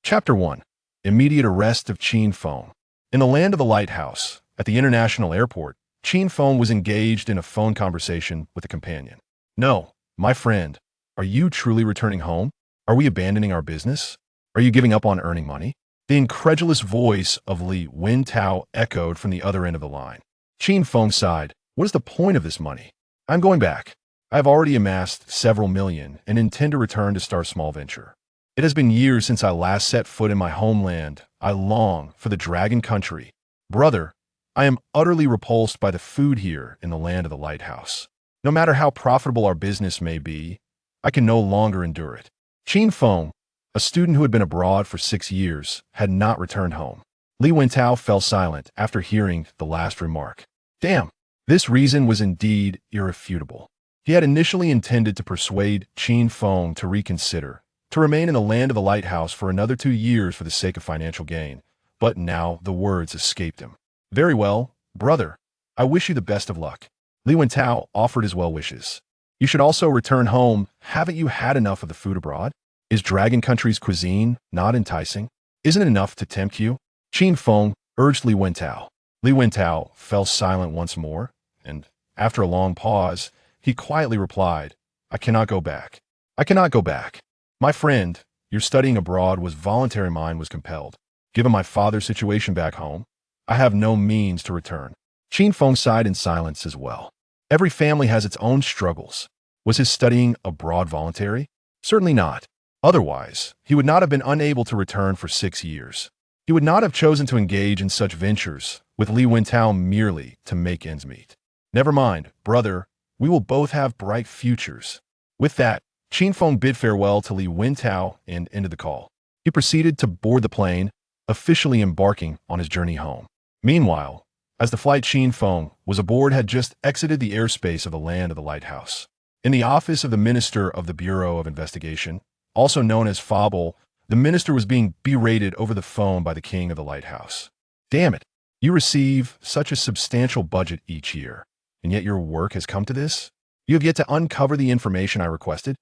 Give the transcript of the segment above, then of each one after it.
Chapter 1. Immediate Arrest of Qin Feng. In the land of the lighthouse, at the international airport, Qin Feng was engaged in a phone conversation with a companion. "No, my friend, are you truly returning home? Are we abandoning our business? Are you giving up on earning money?" The incredulous voice of Li Wintao echoed from the other end of the line. Qin Feng sighed. "What is the point of this money? I'm going back. I have already amassed several million and intend to return to start a small venture. It has been years since I last set foot in my homeland. I long for the Dragon Country. Brother, I am utterly repulsed by the food here in the land of the lighthouse. No matter how profitable our business may be, I can no longer endure it." Qin Feng, a student who had been abroad for 6 years, had not returned home. Li Wintao fell silent after hearing the last remark. Damn, this reason was indeed irrefutable. He had initially intended to persuade Qin Feng to reconsider, to remain in the land of the lighthouse for another 2 years for the sake of financial gain, but now the words escaped him. "Very well, brother. I wish you the best of luck." Li Wintao offered his well wishes. "You should also return home. Haven't you had enough of the food abroad? Is Dragon Country's cuisine not enticing? Isn't it enough to tempt you?" Qin Feng urged Li Wintao. Li Wintao fell silent once more, and, after a long pause, he quietly replied, "I cannot go back. I cannot go back. My friend, your studying abroad was voluntary, mine was compelled. Given my father's situation back home, I have no means to return." Qin Feng sighed in silence as well. Every family has its own struggles. Was his studying abroad voluntary? Certainly not. Otherwise, he would not have been unable to return for 6 years. He would not have chosen to engage in such ventures with Li Wintao merely to make ends meet. "Never mind, brother, we will both have bright futures." With that, Qin Feng bid farewell to Li Wintao and ended the call. He proceeded to board the plane, officially embarking on his journey home. Meanwhile, as the flight Qin Feng was aboard had just exited the airspace of the land of the lighthouse. In the office of the Minister of the Bureau of Investigation, also known as Fable, the minister was being berated over the phone by the king of the lighthouse. "Damn it, you receive such a substantial budget each year, and yet your work has come to this? You have yet to uncover the information I requested?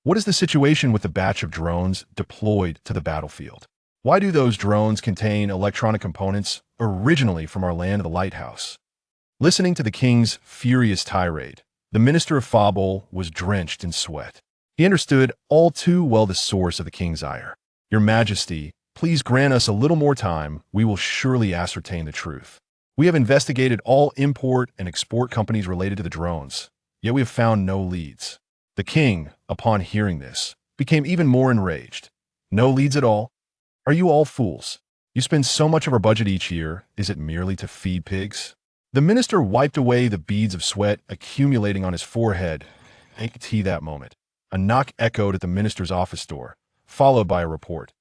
What is the situation with the batch of drones deployed to the battlefield? Why do those drones contain electronic components originally from our land of the lighthouse?" Listening to the king's furious tirade, the minister of Fable was drenched in sweat. He understood all too well the source of the king's ire. "Your Majesty, please grant us a little more time. We will surely ascertain the truth. We have investigated all import and export companies related to the drones, yet we have found no leads." The king, upon hearing this, became even more enraged. "No leads at all? Are you all fools? You spend so much of our budget each year. Is it merely to feed pigs?" The minister wiped away the beads of sweat accumulating on his forehead. At that moment, a knock echoed at the minister's office door, followed by a report.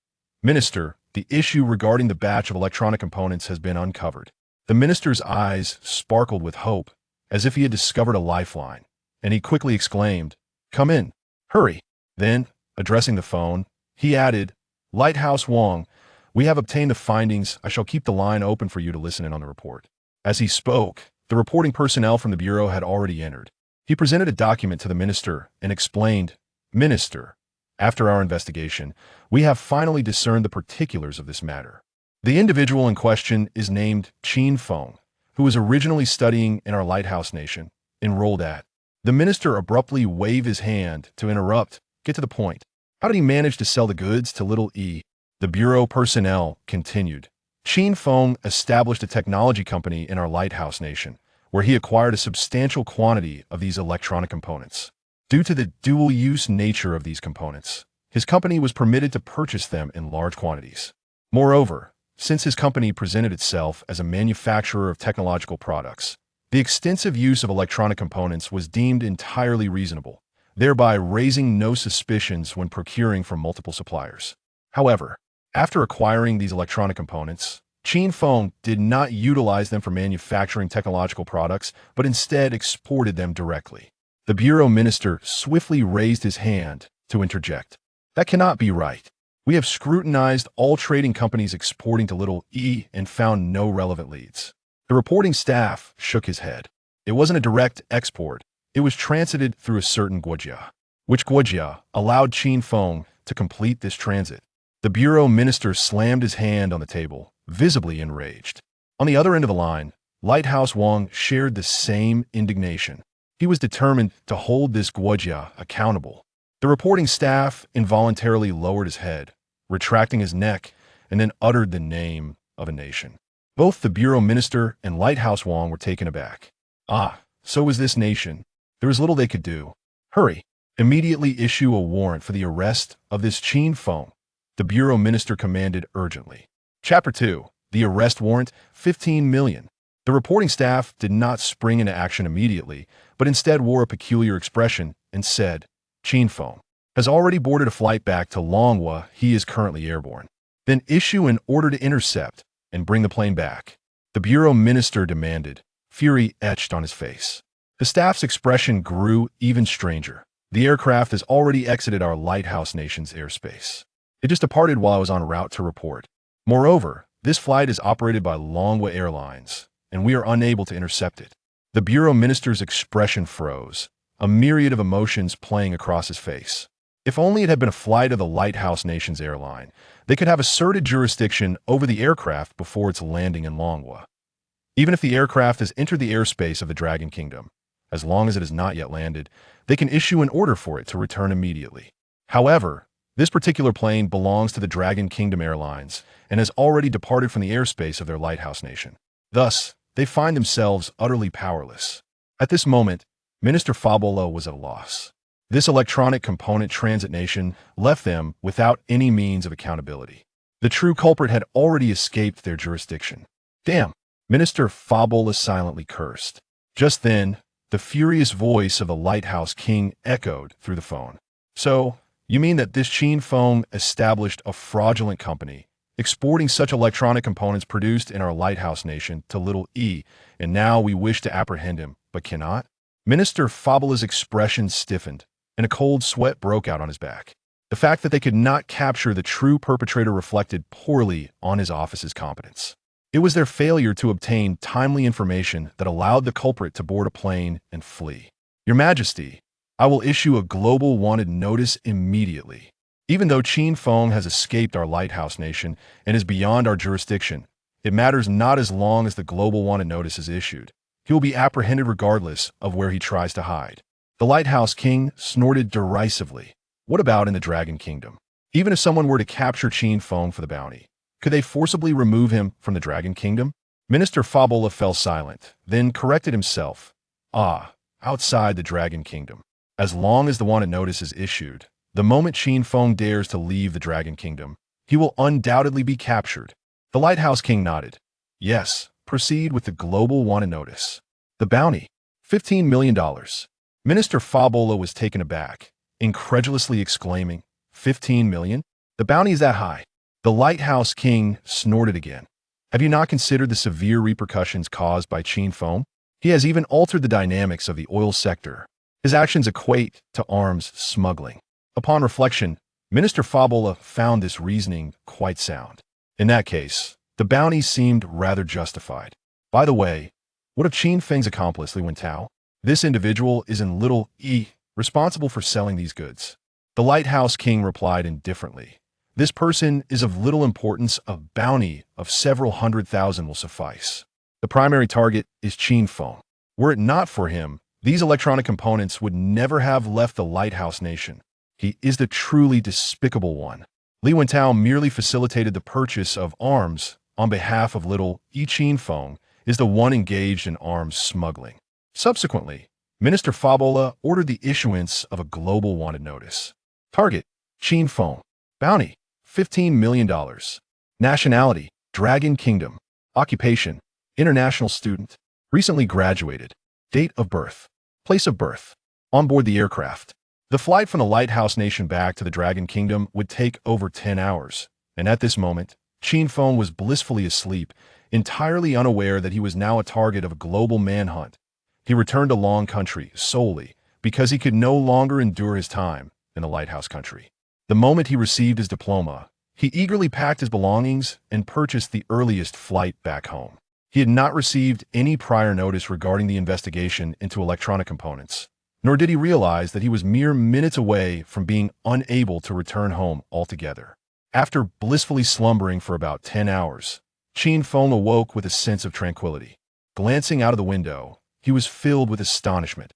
"Minister, the issue regarding the batch of electronic components has been uncovered." The minister's eyes sparkled with hope, as if he had discovered a lifeline, and he quickly exclaimed, "Come in. Hurry." Then, addressing the phone, he added, "Lighthouse Wong, we have obtained the findings. I shall keep the line open for you to listen in on the report." As he spoke, the reporting personnel from the bureau had already entered. He presented a document to the minister and explained, "Minister, after our investigation, we have finally discerned the particulars of this matter. The individual in question is named Qin Feng, who was originally studying in our lighthouse nation, enrolled at—" The minister abruptly waved his hand to interrupt. "Get to the point. How did he manage to sell the goods to little E?" The bureau personnel continued. "Qin Feng established a technology company in our lighthouse nation, where he acquired a substantial quantity of these electronic components. Due to the dual-use nature of these components, his company was permitted to purchase them in large quantities. Moreover, since his company presented itself as a manufacturer of technological products, the extensive use of electronic components was deemed entirely reasonable, thereby raising no suspicions when procuring from multiple suppliers. However, after acquiring these electronic components, Qin Feng did not utilize them for manufacturing technological products, but instead exported them directly." The bureau minister swiftly raised his hand to interject. "That cannot be right. We have scrutinized all trading companies exporting to little E and found no relevant leads." The reporting staff shook his head. "It wasn't a direct export. It was transited through a certain guojia, which guojia allowed Qin Feng to complete this transit. The bureau minister slammed his hand on the table, visibly enraged. On the other end of the line, Lighthouse Wang shared the same indignation. He was determined to hold this guojia accountable. The reporting staff involuntarily lowered his head, retracting his neck, and then uttered the name of a nation. Both the bureau minister and Lighthouse Wang were taken aback. Ah, so was this nation. There was little they could do. Hurry. Immediately issue a warrant for the arrest of this Qin Feng, the bureau minister commanded urgently. Chapter 2. The arrest warrant, 15 million. The reporting staff did not spring into action immediately, but instead wore a peculiar expression and said, Qin Feng has already boarded a flight back to Longhua. He is currently airborne. Then issue an order to intercept and bring the plane back. The bureau minister demanded, fury etched on his face. The staff's expression grew even stranger. The aircraft has already exited our Lighthouse Nation's airspace. It just departed while I was en route to report. Moreover, this flight is operated by Longhua Airlines, and we are unable to intercept it. The bureau minister's expression froze, a myriad of emotions playing across his face. If only it had been a flight of the Lighthouse Nation's airline, they could have asserted jurisdiction over the aircraft before its landing in Longhua. Even if the aircraft has entered the airspace of the Dragon Kingdom, as long as it has not yet landed, they can issue an order for it to return immediately. However, this particular plane belongs to the Dragon Kingdom Airlines and has already departed from the airspace of their Lighthouse Nation. Thus, they find themselves utterly powerless. At this moment, Minister Fabola was at a loss. This electronic component transit nation left them without any means of accountability. The true culprit had already escaped their jurisdiction. Damn! Minister Fabola silently cursed. Just then, the furious voice of the Lighthouse King echoed through the phone. So, you mean that this Qin Feng established a fraudulent company, exporting such electronic components produced in our Lighthouse Nation to Little E, and now we wish to apprehend him, but cannot? Minister Fabola's expression stiffened, and a cold sweat broke out on his back. The fact that they could not capture the true perpetrator reflected poorly on his office's competence. It was their failure to obtain timely information that allowed the culprit to board a plane and flee. Your Majesty, I will issue a global wanted notice immediately. Even though Qin Feng has escaped our Lighthouse Nation and is beyond our jurisdiction, it matters not as long as the global wanted notice is issued. He will be apprehended regardless of where he tries to hide. The Lighthouse King snorted derisively. What about in the Dragon Kingdom? Even if someone were to capture Qin Feng for the bounty, could they forcibly remove him from the Dragon Kingdom? Minister Fabola fell silent, then corrected himself. Ah, outside the Dragon Kingdom. As long as the wanted notice is issued, the moment Qin Feng dares to leave the Dragon Kingdom, he will undoubtedly be captured. The Lighthouse King nodded. Yes, proceed with the global wanted notice. The bounty, $15 million. Minister Fabola was taken aback, incredulously exclaiming, 15 million? The bounty is that high. The Lighthouse King snorted again. Have you not considered the severe repercussions caused by Qin Feng? He has even altered the dynamics of the oil sector. His actions equate to arms smuggling. Upon reflection, Minister Fabola found this reasoning quite sound. In that case, the bounty seemed rather justified. By the way, what of Qin Feng's accomplice Li Wentao? This individual is in Little E, responsible for selling these goods. The Lighthouse King replied indifferently. This person is of little importance. A bounty of several 100,000 will suffice. The primary target is Qin Feng. Were it not for him, these electronic components would never have left the Lighthouse Nation. He is the truly despicable one. Li Wentao merely facilitated the purchase of arms on behalf of Little E. Qin Feng is the one engaged in arms smuggling. Subsequently, Minister Fabola ordered the issuance of a global wanted notice. Target, Qin Feng. Bounty, $15 million. Nationality, Dragon Kingdom. Occupation, international student. Recently graduated. Date of birth. Place of birth. On board the aircraft. The flight from the Lighthouse Nation back to the Dragon Kingdom would take over 10 hours, and at this moment, Qin Feng was blissfully asleep, entirely unaware that he was now a target of a global manhunt. He returned to Long Country solely because he could no longer endure his time in the Lighthouse Country. The moment he received his diploma, he eagerly packed his belongings and purchased the earliest flight back home. He had not received any prior notice regarding the investigation into electronic components, nor did he realize that he was mere minutes away from being unable to return home altogether. After blissfully slumbering for about 10 hours, Qin Feng awoke with a sense of tranquility. Glancing out of the window, he was filled with astonishment.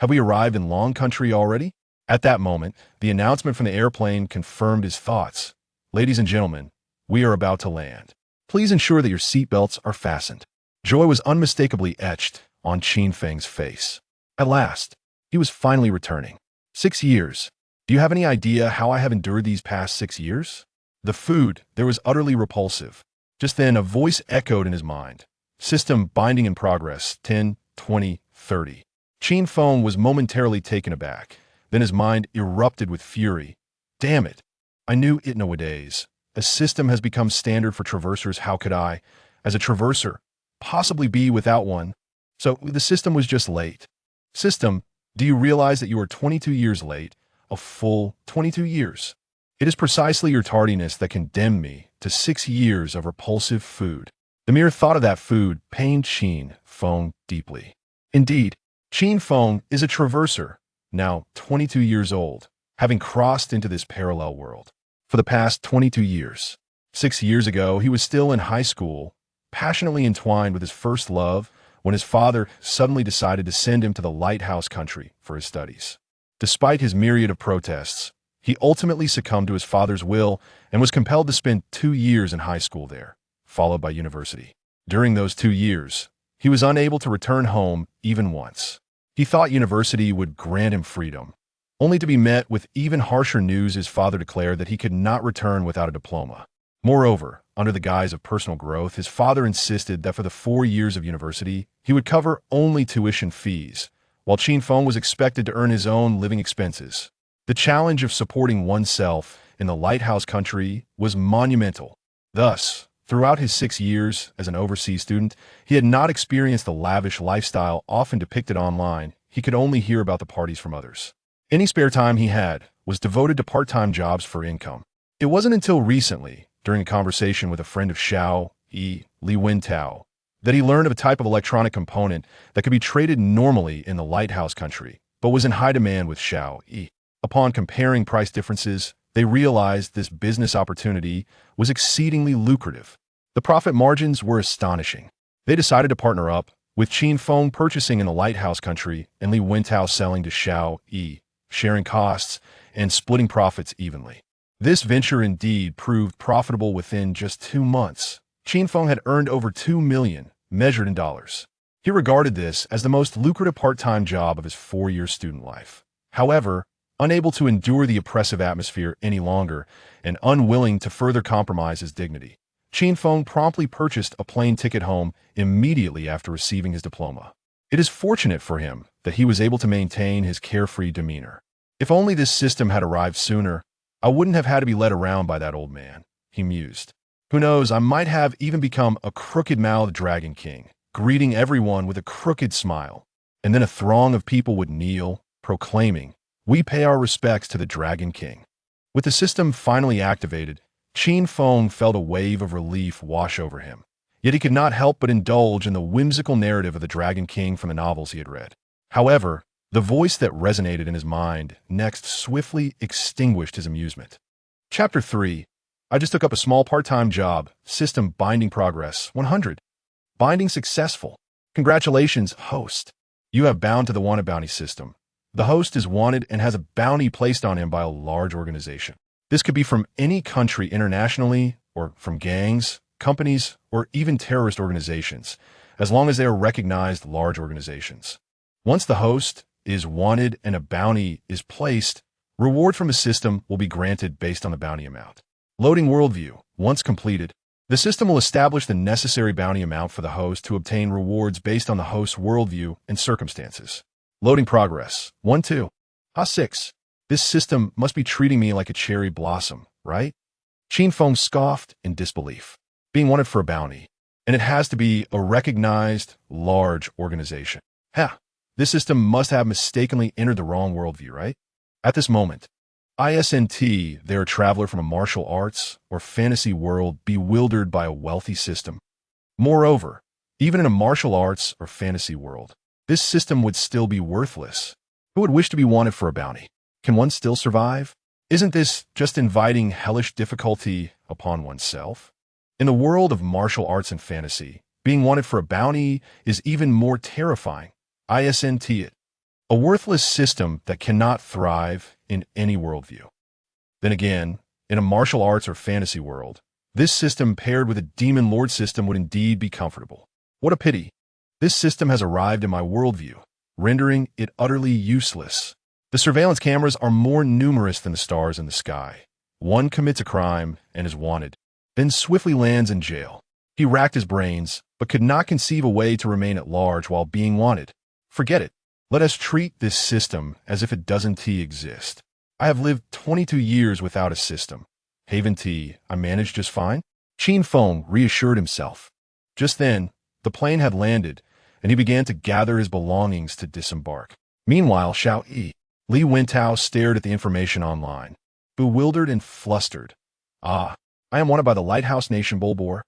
Have we arrived in Long Country already? At that moment, the announcement from the airplane confirmed his thoughts. Ladies and gentlemen, we are about to land. Please ensure that your seatbelts are fastened. Joy was unmistakably etched on Qin Feng's face. At last, he was finally returning. 6 years. Do you have any idea how I have endured these past 6 years? The food, there was utterly repulsive. Just then, a voice echoed in his mind. System binding in progress, 10, 20, 30. Qin Feng was momentarily taken aback. Then his mind erupted with fury. Damn it. I knew it nowadays. A system has become standard for traversers. How could I, as a traverser, possibly be without one? So the system was just late. System, do you realize that you are 22 years late? A full 22 years. It is precisely your tardiness that condemned me to 6 years of repulsive food. The mere thought of that food pained Qin Feng deeply. Indeed, Qin Feng is a traverser, now 22 years old, having crossed into this parallel world. For the past 22 years. 6 years ago, he was still in high school, passionately entwined with his first love, when his father suddenly decided to send him to the Lighthouse Country for his studies. Despite his myriad of protests, he ultimately succumbed to his father's will and was compelled to spend 2 years in high school there, followed by university. During those 2 years, he was unable to return home even once. He thought university would grant him freedom, only to be met with even harsher news. His father declared that he could not return without a diploma. Moreover, under the guise of personal growth, his father insisted that for the 4 years of university, he would cover only tuition fees, while Qin Feng was expected to earn his own living expenses. The challenge of supporting oneself in the Lighthouse Country was monumental. Thus, throughout his 6 years as an overseas student, he had not experienced the lavish lifestyle often depicted online. He could only hear about the parties from others. Any spare time he had was devoted to part-time jobs for income. It wasn't until recently, during a conversation with a friend of Xiao Yi, Li Wentao, that he learned of a type of electronic component that could be traded normally in the Lighthouse Country, but was in high demand with Xiao Yi. Upon comparing price differences, they realized this business opportunity was exceedingly lucrative. The profit margins were astonishing. They decided to partner up, with Qin Feng purchasing in the Lighthouse Country and Li Wentao selling to Xiao Yi, sharing costs and splitting profits evenly. This venture indeed proved profitable within just 2 months. Qin Feng had earned over $2 million, measured in dollars. He regarded this as the most lucrative part-time job of his 4-year student life. However, unable to endure the oppressive atmosphere any longer and unwilling to further compromise his dignity, Qin Feng promptly purchased a plane ticket home immediately after receiving his diploma. It is fortunate for him that he was able to maintain his carefree demeanor. If only this system had arrived sooner, I wouldn't have had to be led around by that old man, he mused. Who knows, I might have even become a crooked-mouthed Dragon King, greeting everyone with a crooked smile. And then a throng of people would kneel, proclaiming, "We pay our respects to the Dragon King." With the system finally activated, Qin Feng felt a wave of relief wash over him. Yet he could not help but indulge in the whimsical narrative of the Dragon King from the novels he had read. However, the voice that resonated in his mind next swiftly extinguished his amusement. Chapter 3. I just took up a small part-time job. System binding progress, 100. Binding successful. Congratulations, host. You have bound to the wanted bounty system. The host is wanted and has a bounty placed on him by a large organization. This could be from any country internationally, or from gangs, companies, or even terrorist organizations, as long as they are recognized large organizations. Once the host is wanted and a bounty is placed, reward from the system will be granted based on the bounty amount. Loading worldview. Once completed, the system will establish the necessary bounty amount for the host to obtain rewards based on the host's worldview and circumstances. Loading progress. 1-2. 6. This system must be treating me like a cherry blossom, right? Qin Feng scoffed in disbelief. Being wanted for a bounty, and it has to be a recognized, large organization. This system must have mistakenly entered the wrong worldview, right? At this moment, isn't there a traveler from a martial arts or fantasy world bewildered by a wealthy system? Moreover, even in a martial arts or fantasy world, this system would still be worthless. Who would wish to be wanted for a bounty? Can one still survive? Isn't this just inviting hellish difficulty upon oneself? In the world of martial arts and fantasy, being wanted for a bounty is even more terrifying. Isn't it? A worthless system that cannot thrive in any worldview. Then again, in a martial arts or fantasy world, this system paired with a demon lord system would indeed be comfortable. What a pity. This system has arrived in my worldview, rendering it utterly useless. The surveillance cameras are more numerous than the stars in the sky. One commits a crime and is wanted, then swiftly lands in jail. He racked his brains, but could not conceive a way to remain at large while being wanted. Forget it. Let us treat this system as if it doesn't exist. I have lived 22 years without a system. Haven T, I managed just fine. Qin Feng reassured himself. Just then, the plane had landed, and he began to gather his belongings to disembark. Meanwhile, Xiao Yi, Li Wentao stared at the information online, bewildered and flustered. I am wanted by the Lighthouse Nation Bolbor.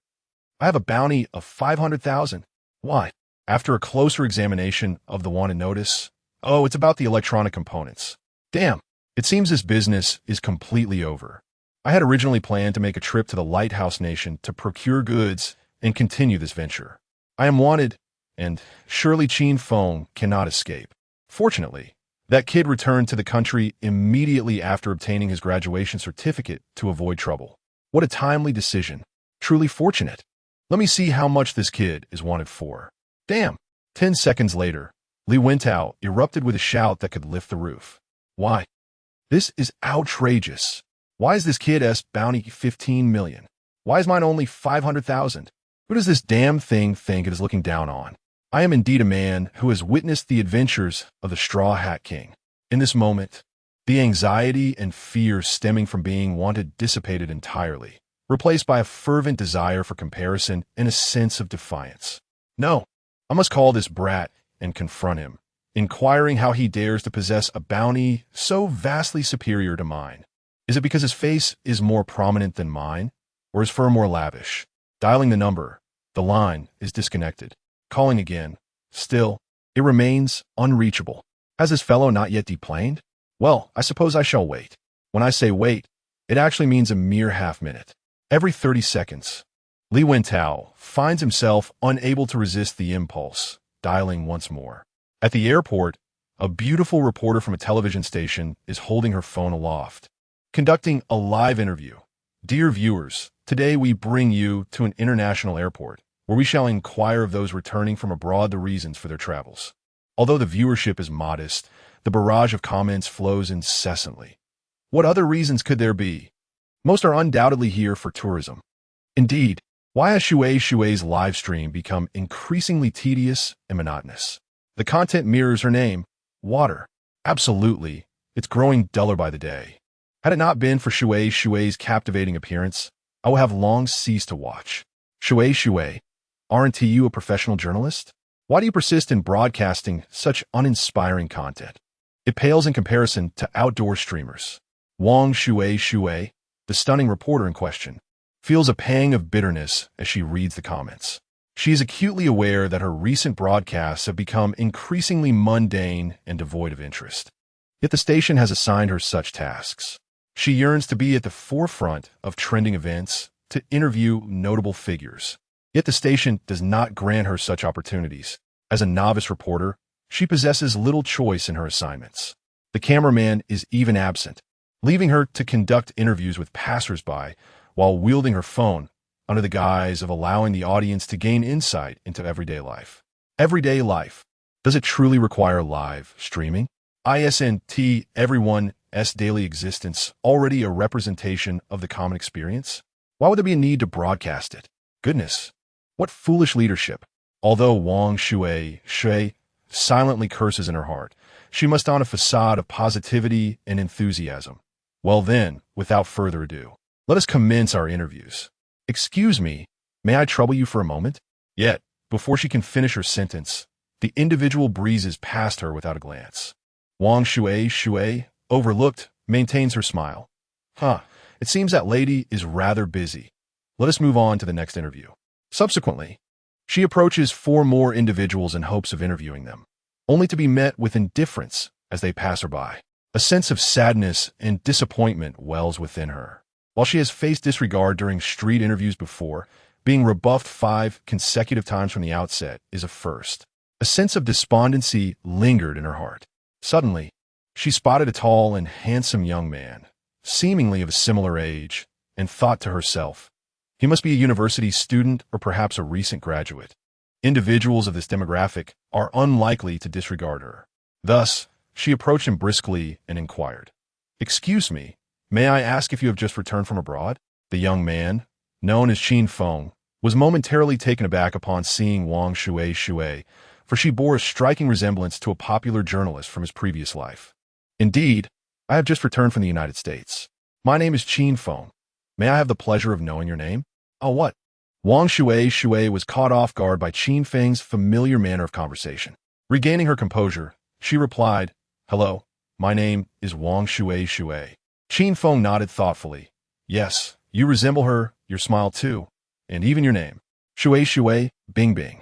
I have a bounty of 500,000. Why? After a closer examination of the wanted notice, it's about the electronic components. Damn, it seems this business is completely over. I had originally planned to make a trip to the Lighthouse Nation to procure goods and continue this venture. I am wanted, and surely Qin Feng cannot escape. Fortunately, that kid returned to the country immediately after obtaining his graduation certificate to avoid trouble. What a timely decision. Truly fortunate. Let me see how much this kid is wanted for. Damn. 10 seconds later, Li Wentao erupted with a shout that could lift the roof. Why? This is outrageous. Why is this kid's bounty 15 million? Why is mine only 500,000? Who does this damn thing think it is looking down on? I am indeed a man who has witnessed the adventures of the Straw Hat King. In this moment, the anxiety and fear stemming from being wanted dissipated entirely, replaced by a fervent desire for comparison and a sense of defiance. No, I must call this brat and confront him, inquiring how he dares to possess a bounty so vastly superior to mine. Is it because his face is more prominent than mine, or his fur more lavish? Dialing the number, the line is disconnected. Calling again. Still, it remains unreachable. Has this fellow not yet deplaned? Well, I suppose I shall wait. When I say wait, it actually means a mere half-minute. Every 30 seconds, Li Wentao finds himself unable to resist the impulse, dialing once more. At the airport, a beautiful reporter from a television station is holding her phone aloft, conducting a live interview. Dear viewers, today we bring you to an international airport, where we shall inquire of those returning from abroad the reasons for their travels. Although the viewership is modest, the barrage of comments flows incessantly. What other reasons could there be? Most are undoubtedly here for tourism. Indeed, why has Shuei's live stream become increasingly tedious and monotonous? The content mirrors her name, water. Absolutely, it's growing duller by the day. Had it not been for Shuei's captivating appearance, I would have long ceased to watch. Shui, aren't you a professional journalist? Why do you persist in broadcasting such uninspiring content? It pales in comparison to outdoor streamers. Wang Shui, the stunning reporter in question, feels a pang of bitterness as she reads the comments. She is acutely aware that her recent broadcasts have become increasingly mundane and devoid of interest. Yet the station has assigned her such tasks. She yearns to be at the forefront of trending events, to interview notable figures. Yet the station does not grant her such opportunities. As a novice reporter, she possesses little choice in her assignments. The cameraman is even absent, leaving her to conduct interviews with passers-by while wielding her phone under the guise of allowing the audience to gain insight into everyday life. Everyday life. Does it truly require live streaming? Isn't everyone's daily existence already a representation of the common experience? Why would there be a need to broadcast it? Goodness, what foolish leadership. Although Wang Shui silently curses in her heart, she must don a facade of positivity and enthusiasm. Well then, without further ado, let us commence our interviews. Excuse me, may I trouble you for a moment? Yet, before she can finish her sentence, the individual breezes past her without a glance. Wang Shui, overlooked, maintains her smile. It seems that lady is rather busy. Let us move on to the next interview. Subsequently, she approaches 4 more individuals in hopes of interviewing them, only to be met with indifference as they pass her by. A sense of sadness and disappointment wells within her. While she has faced disregard during street interviews before, being rebuffed 5 consecutive times from the outset is a first. A sense of despondency lingered in her heart. Suddenly, she spotted a tall and handsome young man, seemingly of a similar age, and thought to herself, he must be a university student or perhaps a recent graduate. Individuals of this demographic are unlikely to disregard her. Thus, she approached him briskly and inquired, "Excuse me, may I ask if you have just returned from abroad?" The young man, known as Qin Feng, was momentarily taken aback upon seeing Wang Shui, for she bore a striking resemblance to a popular journalist from his previous life. "Indeed, I have just returned from the United States. My name is Qin Feng. May I have the pleasure of knowing your name?" "Oh, what?" Wang Shui was caught off guard by Qin Feng's familiar manner of conversation. Regaining her composure, she replied, "Hello, my name is Wang Shui." Qin Feng nodded thoughtfully. "Yes, you resemble her, your smile too, and even your name. Shui, Bing Bing.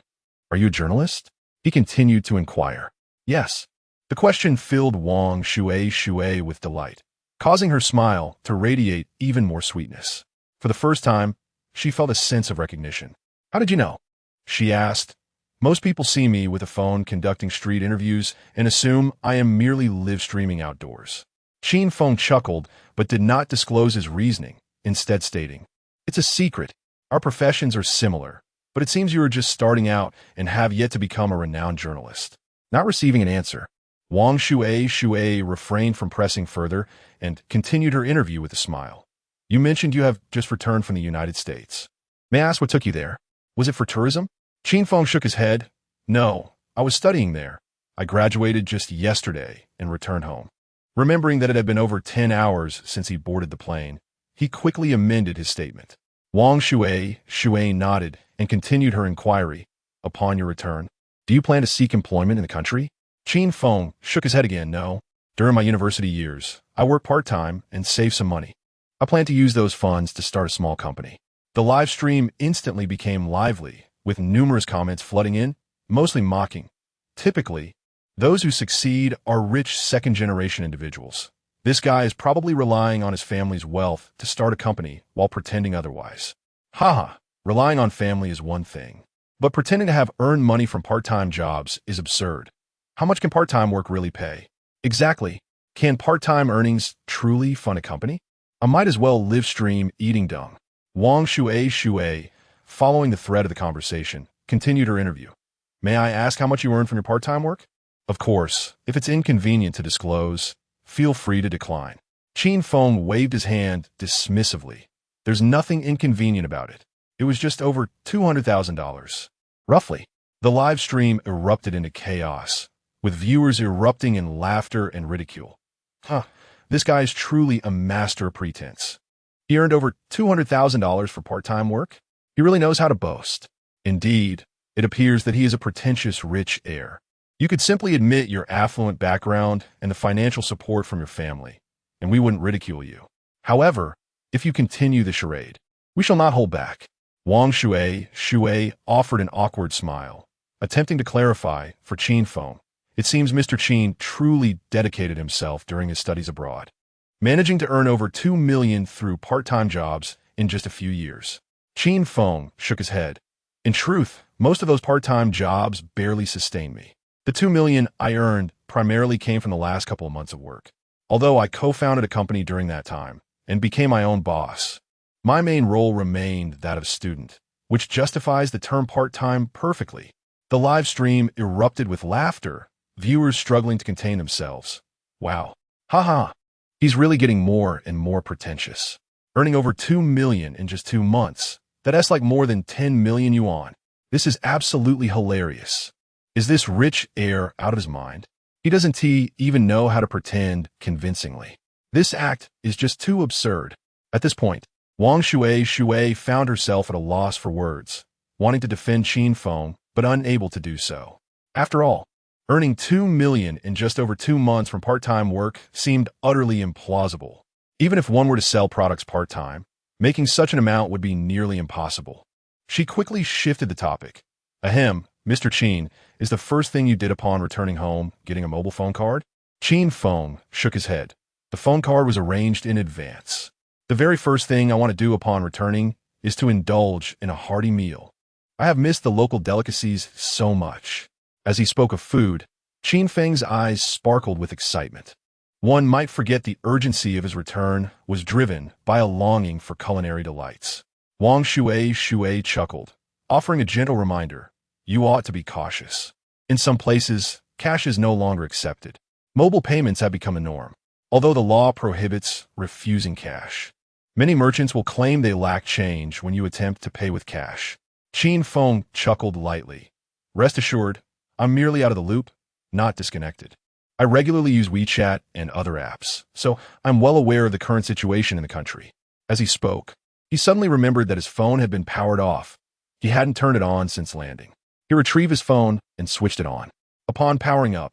Are you a journalist?" He continued to inquire. "Yes." The question filled Wang Shui with delight, causing her smile to radiate even more sweetness. For the first time, she felt a sense of recognition. "How did you know?" she asked. "Most people see me with a phone conducting street interviews and assume I am merely live streaming outdoors." Qin Feng chuckled, but did not disclose his reasoning, instead stating, "It's a secret. Our professions are similar, but it seems you are just starting out and have yet to become a renowned journalist." Not receiving an answer, Wang Shui refrained from pressing further and continued her interview with a smile. "You mentioned you have just returned from the United States. May I ask what took you there? Was it for tourism?" Qin Feng shook his head. "No, I was studying there. I graduated just yesterday and returned home." Remembering that it had been over 10 hours since he boarded the plane, he quickly amended his statement. Wang Shui nodded and continued her inquiry. "Upon your return, do you plan to seek employment in the country?" Qin Feng shook his head again. "No. During my university years, I work part-time and save some money. I plan to use those funds to start a small company." The live stream instantly became lively, with numerous comments flooding in, mostly mocking. Typically, those who succeed are rich second-generation individuals. This guy is probably relying on his family's wealth to start a company while pretending otherwise. Haha, relying on family is one thing, but pretending to have earned money from part-time jobs is absurd. How much can part-time work really pay? Exactly. Can part-time earnings truly fund a company? I might as well live stream eating dung. Wang Shui, following the thread of the conversation, continued her interview. "May I ask how much you earn from your part-time work?" "Of course, if it's inconvenient to disclose, feel free to decline." Qin Feng waved his hand dismissively. "There's nothing inconvenient about it. It was just over $200,000. Roughly." The live stream erupted into chaos, with viewers erupting in laughter and ridicule. This guy is truly a master of pretense. He earned over $200,000 for part-time work? He really knows how to boast. Indeed, it appears that he is a pretentious rich heir. You could simply admit your affluent background and the financial support from your family, and we wouldn't ridicule you. However, if you continue the charade, we shall not hold back." Wang Shui offered an awkward smile, attempting to clarify for Qin Feng. It seems Mr. Qin truly dedicated himself during his studies abroad, managing to earn over $2 million through part-time jobs in just a few years. Qin Feng shook his head. "In truth, most of those part-time jobs barely sustain me. The $2 million I earned primarily came from the last couple of months of work, although I co-founded a company during that time and became my own boss. My main role remained that of student, which justifies the term part-time perfectly." The live stream erupted with laughter, viewers struggling to contain themselves. "Wow. Haha. He's really getting more and more pretentious. Earning over $2 million in just 2 months. That's like more than 10 million yuan. This is absolutely hilarious. Is this rich heir out of his mind? He doesn't even know how to pretend convincingly. This act is just too absurd." At this point, Wang Shui found herself at a loss for words, wanting to defend Qin Feng, but unable to do so. After all, earning $2 million in just over 2 months from part-time work seemed utterly implausible. Even if one were to sell products part-time, making such an amount would be nearly impossible. She quickly shifted the topic. "Ahem, Mr. Qin, is the first thing you did upon returning home getting a mobile phone card?" Qin Feng shook his head. The phone card was arranged in advance. The very first thing I want to do upon returning is to indulge in a hearty meal. I have missed the local delicacies so much. As he spoke of food, Qin Feng's eyes sparkled with excitement. One might forget the urgency of his return was driven by a longing for culinary delights. Wang Shui chuckled, offering a gentle reminder, you ought to be cautious. In some places, cash is no longer accepted. Mobile payments have become a norm, although the law prohibits refusing cash. Many merchants will claim they lack change when you attempt to pay with cash. Qin Feng chuckled lightly. Rest assured, I'm merely out of the loop, not disconnected. I regularly use WeChat and other apps, so I'm well aware of the current situation in the country. As he spoke, he suddenly remembered that his phone had been powered off. He hadn't turned it on since landing. He retrieved his phone and switched it on. Upon powering up,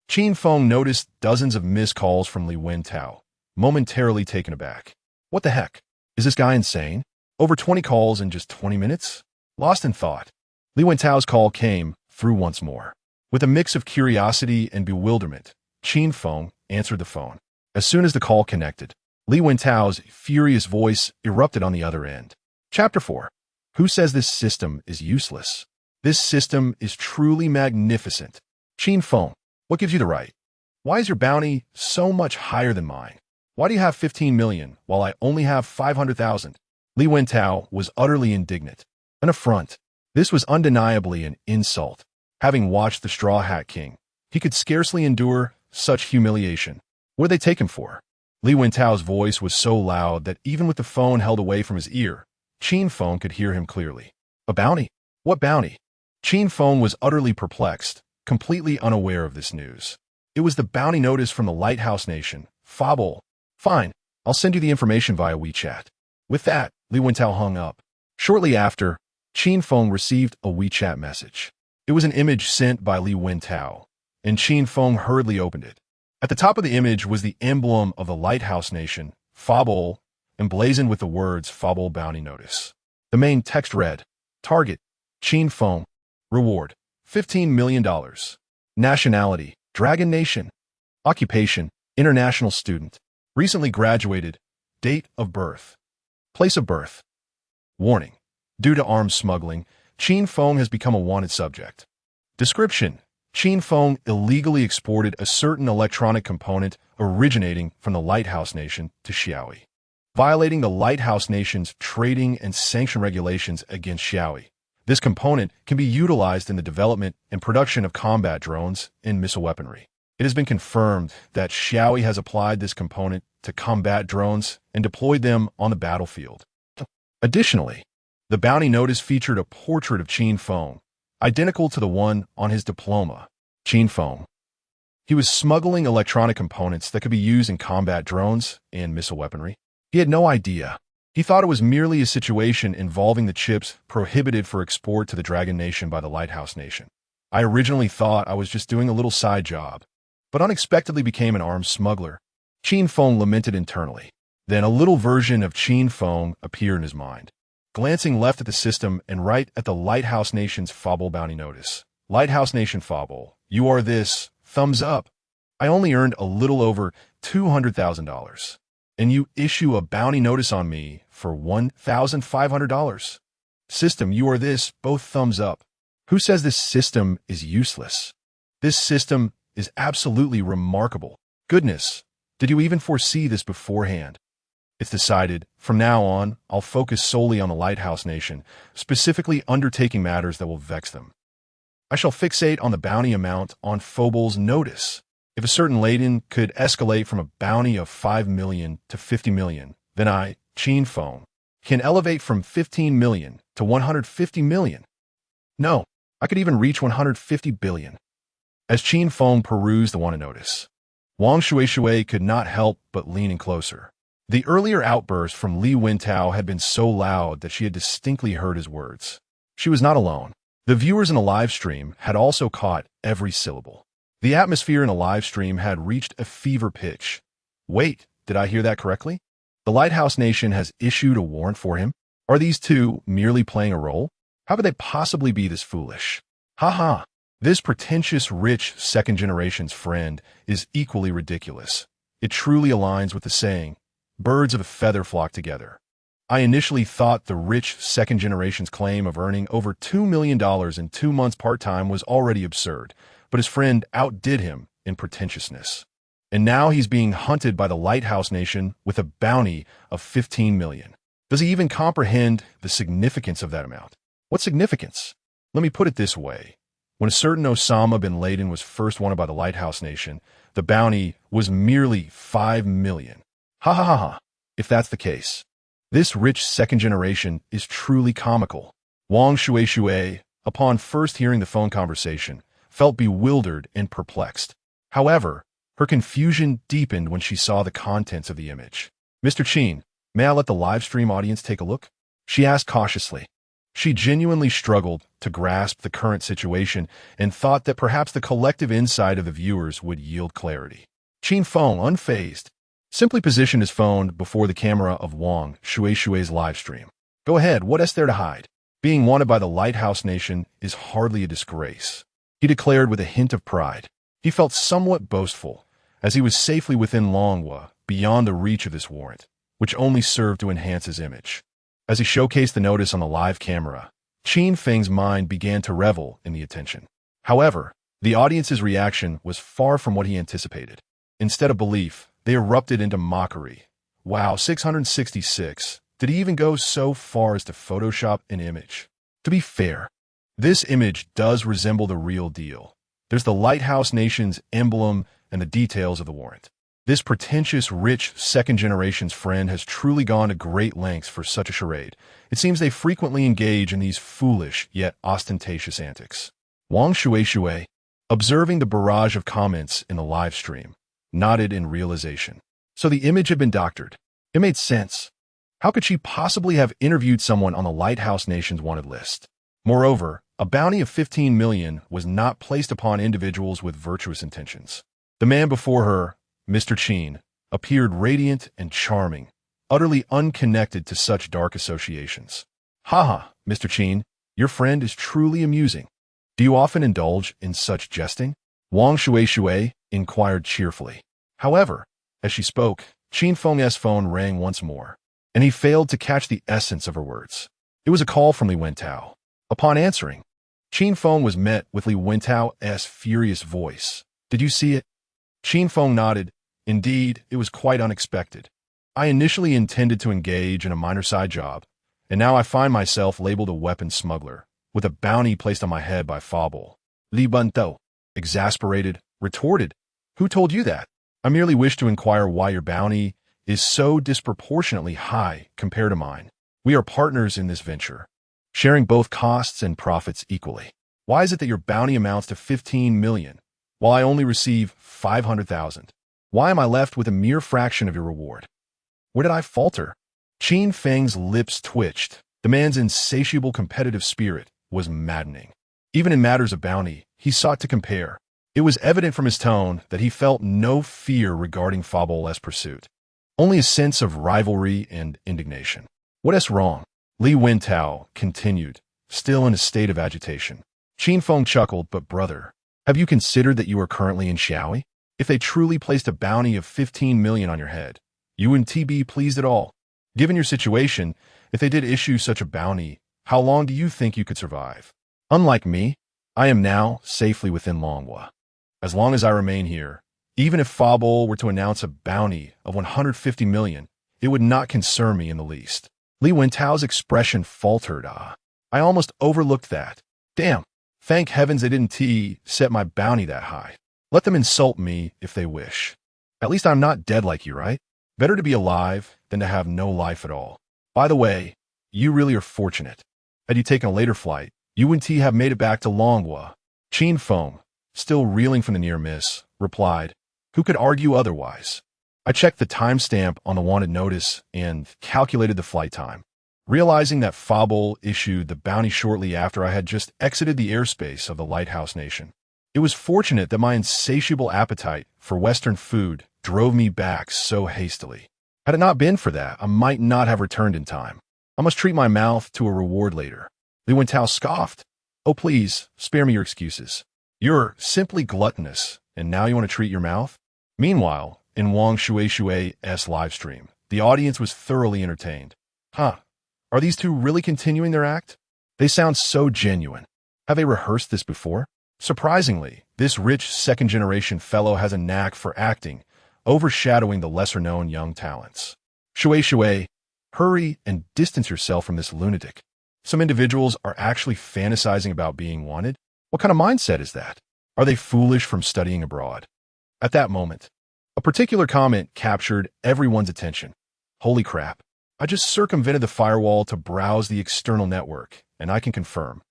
Qin Feng noticed dozens of missed calls from Li Wentao, momentarily taken aback. What the heck? Is this guy insane? Over 20 calls in just 20 minutes? Lost in thought, Li Wentao's call came through once more. With a mix of curiosity and bewilderment, Qin Feng answered the phone. As soon as the call connected, Li Wentao's furious voice erupted on the other end. Chapter 4. Who says this system is useless? This system is truly magnificent. Qin Feng, what gives you the right? Why is your bounty so much higher than mine? Why do you have 15 million while I only have 500,000? Li Wentao was utterly indignant. An affront. This was undeniably an insult. Having watched the Straw Hat King, he could scarcely endure such humiliation. What did they take him for? Li Wentao's voice was so loud that even with the phone held away from his ear, Qin Feng could hear him clearly. A bounty? What bounty? Qin Feng was utterly perplexed, completely unaware of this news. It was the bounty notice from the Lighthouse Nation, Fabul. Fine, I'll send you the information via WeChat. With that, Li Wentao hung up. Shortly after, Qin Feng received a WeChat message. It was an image sent by Li Wentao, and Qin Feng hurriedly opened it. At the top of the image was the emblem of the Lighthouse Nation, Fabul, emblazoned with the words Fabul Bounty Notice. The main text read, Target, Qin Feng. Reward, $15 million. Nationality, Dragon Nation. Occupation, international student. Recently graduated. Date of birth. Place of birth. Warning. Due to arms smuggling, Qin Feng has become a wanted subject. Description. Qin Feng illegally exported a certain electronic component originating from the Lighthouse Nation to Xiaoyi, violating the Lighthouse Nation's trading and sanction regulations against Xiaoyi. This component can be utilized in the development and production of combat drones and missile weaponry. It has been confirmed that Xiaoyi has applied this component to combat drones and deployed them on the battlefield. Additionally, the bounty notice featured a portrait of Qin Feng, identical to the one on his diploma. Qin Feng. He was smuggling electronic components that could be used in combat drones and missile weaponry. He had no idea. He thought it was merely a situation involving the chips prohibited for export to the Dragon Nation by the Lighthouse Nation. I originally thought I was just doing a little side job, but unexpectedly became an arms smuggler. Qin Feng lamented internally. Then a little version of Qin Feng appeared in his mind. Glancing left at the system and right at the Lighthouse Nation's Fabul bounty notice. Lighthouse Nation Fabul, you are this, thumbs up. I only earned a little over $200,000. And you issue a bounty notice on me for $1,500. System, you are this, both thumbs up. Who says this system is useless? This system is absolutely remarkable. Goodness, did you even foresee this beforehand? It's decided, from now on, I'll focus solely on the Lighthouse Nation, specifically undertaking matters that will vex them. I shall fixate on the bounty amount on Fabul's notice. If a certain laden could escalate from a bounty of 5 million to 50 million, then I, Qin Feng, can elevate from 15 million to 150 million. No, I could even reach 150 billion. As Qin Feng perused the wanted notice, Wang Shui could not help but lean in closer. The earlier outburst from Li Wentao had been so loud that she had distinctly heard his words. She was not alone. The viewers in the live stream had also caught every syllable. The atmosphere in the live stream had reached a fever pitch. Wait, did I hear that correctly? The Lighthouse Nation has issued a warrant for him? Are these two merely playing a role? How could they possibly be this foolish? Ha ha! This pretentious, rich, second-generation's friend is equally ridiculous. It truly aligns with the saying, birds of a feather flock together. I initially thought the rich second-generation's claim of earning over $2 million in 2 months part-time was already absurd, but his friend outdid him in pretentiousness. And now he's being hunted by the Lighthouse Nation with a bounty of $15 million. Does he even comprehend the significance of that amount? What significance? Let me put it this way. When a certain Osama bin Laden was first wanted by the Lighthouse Nation, the bounty was merely $5 million. Ha ha ha ha. If that's the case, this rich second generation is truly comical. Wang Shui, upon first hearing the phone conversation, felt bewildered and perplexed. However, her confusion deepened when she saw the contents of the image. "Mr. Qin, may I let the live stream audience take a look?" she asked cautiously. She genuinely struggled to grasp the current situation and thought that perhaps the collective insight of the viewers would yield clarity. Qin Feng, unfazed, simply positioned his phone before the camera of Wang Shui's live stream. "Go ahead, what is there to hide? Being wanted by the Lighthouse Nation is hardly a disgrace," he declared with a hint of pride. He felt somewhat boastful, as he was safely within Longhua, beyond the reach of this warrant, which only served to enhance his image. As he showcased the notice on the live camera, Qin Feng's mind began to revel in the attention. However, the audience's reaction was far from what he anticipated. Instead of belief, they erupted into mockery. "Wow, 666. Did he even go so far as to Photoshop an image?" To be fair, this image does resemble the real deal. There's the Lighthouse Nation's emblem and the details of the warrant. This pretentious, rich, second-generation's friend has truly gone to great lengths for such a charade. It seems they frequently engage in these foolish yet ostentatious antics. Wang Shui, observing the barrage of comments in the live stream, nodded in realization. So the image had been doctored. It made sense. How could she possibly have interviewed someone on the Lighthouse Nation's wanted list? Moreover, a bounty of $15 million was not placed upon individuals with virtuous intentions. The man before her, Mr. Qin, appeared radiant and charming, utterly unconnected to such dark associations. "Haha, Mr. Qin, your friend is truly amusing. Do you often indulge in such jesting?" Wang Shui inquired cheerfully. However, as she spoke, Qin Feng's phone rang once more, and he failed to catch the essence of her words. It was a call from Li Wentao. Upon answering, Qin Feng was met with Li Wentao's furious voice. "Did you see it?" Qin Feng nodded. "Indeed, it was quite unexpected. I initially intended to engage in a minor side job, and now I find myself labeled a weapons smuggler, with a bounty placed on my head by Fable." Li Wentao, exasperated, retorted, "Who told you that? I merely wish to inquire why your bounty is so disproportionately high compared to mine. We are partners in this venture, sharing both costs and profits equally. Why is it that your bounty amounts to $15 million, while I only receive $500,000? Why am I left with a mere fraction of your reward?" Where did I falter? Qin Feng's lips twitched. The man's insatiable competitive spirit was maddening. Even in matters of bounty, he sought to compare. It was evident from his tone that he felt no fear regarding Fable's pursuit, only a sense of rivalry and indignation. "What is wrong?" Li Wentao continued, still in a state of agitation. Qin Feng chuckled, "But brother, have you considered that you are currently in Xiaoyi? If they truly placed a bounty of $15 million on your head, you wouldn't be pleased at all. Given your situation, if they did issue such a bounty, how long do you think you could survive? Unlike me, I am now safely within Longhua. As long as I remain here, even if Fable were to announce a bounty of $150 million, it would not concern me in the least." Li Wentao's expression faltered. I almost overlooked that. Damn, thank heavens they didn't set my bounty that high. Let them insult me if they wish. At least I'm not dead like you, right? Better to be alive than to have no life at all. By the way, you really are fortunate. Had you taken a later flight, you wouldn't have made it back to Longhua." Qin Feng, still reeling from the near miss, replied, "Who could argue otherwise?" I checked the timestamp on the wanted notice and calculated the flight time, realizing that Fable issued the bounty shortly after I had just exited the airspace of the Lighthouse Nation. It was fortunate that my insatiable appetite for Western food drove me back so hastily. Had it not been for that, I might not have returned in time. I must treat my mouth to a reward later." Li Wentao scoffed. "Oh, please, spare me your excuses. You're simply gluttonous, and now you want to treat your mouth? Meanwhile, in Wang Shue's livestream, the audience was thoroughly entertained. Huh, are these two really continuing their act? They sound so genuine. Have they rehearsed this before? Surprisingly, this rich second-generation fellow has a knack for acting, overshadowing the lesser-known young talents. Shue, hurry and distance yourself from this lunatic. Some individuals are actually fantasizing about being wanted. What kind of mindset is that? Are they foolish from studying abroad? At that moment, a particular comment captured everyone's attention. Holy crap. I just circumvented the firewall to browse the external network, and I can confirm.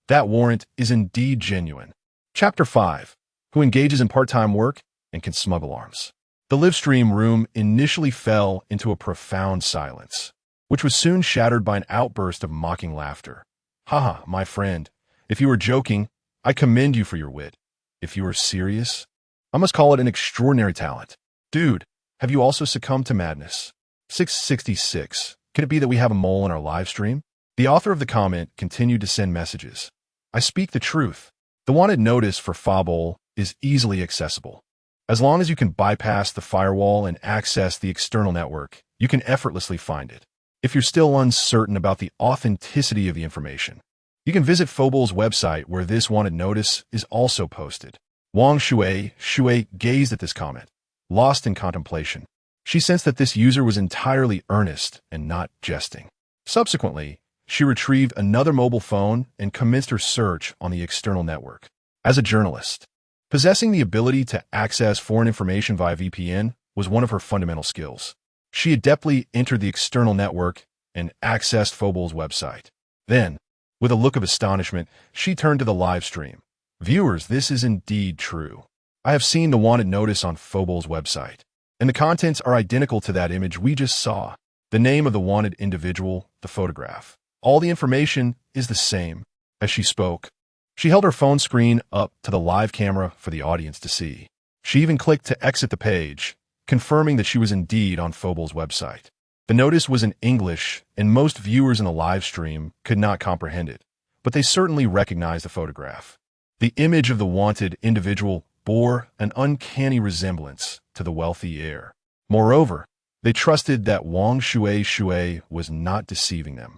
That warrant is indeed genuine. Chapter 5. Who engages in part-time work and can smuggle arms. The live stream room initially fell into a profound silence, which was soon shattered by an outburst of mocking laughter. Haha, my friend. If you were joking, I commend you for your wit. If you were serious, I must call it an extraordinary talent. Dude, have you also succumbed to madness? 666. Can it be that we have a mole in our live stream? The author of the comment continued to send messages. I speak the truth. The wanted notice for Fabol is easily accessible. As long as you can bypass the firewall and access the external network, you can effortlessly find it. If you're still uncertain about the authenticity of the information, you can visit Fabol's website where this wanted notice is also posted. Wang Shui gazed at this comment, lost in contemplation. She sensed that this user was entirely earnest and not jesting. Subsequently, she retrieved another mobile phone and commenced her search on the external network. As a journalist, possessing the ability to access foreign information via VPN was one of her fundamental skills. She adeptly entered the external network and accessed Fabol's website. Then, with a look of astonishment, she turned to the live stream. Viewers, this is indeed true. I have seen the wanted notice on Fabol's website, and the contents are identical to that image we just saw. The name of the wanted individual, the photograph. All the information is the same. As she spoke, she held her phone screen up to the live camera for the audience to see. She even clicked to exit the page, confirming that she was indeed on Fabol's website. The notice was in English, and most viewers in the live stream could not comprehend it, but they certainly recognized the photograph. The image of the wanted individual bore an uncanny resemblance to the wealthy heir. Moreover, they trusted that Wang Shui was not deceiving them.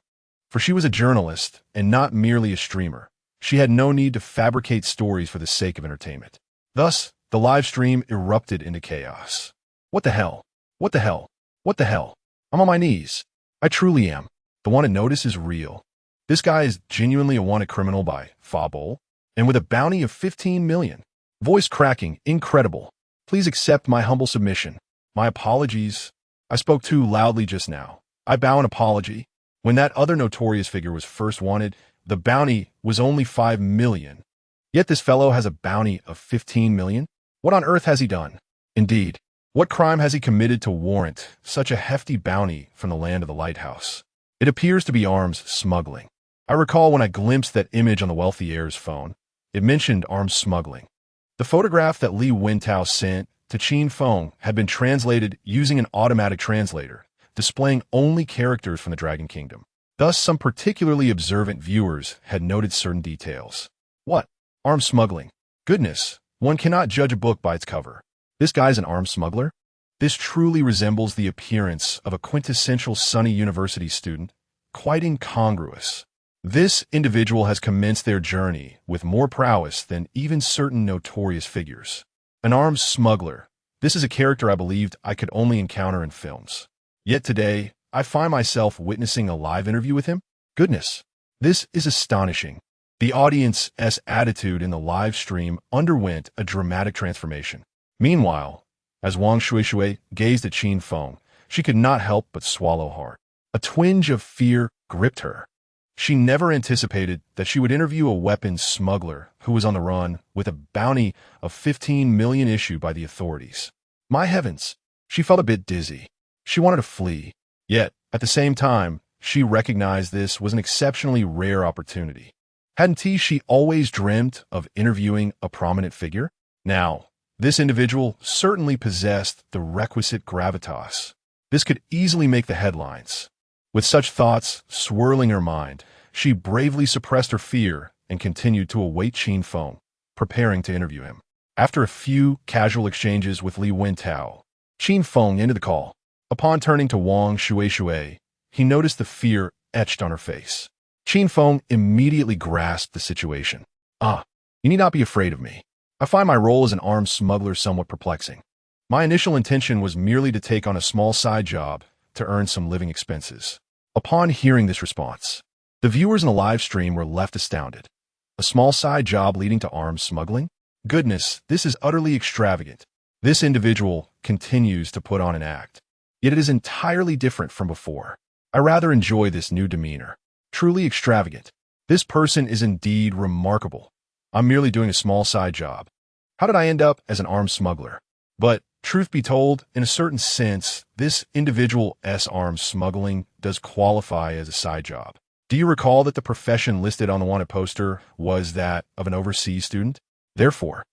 For she was a journalist and not merely a streamer. She had no need to fabricate stories for the sake of entertainment. Thus, the live stream erupted into chaos. What the hell? What the hell? What the hell? I'm on my knees. I truly am. The wanted notice is real. This guy is genuinely a wanted criminal by Fabol, and with a bounty of 15 million. Voice cracking, incredible. Please accept my humble submission. My apologies. I spoke too loudly just now. I bow an apology. When that other notorious figure was first wanted, the bounty was only 5 million. Yet this fellow has a bounty of 15 million? What on earth has he done? Indeed, what crime has he committed to warrant such a hefty bounty from the land of the Lighthouse? It appears to be arms smuggling. I recall when I glimpsed that image on the wealthy heir's phone, it mentioned arms smuggling. The photograph that Li Wentao sent to Qin Feng had been translated using an automatic translator, displaying only characters from the Dragon Kingdom. Thus, some particularly observant viewers had noted certain details. What? Arms smuggling. Goodness, one cannot judge a book by its cover. This guy's an arms smuggler? This truly resembles the appearance of a quintessential Sunny University student. Quite incongruous. This individual has commenced their journey with more prowess than even certain notorious figures. An arms smuggler. This is a character I believed I could only encounter in films. Yet today, I find myself witnessing a live interview with him. Goodness, this is astonishing. The audience's attitude in the live stream underwent a dramatic transformation. Meanwhile, as Wang Shui gazed at Qin Feng, she could not help but swallow hard. A twinge of fear gripped her. She never anticipated that she would interview a weapons smuggler who was on the run with a bounty of 15 million issued by the authorities. My heavens, she felt a bit dizzy. She wanted to flee. Yet, at the same time, she recognized this was an exceptionally rare opportunity. Hadn't she always dreamt of interviewing a prominent figure? Now, this individual certainly possessed the requisite gravitas. This could easily make the headlines. With such thoughts swirling her mind, she bravely suppressed her fear and continued to await Qin Feng. preparing to interview him. After a few casual exchanges with Li Wentao, Qin Feng ended the call. Upon turning to Wang Shui, he noticed the fear etched on her face. Qin Feng immediately grasped the situation. "Ah, you need not be afraid of me. I find my role as an armed smuggler somewhat perplexing. My initial intention was merely to take on a small side job to earn some living expenses." Upon hearing this response, the viewers in the live stream were left astounded. A small side job leading to arms smuggling? Goodness, this is utterly extravagant. This individual continues to put on an act. Yet it is entirely different from before. I rather enjoy this new demeanor. Truly extravagant. This person is indeed remarkable. I'm merely doing a small side job. How did I end up as an arms smuggler? But, truth be told, in a certain sense, this individual's arms smuggling does qualify as a side job. Do you recall that the profession listed on the wanted poster was that of an overseas student? Therefore,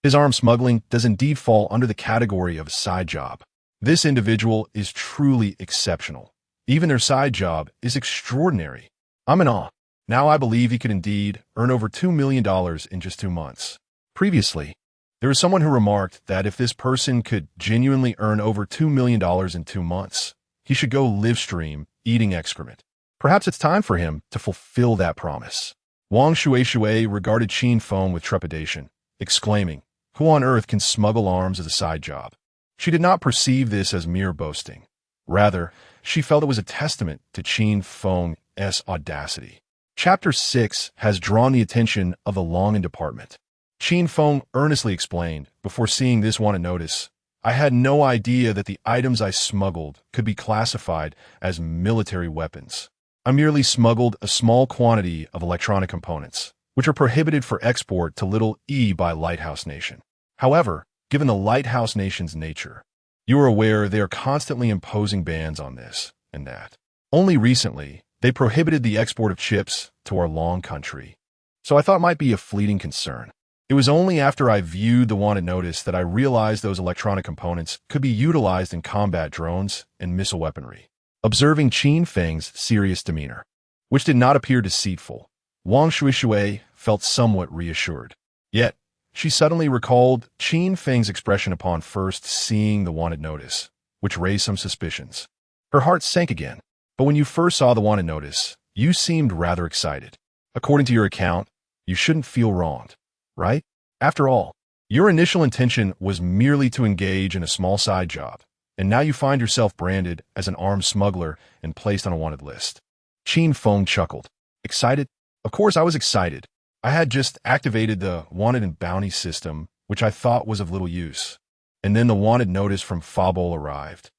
his arms smuggling does indeed fall under the category of a side job. This individual is truly exceptional. Even their side job is extraordinary. I'm in awe. Now I believe he could indeed earn over $2 million in just 2 months. Previously, there was someone who remarked that if this person could genuinely earn over $2 million in 2 months, he should go live stream eating excrement. Perhaps it's time for him to fulfill that promise. Wang Shui regarded Qin Feng with trepidation, exclaiming, "Who on earth can smuggle arms as a side job?" She did not perceive this as mere boasting. Rather, she felt it was a testament to Qin Feng's audacity. Chapter 6 has drawn the attention of the Longan department. Qin Feng earnestly explained, before seeing this wanted notice, "I had no idea that the items I smuggled could be classified as military weapons. I merely smuggled a small quantity of electronic components, which are prohibited for export to Little E by Lighthouse Nation. However, given the Lighthouse Nation's nature, you are aware they are constantly imposing bans on this and that. Only recently, they prohibited the export of chips to our long country. So I thought it might be a fleeting concern. It was only after I viewed the wanted notice that I realized those electronic components could be utilized in combat drones and missile weaponry." Observing Qin Feng's serious demeanor, which did not appear deceitful, Wang Shui felt somewhat reassured. Yet, she suddenly recalled Qin Feng's expression upon first seeing the wanted notice, which raised some suspicions. Her heart sank again. "But when you first saw the wanted notice, you seemed rather excited. According to your account, you shouldn't feel wronged, right? After all, your initial intention was merely to engage in a small side job, and now you find yourself branded as an arms smuggler and placed on a wanted list." Qin Feng chuckled. "Excited? Of course I was excited. I had just activated the wanted and bounty system, which I thought was of little use. And then the wanted notice from Fabol arrived.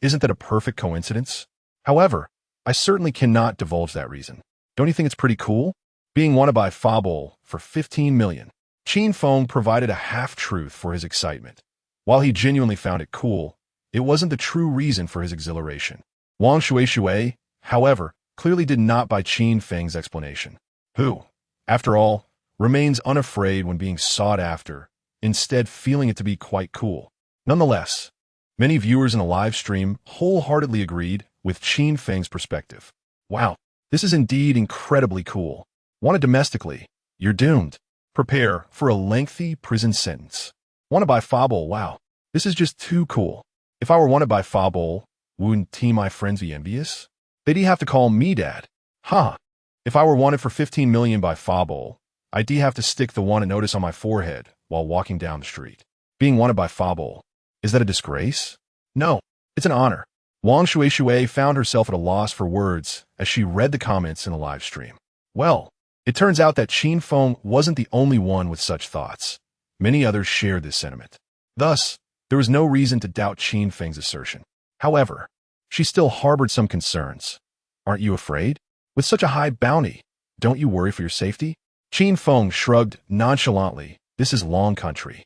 Isn't that a perfect coincidence? However, I certainly cannot divulge that reason. Don't you think it's pretty cool? Being wanted by Fabol for 15 million. Qin Feng provided a half-truth for his excitement. While he genuinely found it cool, it wasn't the true reason for his exhilaration. Wang Shui, however, clearly did not buy Qin Feng's explanation. Who, after all, remains unafraid when being sought after, instead feeling it to be quite cool. Nonetheless, many viewers in the live stream wholeheartedly agreed with Qin Feng's perspective. Wow, this is indeed incredibly cool. Wanted domestically, you're doomed. Prepare for a lengthy prison sentence. Wanted by Fabol, wow, this is just too cool. If I were wanted by Fabol, wouldn't my friends be envious? They'd have to call me dad. Ha! If I were wanted for 15 million by Fabol, I'd have to stick the wanted notice on my forehead while walking down the street. Being wanted by Fabol, is that a disgrace? No, it's an honor. Wang Shui found herself at a loss for words as she read the comments in the live stream. Well, it turns out that Qin Feng wasn't the only one with such thoughts. Many others shared this sentiment. Thus, there was no reason to doubt Qin Feng's assertion. However, she still harbored some concerns. Aren't you afraid? With such a high bounty, don't you worry for your safety? Qin Feng shrugged nonchalantly. This is long country.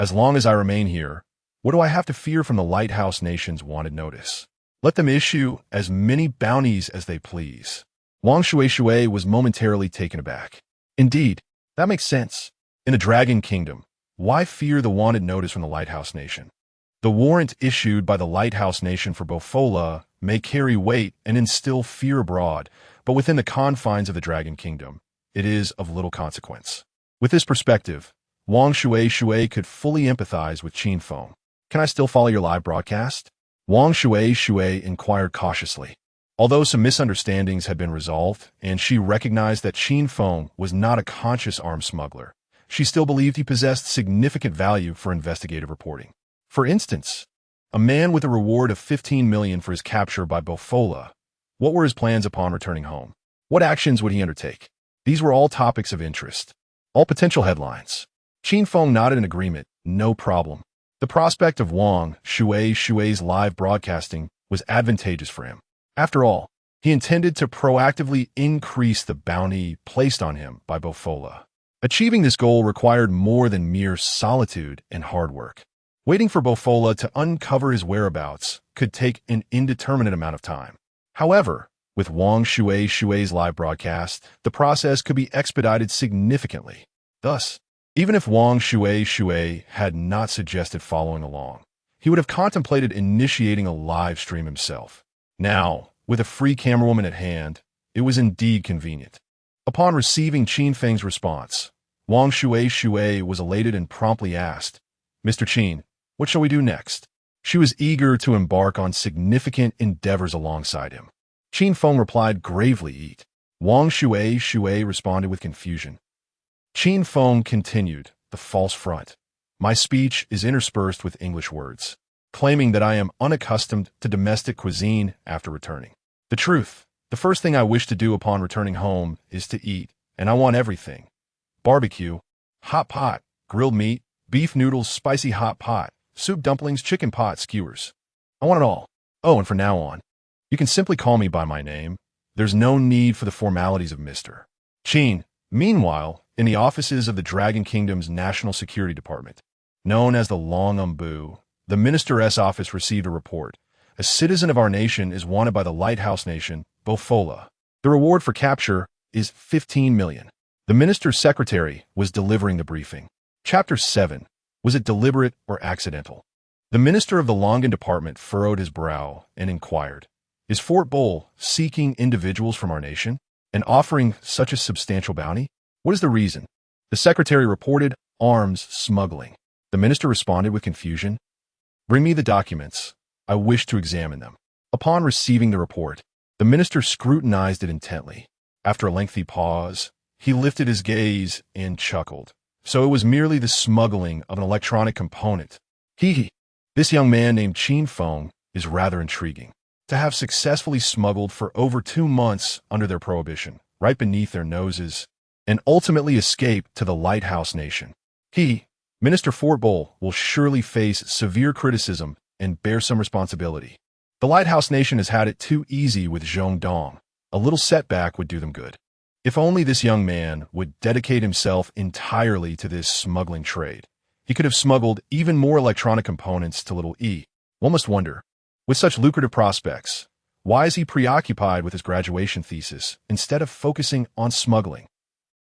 As long as I remain here, what do I have to fear from the Lighthouse Nation's wanted notice? Let them issue as many bounties as they please. Wang Shui was momentarily taken aback. Indeed, that makes sense. In the Dragon Kingdom, why fear the wanted notice from the Lighthouse Nation? The warrant issued by the Lighthouse Nation for Bofola may carry weight and instill fear abroad, but within the confines of the Dragon Kingdom, it is of little consequence. With this perspective, Wang Shui could fully empathize with Qin Feng. Can I still follow your live broadcast? Wang Shui inquired cautiously. Although some misunderstandings had been resolved, and she recognized that Qin Feng was not a conscious arms smuggler, she still believed he possessed significant value for investigative reporting. For instance, a man with a reward of 15 million for his capture by Bofola. What were his plans upon returning home? What actions would he undertake? These were all topics of interest. All potential headlines. Qin Feng nodded in agreement. No problem. The prospect of Wang Shui's live broadcasting was advantageous for him. After all, he intended to proactively increase the bounty placed on him by Bofola. Achieving this goal required more than mere solitude and hard work. Waiting for Bofola to uncover his whereabouts could take an indeterminate amount of time. However, with Wang Shui's live broadcast, the process could be expedited significantly. Thus, even if Wang Shui had not suggested following along, he would have contemplated initiating a live stream himself. Now, with a free camerawoman at hand, it was indeed convenient. Upon receiving Qin Feng's response, Wang Shui was elated and promptly asked, "Mr. Qin, what shall we do next?" She was eager to embark on significant endeavors alongside him. Qin Feng replied gravely, "Eat." Wang Shui responded with confusion. Qin Feng continued, "The false front. My speech is interspersed with English words, claiming that I am unaccustomed to domestic cuisine after returning. The truth, the first thing I wish to do upon returning home is to eat, and I want everything. Barbecue, hot pot, grilled meat, beef noodles, spicy hot pot, soup dumplings, chicken pot, skewers. I want it all. Oh, and from now on, you can simply call me by my name. There's no need for the formalities of Mr. Qin." Meanwhile, in the offices of the Dragon Kingdom's National Security Department, known as the Long Umbu, the Minister's office received a report. A citizen of our nation is wanted by the Lighthouse Nation, Bofola. The reward for capture is 15 million. The minister's secretary was delivering the briefing. Chapter 7. Was it deliberate or accidental? The minister of the Longan Department furrowed his brow and inquired, "Is Fort Bull seeking individuals from our nation and offering such a substantial bounty? What is the reason?" The secretary reported, "Arms smuggling." The minister responded with confusion, "Bring me the documents. I wish to examine them." Upon receiving the report, the minister scrutinized it intently. After a lengthy pause, he lifted his gaze and chuckled. So it was merely the smuggling of an electronic component. This young man named Qin Feng is rather intriguing. To have successfully smuggled for over 2 months under their prohibition, right beneath their noses, and ultimately escape to the Lighthouse Nation. Minister Fort Bull will surely face severe criticism and bear some responsibility. The Lighthouse Nation has had it too easy with Zhongdong. A little setback would do them good. If only this young man would dedicate himself entirely to this smuggling trade, he could have smuggled even more electronic components to Little E. One must wonder, with such lucrative prospects, why is he preoccupied with his graduation thesis instead of focusing on smuggling?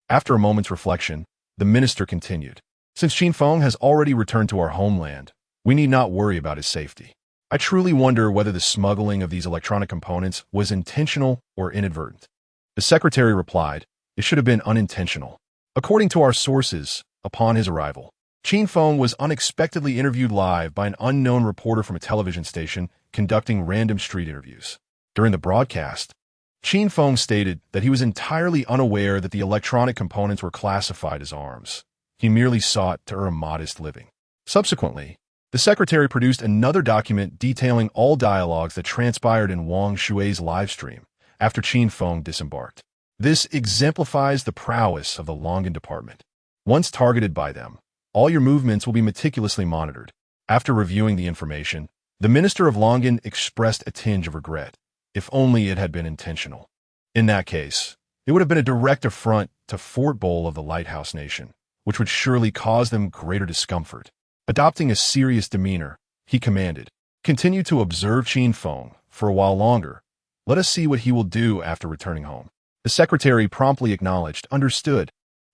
After a moment's reflection, the minister continued, "Since Qin Feng has already returned to our homeland, we need not worry about his safety. I truly wonder whether the smuggling of these electronic components was intentional or inadvertent." The secretary replied, "It should have been unintentional." According to our sources, upon his arrival, Qin Feng was unexpectedly interviewed live by an unknown reporter from a television station conducting random street interviews. During the broadcast, Qin Feng stated that he was entirely unaware that the electronic components were classified as arms. He merely sought to earn a modest living. Subsequently, the secretary produced another document detailing all dialogues that transpired in Wang Shui's live stream after Qin Feng disembarked. This exemplifies the prowess of the Longan Department. Once targeted by them, all your movements will be meticulously monitored. After reviewing the information, the minister of Longan expressed a tinge of regret. If only it had been intentional. In that case, it would have been a direct affront to Fort Bull of the Lighthouse Nation, which would surely cause them greater discomfort. Adopting a serious demeanor, he commanded, "Continue to observe Qin Feng for a while longer. Let us see what he will do after returning home." The secretary promptly acknowledged, "Understood."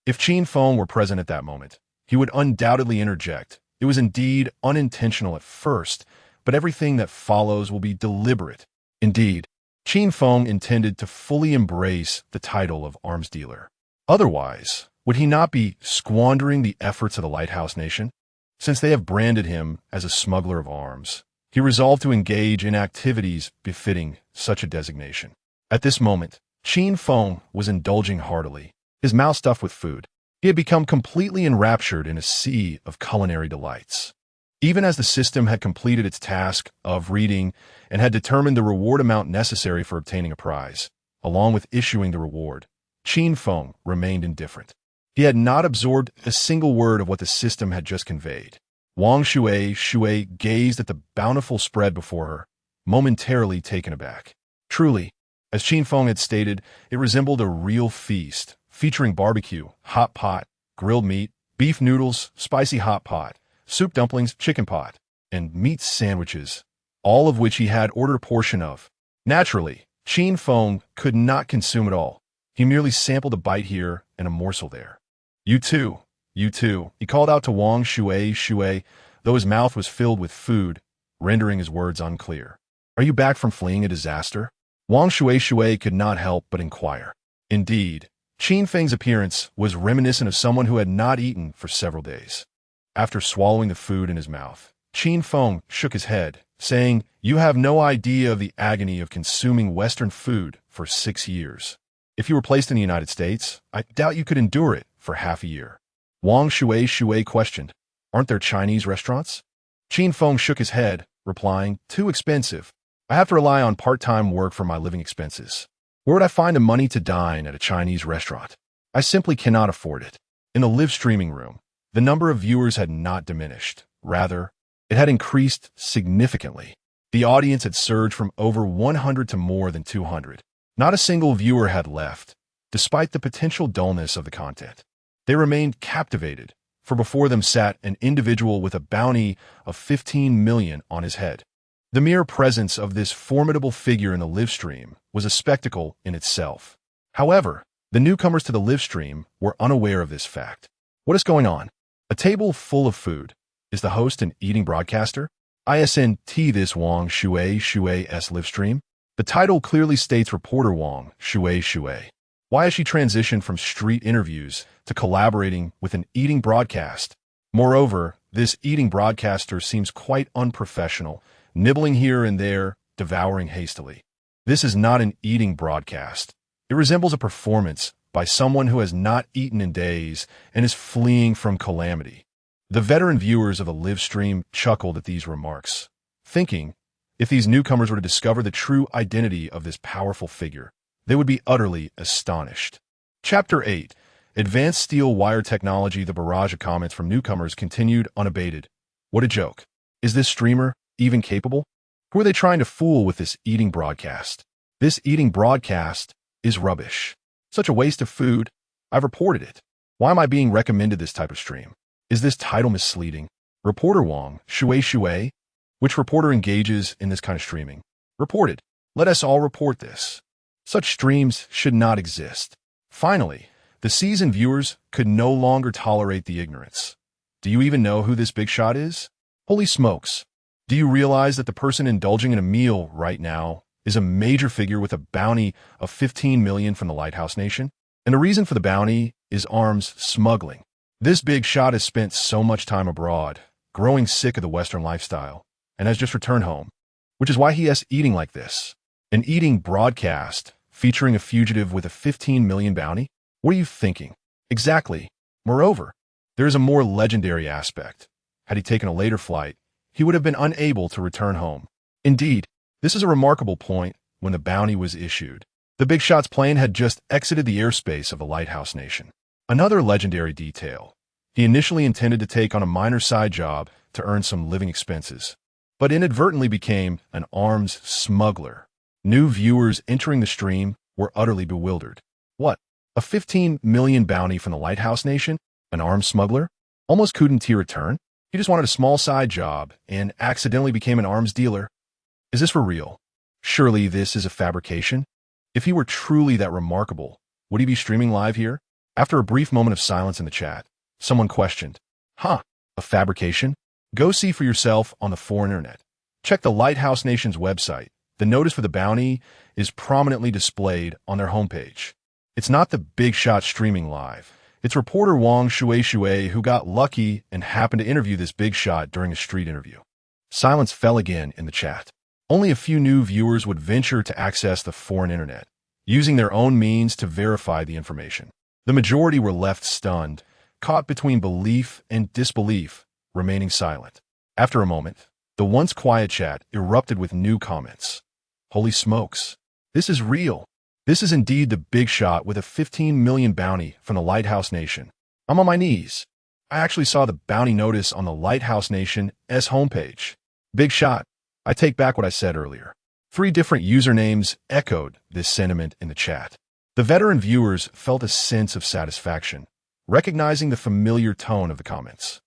If Qin Feng were present at that moment, he would undoubtedly interject. It was indeed unintentional at first, but everything that follows will be deliberate. Indeed, Qin Feng intended to fully embrace the title of arms dealer. Otherwise, Would he not be squandering the efforts of the Lighthouse Nation? Since they have branded him as a smuggler of arms, he resolved to engage in activities befitting such a designation. At this moment, Qin Feng was indulging heartily, his mouth stuffed with food. He had become completely enraptured in a sea of culinary delights. Even as the system had completed its task of reading and had determined the reward amount necessary for obtaining a prize, along with issuing the reward, Qin Feng remained indifferent. He had not absorbed a single word of what the system had just conveyed. Wang Shui gazed at the bountiful spread before her, momentarily taken aback. Truly, as Qin Feng had stated, it resembled a real feast, featuring barbecue, hot pot, grilled meat, beef noodles, spicy hot pot, soup dumplings, chicken pot, and meat sandwiches, all of which he had ordered a portion of. Naturally, Qin Feng could not consume it all. He merely sampled a bite here and a morsel there. You too, he called out to Wang Shui, though his mouth was filled with food, rendering his words unclear. Are you back from fleeing a disaster? Wang Shui could not help but inquire. Indeed, Qin Feng's appearance was reminiscent of someone who had not eaten for several days. After swallowing the food in his mouth, Qin Feng shook his head, saying, "You have no idea of the agony of consuming Western food for 6 years. If you were placed in the United States, I doubt you could endure it for half a year." Wang Shui questioned, "Aren't there Chinese restaurants?" Qin Feng shook his head, replying, "Too expensive. I have to rely on part-time work for my living expenses. Where would I find the money to dine at a Chinese restaurant? I simply cannot afford it." In the live streaming room, the number of viewers had not diminished. Rather, it had increased significantly. The audience had surged from over 100 to more than 200. Not a single viewer had left, despite the potential dullness of the content. They remained captivated, for before them sat an individual with a bounty of 15 million on his head. The mere presence of this formidable figure in the live stream was a spectacle in itself. However, the newcomers to the live stream were unaware of this fact. What is going on? A table full of food. Is the host an eating broadcaster? ISNT this Wang Shui's live stream? The title clearly states reporter Wang Shui. Why has she transitioned from street interviews to collaborating with an eating broadcast? Moreover, this eating broadcaster seems quite unprofessional, nibbling here and there, devouring hastily. This is not an eating broadcast. It resembles a performance by someone who has not eaten in days and is fleeing from calamity. The veteran viewers of the live stream chuckled at these remarks, thinking, if these newcomers were to discover the true identity of this powerful figure, they would be utterly astonished. Chapter 8. Advanced Steel Wire Technology. The barrage of comments from newcomers continued unabated. What a joke. Is this streamer even capable? Who are they trying to fool with this eating broadcast? This eating broadcast is rubbish. Such a waste of food. I've reported it. Why am I being recommended this type of stream? Is this title misleading? Reporter Wang Shui. Which reporter engages in this kind of streaming? Reported. Let us all report this. Such streams should not exist. Finally, the seasoned viewers could no longer tolerate the ignorance. Do you even know who this big shot is? Holy smokes. Do you realize that the person indulging in a meal right now is a major figure with a bounty of 15 million from the Lighthouse Nation? And the reason for the bounty is arms smuggling. This big shot has spent so much time abroad, growing sick of the Western lifestyle, and has just returned home, which is why he is eating like this. An eating broadcast featuring a fugitive with a 15 million bounty? What are you thinking? Exactly. Moreover, there is a more legendary aspect. Had he taken a later flight, he would have been unable to return home. Indeed, this is a remarkable point when the bounty was issued. The big shot's plane had just exited the airspace of the Lighthouse Nation. Another legendary detail. He initially intended to take on a minor side job to earn some living expenses, but inadvertently became an arms smuggler. New viewers entering the stream were utterly bewildered. What? A 15 million bounty from the Lighthouse Nation? An arms smuggler? Almost couldn't he return? He just wanted a small side job and accidentally became an arms dealer. Is this for real? Surely this is a fabrication? If he were truly that remarkable, would he be streaming live here? After a brief moment of silence in the chat, someone questioned, a fabrication? Go see for yourself on the foreign internet. Check the Lighthouse Nation's website. The notice for the bounty is prominently displayed on their homepage. It's not the big shot streaming live. It's reporter Wang Shui who got lucky and happened to interview this big shot during a street interview. Silence fell again in the chat. Only a few new viewers would venture to access the foreign internet, using their own means to verify the information. The majority were left stunned, caught between belief and disbelief, remaining silent. After a moment, the once quiet chat erupted with new comments. Holy smokes! This is real! This is indeed the big shot with a 15 million bounty from the Lighthouse Nation. I'm on my knees. I actually saw the bounty notice on the Lighthouse Nation's homepage. Big shot. I take back what I said earlier. 3 different usernames echoed this sentiment in the chat. The veteran viewers felt a sense of satisfaction, recognizing the familiar tone of the comments.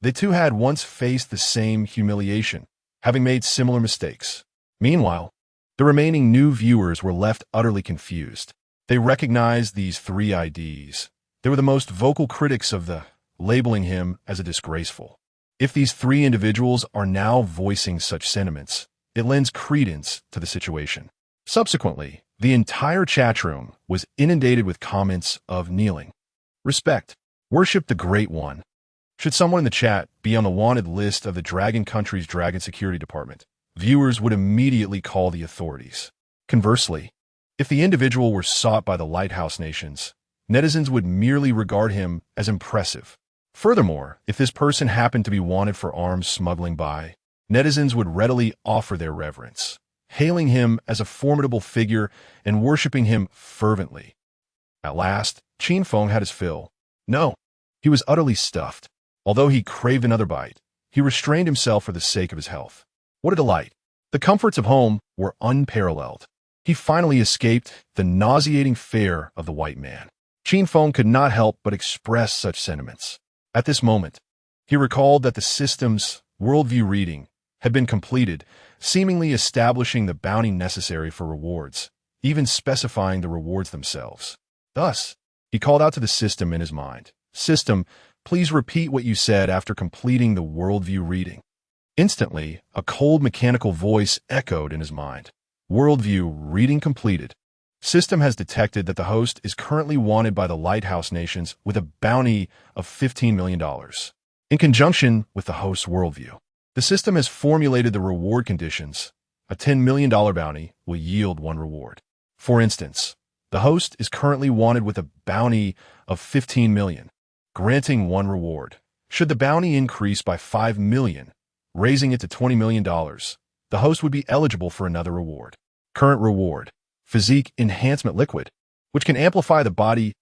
They too had once faced the same humiliation, having made similar mistakes. Meanwhile, the remaining new viewers were left utterly confused. They recognized these 3 IDs. They were the most vocal critics of labeling him as a disgraceful. If these 3 individuals are now voicing such sentiments, it lends credence to the situation. Subsequently, the entire chatroom was inundated with comments of kneeling. Respect. Worship the Great One. Should someone in the chat be on the wanted list of the Dragon Country's Dragon Security Department, viewers would immediately call the authorities. Conversely, if the individual were sought by the Lighthouse Nations, netizens would merely regard him as impressive. Furthermore, if this person happened to be wanted for arms smuggling by, netizens would readily offer their reverence, hailing him as a formidable figure and worshipping him fervently. At last, Qin Feng had his fill. No, he was utterly stuffed. Although he craved another bite, he restrained himself for the sake of his health. What a delight! The comforts of home were unparalleled. He finally escaped the nauseating fare of the white man. Qin Feng could not help but express such sentiments. At this moment, he recalled that the system's worldview reading had been completed, seemingly establishing the bounty necessary for rewards, even specifying the rewards themselves. Thus, he called out to the system in his mind, "System, please repeat what you said after completing the worldview reading." Instantly, a cold mechanical voice echoed in his mind. Worldview reading completed. System has detected that the host is currently wanted by the Lighthouse Nations with a bounty of $15 million. In conjunction with the host's worldview, the system has formulated the reward conditions. A $10 million bounty will yield 1 reward. For instance, the host is currently wanted with a bounty of $15 million, granting 1 reward. Should the bounty increase by $5 million, raising it to $20 million, the host would be eligible for another reward. Current reward: Physique Enhancement Liquid, which can amplify the body's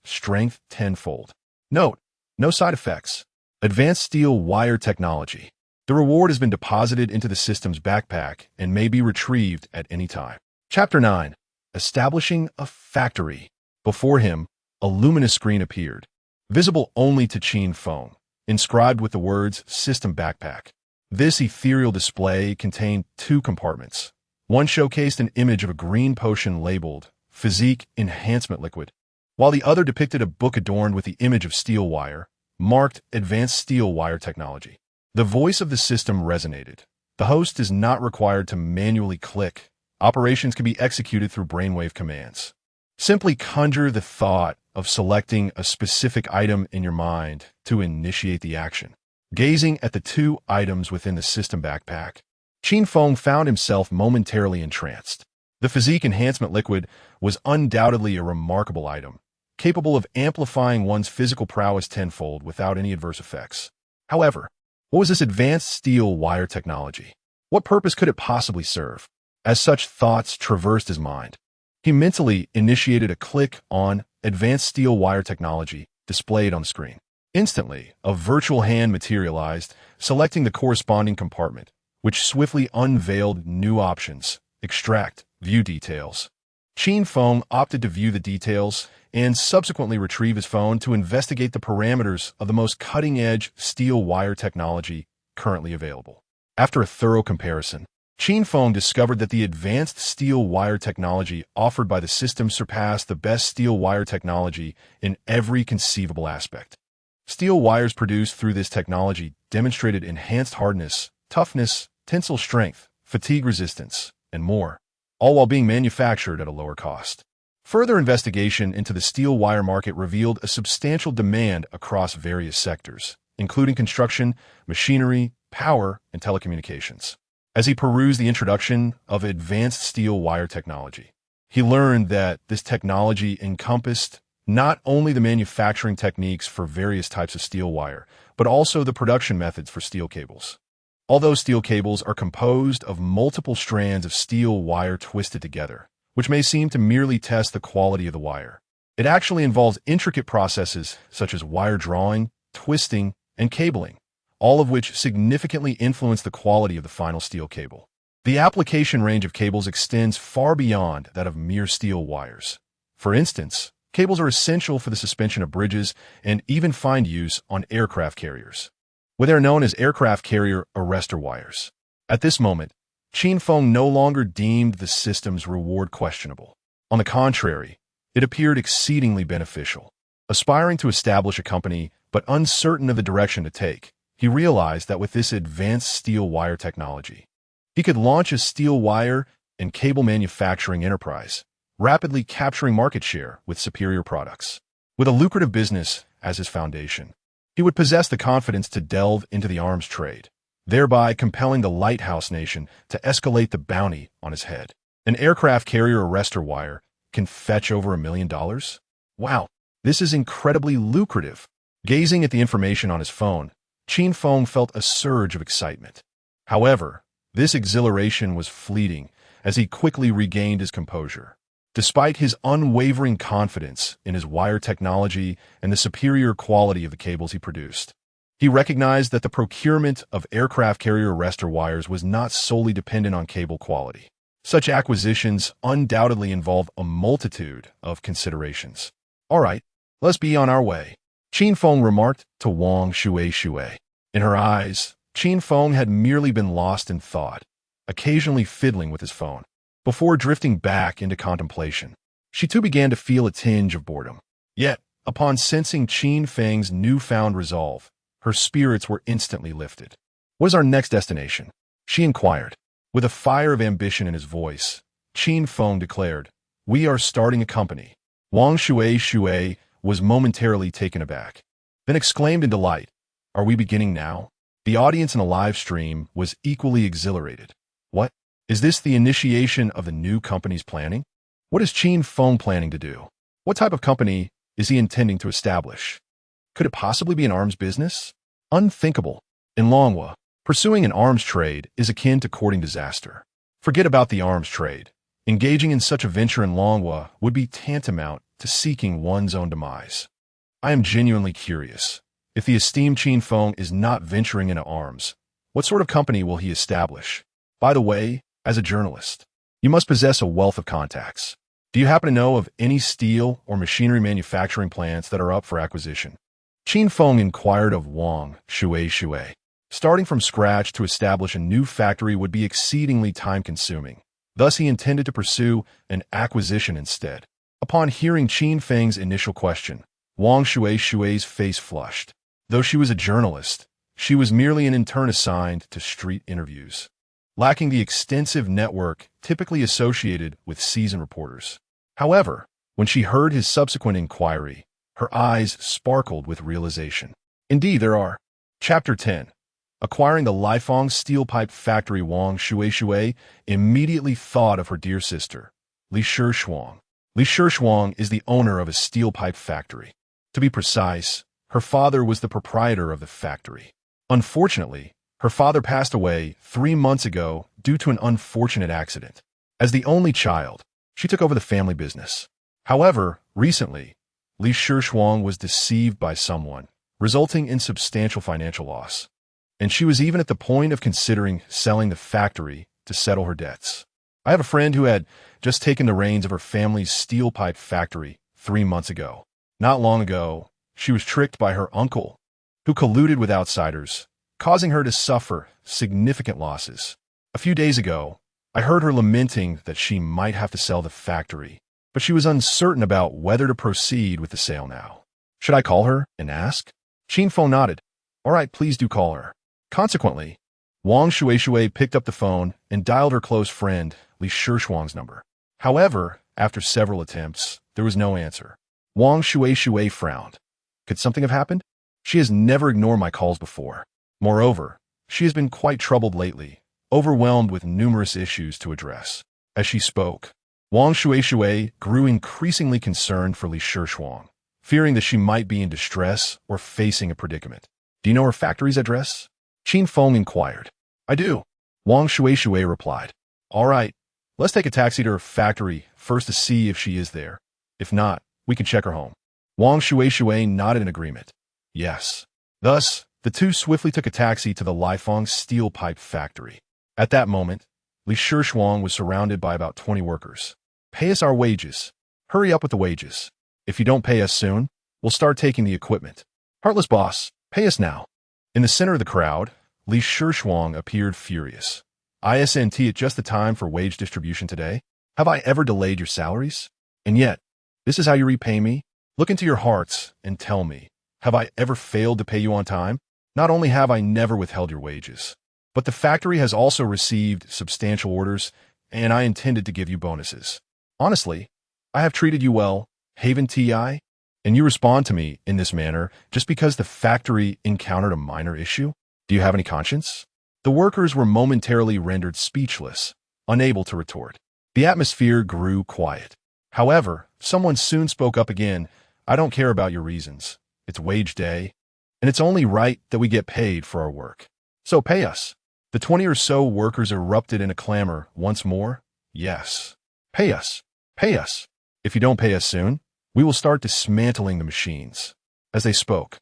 strength 10-fold. Note: no side effects. Advanced Steel Wire Technology. The reward has been deposited into the system's backpack and may be retrieved at any time. Chapter 9. Establishing a Factory. Before him, a luminous screen appeared, visible only to Qin Feng, inscribed with the words System Backpack. This ethereal display contained 2 compartments. One showcased an image of a green potion labeled Physique Enhancement Liquid, while the other depicted a book adorned with the image of steel wire, marked Advanced Steel Wire Technology. The voice of the system resonated. The host is not required to manually click. Operations can be executed through brainwave commands. Simply conjure the thought of selecting a specific item in your mind to initiate the action. Gazing at the 2 items within the system backpack, Qin Feng found himself momentarily entranced. The Physique Enhancement Liquid was undoubtedly a remarkable item, capable of amplifying one's physical prowess 10-fold without any adverse effects. However, what was this advanced steel wire technology? What purpose could it possibly serve? As such thoughts traversed his mind, he mentally initiated a click on Advanced Steel Wire Technology displayed on the screen. Instantly, a virtual hand materialized, selecting the corresponding compartment, which swiftly unveiled new options: extract, view details. Qin Feng opted to view the details and subsequently retrieve his phone to investigate the parameters of the most cutting-edge steel wire technology currently available. After a thorough comparison, Qin Feng discovered that the advanced steel wire technology offered by the system surpassed the best steel wire technology in every conceivable aspect. Steel wires produced through this technology demonstrated enhanced hardness, toughness, tensile strength, fatigue resistance, and more, all while being manufactured at a lower cost. Further investigation into the steel wire market revealed a substantial demand across various sectors, including construction, machinery, power, and telecommunications. As he perused the introduction of advanced steel wire technology, he learned that this technology encompassed not only the manufacturing techniques for various types of steel wire, but also the production methods for steel cables. Although steel cables are composed of multiple strands of steel wire twisted together, which may seem to merely test the quality of the wire, it actually involves intricate processes such as wire drawing, twisting, and cabling, all of which significantly influence the quality of the final steel cable. The application range of cables extends far beyond that of mere steel wires. For instance, cables are essential for the suspension of bridges and even find use on aircraft carriers, where they are known as aircraft carrier arrestor wires. At this moment, Qin Feng no longer deemed the system's reward questionable. On the contrary, it appeared exceedingly beneficial. Aspiring to establish a company, but uncertain of the direction to take, he realized that with this advanced steel wire technology, he could launch a steel wire and cable manufacturing enterprise, rapidly capturing market share with superior products. With a lucrative business as his foundation, he would possess the confidence to delve into the arms trade, thereby compelling the Lighthouse Nation to escalate the bounty on his head. An aircraft carrier arrestor wire can fetch over $1 million? Wow, this is incredibly lucrative. Gazing at the information on his phone, Qin Feng felt a surge of excitement. However, this exhilaration was fleeting as he quickly regained his composure. Despite his unwavering confidence in his wire technology and the superior quality of the cables he produced, he recognized that the procurement of aircraft carrier arrestor wires was not solely dependent on cable quality. Such acquisitions undoubtedly involve a multitude of considerations. All right, let's be on our way, Qin Feng remarked to Wang Shui. In her eyes, Qin Feng had merely been lost in thought, occasionally fiddling with his phone, before drifting back into contemplation. She too began to feel a tinge of boredom. Yet, upon sensing Qin Feng's newfound resolve, her spirits were instantly lifted. "What is our next destination?" she inquired. With a fire of ambition in his voice, Qin Feng declared, "We are starting a company." Wang Shui was momentarily taken aback, then exclaimed in delight, "Are we beginning now?" The audience in the live stream was equally exhilarated. What? Is this the initiation of the new company's planning? What is Qin Feng planning to do? What type of company is he intending to establish? Could it possibly be an arms business? Unthinkable. In Longhua, pursuing an arms trade is akin to courting disaster. Forget about the arms trade. Engaging in such a venture in Longhua would be tantamount to seeking one's own demise. I am genuinely curious. If the esteemed Qin Feng is not venturing into arms, what sort of company will he establish? By the way, as a journalist, you must possess a wealth of contacts. Do you happen to know of any steel or machinery manufacturing plants that are up for acquisition? Qin Feng inquired of Wang Shui. Starting from scratch to establish a new factory would be exceedingly time-consuming. Thus, he intended to pursue an acquisition instead. Upon hearing Qin Feng's initial question, Wang Shui's face flushed. Though she was a journalist, she was merely an intern assigned to street interviews, lacking the extensive network typically associated with seasoned reporters. However, when she heard his subsequent inquiry, her eyes sparkled with realization. Indeed, there are. Chapter 10. Acquiring the Lighthouse Steel Pipe Factory. Wang Shui immediately thought of her dear sister, Li Shuang. Li Shuang is the owner of a steel pipe factory. To be precise, her father was the proprietor of the factory. Unfortunately, her father passed away 3 months ago due to an unfortunate accident. As the only child, she took over the family business. However, recently, Li Shuang was deceived by someone, resulting in substantial financial loss. And she was even at the point of considering selling the factory to settle her debts. I have a friend who had just taken the reins of her family's steel pipe factory 3 months ago. Not long ago, she was tricked by her uncle, who colluded with outsiders, causing her to suffer significant losses. A few days ago, I heard her lamenting that she might have to sell the factory, but she was uncertain about whether to proceed with the sale now. Should I call her and ask? Qin Feng nodded. All right, please do call her. Consequently, Wang Shui picked up the phone and dialed her close friend Li Shuang's number. However, After several attempts, there was no answer. Wang Shui frowned. Could something have happened? She has never ignored my calls before. Moreover, she has been quite troubled lately, overwhelmed with numerous issues to address. As she spoke, Wang Shui grew increasingly concerned for Li Shishuang, fearing that she might be in distress or facing a predicament. Do you know her factory's address? Qin Feng inquired. I do. Wang Shui replied. All right, let's take a taxi to her factory first to see if she is there. If not, we can check her home. Wang Shui nodded in agreement. Yes. Thus, the two swiftly took a taxi to the Lighthouse steel pipe factory. At that moment, Li Shishuang was surrounded by about 20 workers. Pay us our wages. Hurry up with the wages. If you don't pay us soon, we'll start taking the equipment. Heartless boss, pay us now. In the center of the crowd, Li Shishuang appeared furious. Isn't it just the time for wage distribution today? Have I ever delayed your salaries? And yet, this is how you repay me? Look into your hearts and tell me, have I ever failed to pay you on time? Not only have I never withheld your wages, but the factory has also received substantial orders, and I intended to give you bonuses. Honestly, I have treated you well, Haven TI, and you respond to me in this manner just because the factory encountered a minor issue? Do you have any conscience? The workers were momentarily rendered speechless, unable to retort. The atmosphere grew quiet. However, someone soon spoke up again. I don't care about your reasons. It's wage day, and it's only right that we get paid for our work. So pay us. The 20 or so workers erupted in a clamor once more. Yes. Pay us. Pay us. If you don't pay us soon, we will start dismantling the machines. As they spoke,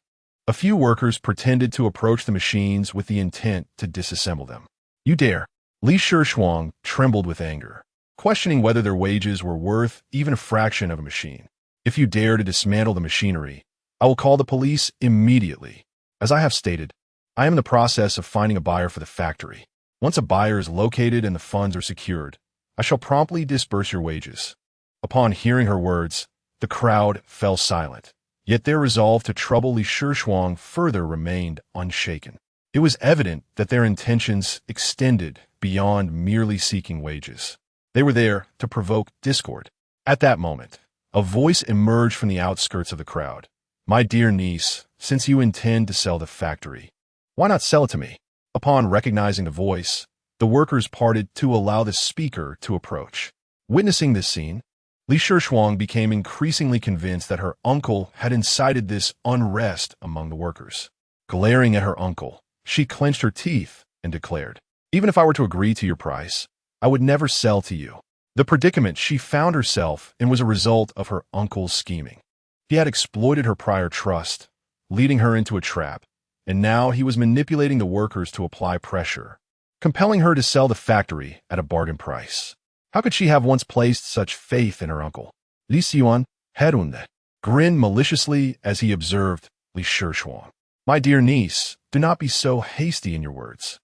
a few workers pretended to approach the machines with the intent to disassemble them. You dare. Li Shishuang trembled with anger, questioning whether their wages were worth even a fraction of a machine. If you dare to dismantle the machinery, I will call the police immediately. As I have stated, I am in the process of finding a buyer for the factory. Once a buyer is located and the funds are secured, I shall promptly disburse your wages. Upon hearing her words, the crowd fell silent. Yet their resolve to trouble Li Shishuang further remained unshaken. It was evident that their intentions extended beyond merely seeking wages. They were there to provoke discord. At that moment, a voice emerged from the outskirts of the crowd. My dear niece, since you intend to sell the factory, why not sell it to me? Upon recognizing the voice, the workers parted to allow the speaker to approach. Witnessing this scene, Li Shishuang became increasingly convinced that her uncle had incited this unrest among the workers. Glaring at her uncle, she clenched her teeth and declared, even if I were to agree to your price, I would never sell to you. The predicament she found herself in was a result of her uncle's scheming. He had exploited her prior trust, leading her into a trap, and now he was manipulating the workers to apply pressure, compelling her to sell the factory at a bargain price. How could she have once placed such faith in her uncle? Li Yuan Herunde grinned maliciously as he observed Li Shishuang. My dear niece, do not be so hasty in your words.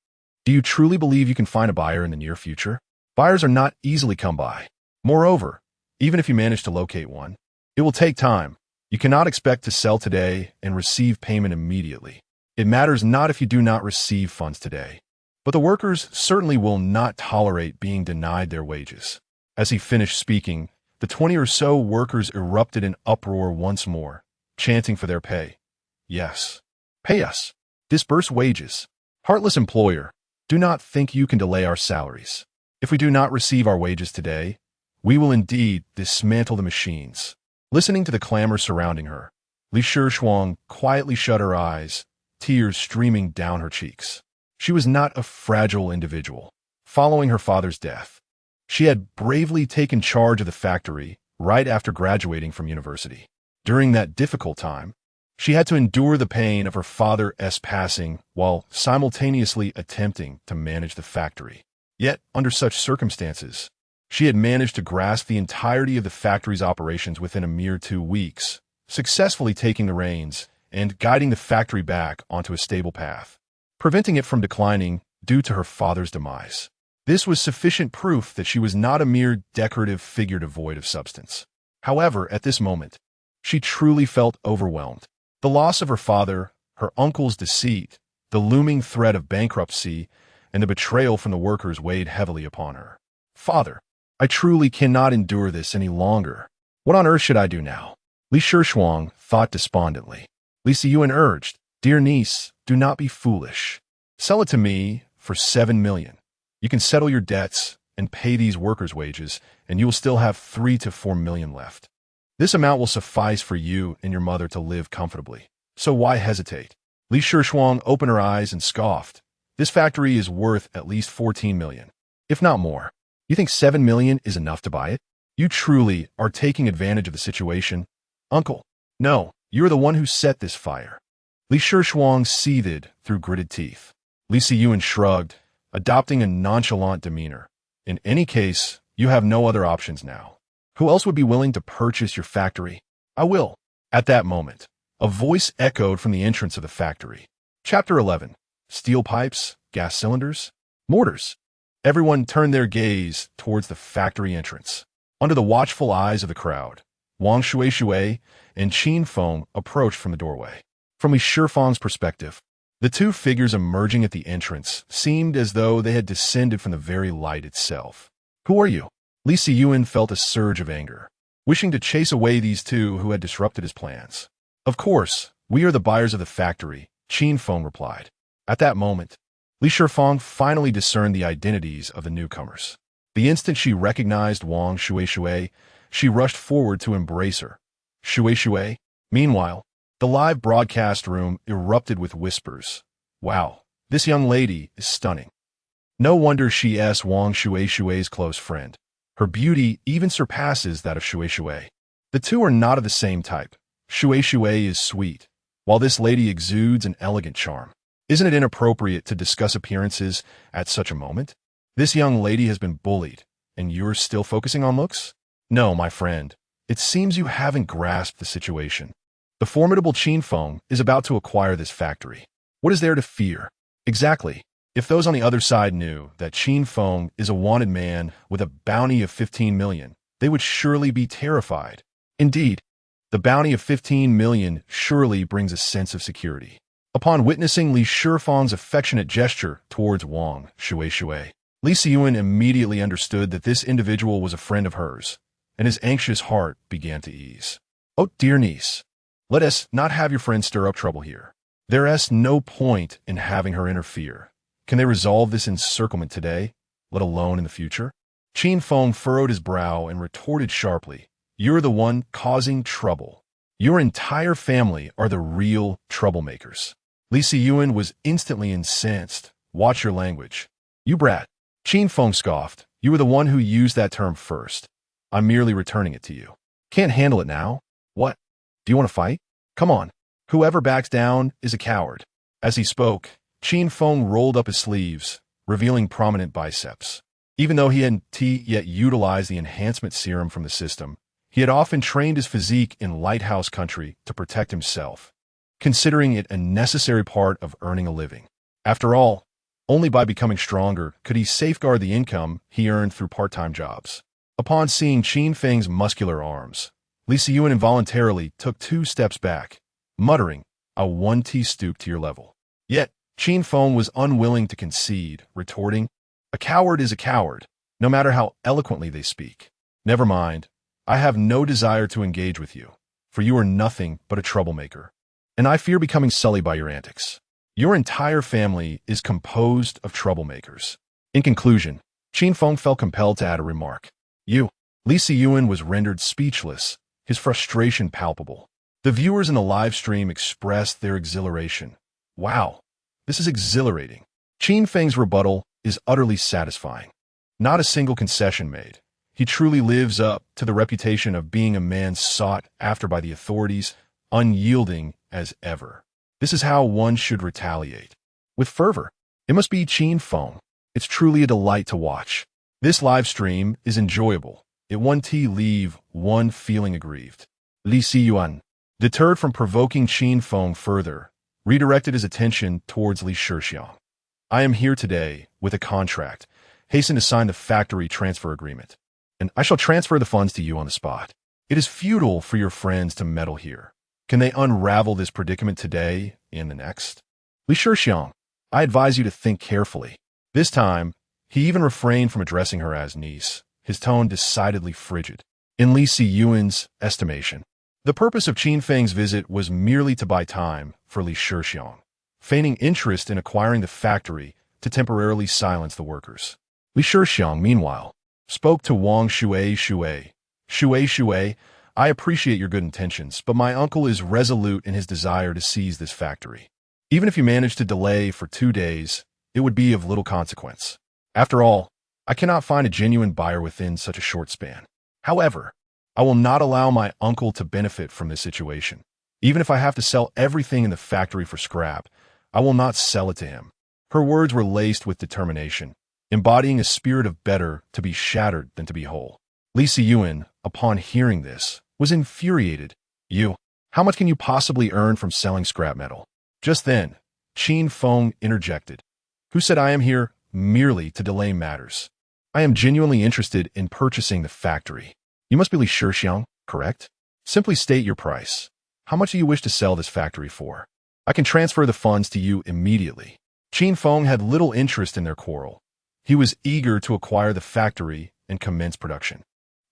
Do you truly believe you can find a buyer in the near future? Buyers are not easily come by. Moreover, even if you manage to locate one, it will take time. You cannot expect to sell today and receive payment immediately. It matters not if you do not receive funds today, but the workers certainly will not tolerate being denied their wages. As he finished speaking, the 20 or so workers erupted in uproar once more, chanting for their pay. Yes. Pay us. Disburse wages. Heartless employer, do not think you can delay our salaries. If we do not receive our wages today, we will indeed dismantle the machines. Listening to the clamor surrounding her, Li Shishuang quietly shut her eyes, tears streaming down her cheeks. She was not a fragile individual. Following her father's death, she had bravely taken charge of the factory right after graduating from university. During that difficult time, she had to endure the pain of her father's passing while simultaneously attempting to manage the factory. Yet, under such circumstances, she had managed to grasp the entirety of the factory's operations within a mere 2 weeks, successfully taking the reins and guiding the factory back onto a stable path, preventing it from declining due to her father's demise. This was sufficient proof that she was not a mere decorative figure devoid of substance. However, at this moment, she truly felt overwhelmed. The loss of her father, her uncle's deceit, the looming threat of bankruptcy, and the betrayal from the workers weighed heavily upon her. Father, I truly cannot endure this any longer. What on earth should I do now? Li Shishuang thought despondently. Li Siyuan urged, Dear niece, do not be foolish. Sell it to me for 7 million. You can settle your debts and pay these workers' wages, and you will still have 3 to 4 million left. This amount will suffice for you and your mother to live comfortably. So why hesitate? Li Shishuang opened her eyes and scoffed. This factory is worth at least 14 million, if not more. You think 7 million is enough to buy it? You truly are taking advantage of the situation. Uncle, no, you're the one who set this fire. Li Shishuang seethed through gritted teeth. Li Siyuan shrugged, adopting a nonchalant demeanor. In any case, you have no other options now. Who else would be willing to purchase your factory? I will. At that moment, a voice echoed from the entrance of the factory. Chapter 11. Steel pipes, gas cylinders, mortars. Everyone turned their gaze towards the factory entrance. Under the watchful eyes of the crowd, Wang Shuishui and Qin Feng approached from the doorway. From Li Shifeng's perspective, the two figures emerging at the entrance seemed as though they had descended from the very light itself. Who are you? Li Siyuan felt a surge of anger, wishing to chase away these two who had disrupted his plans. Of course, we are the buyers of the factory, Qin Feng replied. At that moment, Li Shifeng finally discerned the identities of the newcomers. The instant she recognized Wang Shuishui, she rushed forward to embrace her. Shuishui. Meanwhile, the live broadcast room erupted with whispers. Wow, this young lady is stunning. No wonder she is Wang Shuishui's close friend. Her beauty even surpasses that of Shuishui. The two are not of the same type. Shuishui is sweet, while this lady exudes an elegant charm. Isn't it inappropriate to discuss appearances at such a moment? This young lady has been bullied, and you're still focusing on looks? No, my friend. It seems you haven't grasped the situation. The formidable Qin Feng is about to acquire this factory. What is there to fear? Exactly. If those on the other side knew that Qin Feng is a wanted man with a bounty of 15 million, they would surely be terrified. Indeed, the bounty of 15 million surely brings a sense of security. Upon witnessing Li Shifeng's affectionate gesture towards Wang Shuishui, Li Siyuan immediately understood that this individual was a friend of hers, and his anxious heart began to ease. Oh, dear niece, let us not have your friend stir up trouble here. There is no point in having her interfere. Can they resolve this encirclement today, let alone in the future? Qin Feng furrowed his brow and retorted sharply, You're the one causing trouble. Your entire family are the real troublemakers. Li Siyuan was instantly incensed. Watch your language. You brat. Qin Feng scoffed. You were the one who used that term first. I'm merely returning it to you. Can't handle it now? What? Do you want to fight? Come on. Whoever backs down is a coward. As he spoke, Qin Feng rolled up his sleeves, revealing prominent biceps. Even though he hadn't yet utilized the enhancement serum from the system, he had often trained his physique in Lighthouse Country to protect himself, considering it a necessary part of earning a living. After all, only by becoming stronger could he safeguard the income he earned through part-time jobs. Upon seeing Qin Feng's muscular arms, Li Siyuan involuntarily took 2 steps back, muttering, I 1T stoop to your level. Yet, Qin Feng was unwilling to concede, retorting, A coward is a coward, no matter how eloquently they speak. Never mind, I have no desire to engage with you, for you are nothing but a troublemaker, and I fear becoming sullied by your antics. Your entire family is composed of troublemakers. In conclusion, Qin Feng felt compelled to add a remark. Li Siyuan was rendered speechless, his frustration palpable. The viewers in the live stream expressed their exhilaration. Wow, this is exhilarating. Qin Feng's rebuttal is utterly satisfying. Not a single concession made. He truly lives up to the reputation of being a man sought after by the authorities, unyielding as ever. This is how one should retaliate. With fervor. It must be Qin Feng. It's truly a delight to watch. This live stream is enjoyable. It 1T leave one feeling aggrieved. Li Siyuan, deterred from provoking Qin Feng further, redirected his attention towards Li Shishuang. I am here today with a contract. Hasten to sign the factory transfer agreement, and I shall transfer the funds to you on the spot. It is futile for your friends to meddle here. Can they unravel this predicament today and the next? Li Shishuang, I advise you to think carefully. This time, he even refrained from addressing her as niece, his tone decidedly frigid. In Li Siyuan's estimation, the purpose of Qin Feng's visit was merely to buy time for Li Shixiang, feigning interest in acquiring the factory to temporarily silence the workers. Li Shixiang, meanwhile, spoke to Wang Shui. Shui, I appreciate your good intentions, but my uncle is resolute in his desire to seize this factory. Even if you manage to delay for 2 days, it would be of little consequence. After all, I cannot find a genuine buyer within such a short span. However, I will not allow my uncle to benefit from this situation. Even if I have to sell everything in the factory for scrap, I will not sell it to him. Her words were laced with determination, embodying a spirit of better to be shattered than to be whole. Li Siyuan, upon hearing this, was infuriated. How much can you possibly earn from selling scrap metal? Just then, Qin Feng interjected. Who said I am here merely to delay matters? I am genuinely interested in purchasing the factory. You must be Li Shixiang, correct? Simply state your price. How much do you wish to sell this factory for? I can transfer the funds to you immediately. Qin Feng had little interest in their quarrel. He was eager to acquire the factory and commence production.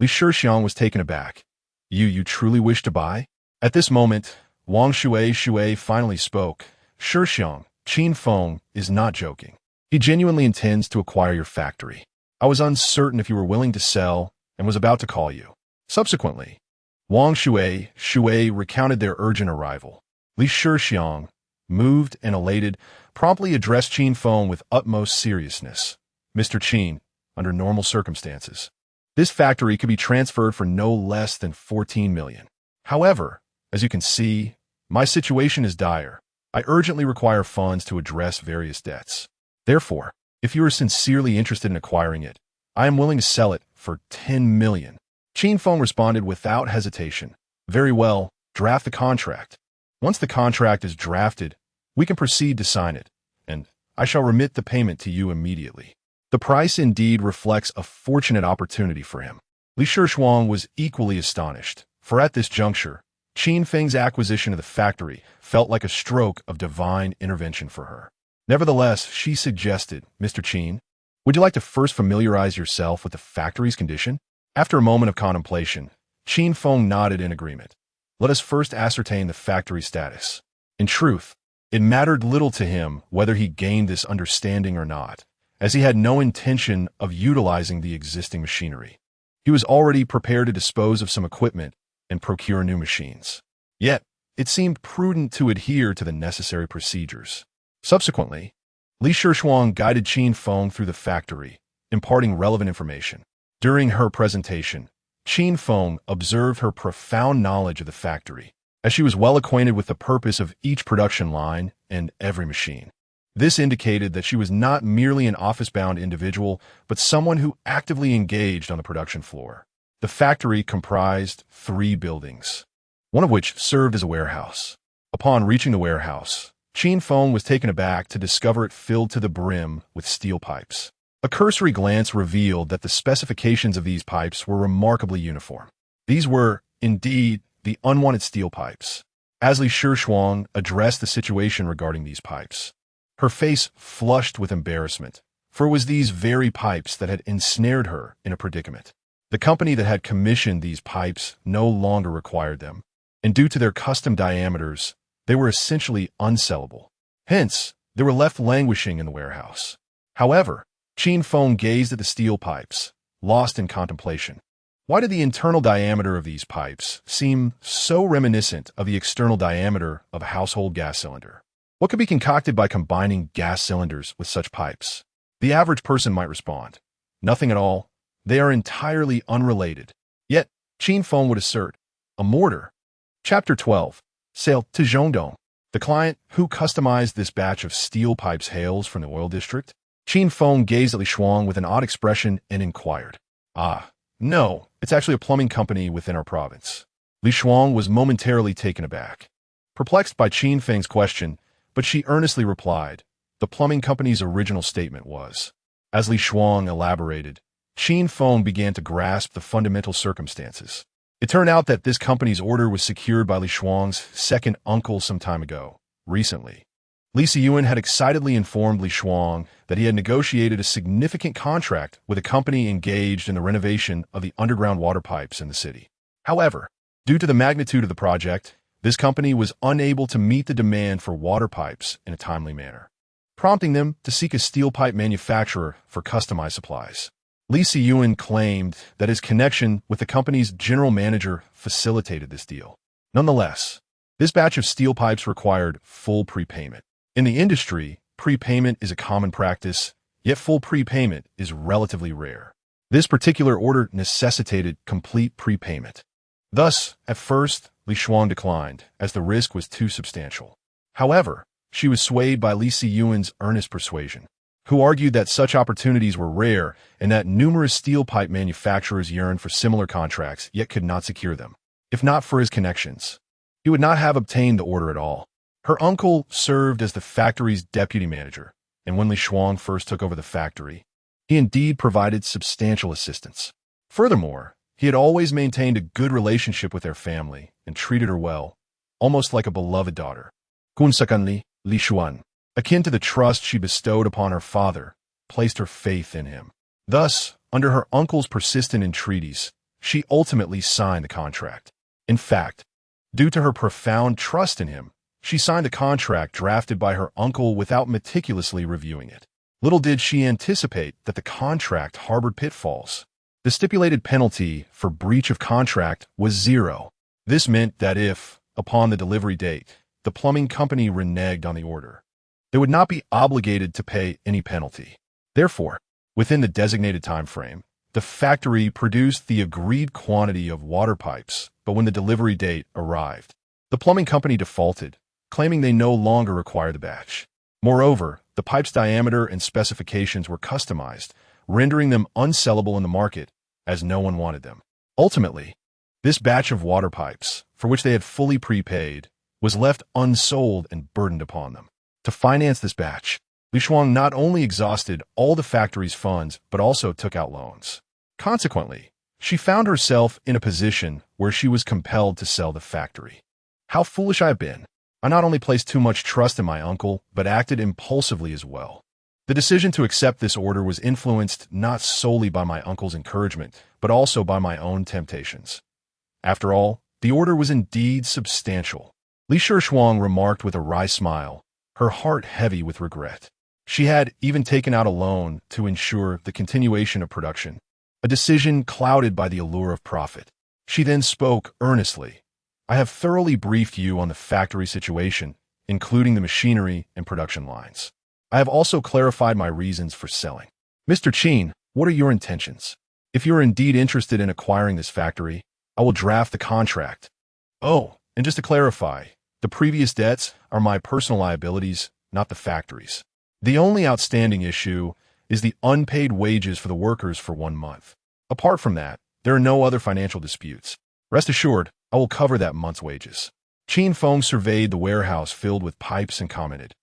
Li Shixiang was taken aback. You truly wish to buy? At this moment, Wang Shui finally spoke. Shixiang, Qin Feng is not joking. He genuinely intends to acquire your factory. I was uncertain if you were willing to sell and was about to call you. Subsequently, Wang Shui recounted their urgent arrival. Li Shixiang, moved and elated, promptly addressed Qin Feng with utmost seriousness. Mr. Qin, under normal circumstances, this factory could be transferred for no less than 14 million. However, as you can see, my situation is dire. I urgently require funds to address various debts. Therefore, if you are sincerely interested in acquiring it, I am willing to sell it for 10 million. Qin Feng responded without hesitation. Very well, draft the contract. Once the contract is drafted, we can proceed to sign it, and I shall remit the payment to you immediately. The price indeed reflects a fortunate opportunity for him. Li Shixiang was equally astonished, for at this juncture, Qin Feng's acquisition of the factory felt like a stroke of divine intervention for her. Nevertheless, she suggested, Mr. Qin, would you like to first familiarize yourself with the factory's condition? After a moment of contemplation, Qin Feng nodded in agreement. Let us first ascertain the factory's status. In truth, it mattered little to him whether he gained this understanding or not, as he had no intention of utilizing the existing machinery. He was already prepared to dispose of some equipment and procure new machines. Yet, it seemed prudent to adhere to the necessary procedures. Subsequently, Li Shixiang guided Qin Feng through the factory, imparting relevant information. During her presentation, Qin Feng observed her profound knowledge of the factory, as she was well acquainted with the purpose of each production line and every machine. This indicated that she was not merely an office-bound individual, but someone who actively engaged on the production floor. The factory comprised 3 buildings, one of which served as a warehouse. Upon reaching the warehouse, Qin Feng was taken aback to discover it filled to the brim with steel pipes. A cursory glance revealed that the specifications of these pipes were remarkably uniform. These were, indeed, the unwanted steel pipes. As Li Shixiang addressed the situation regarding these pipes, her face flushed with embarrassment, for it was these very pipes that had ensnared her in a predicament. The company that had commissioned these pipes no longer required them, and due to their custom diameters, they were essentially unsellable. Hence, they were left languishing in the warehouse. However, Qin Feng gazed at the steel pipes, lost in contemplation. Why did the internal diameter of these pipes seem so reminiscent of the external diameter of a household gas cylinder? What could be concocted by combining gas cylinders with such pipes? The average person might respond, nothing at all. They are entirely unrelated. Yet, Qin Feng would assert, a mortar. Chapter 12. Sale to Zhongdong. The client who customized this batch of steel pipes hails from the oil district. Qin Feng gazed at Li Shixiang with an odd expression and inquired, no, it's actually a plumbing company within our province. Li Shixiang was momentarily taken aback, perplexed by Qin Feng's question, but she earnestly replied, the plumbing company's original statement was. As Li Shixiang elaborated, Qin Feng began to grasp the fundamental circumstances. It turned out that this company's order was secured by Li Shixiang's second uncle some time ago, recently. Li Siyuan had excitedly informed Li Shuang that he had negotiated a significant contract with a company engaged in the renovation of the underground water pipes in the city. However, due to the magnitude of the project, this company was unable to meet the demand for water pipes in a timely manner, prompting them to seek a steel pipe manufacturer for customized supplies. Li Siyuan claimed that his connection with the company's general manager facilitated this deal. Nonetheless, this batch of steel pipes required full prepayment. In the industry, prepayment is a common practice, yet full prepayment is relatively rare. This particular order necessitated complete prepayment. Thus, at first, Li Shuang declined, as the risk was too substantial. However, she was swayed by Li Siyuan's earnest persuasion, who argued that such opportunities were rare and that numerous steel pipe manufacturers yearned for similar contracts yet could not secure them. If not for his connections, he would not have obtained the order at all. Her uncle served as the factory's deputy manager, and when Li Shuang first took over the factory, he indeed provided substantial assistance. Furthermore, he had always maintained a good relationship with their family and treated her well, almost like a beloved daughter. Secondly, Li Shuan, akin to the trust she bestowed upon her father, placed her faith in him. Thus, under her uncle's persistent entreaties, she ultimately signed the contract. In fact, due to her profound trust in him, she signed a contract drafted by her uncle without meticulously reviewing it. Little did she anticipate that the contract harbored pitfalls. The stipulated penalty for breach of contract was 0. This meant that if, upon the delivery date, the plumbing company reneged on the order, they would not be obligated to pay any penalty. Therefore, within the designated time frame, the factory produced the agreed quantity of water pipes, but when the delivery date arrived, the plumbing company defaulted, claiming they no longer required the batch. Moreover, the pipe's diameter and specifications were customized, rendering them unsellable in the market, as no one wanted them. Ultimately, this batch of water pipes, for which they had fully prepaid, was left unsold and burdened upon them. To finance this batch, Li Shuang not only exhausted all the factory's funds, but also took out loans. Consequently, she found herself in a position where she was compelled to sell the factory. How foolish I have been! I not only placed too much trust in my uncle, but acted impulsively as well. The decision to accept this order was influenced not solely by my uncle's encouragement, but also by my own temptations. After all, the order was indeed substantial. Li Shuang remarked with a wry smile, her heart heavy with regret. She had even taken out a loan to ensure the continuation of production, a decision clouded by the allure of profit. She then spoke earnestly. I have thoroughly briefed you on the factory situation, including the machinery and production lines. I have also clarified my reasons for selling. Mr. Qin, what are your intentions? If you are indeed interested in acquiring this factory, I will draft the contract. Oh, and just to clarify, the previous debts are my personal liabilities, not the factory's. The only outstanding issue is the unpaid wages for the workers for 1 month. Apart from that, there are no other financial disputes. Rest assured, I will cover that month's wages. Qin Feng surveyed the warehouse filled with pipes and commented,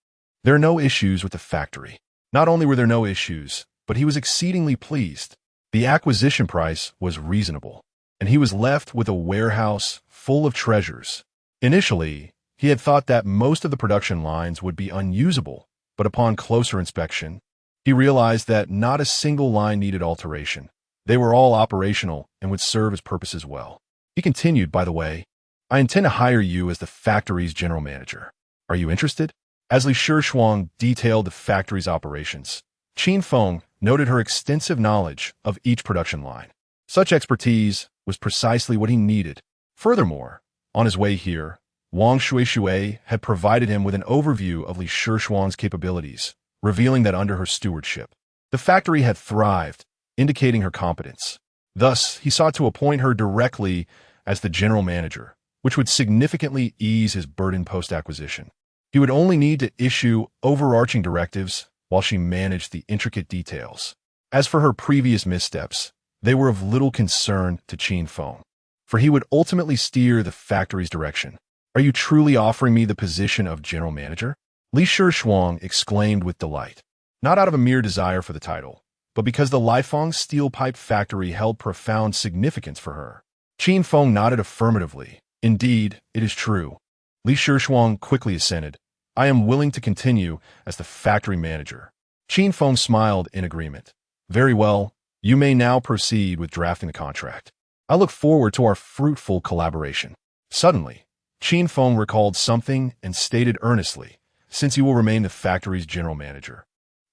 there are no issues with the factory. Not only were there no issues, but he was exceedingly pleased. The acquisition price was reasonable, and he was left with a warehouse full of treasures. Initially, he had thought that most of the production lines would be unusable, but upon closer inspection, he realized that not a single line needed alteration. They were all operational and would serve his purposes well. He continued, by the way, I intend to hire you as the factory's general manager. Are you interested? As Li Shuang detailed the factory's operations, Qin Feng noted her extensive knowledge of each production line. Such expertise was precisely what he needed. Furthermore, on his way here, Wang Shui had provided him with an overview of Li Shuang's capabilities, revealing that under her stewardship, the factory had thrived, indicating her competence. Thus, he sought to appoint her directly as the general manager, which would significantly ease his burden post-acquisition. He would only need to issue overarching directives while she managed the intricate details. As for her previous missteps, they were of little concern to Qin Feng, for he would ultimately steer the factory's direction. Are you truly offering me the position of general manager? Li Shuang exclaimed with delight, not out of a mere desire for the title, but because the Lighthouse steel pipe factory held profound significance for her. Qin Feng nodded affirmatively. Indeed, it is true. Li Shuang quickly assented, I am willing to continue as the factory manager. Qin Feng smiled in agreement. Very well, you may now proceed with drafting the contract. I look forward to our fruitful collaboration. Suddenly, Qin Feng recalled something and stated earnestly, since you will remain the factory's general manager,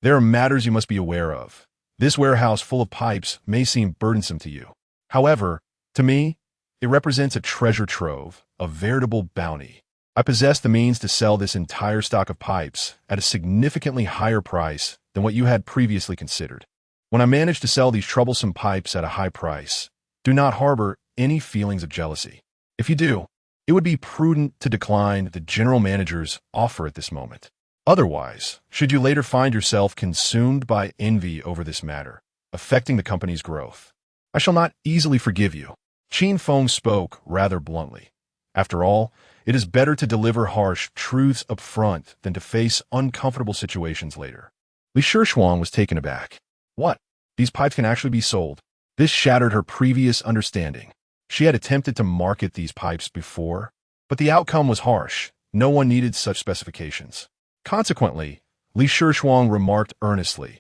there are matters you must be aware of. This warehouse full of pipes may seem burdensome to you. However, to me, it represents a treasure trove, a veritable bounty. I possess the means to sell this entire stock of pipes at a significantly higher price than what you had previously considered. When I manage to sell these troublesome pipes at a high price, do not harbor any feelings of jealousy. If you do, it would be prudent to decline the general manager's offer at this moment. Otherwise, should you later find yourself consumed by envy over this matter, affecting the company's growth, I shall not easily forgive you. Qin Feng spoke rather bluntly. After all, it is better to deliver harsh truths up front than to face uncomfortable situations later. Li Shuang was taken aback. What? These pipes can actually be sold? This shattered her previous understanding. She had attempted to market these pipes before, but the outcome was harsh. No one needed such specifications. Consequently, Li Shuang remarked earnestly,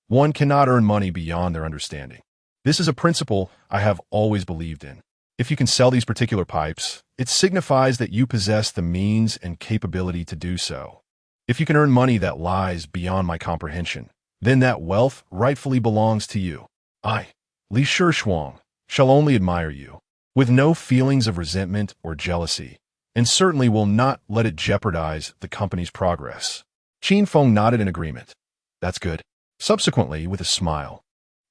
one cannot earn money beyond their understanding. This is a principle I have always believed in. If you can sell these particular pipes, it signifies that you possess the means and capability to do so. If you can earn money that lies beyond my comprehension, then that wealth rightfully belongs to you. I, Li Shuang, shall only admire you, with no feelings of resentment or jealousy, and certainly will not let it jeopardize the company's progress. Qin Feng nodded in agreement. That's good. Subsequently, with a smile,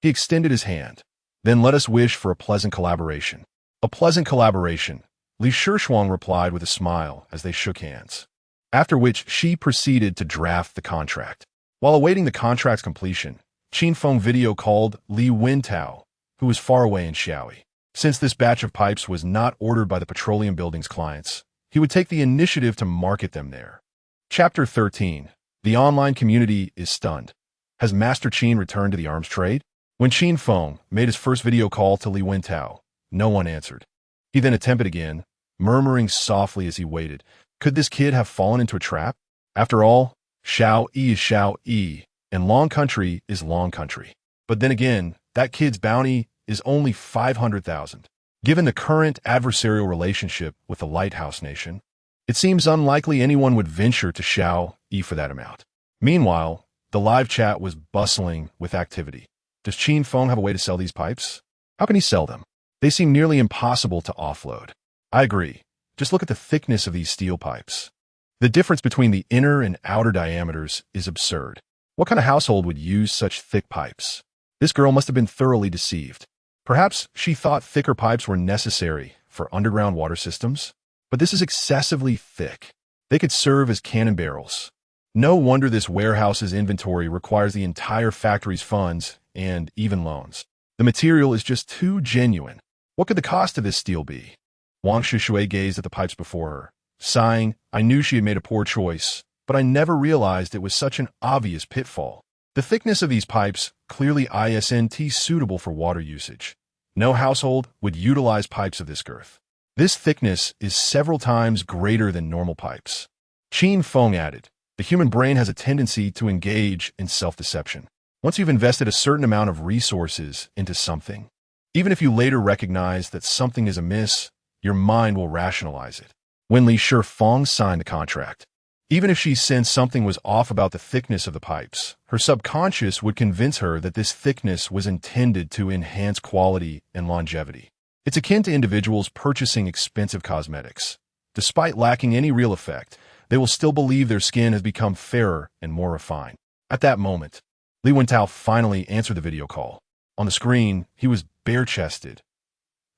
he extended his hand. Then let us wish for a pleasant collaboration. A pleasant collaboration, Li Shuang replied with a smile as they shook hands. After which she proceeded to draft the contract. While awaiting the contract's completion, Qin Feng video called Li Wintao, who was far away in Xiaoyi. Since this batch of pipes was not ordered by the petroleum building's clients, he would take the initiative to market them there. Chapter 13. The online community is stunned. Has Master Qin returned to the arms trade? When Qin Feng made his first video call to Li Wintao, no one answered. He then attempted again, murmuring softly as he waited. Could this kid have fallen into a trap? After all, Xiao Yi is Xiao Yi, and Long Country is Long Country. But then again, that kid's bounty is only 500,000. Given the current adversarial relationship with the Lighthouse Nation, it seems unlikely anyone would venture to Xiao Yi for that amount. Meanwhile, the live chat was bustling with activity. Does Qin Feng have a way to sell these pipes? How can he sell them? They seem nearly impossible to offload. I agree. Just look at the thickness of these steel pipes. The difference between the inner and outer diameters is absurd. What kind of household would use such thick pipes? This girl must have been thoroughly deceived. Perhaps she thought thicker pipes were necessary for underground water systems, but this is excessively thick. They could serve as cannon barrels. No wonder this warehouse's inventory requires the entire factory's funds and even loans. The material is just too genuine. What could the cost of this steel be? Wang Shishui gazed at the pipes before her. Sighing, I knew she had made a poor choice, but I never realized it was such an obvious pitfall. The thickness of these pipes clearly isn't suitable for water usage. No household would utilize pipes of this girth. This thickness is several times greater than normal pipes. Qin Feng added, the human brain has a tendency to engage in self-deception. Once you've invested a certain amount of resources into something, even if you later recognize that something is amiss, your mind will rationalize it. When Li Shuang signed the contract, even if she sensed something was off about the thickness of the pipes, her subconscious would convince her that this thickness was intended to enhance quality and longevity. It's akin to individuals purchasing expensive cosmetics. Despite lacking any real effect, they will still believe their skin has become fairer and more refined. At that moment, Li Wintao finally answered the video call. On the screen, he was bare-chested,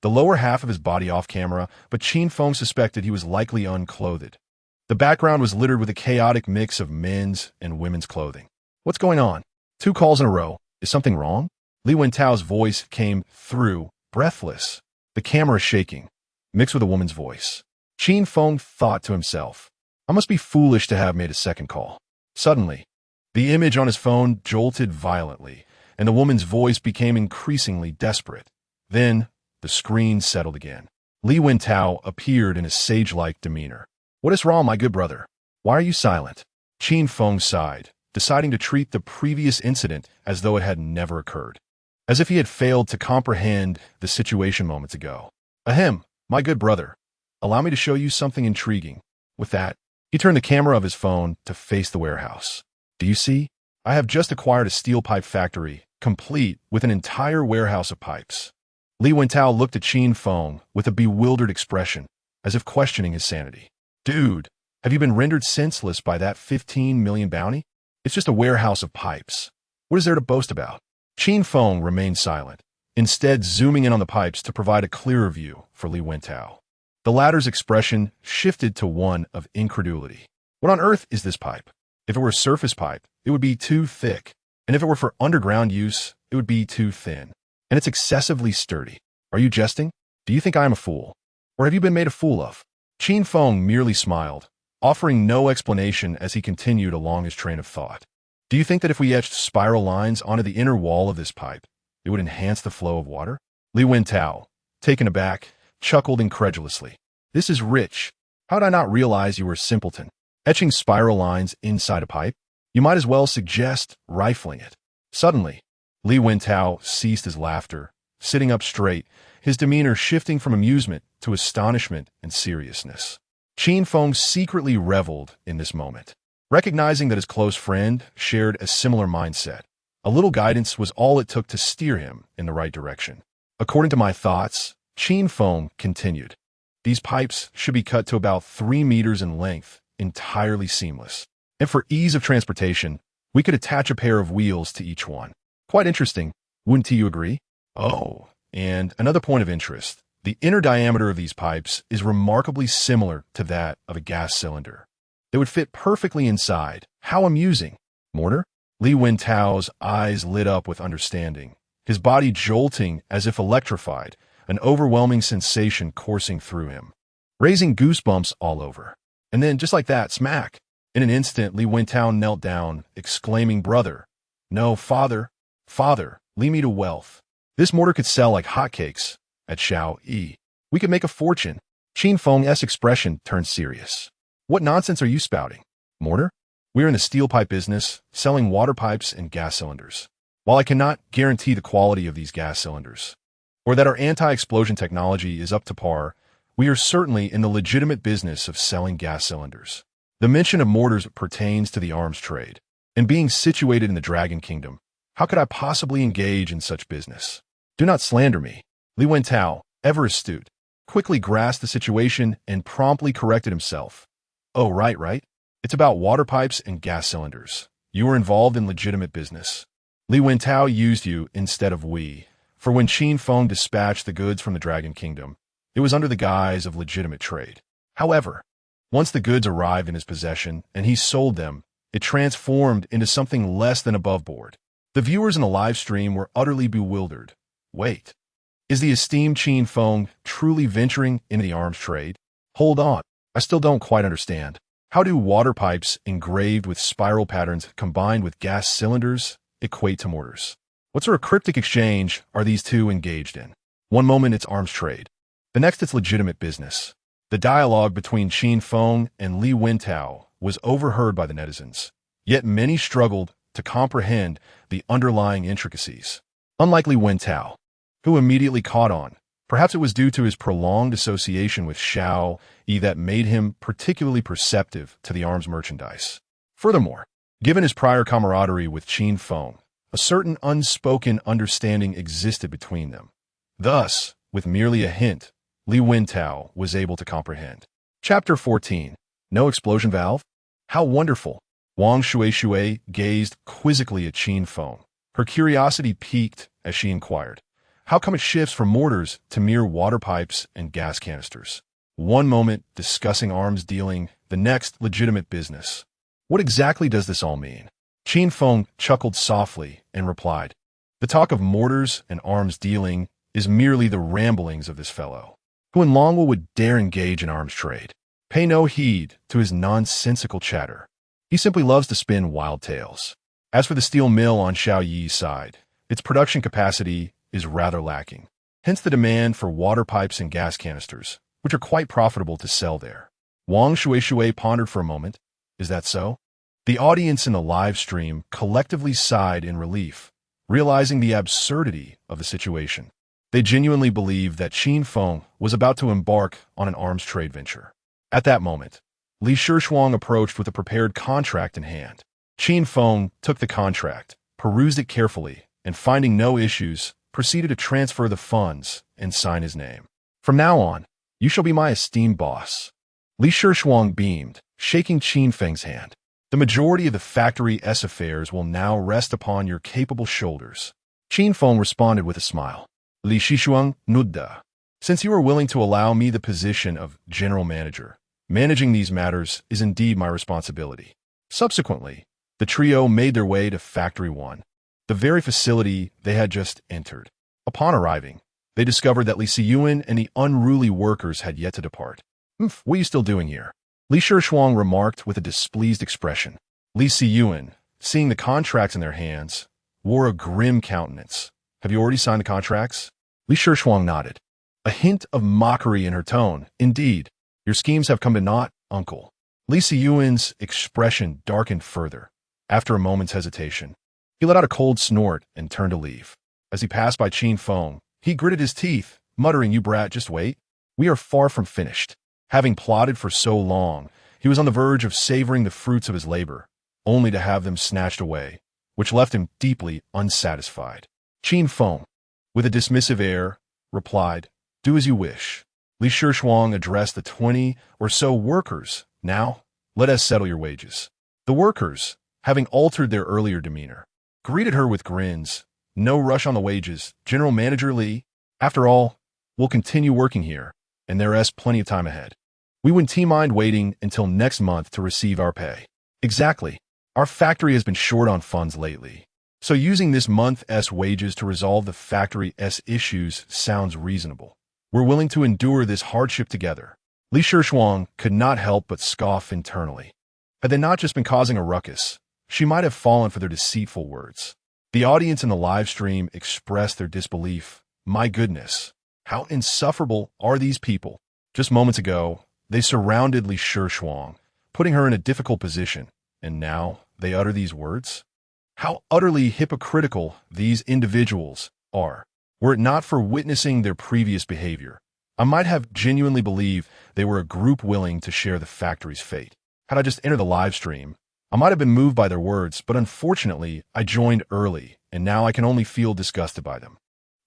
the lower half of his body off camera, but Qin Feng suspected he was likely unclothed. The background was littered with a chaotic mix of men's and women's clothing. What's going on? 2 calls in a row. Is something wrong? Li Wintao's voice came through, breathless, the camera shaking, mixed with a woman's voice. Qin Feng thought to himself, I must be foolish to have made a second call. Suddenly, the image on his phone jolted violently, and the woman's voice became increasingly desperate. Then, the screen settled again. Li Wintao appeared in a sage-like demeanor. What is wrong, my good brother? Why are you silent? Qin Feng sighed, deciding to treat the previous incident as though it had never occurred, as if he had failed to comprehend the situation moments ago. Ahem, my good brother. Allow me to show you something intriguing. With that, he turned the camera of his phone to face the warehouse. Do you see? I have just acquired a steel pipe factory, complete with an entire warehouse of pipes. Li Wentao looked at Qin Feng with a bewildered expression, as if questioning his sanity. Dude, have you been rendered senseless by that 15 million bounty? It's just a warehouse of pipes. What is there to boast about? Qin Feng remained silent, instead zooming in on the pipes to provide a clearer view for Li Wentao. The latter's expression shifted to one of incredulity. What on earth is this pipe? If it were a surface pipe, it would be too thick, and if it were for underground use, it would be too thin, and it's excessively sturdy. Are you jesting? Do you think I am a fool? Or have you been made a fool of? Qin Feng merely smiled, offering no explanation as he continued along his train of thought. Do you think that if we etched spiral lines onto the inner wall of this pipe, it would enhance the flow of water? Li Wentao, taken aback, chuckled incredulously. This is rich. How did I not realize you were a simpleton? Etching spiral lines inside a pipe? You might as well suggest rifling it. Suddenly, Li Wentao ceased his laughter, sitting up straight, his demeanor shifting from amusement to astonishment and seriousness. Qin Feng secretly reveled in this moment. Recognizing that his close friend shared a similar mindset, a little guidance was all it took to steer him in the right direction. According to my thoughts, Qin Feng continued, these pipes should be cut to about 3 meters in length, entirely seamless. And for ease of transportation, we could attach a pair of wheels to each one. Quite interesting, wouldn't you agree? Oh, and another point of interest. The inner diameter of these pipes is remarkably similar to that of a gas cylinder. They would fit perfectly inside. How amusing. Mortar? Li Wentao's eyes lit up with understanding, his body jolting as if electrified, an overwhelming sensation coursing through him, raising goosebumps all over. And then, just like that, smack. In an instant, Li Wentao knelt down, exclaiming, Brother, no, father, lead me to wealth. This mortar could sell like hotcakes at Xiao-Yi. We could make a fortune. Qin Feng's expression turned serious. What nonsense are you spouting? Mortar? We're in the steel pipe business, selling water pipes and gas cylinders. While I cannot guarantee the quality of these gas cylinders, or that our anti-explosion technology is up to par, we are certainly in the legitimate business of selling gas cylinders. The mention of mortars pertains to the arms trade, and being situated in the Dragon Kingdom, how could I possibly engage in such business? Do not slander me. Li Wentao, ever astute, quickly grasped the situation and promptly corrected himself. Oh, right. It's about water pipes and gas cylinders. You were involved in legitimate business. Li Wentao used you instead of we, for when Qin Feng dispatched the goods from the Dragon Kingdom, it was under the guise of legitimate trade. However, once the goods arrived in his possession and he sold them, it transformed into something less than above board. The viewers in the live stream were utterly bewildered. Wait, is the esteemed Qin Feng truly venturing into the arms trade? Hold on, I still don't quite understand. How do water pipes engraved with spiral patterns combined with gas cylinders equate to mortars? What sort of cryptic exchange are these two engaged in? One moment it's arms trade, the next it's legitimate business. The dialogue between Qin Feng and Li Wentao was overheard by the netizens, yet many struggled to comprehend the underlying intricacies. Unlike Li Wentao, who immediately caught on, perhaps it was due to his prolonged association with Xiao-Yi that made him particularly perceptive to the arms merchandise. Furthermore, given his prior camaraderie with Qin Feng, a certain unspoken understanding existed between them. Thus, with merely a hint, Li Wentao was able to comprehend. Chapter 14. No explosion valve? How wonderful! Wang Shui gazed quizzically at Qin Feng. Her curiosity piqued as she inquired, how come it shifts from mortars to mere water pipes and gas canisters? One moment discussing arms dealing, the next legitimate business. What exactly does this all mean? Qin Feng chuckled softly and replied, the talk of mortars and arms dealing is merely the ramblings of this fellow. Who in Longwell would dare engage in arms trade? Pay no heed to his nonsensical chatter. He simply loves to spin wild tales. As for the steel mill on Xiao-Yi's side, its production capacity is rather lacking. Hence the demand for water pipes and gas canisters, which are quite profitable to sell there. Wang Shui pondered for a moment. Is that so? The audience in the live stream collectively sighed in relief, realizing the absurdity of the situation. They genuinely believed that Qin Feng was about to embark on an arms trade venture. At that moment, Li Shishuang approached with a prepared contract in hand. Qin Feng took the contract, perused it carefully, and finding no issues, proceeded to transfer the funds and sign his name. From now on, you shall be my esteemed boss. Li Shishuang beamed, shaking Qin Feng's hand. The majority of the factory's affairs will now rest upon your capable shoulders. Qin Feng responded with a smile. Li Shishuang nudda. Since you are willing to allow me the position of general manager, managing these matters is indeed my responsibility. Subsequently, the trio made their way to Factory 1, the very facility they had just entered. Upon arriving, they discovered that Li Siyuan and the unruly workers had yet to depart. What are you still doing here? Li Shishuang remarked with a displeased expression. Li Siyuan, seeing the contracts in their hands, wore a grim countenance. Have you already signed the contracts? Li Shishuang nodded. A hint of mockery in her tone. Indeed, your schemes have come to naught, uncle. Li Siyuan's expression darkened further. After a moment's hesitation, he let out a cold snort and turned to leave. As he passed by Qin Feng, he gritted his teeth, muttering, "You brat, just wait. We are far from finished." Having plotted for so long, he was on the verge of savoring the fruits of his labor, only to have them snatched away, which left him deeply unsatisfied. Qin Feng, with a dismissive air, replied, "Do as you wish." Li Shishuang addressed the 20 or so workers. "Now, let us settle your wages." The workers, having altered their earlier demeanor, greeted her with grins. "No rush on the wages, General Manager Li. After all, we'll continue working here, and there's plenty of time ahead. We wouldn't mind waiting until next month to receive our pay." "Exactly. Our factory has been short on funds lately, so using this month's wages to resolve the factory's issues sounds reasonable. We're willing to endure this hardship together." Li Shishuang could not help but scoff internally. Had they not just been causing a ruckus, she might have fallen for their deceitful words. The audience in the live stream expressed their disbelief. My goodness, how insufferable are these people? Just moments ago, they surrounded Li Shishuang, putting her in a difficult position, and now they utter these words? How utterly hypocritical these individuals are. Were it not for witnessing their previous behavior, I might have genuinely believed they were a group willing to share the factory's fate. Had I just entered the live stream, I might have been moved by their words, but unfortunately, I joined early, and now I can only feel disgusted by them.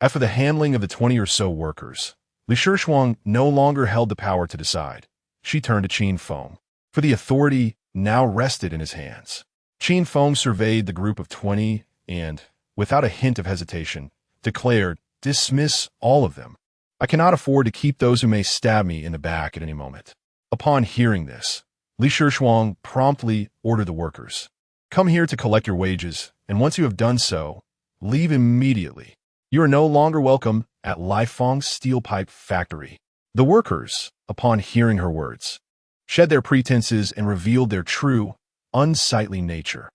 As for the handling of the 20 or so workers, Li Shishuang no longer held the power to decide. She turned to Qin Feng, for the authority now rested in his hands. Qin Feng surveyed the group of 20 and, without a hint of hesitation, declared, "Dismiss all of them. I cannot afford to keep those who may stab me in the back at any moment." Upon hearing this, Li Shishuang promptly ordered the workers, "Come here to collect your wages, and once you have done so, leave immediately. You are no longer welcome at Lighthouse Steel Pipe Factory." The workers, upon hearing her words, shed their pretenses and revealed their true, unsightly nature.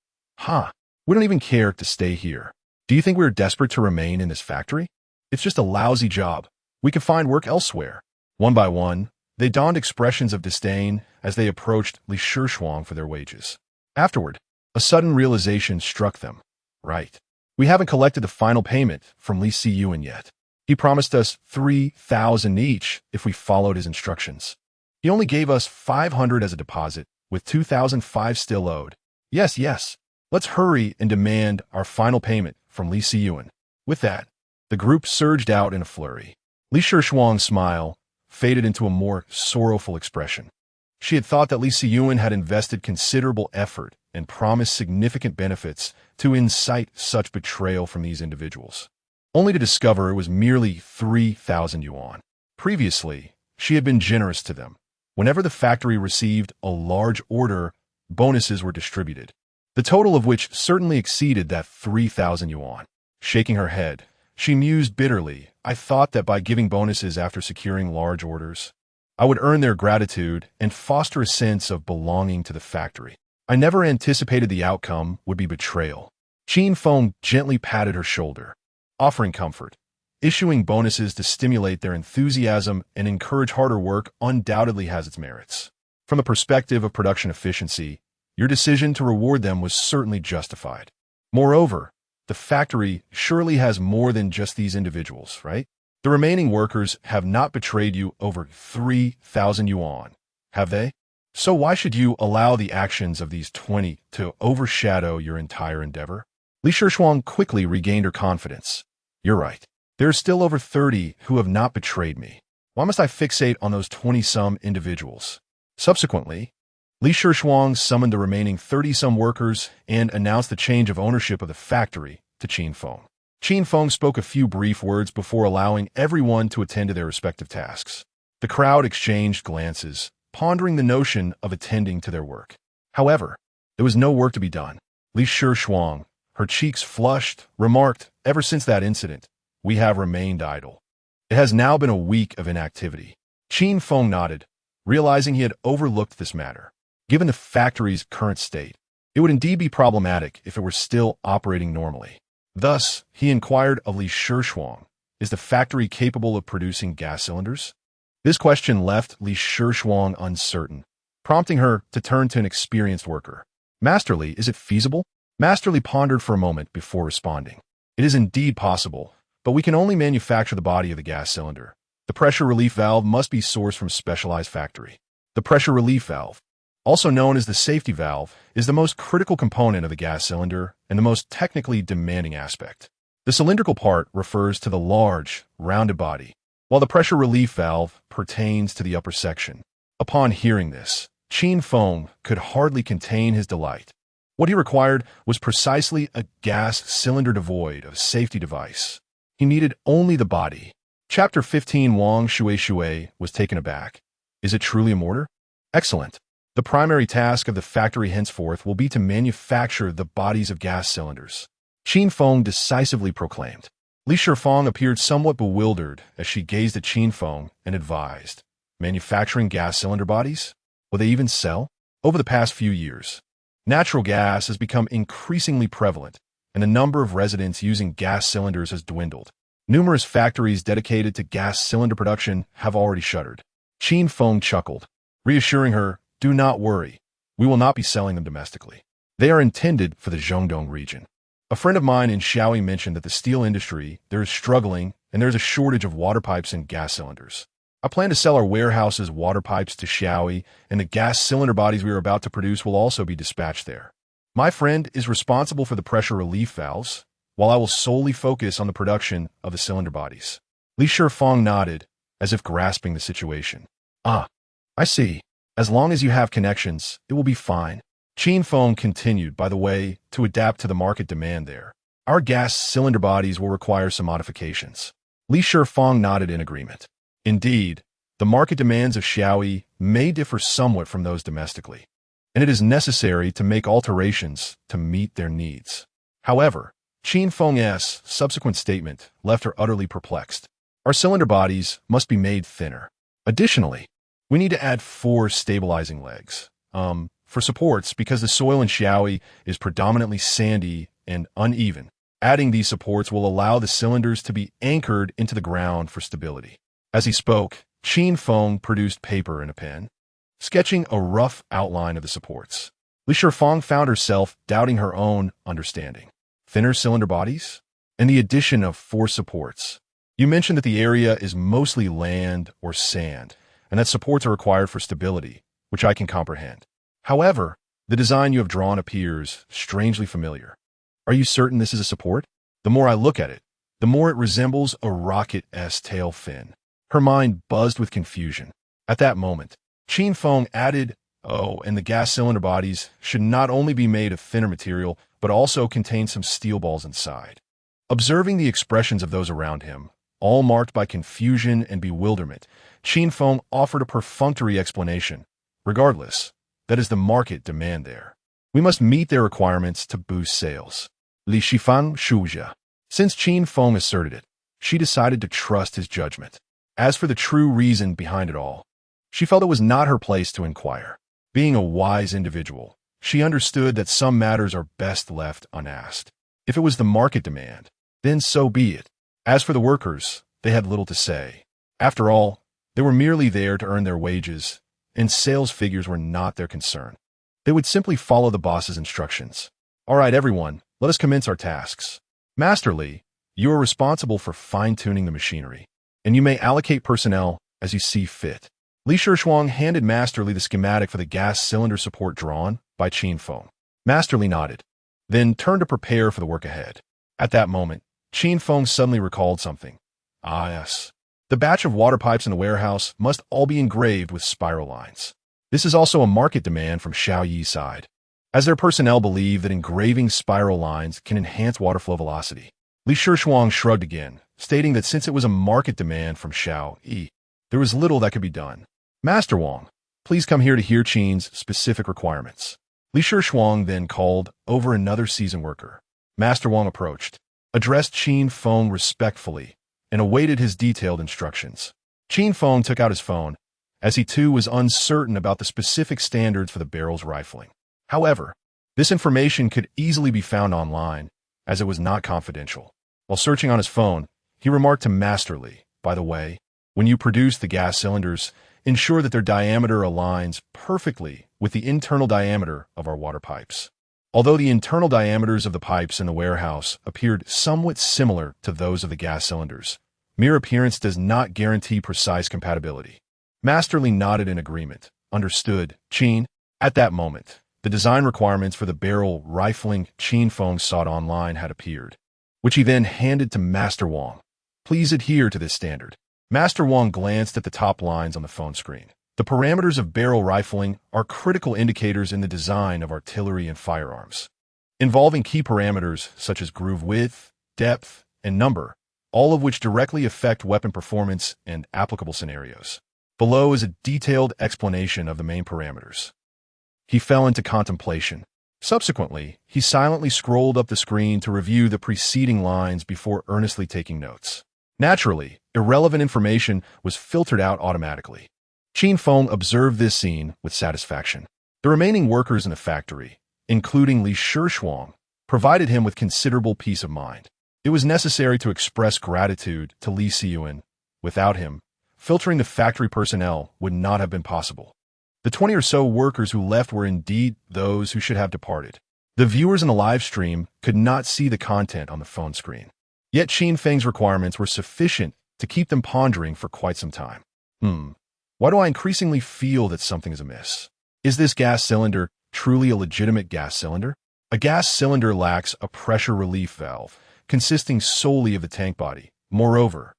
We don't even care to stay here. Do you think we're desperate to remain in this factory? It's just a lousy job. We can find work elsewhere." One by one, they donned expressions of disdain as they approached Li Shishuang for their wages. Afterward, a sudden realization struck them. Right. We haven't collected the final payment from Li Siyuan yet. He promised us 3,000 each if we followed his instructions. He only gave us 500 as a deposit, with 2,005 still owed. Yes. Let's hurry and demand our final payment from Li Siyuan. With that, the group surged out in a flurry. Li Shishuang's smile faded into a more sorrowful expression. She had thought that Li Siyuan had invested considerable effort and promised significant benefits to incite such betrayal from these individuals, only to discover it was merely 3,000 yuan. Previously, she had been generous to them. Whenever the factory received a large order, bonuses were distributed, the total of which certainly exceeded that 3,000 yuan. Shaking her head, she mused bitterly, "I thought that by giving bonuses after securing large orders, I would earn their gratitude and foster a sense of belonging to the factory. I never anticipated the outcome would be betrayal." Qin Feng gently patted her shoulder, offering comfort. Issuing bonuses to stimulate their enthusiasm and encourage harder work undoubtedly has its merits. From the perspective of production efficiency, Your decision to reward them was certainly justified. Moreover, the factory surely has more than just these individuals, right? The remaining workers have not betrayed you over 3,000 yuan, have they? So why should you allow the actions of these 20 to overshadow your entire endeavor? Li Shishuang quickly regained her confidence. You're right. There are still over 30 who have not betrayed me. Why must I fixate on those 20-some individuals? Subsequently, Li Shishuang summoned the remaining 30-some workers and announced the change of ownership of the factory to Qin Feng. Qin Feng spoke a few brief words before allowing everyone to attend to their respective tasks. The crowd exchanged glances, pondering the notion of attending to their work. However, there was no work to be done. Li Shishuang, her cheeks flushed, remarked, ever since that incident, we have remained idle. It has now been a week of inactivity. Qin Feng nodded, realizing he had overlooked this matter. Given the factory's current state, it would indeed be problematic if it were still operating normally. Thus, he inquired of Li Shishuang, is the factory capable of producing gas cylinders? This question left Li Shishuang uncertain, prompting her to turn to an experienced worker. Master Li, is it feasible? Master Li pondered for a moment before responding. It is indeed possible, but we can only manufacture the body of the gas cylinder. The pressure relief valve must be sourced from a specialized factory. The pressure relief valve, also known as the safety valve, is the most critical component of the gas cylinder and the most technically demanding aspect. The cylindrical part refers to the large, rounded body, while the pressure relief valve pertains to the upper section. Upon hearing this, Qin Feng could hardly contain his delight. What he required was precisely a gas cylinder devoid of a safety device. He needed only the body. Chapter 15 Wang Shui was taken aback. Is it truly a mortar? Excellent. The primary task of the factory henceforth will be to manufacture the bodies of gas cylinders. Qin Feng decisively proclaimed. Li Shishuang appeared somewhat bewildered as she gazed at Qin Feng and advised, manufacturing gas cylinder bodies? Will they even sell? Over the past few years, natural gas has become increasingly prevalent, and the number of residents using gas cylinders has dwindled. Numerous factories dedicated to gas cylinder production have already shuttered. Qin Feng chuckled, reassuring her, do not worry, we will not be selling them domestically. They are intended for the Zhongdong region. A friend of mine in Shaoyi mentioned that the steel industry there is struggling and there is a shortage of water pipes and gas cylinders. I plan to sell our warehouse's water pipes to Shaoyi, and the gas cylinder bodies we are about to produce will also be dispatched there. My friend is responsible for the pressure relief valves, while I will solely focus on the production of the cylinder bodies. Li Shishuang nodded, as if grasping the situation. Ah, I see. As long as you have connections, it will be fine. Qin Feng continued, by the way, to adapt to the market demand there. Our gas cylinder bodies will require some modifications. Li Shishuang nodded in agreement. Indeed, the market demands of Shaoyi may differ somewhat from those domestically, and it is necessary to make alterations to meet their needs. However, Qin Feng's subsequent statement left her utterly perplexed. Our cylinder bodies must be made thinner. Additionally, we need to add 4 stabilizing legs, for supports because the soil in Shaoyi is predominantly sandy and uneven. Adding these supports will allow the cylinders to be anchored into the ground for stability. As he spoke, Qin Feng produced paper and a pen, sketching a rough outline of the supports. Li Shishuang found herself doubting her own understanding. Thinner cylinder bodies? And the addition of 4 supports. You mentioned that the area is mostly land or sand, and that supports are required for stability, which I can comprehend. However, the design you have drawn appears strangely familiar. Are you certain this is a support? The more I look at it, the more it resembles a rocket's tail fin. Her mind buzzed with confusion. At that moment, Qin Feng added, oh, and the gas cylinder bodies should not only be made of thinner material, but also contain some steel balls inside. Observing the expressions of those around him, all marked by confusion and bewilderment, Qin Feng offered a perfunctory explanation. Regardless, that is the market demand there. We must meet their requirements to boost sales. Li Shifang Shuja. Since Qin Feng asserted it, she decided to trust his judgment. As for the true reason behind it all, she felt it was not her place to inquire. Being a wise individual, she understood that some matters are best left unasked. If it was the market demand, then so be it. As for the workers, they had little to say. After all, they were merely there to earn their wages, and sales figures were not their concern. They would simply follow the boss's instructions. All right, everyone, let us commence our tasks. Master Li, you are responsible for fine-tuning the machinery, and you may allocate personnel as you see fit. Li Shuang handed Master Li the schematic for the gas cylinder support drawn by Qin Feng. Master Li nodded, then turned to prepare for the work ahead. At that moment, Qin Feng suddenly recalled something. Ah, yes. The batch of water pipes in the warehouse must all be engraved with spiral lines. This is also a market demand from Xiao Yi's side, as their personnel believe that engraving spiral lines can enhance water flow velocity. Li Shuang shrugged again, stating that since it was a market demand from Xiao Yi, there was little that could be done. Master Wang, please come here to hear Qin's specific requirements. Li Shuang then called over another seasoned worker. Master Wang approached, addressed Qin Feng respectfully, and awaited his detailed instructions. Qin Feng took out his phone, as he too was uncertain about the specific standards for the barrel's rifling. However, this information could easily be found online, as it was not confidential. While searching on his phone, he remarked to Master Li, by the way, when you produce the gas cylinders, ensure that their diameter aligns perfectly with the internal diameter of our water pipes. Although the internal diameters of the pipes in the warehouse appeared somewhat similar to those of the gas cylinders, mere appearance does not guarantee precise compatibility. Master Li nodded in agreement. Understood, Qin. At that moment, the design requirements for the barrel rifling Qin Feng sought online had appeared, which he then handed to Master Wang. Please adhere to this standard. Master Wang glanced at the top lines on the phone screen. The parameters of barrel rifling are critical indicators in the design of artillery and firearms, involving key parameters such as groove width, depth, and number, all of which directly affect weapon performance and applicable scenarios. Below is a detailed explanation of the main parameters. He fell into contemplation. Subsequently, he silently scrolled up the screen to review the preceding lines before earnestly taking notes. Naturally, irrelevant information was filtered out automatically. Qin Feng observed this scene with satisfaction. The remaining workers in the factory, including Li Shuang, provided him with considerable peace of mind. It was necessary to express gratitude to Li Siyuan. Without him, filtering the factory personnel would not have been possible. The 20 or so workers who left were indeed those who should have departed. The viewers in the live stream could not see the content on the phone screen. Yet Qin Feng's requirements were sufficient to keep them pondering for quite some time. Why do I increasingly feel that something is amiss? Is this gas cylinder truly a legitimate gas cylinder? A gas cylinder lacks a pressure relief valve, consisting solely of the tank body. Moreover,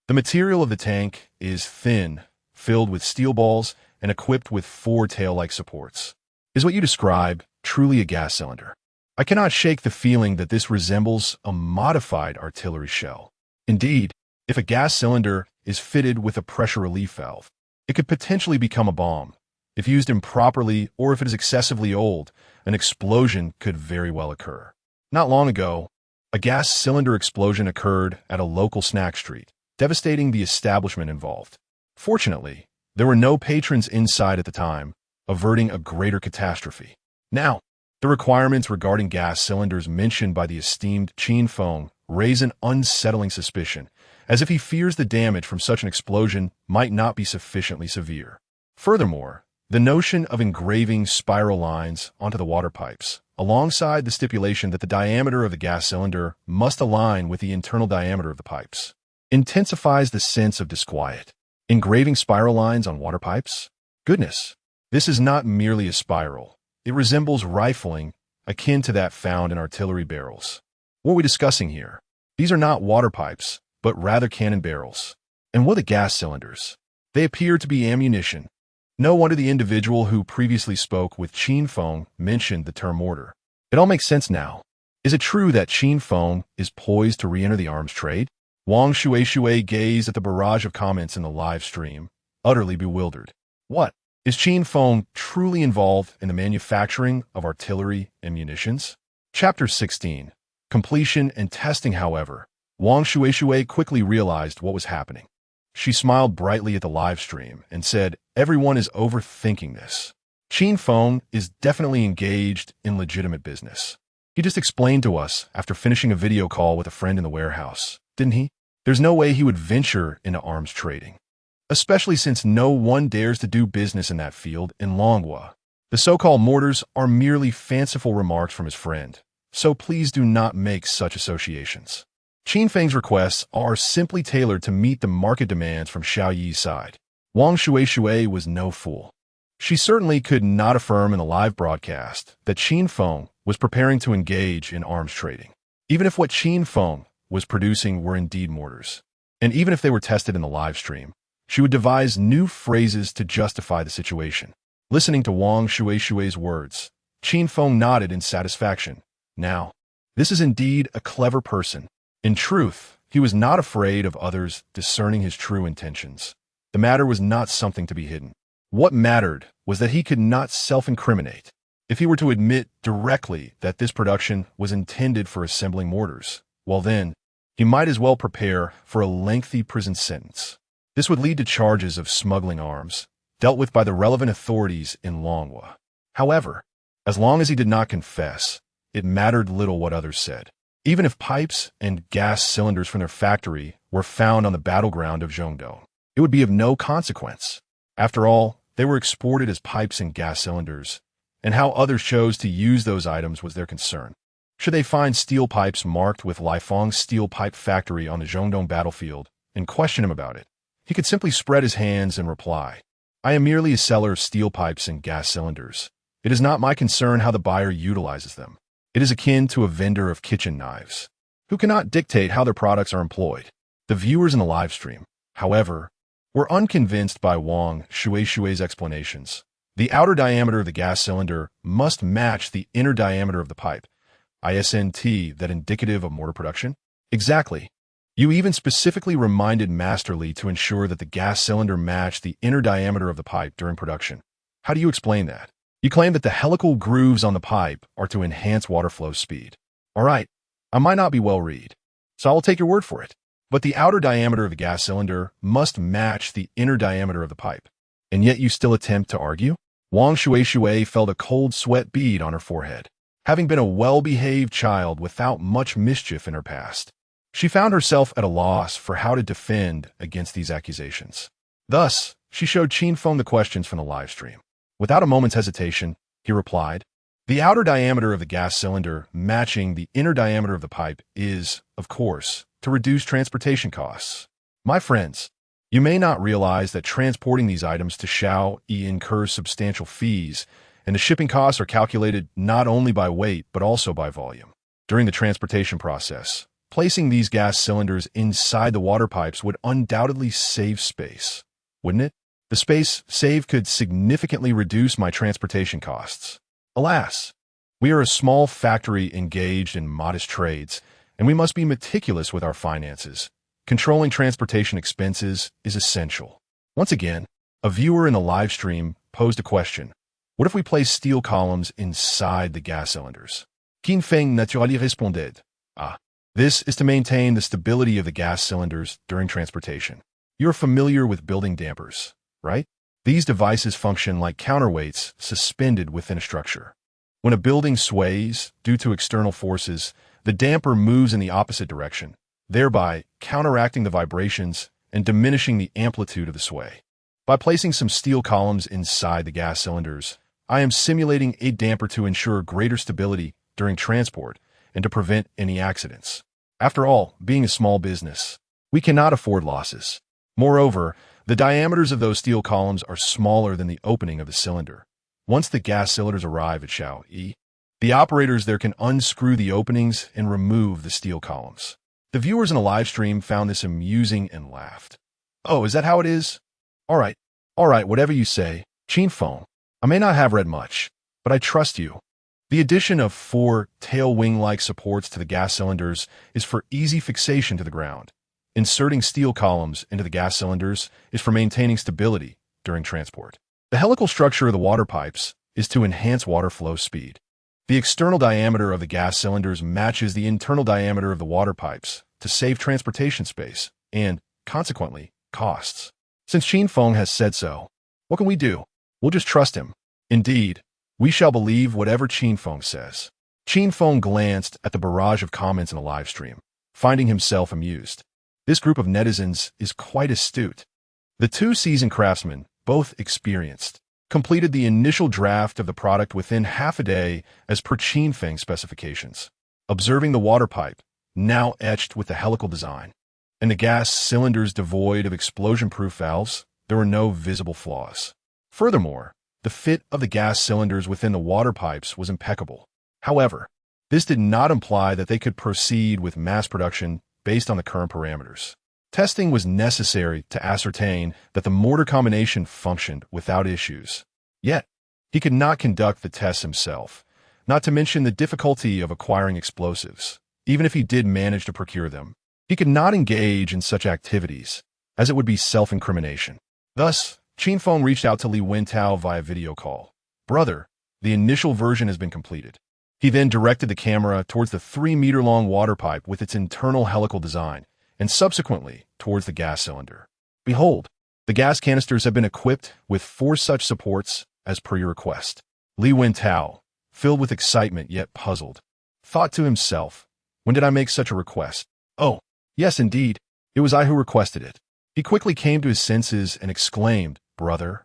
the material of the tank is thin, filled with steel balls, and equipped with 4 tail-like supports. Is what you describe truly a gas cylinder? I cannot shake the feeling that this resembles a modified artillery shell. Indeed, if a gas cylinder is fitted with a pressure relief valve, it could potentially become a bomb. If used improperly or if it is excessively old, an explosion could very well occur. Not long ago, a gas cylinder explosion occurred at a local snack street, devastating the establishment involved. Fortunately, there were no patrons inside at the time, averting a greater catastrophe. Now, the requirements regarding gas cylinders mentioned by the esteemed Qin Feng raise an unsettling suspicion, as if he fears the damage from such an explosion might not be sufficiently severe. Furthermore, the notion of engraving spiral lines onto the water pipes, alongside the stipulation that the diameter of the gas cylinder must align with the internal diameter of the pipes, intensifies the sense of disquiet. Engraving spiral lines on water pipes? Goodness, this is not merely a spiral. It resembles rifling, akin to that found in artillery barrels. What are we discussing here? These are not water pipes, but rather cannon barrels. And what are gas cylinders? They appear to be ammunition. No wonder the individual who previously spoke with Qin Feng mentioned the term mortar. It all makes sense now. Is it true that Qin Feng is poised to re-enter the arms trade? Wang Shui gazed at the barrage of comments in the live stream, utterly bewildered. What? Is Qin Feng truly involved in the manufacturing of artillery and munitions? Chapter 16. Completion and testing. However, Wang Shui quickly realized what was happening. She smiled brightly at the live stream and said, "Everyone is overthinking this. Qin Feng is definitely engaged in legitimate business. He just explained to us after finishing a video call with a friend in the warehouse, didn't he? There's no way he would venture into arms trading, especially since no one dares to do business in that field in Longhua. The so-called mortars are merely fanciful remarks from his friend, so please do not make such associations. Qin Feng's requests are simply tailored to meet the market demands from Xiao Yi's side. Wang Shui was no fool. She certainly could not affirm in the live broadcast that Qin Feng was preparing to engage in arms trading, even if what Qin Feng was producing were indeed mortars. And even if they were tested in the live stream, she would devise new phrases to justify the situation. Listening to Wang Shui's words, Qin Feng nodded in satisfaction. Now, this is indeed a clever person. In truth, he was not afraid of others discerning his true intentions. The matter was not something to be hidden. What mattered was that he could not self-incriminate. If he were to admit directly that this production was intended for assembling mortars, well then, he might as well prepare for a lengthy prison sentence. This would lead to charges of smuggling arms, dealt with by the relevant authorities in Longhua. However, as long as he did not confess, it mattered little what others said. Even if pipes and gas cylinders from their factory were found on the battleground of Zhongdong, it would be of no consequence. After all, they were exported as pipes and gas cylinders, and how others chose to use those items was their concern. Should they find steel pipes marked with Lighthouse Steel Pipe Factory on the Zhongdong battlefield and question him about it, he could simply spread his hands and reply, "I am merely a seller of steel pipes and gas cylinders. It is not my concern how the buyer utilizes them. It is akin to a vendor of kitchen knives, who cannot dictate how their products are employed." The viewers in the live stream, however, were unconvinced by Wang Shui's explanations. The outer diameter of the gas cylinder must match the inner diameter of the pipe. Isn't that indicative of mortar production? Exactly. You even specifically reminded masterly to ensure that the gas cylinder matched the inner diameter of the pipe during production. How do you explain that? You claim that the helical grooves on the pipe are to enhance water flow speed. All right, I might not be well read, so I will take your word for it. But the outer diameter of the gas cylinder must match the inner diameter of the pipe. And yet you still attempt to argue? Wang Shui felt a cold sweat bead on her forehead. Having been a well-behaved child without much mischief in her past, she found herself at a loss for how to defend against these accusations. Thus, she showed Qin Feng the questions from the live stream. Without a moment's hesitation, he replied, "The outer diameter of the gas cylinder matching the inner diameter of the pipe is, of course, to reduce transportation costs. My friends, you may not realize that transporting these items to Xiao Yi incurs substantial fees, and the shipping costs are calculated not only by weight but also by volume. During the transportation process, placing these gas cylinders inside the water pipes would undoubtedly save space, wouldn't it? The space saved could significantly reduce my transportation costs. Alas, we are a small factory engaged in modest trades, and we must be meticulous with our finances. Controlling transportation expenses is essential." Once again, a viewer in the live stream posed a question. What if we place steel columns inside the gas cylinders? Qin Feng naturally responded, this is to maintain the stability of the gas cylinders during transportation. You're familiar with building dampers, right? These devices function like counterweights suspended within a structure. When a building sways due to external forces, the damper moves in the opposite direction, thereby counteracting the vibrations and diminishing the amplitude of the sway. By placing some steel columns inside the gas cylinders, I am simulating a damper to ensure greater stability during transport and to prevent any accidents. After all, being a small business, we cannot afford losses. Moreover, the diameters of those steel columns are smaller than the opening of the cylinder. Once the gas cylinders arrive at Xiao Yi, the operators there can unscrew the openings and remove the steel columns. The viewers in the live stream found this amusing and laughed. "Oh, is that how it is? All right, whatever you say, Qin Feng. I may not have read much, but I trust you. The addition of 4 tail wing-like supports to the gas cylinders is for easy fixation to the ground. Inserting steel columns into the gas cylinders is for maintaining stability during transport. The helical structure of the water pipes is to enhance water flow speed. The external diameter of the gas cylinders matches the internal diameter of the water pipes to save transportation space and, consequently, costs. Since Qin Feng has said so, what can we do? We'll just trust him. Indeed, we shall believe whatever Qin Feng says." Qin Feng glanced at the barrage of comments in the live stream, finding himself amused. This group of netizens is quite astute. The 2 seasoned craftsmen, both experienced, completed the initial draft of the product within half a day as per Qin Feng specifications. Observing the water pipe, now etched with the helical design, and the gas cylinders devoid of explosion-proof valves, there were no visible flaws. Furthermore, the fit of the gas cylinders within the water pipes was impeccable. However, this did not imply that they could proceed with mass production based on the current parameters. Testing was necessary to ascertain that the mortar combination functioned without issues. Yet, he could not conduct the tests himself, not to mention the difficulty of acquiring explosives. Even if he did manage to procure them, he could not engage in such activities, as it would be self-incrimination. Thus, Qin Feng reached out to Li Wentao via video call. "Brother, the initial version has been completed." He then directed the camera towards the 3-meter-long water pipe with its internal helical design, and subsequently towards the gas cylinder. "Behold, the gas canisters have been equipped with 4 such supports as per your request." Li Wentao, filled with excitement yet puzzled, thought to himself, "When did I make such a request? Oh, yes indeed, it was I who requested it." He quickly came to his senses and exclaimed, "Brother."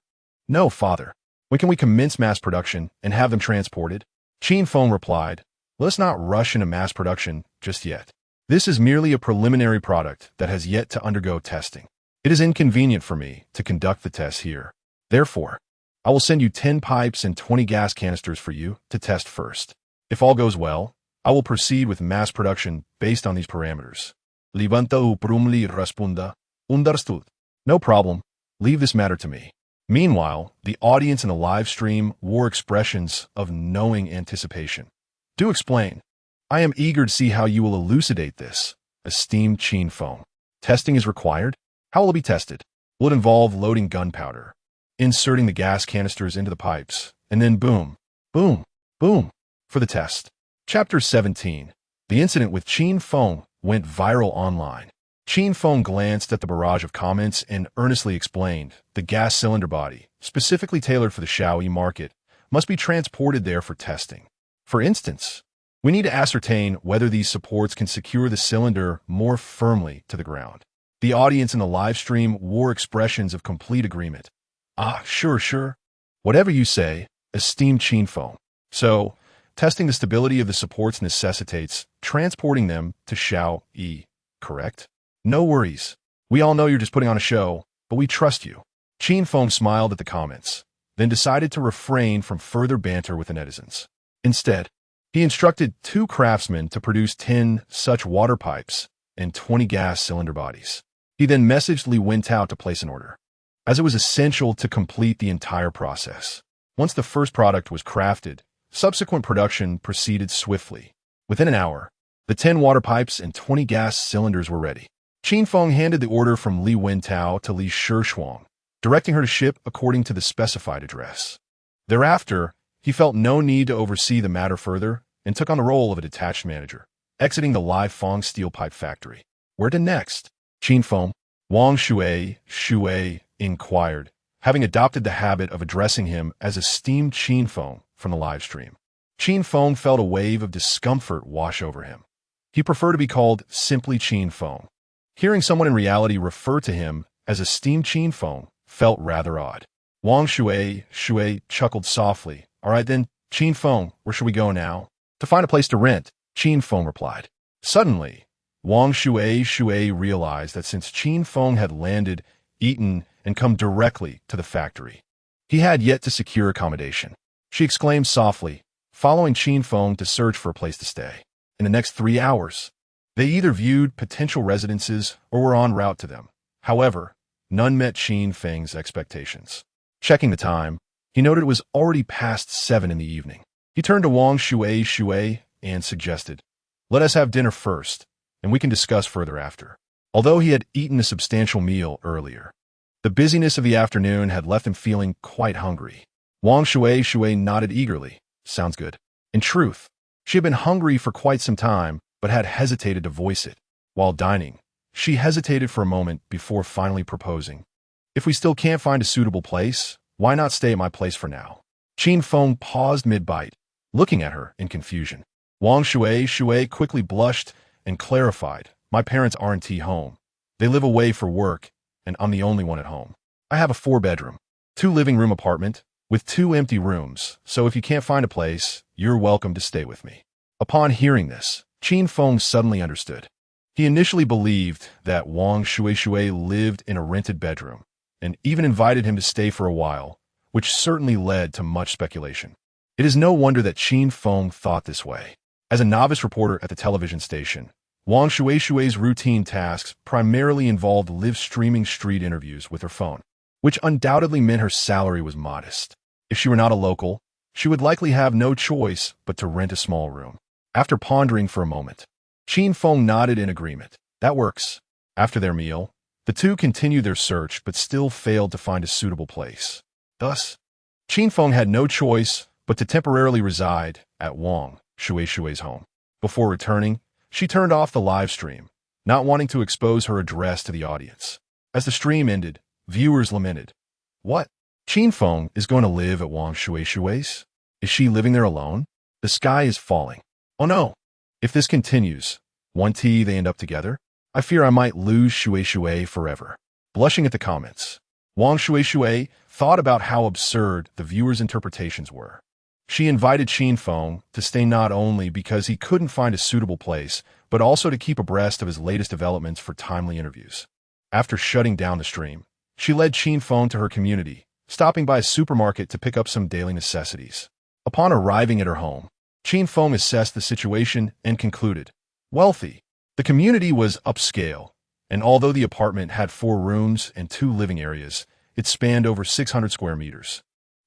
"No, father. When can we commence mass production and have them transported?" Qin Feng replied, "Let us not rush into mass production just yet. This is merely a preliminary product that has yet to undergo testing. It is inconvenient for me to conduct the tests here. Therefore, I will send you 10 pipes and 20 gas canisters for you to test first. If all goes well, I will proceed with mass production based on these parameters." Li Wentao promptly responded, "Understood. No problem. Leave this matter to me." Meanwhile, the audience in the live stream wore expressions of knowing anticipation. "Do explain. I am eager to see how you will elucidate this, esteemed Qin Feng. Testing is required? How will it be tested? Will it involve loading gunpowder, inserting the gas canisters into the pipes, and then boom, boom, boom, for the test?" Chapter 17. The incident with Qin Feng went viral online. Qin Feng glanced at the barrage of comments and earnestly explained, "The gas cylinder body, specifically tailored for the Shaoyi market, must be transported there for testing. For instance, we need to ascertain whether these supports can secure the cylinder more firmly to the ground." The audience in the live stream wore expressions of complete agreement. "Ah, sure. Whatever you say, esteemed Qin Feng. So, testing the stability of the supports necessitates transporting them to Shaoyi, correct? No worries. We all know you're just putting on a show, but we trust you." Qin Feng smiled at the comments, then decided to refrain from further banter with the netizens. Instead, he instructed 2 craftsmen to produce 10 such water pipes and 20 gas cylinder bodies. He then messaged Li Wentao to place an order, as it was essential to complete the entire process. Once the first product was crafted, subsequent production proceeded swiftly. Within an hour, the 10 water pipes and 20 gas cylinders were ready. Qin Feng handed the order from Li Wentao to Li Shishuang, directing her to ship according to the specified address. Thereafter, he felt no need to oversee the matter further and took on the role of a detached manager, exiting the Li Feng steel pipe factory. Where to next? Qin Feng, Wang Shui inquired, having adopted the habit of addressing him as esteemed Qin Feng from the live stream. Qin Feng felt a wave of discomfort wash over him. He preferred to be called simply Qin Feng. Hearing someone in reality refer to him as esteemed Qin Feng felt rather odd. Wang Shui chuckled softly. "All right then, Qin Feng, where should we go now?" "To find a place to rent," Qin Feng replied. Suddenly, Wang Shui realized that since Qin Feng had landed, eaten, and come directly to the factory, he had yet to secure accommodation. She exclaimed softly, following Qin Feng to search for a place to stay. In the next 3 hours, they either viewed potential residences or were en route to them. However, none met Qin Feng's expectations. Checking the time, he noted it was already past 7 in the evening. He turned to Wang Shui and suggested, "Let us have dinner first, and we can discuss further after." Although he had eaten a substantial meal earlier, the busyness of the afternoon had left him feeling quite hungry. Wang Shui nodded eagerly. "Sounds good." In truth, she had been hungry for quite some time, but had hesitated to voice it. While dining, she hesitated for a moment before finally proposing, "If we still can't find a suitable place, why not stay at my place for now?" Qin Feng paused mid-bite, looking at her in confusion. Wang Shui quickly blushed and clarified, "My parents aren't home. They live away for work, and I'm the only one at home. I have a 4-bedroom, 2 living room apartment, with 2 empty rooms, so if you can't find a place, you're welcome to stay with me. Upon hearing this, Qin Feng suddenly understood. He initially believed that Wang Shui lived in a rented bedroom, and even invited him to stay for a while, which certainly led to much speculation. It is no wonder that Qin Feng thought this way. As a novice reporter at the television station, Wang Shui's routine tasks primarily involved live-streaming street interviews with her phone, which undoubtedly meant her salary was modest. If she were not a local, she would likely have no choice but to rent a small room. After pondering for a moment, Qin Feng nodded in agreement. That works. After their meal, the two continued their search but still failed to find a suitable place. Thus, Qin Feng had no choice but to temporarily reside at Wang Shui's home. Before returning, she turned off the live stream, not wanting to expose her address to the audience. As the stream ended, viewers lamented. What? Qin Feng is going to live at Wang Shui's? Is she living there alone? The sky is falling. Oh no! If this continues, they end up together, I fear I might lose Shui forever. Blushing at the comments, Wang Shui thought about how absurd the viewers' interpretations were. She invited Qin Feng to stay not only because he couldn't find a suitable place, but also to keep abreast of his latest developments for timely interviews. After shutting down the stream, she led Qin Feng to her community, stopping by a supermarket to pick up some daily necessities. Upon arriving at her home, Qin Feng assessed the situation and concluded, wealthy. The community was upscale, and although the apartment had 4 rooms and 2 living areas, it spanned over 600 square meters.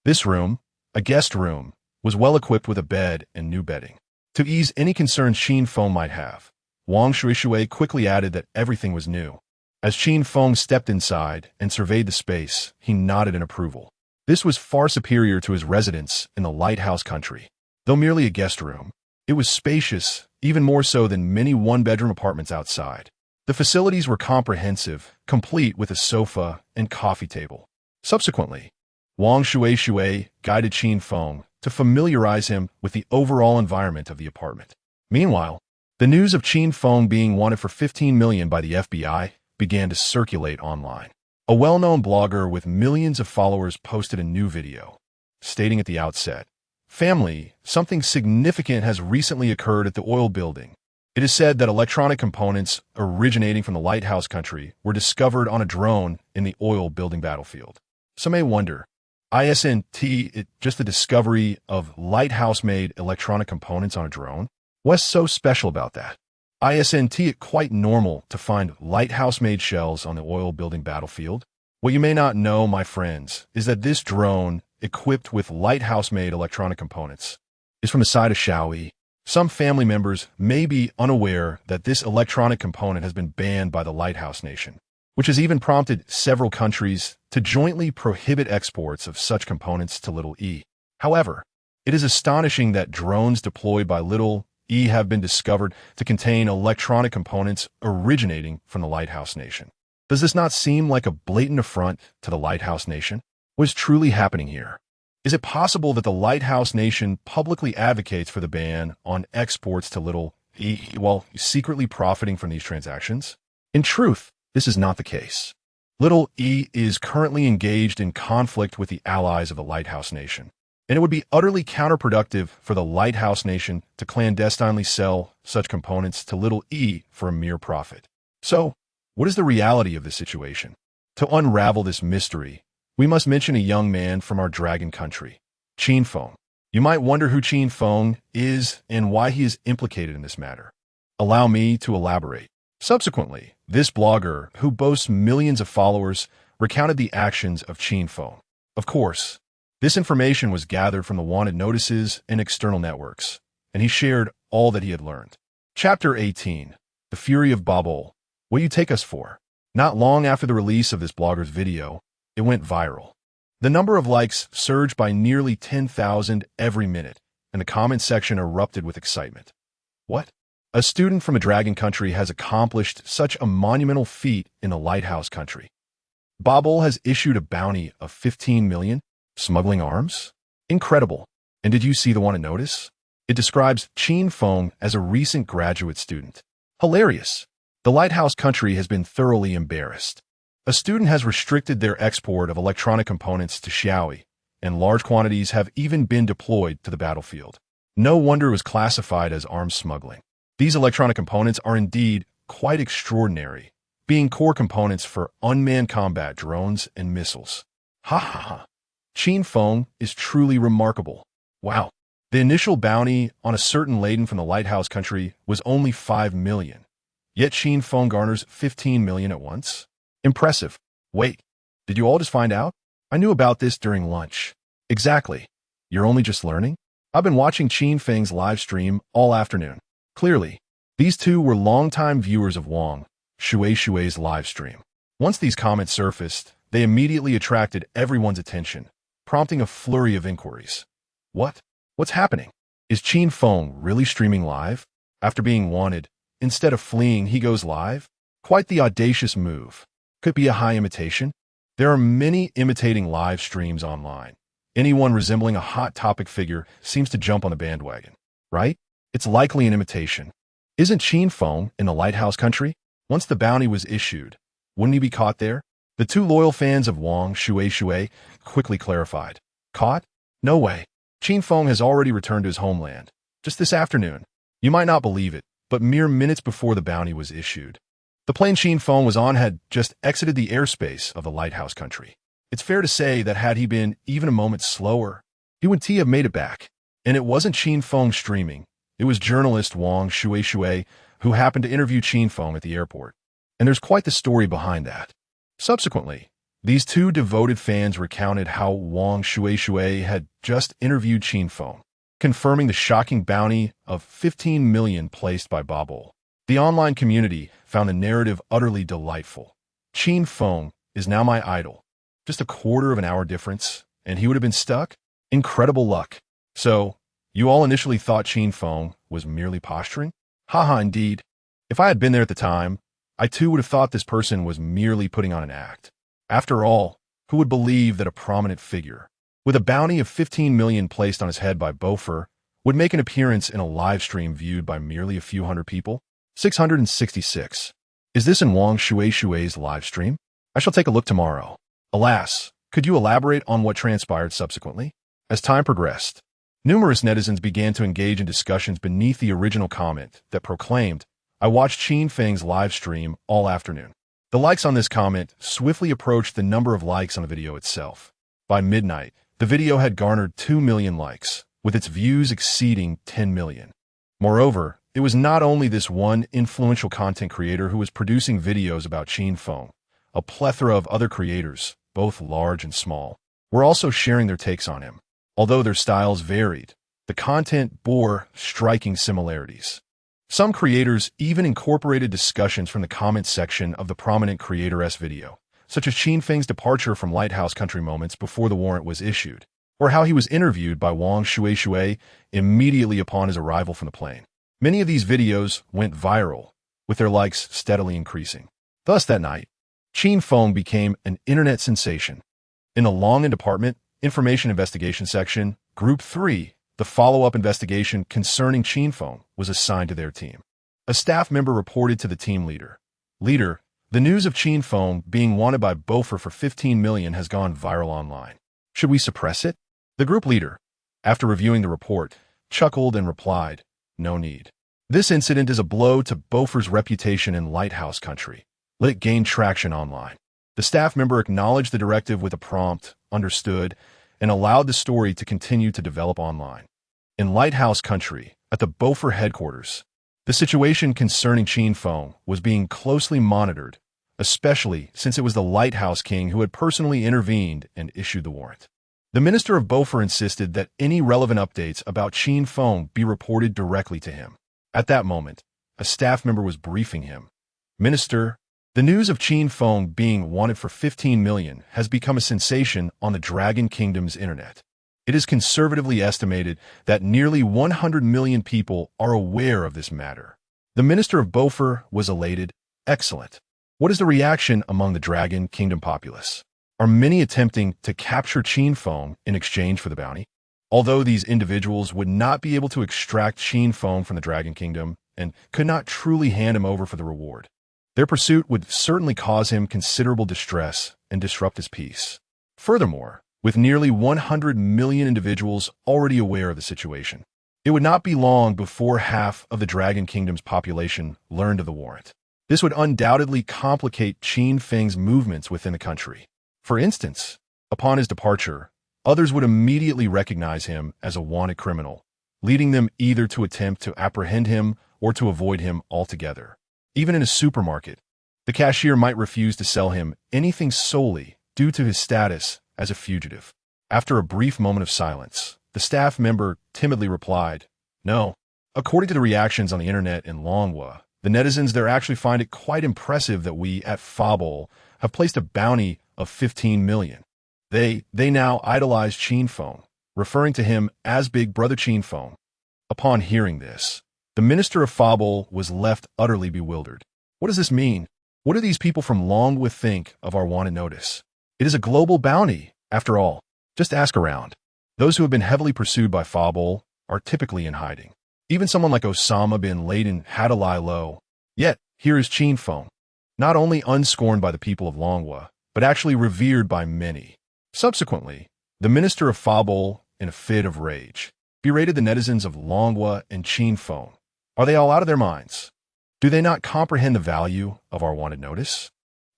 This room, a guest room, was well equipped with a bed and new bedding. To ease any concerns Qin Feng might have, Wang Shui quickly added that everything was new. As Qin Feng stepped inside and surveyed the space, he nodded in approval. This was far superior to his residence in the Lighthouse Country. Though merely a guest room, it was spacious, even more so than many one-bedroom apartments outside. The facilities were comprehensive, complete with a sofa and coffee table. Subsequently, Wang Shui guided Qin Feng to familiarize him with the overall environment of the apartment. Meanwhile, the news of Qin Feng being wanted for $15 million by the FBI began to circulate online. A well-known blogger with millions of followers posted a new video, stating at the outset, "Family, something significant has recently occurred at the oil building. It is said that electronic components originating from the Lighthouse Country were discovered on a drone in the oil building battlefield." Some may wonder, isn't it just the discovery of Lighthouse-made electronic components on a drone? What's so special about that? Isn't it quite normal to find Lighthouse-made shells on the oil building battlefield? What you may not know, my friends, is that this drone, equipped with Lighthouse-made electronic components, is from the side of Shaoi. Some family members may be unaware that this electronic component has been banned by the Lighthouse Nation, which has even prompted several countries to jointly prohibit exports of such components to Little E. However, it is astonishing that drones deployed by Little E have been discovered to contain electronic components originating from the Lighthouse Nation. Does this not seem like a blatant affront to the Lighthouse Nation? What is truly happening here? Is it possible that the Lighthouse Nation publicly advocates for the ban on exports to Little E while secretly profiting from these transactions? In truth, this is not the case. Little E is currently engaged in conflict with the allies of the Lighthouse Nation, and it would be utterly counterproductive for the Lighthouse Nation to clandestinely sell such components to Little E for a mere profit. So, what is the reality of this situation? To unravel this mystery, we must mention a young man from our dragon country, Qin Feng. You might wonder who Qin Feng is and why he is implicated in this matter. Allow me to elaborate. Subsequently, this blogger, who boasts millions of followers, recounted the actions of Qin Feng. Of course, this information was gathered from the wanted notices and external networks, and he shared all that he had learned. Chapter 18. The Fury of Babel. What do you take us for? Not long after the release of this blogger's video, it went viral. The number of likes surged by nearly 10,000 every minute, and the comment section erupted with excitement. What? A student from a dragon country has accomplished such a monumental feat in the Lighthouse Country. Babel has issued a bounty of 15 million? Smuggling arms? Incredible. And did you see the one to notice? It describes Qin Feng as a recent graduate student. Hilarious. The Lighthouse Country has been thoroughly embarrassed. A student has restricted their export of electronic components to Shaoi, and large quantities have even been deployed to the battlefield. No wonder it was classified as arms smuggling. These electronic components are indeed quite extraordinary, being core components for unmanned combat drones and missiles. Ha ha ha. Qin Feng is truly remarkable. Wow. The initial bounty on a certain laden from the Lighthouse Country was only 5 million. Yet Qin Feng garners 15 million at once? Impressive. Wait, did you all just find out? I knew about this during lunch. Exactly. You're only just learning? I've been watching Qin Feng's live stream all afternoon. Clearly, these two were longtime viewers of Wang Shui's live stream. Once these comments surfaced, they immediately attracted everyone's attention, prompting a flurry of inquiries. What's happening? Is Qin Feng really streaming live? After being wanted, instead of fleeing, he goes live? Quite the audacious move. Could be a high imitation. There are many imitating live streams online. Anyone resembling a hot topic figure seems to jump on the bandwagon, right? It's likely an imitation. Isn't Qin Feng in the Lighthouse Country? Once the bounty was issued, wouldn't he be caught there? The two loyal fans of Wang Shui quickly clarified. Caught? No way. Qin Feng has already returned to his homeland. Just this afternoon. You might not believe it, but mere minutes before the bounty was issued. The plane Qin Feng was on had just exited the airspace of the Lighthouse Country. It's fair to say that had he been even a moment slower, he would have made it back. And it wasn't Qin Feng streaming. It was journalist Wang Shui who happened to interview Qin Feng at the airport. And there's quite the story behind that. Subsequently, these two devoted fans recounted how Wang Shui had just interviewed Qin Feng, confirming the shocking bounty of 15 million placed by Babel. The online community found the narrative utterly delightful. Qin Feng is now my idol. Just a quarter of an hour difference, and he would have been stuck? Incredible luck. So, you all initially thought Qin Feng was merely posturing? Haha, indeed. If I had been there at the time, I too would have thought this person was merely putting on an act. After all, who would believe that a prominent figure, with a bounty of 15 million placed on his head by Beaufort, would make an appearance in a live stream viewed by merely a few hundred people? 666. Is this in Wang Shui's live stream? I shall take a look tomorrow. Alas, could you elaborate on what transpired subsequently? As time progressed, numerous netizens began to engage in discussions beneath the original comment that proclaimed, I watched Qin Feng's live stream all afternoon. The likes on this comment swiftly approached the number of likes on the video itself. By midnight, the video had garnered 2 million likes, with its views exceeding 10 million. Moreover, it was not only this one influential content creator who was producing videos about Qin Feng. A plethora of other creators, both large and small, were also sharing their takes on him. Although their styles varied, the content bore striking similarities. Some creators even incorporated discussions from the comments section of the prominent creator's video, such as Qin Feng's departure from Lighthouse Country moments before the warrant was issued, or how he was interviewed by Wang Shui immediately upon his arrival from the plane. Many of these videos went viral, with their likes steadily increasing. Thus that night, Qin Feng became an internet sensation. In the Long and Department Information Investigation section, Group 3, the follow-up investigation concerning Qin Feng was assigned to their team. A staff member reported to the team leader, Leader, the news of Qin Feng being wanted by Beaufort for 15 million has gone viral online. Should we suppress it? The group leader, after reviewing the report, chuckled and replied, No need. This incident is a blow to Beaufort's reputation in Lighthouse Country. Let it gain traction online. The staff member acknowledged the directive with a prompt, understood, and allowed the story to continue to develop online. In Lighthouse Country, at the Beaufort headquarters, the situation concerning Qin Feng was being closely monitored, especially since it was the Lighthouse King who had personally intervened and issued the warrant. The Minister of Beaufort insisted that any relevant updates about Qin Feng be reported directly to him. At that moment, a staff member was briefing him. Minister, the news of Qin Feng being wanted for 15 million has become a sensation on the Dragon Kingdom's internet. It is conservatively estimated that nearly 100 million people are aware of this matter. The Minister of Beaufort was elated. Excellent. What is the reaction among the Dragon Kingdom populace? Are many attempting to capture Qin Feng in exchange for the bounty? Although these individuals would not be able to extract Qin Feng from the Dragon Kingdom and could not truly hand him over for the reward, their pursuit would certainly cause him considerable distress and disrupt his peace. Furthermore, with nearly 100 million individuals already aware of the situation. It would not be long before half of the Dragon Kingdom's population learned of the warrant. This would undoubtedly complicate Qin Feng's movements within the country. For instance, upon his departure, others would immediately recognize him as a wanted criminal, leading them either to attempt to apprehend him or to avoid him altogether. Even in a supermarket, the cashier might refuse to sell him anything solely due to his status as a fugitive. After a brief moment of silence, the staff member timidly replied, "No." According to the reactions on the internet in Longhua, the netizens there actually find it quite impressive that we at Fabul have placed a bounty of 15 million. They now idolize Qin Feng, referring to him as Big Brother Qin Feng. Upon hearing this, the minister of Fabul was left utterly bewildered. What does this mean? What do these people from Longhua think of our wanted notice? It is a global bounty, after all. Just ask around. Those who have been heavily pursued by Fabul are typically in hiding. Even someone like Osama bin Laden had to lie low. Yet, here is Qin Feng, not only unscorned by the people of Longhua, but actually revered by many. Subsequently, the minister of Fabul, in a fit of rage, berated the netizens of Longhua and Qin Feng. Are they all out of their minds? Do they not comprehend the value of our wanted notice?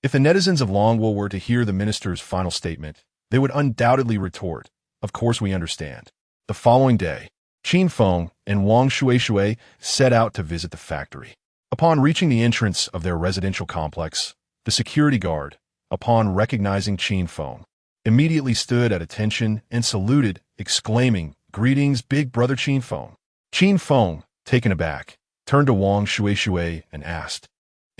If the netizens of Longhua were to hear the minister's final statement, they would undoubtedly retort, "Of course we understand." The following day, Qin Feng and Wang Shuishui set out to visit the factory. Upon reaching the entrance of their residential complex, the security guard, upon recognizing Qin Feng, immediately stood at attention and saluted, exclaiming, "Greetings, Big Brother Qin Feng." Qin Feng, taken aback, turned to Wang Shuishui and asked,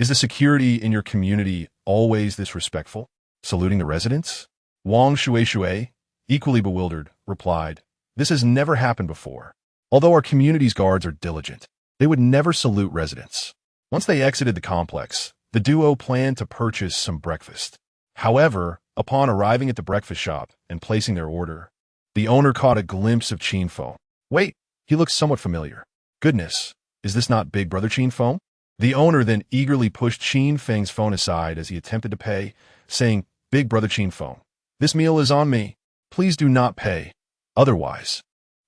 "Is the security in your community always this respectful?" Saluting the residents, Wang Shuishui, equally bewildered, replied, "This has never happened before. Although our community's guards are diligent, they would never salute residents." Once they exited the complex, the duo planned to purchase some breakfast. However, upon arriving at the breakfast shop and placing their order, the owner caught a glimpse of Qin Feng. Wait, he looks somewhat familiar. Goodness, is this not Big Brother Qin Feng? The owner then eagerly pushed Qin Feng's phone aside as he attempted to pay, saying, "Big Brother Qin Feng, this meal is on me. Please do not pay. Otherwise,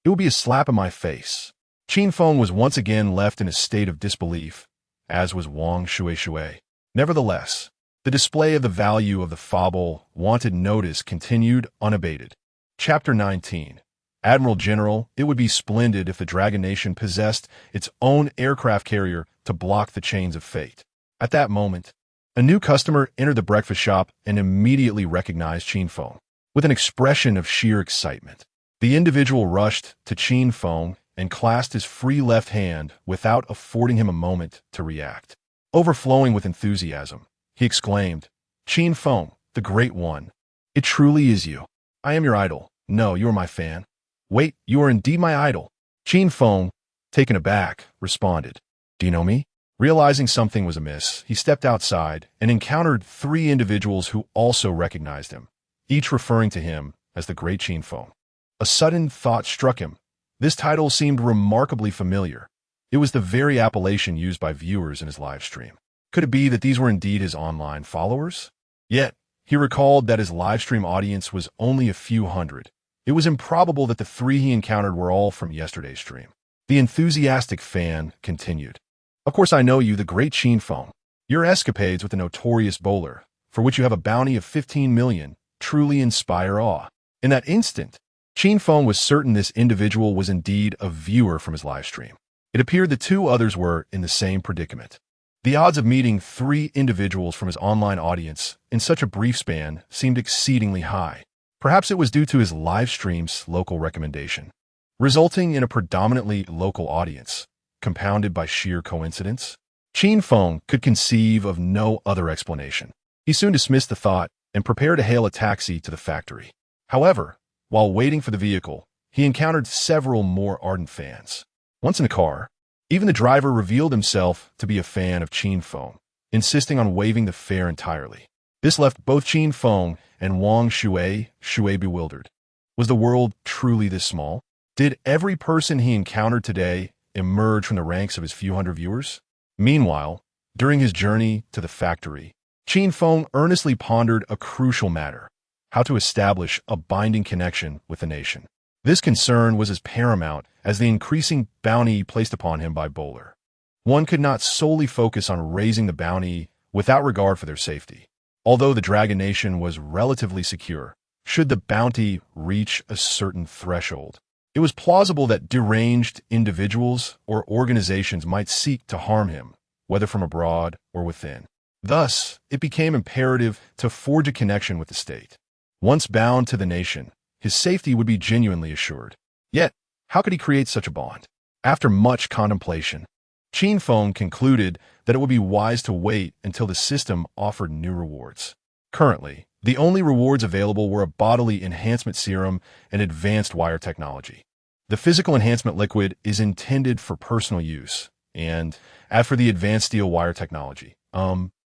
it will be a slap in my face." Qin Feng was once again left in a state of disbelief, as was Wang Shuishui. Nevertheless, the display of the value of the Fabul wanted notice continued unabated. Chapter 19. Admiral General, it would be splendid if the Dragon Nation possessed its own aircraft carrier to block the chains of fate. At that moment, a new customer entered the breakfast shop and immediately recognized Qin Feng. With an expression of sheer excitement, the individual rushed to Qin Feng and clasped his free left hand without affording him a moment to react. Overflowing with enthusiasm, he exclaimed, "Qin Feng, the Great One, it truly is you. I am your idol. No, you are my fan. Wait, you are indeed my idol." Qin Feng, taken aback, responded, "Do you know me?" Realizing something was amiss, he stepped outside and encountered 3 individuals who also recognized him, each referring to him as the Great Qin Feng. A sudden thought struck him. This title seemed remarkably familiar. It was the very appellation used by viewers in his live stream. Could it be that these were indeed his online followers? Yet, he recalled that his live stream audience was only a few hundred. It was improbable that the 3 he encountered were all from yesterday's stream. The enthusiastic fan continued, "Of course I know you, the Great Qin Feng. Your escapades with the notorious bowler, for which you have a bounty of 15 million, truly inspire awe." In that instant, Qin Feng was certain this individual was indeed a viewer from his live stream. It appeared the 2 others were in the same predicament. The odds of meeting 3 individuals from his online audience in such a brief span seemed exceedingly high. Perhaps it was due to his live stream's local recommendation, resulting in a predominantly local audience, compounded by sheer coincidence. Qin Feng could conceive of no other explanation. He soon dismissed the thought and prepared to hail a taxi to the factory. However, while waiting for the vehicle, he encountered several more ardent fans. Once in the car, even the driver revealed himself to be a fan of Qin Feng, insisting on waiving the fare entirely. This left both Qin Feng and Wang Shuishui bewildered. Was the world truly this small? Did every person he encountered today emerge from the ranks of his few hundred viewers? Meanwhile, during his journey to the factory, Qin Feng earnestly pondered a crucial matter. how to establish a binding connection with the nation. This concern was as paramount as the increasing bounty placed upon him by Bowler. One could not solely focus on raising the bounty without regard for their safety. Although the Dragon Nation was relatively secure, should the bounty reach a certain threshold, it was plausible that deranged individuals or organizations might seek to harm him, whether from abroad or within. Thus, it became imperative to forge a connection with the state. Once bound to the nation, his safety would be genuinely assured. Yet, how could he create such a bond? After much contemplation, Qin Feng concluded that it would be wise to wait until the system offered new rewards. Currently, the only rewards available were a bodily enhancement serum and advanced wire technology. The physical enhancement liquid is intended for personal use, and as for the advanced steel wire technology,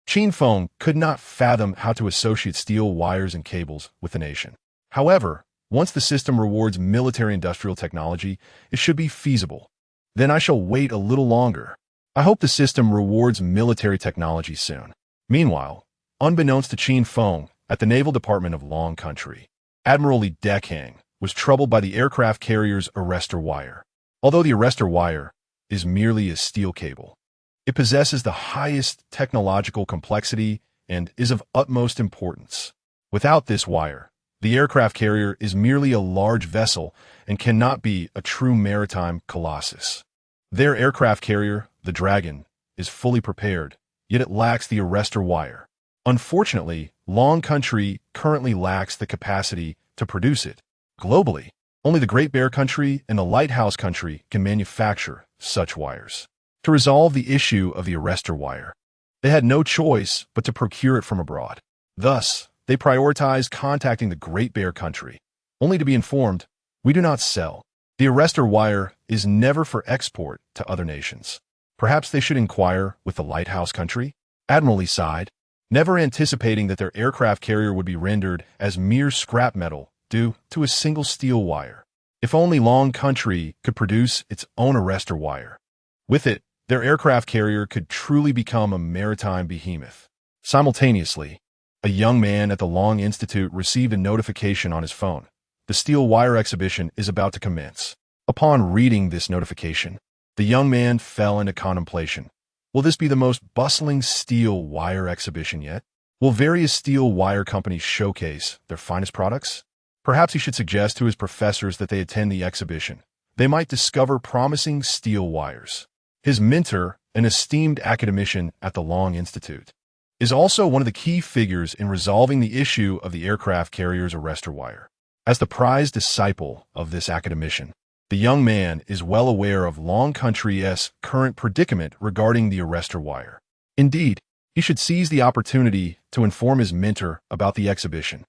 Qin Feng could not fathom how to associate steel wires and cables with the nation. However, once the system rewards military-industrial technology, it should be feasible. Then I shall wait a little longer. I hope the system rewards military technology soon. Meanwhile, unbeknownst to Qin Feng, at the Naval Department of Long Country, Admiral Li Dekang was troubled by the aircraft carrier's arrestor wire. Although the arrestor wire is merely a steel cable, it possesses the highest technological complexity and is of utmost importance. Without this wire, the aircraft carrier is merely a large vessel and cannot be a true maritime colossus. Their aircraft carrier, the Dragon, is fully prepared, yet it lacks the arrestor wire. Unfortunately, Long Country currently lacks the capacity to produce it. Globally, only the Great Bear Country and the Lighthouse Country can manufacture such wires. To resolve the issue of the arrestor wire, they had no choice but to procure it from abroad. Thus, they prioritized contacting the Great Bear Country, only to be informed, "We do not sell. The arrestor wire is never for export to other nations. Perhaps they should inquire with the Lighthouse Country?" Admiral Lee sighed, never anticipating that their aircraft carrier would be rendered as mere scrap metal due to a single steel wire. If only Long Country could produce its own arrestor wire. With it, their aircraft carrier could truly become a maritime behemoth. Simultaneously, a young man at the Long Institute received a notification on his phone. The steel wire exhibition is about to commence. Upon reading this notification, the young man fell into contemplation. Will this be the most bustling steel wire exhibition yet? Will various steel wire companies showcase their finest products? Perhaps he should suggest to his professors that they attend the exhibition. They might discover promising steel wires. His mentor, an esteemed academician at the Long Institute, is also one of the key figures in resolving the issue of the aircraft carrier's arrestor wire. As the prized disciple of this academician, the young man is well aware of Long Country's current predicament regarding the arrestor wire. Indeed, he should seize the opportunity to inform his mentor about the exhibition.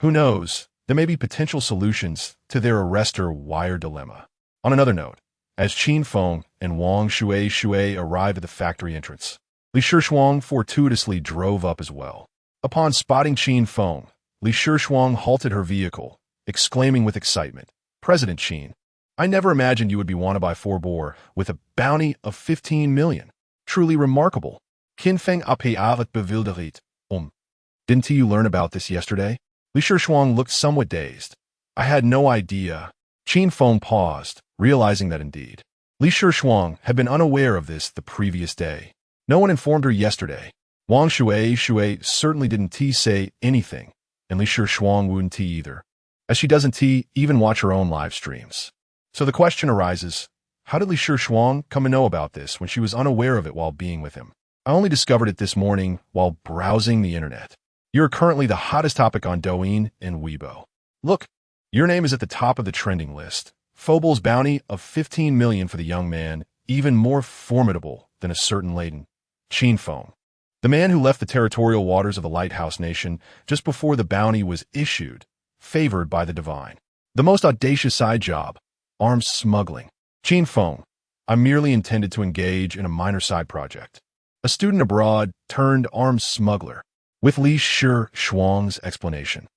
Who knows, there may be potential solutions to their arrestor wire dilemma. On another note, as Qin Feng and Wang Shui arrived at the factory entrance, Li Shishuang fortuitously drove up as well. Upon spotting Qin Feng, Li Shishuang halted her vehicle, exclaiming with excitement, "President Qin, I never imagined you would be wanted by Forbor with a bounty of 15 million. Truly remarkable. Qin Feng appé avec bewilderit. Didn't you learn about this yesterday?" Li Shishuang looked somewhat dazed. "I had no idea." Qin Feng paused, realizing that indeed Li Shishuang had been unaware of this the previous day. No one informed her yesterday. Wang Shui certainly didn't say anything, and Li Shishuang wouldn't either, as she doesn't even watch her own live streams. So the question arises, how did Li Shishuang come to know about this when she was unaware of it while being with him? I only discovered it this morning while browsing the internet. You're currently the hottest topic on Douyin and Weibo. Look, your name is at the top of the trending list. Fobol's bounty of 15 million for the young man, even more formidable than a certain laden Qin Feng, the man who left the territorial waters of the Lighthouse Nation just before the bounty was issued, favored by the divine. The most audacious side job, arms smuggling. Qin Feng, I merely intended to engage in a minor side project. A student abroad turned arms smuggler. With Li Shishuang's explanation,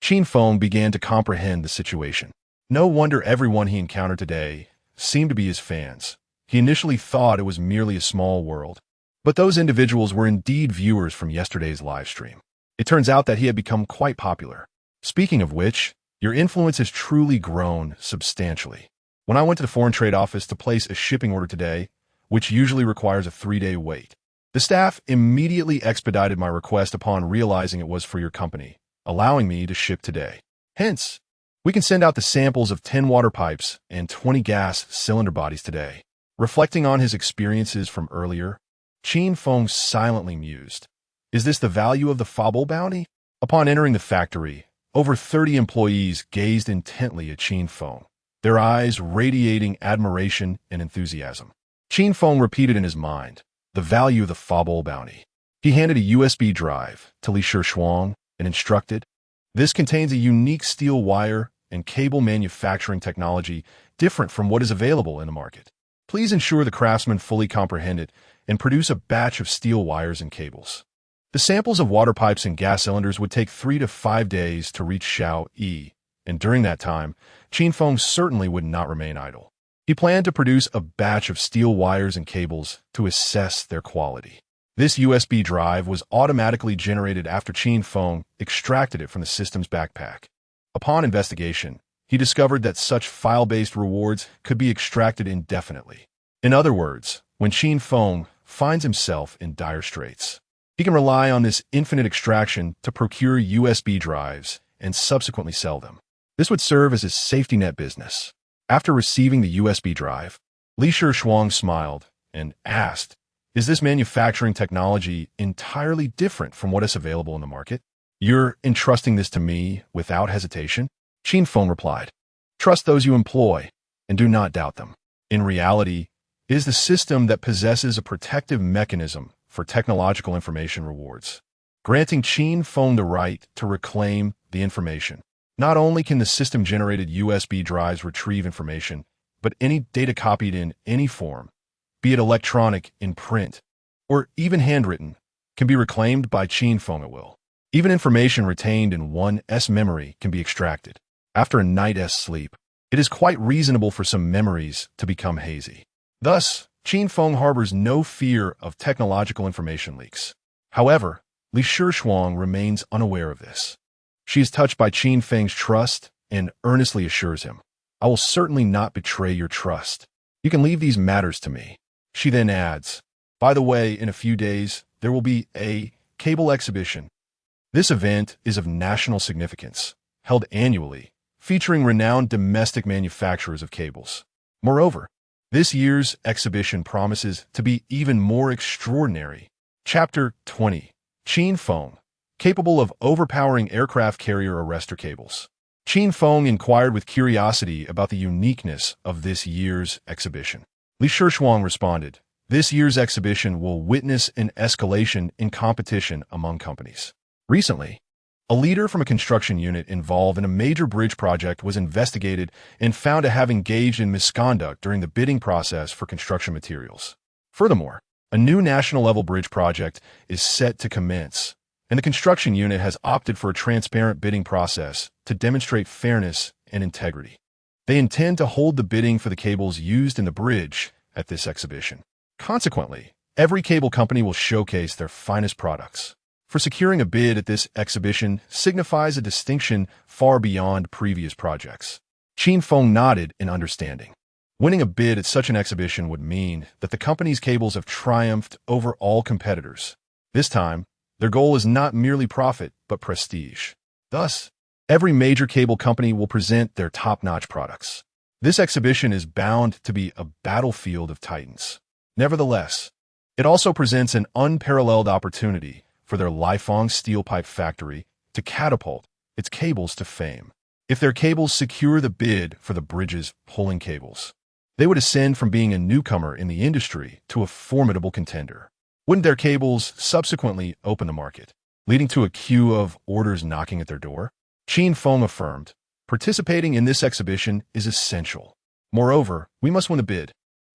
Qin Feng began to comprehend the situation. No wonder everyone he encountered today seemed to be his fans. He initially thought it was merely a small world, but those individuals were indeed viewers from yesterday's live stream. It turns out that he had become quite popular. Speaking of which, your influence has truly grown substantially. When I went to the Foreign Trade Office to place a shipping order today, which usually requires a 3-day wait, the staff immediately expedited my request upon realizing it was for your company, allowing me to ship today. Hence, we can send out the samples of 10 water pipes and 20 gas cylinder bodies today. Reflecting on his experiences from earlier, Qin Feng silently mused. Is this the value of the Fable bounty? Upon entering the factory, over 30 employees gazed intently at Qin Feng, their eyes radiating admiration and enthusiasm. Qin Feng repeated in his mind the value of the Fable bounty. He handed a USB drive to Li Shuang and instructed, "This contains a unique steel wire and cable manufacturing technology different from what is available in the market. Please ensure the craftsman fully comprehend it and produce a batch of steel wires and cables." The samples of water pipes and gas cylinders would take 3 to 5 days to reach Shaoyi, and during that time, Qin Feng certainly would not remain idle. He planned to produce a batch of steel wires and cables to assess their quality. This USB drive was automatically generated after Qin Feng extracted it from the system's backpack. Upon investigation, he discovered that such file-based rewards could be extracted indefinitely. In other words, when Qin Feng finds himself in dire straits, he can rely on this infinite extraction to procure USB drives and subsequently sell them. This would serve as his safety net business. After receiving the USB drive, Li Shuang smiled and asked, "Is this manufacturing technology entirely different from what is available in the market? You're entrusting this to me without hesitation?" Qin Feng replied, "Trust those you employ and do not doubt them. In reality, it is the system that possesses a protective mechanism for technological information rewards, granting Qin Feng the right to reclaim the information. Not only can the system-generated USB drives retrieve information, but any data copied in any form, be it electronic, in print, or even handwritten, can be reclaimed by Qin Feng at will. Even information retained in one's memory can be extracted. After a night's sleep, it is quite reasonable for some memories to become hazy. Thus, Qin Feng harbors no fear of technological information leaks. However, Li Shuang remains unaware of this. She is touched by Qin Feng's trust and earnestly assures him, "I will certainly not betray your trust. You can leave these matters to me." She then adds, "By the way, in a few days, there will be a cable exhibition. This event is of national significance, held annually, featuring renowned domestic manufacturers of cables. Moreover, this year's exhibition promises to be even more extraordinary." Chapter 20. Qin Feng, capable of overpowering aircraft carrier arrestor cables. Qin Feng inquired with curiosity about the uniqueness of this year's exhibition. Li Shuang responded, "This year's exhibition will witness an escalation in competition among companies. Recently, a leader from a construction unit involved in a major bridge project was investigated and found to have engaged in misconduct during the bidding process for construction materials. Furthermore, a new national-level bridge project is set to commence, and the construction unit has opted for a transparent bidding process to demonstrate fairness and integrity. They intend to hold the bidding for the cables used in the bridge at this exhibition. Consequently, every cable company will showcase their finest products. For securing a bid at this exhibition signifies a distinction far beyond previous projects." Qin Feng nodded in understanding. Winning a bid at such an exhibition would mean that the company's cables have triumphed over all competitors. This time, their goal is not merely profit, but prestige. Thus, every major cable company will present their top-notch products. This exhibition is bound to be a battlefield of titans. Nevertheless, it also presents an unparalleled opportunity for their Lighthouse steel pipe factory to catapult its cables to fame. If their cables secure the bid for the bridge's pulling cables, they would ascend from being a newcomer in the industry to a formidable contender. Wouldn't their cables subsequently open the market, leading to a queue of orders knocking at their door? Qin Feng affirmed, "Participating in this exhibition is essential. Moreover, we must win the bid."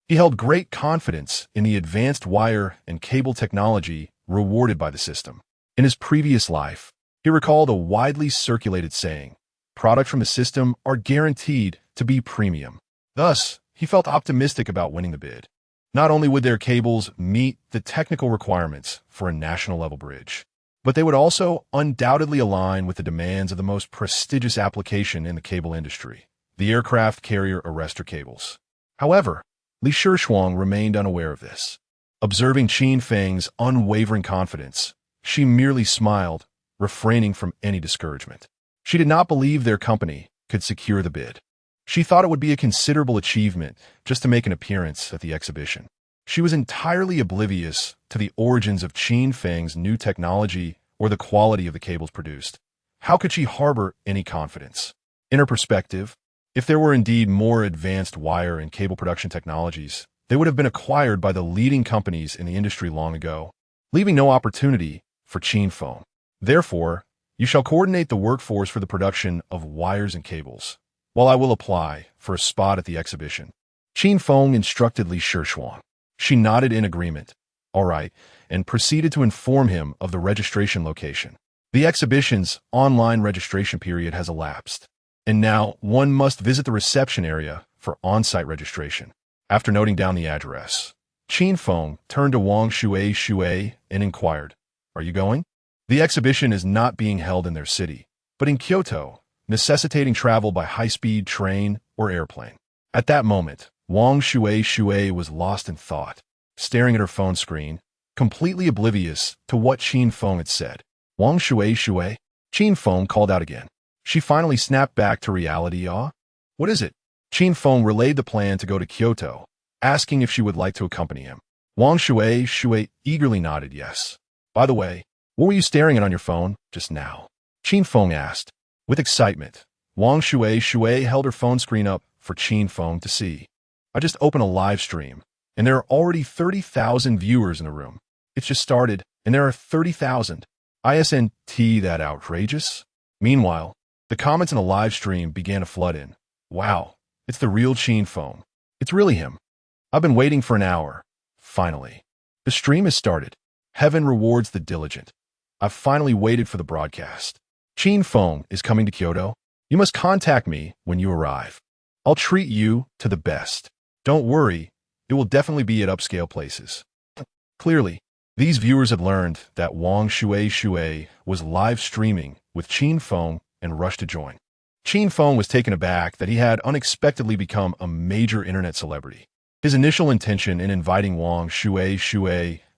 He held great confidence in the advanced wire and cable technology rewarded by the system. In his previous life, he recalled a widely circulated saying, "Products from the system are guaranteed to be premium." Thus, he felt optimistic about winning the bid. Not only would their cables meet the technical requirements for a national-level bridge, but they would also undoubtedly align with the demands of the most prestigious application in the cable industry, the aircraft carrier arrestor cables. However, Li Shuang remained unaware of this. Observing Qin Feng's unwavering confidence, she merely smiled, refraining from any discouragement. She did not believe their company could secure the bid. She thought it would be a considerable achievement just to make an appearance at the exhibition. She was entirely oblivious to the origins of Qin Feng's new technology or the quality of the cables produced. How could she harbor any confidence? In her perspective, if there were indeed more advanced wire and cable production technologies, they would have been acquired by the leading companies in the industry long ago, leaving no opportunity for Qin Feng. Therefore, you shall coordinate the workforce for the production of wires and cables, while I will apply for a spot at the exhibition. Qin Feng instructed Li Shuang. She nodded in agreement, all right, and proceeded to inform him of the registration location. The exhibition's online registration period has elapsed, and now one must visit the reception area for on-site registration. After noting down the address, Qin Feng turned to Wang Shui and inquired, "Are you going?" The exhibition is not being held in their city, but in Kyoto, necessitating travel by high-speed train or airplane. At that moment, Wang Shui was lost in thought, staring at her phone screen, completely oblivious to what Qin Feng had said. "Wang Shui?" Qin Feng called out again. She finally snapped back to reality. What is it?" Qin Feng relayed the plan to go to Kyoto, asking if she would like to accompany him. Wang Shui eagerly nodded yes. "By the way, what were you staring at on your phone just now?" Qin Feng asked. With excitement, Wang Shui held her phone screen up for Qin Feng to see. "I just opened a live stream, and there are already 30,000 viewers in the room. It's just started, and there are 30,000. Isn't that outrageous?" Meanwhile, the comments in the live stream began to flood in. "Wow, it's the real Qin Feng. It's really him. I've been waiting for an hour. Finally. The stream has started. Heaven rewards the diligent. I've finally waited for the broadcast. Qin Feng is coming to Kyoto. You must contact me when you arrive. I'll treat you to the best. Don't worry, it will definitely be at upscale places." Clearly, these viewers had learned that Wang Shui was live streaming with Qin Feng and rushed to join. Qin Feng was taken aback that he had unexpectedly become a major internet celebrity. His initial intention in inviting Wang Shui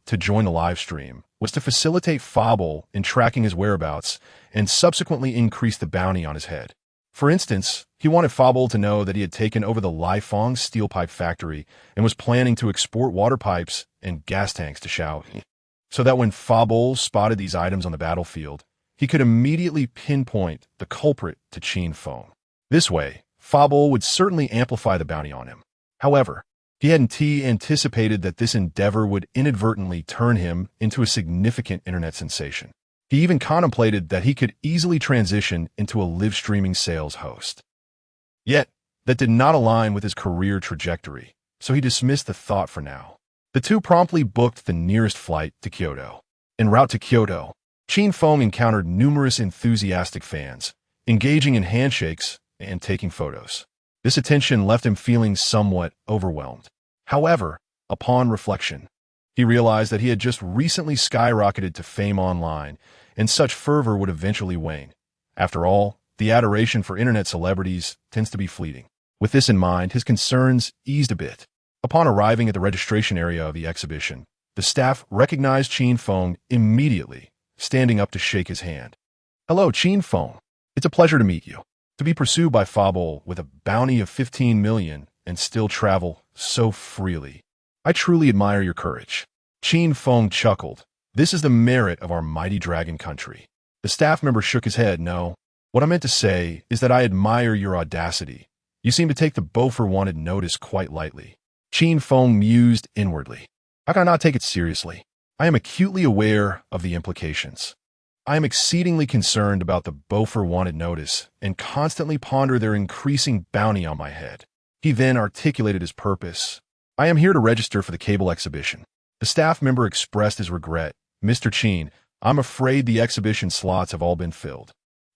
to join the live stream was to facilitate Fable in tracking his whereabouts and subsequently increase the bounty on his head. For instance, he wanted Fable to know that he had taken over the Lighthouse steel pipe factory and was planning to export water pipes and gas tanks to Shaohe, so that when Fable spotted these items on the battlefield, he could immediately pinpoint the culprit to Qin Feng. This way, Fable would certainly amplify the bounty on him. However, he hadn't anticipated that this endeavor would inadvertently turn him into a significant internet sensation. He even contemplated that he could easily transition into a live streaming sales host. Yet, that did not align with his career trajectory, so he dismissed the thought for now. The two promptly booked the nearest flight to Kyoto. En route to Kyoto, Qin Feng encountered numerous enthusiastic fans, engaging in handshakes and taking photos. This attention left him feeling somewhat overwhelmed. However, upon reflection, he realized that he had just recently skyrocketed to fame online, and such fervor would eventually wane. After all, the adoration for internet celebrities tends to be fleeting. With this in mind, his concerns eased a bit. Upon arriving at the registration area of the exhibition, the staff recognized Qin Feng immediately, standing up to shake his hand. "Hello, Qin Feng. It's a pleasure to meet you. To be pursued by Fable with a bounty of 15 million and still travel so freely. I truly admire your courage." Qin Feng chuckled. "This is the merit of our mighty dragon country." The staff member shook his head. "No, what I meant to say is that I admire your audacity. You seem to take the Beaufort wanted notice quite lightly." Qin Feng mused inwardly. "How can I not take it seriously? I am acutely aware of the implications. I am exceedingly concerned about the Beaufort wanted notice and constantly ponder their increasing bounty on my head." He then articulated his purpose. "I am here to register for the cable exhibition." The staff member expressed his regret. "Mr. Qin, I'm afraid the exhibition slots have all been filled.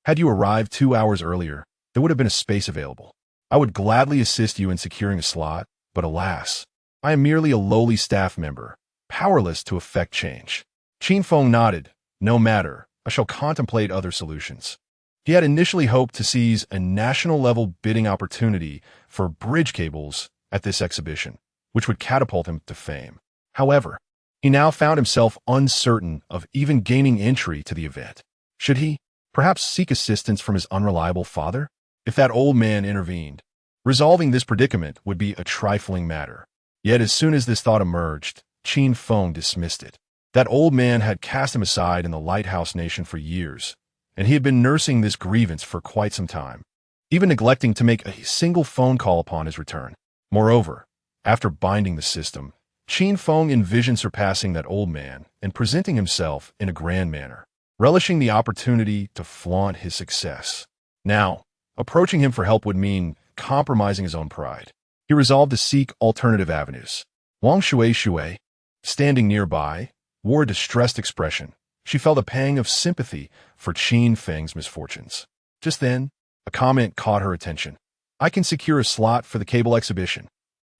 Had you arrived 2 hours earlier, there would have been a space available. I would gladly assist you in securing a slot, but alas, I am merely a lowly staff member, powerless to effect change." Qin Feng nodded, No matter, I shall contemplate other solutions. He had initially hoped to seize a national-level bidding opportunity for bridge cables at this exhibition, which would catapult him to fame. However, he now found himself uncertain of even gaining entry to the event. Should he, perhaps, seek assistance from his unreliable father? If that old man intervened, resolving this predicament would be a trifling matter. Yet as soon as this thought emerged, Qin Feng dismissed it. That old man had cast him aside in the Lighthouse Nation for years, and he had been nursing this grievance for quite some time, even neglecting to make a single phone call upon his return. Moreover, after binding the system, Qin Feng envisioned surpassing that old man and presenting himself in a grand manner, relishing the opportunity to flaunt his success. Now, approaching him for help would mean compromising his own pride. He resolved to seek alternative avenues. Wang Shui, standing nearby, wore a distressed expression. She felt a pang of sympathy for Qin Feng's misfortunes. Just then, a comment caught her attention. "I can secure a slot for the cable exhibition."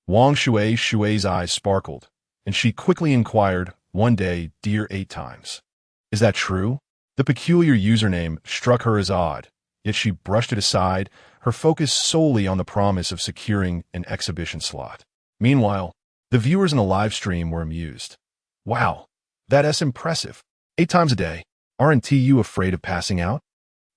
Wang Shui's eyes sparkled, and she quickly inquired, "One day, dear 8 times. Is that true?" The peculiar username struck her as odd, yet she brushed it aside, her focus solely on the promise of securing an exhibition slot. Meanwhile, the viewers in the live stream were amused. "Wow, that's impressive. 8 times a day. Aren't you afraid of passing out?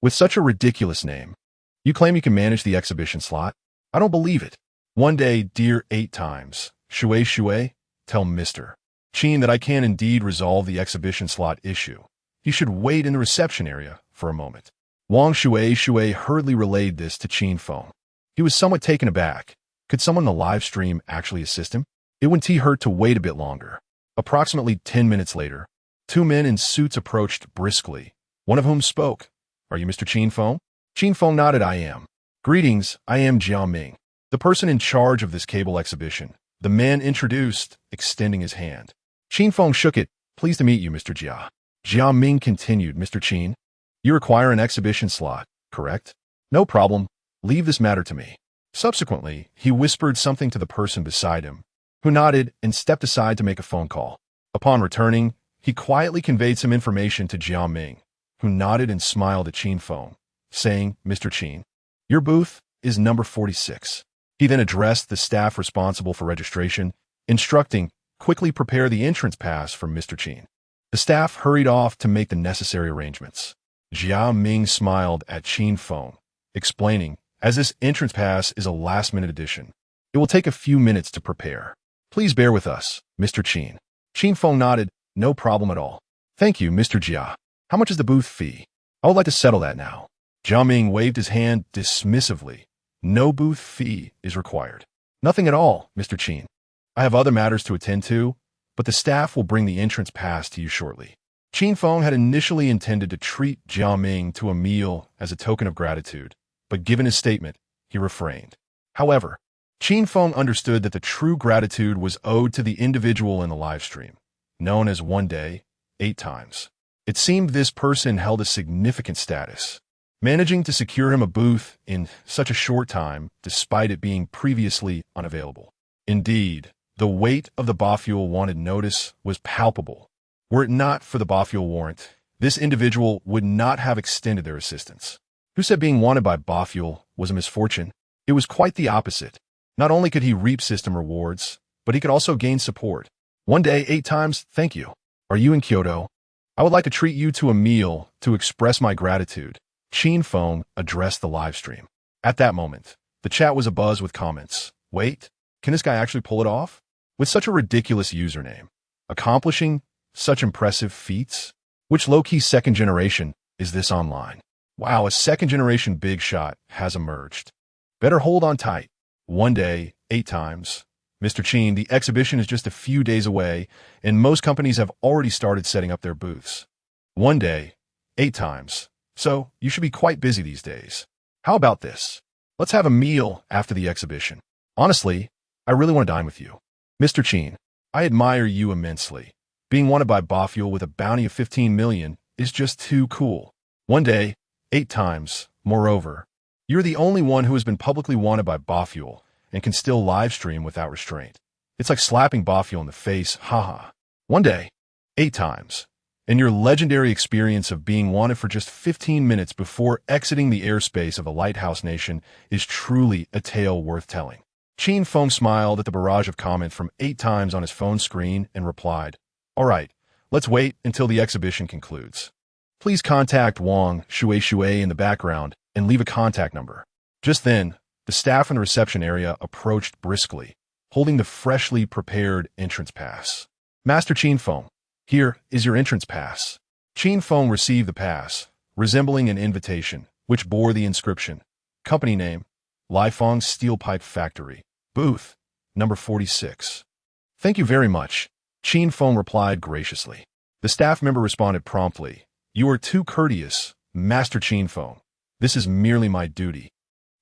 With such a ridiculous name. You claim you can manage the exhibition slot? I don't believe it. One day, dear 8 times. Shui, tell Mr. Qin that I can indeed resolve the exhibition slot issue. He should wait in the reception area for a moment." Wang Shui hurriedly relayed this to Qin Feng. He was somewhat taken aback. Could someone in the live stream actually assist him? It wouldn't hurt to wait a bit longer. Approximately 10 minutes later, 2 men in suits approached briskly, one of whom spoke. "Are you Mr. Qin Feng?" Qin Feng nodded. "I am." "Greetings, I am Jiaming, the person in charge of this cable exhibition," the man introduced, extending his hand. Qin Feng shook it. "Pleased to meet you, Mr. Jia." Jiaming continued, "Mr. Qin, you require an exhibition slot, correct? No problem. Leave this matter to me." Subsequently, he whispered something to the person beside him, who nodded and stepped aside to make a phone call. Upon returning, he quietly conveyed some information to Jiaming, who nodded and smiled at Qin Feng, saying, "Mr. Qin, your booth is number 46. He then addressed the staff responsible for registration, instructing, "Quickly prepare the entrance pass for Mr. Qin." The staff hurried off to make the necessary arrangements. Jiaming smiled at Qin Feng, explaining, "As this entrance pass is a last-minute addition, it will take a few minutes to prepare. Please bear with us, Mr. Qin." Qin Feng nodded. "No problem at all. Thank you, Mr. Jia. How much is the booth fee? I would like to settle that now." Jiaming waved his hand dismissively. "No booth fee is required." "Nothing at all, Mr. Qin. I have other matters to attend to, but the staff will bring the entrance pass to you shortly." Qin Feng had initially intended to treat Jiaming to a meal as a token of gratitude, but given his statement, he refrained. However, Qin Feng understood that the true gratitude was owed to the individual in the live stream, known as One Day, 8 times. It seemed this person held a significant status, managing to secure him a booth in such a short time despite it being previously unavailable. Indeed, the weight of the Bafuel wanted notice was palpable. Were it not for the Bafuel warrant, this individual would not have extended their assistance. Who said being wanted by Bafuel was a misfortune? It was quite the opposite. Not only could he reap system rewards, but he could also gain support. One day, 8 times, thank you. Are you in Kyoto? I would like to treat you to a meal to express my gratitude. Qin Feng addressed the live stream. At that moment, the chat was abuzz with comments. Wait, can this guy actually pull it off? With such a ridiculous username, accomplishing such impressive feats? Which low-key second generation is this online? Wow, a second generation big shot has emerged. Better hold on tight. One day, 8 times. Mr. Qin, the exhibition is just a few days away, and most companies have already started setting up their booths. One day, 8 times. So, you should be quite busy these days. How about this? Let's have a meal after the exhibition. Honestly, I really want to dine with you. Mr. Qin, I admire you immensely. Being wanted by Bafuel with a bounty of 15 million is just too cool. One day, 8 times. Moreover, you're the only one who has been publicly wanted by Bafuel and can still live stream without restraint. It's like slapping Bafuel in the face, haha. One day, 8 times. and your legendary experience of being wanted for just 15 minutes before exiting the airspace of the Lighthouse Nation is truly a tale worth telling. Qin Feng smiled at the barrage of comments from 8 times on his phone screen and replied, "All right, let's wait until the exhibition concludes. Please contact Wang Shui in the background and leave a contact number." Just then, the staff in the reception area approached briskly, holding the freshly prepared entrance pass. "Master Qin Feng, here is your entrance pass." Qin Feng received the pass, resembling an invitation, which bore the inscription, Company name, Lighthouse Steel Pipe Factory, Booth, number 46. "Thank you very much," Qin Feng replied graciously. The staff member responded promptly, "You are too courteous, Master Qin Feng. This is merely my duty.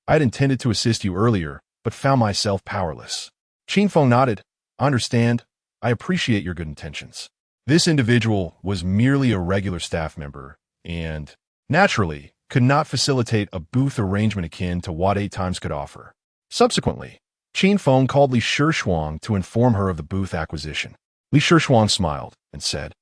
I had intended to assist you earlier, but found myself powerless." Qin Feng nodded. "I understand. I appreciate your good intentions." This individual was merely a regular staff member and, naturally, could not facilitate a booth arrangement akin to what 8 times could offer. Subsequently, Qin Feng called Li Shishuang to inform her of the booth acquisition. Li Shishuang smiled and said,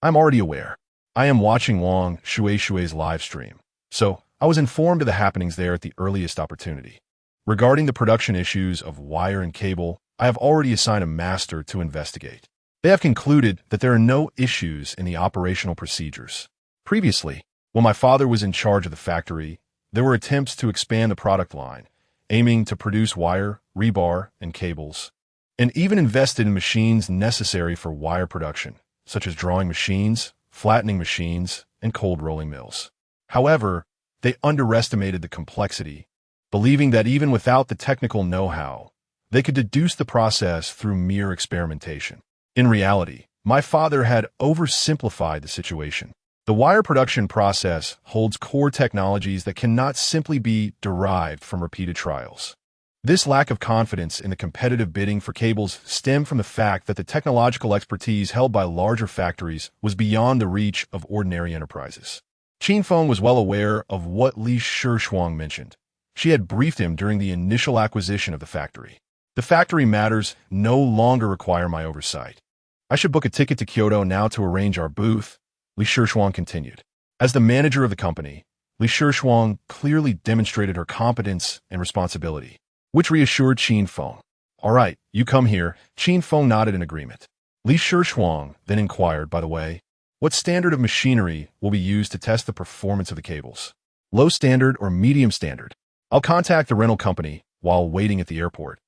"I'm already aware. I am watching Wang Shui's live stream, so I was informed of the happenings there at the earliest opportunity. Regarding the production issues of wire and cable, I have already assigned a master to investigate. They have concluded that there are no issues in the operational procedures. Previously, when my father was in charge of the factory, there were attempts to expand the product line, aiming to produce wire, rebar, and cables, and even invested in machines necessary for wire production, such as drawing machines, flattening machines, and cold rolling mills. However, they underestimated the complexity, believing that even without the technical know-how, they could deduce the process through mere experimentation. In reality, my father had oversimplified the situation. The wire production process holds core technologies that cannot simply be derived from repeated trials. This lack of confidence in the competitive bidding for cables stemmed from the fact that the technological expertise held by larger factories was beyond the reach of ordinary enterprises. Qin Feng was well aware of what Li Shishuang mentioned. She had briefed him during the initial acquisition of the factory. "The factory matters no longer require my oversight. I should book a ticket to Kyoto now to arrange our booth," Li Shishuang continued. As the manager of the company, Li Shishuang clearly demonstrated her competence and responsibility, which reassured Qin Feng. "All right, you come here." Qin Feng nodded in agreement. Li Shishuang then inquired, "By the way, what standard of machinery will be used to test the performance of the cables? Low standard or medium standard? I'll contact the rental company while waiting at the airport,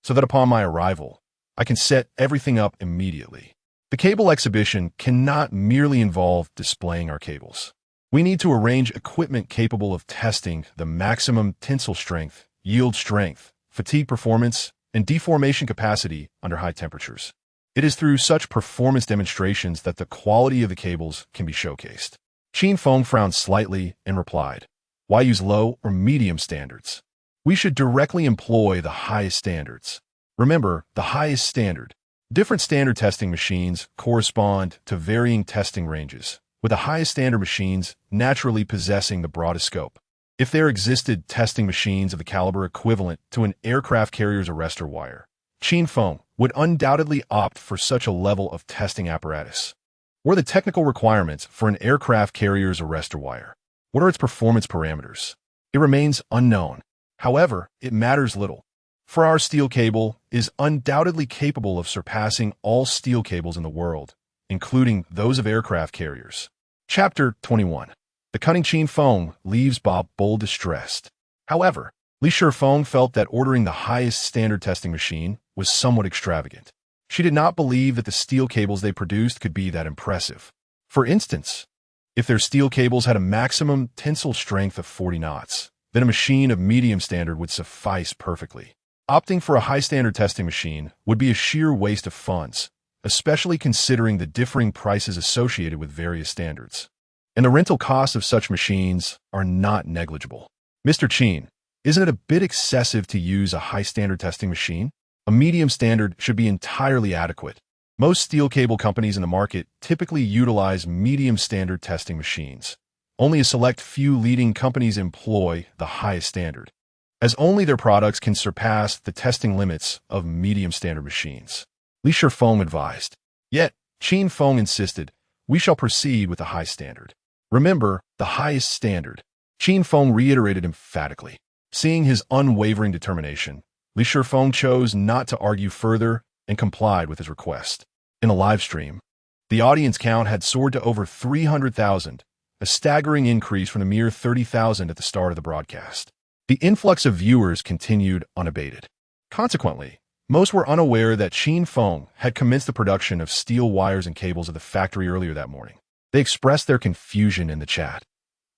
so that upon my arrival, I can set everything up immediately. The cable exhibition cannot merely involve displaying our cables. We need to arrange equipment capable of testing the maximum tensile strength, yield strength, fatigue performance, and deformation capacity under high temperatures. It is through such performance demonstrations that the quality of the cables can be showcased." Qin Feng frowned slightly and replied, "Why use low or medium standards? We should directly employ the highest standards. Remember, the highest standard. Different standard testing machines correspond to varying testing ranges, with the highest standard machines naturally possessing the broadest scope. If there existed testing machines of the caliber equivalent to an aircraft carrier's arrestor wire, Qin Feng would undoubtedly opt for such a level of testing apparatus. What are the technical requirements for an aircraft carrier's arrestor wire? What are its performance parameters? It remains unknown. However, it matters little, for our steel cable is undoubtedly capable of surpassing all steel cables in the world, including those of aircraft carriers." Chapter 21. The cunning Qin Feng leaves Bob Bull distressed. However, Li Shishuang felt that ordering the highest standard testing machine was somewhat extravagant. She did not believe that the steel cables they produced could be that impressive. For instance, if their steel cables had a maximum tensile strength of 40 knots, then a machine of medium standard would suffice perfectly. Opting for a high-standard testing machine would be a sheer waste of funds, especially considering the differing prices associated with various standards. And the rental costs of such machines are not negligible. "Mr. Qin, isn't it a bit excessive to use a high-standard testing machine? A medium standard should be entirely adequate. Most steel cable companies in the market typically utilize medium-standard testing machines. Only a select few leading companies employ the highest standard, as only their products can surpass the testing limits of medium-standard machines," Li Shishuang advised. Yet, Qin Feng insisted, we shall proceed with the high standard. Remember, the highest standard, Qin Feng reiterated emphatically. Seeing his unwavering determination, Li Shifeng chose not to argue further and complied with his request. In a live stream, the audience count had soared to over 300,000, a staggering increase from the mere 30,000 at the start of the broadcast. The influx of viewers continued unabated. Consequently, most were unaware that Qin Feng had commenced the production of steel wires and cables at the factory earlier that morning. They expressed their confusion in the chat.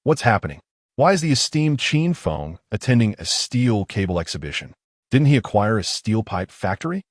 What's happening? Why is the esteemed Qin Feng attending a steel cable exhibition? Didn't he acquire a steel pipe factory?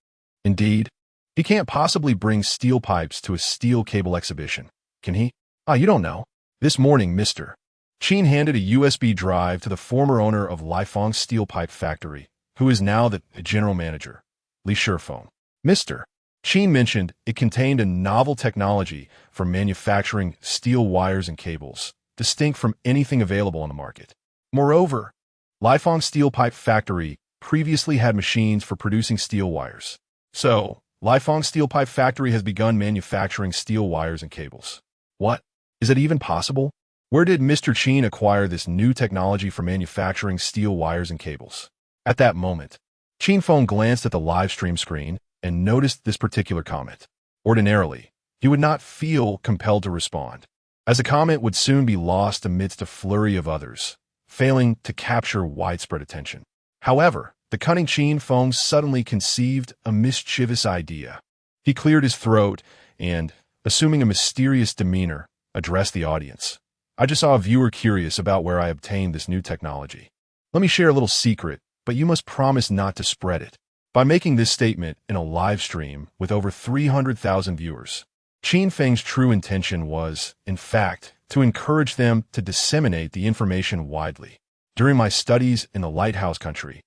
Indeed, he can't possibly bring steel pipes to a steel cable exhibition, can he? You don't know. This morning, Mr. Qin handed a USB drive to the former owner of Lighthouse Steel Pipe Factory, who is now the general manager, Li Shifeng. Mr. Qin mentioned it contained a novel technology for manufacturing steel wires and cables, distinct from anything available on the market. Moreover, Lighthouse Steel Pipe Factory previously had machines for producing steel wires. So, Lighthouse Steel Pipe Factory has begun manufacturing steel wires and cables. What? Is it even possible? Where did Mr. Qin acquire this new technology for manufacturing steel wires and cables? At that moment, Qin Feng glanced at the live stream screen and noticed this particular comment. Ordinarily, he would not feel compelled to respond, as the comment would soon be lost amidst a flurry of others, failing to capture widespread attention. However, the cunning Qin Feng suddenly conceived a mischievous idea. He cleared his throat and, assuming a mysterious demeanor, addressed the audience. I just saw a viewer curious about where I obtained this new technology. Let me share a little secret, but you must promise not to spread it. By making this statement in a live stream with over 300,000 viewers, Qin Feng's true intention was, in fact, to encourage them to disseminate the information widely. During my studies in the Lighthouse Country,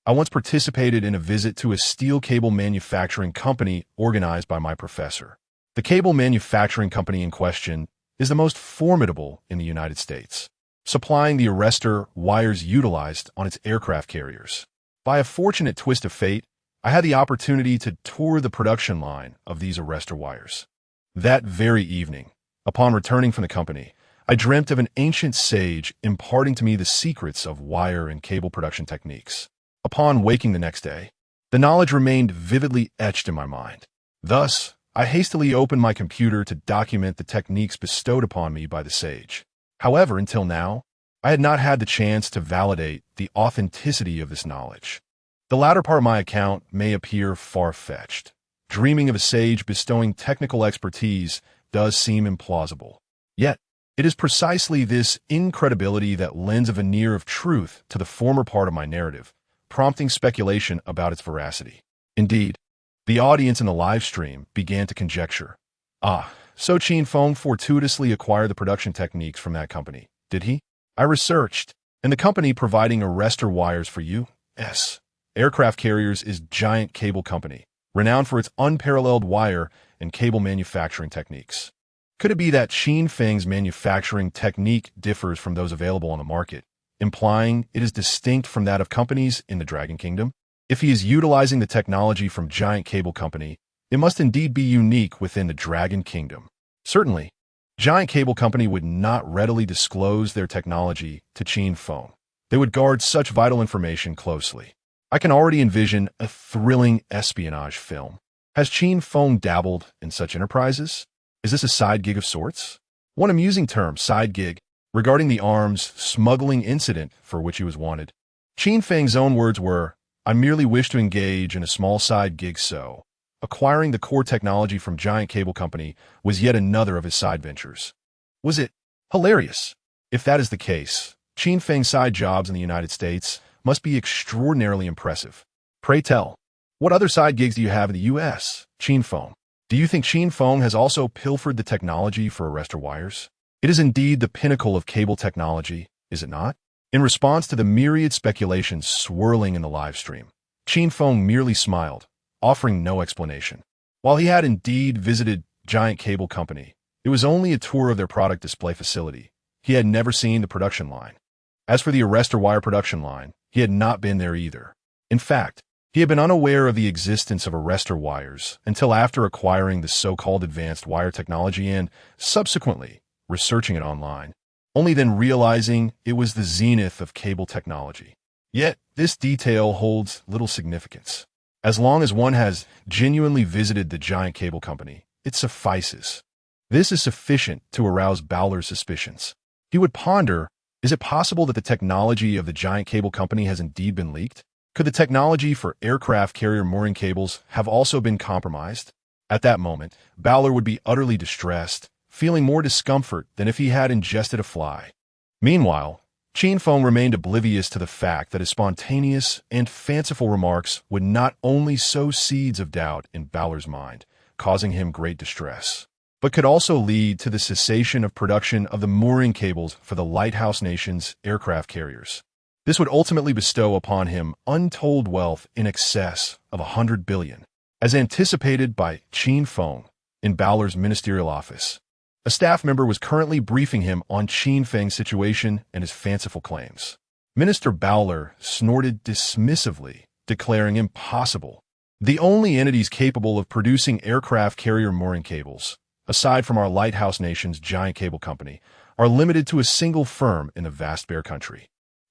I once participated in a visit to a steel cable manufacturing company organized by my professor. The cable manufacturing company in question is the most formidable in the United States, supplying the arrestor wires utilized on its aircraft carriers. By a fortunate twist of fate, I had the opportunity to tour the production line of these arrestor wires. That very evening, upon returning from the company, I dreamt of an ancient sage imparting to me the secrets of wire and cable production techniques. Upon waking the next day, the knowledge remained vividly etched in my mind. Thus, I hastily opened my computer to document the techniques bestowed upon me by the sage. However, until now, I had not had the chance to validate the authenticity of this knowledge. The latter part of my account may appear far-fetched. Dreaming of a sage bestowing technical expertise does seem implausible. Yet, it is precisely this incredibility that lends a veneer of truth to the former part of my narrative, prompting speculation about its veracity. Indeed, the audience in the live stream began to conjecture. So Qin Feng fortuitously acquired the production techniques from that company, did he? I researched, and the company providing arrestor wires for U.S. aircraft carriers is Giant Cable Company, renowned for its unparalleled wire and cable manufacturing techniques. Could it be that Qin Feng's manufacturing technique differs from those available on the market, implying it is distinct from that of companies in the Dragon Kingdom? If he is utilizing the technology from Giant Cable Company, it must indeed be unique within the Dragon Kingdom. Certainly, Giant Cable Company would not readily disclose their technology to Qin Feng. They would guard such vital information closely. I can already envision a thrilling espionage film. Has Qin Feng dabbled in such enterprises? Is this a side gig of sorts? One amusing term, side gig, regarding the arms smuggling incident for which he was wanted. Qin Feng's own words were, I merely wish to engage in a small side gig so. Acquiring the core technology from Giant Cable Company was yet another of his side ventures. Was it hilarious? If that is the case, Qin Feng's side jobs in the United States must be extraordinarily impressive. Pray tell, what other side gigs do you have in the U.S., Qin Feng? Do you think Qin Feng has also pilfered the technology for arrestor wires? It is indeed the pinnacle of cable technology, is it not? In response to the myriad speculations swirling in the live stream, Qin Feng merely smiled, offering no explanation. While he had indeed visited Giant Cable Company, it was only a tour of their product display facility. He had never seen the production line. As for the arrestor wire production line, he had not been there either. In fact, He had been unaware of the existence of arrestor wires until after acquiring the so-called advanced wire technology and, subsequently, researching it online, only then realizing it was the zenith of cable technology. Yet, this detail holds little significance. As long as one has genuinely visited the giant cable company, it suffices. This is sufficient to arouse Bowler's suspicions. He would ponder, is it possible that the technology of the giant cable company has indeed been leaked? Could the technology for aircraft carrier mooring cables have also been compromised? At that moment, Bowler would be utterly distressed, feeling more discomfort than if he had ingested a fly. Meanwhile, Qin Feng remained oblivious to the fact that his spontaneous and fanciful remarks would not only sow seeds of doubt in Bowler's mind, causing him great distress, but could also lead to the cessation of production of the mooring cables for the Lighthouse nation's aircraft carriers. This would ultimately bestow upon him untold wealth in excess of 100 billion, as anticipated by Qin Feng in Bowler's ministerial office. A staff member was currently briefing him on Qin Feng's situation and his fanciful claims. Minister Bowler snorted dismissively, declaring impossible. The only entities capable of producing aircraft carrier mooring cables, aside from our Lighthouse nation's giant cable company, are limited to a single firm in the vast Bear Country.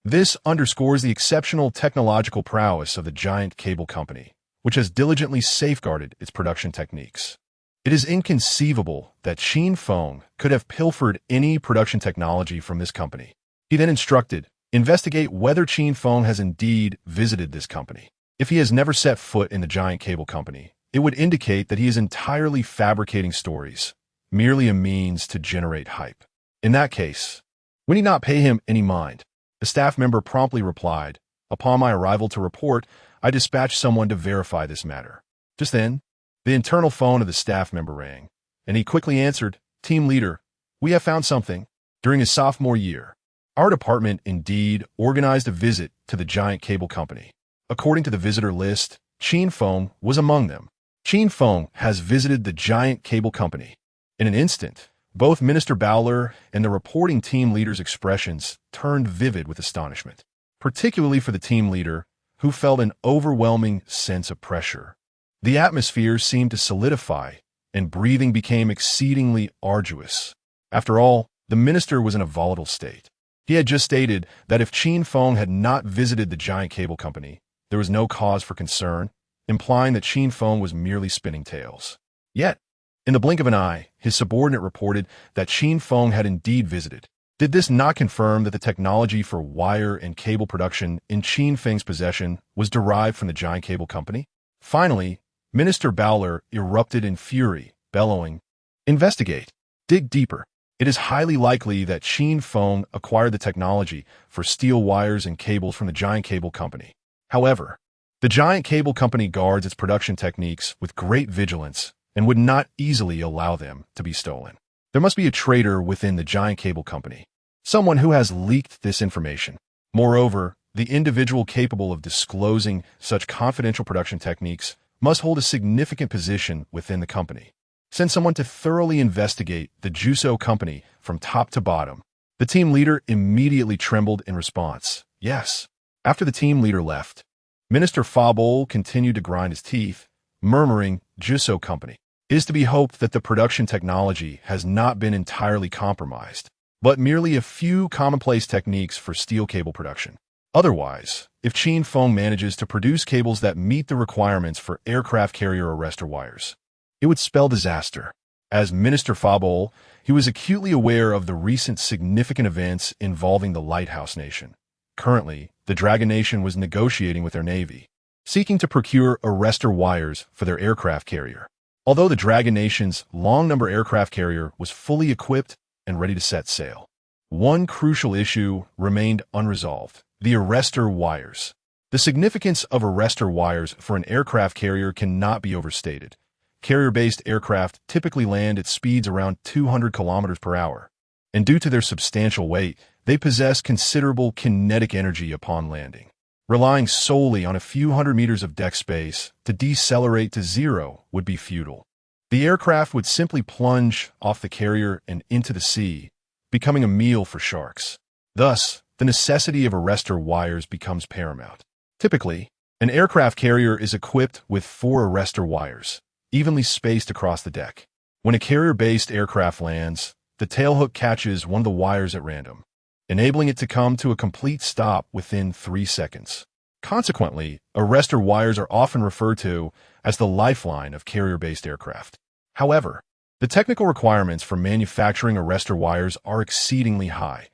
This underscores the exceptional technological prowess of the giant cable company, which has diligently safeguarded its production techniques. It is inconceivable that Qin Feng could have pilfered any production technology from this company. He then instructed, investigate whether Qin Feng has indeed visited this company. If he has never set foot in the giant cable company, it would indicate that he is entirely fabricating stories, merely a means to generate hype. In that case, we need not pay him any mind. The staff member promptly replied, upon my arrival to report, I dispatched someone to verify this matter. Just then, the internal phone of the staff member rang, and he quickly answered, Team Leader, we have found something. During his sophomore year, our department indeed organized a visit to the giant cable company. According to the visitor list, Qin Feng was among them. Qin Feng has visited the giant cable company. In an instant, both Minister Bowler and the reporting team leader's expressions turned vivid with astonishment, particularly for the team leader, who felt an overwhelming sense of pressure. The atmosphere seemed to solidify, and breathing became exceedingly arduous. After all, the minister was in a volatile state. He had just stated that if Qin Feng had not visited the giant cable company, there was no cause for concern, implying that Qin Feng was merely spinning tales. Yet, in the blink of an eye, his subordinate reported that Qin Feng had indeed visited. Did this not confirm that the technology for wire and cable production in Qin Feng's possession was derived from the giant cable company? Finally, Minister Bowler erupted in fury, bellowing, investigate, dig deeper. It is highly likely that Qin Feng acquired the technology for steel wires and cables from the giant cable company. However, the giant cable company guards its production techniques with great vigilance and would not easily allow them to be stolen. There must be a traitor within the giant cable company, someone who has leaked this information. Moreover, the individual capable of disclosing such confidential production techniques must hold a significant position within the company. Send someone to thoroughly investigate the Juso company from top to bottom. The team leader immediately trembled in response. Yes. After the team leader left, Minister Fabol continued to grind his teeth, murmuring, Juso company. It is to be hoped that the production technology has not been entirely compromised, but merely a few commonplace techniques for steel cable production. Otherwise, if Qin Feng manages to produce cables that meet the requirements for aircraft carrier arrestor wires, it would spell disaster. As Minister Fabol, he was acutely aware of the recent significant events involving the Lighthouse Nation. Currently, the Dragon Nation was negotiating with their navy, seeking to procure arrestor wires for their aircraft carrier. Although the Dragon Nation's long-number aircraft carrier was fully equipped and ready to set sail, one crucial issue remained unresolved: the arrestor wires. The significance of arrestor wires for an aircraft carrier cannot be overstated. Carrier-based aircraft typically land at speeds around 200 kilometers per hour, and due to their substantial weight, they possess considerable kinetic energy upon landing. Relying solely on a few hundred meters of deck space to decelerate to zero would be futile. The aircraft would simply plunge off the carrier and into the sea, becoming a meal for sharks. Thus, the necessity of arrestor wires becomes paramount. Typically, An aircraft carrier is equipped with 4 arrestor wires, evenly spaced across the deck. When a carrier-based aircraft lands, the tailhook catches one of the wires at random, enabling it to come to a complete stop within 3 seconds. Consequently, arrestor wires are often referred to as the lifeline of carrier-based aircraft. However, the technical requirements for manufacturing arrestor wires are exceedingly high.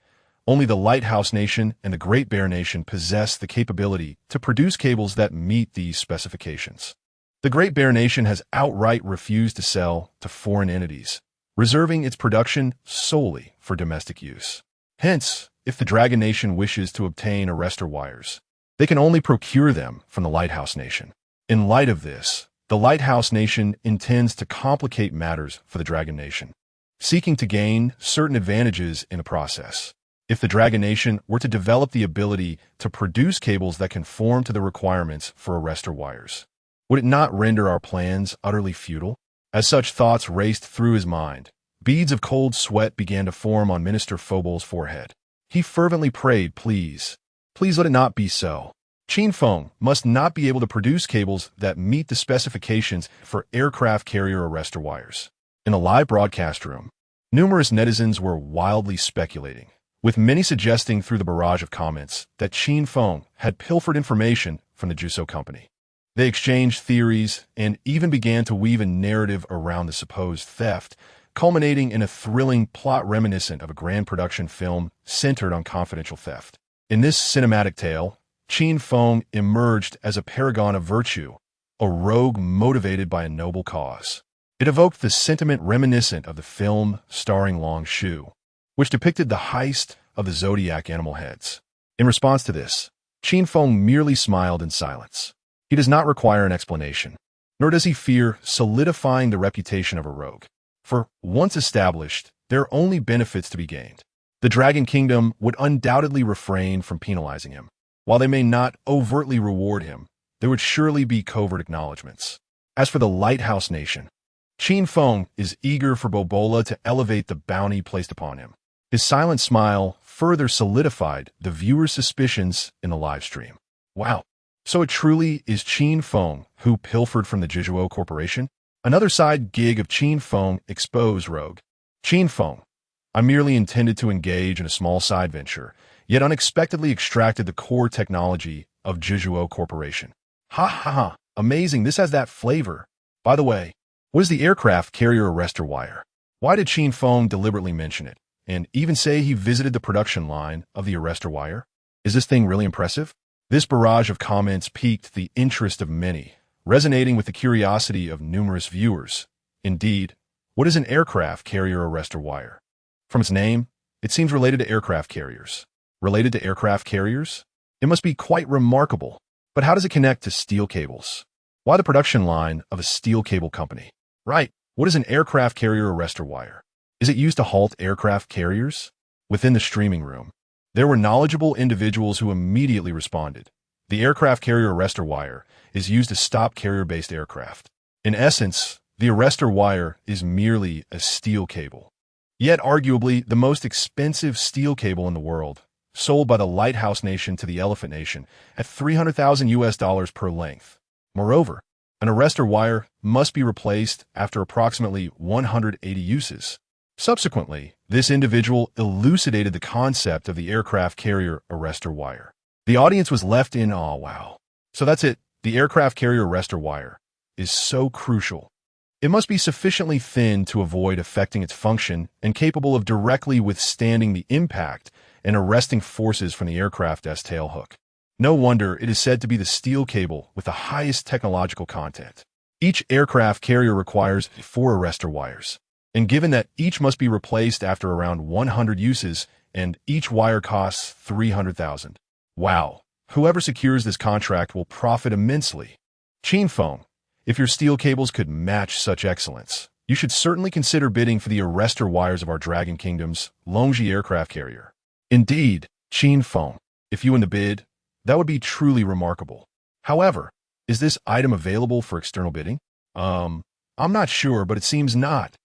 Only the Lighthouse Nation and the Great Bear Nation possess the capability to produce cables that meet these specifications. The Great Bear Nation has outright refused to sell to foreign entities, reserving its production solely for domestic use. Hence, if the Dragon Nation wishes to obtain arrestor wires, they can only procure them from the Lighthouse Nation. In light of this, the Lighthouse Nation intends to complicate matters for the Dragon Nation, seeking to gain certain advantages in the process. If the Dragon Nation were to develop the ability to produce cables that conform to the requirements for arrestor wires, would it not render our plans utterly futile? As such thoughts raced through his mind, beads of cold sweat began to form on Minister Fobal's forehead. He fervently prayed, please let it not be so. Qin Feng must not be able to produce cables that meet the specifications for aircraft carrier arrestor wires. In a live broadcast room, numerous netizens were wildly speculating, with many suggesting through the barrage of comments that Qin Feng had pilfered information from the Juso company. They exchanged theories and even began to weave a narrative around the supposed theft, culminating in a thrilling plot reminiscent of a grand production film centered on confidential theft. In this cinematic tale, Qin Feng emerged as a paragon of virtue, a rogue motivated by a noble cause. It evoked the sentiment reminiscent of the film starring Long Shu, which depicted the heist of the Zodiac animal heads. In response to this, Qin Feng merely smiled in silence. He does not require an explanation, nor does he fear solidifying the reputation of a rogue. For, once established, there are only benefits to be gained. The Dragon Kingdom would undoubtedly refrain from penalizing him. While they may not overtly reward him, there would surely be covert acknowledgments. As for the Lighthouse Nation, Qin Feng is eager for Bobola to elevate the bounty placed upon him. His silent smile further solidified the viewer's suspicions in the live stream. Wow. So it truly is Qin Feng who pilfered from the Jizuo Corporation? Another side gig of Qin Feng exposed rogue. Qin Feng, I merely intended to engage in a small side venture, yet unexpectedly extracted the core technology of Jizuo Corporation. Ha ha ha, amazing, this has that flavor. By the way, what is the aircraft carrier arrestor wire? Why did Qin Feng deliberately mention it, and even say he visited the production line of the arrestor wire? Is this thing really impressive? This barrage of comments piqued the interest of many, resonating with the curiosity of numerous viewers. Indeed, what is an aircraft carrier arrestor wire? From its name, it seems related to aircraft carriers. Related to aircraft carriers? It must be quite remarkable. But how does it connect to steel cables? Why the production line of a steel cable company? Right, what is an aircraft carrier arrestor wire? Is it used to halt aircraft carriers? Within the streaming room, there were knowledgeable individuals who immediately responded. The aircraft carrier arrestor wire is used to stop carrier-based aircraft. In essence, the arrestor wire is merely a steel cable. Yet arguably the most expensive steel cable in the world, sold by the Lighthouse Nation to the Elephant Nation at $300,000 per length. Moreover, an arrestor wire must be replaced after approximately 180 uses. Subsequently, this individual elucidated the concept of the aircraft carrier arrestor wire. The audience was left in awe. Wow. So that's it. The aircraft carrier arrestor wire is so crucial. It must be sufficiently thin to avoid affecting its function and capable of directly withstanding the impact and arresting forces from the aircraft's tailhook. No wonder it is said to be the steel cable with the highest technological content. Each aircraft carrier requires 4 arrestor wires, and given that each must be replaced after around 100 uses and each wire costs $300,000. Wow, whoever secures this contract will profit immensely. Qin Feng, if your steel cables could match such excellence, you should certainly consider bidding for the arrestor wires of our Dragon Kingdom's Longji aircraft carrier. Indeed, Qin Feng, if you win the bid, that would be truly remarkable. However, is this item available for external bidding? I'm not sure, but it seems not.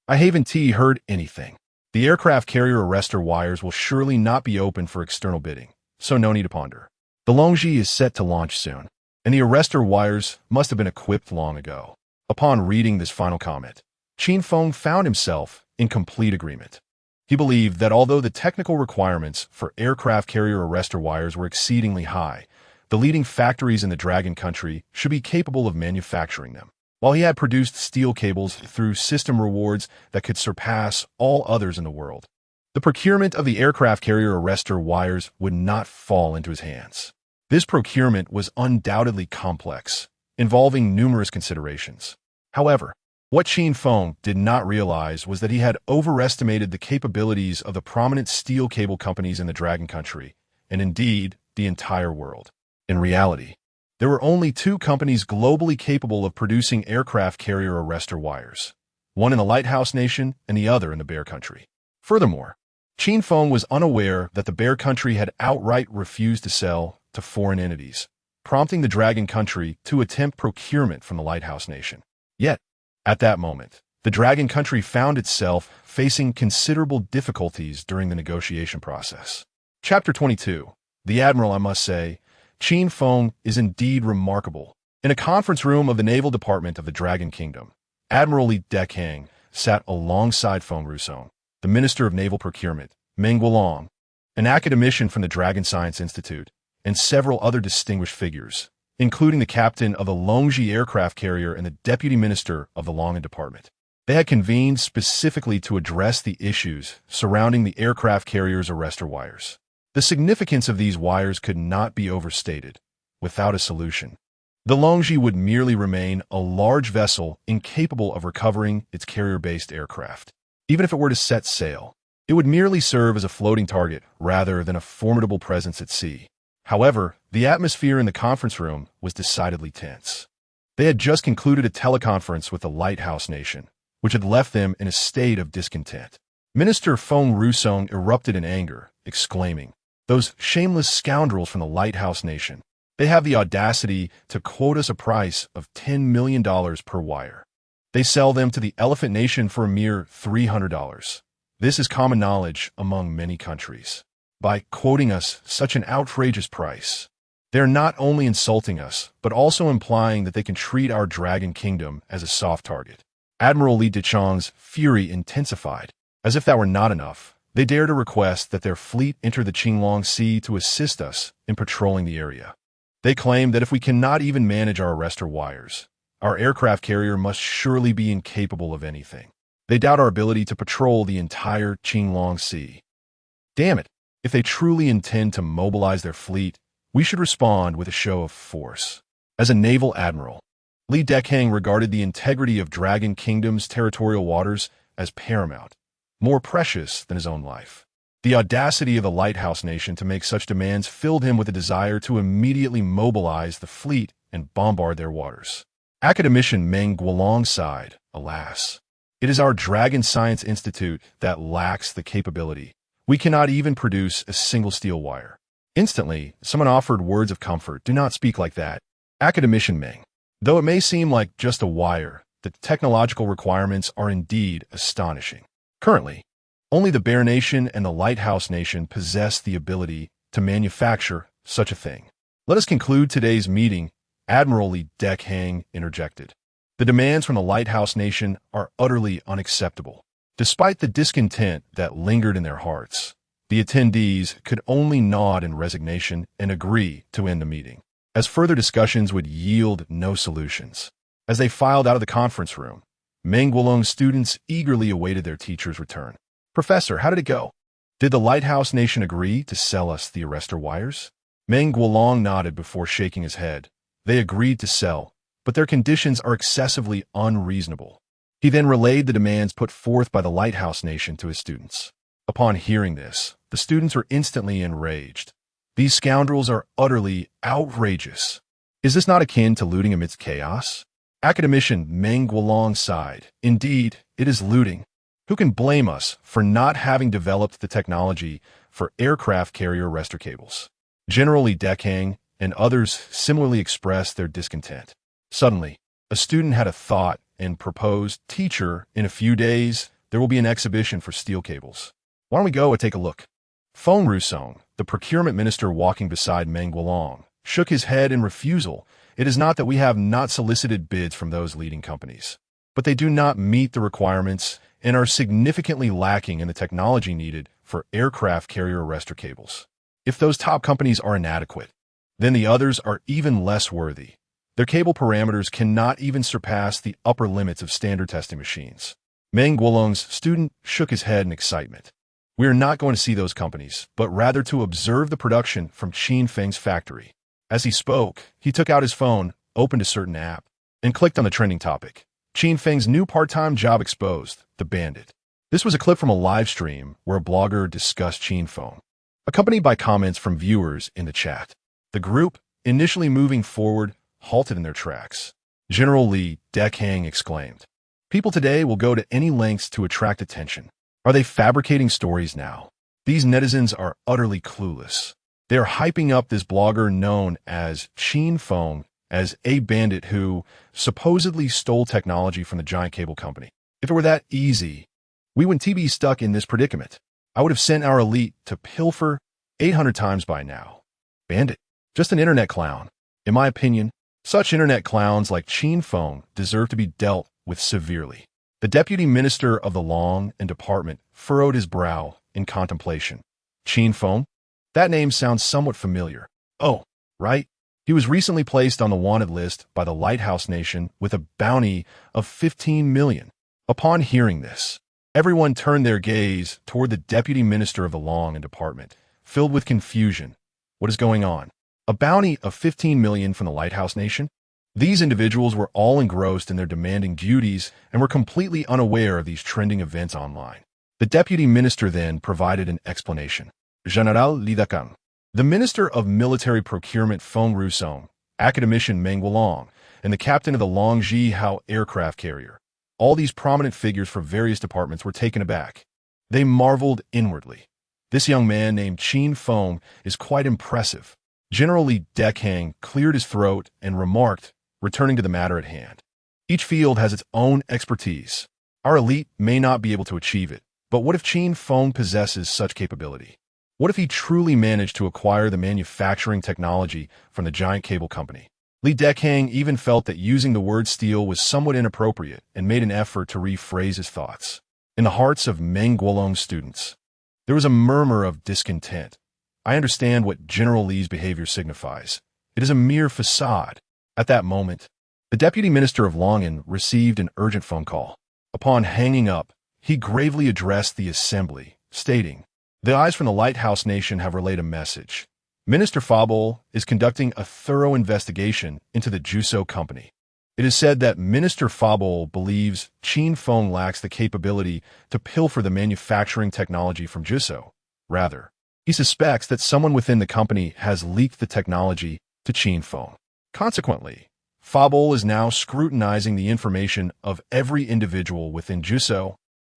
I haven't heard anything. The aircraft carrier arrestor wires will surely not be open for external bidding, so no need to ponder. The Longji is set to launch soon. and the arrestor wires must have been equipped long ago. Upon reading this final comment, Qin Feng found himself in complete agreement. He believed that although the technical requirements for aircraft carrier arrestor wires were exceedingly high, the leading factories in the Dragon Country should be capable of manufacturing them. While he had produced steel cables through system rewards that could surpass all others in the world, the procurement of the aircraft carrier arrestor wires would not fall into his hands. This procurement was undoubtedly complex, involving numerous considerations. However, what Qin Feng did not realize was that he had overestimated the capabilities of the prominent steel cable companies in the Dragon Country, and indeed, the entire world. In reality, there were only two companies globally capable of producing aircraft carrier arrestor wires, one in the Lighthouse Nation and the other in the Bear Country. Furthermore, Qin Feng was unaware that the Bear Country had outright refused to sell to foreign entities, prompting the Dragon Country to attempt procurement from the Lighthouse Nation. Yet, at that moment, the Dragon Country found itself facing considerable difficulties during the negotiation process. Chapter 22. The Admiral, I must say, Qin Feng is indeed remarkable. In a conference room of the Naval Department of the Dragon Kingdom, Admiral Li Dekang sat alongside Feng Rusong, the Minister of Naval Procurement, Meng Guolong, an academician from the Dragon Science Institute, and several other distinguished figures, including the captain of the Longji aircraft carrier and the deputy minister of the Longan Department. They had convened specifically to address the issues surrounding the aircraft carrier's arrestor wires. The significance of these wires could not be overstated. Without a solution, the Longji would merely remain a large vessel incapable of recovering its carrier-based aircraft. Even if it were to set sail, it would merely serve as a floating target rather than a formidable presence at sea. However, the atmosphere in the conference room was decidedly tense. They had just concluded a teleconference with the Lighthouse Nation, which had left them in a state of discontent. Minister Feng Rusong erupted in anger, exclaiming, "Those shameless scoundrels from the Lighthouse Nation. They have the audacity to quote us a price of $10 million per wire. They sell them to the Elephant Nation for a mere $300. This is common knowledge among many countries. By quoting us such an outrageous price, they're not only insulting us, but also implying that they can treat our Dragon Kingdom as a soft target." Admiral Li Dekang's fury intensified. As if that were not enough, they dared to request that their fleet enter the Qinglong Sea to assist us in patrolling the area. They claimed that if we cannot even manage our arrestor wires, our aircraft carrier must surely be incapable of anything. They doubt our ability to patrol the entire Qinglong Sea. Damn it! If they truly intend to mobilize their fleet, we should respond with a show of force. As a naval admiral, Li Dekang regarded the integrity of Dragon Kingdom's territorial waters as paramount, more precious than his own life. The audacity of the Lighthouse Nation to make such demands filled him with a desire to immediately mobilize the fleet and bombard their waters. Academician Meng Guolong sighed, "Alas, it is our Dragon Science Institute that lacks the capability. We cannot even produce a single steel wire." Instantly, someone offered words of comfort. "Do not speak like that, Academician Meng. Though it may seem like just a wire, the technological requirements are indeed astonishing. Currently, only the Bear Nation and the Lighthouse Nation possess the ability to manufacture such a thing." "Let us conclude today's meeting," Admiral Li Dekang interjected. "The demands from the Lighthouse Nation are utterly unacceptable." Despite the discontent that lingered in their hearts, the attendees could only nod in resignation and agree to end the meeting, as further discussions would yield no solutions. As they filed out of the conference room, Meng Guolong's students eagerly awaited their teacher's return. "Professor, how did it go? Did the Lighthouse Nation agree to sell us the arrestor wires?" Meng Guolong nodded before shaking his head. "They agreed to sell, but their conditions are excessively unreasonable." He then relayed the demands put forth by the Lighthouse Nation to his students. Upon hearing this, the students were instantly enraged. "These scoundrels are utterly outrageous. Is this not akin to looting amidst chaos?" Academician Meng Guolong sighed. "Indeed, it is looting. Who can blame us for not having developed the technology for aircraft carrier arrestor cables?" General Li Dekang and others similarly expressed their discontent. Suddenly, a student had a thought and proposed, "Teacher, in a few days, there will be an exhibition for steel cables. Why don't we go and take a look?" Feng Rusong, the procurement minister walking beside Meng Guolong, shook his head in refusal It is not that we have not solicited bids from those leading companies, but they do not meet the requirements and are significantly lacking in the technology needed for aircraft carrier arrestor cables. If those top companies are inadequate, then the others are even less worthy. Their cable parameters cannot even surpass the upper limits of standard testing machines. Meng Guolong's student shook his head in excitement. We are not going to see those companies, but rather to observe the production from Qin Feng's factory. As he spoke, he took out his phone, opened a certain app, and clicked on the trending topic. Qin Feng's new part-time job exposed, the bandit. This was a clip from a live stream where a blogger discussed Qin Feng, accompanied by comments from viewers in the chat. The group, initially moving forward, halted in their tracks. General Li Dekang exclaimed, "People today will go to any lengths to attract attention. Are they fabricating stories now? These netizens are utterly clueless. They are hyping up this blogger known as Qin Feng as a bandit who supposedly stole technology from the giant cable company. If it were that easy, we wouldn't be stuck in this predicament. I would have sent our elite to pilfer 800 times by now. Bandit, just an internet clown. In my opinion, such internet clowns like Qin Feng deserve to be dealt with severely." The deputy minister of the Long and Department furrowed his brow in contemplation. Qin Feng? That name sounds somewhat familiar. Oh, right. He was recently placed on the wanted list by the Lighthouse Nation with a bounty of 15 million. Upon hearing this, everyone turned their gaze toward the deputy minister of the Long and Department, filled with confusion. What is going on? A bounty of 15 million from the Lighthouse Nation? These individuals were all engrossed in their demanding duties and were completely unaware of these trending events online. The deputy minister then provided an explanation. General Li Dekang, the Minister of Military Procurement Feng Rusong, academician Meng Guolong, and the captain of the Longji Hao aircraft carrier. All these prominent figures from various departments were taken aback. They marveled inwardly. This young man named Qin Feng is quite impressive. General Li Dekang cleared his throat and remarked, returning to the matter at hand. Each field has its own expertise. Our elite may not be able to achieve it, but what if Qin Feng possesses such capability? What if he truly managed to acquire the manufacturing technology from the giant cable company? Li Dekang even felt that using the word steal was somewhat inappropriate and made an effort to rephrase his thoughts. In the hearts of Meng Guolong's students, there was a murmur of discontent. I understand what General Li's behavior signifies. It is a mere facade. At that moment, the deputy minister of Longan received an urgent phone call. Upon hanging up, he gravely addressed the assembly, stating, "The eyes from the Lighthouse Nation have relayed a message. Minister Fabol is conducting a thorough investigation into the Juso company. It is said that Minister Fabol believes Qin Feng lacks the capability to pilfer the manufacturing technology from Juso. Rather, he suspects that someone within the company has leaked the technology to Qin Feng. Consequently, Fabol is now scrutinizing the information of every individual within Juso,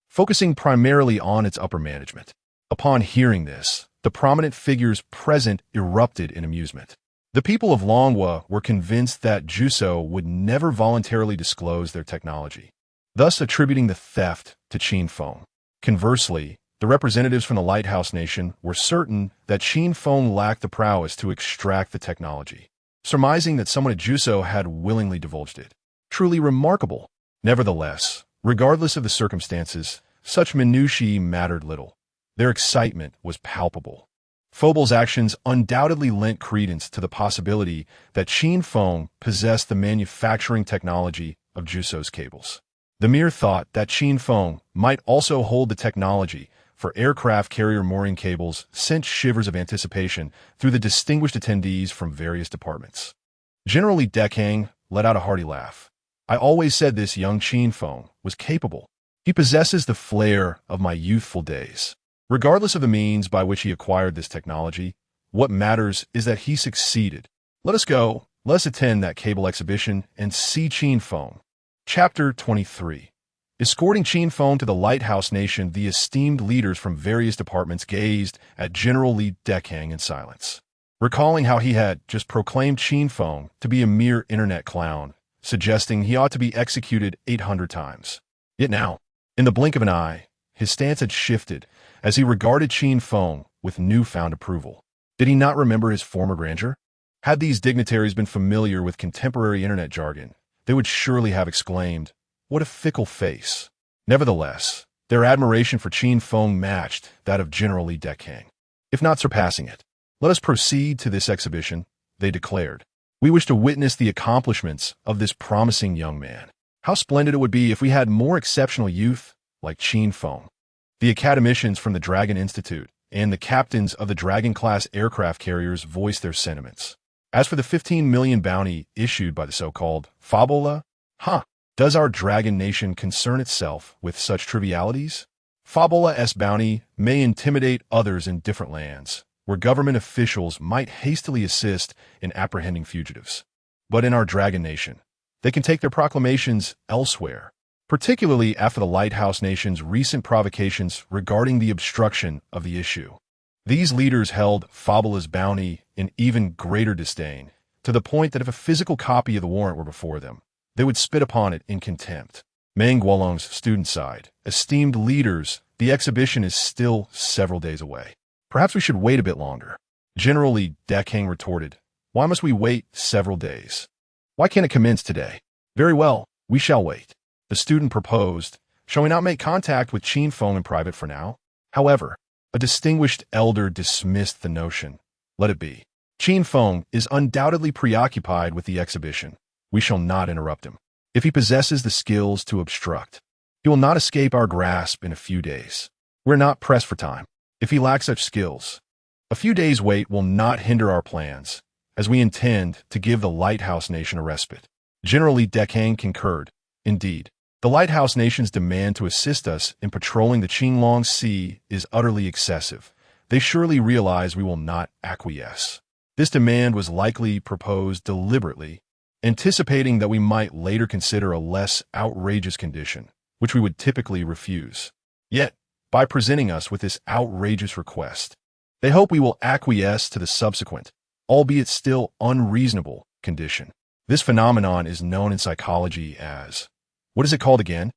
focusing primarily on its upper management." Upon hearing this, the prominent figures present erupted in amusement. The people of Longhua were convinced that Juso would never voluntarily disclose their technology, thus attributing the theft to Qin Feng. Conversely, the representatives from the Lighthouse Nation were certain that Qin Feng lacked the prowess to extract the technology, surmising that someone at Juso had willingly divulged it. Truly remarkable. Nevertheless, regardless of the circumstances, such minutiae mattered little. Their excitement was palpable. Fabol's actions undoubtedly lent credence to the possibility that Qin Feng possessed the manufacturing technology of Juso's cables. The mere thought that Qin Feng might also hold the technology for aircraft carrier mooring cables sent shivers of anticipation through the distinguished attendees from various departments. General Li Dekang let out a hearty laugh. "I always said this young Qin Feng was capable. He possesses the flair of my youthful days. Regardless of the means by which he acquired this technology, what matters is that he succeeded. Let us go, let us attend that cable exhibition and see Qin Feng." Chapter 23. Escorting Qin Feng to the Lighthouse Nation, the esteemed leaders from various departments gazed at General Li Dekang in silence. Recalling how he had just proclaimed Qin Feng to be a mere internet clown, suggesting he ought to be executed 800 times. Yet now, in the blink of an eye, his stance had shifted as he regarded Qin Feng with newfound approval. Did he not remember his former grandeur? Had these dignitaries been familiar with contemporary internet jargon, they would surely have exclaimed, "What a fickle face!" Nevertheless, their admiration for Qin Feng matched that of General Li Dekang, if not surpassing it. "Let us proceed to this exhibition," they declared. "We wish to witness the accomplishments of this promising young man. How splendid it would be if we had more exceptional youth like Qin Feng." The academicians from the Dragon Institute and the captains of the Dragon-class aircraft carriers voiced their sentiments. As for the 15 million bounty issued by the so-called Fabola, does our Dragon Nation concern itself with such trivialities? Fabola's bounty may intimidate others in different lands, where government officials might hastily assist in apprehending fugitives. But in our Dragon Nation, they can take their proclamations elsewhere, particularly after the Lighthouse Nation's recent provocations regarding the obstruction of the issue. These leaders held Fabola's bounty in even greater disdain, to the point that if a physical copy of the warrant were before them, they would spit upon it in contempt. Meng Guolong's student side, esteemed leaders, the exhibition is still several days away. Perhaps we should wait a bit longer. General Li Dekang retorted, "Why must we wait several days? Why can't it commence today?" "Very well, we shall wait," the student proposed. "Shall we not make contact with Qin Feng in private for now?" However, a distinguished elder dismissed the notion. "Let it be. Qin Feng is undoubtedly preoccupied with the exhibition. We shall not interrupt him. If he possesses the skills to obstruct, he will not escape our grasp in a few days. We're not pressed for time. If he lacks such skills, a few days' wait will not hinder our plans, as we intend to give the Lighthouse Nation a respite." General Li Dekang concurred. "Indeed, the Lighthouse Nation's demand to assist us in patrolling the Qinglong Sea is utterly excessive. They surely realize we will not acquiesce. This demand was likely proposed deliberately, anticipating that we might later consider a less outrageous condition, which we would typically refuse. Yet, by presenting us with this outrageous request, they hope we will acquiesce to the subsequent, albeit still unreasonable, condition. This phenomenon is known in psychology as, what is it called again?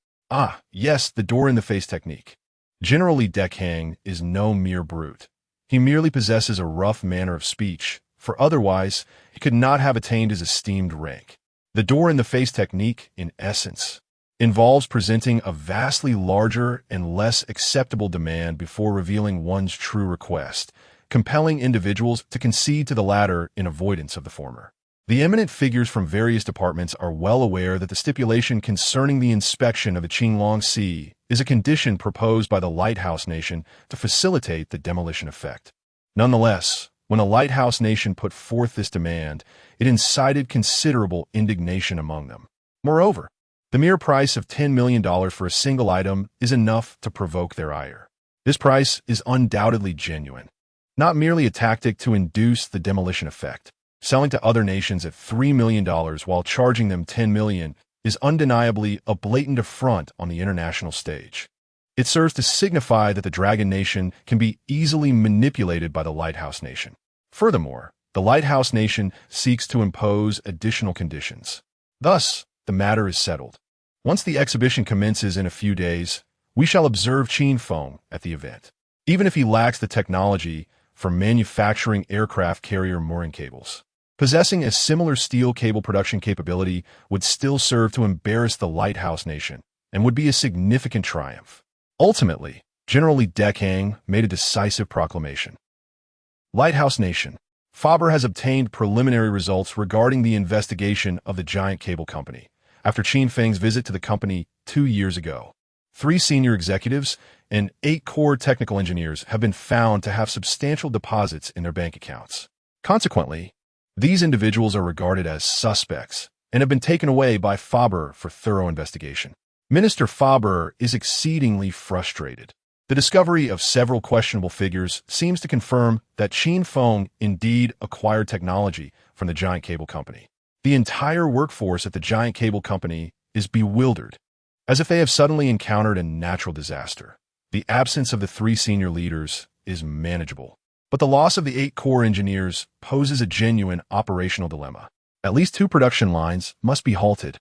Yes, the door-in-the-face technique. General Li Dekang is no mere brute. He merely possesses a rough manner of speech, for otherwise he could not have attained his esteemed rank. The door-in-the-face technique, in essence, involves presenting a vastly larger and less acceptable demand before revealing one's true request, compelling individuals to concede to the latter in avoidance of the former. The eminent figures from various departments are well aware that the stipulation concerning the inspection of the Qinglong Sea is a condition proposed by the Lighthouse Nation to facilitate the demolition effect. Nonetheless, when the Lighthouse Nation put forth this demand, it incited considerable indignation among them. Moreover, the mere price of $10 million for a single item is enough to provoke their ire. This price is undoubtedly genuine, not merely a tactic to induce the demolition effect. Selling to other nations at $3 million while charging them $10 million is undeniably a blatant affront on the international stage. It serves to signify that the Dragon Nation can be easily manipulated by the Lighthouse Nation. Furthermore, the Lighthouse Nation seeks to impose additional conditions. Thus, the matter is settled. Once the exhibition commences in a few days, we shall observe Qin Feng at the event, even if he lacks the technology for manufacturing aircraft carrier mooring cables. Possessing a similar steel cable production capability would still serve to embarrass the Lighthouse Nation and would be a significant triumph. Ultimately, General Li Dekang made a decisive proclamation. Lighthouse Nation, Faber has obtained preliminary results regarding the investigation of the giant cable company after Qin Feng's visit to the company 2 years ago. 3 senior executives and 8 core technical engineers have been found to have substantial deposits in their bank accounts. Consequently, these individuals are regarded as suspects and have been taken away by Faber for thorough investigation. Minister Faber is exceedingly frustrated. The discovery of several questionable figures seems to confirm that Qin Feng indeed acquired technology from the giant cable company. The entire workforce at the giant cable company is bewildered, as if they have suddenly encountered a natural disaster. The absence of the 3 senior leaders is manageable, but the loss of the 8 core engineers poses a genuine operational dilemma. At least 2 production lines must be halted.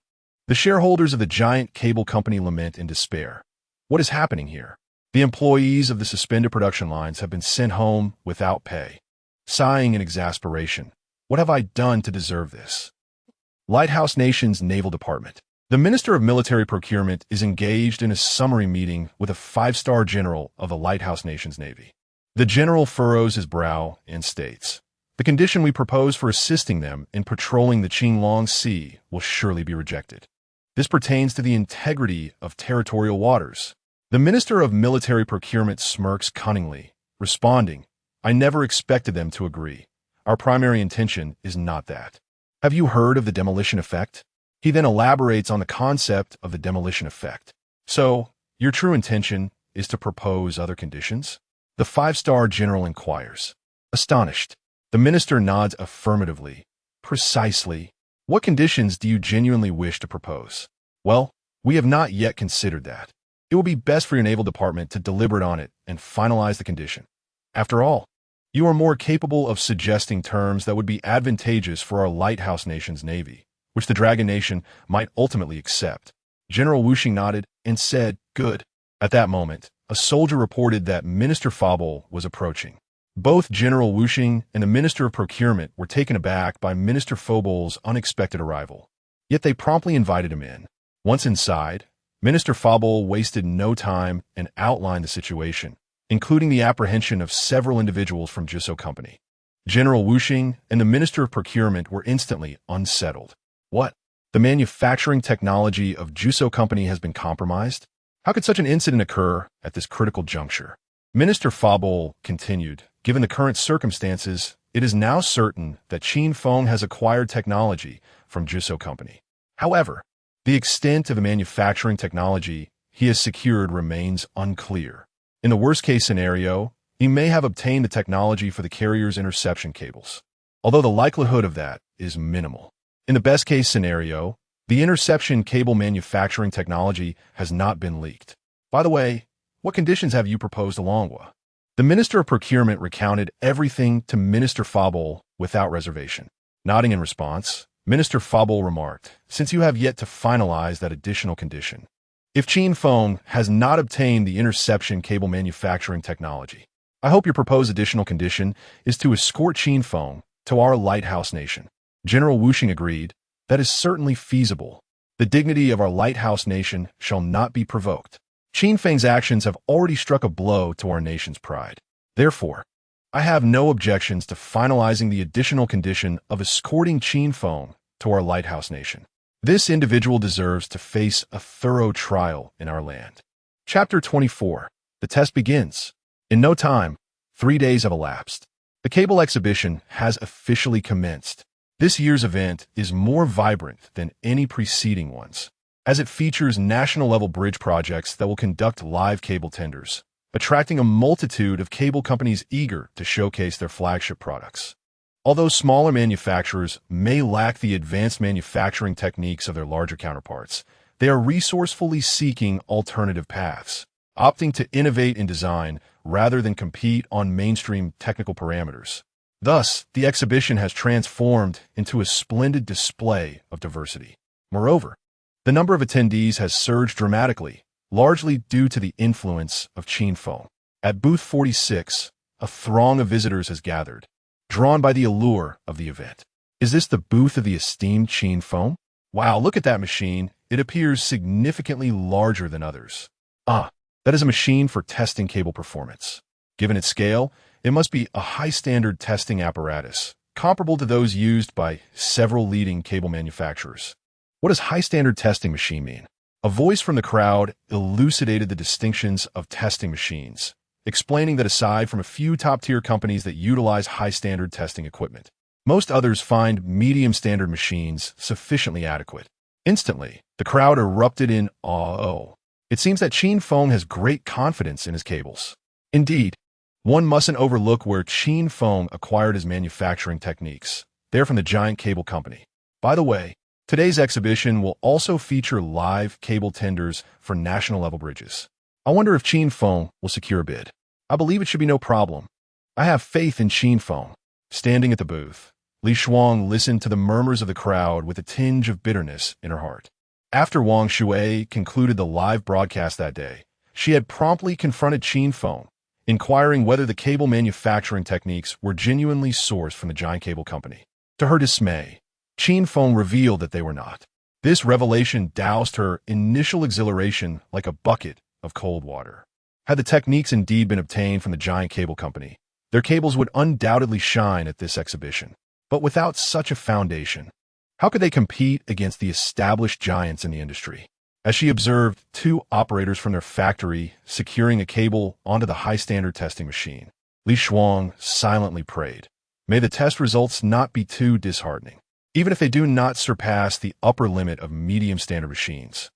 The shareholders of the giant cable company lament in despair. What is happening here? The employees of the suspended production lines have been sent home without pay. Sighing in exasperation, What have I done to deserve this? Lighthouse Nation's Naval Department. The Minister of Military Procurement is engaged in a summary meeting with a five-star general of the Lighthouse Nation's Navy. The general furrows his brow and states, "The condition we propose for assisting them in patrolling the Qin Sea will surely be rejected. This pertains to the integrity of territorial waters." The Minister of Military Procurement smirks cunningly, responding, "I never expected them to agree. Our primary intention is not that. Have you heard of the demolition effect?" He then elaborates on the concept of the demolition effect. "So, your true intention is to propose other conditions?" The five-star general inquires. Astonished, the minister nods affirmatively. "Precisely. What conditions do you genuinely wish to propose?" "Well, we have not yet considered that. It will be best for your naval department to deliberate on it and finalize the condition. After all, you are more capable of suggesting terms that would be advantageous for our Lighthouse Nation's Navy, which the Dragon Nation might ultimately accept." General Wuxing nodded and said, "Good." At that moment, a soldier reported that Minister Fabel was approaching. Both General Wuxing and the Minister of Procurement were taken aback by Minister Fabel's unexpected arrival. Yet they promptly invited him in. Once inside, Minister Fabel wasted no time and outlined the situation, including the apprehension of several individuals from Jusou Company. General Wuxing and the Minister of Procurement were instantly unsettled. What? The manufacturing technology of Jusou Company has been compromised? How could such an incident occur at this critical juncture? Minister Fabel continued, "Given the current circumstances, it is now certain that Qin Feng has acquired technology from Jusou Company. However, the extent of the manufacturing technology he has secured remains unclear. In the worst-case scenario, he may have obtained the technology for the carrier's interception cables, although the likelihood of that is minimal. In the best-case scenario, the interception cable manufacturing technology has not been leaked. By the way, what conditions have you proposed along with?" The Minister of Procurement recounted everything to Minister Fabel without reservation. Nodding in response, Minister Fabel remarked, "Since you have yet to finalize that additional condition, if Qin Feng has not obtained the interception cable manufacturing technology, I hope your proposed additional condition is to escort Qin Feng to our Lighthouse Nation." General Wuxing agreed, "That is certainly feasible. The dignity of our Lighthouse Nation shall not be provoked. Qin Feng's actions have already struck a blow to our nation's pride. Therefore, I have no objections to finalizing the additional condition of escorting Qin Feng to our Lighthouse Nation. This individual deserves to face a thorough trial in our land." Chapter 24. The test begins. In no time, 3 days have elapsed. The cable exhibition has officially commenced. This year's event is more vibrant than any preceding ones, as it features national-level bridge projects that will conduct live cable tenders, attracting a multitude of cable companies eager to showcase their flagship products. Although smaller manufacturers may lack the advanced manufacturing techniques of their larger counterparts, they are resourcefully seeking alternative paths, opting to innovate in design rather than compete on mainstream technical parameters. Thus, the exhibition has transformed into a splendid display of diversity. Moreover, the number of attendees has surged dramatically, largely due to the influence of Qin Feng. At booth 46, a throng of visitors has gathered, drawn by the allure of the event. Is this the booth of the esteemed Qin Feng? Wow, look at that machine. It appears significantly larger than others. Ah, that is a machine for testing cable performance. Given its scale, it must be a high-standard testing apparatus, comparable to those used by several leading cable manufacturers. What does high-standard testing machine mean? A voice from the crowd elucidated the distinctions of testing machines, explaining that aside from a few top-tier companies that utilize high-standard testing equipment, most others find medium-standard machines sufficiently adequate. Instantly, the crowd erupted in awe. It seems that Qin Feng has great confidence in his cables. Indeed, one mustn't overlook where Qin Feng acquired his manufacturing techniques. They're from the giant cable company. By the way, today's exhibition will also feature live cable tenders for national-level bridges. I wonder if Qin Feng will secure a bid. I believe it should be no problem. I have faith in Qin Feng. Standing at the booth, Li Shuang listened to the murmurs of the crowd with a tinge of bitterness in her heart. After Wang Shui concluded the live broadcast that day, she had promptly confronted Qin Feng, inquiring whether the cable manufacturing techniques were genuinely sourced from the giant cable company. To her dismay, Qin Feng revealed that they were not. This revelation doused her initial exhilaration like a bucket of cold water. Had the techniques indeed been obtained from the giant cable company, their cables would undoubtedly shine at this exhibition. But without such a foundation, how could they compete against the established giants in the industry? As she observed two operators from their factory securing a cable onto the high-standard testing machine, Li Shuang silently prayed, "May the test results not be too disheartening. Even if they do not surpass the upper limit of medium-standard machines,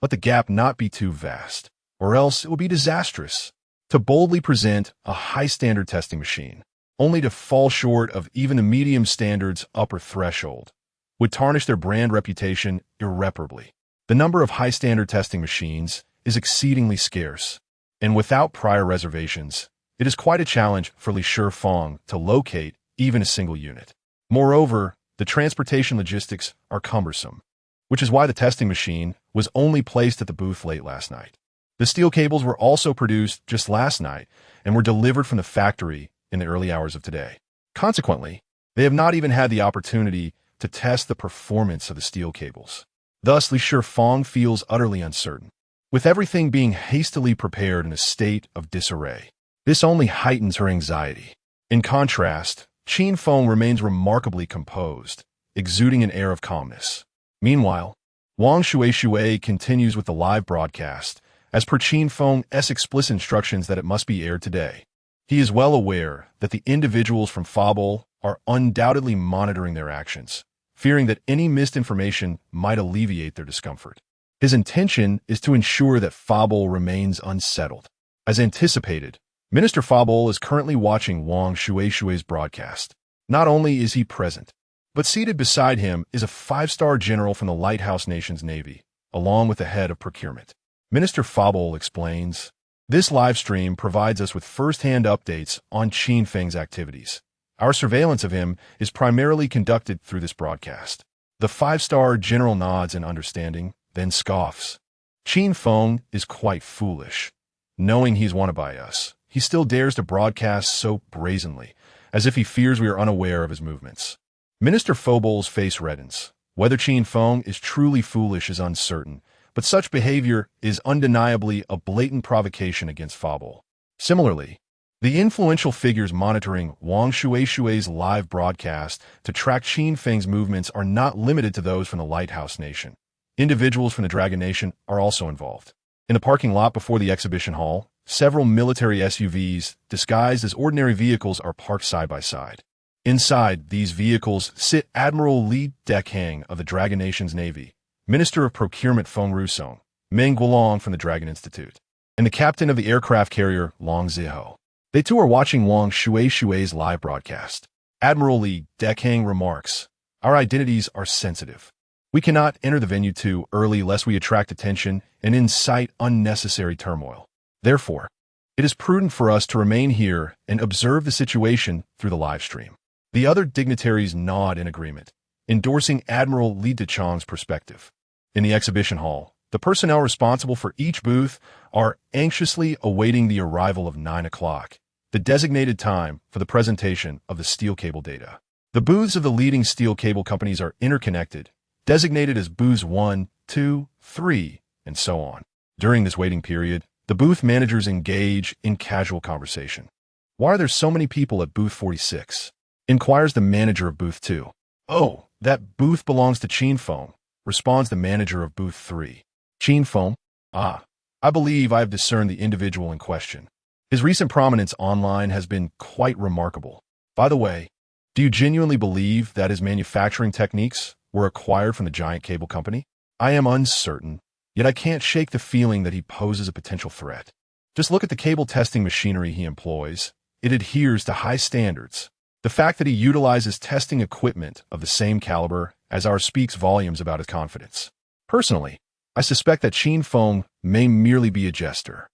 let the gap not be too vast, or else it will be disastrous." To boldly present a high-standard testing machine, only to fall short of even the medium standard's upper threshold, would tarnish their brand reputation irreparably. The number of high-standard testing machines is exceedingly scarce, and without prior reservations, it is quite a challenge for Li Feng to locate even a single unit. Moreover, the transportation logistics are cumbersome, which is why the testing machine was only placed at the booth late last night. The steel cables were also produced just last night and were delivered from the factory in the early hours of today. Consequently, they have not even had the opportunity to test the performance of the steel cables. Thus, Li Feng feels utterly uncertain, with everything being hastily prepared in a state of disarray. This only heightens her anxiety. In contrast, Qin Feng remains remarkably composed, exuding an air of calmness. Meanwhile, Wang Shui continues with the live broadcast, as per Qin Feng's explicit instructions that it must be aired today. He is well aware that the individuals from Fable are undoubtedly monitoring their actions, fearing that any missed information might alleviate their discomfort. His intention is to ensure that Fable remains unsettled. As anticipated, Minister Fable is currently watching Wang Shui's broadcast. Not only is he present, but seated beside him is a 5-star general from the Lighthouse Nation's Navy, along with the head of procurement. Minister Fable explains, "This live stream provides us with first-hand updates on Qin Feng's activities. Our surveillance of him is primarily conducted through this broadcast." The 5-star general nods in understanding, then scoffs. Qin Feng is quite foolish. Knowing he's wanted by us, he still dares to broadcast so brazenly, as if he fears we are unaware of his movements. Minister Fable's face reddens. Whether Qin Feng is truly foolish is uncertain, but such behavior is undeniably a blatant provocation against Fable. Similarly, the influential figures monitoring Wang Shui's live broadcast to track Qin Feng's movements are not limited to those from the Lighthouse Nation. Individuals from the Dragon Nation are also involved. In the parking lot before the exhibition hall, several military SUVs disguised as ordinary vehicles are parked side by side. Inside these vehicles sit Admiral Li Dekang of the Dragon Nation's Navy, Minister of Procurement Feng Rusong, Meng Guolong from the Dragon Institute, and the captain of the aircraft carrier Long Ziho. They too are watching Wang Shui's live broadcast. Admiral Li Dekang remarks, "Our identities are sensitive. We cannot enter the venue too early lest we attract attention and incite unnecessary turmoil. Therefore, it is prudent for us to remain here and observe the situation through the live stream." The other dignitaries nod in agreement, endorsing Admiral Li Dekang's perspective. In the exhibition hall, the personnel responsible for each booth are anxiously awaiting the arrival of 9 o'clock, the designated time for the presentation of the steel cable data. The booths of the leading steel cable companies are interconnected, designated as booths 1, 2, 3, and so on. During this waiting period, the booth managers engage in casual conversation. "Why are there so many people at booth 46? Inquires the manager of booth 2. "Oh, that booth belongs to Qin Feng," responds the manager of booth 3. "Qin Feng? Ah, I believe I have discerned the individual in question. His recent prominence online has been quite remarkable. By the way, do you genuinely believe that his manufacturing techniques were acquired from the giant cable company? I am uncertain, yet I can't shake the feeling that he poses a potential threat. Just look at the cable testing machinery he employs. It adheres to high standards. The fact that he utilizes testing equipment of the same caliber as ours speaks volumes about his confidence. Personally, I suspect that Qin Feng may merely be a jester.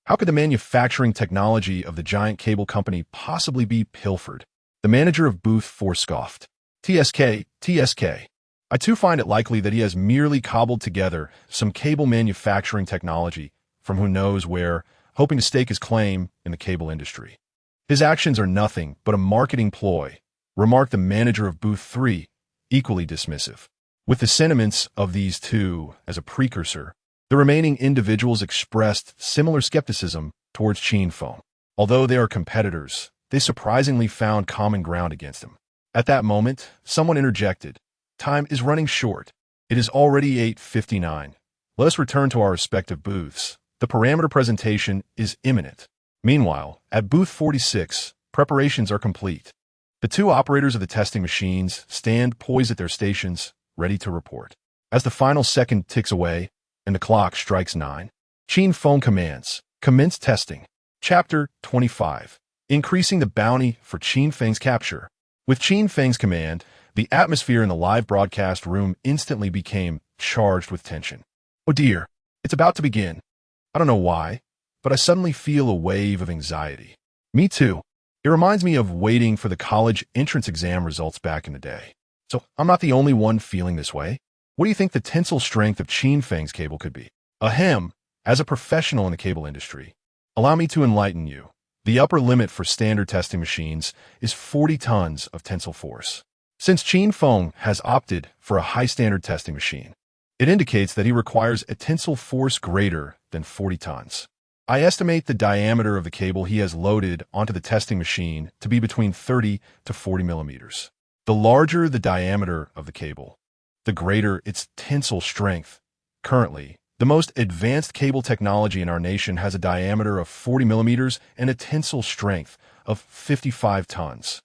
How could the manufacturing technology of the giant cable company possibly be pilfered?" The manager of booth 4 scoffed. TSK. I too find it likely that he has merely cobbled together some cable manufacturing technology from who knows where, hoping to stake his claim in the cable industry. His actions are nothing but a marketing ploy, remarked the manager of booth 3, equally dismissive. With the sentiments of these two as a precursor, the remaining individuals expressed similar skepticism towards Qin Feng. Although they are competitors, they surprisingly found common ground against him. At that moment, someone interjected. Time is running short. It is already 8:59. Let us return to our respective booths. The parameter presentation is imminent. Meanwhile, at booth 46, preparations are complete. The two operators of the testing machines stand poised at their stations, ready to report. As the final second ticks away and the clock strikes 9, Qin Feng commands, commence testing. Chapter 25. Increasing the bounty for Qin Feng's capture. With Qin Feng's command, the atmosphere in the live broadcast room instantly became charged with tension. Oh dear, it's about to begin. I don't know why, but I suddenly feel a wave of anxiety. Me too. It reminds me of waiting for the college entrance exam results back in the day. So I'm not the only one feeling this way. What do you think the tensile strength of Qin Feng's cable could be? Ahem, as a professional in the cable industry, allow me to enlighten you. The upper limit for standard testing machines is 40 tons of tensile force. Since Qin Feng has opted for a high-standard testing machine, it indicates that he requires a tensile force greater than 40 tons. I estimate the diameter of the cable he has loaded onto the testing machine to be between 30 to 40 millimeters. The larger the diameter of the cable, the greater its tensile strength. Currently, the most advanced cable technology in our nation has a diameter of 40 millimeters and a tensile strength of 55 tons.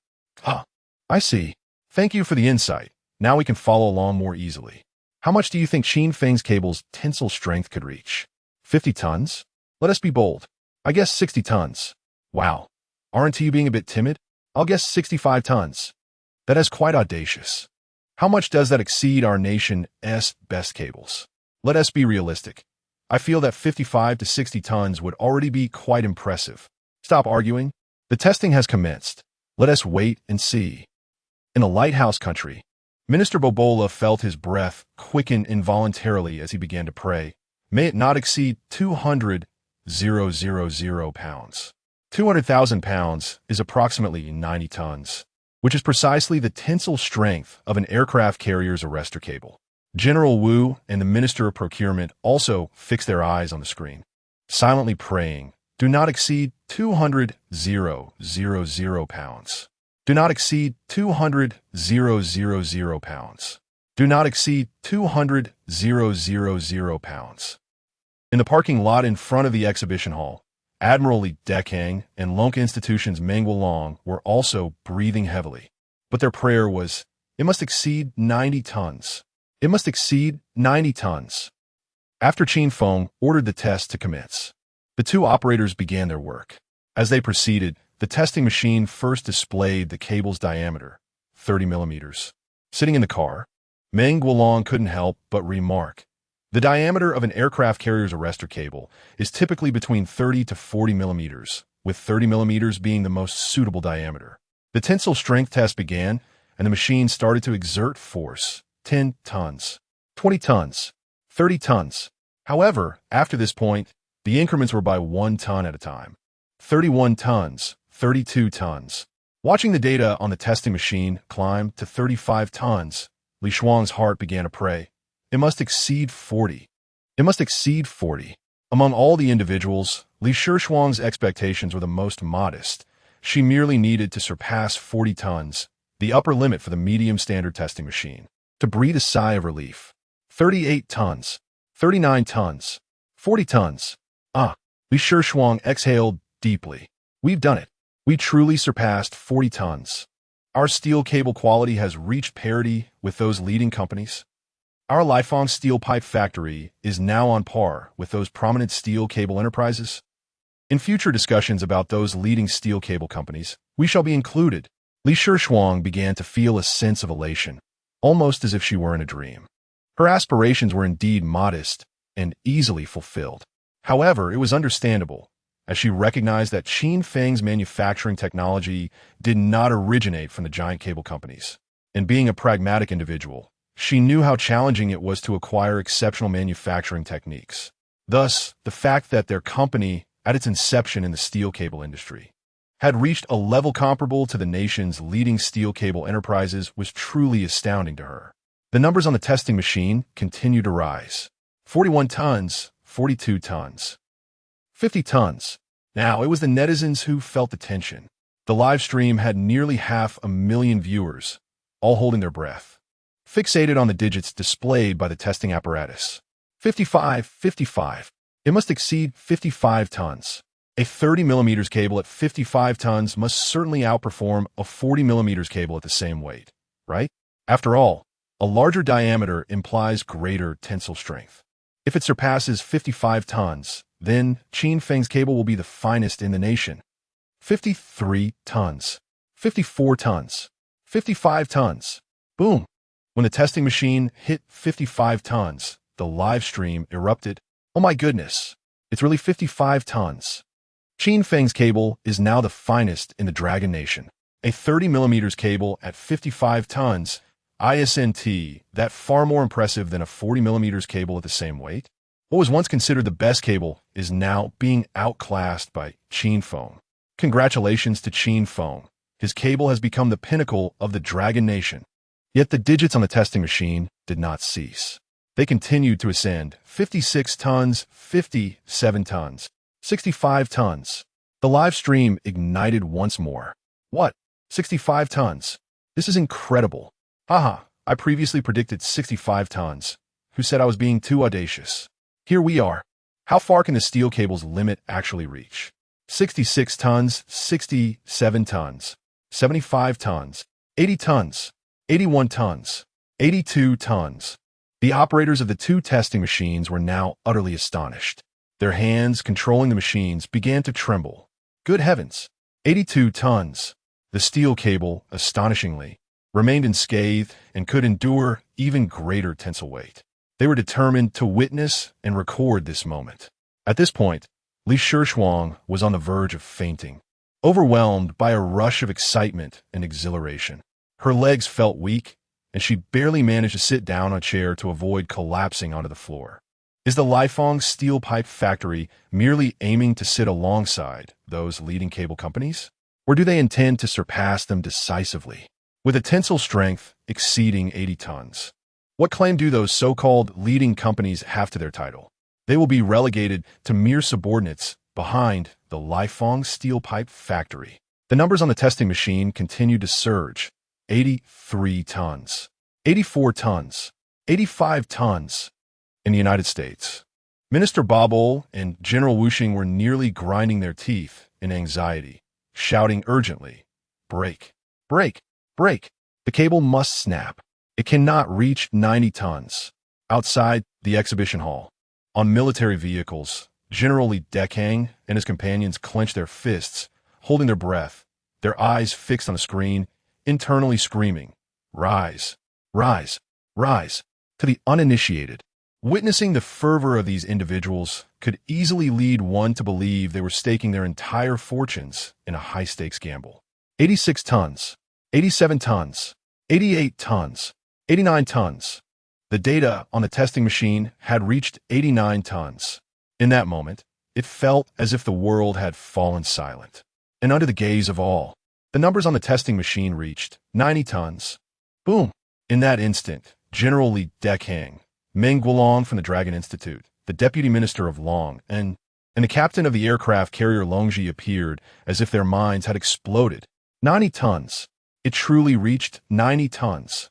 Ah, I see. Thank you for the insight. Now we can follow along more easily. How much do you think Qin Feng's cable's tensile strength could reach? 50 tons? Let us be bold. I guess 60 tons. Wow. Aren't you being a bit timid? I'll guess 65 tons. That is quite audacious. How much does that exceed our nation's best cables? Let us be realistic. I feel that 55 to 60 tons would already be quite impressive. Stop arguing. The testing has commenced. Let us wait and see. In the Lighthouse Country, Minister Bobola felt his breath quicken involuntarily as he began to pray. May it not exceed 200,000 pounds. 200,000 pounds is approximately 90 tons, which is precisely the tensile strength of an aircraft carrier's arrestor cable. General Wu and the Minister of Procurement also fixed their eyes on the screen, silently praying, do not exceed 200,000 pounds. Do not exceed 200,000 pounds. Do not exceed 200,000 pounds. In the parking lot in front of the exhibition hall, Admiral Li Dekang and Lonka Institution's Meng Wulong were also breathing heavily. But their prayer was, it must exceed 90 tons. It must exceed 90 tons. After Qin Feng ordered the test to commence, the two operators began their work. As they proceeded, the testing machine first displayed the cable's diameter, 30 millimeters. Sitting in the car, Meng Wulong couldn't help but remark, the diameter of an aircraft carrier's arrestor cable is typically between 30 to 40 millimeters, with 30 millimeters being the most suitable diameter. The tensile strength test began, and the machine started to exert force. 10 tons, 20 tons, 30 tons. However, after this point, the increments were by 1 ton at a time. 31 tons, 32 tons. Watching the data on the testing machine climb to 35 tons, Li Shuang's heart began to pray. It must exceed 40. It must exceed 40. Among all the individuals, Li Shuang's expectations were the most modest. She merely needed to surpass 40 tons, the upper limit for the medium standard testing machine, to breathe a sigh of relief. 38 tons, 39 tons, 40 tons. Ah, Li Shuang exhaled deeply. We've done it. We truly surpassed 40 tons. Our steel cable quality has reached parity with those leading companies. Our Lighthouse steel pipe factory is now on par with those prominent steel cable enterprises. In future discussions about those leading steel cable companies, we shall be included. Li Shuang began to feel a sense of elation, almost as if she were in a dream. Her aspirations were indeed modest and easily fulfilled. However, it was understandable, as she recognized that Qin Feng's manufacturing technology did not originate from the giant cable companies. And being a pragmatic individual, she knew how challenging it was to acquire exceptional manufacturing techniques. Thus, the fact that their company, at its inception in the steel cable industry, had reached a level comparable to the nation's leading steel cable enterprises was truly astounding to her. The numbers on the testing machine continued to rise. 41 tons, 42 tons, 50 tons. Now, it was the netizens who felt the tension. The live stream had nearly 500,000 viewers, all holding their breath, fixated on the digits displayed by the testing apparatus. 55, 55. It must exceed 55 tons. A 30mm cable at 55 tons must certainly outperform a 40mm cable at the same weight, right? After all, a larger diameter implies greater tensile strength. If it surpasses 55 tons, then Qin Feng's cable will be the finest in the nation. 53 tons, 54 tons, 55 tons. Boom! When the testing machine hit 55 tons, the live stream erupted. Oh my goodness, it's really 55 tons. Qin Feng's cable is now the finest in the Dragon Nation. A 30mm cable at 55 tons, ISNT, that far more impressive than a 40mm cable at the same weight? What was once considered the best cable is now being outclassed by Qin Feng. Congratulations to Qin Feng. His cable has become the pinnacle of the Dragon Nation. Yet the digits on the testing machine did not cease. They continued to ascend. 56 tons, 57 tons, 65 tons. The live stream ignited once more. What? 65 tons? This is incredible. Haha, I previously predicted 65 tons. Who said I was being too audacious? Here we are. How far can the steel cable's limit actually reach? 66 tons, 67 tons, 75 tons, 80 tons, 81 tons, 82 tons. The operators of the two testing machines were now utterly astonished. Their hands controlling the machines began to tremble. Good heavens! 82 tons. The steel cable, astonishingly, remained unscathed and could endure even greater tensile weight. They were determined to witness and record this moment. At this point, Li Shishuang was on the verge of fainting, overwhelmed by a rush of excitement and exhilaration. Her legs felt weak, and she barely managed to sit down on a chair to avoid collapsing onto the floor. Is the Lighthouse Steel Pipe Factory merely aiming to sit alongside those leading cable companies? Or do they intend to surpass them decisively, with a tensile strength exceeding 80 tons? What claim do those so-called leading companies have to their title? They will be relegated to mere subordinates behind the Lighthouse Steel Pipe Factory. The numbers on the testing machine continued to surge. 83 tons, 84 tons, 85 tons. In the United States, Minister Babol and General Wuxing were nearly grinding their teeth in anxiety, shouting urgently, "Break! Break! Break! The cable must snap. It cannot reach 90 tons." Outside the exhibition hall, on military vehicles, General Li Dekang and his companions clenched their fists, holding their breath, their eyes fixed on the screen, internally screaming, "Rise! Rise! Rise!" To the uninitiated, witnessing the fervor of these individuals could easily lead one to believe they were staking their entire fortunes in a high-stakes gamble. 86 tons, 87 tons, 88 tons, 89 tons. The data on the testing machine had reached 89 tons. In that moment, it felt as if the world had fallen silent. And under the gaze of all, the numbers on the testing machine reached 90 tons. Boom! In that instant, General Li Dekang, Meng Guolong from the Dragon Institute, the Deputy Minister of Long, and the captain of the aircraft carrier Longji appeared as if their minds had exploded. 90 tons. It truly reached 90 tons.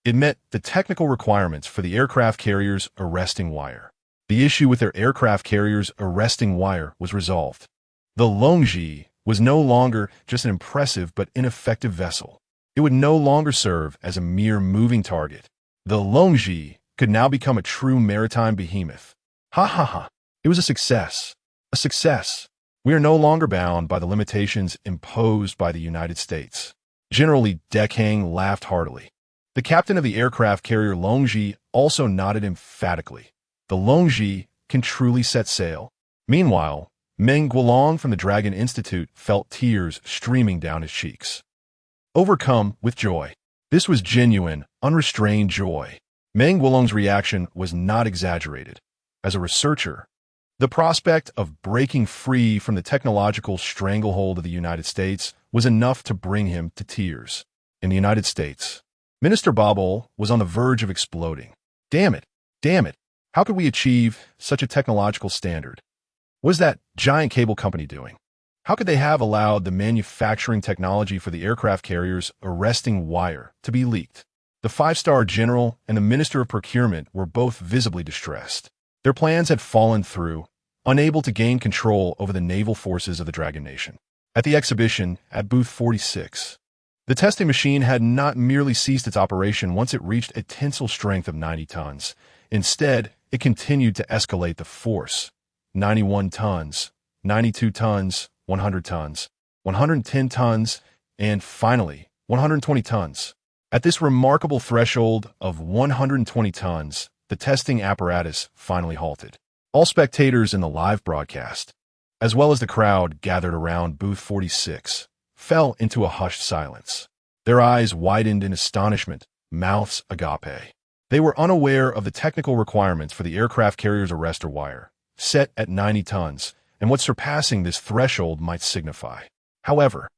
It met the technical requirements for the aircraft carrier's arresting wire. The issue with their aircraft carrier's arresting wire was resolved. The Longji was no longer just an impressive but ineffective vessel. It would no longer serve as a mere moving target. The Longji could now become a true maritime behemoth. Ha ha ha. It was a success. A success. We are no longer bound by the limitations imposed by the United States. General Li Dekang laughed heartily. The captain of the aircraft carrier Longji also nodded emphatically. The Longji can truly set sail. Meanwhile, Meng Guolong from the Dragon Institute felt tears streaming down his cheeks. Overcome with joy. This was genuine, unrestrained joy. Meng Guolong's reaction was not exaggerated. As a researcher, The prospect of breaking free from the technological stranglehold of the United States was enough to bring him to tears. In the United States, Minister Babel was on the verge of exploding. Damn it! Damn it! How could we achieve such a technological standard? What is that giant cable company doing? How could they have allowed the manufacturing technology for the aircraft carrier's arresting wire to be leaked? The five-star general and the Minister of Procurement were both visibly distressed. Their plans had fallen through, unable to gain control over the naval forces of the Dragon Nation. At the exhibition at Booth 46, the testing machine had not merely ceased its operation once it reached a tensile strength of 90 tons. Instead, it continued to escalate the force. 91 tons, 92 tons, 100 tons, 110 tons, and finally, 120 tons. At this remarkable threshold of 120 tons, the testing apparatus finally halted. All spectators in the live broadcast, as well as the crowd gathered around Booth 46, fell into a hushed silence. Their eyes widened in astonishment, mouths agape. They were unaware of the technical requirements for the aircraft carrier's arrestor wire, set at 90 tons, and what surpassing this threshold might signify. However,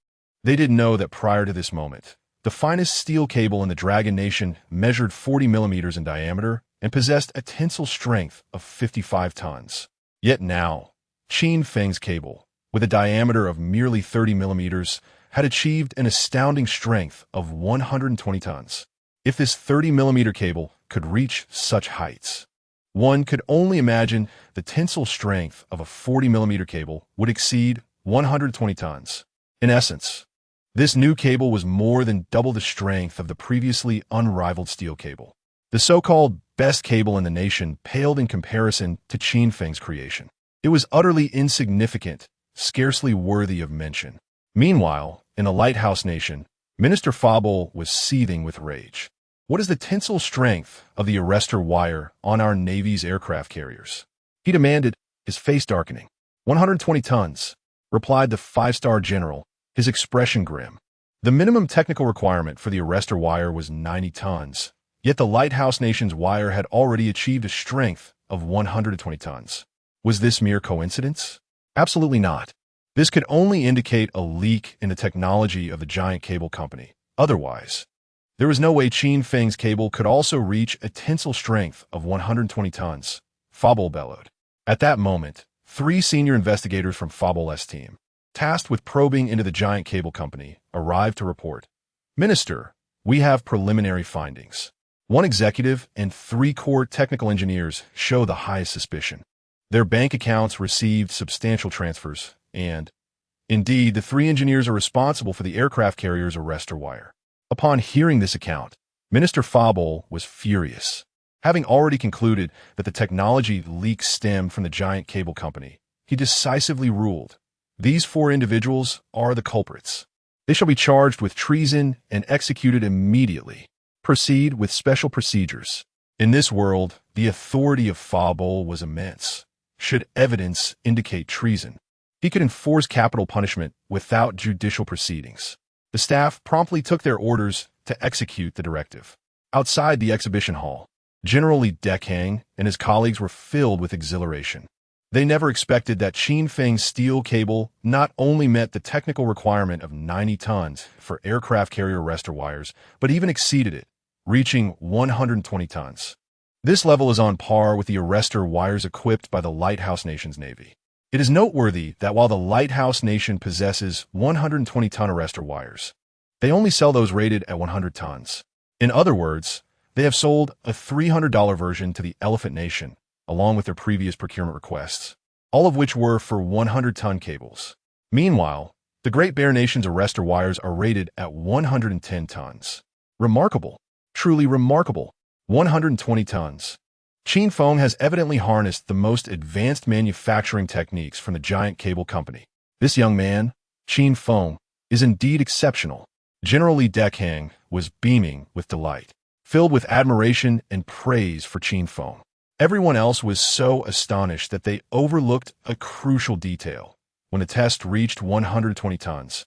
they didn't know that prior to this moment, the finest steel cable in the Dragon Nation measured 40 millimeters in diameter and possessed a tensile strength of 55 tons. Yet now, Qin Feng's cable, with a diameter of merely 30 millimeters, had achieved an astounding strength of 120 tons. If this 30-millimeter cable could reach such heights, one could only imagine the tensile strength of a 40-millimeter cable would exceed 120 tons. In essence, this new cable was more than double the strength of the previously unrivaled steel cable. The so-called best cable in the nation paled in comparison to Qin Feng's creation. It was utterly insignificant, scarcely worthy of mention. Meanwhile, in the Lighthouse Nation, Minister Fabel was seething with rage. What is the tensile strength of the arrestor wire on our Navy's aircraft carriers? He demanded, his face darkening. 120 tons, replied the five-star general, his expression grim. The minimum technical requirement for the arrestor wire was 90 tons, yet the Lighthouse Nation's wire had already achieved a strength of 120 tons. Was this mere coincidence? Absolutely not. This could only indicate a leak in the technology of the giant cable company. Otherwise, there was no way Qin Feng's cable could also reach a tensile strength of 120 tons, Fabel bellowed. At that moment, 3 senior investigators from Fabel's team, tasked with probing into the giant cable company, arrived to report. Minister, we have preliminary findings. 1 executive and 3 core technical engineers show the highest suspicion. Their bank accounts received substantial transfers, and, indeed, the 3 engineers are responsible for the aircraft carrier's arrestor wire. Upon hearing this account, Minister Fabel was furious. Having already concluded that the technology leak stemmed from the giant cable company, he decisively ruled, these 4 individuals are the culprits. They shall be charged with treason and executed immediately. Proceed with special procedures. In this world, the authority of Fabel was immense. Should evidence indicate treason, he could enforce capital punishment without judicial proceedings. The staff promptly took their orders to execute the directive. Outside the exhibition hall, General Li Dekang and his colleagues were filled with exhilaration. They never expected that Qin Feng's steel cable not only met the technical requirement of 90 tons for aircraft carrier arrestor wires, but even exceeded it, reaching 120 tons. This level is on par with the arrestor wires equipped by the Lighthouse Nation's Navy. It is noteworthy that while the Lighthouse Nation possesses 120-ton arrestor wires, they only sell those rated at 100 tons. In other words, they have sold a $300 version to the Elephant Nation, along with their previous procurement requests, all of which were for 100-ton cables. Meanwhile, the Great Bear Nation's arrestor wires are rated at 110 tons. Remarkable. Truly remarkable. 120 tons. Qin Feng has evidently harnessed the most advanced manufacturing techniques from the giant cable company. This young man, Qin Feng, is indeed exceptional. General Li Dekang was beaming with delight, filled with admiration and praise for Qin Feng. Everyone else was so astonished that they overlooked a crucial detail. When the test reached 120 tons,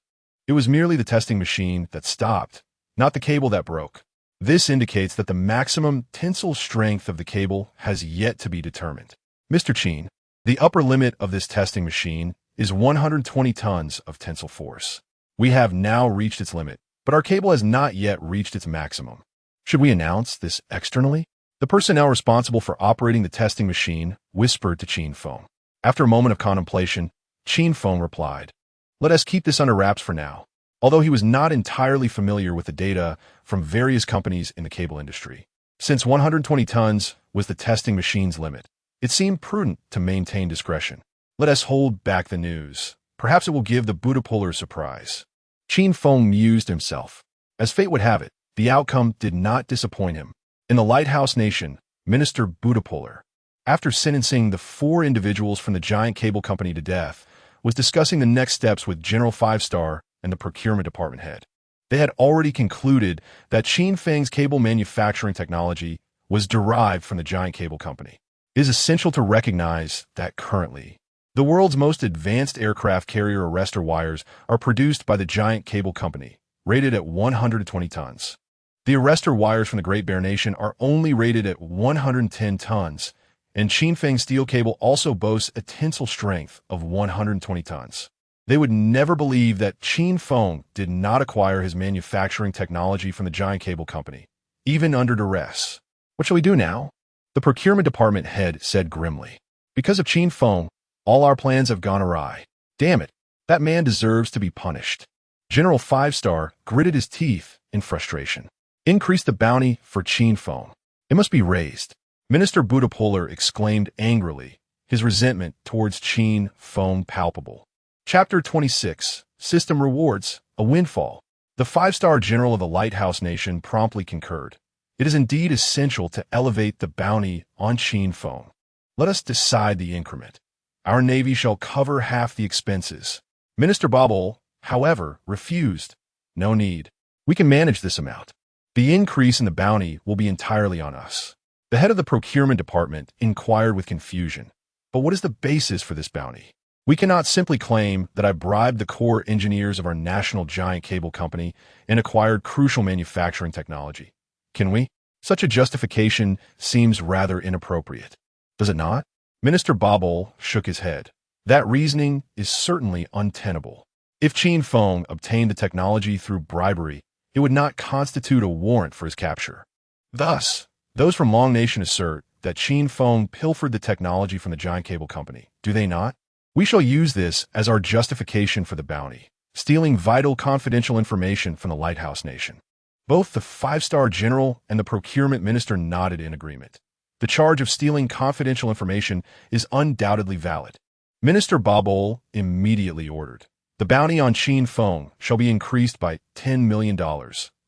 it was merely the testing machine that stopped, not the cable that broke. This indicates that the maximum tensile strength of the cable has yet to be determined. Mr. Qin, The upper limit of this testing machine is 120 tons of tensile force. We have now reached its limit, but our cable has not yet reached its maximum. Should we announce this externally? The personnel responsible for operating the testing machine whispered to Qin Feng. After a moment of contemplation, Qin Feng replied, "Let us keep this under wraps for now." Although he was not entirely familiar with the data from various companies in the cable industry. Since 120 tons was the testing machine's limit, it seemed prudent to maintain discretion. Let us hold back the news. Perhaps it will give the Buddha puller a surprise. Qin Feng mused himself. As fate would have it, the outcome did not disappoint him. In the Lighthouse Nation, Minister Buddha puller, after sentencing the 4 individuals from the giant cable company to death, was discussing the next steps with General 5-Star and the procurement department head. They had already concluded that Qin Feng's cable manufacturing technology was derived from the giant cable company. It is essential to recognize that currently, the world's most advanced aircraft carrier arrestor wires are produced by the giant cable company, rated at 120 tons. The arrestor wires from the Great Bear Nation are only rated at 110 tons, and Qin Feng steel cable also boasts a tensile strength of 120 tons. They would never believe that Qin Feng did not acquire his manufacturing technology from the giant cable company, even under duress. What shall we do now? The procurement department head said grimly. Because of Qin Feng, all our plans have gone awry. Damn it, that man deserves to be punished. General 5-Star gritted his teeth in frustration. Increase the bounty for Qin Feng. It must be raised. Minister Buddha puller exclaimed angrily, his resentment towards Qin Feng palpable. Chapter 26, System Rewards, a Windfall. The 5-Star General of the Lighthouse Nation promptly concurred. It is indeed essential to elevate the bounty on Qin Feng. Let us decide the increment. Our Navy shall cover half the expenses. Minister Babel, however, refused. No need. We can manage this amount. The increase in the bounty will be entirely on us. The head of the procurement department inquired with confusion. But what is the basis for this bounty? We cannot simply claim that I bribed the core engineers of our national giant cable company and acquired crucial manufacturing technology. Can we? Such a justification seems rather inappropriate. Does it not? Minister Babel shook his head. That reasoning is certainly untenable. If Qin Feng obtained the technology through bribery, it would not constitute a warrant for his capture. Thus, those from Long Nation assert that Qin Feng pilfered the technology from the giant cable company, do they not? We shall use this as our justification for the bounty, stealing vital confidential information from the Lighthouse Nation. Both the 5-Star General and the procurement minister nodded in agreement. The charge of stealing confidential information is undoubtedly valid. Minister Babol immediately ordered. The bounty on Qin Feng shall be increased by $10 million,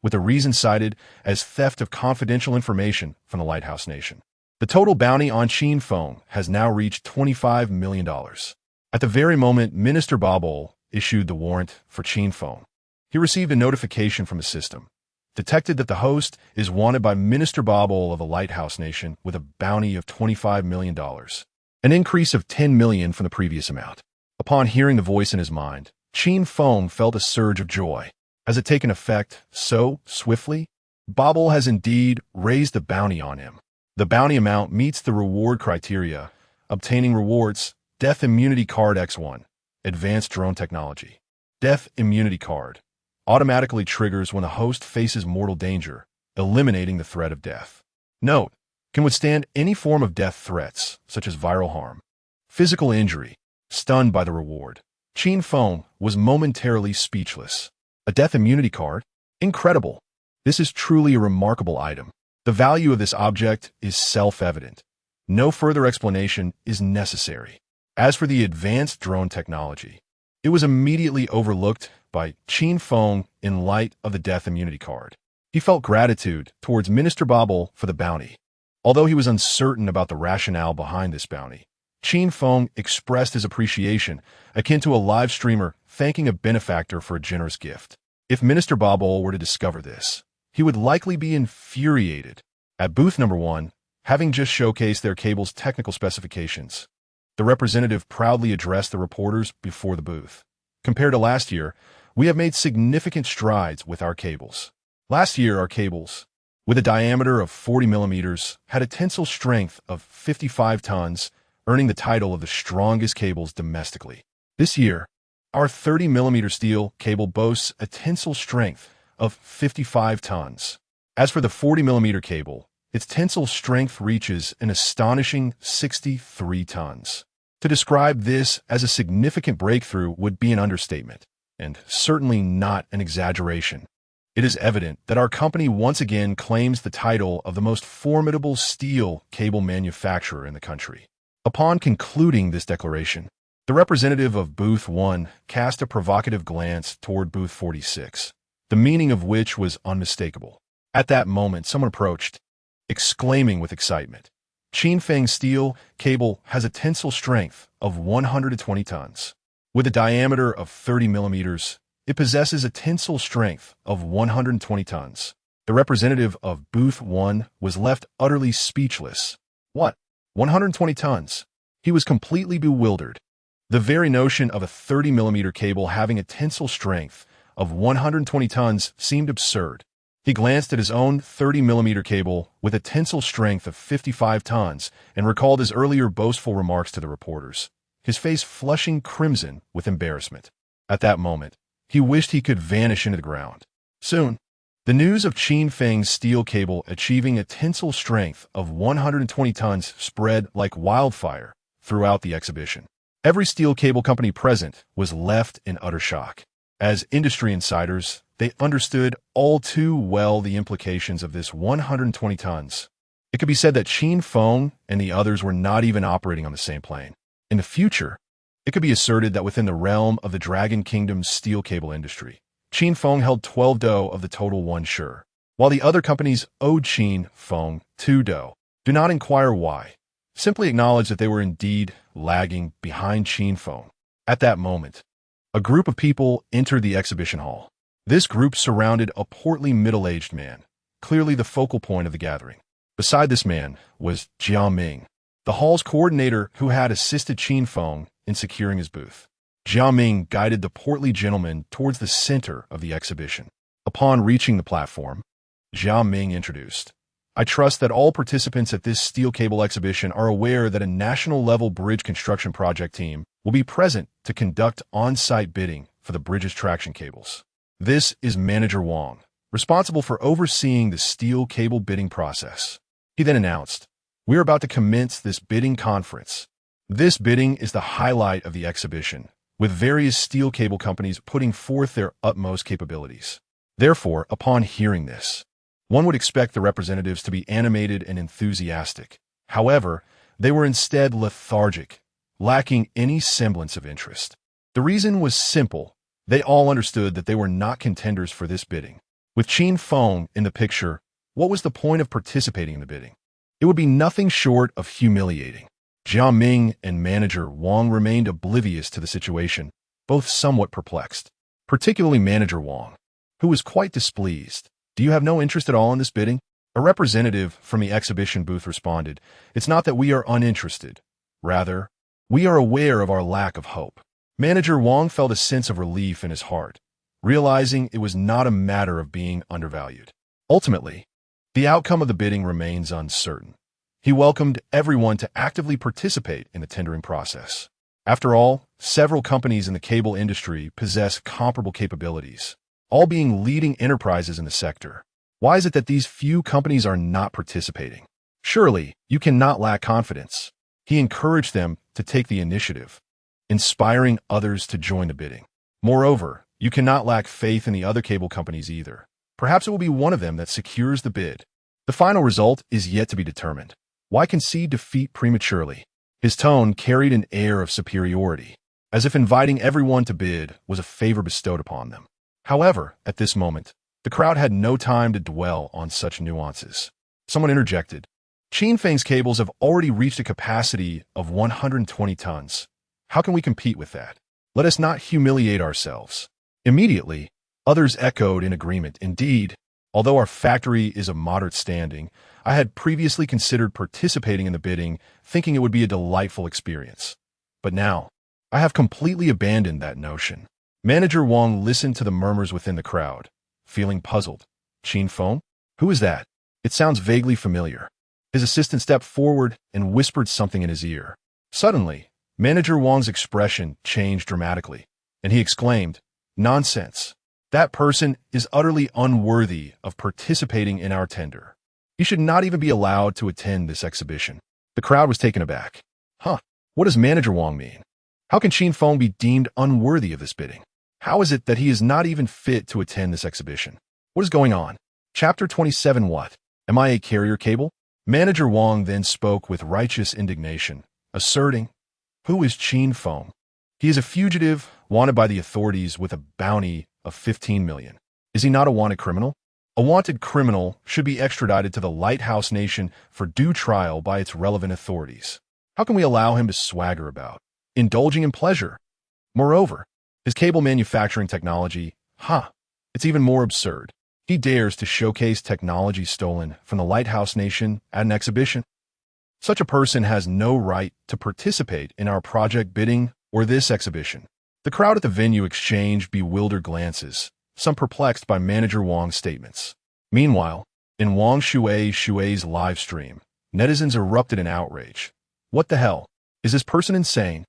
with a reason cited as theft of confidential information from the Lighthouse Nation. The total bounty on Qin Feng has now reached $25 million. At the very moment Minister Babol issued the warrant for Qin Feng, he received a notification from the system, detected that the host is wanted by Minister Babol of the Lighthouse Nation with a bounty of $25 million, an increase of $10 million from the previous amount. Upon hearing the voice in his mind, Qin Feng felt a surge of joy. Has it taken effect so swiftly? Babel has indeed raised the bounty on him. The bounty amount meets the reward criteria, obtaining rewards. Death Immunity Card X1, Advanced Drone Technology. Death Immunity Card automatically triggers when the host faces mortal danger, eliminating the threat of death. Note, can withstand any form of death threats, such as viral harm, physical injury, stunned by the reward. Qin Feng was momentarily speechless. A death immunity card? Incredible. This is truly a remarkable item. The value of this object is self-evident. No further explanation is necessary. As for the advanced drone technology, it was immediately overlooked by Qin Feng in light of the death immunity card. He felt gratitude towards Minister Babel for the bounty. Although he was uncertain about the rationale behind this bounty, Qin Feng expressed his appreciation akin to a live streamer thanking a benefactor for a generous gift. If Minister Babel were to discover this, he would likely be infuriated. At booth number 1, having just showcased their cable's technical specifications, the representative proudly addressed the reporters before the booth. Compared to last year, we have made significant strides with our cables. Last year, our cables, with a diameter of 40 millimeters, had a tensile strength of 55 tons, earning the title of the strongest cables domestically. This year, our 30mm steel cable boasts a tensile strength of 55 tons. As for the 40mm cable, its tensile strength reaches an astonishing 63 tons. To describe this as a significant breakthrough would be an understatement, and certainly not an exaggeration. It is evident that our company once again claims the title of the most formidable steel cable manufacturer in the country. Upon concluding this declaration, the representative of Booth 1 cast a provocative glance toward Booth 46, the meaning of which was unmistakable. At that moment, someone approached, exclaiming with excitement, "Qin Feng steel cable has a tensile strength of 120 tons. With a diameter of 30 millimeters, it possesses a tensile strength of 120 tons. The representative of Booth 1 was left utterly speechless. What? 120 tons? He was completely bewildered. The very notion of a 30mm cable having a tensile strength of 120 tons seemed absurd. He glanced at his own 30mm cable with a tensile strength of 55 tons and recalled his earlier boastful remarks to the reporters, his face flushing crimson with embarrassment. At that moment, he wished he could vanish into the ground. Soon, the news of Qin Feng's steel cable achieving a tensile strength of 120 tons spread like wildfire throughout the exhibition. Every steel cable company present was left in utter shock. As industry insiders, they understood all too well the implications of this 120 tons. It could be said that Qin Feng and the others were not even operating on the same plane. In the future, it could be asserted that within the realm of the Dragon Kingdom's steel cable industry, Qin Feng held 12 do of the total 1 share, while the other companies owed Qin Feng 2 do. Do not inquire why. Simply acknowledge that they were indeed lagging behind Qin Feng. At that moment, a group of people entered the exhibition hall. This group surrounded a portly middle-aged man, clearly the focal point of the gathering. Beside this man was Jia Ming, the hall's coordinator who had assisted Qin Feng in securing his booth. Jia Ming guided the portly gentleman towards the center of the exhibition. Upon reaching the platform, Jia Ming introduced, "I trust that all participants at this steel cable exhibition are aware that a national-level bridge construction project team will be present to conduct on-site bidding for the bridge's traction cables. This is Manager Wang, responsible for overseeing the steel cable bidding process." He then announced, "We are about to commence this bidding conference. This bidding is the highlight of the exhibition, with various steel cable companies putting forth their utmost capabilities. Therefore, upon hearing this, one would expect the representatives to be animated and enthusiastic. However, they were instead lethargic, lacking any semblance of interest. The reason was simple. They all understood that they were not contenders for this bidding. With Qin Feng in the picture, what was the point of participating in the bidding? It would be nothing short of humiliating. Jia Ming and Manager Wang remained oblivious to the situation, both somewhat perplexed. Particularly Manager Wang, who was quite displeased. "Do you have no interest at all in this bidding?" A representative from the exhibition booth responded, "It's not that we are uninterested. Rather, we are aware of our lack of hope." Manager Wang felt a sense of relief in his heart, realizing it was not a matter of being undervalued. Ultimately, the outcome of the bidding remains uncertain. He welcomed everyone to actively participate in the tendering process. After all, several companies in the cable industry possess comparable capabilities, all being leading enterprises in the sector. Why is it that these few companies are not participating? Surely, you cannot lack confidence. He encouraged them to take the initiative, inspiring others to join the bidding. Moreover, you cannot lack faith in the other cable companies either. Perhaps it will be one of them that secures the bid. The final result is yet to be determined. Why concede defeat prematurely? His tone carried an air of superiority, as if inviting everyone to bid was a favor bestowed upon them. However, at this moment, the crowd had no time to dwell on such nuances. Someone interjected, "Qin Feng's cables have already reached a capacity of 120 tons. How can we compete with that? Let us not humiliate ourselves." Immediately, others echoed in agreement. "Indeed, although our factory is of moderate standing, I had previously considered participating in the bidding, thinking it would be a delightful experience. But now, I have completely abandoned that notion." Manager Wang listened to the murmurs within the crowd, feeling puzzled. "Qin Feng? Who is that? It sounds vaguely familiar." His assistant stepped forward and whispered something in his ear. Suddenly, Manager Wang's expression changed dramatically, and he exclaimed, "Nonsense! That person is utterly unworthy of participating in our tender. He should not even be allowed to attend this exhibition." The crowd was taken aback. Huh, what does Manager Wang mean? How can Qin Feng be deemed unworthy of this bidding? How is it that he is not even fit to attend this exhibition? What is going on? Chapter 27. What? Am I a carrier cable? Manager Wang then spoke with righteous indignation, asserting, "Who is Qin Feng? He is a fugitive wanted by the authorities with a bounty of 15 million. Is he not a wanted criminal? A wanted criminal should be extradited to the Lighthouse Nation for due trial by its relevant authorities. How can we allow him to swagger about, indulging in pleasure? Moreover, his cable manufacturing technology, it's even more absurd. He dares to showcase technology stolen from the Lighthouse Nation at an exhibition. Such a person has no right to participate in our project bidding or this exhibition." The crowd at the venue exchanged bewildered glances, some perplexed by Manager Wang's statements. Meanwhile, in Wang Shui's live stream, netizens erupted in outrage. What the hell? Is this person insane?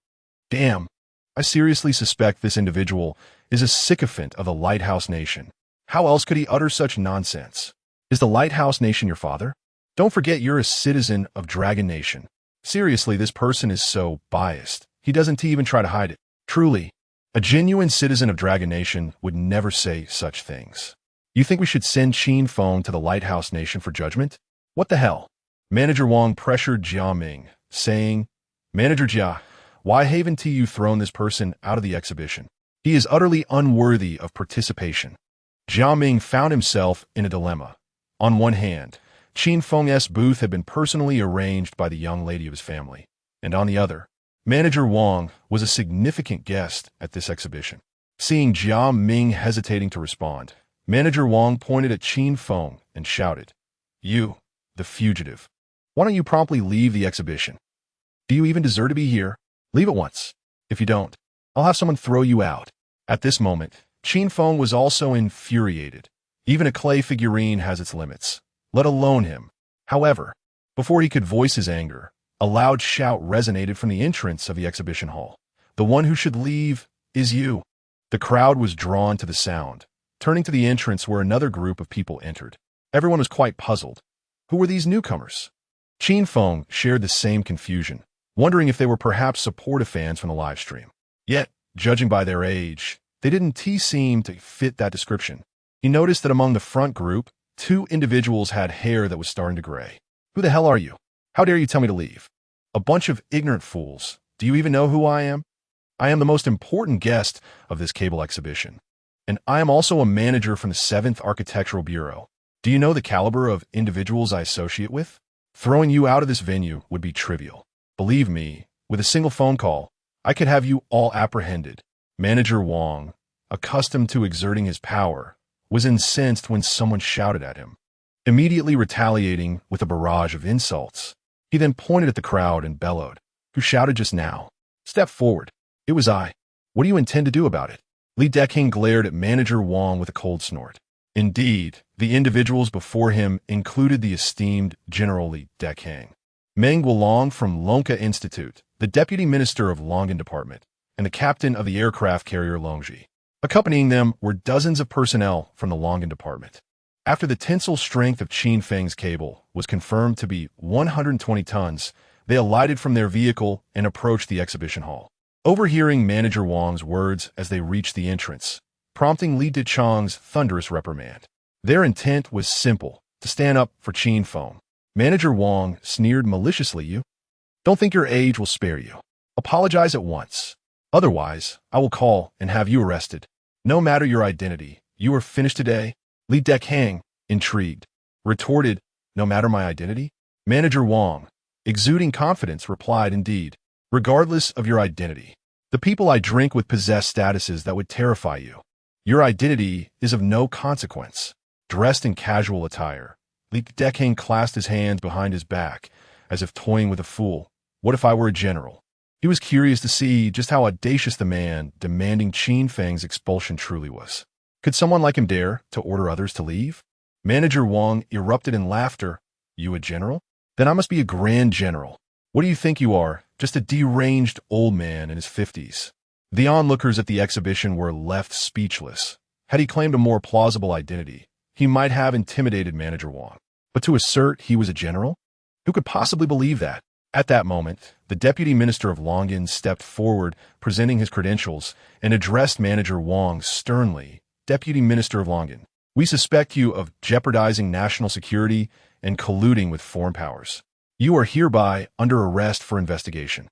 Damn, I seriously suspect this individual is a sycophant of the Lighthouse Nation. How else could he utter such nonsense? Is the Lighthouse Nation your father? Don't forget you're a citizen of Dragon Nation. Seriously, this person is so biased. He doesn't even try to hide it. Truly, a genuine citizen of Dragon Nation would never say such things. You think we should send Qin Feng to the Lighthouse Nation for judgment? What the hell? Manager Wang pressured Jia Ming, saying, "Manager Jia, why haven't you thrown this person out of the exhibition? He is utterly unworthy of participation." Jia Ming found himself in a dilemma. On one hand, Qin Feng's booth had been personally arranged by the young lady of his family, and on the other, Manager Wang was a significant guest at this exhibition. Seeing Jia Ming hesitating to respond, Manager Wang pointed at Qin Feng and shouted, "You, the fugitive. Why don't you promptly leave the exhibition? Do you even deserve to be here? Leave at once. If you don't, I'll have someone throw you out." At this moment, Qin Feng was also infuriated. Even a clay figurine has its limits, let alone him. However, before he could voice his anger, a loud shout resonated from the entrance of the exhibition hall. "The one who should leave is you." The crowd was drawn to the sound, turning to the entrance where another group of people entered. Everyone was quite puzzled. Who were these newcomers? Qin Feng shared the same confusion, wondering if they were perhaps supportive fans from the live stream. Yet, judging by their age, they didn't seem to fit that description. He noticed that among the front group, two individuals had hair that was starting to gray. "Who the hell are you? How dare you tell me to leave? A bunch of ignorant fools. Do you even know who I am? I am the most important guest of this cable exhibition, and I am also a manager from the 7th Architectural Bureau. Do you know the caliber of individuals I associate with? Throwing you out of this venue would be trivial. Believe me, with a single phone call, I could have you all apprehended." Manager Wang, accustomed to exerting his power, was incensed when someone shouted at him, immediately retaliating with a barrage of insults. He then pointed at the crowd and bellowed, "Who shouted just now? Step forward. It was I. What do you intend to do about it?" Li Deking glared at Manager Wang with a cold snort. Indeed, the individuals before him included the esteemed General Li Deking, Meng Guolong from Lonka Institute, the Deputy Minister of Longan Department, and the captain of the aircraft carrier Longji. Accompanying them were dozens of personnel from the Longan Department. After the tensile strength of Qin Feng's cable was confirmed to be 120 tons, they alighted from their vehicle and approached the exhibition hall. Overhearing Manager Wang's words as they reached the entrance, prompting Li Dechang's thunderous reprimand. Their intent was simple, to stand up for Qin Feng. Manager Wang sneered maliciously, "You don't think your age will spare you. Apologize at once. Otherwise, I will call and have you arrested. No matter your identity, you are finished today." Li Deking, intrigued, retorted, "No matter my identity?" Manager Wang, exuding confidence, replied, "Indeed, regardless of your identity. The people I drink with possess statuses that would terrify you. Your identity is of no consequence." Dressed in casual attire, Li Deking clasped his hands behind his back, as if toying with a fool. What if I were a general? He was curious to see just how audacious the man demanding Qin Feng's expulsion truly was. Could someone like him dare to order others to leave? Manager Wang erupted in laughter. "You a general? Then I must be a grand general. What do you think you are, just a deranged old man in his 50s. The onlookers at the exhibition were left speechless. Had he claimed a more plausible identity, he might have intimidated Manager Wang. But to assert he was a general? Who could possibly believe that? At that moment, the Deputy Minister of Longyan stepped forward, presenting his credentials, and addressed Manager Wang sternly. Deputy Minister of Longyan, we suspect you of jeopardizing national security and colluding with foreign powers. You are hereby under arrest for investigation.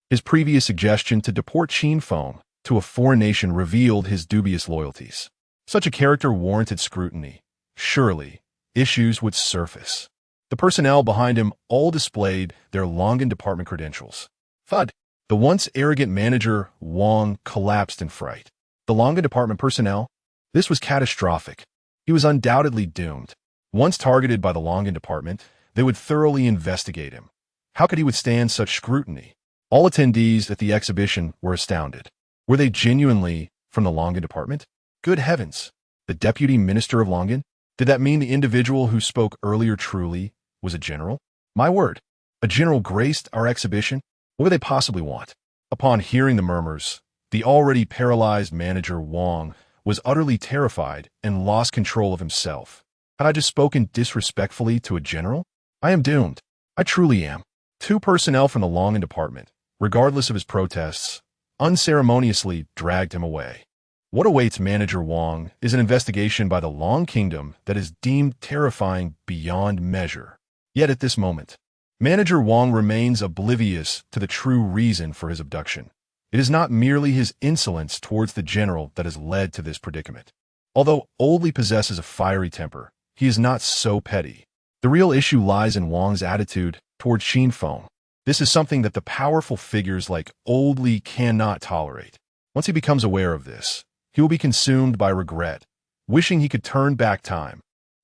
His previous suggestion to deport Qin Feng to a foreign nation revealed his dubious loyalties. Such a character warranted scrutiny. Surely, issues would surface. The personnel behind him all displayed their Longyan department credentials. Thud! The once arrogant Manager Wang collapsed in fright. The Longyan department personnel? This was catastrophic. He was undoubtedly doomed. Once targeted by the Longyan department, they would thoroughly investigate him. How could he withstand such scrutiny? All attendees at the exhibition were astounded. Were they genuinely from the Longyan department? Good heavens! The Deputy Minister of Longyan? Did that mean the individual who spoke earlier truly was a general? My word! A general graced our exhibition? What would they possibly want? Upon hearing the murmurs, the already paralyzed Manager Wang was utterly terrified and lost control of himself. Had I just spoken disrespectfully to a general? I am doomed. I truly am. Two personnel from the Longyan department, regardless of his protests, unceremoniously dragged him away. What awaits Manager Wang is an investigation by the Long Kingdom that is deemed terrifying beyond measure. Yet at this moment, Manager Wang remains oblivious to the true reason for his abduction. It is not merely his insolence towards the general that has led to this predicament. Although Oldly possesses a fiery temper, he is not so petty. The real issue lies in Wang's attitude toward Qin Feng. This is something that the powerful figures like Oldly cannot tolerate. Once he becomes aware of this, he will be consumed by regret, wishing he could turn back time.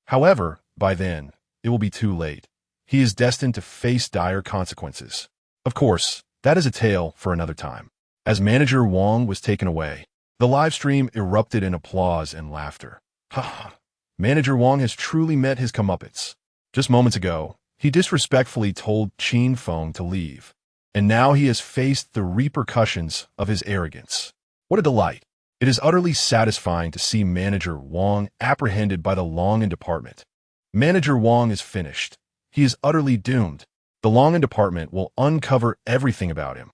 However, by then, it will be too late. He is destined to face dire consequences. Of course, that is a tale for another time. As Manager Wang was taken away, the live stream erupted in applause and laughter. Ha ha! Manager Wang has truly met his comeuppance. Just moments ago, he disrespectfully told Qin Feng to leave, and now he has faced the repercussions of his arrogance. What a delight! It is utterly satisfying to see Manager Wang apprehended by the Longyan department. Manager Wang is finished. He is utterly doomed. The Longyan department will uncover everything about him.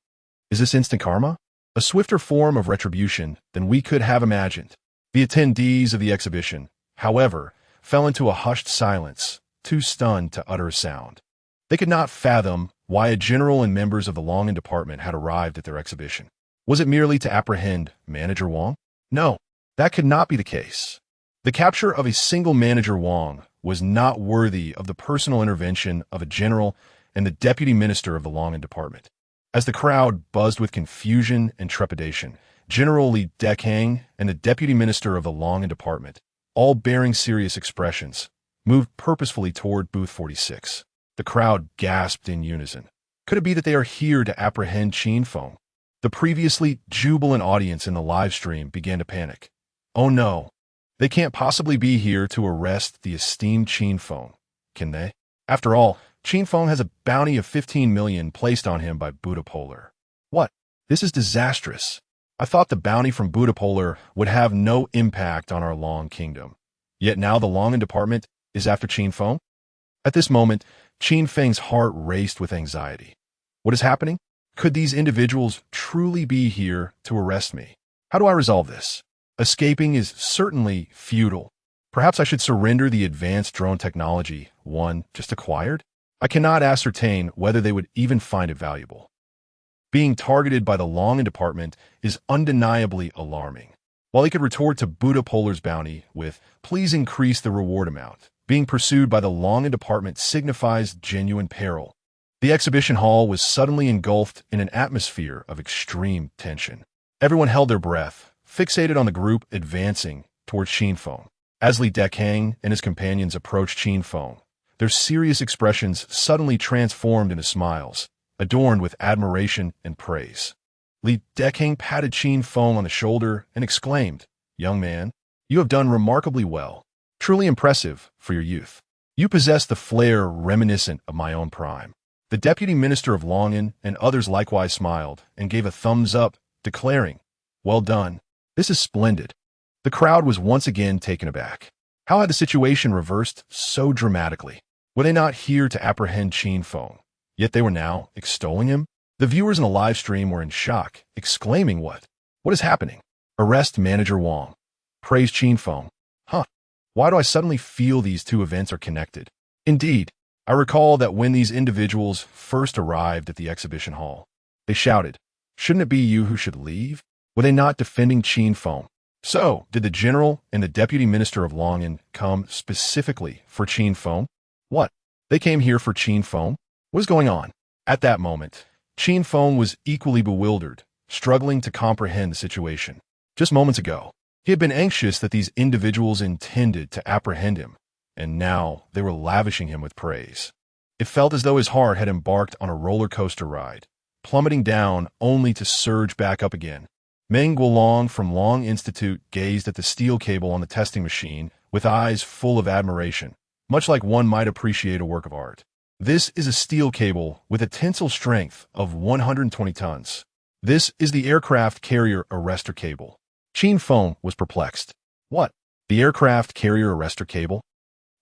Is this instant karma? A swifter form of retribution than we could have imagined. The attendees of the exhibition, however, fell into a hushed silence, too stunned to utter a sound. They could not fathom why a general and members of the Longyan department had arrived at their exhibition. Was it merely to apprehend Manager Wang? No, that could not be the case. The capture of a single Manager Wang was not worthy of the personal intervention of a general and the deputy minister of the Longyan department. As the crowd buzzed with confusion and trepidation, General Li Dekang and the deputy minister of the Longyan department, all bearing serious expressions, moved purposefully toward booth 46. The crowd gasped in unison. Could it be that they are here to apprehend Qin Feng? The previously jubilant audience in the live stream began to panic. Oh no, they can't possibly be here to arrest the esteemed Qin Feng, can they? After all, Qin Feng has a bounty of 15 million placed on him by Buddha Polar. What? This is disastrous. I thought the bounty from Buddha Polar would have no impact on our Long Kingdom. Yet now the Longyan department is after Qin Feng? At this moment, Qin Feng's heart raced with anxiety. What is happening? Could these individuals truly be here to arrest me? How do I resolve this? Escaping is certainly futile. Perhaps I should surrender the advanced drone technology one just acquired? I cannot ascertain whether they would even find it valuable. Being targeted by the Longyan department is undeniably alarming. While he could retort to Buddha Polar's bounty with, "Please increase the reward amount," being pursued by the Longyan department signifies genuine peril. The exhibition hall was suddenly engulfed in an atmosphere of extreme tension. Everyone held their breath, fixated on the group advancing toward Qin Feng. As Li Dekang and his companions approached Qin Feng, their serious expressions suddenly transformed into smiles, adorned with admiration and praise. Li Dekang patted Qin Feng on the shoulder and exclaimed, "Young man, you have done remarkably well. Truly impressive for your youth. You possess the flair reminiscent of my own prime." The deputy minister of Longin and others likewise smiled and gave a thumbs up, declaring, "Well done. This is splendid." The crowd was once again taken aback. How had the situation reversed so dramatically? Were they not here to apprehend Qin Feng, yet they were now extolling him? The viewers in the live stream were in shock, exclaiming, What is happening? Arrest Manager Wang. Praise Qin Feng. Huh. Why do I suddenly feel these two events are connected? Indeed, I recall that when these individuals first arrived at the exhibition hall, they shouted, "Shouldn't it be you who should leave?" Were they not defending Qin Feng? So, did the general and the deputy minister of Longin come specifically for Qin Feng? What? They came here for Qin Feng? What is going on? At that moment, Qin Feng was equally bewildered, struggling to comprehend the situation. Just moments ago, he had been anxious that these individuals intended to apprehend him, and now they were lavishing him with praise. It felt as though his heart had embarked on a roller coaster ride, plummeting down only to surge back up again. Meng Guolong from Long Institute gazed at the steel cable on the testing machine with eyes full of admiration, much like one might appreciate a work of art. This is a steel cable with a tensile strength of 120 tons. This is the aircraft carrier arrestor cable. Qin Feng was perplexed. What? The aircraft carrier arrestor cable?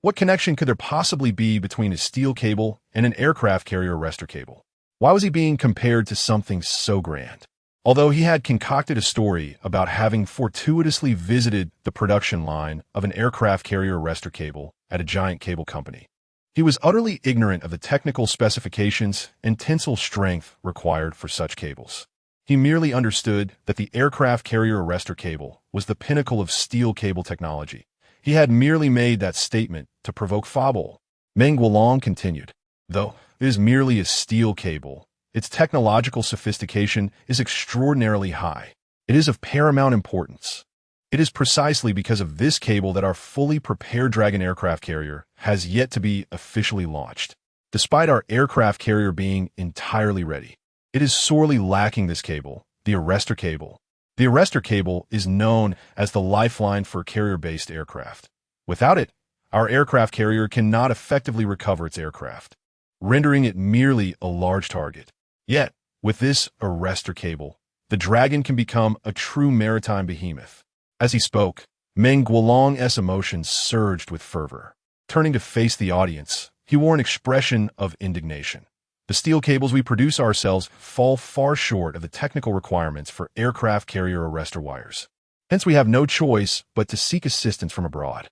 What connection could there possibly be between a steel cable and an aircraft carrier arrestor cable? Why was he being compared to something so grand? Although he had concocted a story about having fortuitously visited the production line of an aircraft carrier arrestor cable at a giant cable company, he was utterly ignorant of the technical specifications and tensile strength required for such cables. He merely understood that the aircraft carrier arrestor cable was the pinnacle of steel cable technology. He had merely made that statement to provoke fable. Meng Guolong continued, "Though it is merely a steel cable, its technological sophistication is extraordinarily high. It is of paramount importance. It is precisely because of this cable that our fully prepared Dragon aircraft carrier has yet to be officially launched. Despite our aircraft carrier being entirely ready, it is sorely lacking this cable, the arrestor cable. The arrestor cable is known as the lifeline for carrier-based aircraft. Without it, our aircraft carrier cannot effectively recover its aircraft, rendering it merely a large target. Yet, with this arrestor cable, the Dragon can become a true maritime behemoth." As he spoke, Meng Guolong's emotions surged with fervor. Turning to face the audience, he wore an expression of indignation. "The steel cables we produce ourselves fall far short of the technical requirements for aircraft carrier arrestor wires. Hence we have no choice but to seek assistance from abroad.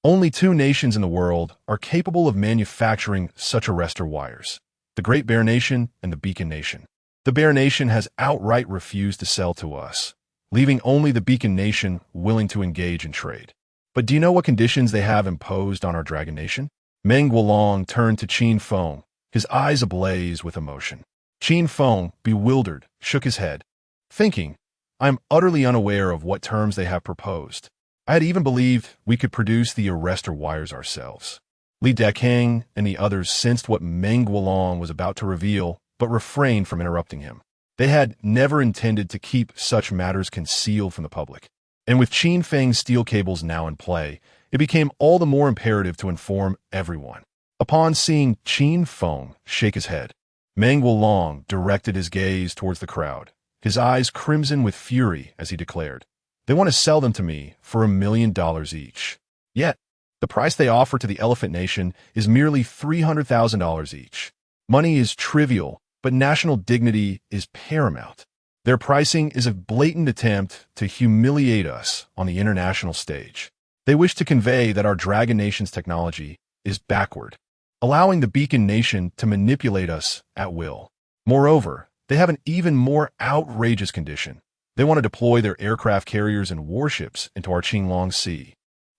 Only two nations in the world are capable of manufacturing such arrestor wires: the Great Bear Nation and the Beacon Nation. The Bear Nation has outright refused to sell to us, leaving only the Beacon Nation willing to engage in trade. But do you know what conditions they have imposed on our Dragon Nation?" Meng Guolong turned to Qin Feng, his eyes ablaze with emotion. Qin Feng, bewildered, shook his head, thinking, "I am utterly unaware of what terms they have proposed. I had even believed we could produce the arrestor wires ourselves." Li Dekang and the others sensed what Meng Guolong was about to reveal, but refrained from interrupting him. They had never intended to keep such matters concealed from the public. And with Qin Feng's steel cables now in play, it became all the more imperative to inform everyone. Upon seeing Qin Feng shake his head, Meng Guolong directed his gaze towards the crowd, his eyes crimson with fury as he declared, "They want to sell them to me for $1 million each. Yet, the price they offer to the Elephant Nation is merely $300,000 each. Money is trivial, but national dignity is paramount. Their pricing is a blatant attempt to humiliate us on the international stage. They wish to convey that our Dragon Nation's technology is backward, allowing the Beacon Nation to manipulate us at will. Moreover, they have an even more outrageous condition. They want to deploy their aircraft carriers and warships into our Qinglong Sea.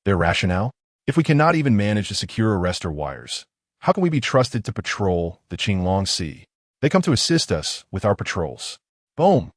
Their rationale? If we cannot even manage to secure arrestor wires, how can we be trusted to patrol the Qinglong Sea? They come to assist us with our patrols." Boom!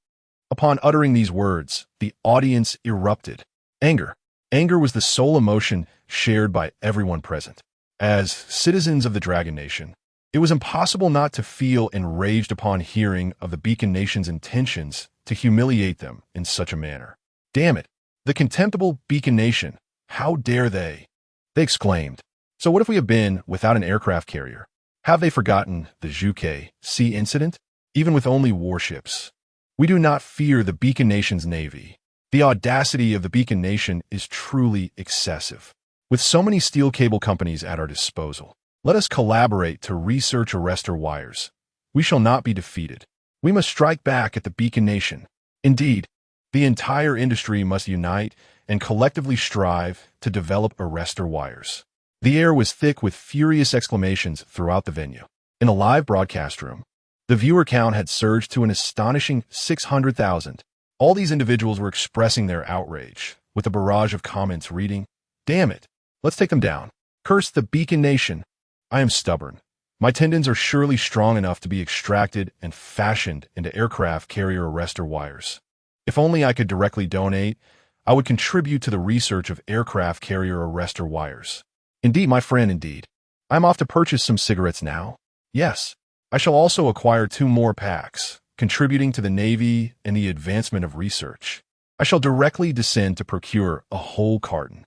Upon uttering these words, the audience erupted. Anger. Anger was the sole emotion shared by everyone present. As citizens of the Dragon Nation, it was impossible not to feel enraged upon hearing of the Beacon Nation's intentions to humiliate them in such a manner. "Damn it! The contemptible Beacon Nation! How dare they!" they exclaimed. "So what if we have been without an aircraft carrier? Have they forgotten the Zhuge Sea incident? Even with only warships, we do not fear the Beacon Nation's navy. The audacity of the Beacon Nation is truly excessive. With so many steel cable companies at our disposal, let us collaborate to research arrestor wires. We shall not be defeated. We must strike back at the Beacon Nation. Indeed, the entire industry must unite and collectively strive to develop arrestor wires. The air was thick with furious exclamations throughout the venue. In a live broadcast room, the viewer count had surged to an astonishing 600,000. All these individuals were expressing their outrage, with a barrage of comments reading, "Damn it, let's take them down. Curse the Beacon Nation. I am stubborn. My tendons are surely strong enough to be extracted and fashioned into aircraft carrier arrestor wires. If only I could directly donate, I would contribute to the research of aircraft carrier arrestor wires. Indeed, my friend, indeed. I'm off to purchase some cigarettes now. Yes, I shall also acquire 2 more packs, contributing to the Navy and the advancement of research. I shall directly descend to procure a whole carton."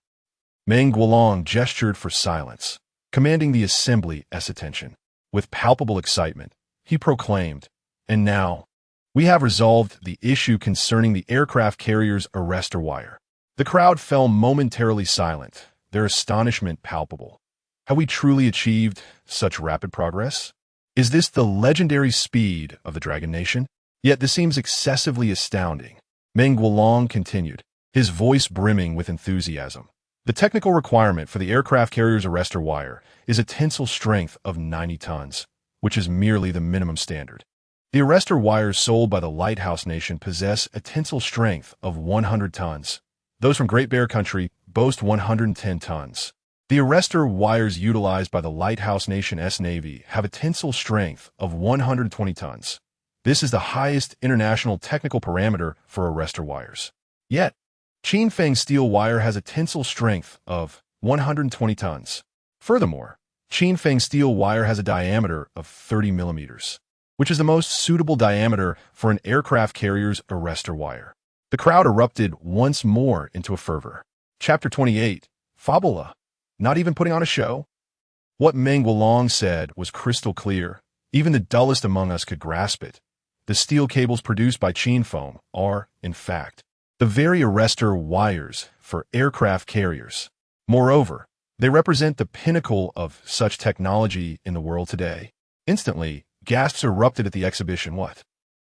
Meng Guolong gestured for silence, commanding the assembly's attention. With palpable excitement, he proclaimed, "And now, we have resolved the issue concerning the aircraft carrier's arrestor wire." The crowd fell momentarily silent, their astonishment palpable. Have we truly achieved such rapid progress? Is this the legendary speed of the Dragon Nation? Yet this seems excessively astounding. Meng Guolong continued, his voice brimming with enthusiasm. The technical requirement for the aircraft carrier's arrestor wire is a tensile strength of 90 tons, which is merely the minimum standard. The arrestor wires sold by the Lighthouse Nation possess a tensile strength of 100 tons. Those from Great Bear Country boast 110 tons. The arrestor wires utilized by the Lighthouse Nation's Navy have a tensile strength of 120 tons. This is the highest international technical parameter for arrestor wires. Yet, Qin Feng steel wire has a tensile strength of 120 tons. Furthermore, Qin Feng steel wire has a diameter of 30 millimeters, which is the most suitable diameter for an aircraft carrier's arrestor wire. The crowd erupted once more into a fervor. Chapter 28, Fabula. Not even putting on a show? What Meng Guolong said was crystal clear. Even the dullest among us could grasp it. The steel cables produced by Qin Feng are, in fact, the very arrestor wires for aircraft carriers. Moreover, they represent the pinnacle of such technology in the world today. Instantly, gasps erupted at the exhibition. What?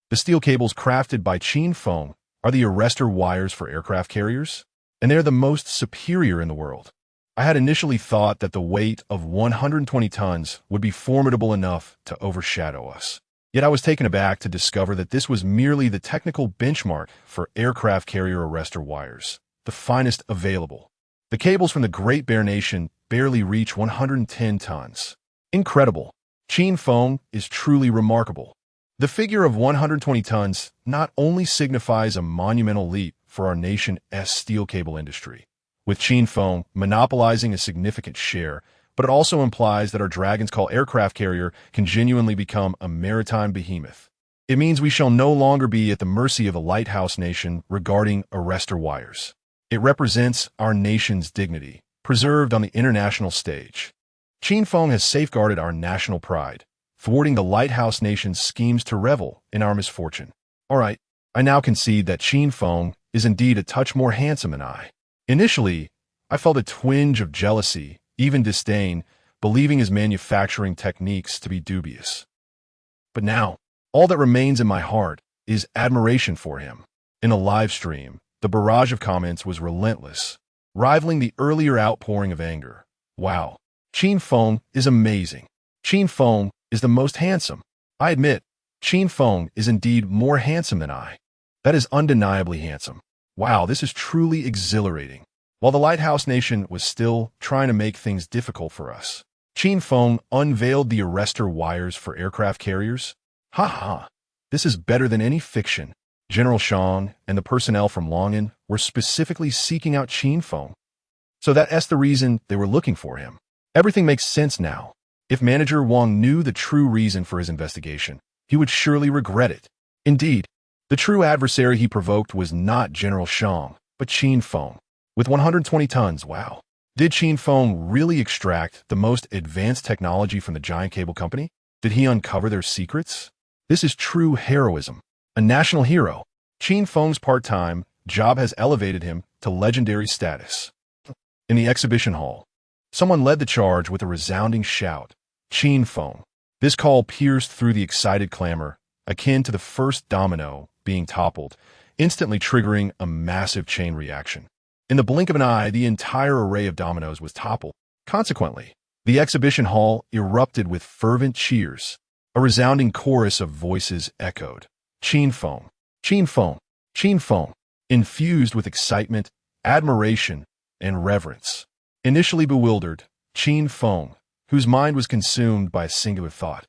The steel cables crafted by Qin Feng are the arrestor wires for aircraft carriers? And they're the most superior in the world. I had initially thought that the weight of 120 tons would be formidable enough to overshadow us. Yet I was taken aback to discover that this was merely the technical benchmark for aircraft carrier arrestor wires, the finest available. The cables from the Great Bear Nation barely reach 110 tons. Incredible. Qin Feng is truly remarkable. The figure of 120 tons not only signifies a monumental leap for our nation's steel cable industry, with Qin Feng monopolizing a significant share, but it also implies that our Dragon's Call aircraft carrier can genuinely become a maritime behemoth. It means we shall no longer be at the mercy of the Lighthouse Nation regarding arrestor wires. It represents our nation's dignity, preserved on the international stage. Qin Feng has safeguarded our national pride, thwarting the Lighthouse Nation's schemes to revel in our misfortune. All right, I now concede that Qin Feng is indeed a touch more handsome than I. Initially, I felt a twinge of jealousy, even disdain, believing his manufacturing techniques to be dubious. But now, all that remains in my heart is admiration for him. In a live stream, the barrage of comments was relentless, rivaling the earlier outpouring of anger. Wow, Qin Feng is amazing. Qin Feng is the most handsome. I admit, Qin Feng is indeed more handsome than I. That is undeniably handsome. Wow, this is truly exhilarating. While the Lighthouse Nation was still trying to make things difficult for us, Qin Feng unveiled the arrestor wires for aircraft carriers. Ha ha, this is better than any fiction. General Shang and the personnel from Long'an were specifically seeking out Qin Feng. So that's the reason they were looking for him. Everything makes sense now. If Manager Wang knew the true reason for his investigation, he would surely regret it. Indeed, the true adversary he provoked was not General Shang, but Qin Feng. With 120 tons, wow. Did Qin Feng really extract the most advanced technology from the giant cable company? Did he uncover their secrets? This is true heroism. A national hero. Qin Feng's part-time job has elevated him to legendary status. In the exhibition hall, someone led the charge with a resounding shout, Qin Feng. This call pierced through the excited clamor, akin to the first domino being toppled, instantly triggering a massive chain reaction. In the blink of an eye, the entire array of dominoes was toppled. Consequently, the exhibition hall erupted with fervent cheers. A resounding chorus of voices echoed, Qin Feng, Qin Feng, Qin Feng, infused with excitement, admiration, and reverence. Initially bewildered, Qin Feng, whose mind was consumed by a singular thought,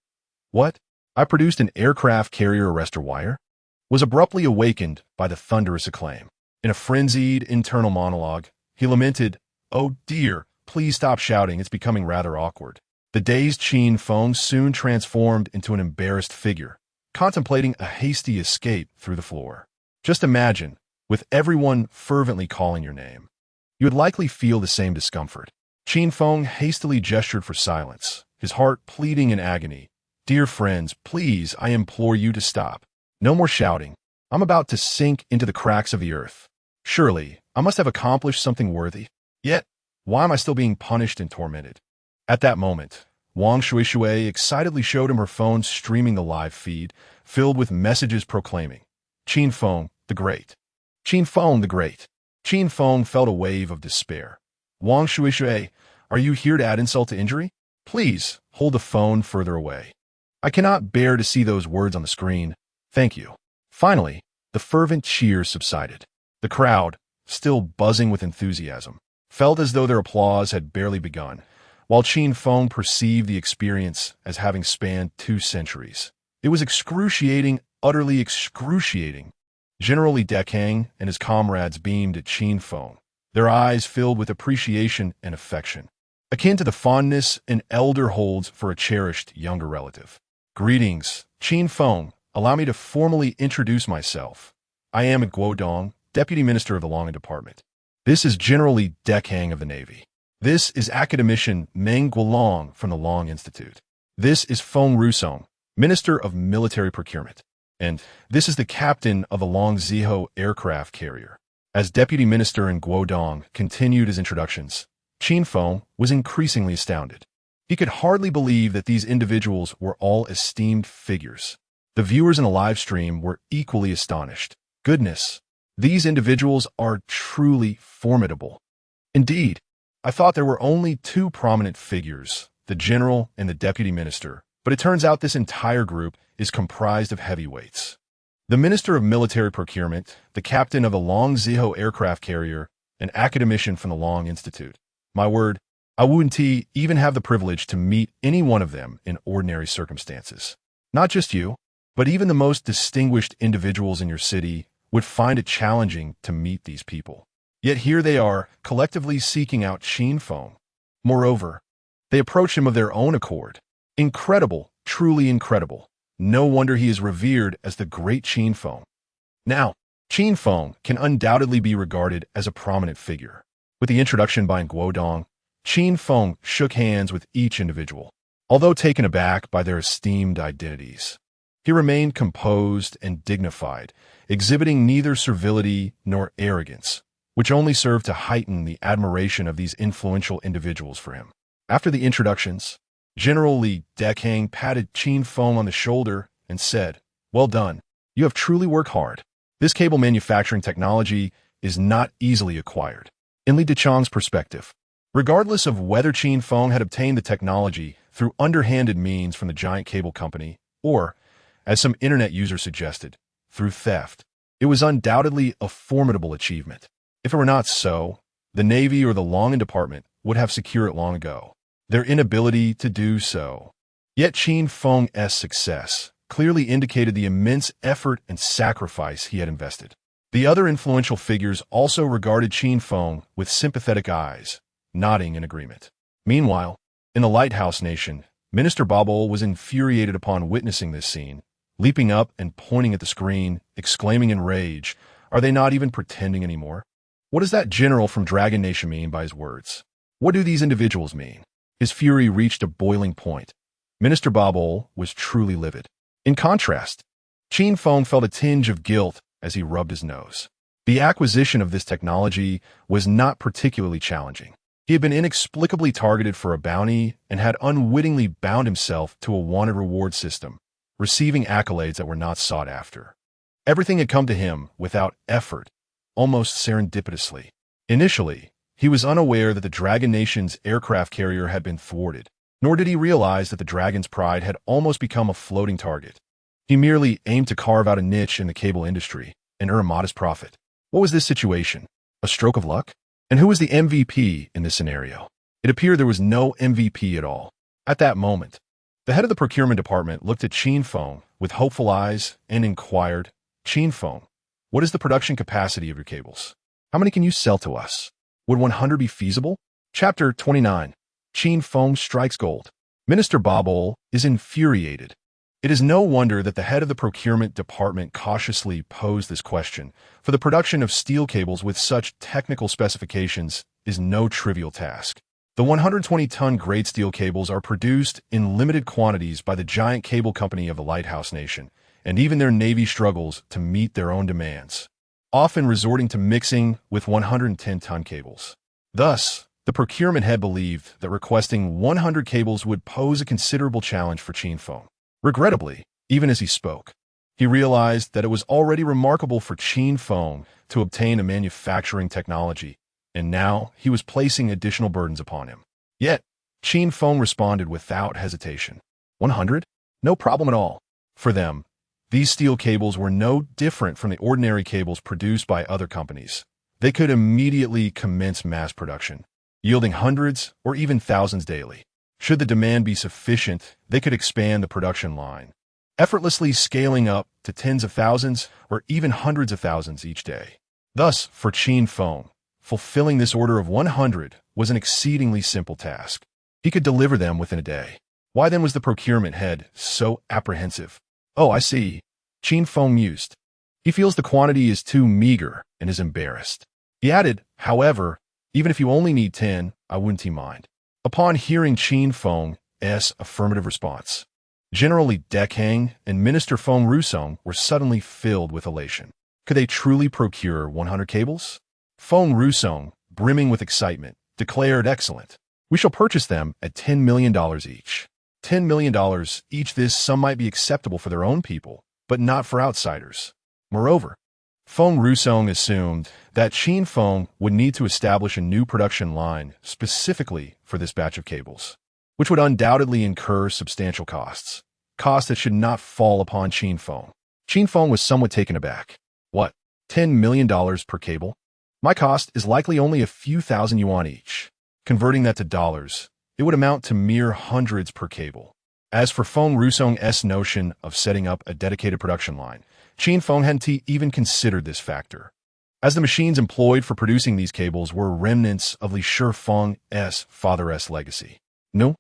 "What? I produced an aircraft carrier arrestor wire?" was abruptly awakened by the thunderous acclaim. In a frenzied internal monologue, he lamented, "Oh dear, please stop shouting, it's becoming rather awkward." The dazed Qin Feng soon transformed into an embarrassed figure, contemplating a hasty escape through the floor. Just imagine, with everyone fervently calling your name. You would likely feel the same discomfort. Qin Feng hastily gestured for silence, his heart pleading in agony. "Dear friends, please, I implore you to stop. No more shouting. I'm about to sink into the cracks of the earth. Surely, I must have accomplished something worthy. Yet, why am I still being punished and tormented?" At that moment, Wang Shuishui excitedly showed him her phone streaming the live feed, filled with messages proclaiming, "Qin Feng the Great. Qin Feng the Great." Qin Feng felt a wave of despair. "Wang Shuishui, are you here to add insult to injury? Please, hold the phone further away. I cannot bear to see those words on the screen. Thank you." Finally, the fervent cheers subsided. The crowd, still buzzing with enthusiasm, felt as though their applause had barely begun, while Qin Feng perceived the experience as having spanned 2 centuries. It was excruciating, utterly excruciating. General Li Dekang and his comrades beamed at Qin Feng, their eyes filled with appreciation and affection, akin to the fondness an elder holds for a cherished younger relative. "Greetings, Qin Feng. Allow me to formally introduce myself. I am Guodong, Deputy Minister of the Long Department. This is General Li Dekang of the Navy. This is Academician Meng Guolong from the Long Institute. This is Feng Rusong, Minister of Military Procurement. And this is the captain of the Long Ziho aircraft carrier." As Deputy Minister and Guodong continued his introductions, Qin Feng was increasingly astounded. He could hardly believe that these individuals were all esteemed figures. The viewers in the live stream were equally astonished. Goodness, these individuals are truly formidable. Indeed, I thought there were only 2 prominent figures, the general and the deputy minister, but it turns out this entire group is comprised of heavyweights. The Minister of Military Procurement, the captain of the Long Ziho aircraft carrier, an academician from the Long Institute. My word, I wouldn't even have the privilege to meet any one of them in ordinary circumstances. Not just you, but even the most distinguished individuals in your city would find it challenging to meet these people. Yet here they are, collectively seeking out Qin Feng. Moreover, they approach him of their own accord. Incredible, truly incredible. No wonder he is revered as the great Qin Feng. Now, Qin Feng can undoubtedly be regarded as a prominent figure. With the introduction by Guodong, Qin Feng shook hands with each individual, although taken aback by their esteemed identities. He remained composed and dignified, exhibiting neither servility nor arrogance, which only served to heighten the admiration of these influential individuals for him. After the introductions, General Li Dekang patted Qin Feng on the shoulder and said, "Well done. You have truly worked hard. This cable manufacturing technology is not easily acquired." In Li Dechang's perspective, regardless of whether Qin Feng had obtained the technology through underhanded means from the giant cable company, or, as some internet users suggested, through theft, it was undoubtedly a formidable achievement. If it were not so, the Navy or the Long Department would have secured it long ago. Their inability to do so. Yet Qin Feng's success clearly indicated the immense effort and sacrifice he had invested. The other influential figures also regarded Qin Feng with sympathetic eyes, nodding in agreement. Meanwhile, in the Lighthouse Nation, Minister Babol was infuriated upon witnessing this scene, leaping up and pointing at the screen, exclaiming in rage, "Are they not even pretending anymore? What does that general from Dragon Nation mean by his words? What do these individuals mean? His fury reached a boiling point. Minister Babol was truly livid. In contrast, Qin Feng felt a tinge of guilt as he rubbed his nose. The acquisition of this technology was not particularly challenging. He had been inexplicably targeted for a bounty and had unwittingly bound himself to a wanted reward system, receiving accolades that were not sought after. Everything had come to him without effort, almost serendipitously. Initially, he was unaware that the Dragon Nation's aircraft carrier had been thwarted, nor did he realize that the Dragon's pride had almost become a floating target. He merely aimed to carve out a niche in the cable industry and earn a modest profit. What was this situation? A stroke of luck? And who was the MVP in this scenario? It appeared there was no MVP at all. At that moment, the head of the procurement department looked at Qin Feng with hopeful eyes and inquired, "Qin Feng, what is the production capacity of your cables? How many can you sell to us? Would 100 be feasible?" Chapter 29. Qin Feng strikes gold. Minister Babol is infuriated. It is no wonder that the head of the procurement department cautiously posed this question, for the production of steel cables with such technical specifications is no trivial task. The 120-ton grade steel cables are produced in limited quantities by the giant cable company of the Lighthouse Nation, and even their navy struggles to meet their own demands, often resorting to mixing with 110-ton cables. Thus, the procurement head believed that requesting 100 cables would pose a considerable challenge for Qin Feng. Regrettably, even as he spoke, he realized that it was already remarkable for Qin Feng to obtain a manufacturing technology, and now he was placing additional burdens upon him. Yet, Qin Feng responded without hesitation. 100? No problem at all. For them, these steel cables were no different from the ordinary cables produced by other companies. They could immediately commence mass production, yielding hundreds or even thousands daily. Should the demand be sufficient, they could expand the production line, effortlessly scaling up to tens of thousands or even hundreds of thousands each day. Thus, for Qin Feng, fulfilling this order of 100 was an exceedingly simple task. He could deliver them within a day. Why then was the procurement head so apprehensive? "Oh, I see," Qin Feng mused. "He feels the quantity is too meager and is embarrassed." He added, "However, even if you only need 10, I wouldn't mind." Upon hearing Qin Feng's affirmative response, General Li Dekang and Minister Feng Rusong were suddenly filled with elation. Could they truly procure 100 cables? Feng Rusong, brimming with excitement, declared, "Excellent. We shall purchase them at $10 million each." $10 million each. This sum might be acceptable for their own people, but not for outsiders. Moreover, Feng Rusong assumed that Qin Feng would need to establish a new production line specifically for this batch of cables, which would undoubtedly incur substantial costs that should not fall upon Qin Feng. Qin Feng was somewhat taken aback. "What? $10 million per cable? My cost is likely only a few thousand yuan each. Converting that to dollars, it would amount to mere hundreds per cable." As for Feng Rusong's notion of setting up a dedicated production line, Qin Feng hadn't even considered this factor, as the machines employed for producing these cables were remnants of Li Shifeng's father's legacy. No,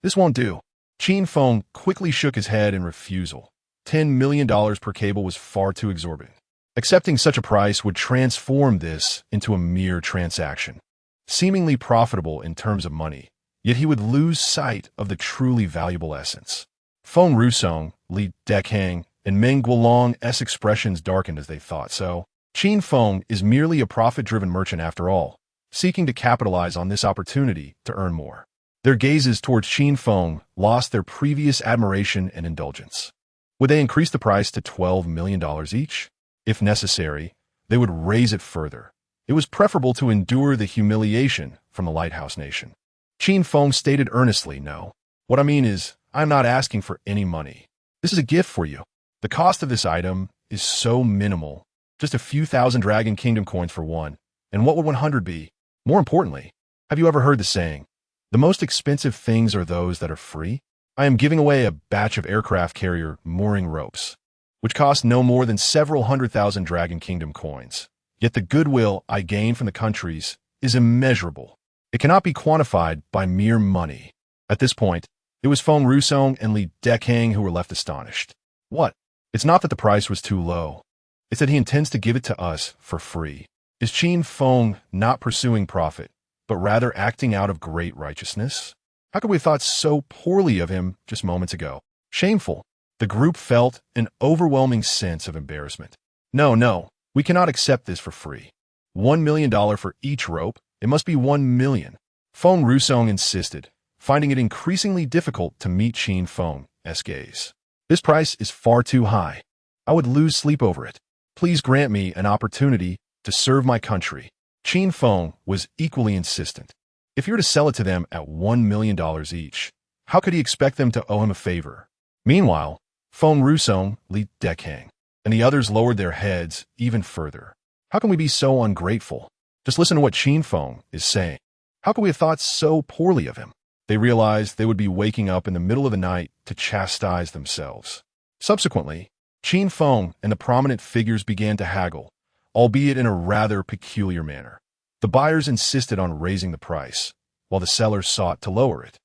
this won't do. Qin Feng quickly shook his head in refusal. $10 million per cable was far too exorbitant. Accepting such a price would transform this into a mere transaction, seemingly profitable in terms of money, yet he would lose sight of the truly valuable essence. Feng Rusong, Li Dekang, and Meng Guolong's expressions darkened as they thought so. Qin Feng is merely a profit-driven merchant after all, seeking to capitalize on this opportunity to earn more. Their gazes towards Qin Feng lost their previous admiration and indulgence. Would they increase the price to $12 million each? If necessary, they would raise it further. It was preferable to endure the humiliation from the Lighthouse Nation. Qin Feng stated earnestly, "No. What I mean is, I'm not asking for any money. This is a gift for you. The cost of this item is so minimal, just a few thousand Dragon Kingdom coins for one. And what would 100 be? More importantly, have you ever heard the saying, the most expensive things are those that are free? I am giving away a batch of aircraft carrier mooring ropes, which cost no more than several 100,000 Dragon Kingdom coins. Yet the goodwill I gain from the countries is immeasurable. It cannot be quantified by mere money." At this point, it was Feng Rusong and Li Dekang who were left astonished. "What? It's not that the price was too low. It's that he intends to give it to us for free." Is Qin Feng not pursuing profit? but rather acting out of great righteousness? How could we have thought so poorly of him just moments ago? Shameful. The group felt an overwhelming sense of embarrassment. No, no, we cannot accept this for free. $1 million for each rope? It must be 1 million. Feng Rusong insisted, finding it increasingly difficult to meet Qin Feng's gaze. This price is far too high. I would lose sleep over it. Please grant me an opportunity to serve my country. Qin Feng was equally insistent. If you're to sell it to them at $1 million each, how could he expect them to owe him a favor? Meanwhile, Feng Rusong, Li Dekang, and the others lowered their heads even further. How can we be so ungrateful? Just listen to what Qin Feng is saying. How could we have thought so poorly of him? They realized they would be waking up in the middle of the night to chastise themselves. Subsequently, Qin Feng and the prominent figures began to haggle, albeit in a rather peculiar manner. The buyers insisted on raising the price, while the sellers sought to lower it.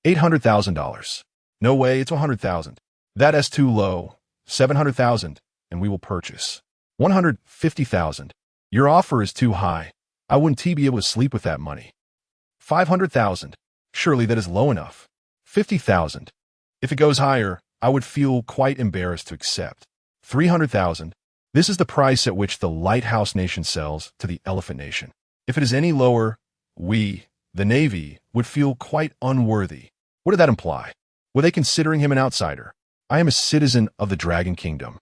$800,000. No way, it's $100,000. That's too low. $700,000, and we will purchase. $150,000. Your offer is too high. I wouldn't be able to sleep with that money. $500,000. Surely that is low enough. $50,000. If it goes higher, I would feel quite embarrassed to accept. $300,000. This is the price at which the Lighthouse Nation sells to the Elephant Nation. If it is any lower, we, the Navy, would feel quite unworthy. What did that imply? Were they considering him an outsider? I am a citizen of the Dragon Kingdom.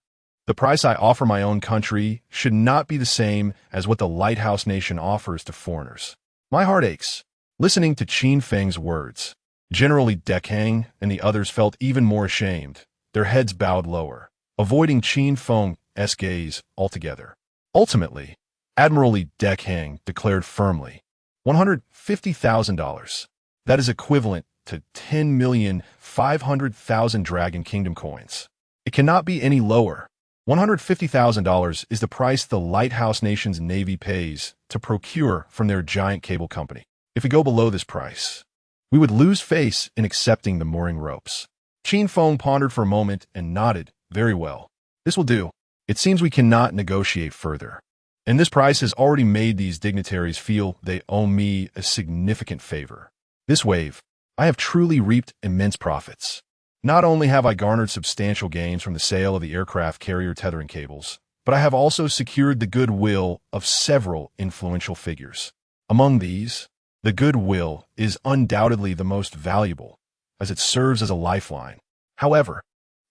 The price I offer my own country should not be the same as what the Lighthouse Nation offers to foreigners. My heart aches. Listening to Qin Feng's words, General Li Dekang and the others felt even more ashamed, their heads bowed lower, avoiding Qin Feng's gaze altogether. Ultimately, Admiral Li Dekang declared firmly, $150,000. That is equivalent to 10,500,000 Dragon Kingdom coins. It cannot be any lower. $150,000 is the price the Lighthouse Nation's Navy pays to procure from their giant cable company. If we go below this price, we would lose face in accepting the mooring ropes. Qin Feng pondered for a moment and nodded. Very well. This will do. It seems we cannot negotiate further. And this price has already made these dignitaries feel they owe me a significant favor. This wave, I have truly reaped immense profits. Not only have I garnered substantial gains from the sale of the aircraft carrier tethering cables, but I have also secured the goodwill of several influential figures. Among these, the goodwill is undoubtedly the most valuable, as it serves as a lifeline. However,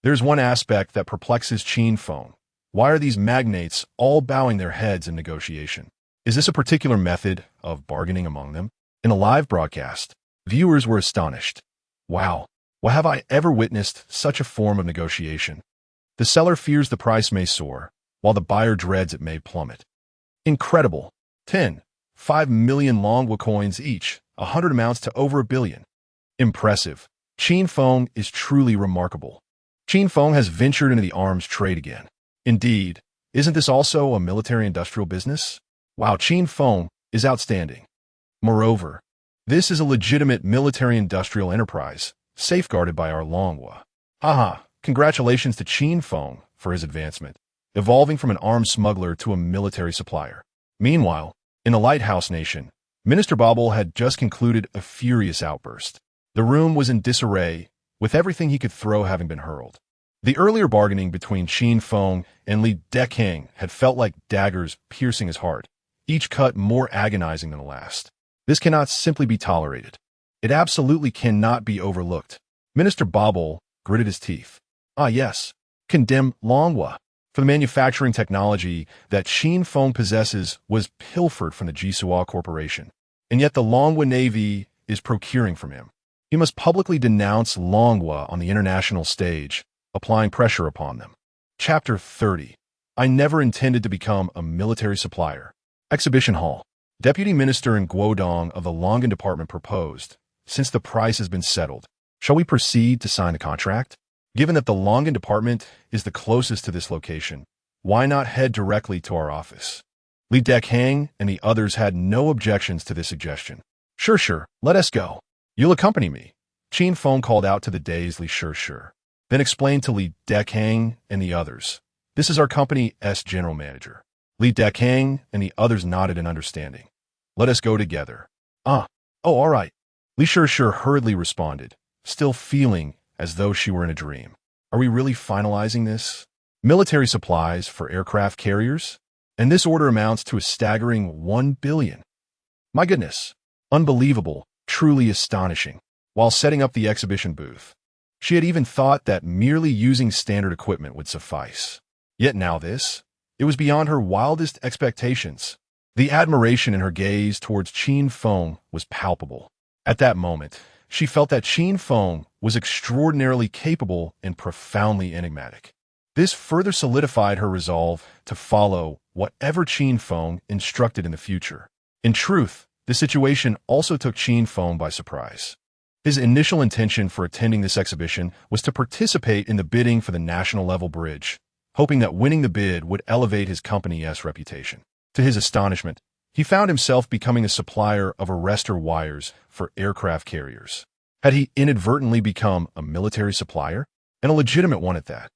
there's one aspect that perplexes Qin Feng. Why are these magnates all bowing their heads in negotiation? Is this a particular method of bargaining among them? In a live broadcast, viewers were astonished. Wow, why have I ever witnessed such a form of negotiation? The seller fears the price may soar, while the buyer dreads it may plummet. Incredible. 5 million Longwa coins each, 100 amounts to over $1 billion. Impressive. Qin Feng is truly remarkable. Qin Feng has ventured into the arms trade again. Indeed, isn't this also a military-industrial business? Wow, Qin Feng is outstanding. Moreover, this is a legitimate military-industrial enterprise, safeguarded by our Longwa. Haha, congratulations to Qin Feng for his advancement, evolving from an arms smuggler to a military supplier. Meanwhile, in the Lighthouse Nation, Minister Babel had just concluded a furious outburst. The room was in disarray, with everything he could throw having been hurled. The earlier bargaining between Qin Feng and Li Dekang had felt like daggers piercing his heart, each cut more agonizing than the last. This cannot simply be tolerated. It absolutely cannot be overlooked. Minister Babel gritted his teeth. Ah yes, condemn Longwa. For the manufacturing technology that Qin Feng possesses was pilfered from the Jisua Corporation, and yet the Longwa Navy is procuring from him. He must publicly denounce Longwa on the international stage, applying pressure upon them. Chapter 30. I never intended to become a military supplier. Exhibition Hall. Deputy Minister in Guodong of the Longan Department proposed, since the price has been settled, shall we proceed to sign the contract? Given that the Longan Department is the closest to this location, why not head directly to our office? Li Dekang and the others had no objections to this suggestion. Sure, let us go. You'll accompany me. Qin Feng called out to the dazed Li Sure. Then explained to Li Dekang and the others. This is our company's general manager. Li Dekang and the others nodded in understanding. Let us go together. Ah, oh, all right. Li Sure hurriedly responded, still feeling as though she were in a dream. Are we really finalizing this? Military supplies for aircraft carriers? And this order amounts to a staggering 1 billion. My goodness. Unbelievable, truly astonishing. While setting up the exhibition booth, she had even thought that merely using standard equipment would suffice. Yet now this? It was beyond her wildest expectations. The admiration in her gaze towards Qin Feng was palpable. At that moment, she felt that Qin Feng was extraordinarily capable and profoundly enigmatic. This further solidified her resolve to follow whatever Qin Feng instructed in the future. In truth, the situation also took Qin Feng by surprise. His initial intention for attending this exhibition was to participate in the bidding for the national-level bridge, hoping that winning the bid would elevate his company's reputation. To his astonishment, he found himself becoming a supplier of arrestor wires for aircraft carriers. Had he inadvertently become a military supplier, and a legitimate one at that?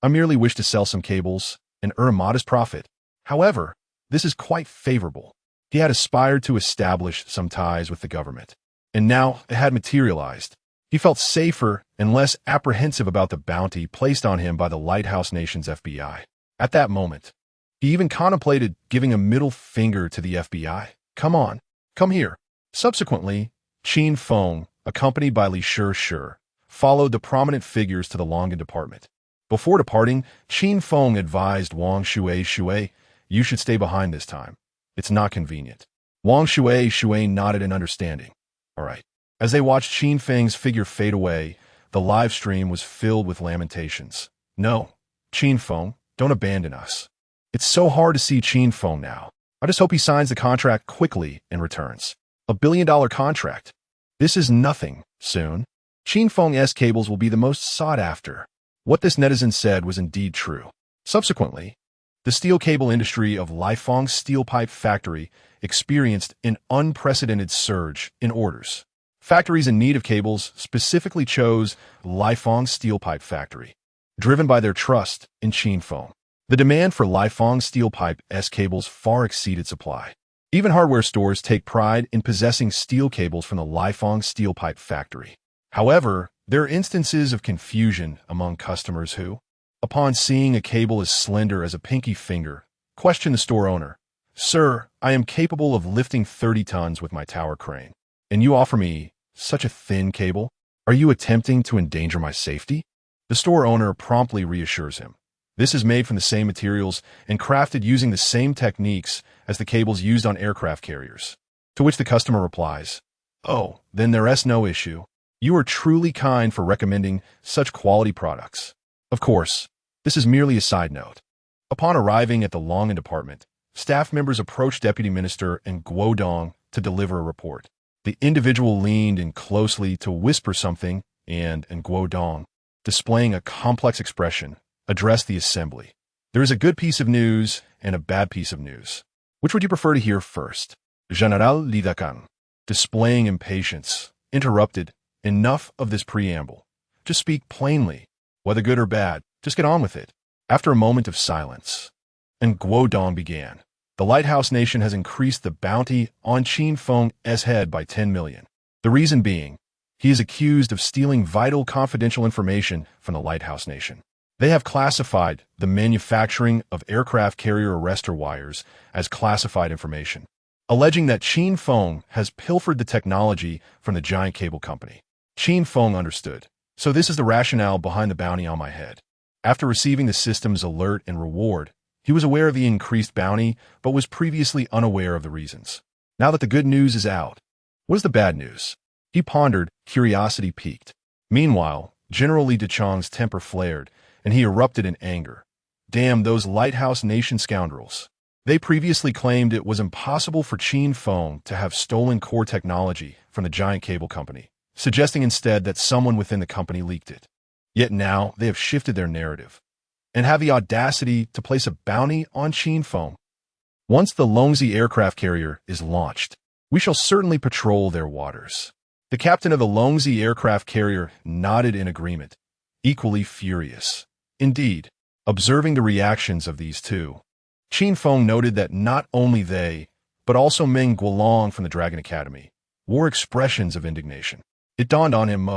I merely wish to sell some cables and earn a modest profit. However, this is quite favorable. He had aspired to establish some ties with the government, and now it had materialized. He felt safer and less apprehensive about the bounty placed on him by the Lighthouse Nation's FBI. At that moment, he even contemplated giving a middle finger to the FBI. Come on, come here. Subsequently, Qin Feng, accompanied by Li Sure, followed the prominent figures to the Longan department. Before departing, Qin Feng advised Wang Shui, you should stay behind this time. It's not convenient. Wang Shui nodded in understanding. All right. As they watched Qin Feng's figure fade away, the live stream was filled with lamentations. No, Qin Feng, don't abandon us. It's so hard to see Qin Feng now. I just hope he signs the contract quickly and returns. $1 billion contract. This is nothing, soon. Qin Feng's cables will be the most sought after. What this netizen said was indeed true. Subsequently, the steel cable industry of Lighthouse Steel Pipe Factory experienced an unprecedented surge in orders. Factories in need of cables specifically chose Lighthouse Steel Pipe Factory, driven by their trust in Qin Feng. The demand for Lighthouse Steel Pipe's cables far exceeded supply. Even hardware stores take pride in possessing steel cables from the Lighthouse Steel Pipe Factory. However, there are instances of confusion among customers who, upon seeing a cable as slender as a pinky finger, question the store owner, Sir, I am capable of lifting 30 tons with my tower crane, and you offer me such a thin cable? Are you attempting to endanger my safety? The store owner promptly reassures him. This is made from the same materials and crafted using the same techniques as the cables used on aircraft carriers. To which the customer replies, Oh, then there's no issue. You are truly kind for recommending such quality products. Of course, this is merely a side note. Upon arriving at the Longan department, staff members approached Deputy Minister and Guodong to deliver a report. The individual leaned in closely to whisper something, and Guodong, displaying a complex expression, addressed the assembly. There is a good piece of news and a bad piece of news. Which would you prefer to hear first? General Lidakan, displaying impatience, interrupted, Enough of this preamble. Just speak plainly. Whether good or bad, just get on with it. After a moment of silence, and Guodong began. The Lighthouse Nation has increased the bounty on Qin Feng's head by 10 million. The reason being, he is accused of stealing vital confidential information from the Lighthouse Nation. They have classified the manufacturing of aircraft carrier arrestor wires as classified information, alleging that Qin Feng has pilfered the technology from the giant cable company. Qin Feng understood. So this is the rationale behind the bounty on my head. After receiving the system's alert and reward, he was aware of the increased bounty, but was previously unaware of the reasons. Now that the good news is out, what is the bad news? He pondered, curiosity piqued. Meanwhile, General Li Dechang's temper flared, and he erupted in anger. Damn those Lighthouse Nation scoundrels. They previously claimed it was impossible for Qin Feng to have stolen core technology from the giant cable company, suggesting instead that someone within the company leaked it. Yet now they have shifted their narrative and have the audacity to place a bounty on Qin Feng. Once the Longzi aircraft carrier is launched, we shall certainly patrol their waters. The captain of the Longzi aircraft carrier nodded in agreement, equally furious. Indeed, observing the reactions of these two, Qin Feng noted that not only they, but also Meng Guolong from the Dragon Academy, wore expressions of indignation. It dawned on him,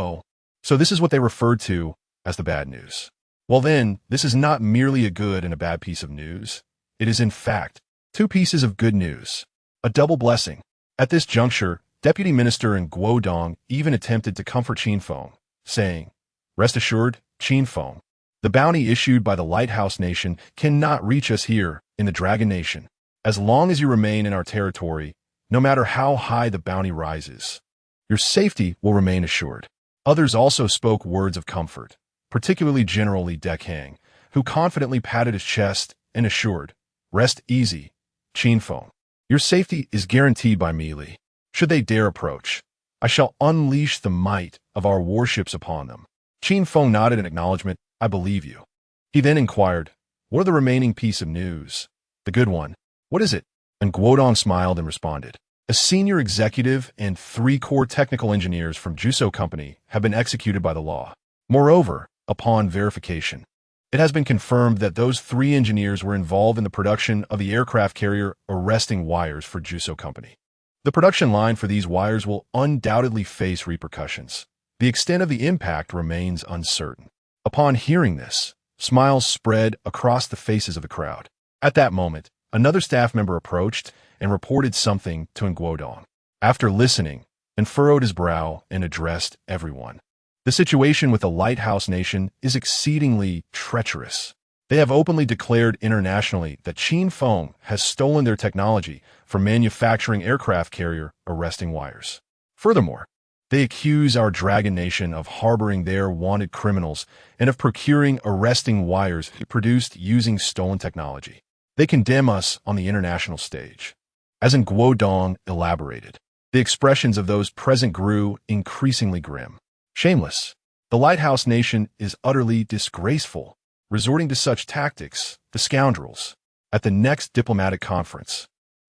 so this is what they referred to as the bad news. Well then, this is not merely a good and a bad piece of news. It is in fact two pieces of good news. A double blessing. At this juncture, Deputy Minister in Guodong even attempted to comfort Qin Feng, saying, "Rest assured, Qin Feng, the bounty issued by the Lighthouse Nation cannot reach us here in the Dragon Nation. As long as you remain in our territory, no matter how high the bounty rises, your safety will remain assured." Others also spoke words of comfort, particularly General Li Dekang, who confidently patted his chest and assured, "Rest easy, Qin Feng. Your safety is guaranteed by me, Li. Should they dare approach, I shall unleash the might of our warships upon them." Qin Feng nodded in acknowledgement. "I believe you." He then inquired, "What are the remaining piece of news? The good one. What is it?" And Guodong smiled and responded, "A senior executive and 3 core technical engineers from Juso Company have been executed by the law. Moreover, upon verification, it has been confirmed that those 3 engineers were involved in the production of the aircraft carrier arresting wires for Juso Company. The production line for these wires will undoubtedly face repercussions. The extent of the impact remains uncertain." Upon hearing this, smiles spread across the faces of the crowd. At that moment, another staff member approached and reported something to Nguodong. After listening, and furrowed his brow and addressed everyone. "The situation with the Lighthouse Nation is exceedingly treacherous. They have openly declared internationally that Qin Feng has stolen their technology for manufacturing aircraft carrier arresting wires. Furthermore, they accuse our Dragon Nation of harboring their wanted criminals and of procuring arresting wires produced using stolen technology. They condemn us on the international stage." As Nguodong elaborated, the expressions of those present grew increasingly grim. "Shameless. The Lighthouse Nation is utterly disgraceful, resorting to such tactics, the scoundrels. At the next diplomatic conference,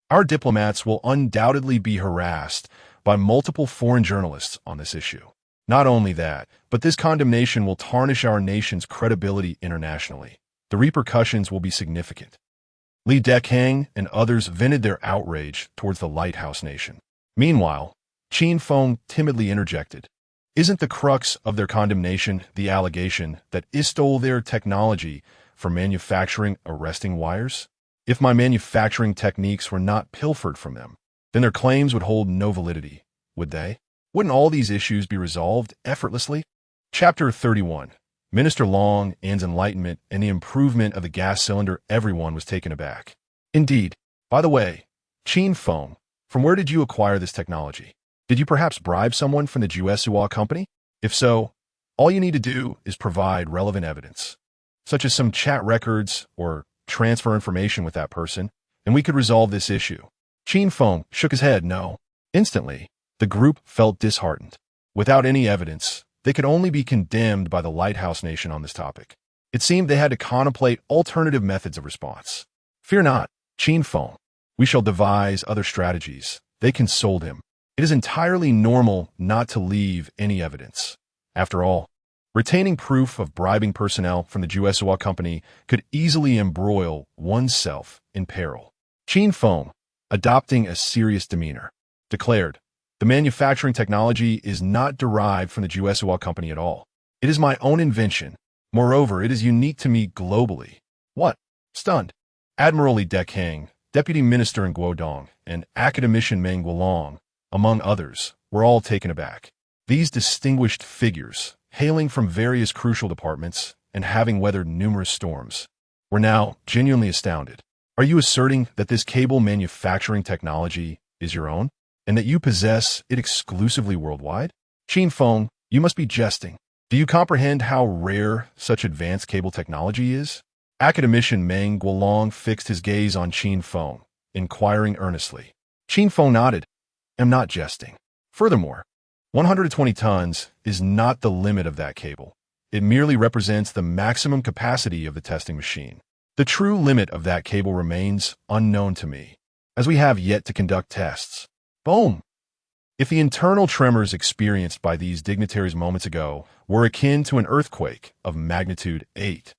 our diplomats will undoubtedly be harassed by multiple foreign journalists on this issue. Not only that, but this condemnation will tarnish our nation's credibility internationally. The repercussions will be significant." Li Dekang and others vented their outrage towards the Lighthouse Nation. Meanwhile, Qin Feng timidly interjected, "Isn't the crux of their condemnation the allegation that I stole their technology for manufacturing arresting wires? If my manufacturing techniques were not pilfered from them, then their claims would hold no validity, would they? Wouldn't all these issues be resolved effortlessly?" Chapter 31. Minister Long An's enlightenment and the improvement of the gas cylinder. Everyone was taken aback. "Indeed. By the way, Qin Feng, from where did you acquire this technology? Did you perhaps bribe someone from the Juesuo Company? If so, all you need to do is provide relevant evidence, such as some chat records or transfer information with that person, and we could resolve this issue." Qin Feng shook his head no. Instantly, the group felt disheartened. Without any evidence, they could only be condemned by the Lighthouse Nation on this topic. It seemed they had to contemplate alternative methods of response. "Fear not, Qin Feng. We shall devise other strategies." They consoled him. "It is entirely normal not to leave any evidence. After all, retaining proof of bribing personnel from the Juesuo Company could easily embroil oneself in peril." Qin Feng, adopting a serious demeanor, declared, "The manufacturing technology is not derived from the Juesuo Company at all. It is my own invention. Moreover, it is unique to me globally." "What?" Stunned, Admiral Li Dekang, Deputy Minister in Guodong, and Academician Meng Guolong, among others, were all taken aback. These distinguished figures, hailing from various crucial departments and having weathered numerous storms, were now genuinely astounded. "Are you asserting that this cable manufacturing technology is your own, and that you possess it exclusively worldwide? Qin Feng, you must be jesting. Do you comprehend how rare such advanced cable technology is?" Academician Meng Guolong fixed his gaze on Qin Feng, inquiring earnestly. Qin Feng nodded. "I'm not jesting. Furthermore, 120 tons is not the limit of that cable. It merely represents the maximum capacity of the testing machine. The true limit of that cable remains unknown to me, as we have yet to conduct tests." Boom! If the internal tremors experienced by these dignitaries moments ago were akin to an earthquake of magnitude 8,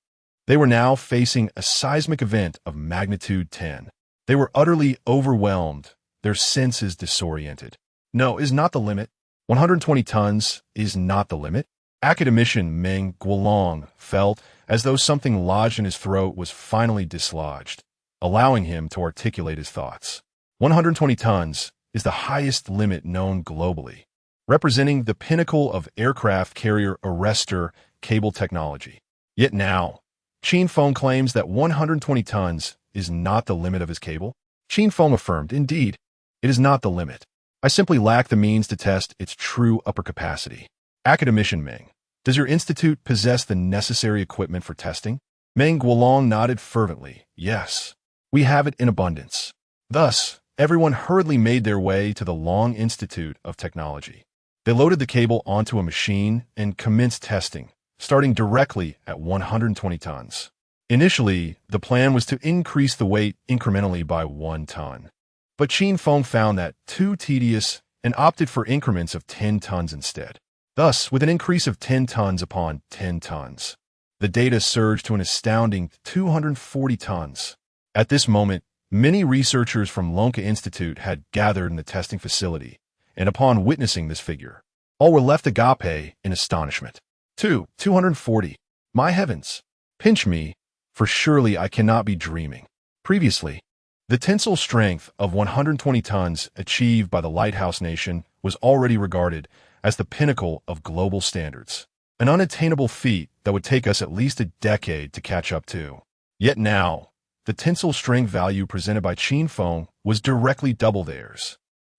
they were now facing a seismic event of magnitude 10. They were utterly overwhelmed their senses disoriented. No, is not the limit. 120 tons is not the limit. Academician Meng Guolong felt as though something lodged in his throat was finally dislodged, allowing him to articulate his thoughts. 120 tons is the highest limit known globally, representing the pinnacle of aircraft carrier arrestor cable technology. Yet now, Qin Feng claims that 120 tons is not the limit of his cable. Qin Feng affirmed, indeed, it is not the limit. I simply lack the means to test its true upper capacity. Academician Meng, does your institute possess the necessary equipment for testing? Meng Guolong nodded fervently. Yes, we have it in abundance. Thus, everyone hurriedly made their way to the Long Institute of Technology. They loaded the cable onto a machine and commenced testing, starting directly at 120 tons. Initially, the plan was to increase the weight incrementally by 1 ton. But Qin Feng found that too tedious and opted for increments of 10 tons instead. Thus, with an increase of 10 tons upon 10 tons, the data surged to an astounding 240 tons. At this moment, many researchers from Lonka Institute had gathered in the testing facility, and upon witnessing this figure, all were left agape in astonishment. 240. My heavens! Pinch me, for surely I cannot be dreaming. Previously, the tensile strength of 120 tons achieved by the Lighthouse Nation was already regarded as the pinnacle of global standards, an unattainable feat that would take us at least a decade to catch up to. Yet now, the tensile strength value presented by Qin Feng was directly double theirs.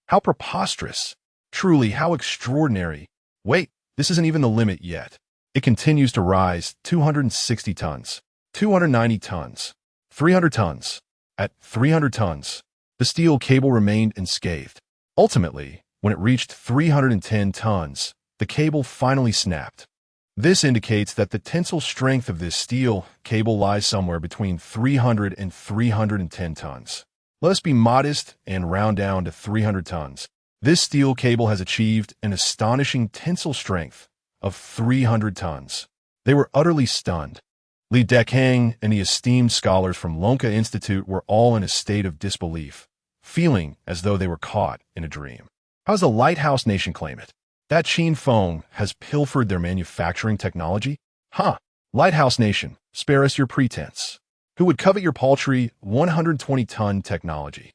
How preposterous! Truly, how extraordinary! Wait, this isn't even the limit yet. It continues to rise. 260 tons, 290 tons, 300 tons. At 300 tons, the steel cable remained unscathed. Ultimately, when it reached 310 tons, the cable finally snapped. This indicates that the tensile strength of this steel cable lies somewhere between 300 and 310 tons. Let us be modest and round down to 300 tons. This steel cable has achieved an astonishing tensile strength of 300 tons. They were utterly stunned. Li Dekang and the esteemed scholars from Lonka Institute were all in a state of disbelief, feeling as though they were caught in a dream. How does the Lighthouse Nation claim it? That Qin Feng has pilfered their manufacturing technology? Lighthouse Nation, spare us your pretense. Who would covet your paltry 120-ton technology?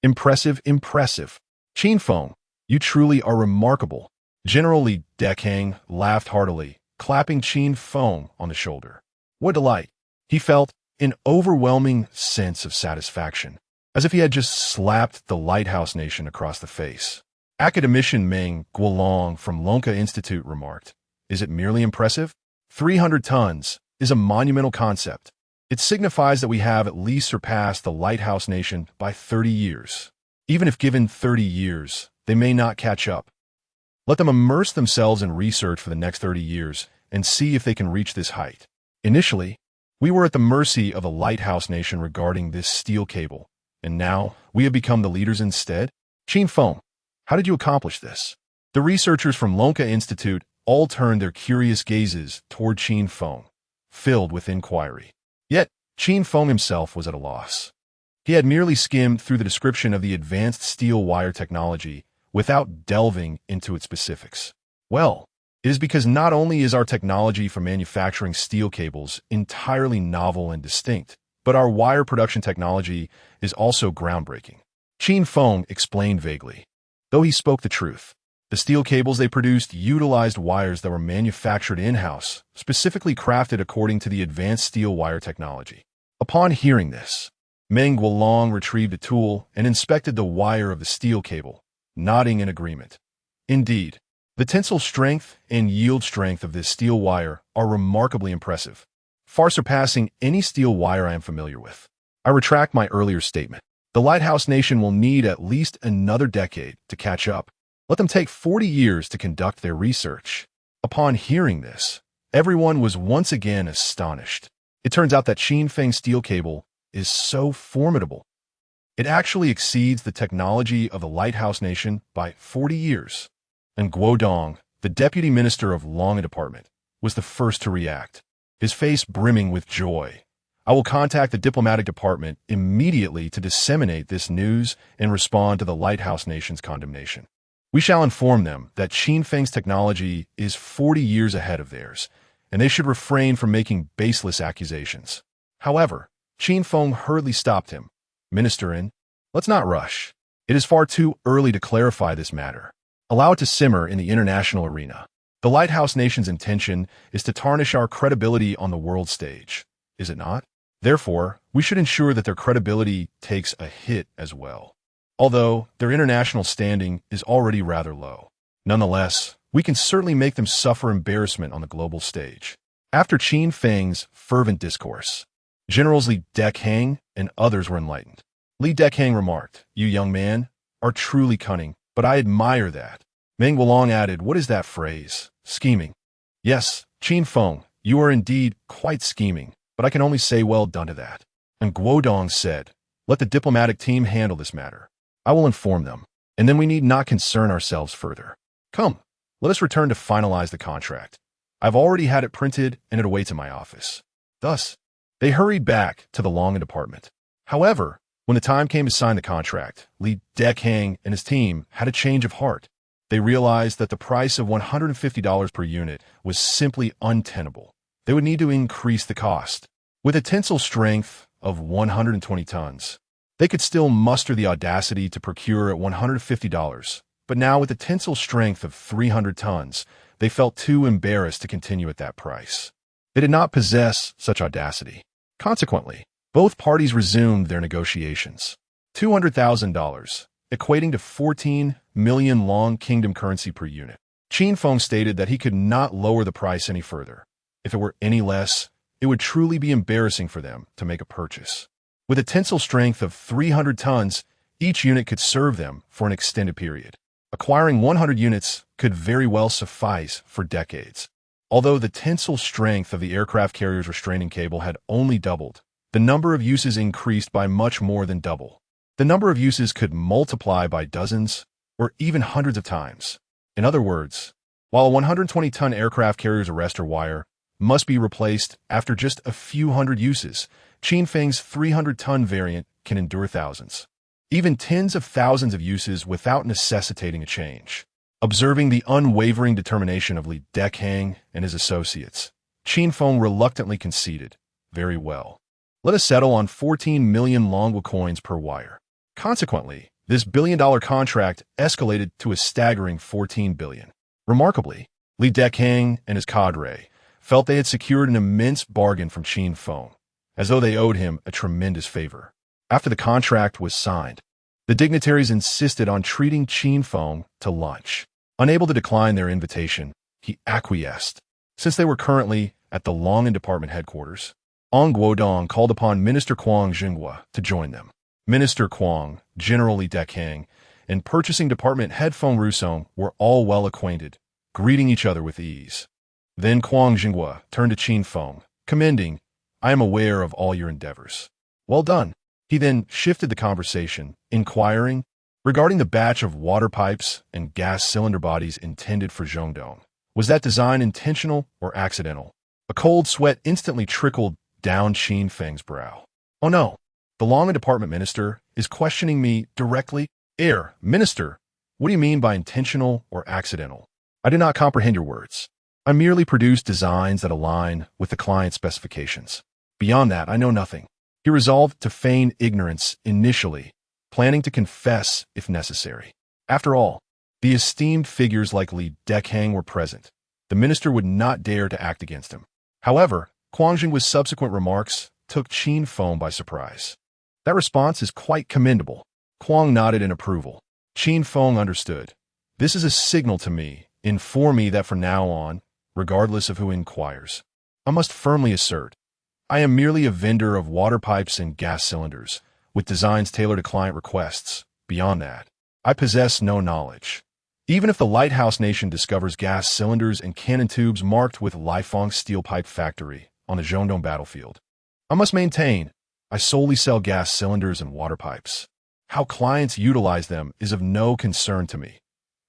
Impressive, impressive. Qin Feng, you truly are remarkable. General Li Dekang laughed heartily, clapping Qin Feng on the shoulder. What delight! He felt an overwhelming sense of satisfaction, as if he had just slapped the Lighthouse Nation across the face. Academician Meng Guolong from Lonka Institute remarked, is it merely impressive? 300 tons is a monumental concept. It signifies that we have at least surpassed the Lighthouse Nation by 30 years. Even if given 30 years, they may not catch up. Let them immerse themselves in research for the next 30 years and see if they can reach this height. Initially, we were at the mercy of the Lighthouse Nation regarding this steel cable, and now we have become the leaders instead. Qin Feng, how did you accomplish this? The researchers from Lonka Institute all turned their curious gazes toward Qin Feng, filled with inquiry. Yet, Qin Feng himself was at a loss. He had merely skimmed through the description of the advanced steel wire technology without delving into its specifics. Well, it is because not only is our technology for manufacturing steel cables entirely novel and distinct, but our wire production technology is also groundbreaking. Qin Feng explained vaguely. Though he spoke the truth, the steel cables they produced utilized wires that were manufactured in-house, specifically crafted according to the advanced steel wire technology. Upon hearing this, Meng Guolong retrieved a tool and inspected the wire of the steel cable, nodding in agreement. Indeed, the tensile strength and yield strength of this steel wire are remarkably impressive, far surpassing any steel wire I am familiar with. I retract my earlier statement. The Lighthouse Nation will need at least another decade to catch up. Let them take 40 years to conduct their research. Upon hearing this, everyone was once again astonished. It turns out that Qin Feng steel cable is so formidable. It actually exceeds the technology of the Lighthouse Nation by 40 years. And Guo Dong, the deputy minister of Longa Department, was the first to react, his face brimming with joy. I will contact the diplomatic department immediately to disseminate this news and respond to the Lighthouse Nation's condemnation. We shall inform them that Qin Feng's technology is 40 years ahead of theirs, and they should refrain from making baseless accusations. However, Qin Feng hurriedly stopped him. Minister, let's not rush. It is far too early to clarify this matter. Allow it to simmer in the international arena. The Lighthouse Nation's intention is to tarnish our credibility on the world stage, is it not? Therefore, we should ensure that their credibility takes a hit as well. Although their international standing is already rather low. Nonetheless, we can certainly make them suffer embarrassment on the global stage. After Qin Feng's fervent discourse, Generals Li Dekang and others were enlightened. Li Dekang remarked, "You young man are truly cunning, but I admire that." Meng Wolong added, "What is that phrase? Scheming." "Yes, Qin Feng, you are indeed quite scheming, but I can only say well done to that." And Guodong said, "Let the diplomatic team handle this matter. I will inform them, and then we need not concern ourselves further. Come, let us return to finalize the contract. I've already had it printed and it awaits in my office." Thus, they hurried back to the Longan department. However, when the time came to sign the contract, Li Dekang and his team had a change of heart. They realized that the price of $150 per unit was simply untenable. They would need to increase the cost. With a tensile strength of 120 tons, they could still muster the audacity to procure at $150, but now with a tensile strength of 300 tons, they felt too embarrassed to continue at that price. They did not possess such audacity. Consequently, both parties resumed their negotiations. $200,000, equating to 14 million Long Kingdom currency per unit. Qin Feng stated that he could not lower the price any further. If it were any less, it would truly be embarrassing for them to make a purchase. With a tensile strength of 300 tons, each unit could serve them for an extended period. Acquiring 100 units could very well suffice for decades. Although the tensile strength of the aircraft carrier's restraining cable had only doubled, the number of uses increased by much more than double. The number of uses could multiply by dozens or even hundreds of times. In other words, while a 120-ton aircraft carrier's arrestor wire must be replaced after just a few hundred uses, Qin Feng's 300-ton variant can endure thousands, even tens of thousands of uses without necessitating a change. Observing the unwavering determination of Li Dekang and his associates, Qin Feng reluctantly conceded, "Very well. Let us settle on 14 million Longwa coins per wire." Consequently, this billion-dollar contract escalated to a staggering 14 billion. Remarkably, Li Dekang and his cadre felt they had secured an immense bargain from Qin Feng, as though they owed him a tremendous favor. After the contract was signed, the dignitaries insisted on treating Qin Feng to lunch. Unable to decline their invitation, he acquiesced. Since they were currently at the Longan Department headquarters, Ong Guodong called upon Minister Quang Jinghua to join them. Minister Quang, General Li Dekang, and Purchasing Department Head Feng Rusong were all well acquainted, greeting each other with ease. Then Quang Jinghua turned to Qin Feng, commending, "I am aware of all your endeavors." "Well done." He then shifted the conversation, inquiring, regarding the batch of water pipes and gas cylinder bodies intended for Zhongdong. Was that design intentional or accidental? A cold sweat instantly trickled down Qin Feng's brow. "Oh no, the Longan Department Minister is questioning me directly." Minister, what do you mean by intentional or accidental? I do not comprehend your words. I merely produce designs that align with the client's specifications. Beyond that, I know nothing." He resolved to feign ignorance initially, planning to confess if necessary. After all, the esteemed figures like Li Dekang were present. The minister would not dare to act against him. However, Quang Jinghua's subsequent remarks took Qin Feng by surprise. "That response is quite commendable." Quang nodded in approval. Qin Feng understood. "This is a signal to me. Inform me that from now on, regardless of who inquires, I must firmly assert, I am merely a vendor of water pipes and gas cylinders, with designs tailored to client requests. Beyond that, I possess no knowledge. Even if the Lighthouse Nation discovers gas cylinders and cannon tubes marked with Lighthouse Steel Pipe Factory on the Zhongdong battlefield, I must maintain I solely sell gas cylinders and water pipes. How clients utilize them is of no concern to me.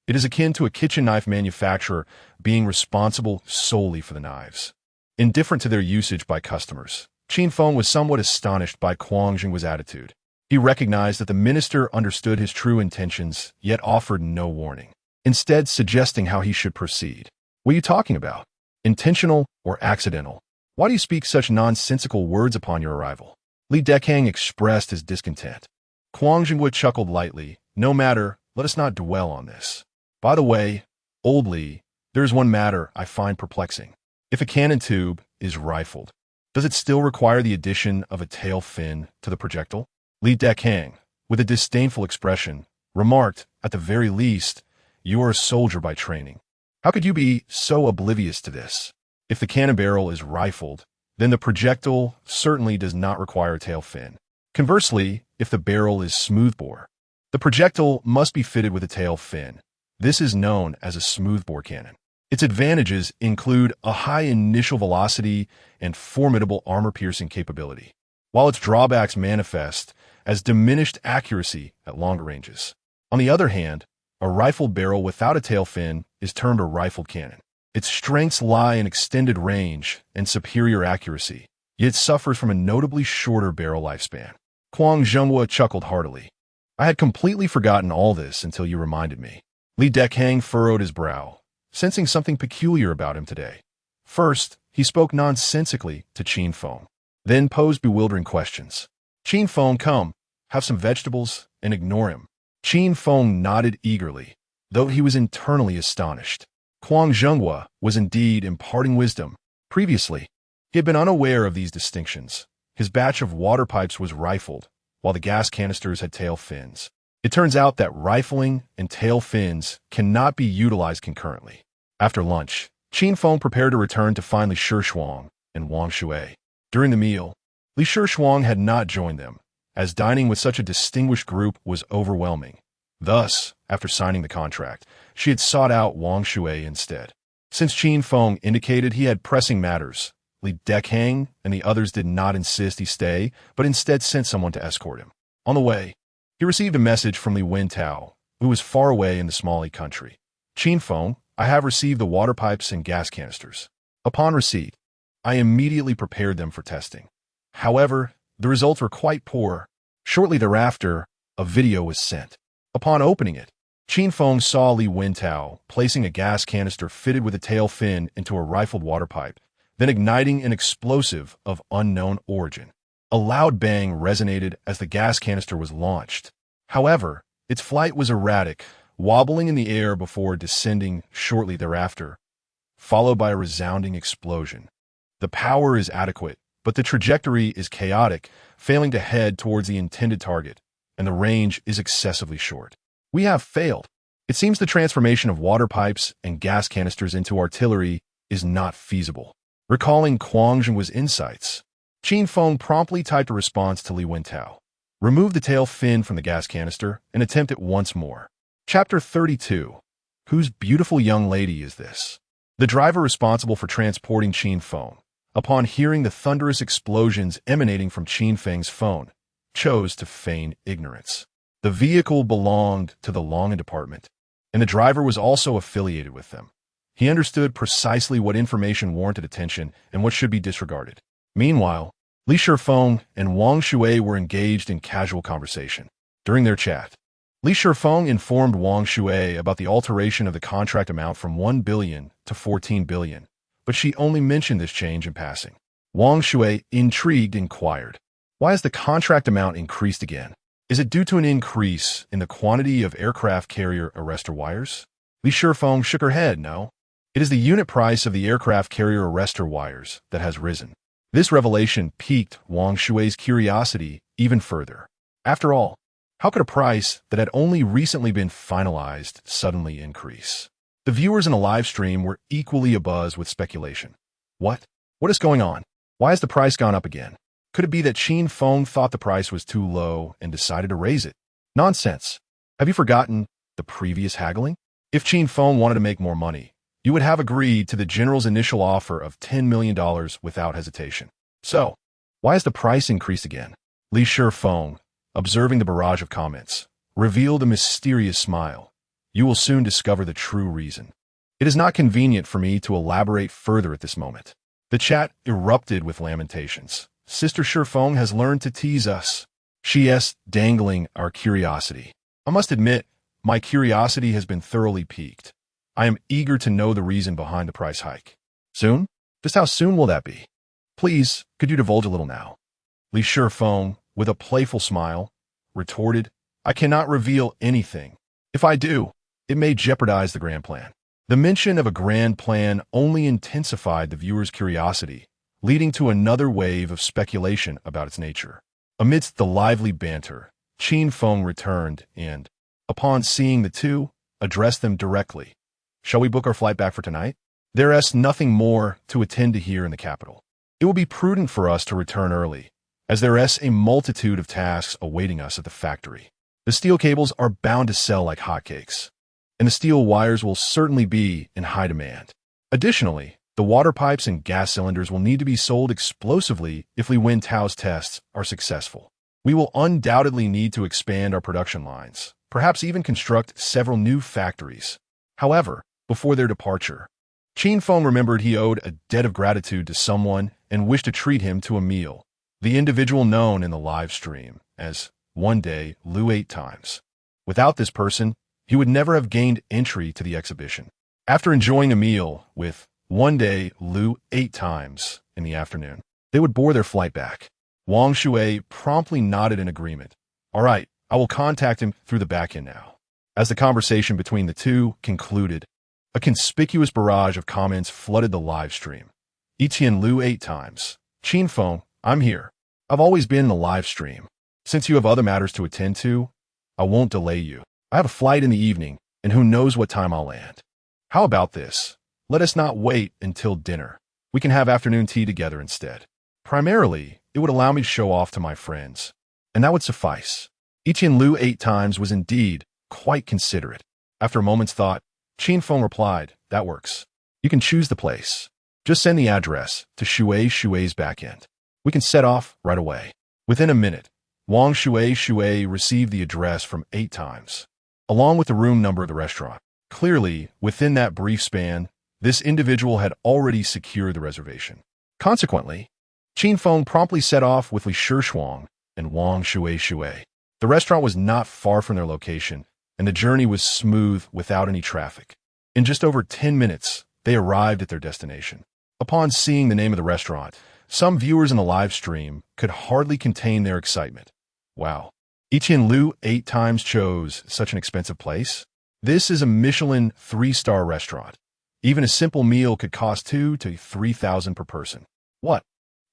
It is akin to a kitchen knife manufacturer being responsible solely for the knives, indifferent to their usage by customers. Qin Feng was somewhat astonished by Quang Jinghua's attitude. He recognized that the minister understood his true intentions, yet offered no warning, instead suggesting how he should proceed. What are you talking about? Intentional or accidental? Why do you speak such nonsensical words upon your arrival? Li Dekang expressed his discontent. Quang Jinghui chuckled lightly. No matter, let us not dwell on this. By the way, old Li, there is one matter I find perplexing. If a cannon tube is rifled, does it still require the addition of a tail fin to the projectile? Li Dekang, with a disdainful expression, remarked, at the very least, you are a soldier by training. How could you be so oblivious to this? If the cannon barrel is rifled, then the projectile certainly does not require a tail fin. Conversely, if the barrel is smoothbore, the projectile must be fitted with a tail fin. This is known as a smoothbore cannon. Its advantages include a high initial velocity and formidable armor-piercing capability, while its drawbacks manifest as diminished accuracy at longer ranges. On the other hand, a rifled barrel without a tail fin is termed a rifled cannon. Its strengths lie in extended range and superior accuracy, yet it suffers from a notably shorter barrel lifespan. Quang Zhenghua chuckled heartily. I had completely forgotten all this until you reminded me. Li Dekang furrowed his brow, sensing something peculiar about him today. First, he spoke nonsensically to Qin Feng, then posed bewildering questions. Qin Feng, come, have some vegetables, and ignore him. Qin Feng nodded eagerly, though he was internally astonished. Quang Zhenghua was indeed imparting wisdom. Previously, he had been unaware of these distinctions. His batch of water pipes was rifled, while the gas canisters had tail fins. It turns out that rifling and tail fins cannot be utilized concurrently. After lunch, Qin Feng prepared to return to find Li Shuang and Wang Shui. During the meal, Li Shuang had not joined them, as dining with such a distinguished group was overwhelming. Thus, after signing the contract, she had sought out Wang Shui instead. Since Qin Feng indicated he had pressing matters, Li Dekang and the others did not insist he stay, but instead sent someone to escort him. On the way, he received a message from Li Wentao, who was far away in the Smuggling country. Qin Feng, I have received the water pipes and gas canisters. Upon receipt, I immediately prepared them for testing. However, the results were quite poor. Shortly thereafter, a video was sent. Upon opening it, Qin Feng saw Li Wentao placing a gas canister fitted with a tail fin into a rifled water pipe, then igniting an explosive of unknown origin. A loud bang resonated as the gas canister was launched. However, its flight was erratic, wobbling in the air before descending shortly thereafter, followed by a resounding explosion. The power is adequate, but the trajectory is chaotic, failing to head towards the intended target, and the range is excessively short. We have failed. It seems the transformation of water pipes and gas canisters into artillery is not feasible. Recalling Quang Zhenhua's insights, Qin Feng promptly typed a response to Li Wentao. Remove the tail fin from the gas canister and attempt it once more. Chapter 32. Whose beautiful young lady is this? The driver responsible for transporting Qin Feng, upon hearing the thunderous explosions emanating from Qin Feng's phone, chose to feign ignorance. The vehicle belonged to the Longin department, and the driver was also affiliated with them. He understood precisely what information warranted attention and what should be disregarded. Meanwhile, Li Shifeng and Wang Shui were engaged in casual conversation. During their chat, Li Shifeng informed Wang Shui about the alteration of the contract amount from 1 billion to 14 billion, but she only mentioned this change in passing. Wang Shui, intrigued, inquired, why has the contract amount increased again? Is it due to an increase in the quantity of aircraft carrier arrestor wires? Li Shifeng shook her head. No. It is the unit price of the aircraft carrier arrestor wires that has risen. This revelation piqued Wang Shui's curiosity even further. After all, how could a price that had only recently been finalized suddenly increase? The viewers in a live stream were equally abuzz with speculation. What? What is going on? Why has the price gone up again? Could it be that Qin Feng thought the price was too low and decided to raise it? Nonsense. Have you forgotten the previous haggling? If Qin Feng wanted to make more money, you would have agreed to the general's initial offer of $10 million without hesitation. So, why has the price increased again? Li Shifeng, observing the barrage of comments, revealed a mysterious smile. You will soon discover the true reason. It is not convenient for me to elaborate further at this moment. The chat erupted with lamentations. Sister Feng has learned to tease us. She is dangling our curiosity. I must admit, my curiosity has been thoroughly piqued. I am eager to know the reason behind the price hike. Soon? Just how soon will that be? Please, could you divulge a little now? Li Feng, with a playful smile, retorted, I cannot reveal anything. If I do, it may jeopardize the grand plan. The mention of a grand plan only intensified the viewer's curiosity, leading to another wave of speculation about its nature. Amidst the lively banter, Qin Feng returned and, upon seeing the two, addressed them directly. Shall we book our flight back for tonight? There is nothing more to attend to here in the capital. It will be prudent for us to return early, as there is a multitude of tasks awaiting us at the factory. The steel cables are bound to sell like hotcakes, and the steel wires will certainly be in high demand. Additionally, the water pipes and gas cylinders will need to be sold explosively if Li Wentao's tests are successful. We will undoubtedly need to expand our production lines, perhaps even construct several new factories. However, before their departure, Qin Feng remembered he owed a debt of gratitude to someone and wished to treat him to a meal. The individual known in the live stream as One Day Lu 8 times. Without this person, he would never have gained entry to the exhibition. After enjoying a meal with One Day Lu 8 times in the afternoon, they would board their flight back. Wang Shui promptly nodded in agreement. All right, I will contact him through the back end now. As the conversation between the two concluded, a conspicuous barrage of comments flooded the live stream. Etienne Lu 8 times. Qin Feng, I'm here. I've always been in the live stream. Since you have other matters to attend to, I won't delay you. I have a flight in the evening, and who knows what time I'll land. How about this? Let us not wait until dinner. We can have afternoon tea together instead. Primarily, it would allow me to show off to my friends, and that would suffice. Etienne Lu 8 times was indeed quite considerate. After a moment's thought, Qin Feng replied, that works. You can choose the place. Just send the address to Shui's back end. We can set off right away. Within a minute, Wang Shui received the address from 8 times, along with the room number of the restaurant. Clearly, within that brief span, this individual had already secured the reservation. Consequently, Qin Feng promptly set off with Li Shuang and Wang Shui. The restaurant was not far from their location, and the journey was smooth without any traffic. In just over 10 minutes, they arrived at their destination. Upon seeing the name of the restaurant, some viewers in the live stream could hardly contain their excitement. Wow, Etienne Lu 8 times chose such an expensive place? This is a Michelin 3-star restaurant. Even a simple meal could cost 2,000 to 3,000 per person. What?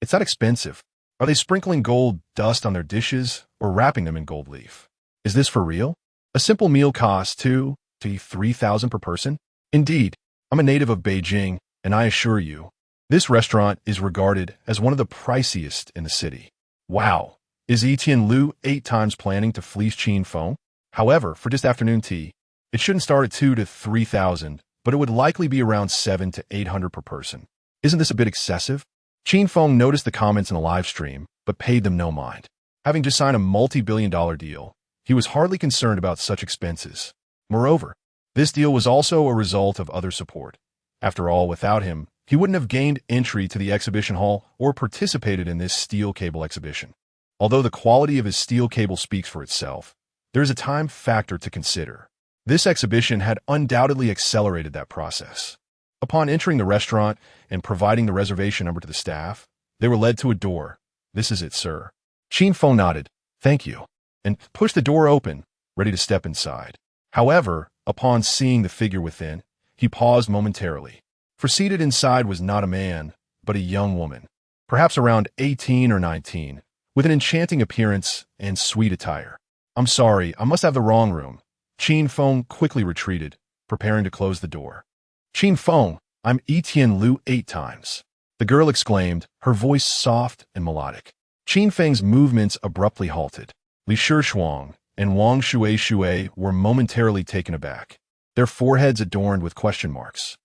It's that expensive. Are they sprinkling gold dust on their dishes or wrapping them in gold leaf? Is this for real? A simple meal costs 2,000 to 3,000 per person? Indeed, I'm a native of Beijing, and I assure you, this restaurant is regarded as one of the priciest in the city. Wow, is Etienne Lu 8 times planning to fleece Qin Feng? However, for just afternoon tea, it shouldn't start at 2,000 to 3,000, but it would likely be around 700 to 800 per person. Isn't this a bit excessive? Qin Feng noticed the comments in the live stream, but paid them no mind. Having just signed a multi-billion-dollar deal, he was hardly concerned about such expenses. Moreover, this deal was also a result of other support. After all, without him, he wouldn't have gained entry to the exhibition hall or participated in this steel cable exhibition. Although the quality of his steel cable speaks for itself, there is a time factor to consider. This exhibition had undoubtedly accelerated that process. Upon entering the restaurant and providing the reservation number to the staff, they were led to a door. This is it, sir. Qin Feng nodded, thank you, and pushed the door open, ready to step inside. However, upon seeing the figure within, he paused momentarily. For seated inside was not a man, but a young woman, perhaps around 18 or 19, with an enchanting appearance and sweet attire. I'm sorry, I must have the wrong room. Qin Feng quickly retreated, preparing to close the door. Qin Feng, I'm Etienne Lu 8 times. The girl exclaimed, her voice soft and melodic. Qin Feng's movements abruptly halted. Li Shuang and Wang Shui were momentarily taken aback, their foreheads adorned with question marks.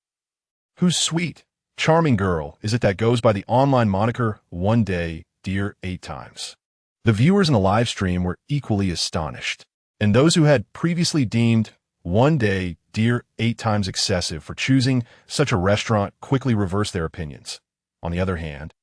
Whose sweet, charming girl is it that goes by the online moniker One Day Dear 8 times? The viewers in the live stream were equally astonished, and those who had previously deemed One Day Dear 8 times excessive for choosing such a restaurant quickly reversed their opinions. On the other hand,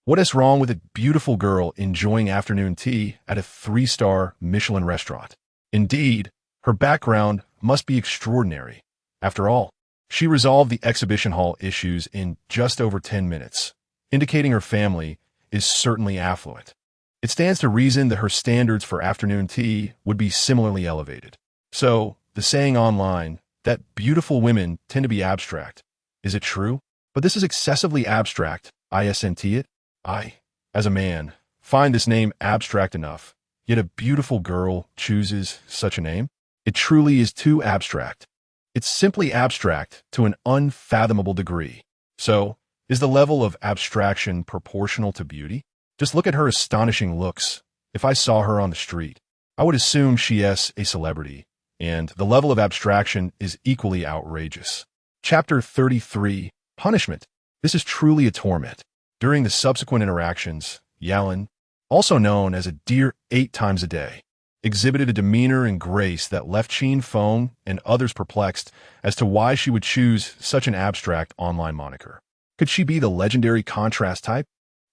What is wrong with a beautiful girl enjoying afternoon tea at a 3-star Michelin restaurant? Indeed, her background must be extraordinary. After all, she resolved the exhibition hall issues in just over 10 minutes, indicating her family is certainly affluent. It stands to reason that her standards for afternoon tea would be similarly elevated. So, the saying online that beautiful women tend to be abstract, is it true? But this is excessively abstract, isn't it? I, as a man, find this name abstract enough, yet a beautiful girl chooses such a name? It truly is too abstract. It's simply abstract to an unfathomable degree. So, is the level of abstraction proportional to beauty? Just look at her astonishing looks. If I saw her on the street, I would assume she is a celebrity, and the level of abstraction is equally outrageous. Chapter 33, Punishment. This is truly a torment. During the subsequent interactions, Yuan, also known as a deer 8 times a day, exhibited a demeanor and grace that left Qin Feng and others perplexed as to why she would choose such an abstract online moniker. Could she be the legendary contrast type?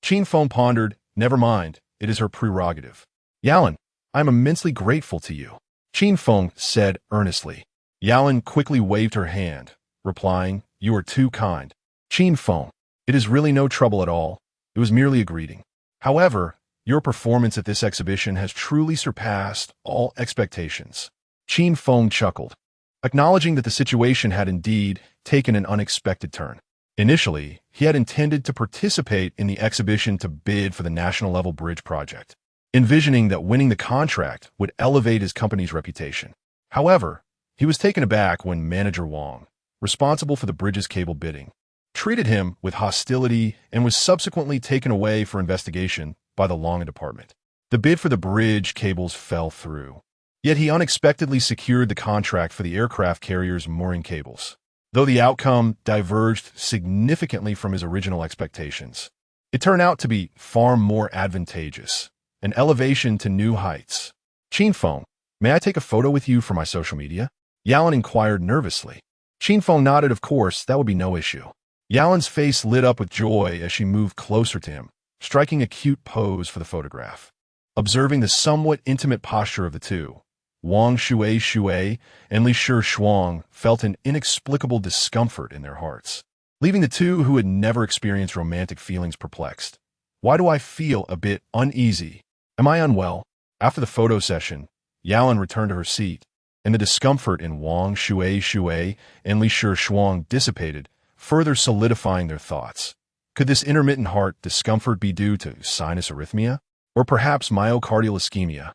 Qin Feng pondered. Never mind, it is her prerogative. Yuan, I am immensely grateful to you, Qin Feng said earnestly. Yuan quickly waved her hand, replying, You are too kind. Qin Feng, it is really no trouble at all. It was merely a greeting. However, your performance at this exhibition has truly surpassed all expectations. Qin Feng chuckled, acknowledging that the situation had indeed taken an unexpected turn. Initially, he had intended to participate in the exhibition to bid for the national-level bridge project, envisioning that winning the contract would elevate his company's reputation. However, he was taken aback when manager Wang, responsible for the bridge's cable bidding, treated him with hostility and was subsequently taken away for investigation by the Longa department. The bid for the bridge cables fell through, yet he unexpectedly secured the contract for the aircraft carrier's mooring cables. Though the outcome diverged significantly from his original expectations, it turned out to be far more advantageous, an elevation to new heights. Qin Feng, may I take a photo with you for my social media? Yuan inquired nervously. Qin Feng nodded. Of course, that would be no issue. Yuan's face lit up with joy as she moved closer to him, striking a cute pose for the photograph. Observing the somewhat intimate posture of the two, Wang Shui and Li Shuang felt an inexplicable discomfort in their hearts, leaving the two who had never experienced romantic feelings perplexed. Why do I feel a bit uneasy? Am I unwell? After the photo session, Yuan returned to her seat, and the discomfort in Wang Shui and Li Shuang dissipated, further solidifying their thoughts. Could this intermittent heart discomfort be due to sinus arrhythmia? Or perhaps myocardial ischemia?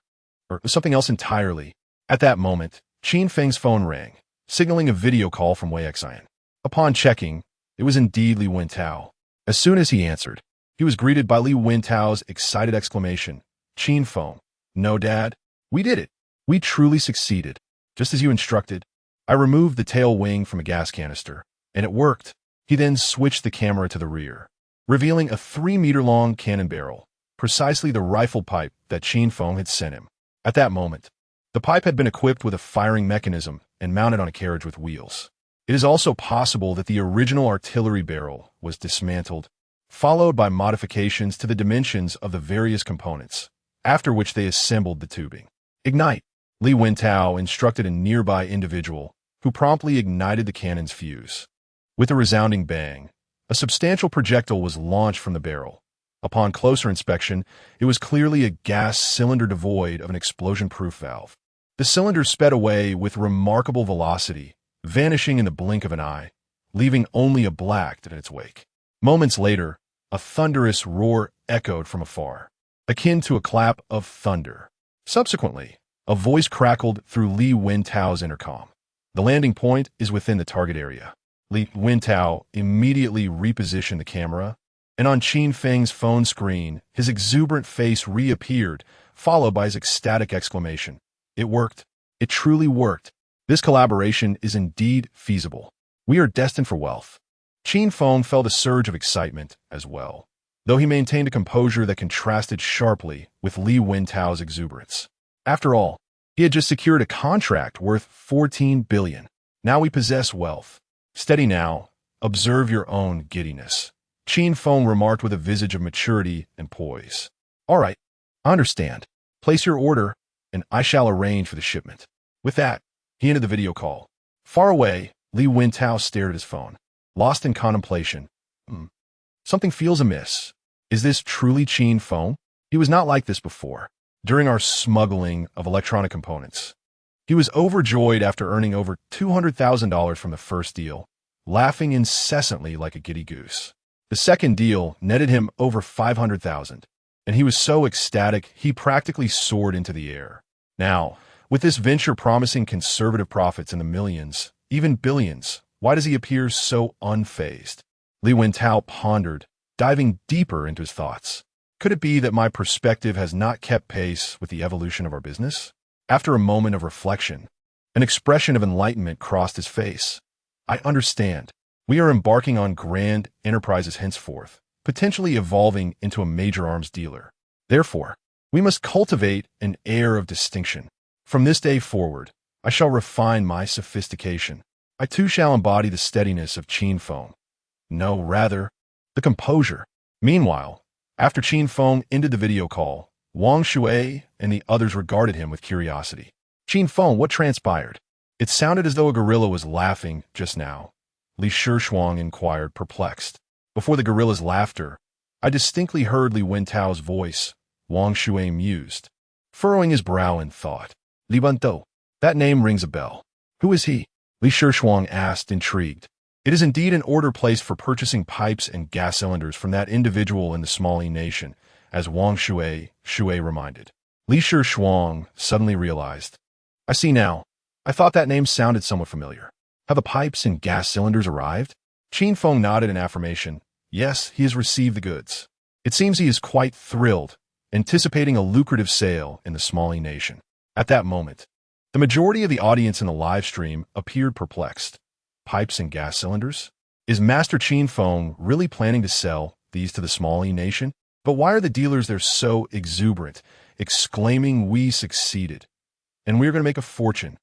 Or something else entirely? At that moment, Qin Feng's phone rang, signaling a video call from Wei Xian. Upon checking, it was indeed Li Wentao. As soon as he answered, he was greeted by Li Wentao's excited exclamation, Qin Feng, no dad, we did it. We truly succeeded. Just as you instructed, I removed the tail wing from a gas canister, and it worked. He then switched the camera to the rear, revealing a 3-meter-long cannon barrel, precisely the rifle pipe that Qin Feng had sent him. At that moment, the pipe had been equipped with a firing mechanism and mounted on a carriage with wheels. It is also possible that the original artillery barrel was dismantled, followed by modifications to the dimensions of the various components, after which they assembled the tubing. Ignite! Li Wentao instructed a nearby individual, who promptly ignited the cannon's fuse. With a resounding bang, a substantial projectile was launched from the barrel. Upon closer inspection, it was clearly a gas cylinder devoid of an explosion-proof valve. The cylinder sped away with remarkable velocity, vanishing in the blink of an eye, leaving only a black in its wake. Moments later, a thunderous roar echoed from afar, akin to a clap of thunder. Subsequently, a voice crackled through Li Wentao's intercom. The landing point is within the target area. Li Wentao immediately repositioned the camera, and on Qin Feng's phone screen, his exuberant face reappeared, followed by his ecstatic exclamation. It worked. It truly worked. This collaboration is indeed feasible. We are destined for wealth. Qin Feng felt a surge of excitement as well, though he maintained a composure that contrasted sharply with Li Wentao's exuberance. After all, he had just secured a contract worth 14 billion. Now we possess wealth. Steady now. Observe your own giddiness. Qin Feng remarked with a visage of maturity and poise. All right, I understand. Place your order, and I shall arrange for the shipment. With that, he ended the video call. Far away, Li Wintao stared at his phone, lost in contemplation. Something feels amiss. Is this truly Qin Feng? He was not like this before. During our smuggling of electronic components, he was overjoyed after earning over $200,000 from the first deal, laughing incessantly like a giddy goose. The second deal netted him over $500,000, and he was so ecstatic he practically soared into the air. Now, with this venture promising conservative profits in the millions, even billions, why does he appear so unfazed? Li Wintao pondered, diving deeper into his thoughts. Could it be that my perspective has not kept pace with the evolution of our business? After a moment of reflection, an expression of enlightenment crossed his face. I understand. We are embarking on grand enterprises henceforth, potentially evolving into a major arms dealer. Therefore, we must cultivate an air of distinction. From this day forward, I shall refine my sophistication. I too shall embody the steadiness of Qin Feng. No, rather, the composure. Meanwhile, after Qin Feng ended the video call, Wang Shui and the others regarded him with curiosity. Qin Feng, what transpired? It sounded as though a gorilla was laughing just now. Li Shuang inquired, perplexed. Before the gorilla's laughter, I distinctly heard Li Wintao's voice. Wang Shui mused, furrowing his brow in thought. Li Bento, that name rings a bell. Who is he? Li Shuang asked, intrigued. It is indeed an order placed for purchasing pipes and gas cylinders from that individual in the Smuggling nation, as Wang Shui reminded. Li Shuang suddenly realized. I see now. I thought that name sounded somewhat familiar. Have the pipes and gas cylinders arrived? Qin Feng nodded in affirmation. Yes, he has received the goods. It seems he is quite thrilled, anticipating a lucrative sale in the Smuggling nation. At that moment, the majority of the audience in the live stream appeared perplexed. Pipes and gas cylinders? Is Master Qin Feng really planning to sell these to the Smuggling nation? But why are the dealers there so exuberant, exclaiming, "We succeeded, and we're going to make a fortune"?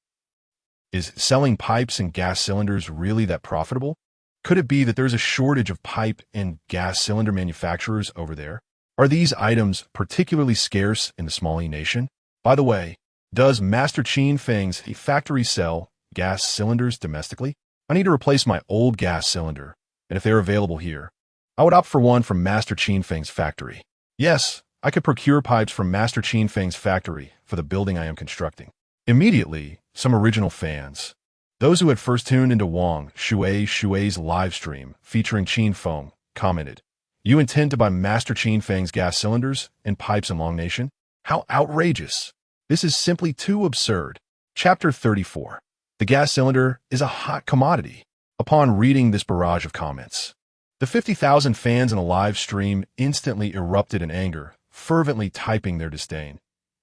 Is selling pipes and gas cylinders really that profitable? Could it be that there's a shortage of pipe and gas cylinder manufacturers over there? Are these items particularly scarce in the Smuggling nation? By the way, does Master Qin Feng's factory sell gas cylinders domestically? I need to replace my old gas cylinder, and if they're available here, I would opt for one from Master Qin Feng's factory. Yes, I could procure pipes from Master Qin Feng's factory for the building I am constructing. Immediately, some original fans, those who had first tuned into Wang Shui's live stream featuring Qin Feng, commented, "You intend to buy Master Qin Feng's gas cylinders and pipes in Long Nation? How outrageous! This is simply too absurd." Chapter 34. The gas cylinder is a hot commodity. Upon reading this barrage of comments, the 50,000 fans in the live stream instantly erupted in anger, fervently typing their disdain.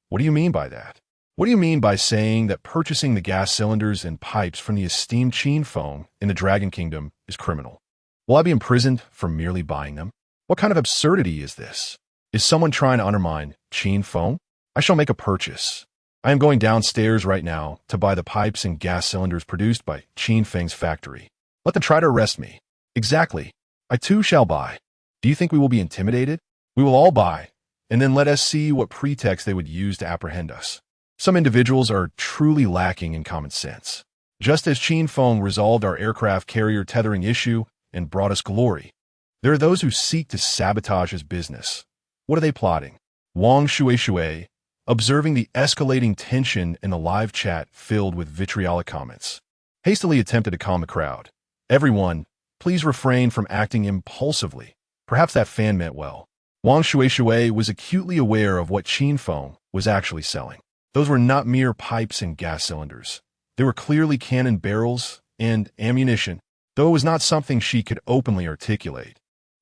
What do you mean by that? What do you mean by saying that purchasing the gas cylinders and pipes from the esteemed Qin Feng in the Dragon Kingdom is criminal? Will I be imprisoned for merely buying them? What kind of absurdity is this? Is someone trying to undermine Qin Feng? I shall make a purchase. I am going downstairs right now to buy the pipes and gas cylinders produced by Qin Feng's factory. Let them try to arrest me. Exactly. I too shall buy. Do you think we will be intimidated? We will all buy, and then let us see what pretext they would use to apprehend us. Some individuals are truly lacking in common sense. Just as Qin Feng resolved our aircraft carrier tethering issue and brought us glory, there are those who seek to sabotage his business. What are they plotting? Wang Shui, observing the escalating tension in the live chat filled with vitriolic comments, hastily attempted to calm the crowd. Everyone, please refrain from acting impulsively. Perhaps that fan meant well. Wang Shui was acutely aware of what Qin Feng was actually selling. Those were not mere pipes and gas cylinders. They were clearly cannon barrels and ammunition, though it was not something she could openly articulate.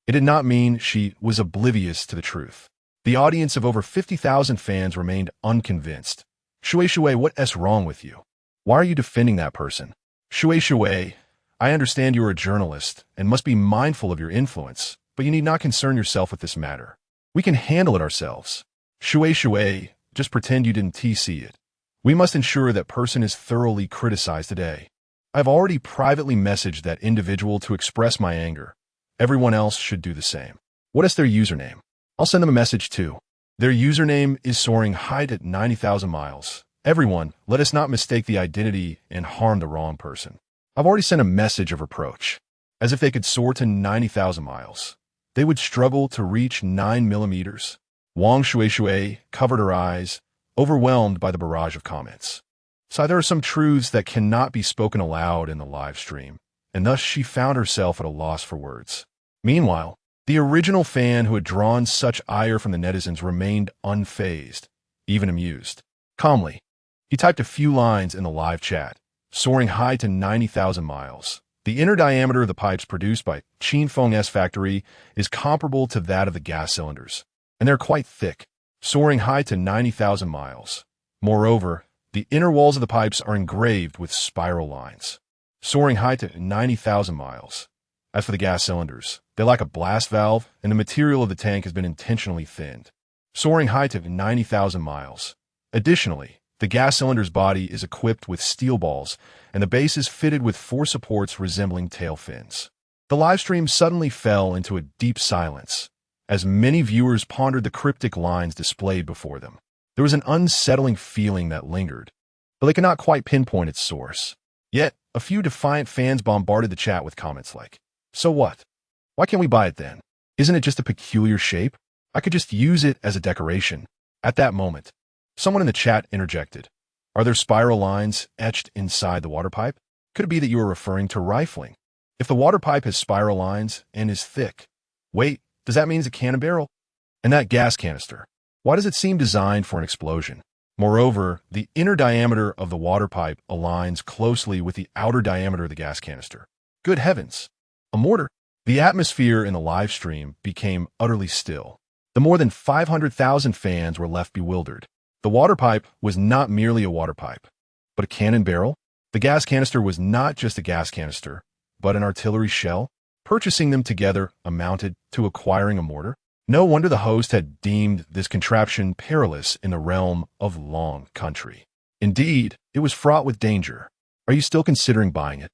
It did not mean she was oblivious to the truth. The audience of over 50,000 fans remained unconvinced. Shui, what's wrong with you? Why are you defending that person? Shui, I understand you are a journalist and must be mindful of your influence, but you need not concern yourself with this matter. We can handle it ourselves. Shui, just pretend you didn't see it. We must ensure that person is thoroughly criticized today. I've already privately messaged that individual to express my anger, Everyone else should do the same. What is their username? I'll send them a message too. Their username is soaring height at 90,000 miles. Everyone, let us not mistake the identity and harm the wrong person. I've already sent a message of reproach. As if they could soar to 90,000 miles. They would struggle to reach 9 millimeters. Wang Shui covered her eyes, overwhelmed by the barrage of comments. So there are some truths that cannot be spoken aloud in the live stream, and thus she found herself at a loss for words. Meanwhile, the original fan who had drawn such ire from the netizens remained unfazed, even amused. Calmly, he typed a few lines in the live chat, soaring high to 90,000 miles. The inner diameter of the pipes produced by Qin Feng's factory is comparable to that of the gas cylinders, and they're quite thick, soaring high to 90,000 miles. Moreover, the inner walls of the pipes are engraved with spiral lines, soaring high to 90,000 miles. As for the gas cylinders, they lack a blast valve, and the material of the tank has been intentionally thinned, soaring high to 90,000 miles. Additionally, the gas cylinder's body is equipped with steel balls, and the base is fitted with 4 supports resembling tail fins. The livestream suddenly fell into a deep silence, as many viewers pondered the cryptic lines displayed before them. There was an unsettling feeling that lingered, but they could not quite pinpoint its source. Yet, a few defiant fans bombarded the chat with comments like, "So what? Why can't we buy it then? Isn't it just a peculiar shape? I could just use it as a decoration." At that moment, someone in the chat interjected, "Are there spiral lines etched inside the water pipe? Could it be that you are referring to rifling? If the water pipe has spiral lines and is thick, wait, does that mean it's a cannon barrel? And that gas canister, why does it seem designed for an explosion? Moreover, the inner diameter of the water pipe aligns closely with the outer diameter of the gas canister. Good heavens! A mortar?" The atmosphere in the live stream became utterly still. The more than 500,000 fans were left bewildered. The water pipe was not merely a water pipe, but a cannon barrel. The gas canister was not just a gas canister, but an artillery shell. Purchasing them together amounted to acquiring a mortar. No wonder the host had deemed this contraption perilous in the realm of Lighthouse Country. Indeed, it was fraught with danger. "Are you still considering buying it?"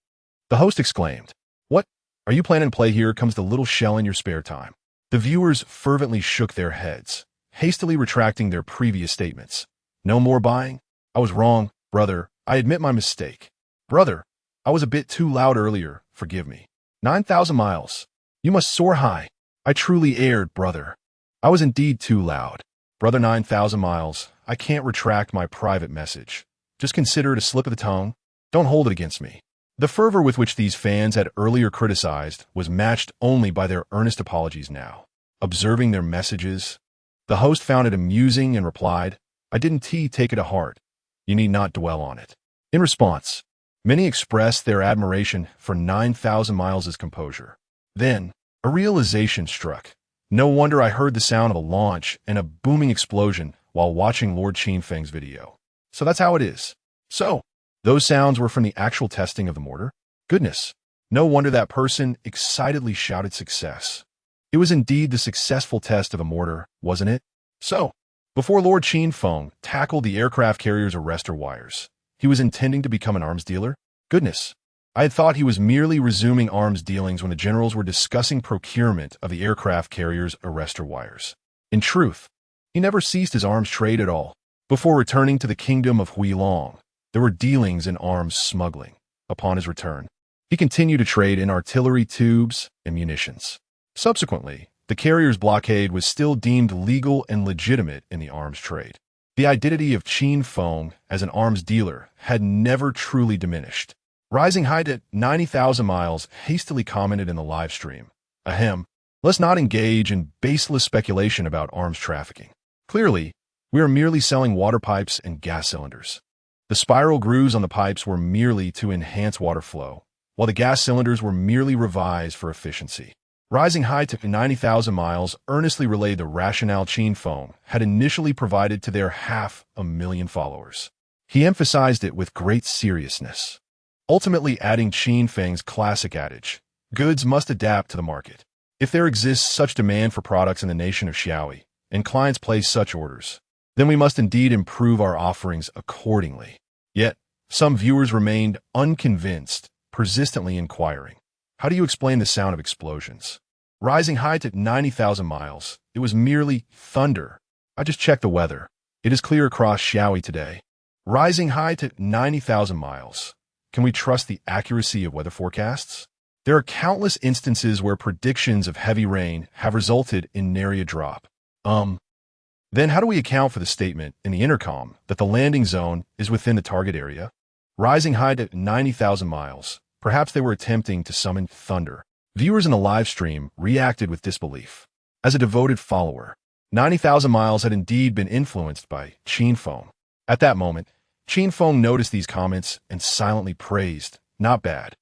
the host exclaimed. "What? Are you planning to play here comes the little shell in your spare time?" The viewers fervently shook their heads, hastily retracting their previous statements. "No more buying? I was wrong, brother. I admit my mistake. Brother, I was a bit too loud earlier. Forgive me. 9,000 miles. You must soar high. I truly erred, brother. I was indeed too loud. Brother, 9,000 miles. I can't retract my private message. Just consider it a slip of the tongue. Don't hold it against me." The fervor with which these fans had earlier criticized was matched only by their earnest apologies now. Observing their messages, the host found it amusing and replied, "I didn't take it to heart. You need not dwell on it." In response, many expressed their admiration for 9,000 miles' composure. Then, a realization struck. No wonder I heard the sound of a launch and a booming explosion while watching Lord Qin Feng's video. So that's how it is. So, those sounds were from the actual testing of the mortar? Goodness, no wonder that person excitedly shouted success. It was indeed the successful test of a mortar, wasn't it? So, before Lord Qin Feng tackled the aircraft carrier's arrestor wires, he was intending to become an arms dealer? Goodness, I had thought he was merely resuming arms dealings when the generals were discussing procurement of the aircraft carrier's arrestor wires. In truth, he never ceased his arms trade at all. Before returning to the kingdom of Huilong, there were dealings in arms smuggling. Upon his return, he continued to trade in artillery tubes and munitions. Subsequently, the carrier's blockade was still deemed legal and legitimate in the arms trade. The identity of Qin Feng as an arms dealer had never truly diminished. Rising high to 90,000 miles, hastily commented in the live stream, "Ahem, let's not engage in baseless speculation about arms trafficking. Clearly, we are merely selling water pipes and gas cylinders. The spiral grooves on the pipes were merely to enhance water flow, while the gas cylinders were merely revised for efficiency." Rising high to 90,000 miles earnestly relayed the rationale Qin Feng had initially provided to their 500,000 followers. He emphasized it with great seriousness, ultimately adding Qin Feng's classic adage, "Goods must adapt to the market." If there exists such demand for products in the nation of Xiaoyi, and clients place such orders, then we must indeed improve our offerings accordingly. Yet, some viewers remained unconvinced, persistently inquiring, "How do you explain the sound of explosions? Rising high to 90,000 miles, it was merely thunder. I just checked the weather. It is clear across Shawi today. Rising high to 90,000 miles. Can we trust the accuracy of weather forecasts? There are countless instances where predictions of heavy rain have resulted in nary a drop. Then how do we account for the statement in the intercom that the landing zone is within the target area? Rising high to 90,000 miles. Perhaps they were attempting to summon thunder. Viewers in the live stream reacted with disbelief. As a devoted follower, 90,000 miles had indeed been influenced by Qin Feng. At that moment, Qin Feng noticed these comments and silently praised, "Not bad.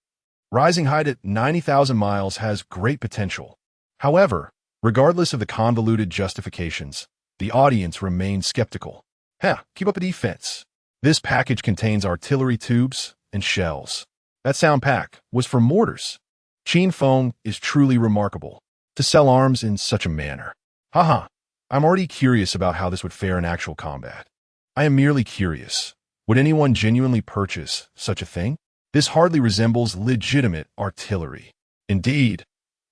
Rising high to 90,000 miles has great potential." However, regardless of the convoluted justifications, the audience remained skeptical. Keep up the defense. This package contains artillery tubes and shells. That sound pack was for mortars. Qin Feng is truly remarkable to sell arms in such a manner. I'm already curious about how this would fare in actual combat. I am merely curious. Would anyone genuinely purchase such a thing? This hardly resembles legitimate artillery. Indeed,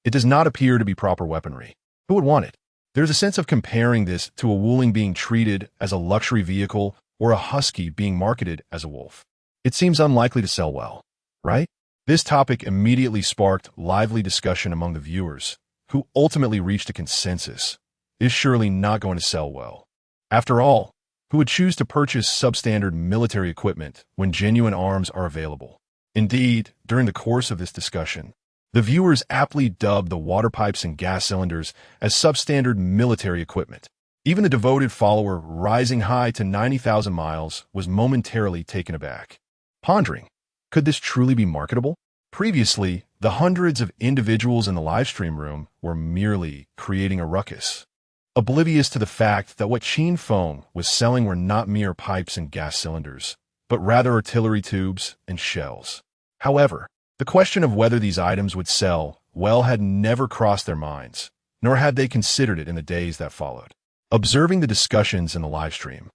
it does not appear to be proper weaponry. Who would want it? There's a sense of comparing this to a Wuling being treated as a luxury vehicle or a husky being marketed as a wolf. It seems unlikely to sell well, right? This topic immediately sparked lively discussion among the viewers, who ultimately reached a consensus. It is surely not going to sell well. After all, who would choose to purchase substandard military equipment when genuine arms are available? Indeed, during the course of this discussion, the viewers aptly dubbed the water pipes and gas cylinders as substandard military equipment. Even the devoted follower rising high to 90,000 miles was momentarily taken aback, pondering, could this truly be marketable? Previously, the hundreds of individuals in the livestream room were merely creating a ruckus, oblivious to the fact that what Qin Feng was selling were not mere pipes and gas cylinders, but rather artillery tubes and shells. However, the question of whether these items would sell well had never crossed their minds, nor had they considered it in the days that followed. Observing the discussions in the livestream,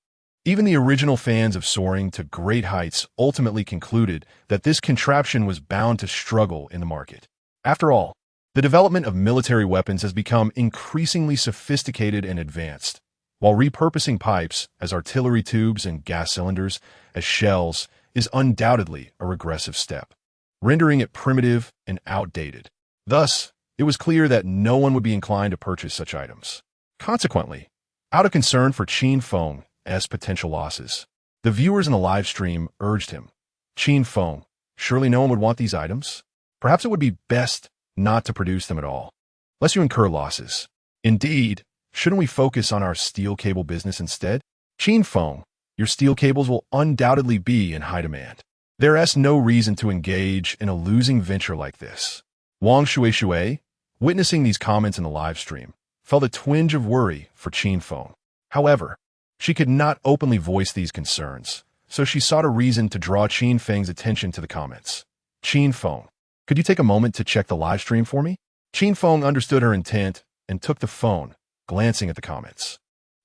even the original fans of soaring to great heights ultimately concluded that this contraption was bound to struggle in the market. After all, the development of military weapons has become increasingly sophisticated and advanced, while repurposing pipes as artillery tubes and gas cylinders as shells is undoubtedly a regressive step, rendering it primitive and outdated. Thus, it was clear that no one would be inclined to purchase such items. Consequently, out of concern for Qin Feng's potential losses, the viewers in the live stream urged him, "Qin Feng, surely no one would want these items? Perhaps it would be best not to produce them at all, lest you incur losses. Indeed, shouldn't we focus on our steel cable business instead? Qin Feng, your steel cables will undoubtedly be in high demand. There is no reason to engage in a losing venture like this." Wang Shui, witnessing these comments in the live stream, felt a twinge of worry for Qin Feng. However, she could not openly voice these concerns, so she sought a reason to draw Qin Feng's attention to the comments. "Qin Feng, could you take a moment to check the live stream for me?" Qin Feng understood her intent and took the phone, glancing at the comments.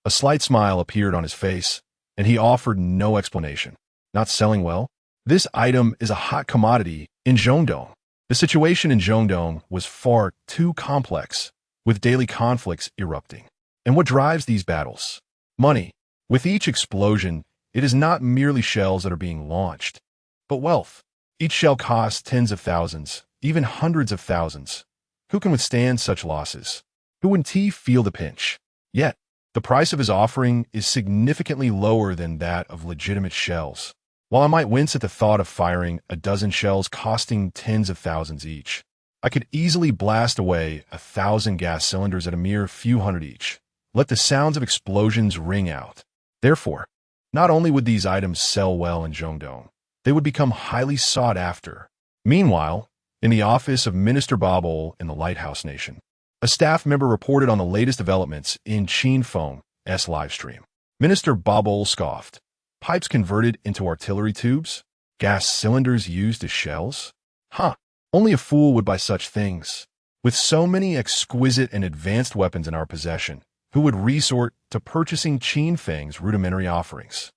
A slight smile appeared on his face, and he offered no explanation. Not selling well? This item is a hot commodity in Zhongdong. The situation in Zhongdong was far too complex, with daily conflicts erupting. And what drives these battles? Money. With each explosion, it is not merely shells that are being launched, but wealth. Each shell costs tens of thousands, even hundreds of thousands. Who can withstand such losses? Who would feel the pinch? Yet, the price of his offering is significantly lower than that of legitimate shells. While I might wince at the thought of firing a dozen shells costing tens of thousands each, I could easily blast away 1,000 gas cylinders at a mere few hundred each. Let the sounds of explosions ring out. Therefore, not only would these items sell well in Zhongdong, they would become highly sought after. Meanwhile, in the office of Minister Babol in the Lighthouse Nation, a staff member reported on the latest developments in Qin Feng's livestream. Minister Babol scoffed. Pipes converted into artillery tubes? Gas cylinders used as shells? Only a fool would buy such things. With so many exquisite and advanced weapons in our possession, who would resort to purchasing Qin Feng's rudimentary offerings?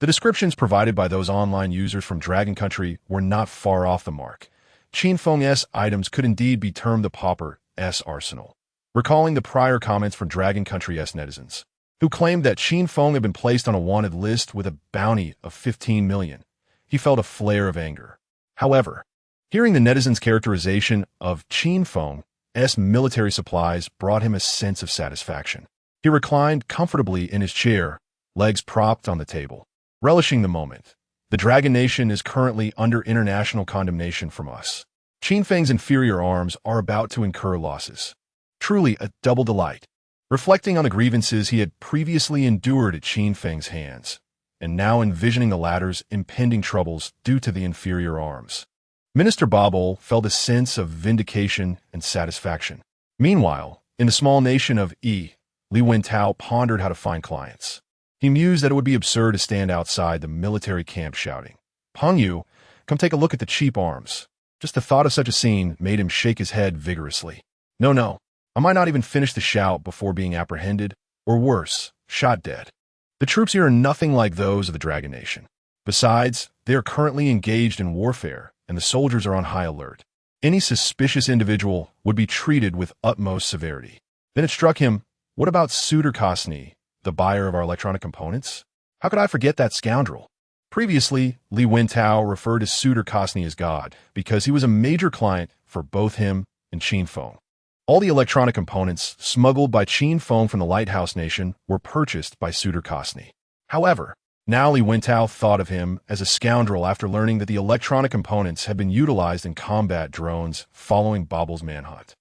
The descriptions provided by those online users from Dragon Country were not far off the mark. Qin Feng's items could indeed be termed the pauper Feng's arsenal. Recalling the prior comments from Dragon Country's netizens, who claimed that Qin Feng had been placed on a wanted list with a bounty of 15 million, he felt a flare of anger. However, hearing the netizens' characterization of Qin Feng's military supplies brought him a sense of satisfaction. He reclined comfortably in his chair, legs propped on the table, relishing the moment. The Dragon Nation is currently under international condemnation from us. Qin Feng's inferior arms are about to incur losses. Truly a double delight. Reflecting on the grievances he had previously endured at Qin Feng's hands, and now envisioning the latter's impending troubles due to the inferior arms, Minister Babel felt a sense of vindication and satisfaction. Meanwhile, in the small nation of Li Wentao pondered how to find clients. He mused that it would be absurd to stand outside the military camp shouting, "Peng Yu, come take a look at the cheap arms." Just the thought of such a scene made him shake his head vigorously. No, I might not even finish the shout before being apprehended, or worse, shot dead. The troops here are nothing like those of the Dragon Nation. Besides, they are currently engaged in warfare, and the soldiers are on high alert. Any suspicious individual would be treated with utmost severity. Then it struck him, what about Suitor Kosny, the buyer of our electronic components? How could I forget that scoundrel? Previously, Li Wentao referred to Suitor Kosny as God because he was a major client for both him and Qin Feng. All the electronic components smuggled by Qin Feng from the Lighthouse Nation were purchased by Suitor Kosny. However, now Li Wentao thought of him as a scoundrel after learning that the electronic components had been utilized in combat drones following Babel's manhunt.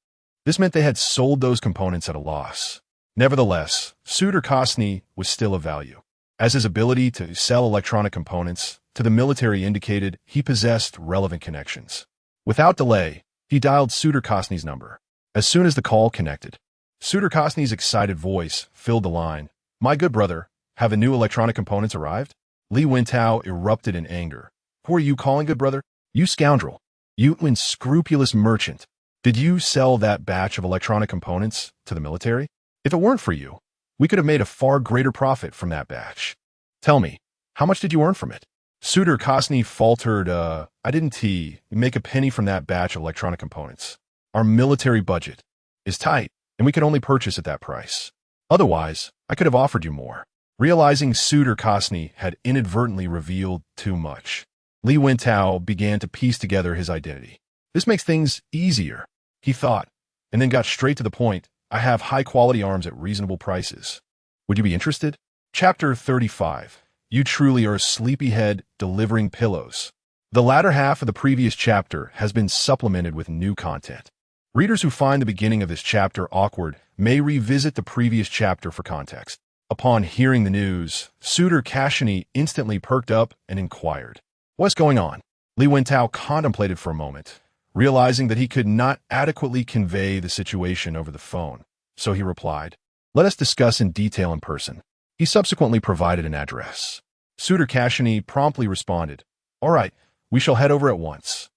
This meant they had sold those components at a loss. Nevertheless, Suitor Kosny was still of value, as his ability to sell electronic components to the military indicated he possessed relevant connections. Without delay, he dialed Suitor Kosny's number. As soon as the call connected, Suitor Kosny's excited voice filled the line. "My good brother, have the new electronic components arrived?" Li Wentao erupted in anger. "Who are you calling good brother? You scoundrel! You unscrupulous merchant! Did you sell that batch of electronic components to the military? If it weren't for you, we could have made a far greater profit from that batch. Tell me, how much did you earn from it?" Suitor Kosny faltered, I didn't make a penny from that batch of electronic components. Our military budget is tight, and we could only purchase at that price. Otherwise, I could have offered you more. Realizing Suitor Kosny had inadvertently revealed too much, Li Wentao began to piece together his identity. This makes things easier, he thought, and then got straight to the point. I have high-quality arms at reasonable prices. Would you be interested? Chapter 35. You truly are a sleepyhead delivering pillows. The latter half of the previous chapter has been supplemented with new content. Readers who find the beginning of this chapter awkward may revisit the previous chapter for context. Upon hearing the news, Suitor Kosny instantly perked up and inquired, "What's going on?" Li Wentao contemplated for a moment, realizing that he could not adequately convey the situation over the phone, so he replied, "Let us discuss in detail in person." He subsequently provided an address. Suitor Kosny promptly responded, "All right, we shall head over at once."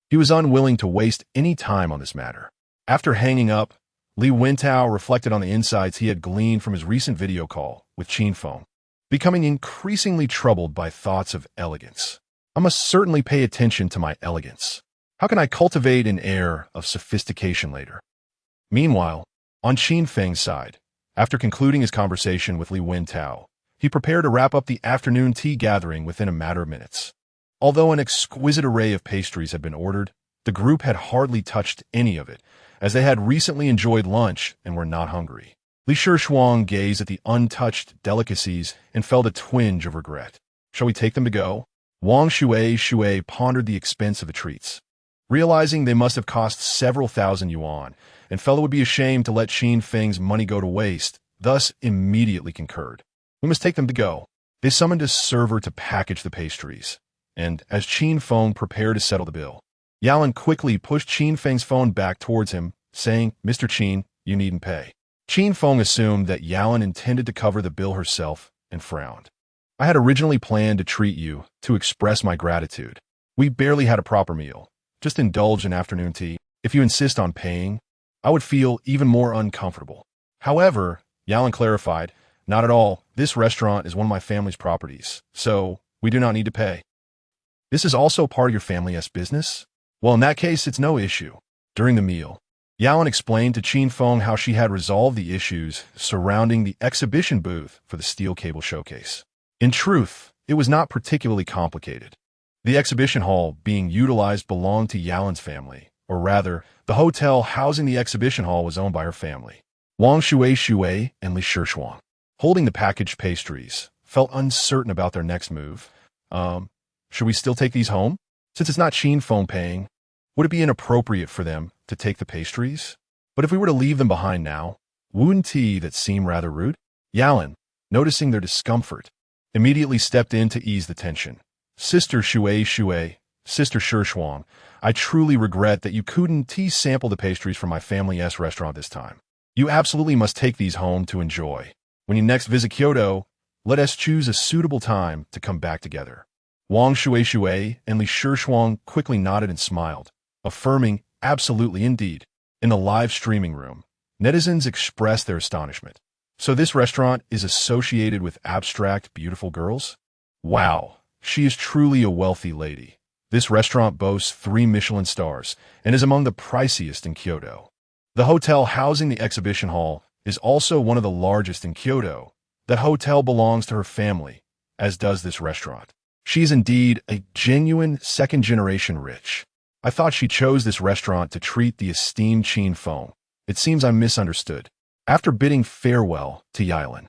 He was unwilling to waste any time on this matter. After hanging up, Li Wentao reflected on the insights he had gleaned from his recent video call with Qin Feng, becoming increasingly troubled by thoughts of elegance. I must certainly pay attention to my elegance. How can I cultivate an air of sophistication later? Meanwhile, on Qin Feng's side, after concluding his conversation with Li Wentao, he prepared to wrap up the afternoon tea gathering within a matter of minutes. Although an exquisite array of pastries had been ordered, the group had hardly touched any of it, as they had recently enjoyed lunch and were not hungry. Li Shuang gazed at the untouched delicacies and felt a twinge of regret. Shall we take them to go? Wang Shui pondered the expense of the treats, realizing they must have cost several thousand yuan, and felt it would be a shame to let Qin Feng's money go to waste, thus immediately concurred. We must take them to go. They summoned a server to package the pastries, and as Qin Feng prepared to settle the bill, Yalan quickly pushed Qin Feng's phone back towards him, saying, "Mr. Qin, you needn't pay." Qin Feng assumed that Yalan intended to cover the bill herself and frowned. "I had originally planned to treat you to express my gratitude. We barely had a proper meal. Just indulge in afternoon tea. If you insist on paying, I would feel even more uncomfortable." However, Yalan clarified, "Not at all. This restaurant is one of my family's properties, so we do not need to pay." "This is also part of your family's business? Well, in that case, it's no issue." During the meal, Yalan explained to Qin Feng how she had resolved the issues surrounding the exhibition booth for the steel cable showcase. In truth, it was not particularly complicated. The exhibition hall being utilized belonged to Yalan's family, or rather, the hotel housing the exhibition hall was owned by her family. Wang Shui and Li Shuang, holding the packaged pastries, felt uncertain about their next move. Should we still take these home? Since it's not Qin Feng paying, would it be inappropriate for them to take the pastries? But if we were to leave them behind now, wouldn't that seem rather rude? Yalan, noticing their discomfort, immediately stepped in to ease the tension. Sister Shui, Sister Shuang, I truly regret that you couldn't sample the pastries from my family's restaurant this time. You absolutely must take these home to enjoy. When you next visit Kyoto, let us choose a suitable time to come back together. Wang Shui and Li Shuang quickly nodded and smiled, affirming, absolutely indeed. In the live streaming room, netizens expressed their astonishment. So this restaurant is associated with abstract, beautiful girls? Wow, she is truly a wealthy lady. This restaurant boasts 3 Michelin stars and is among the priciest in Kyoto. The hotel housing the exhibition hall is also one of the largest in Kyoto. That hotel belongs to her family, as does this restaurant. She is indeed a genuine second-generation rich. I thought she chose this restaurant to treat the esteemed Qin Feng. It seems I'm misunderstood. After bidding farewell to Yalan,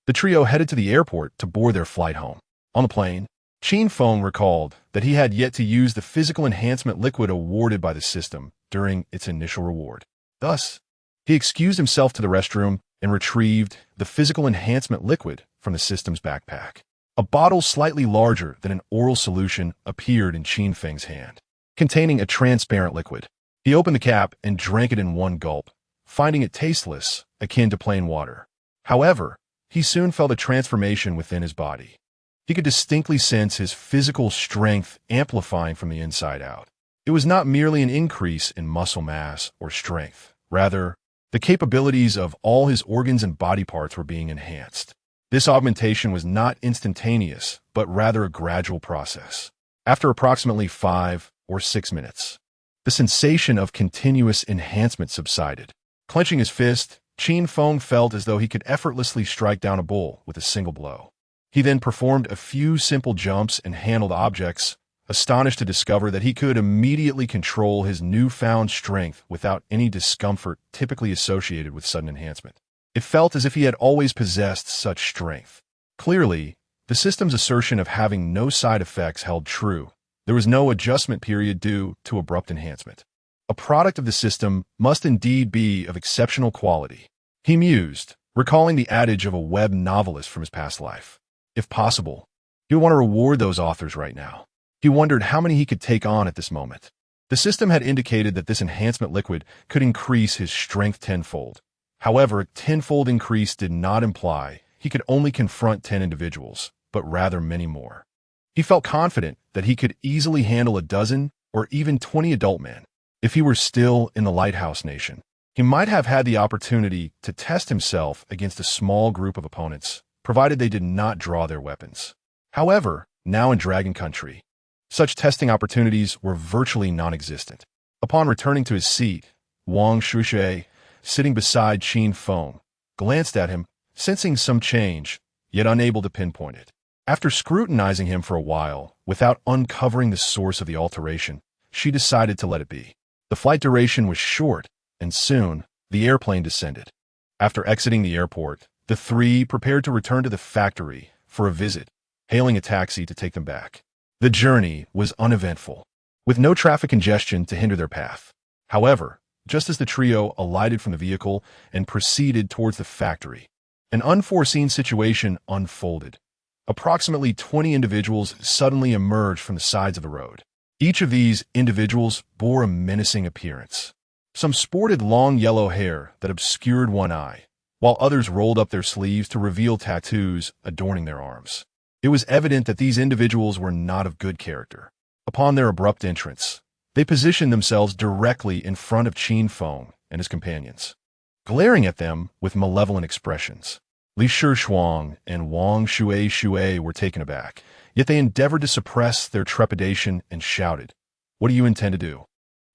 the trio headed to the airport to board their flight home. On the plane, Qin Feng recalled that he had yet to use the physical enhancement liquid awarded by the system during its initial reward. Thus, he excused himself to the restroom and retrieved the physical enhancement liquid from the system's backpack. A bottle slightly larger than an oral solution appeared in Qin Feng's hand, containing a transparent liquid. He opened the cap and drank it in one gulp, finding it tasteless, akin to plain water. However, he soon felt a transformation within his body. He could distinctly sense his physical strength amplifying from the inside out. It was not merely an increase in muscle mass or strength. Rather, the capabilities of all his organs and body parts were being enhanced. This augmentation was not instantaneous, but rather a gradual process. After approximately 5 or 6 minutes, the sensation of continuous enhancement subsided. Clenching his fist, Qin Feng felt as though he could effortlessly strike down a bull with a single blow. He then performed a few simple jumps and handled objects, astonished to discover that he could immediately control his newfound strength without any discomfort typically associated with sudden enhancement. It felt as if he had always possessed such strength. Clearly, the system's assertion of having no side effects held true. There was no adjustment period due to abrupt enhancement. A product of the system must indeed be of exceptional quality. He mused, recalling the adage of a web novelist from his past life. If possible, he would want to reward those authors right now. He wondered how many he could take on at this moment. The system had indicated that this enhancement liquid could increase his strength tenfold. However, a tenfold increase did not imply he could only confront 10 individuals, but rather many more. He felt confident that he could easily handle a dozen or even 20 adult men. If he were still in the Lighthouse Nation, he might have had the opportunity to test himself against a small group of opponents, provided they did not draw their weapons. However, now in Dragon Country, such testing opportunities were virtually non-existent. Upon returning to his seat, Wang Shui, sitting beside Qin Feng, glanced at him, sensing some change, yet unable to pinpoint it. After scrutinizing him for a while, without uncovering the source of the alteration, she decided to let it be. The flight duration was short, and soon, the airplane descended. After exiting the airport, the three prepared to return to the factory for a visit, hailing a taxi to take them back. The journey was uneventful, with no traffic congestion to hinder their path. However, just as the trio alighted from the vehicle and proceeded towards the factory, an unforeseen situation unfolded. Approximately 20 individuals suddenly emerged from the sides of the road. Each of these individuals bore a menacing appearance. Some sported long yellow hair that obscured one eye, while others rolled up their sleeves to reveal tattoos adorning their arms. It was evident that these individuals were not of good character. Upon their abrupt entrance, they positioned themselves directly in front of Qin Feng and his companions, glaring at them with malevolent expressions. Li Shuang and Wang Shui were taken aback, yet they endeavored to suppress their trepidation and shouted, "What do you intend to do?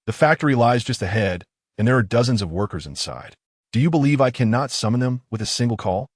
The factory lies just ahead, and there are dozens of workers inside. Do you believe I cannot summon them with a single call?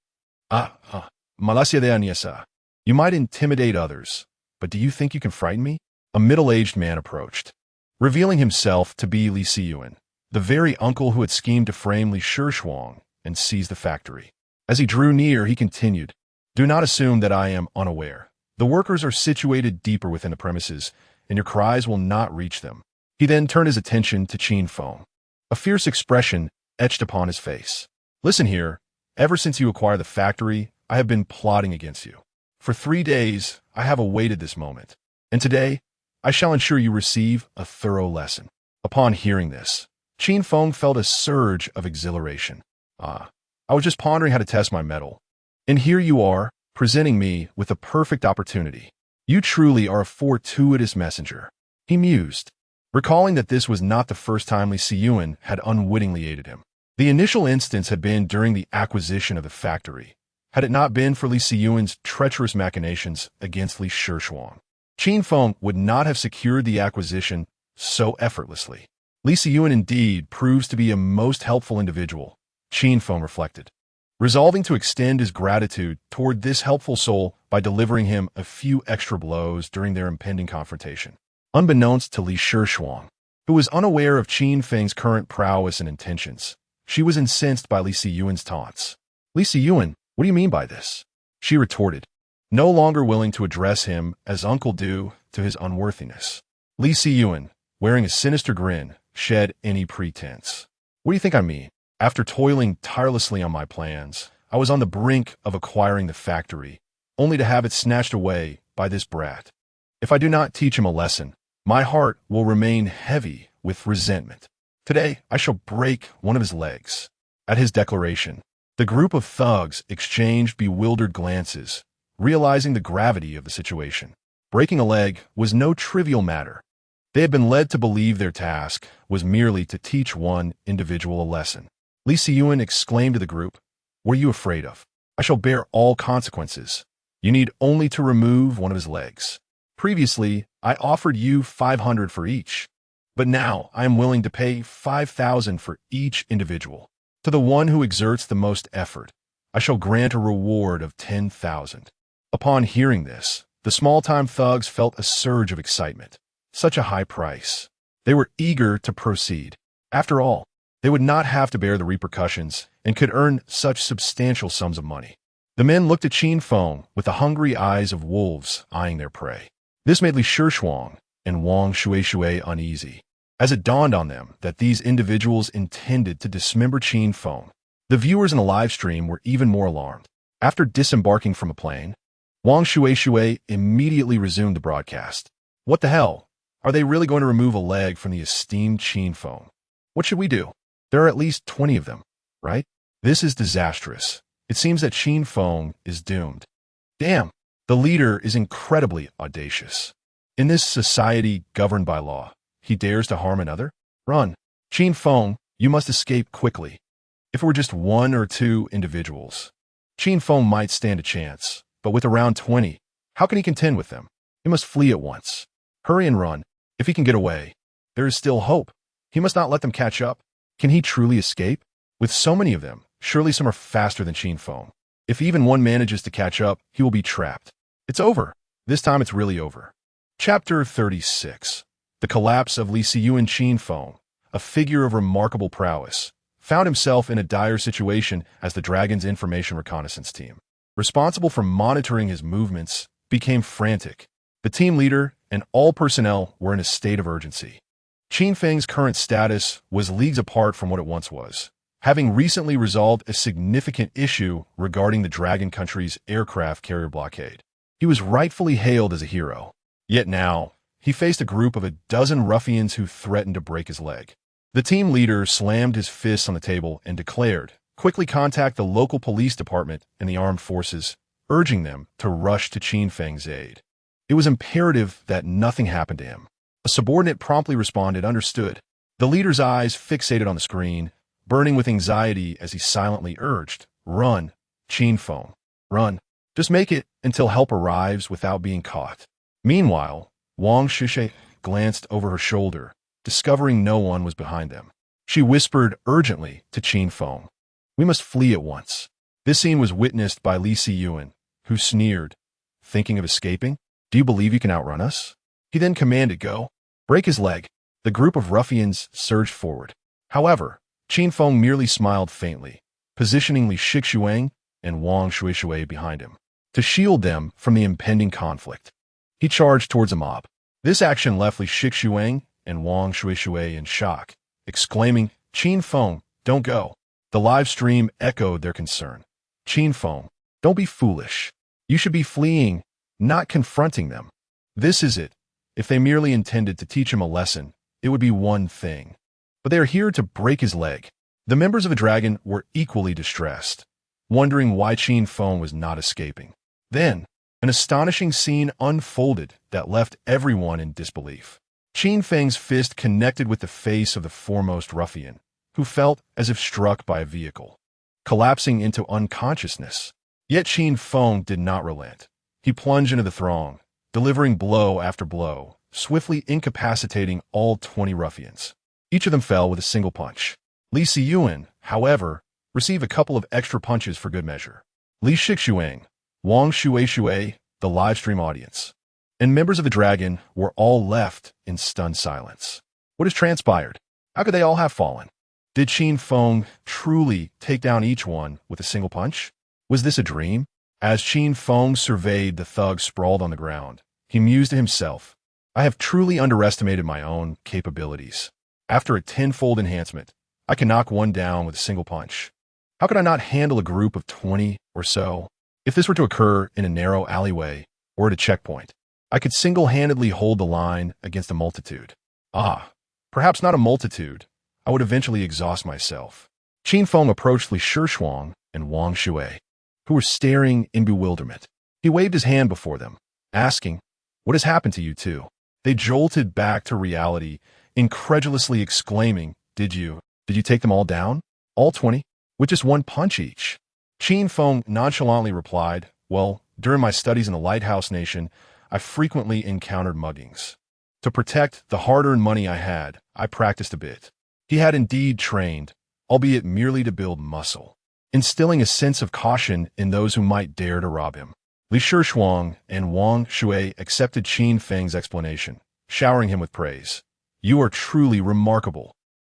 Malasia de Aniesa. You might intimidate others, but do you think you can frighten me? A middle-aged man approached, revealing himself to be Li Siyuan, the very uncle who had schemed to frame Li Shishuang and seize the factory. As he drew near, he continued, "Do not assume that I am unaware. The workers are situated deeper within the premises, and your cries will not reach them." He then turned his attention to Qin Feng. A fierce expression etched upon his face. "Listen here. Ever since you acquired the factory, I have been plotting against you. For 3 days, I have awaited this moment. And today, I shall ensure you receive a thorough lesson." Upon hearing this, Qin Feng felt a surge of exhilaration. I was just pondering how to test my mettle. And here you are, presenting me with a perfect opportunity. You truly are a fortuitous messenger. He mused, recalling that this was not the first time Li Siyuan had unwittingly aided him. The initial instance had been during the acquisition of the factory, had it not been for Li Siyuan's treacherous machinations against Li Shishuang. Qin Feng would not have secured the acquisition so effortlessly. Li Siyuan indeed proves to be a most helpful individual, Qin Feng reflected, resolving to extend his gratitude toward this helpful soul by delivering him a few extra blows during their impending confrontation. Unbeknownst to Li Shishuang, who was unaware of Qin Feng's current prowess and intentions, she was incensed by Li Siyuan's taunts. "Li Siyuan, what do you mean by this?" she retorted, no longer willing to address him as uncle due to his unworthiness. Li Siyuan, wearing a sinister grin, shed any pretense. "What do you think I mean? After toiling tirelessly on my plans, I was on the brink of acquiring the factory, only to have it snatched away by this brat. If I do not teach him a lesson, my heart will remain heavy with resentment. Today, I shall break one of his legs." At his declaration, the group of thugs exchanged bewildered glances, realizing the gravity of the situation. Breaking a leg was no trivial matter. They had been led to believe their task was merely to teach one individual a lesson. Li Siyuan exclaimed to the group, "What are you afraid of? I shall bear all consequences. You need only to remove one of his legs. Previously, I offered you 500 for each, but now I am willing to pay 5,000 for each individual. To the one who exerts the most effort, I shall grant a reward of 10,000. Upon hearing this, the small-time thugs felt a surge of excitement. Such a high price. They were eager to proceed. After all, they would not have to bear the repercussions and could earn such substantial sums of money. The men looked at Qin Feng with the hungry eyes of wolves eyeing their prey. This made Li Shishuang and Wang Shuishui uneasy, as it dawned on them that these individuals intended to dismember Qin Feng. The viewers in the live stream were even more alarmed. After disembarking from a plane, Wang Shuishui immediately resumed the broadcast. "What the hell? Are they really going to remove a leg from the esteemed Qin Feng? What should we do? There are at least 20 of them, right? This is disastrous. It seems that Qin Feng is doomed. Damn, the leader is incredibly audacious. In this society governed by law, he dares to harm another? Run. Qin Feng, you must escape quickly. If it were just 1 or 2 individuals, Qin Feng might stand a chance, but with around 20, how can he contend with them? He must flee at once. Hurry and run. If he can get away, there is still hope. He must not let them catch up. Can he truly escape? With so many of them, surely some are faster than Qin Feng. If even one manages to catch up, he will be trapped. It's over. This time it's really over." Chapter 36. The collapse of Li Siyuan. Qin Feng, a figure of remarkable prowess, found himself in a dire situation as the Dragon's information reconnaissance team, responsible for monitoring his movements, became frantic. The team leader and all personnel were in a state of urgency. Qin Feng's current status was leagues apart from what it once was, having recently resolved a significant issue regarding the Dragon Country's aircraft carrier blockade. He was rightfully hailed as a hero. Yet now, he faced a group of a dozen ruffians who threatened to break his leg. The team leader slammed his fists on the table and declared, "Quickly contact the local police department and the armed forces," urging them to rush to Qin Feng's aid. It was imperative that nothing happened to him. A subordinate promptly responded, "Understood." The leader's eyes fixated on the screen, burning with anxiety as he silently urged, "Run, Qin Feng, run. Just make it until help arrives without being caught." Meanwhile, Wang Shishui glanced over her shoulder, discovering no one was behind them. She whispered urgently to Qin Feng. We must flee at once. This scene was witnessed by Yuan, who sneered, thinking of escaping? Do you believe you can outrun us? He then commanded, go. Break his leg. The group of ruffians surged forward. However, Qin Feng merely smiled faintly, positioning Li Shixuang and Wang Shuishui behind him, to shield them from the impending conflict. He charged towards a mob. This action left Li Shixuang and Wang Shuishui in shock, exclaiming, Qin Feng, don't go. The live stream echoed their concern. Qin Feng, don't be foolish. You should be fleeing, not confronting them. This is it. If they merely intended to teach him a lesson, it would be one thing. But they are here to break his leg. The members of the dragon were equally distressed, wondering why Qin Feng was not escaping. Then, an astonishing scene unfolded that left everyone in disbelief. Qin Feng's fist connected with the face of the foremost ruffian, who felt as if struck by a vehicle, collapsing into unconsciousness. Yet Qin Feng did not relent. He plunged into the throng, delivering blow after blow, swiftly incapacitating all 20 ruffians. Each of them fell with a single punch. Li Yuan, however, received a couple of extra punches for good measure. Li Shixuang, Wang Shuishui, the livestream audience, and members of the dragon were all left in stunned silence. What has transpired? How could they all have fallen? Did Qin Feng truly take down each one with a single punch? Was this a dream? As Qin Feng surveyed the thugs sprawled on the ground, he mused to himself, I have truly underestimated my own capabilities. After a tenfold enhancement, I can knock one down with a single punch. How could I not handle a group of 20 or so? If this were to occur in a narrow alleyway or at a checkpoint, I could single-handedly hold the line against a multitude. Perhaps not a multitude. I would eventually exhaust myself. Qin Feng approached Li Shixuang and Wang Shui, who were staring in bewilderment. He waved his hand before them, asking, what has happened to you two? They jolted back to reality, incredulously exclaiming, Did you take them all down? All 20? With just one punch each? Qin Feng nonchalantly replied, well, during my studies in the Lighthouse Nation, I frequently encountered muggings. To protect the hard-earned money I had, I practiced a bit. He had indeed trained, albeit merely to build muscle, instilling a sense of caution in those who might dare to rob him. Li Shixuang and Wang Shui accepted Qin Feng's explanation, showering him with praise. You are truly remarkable.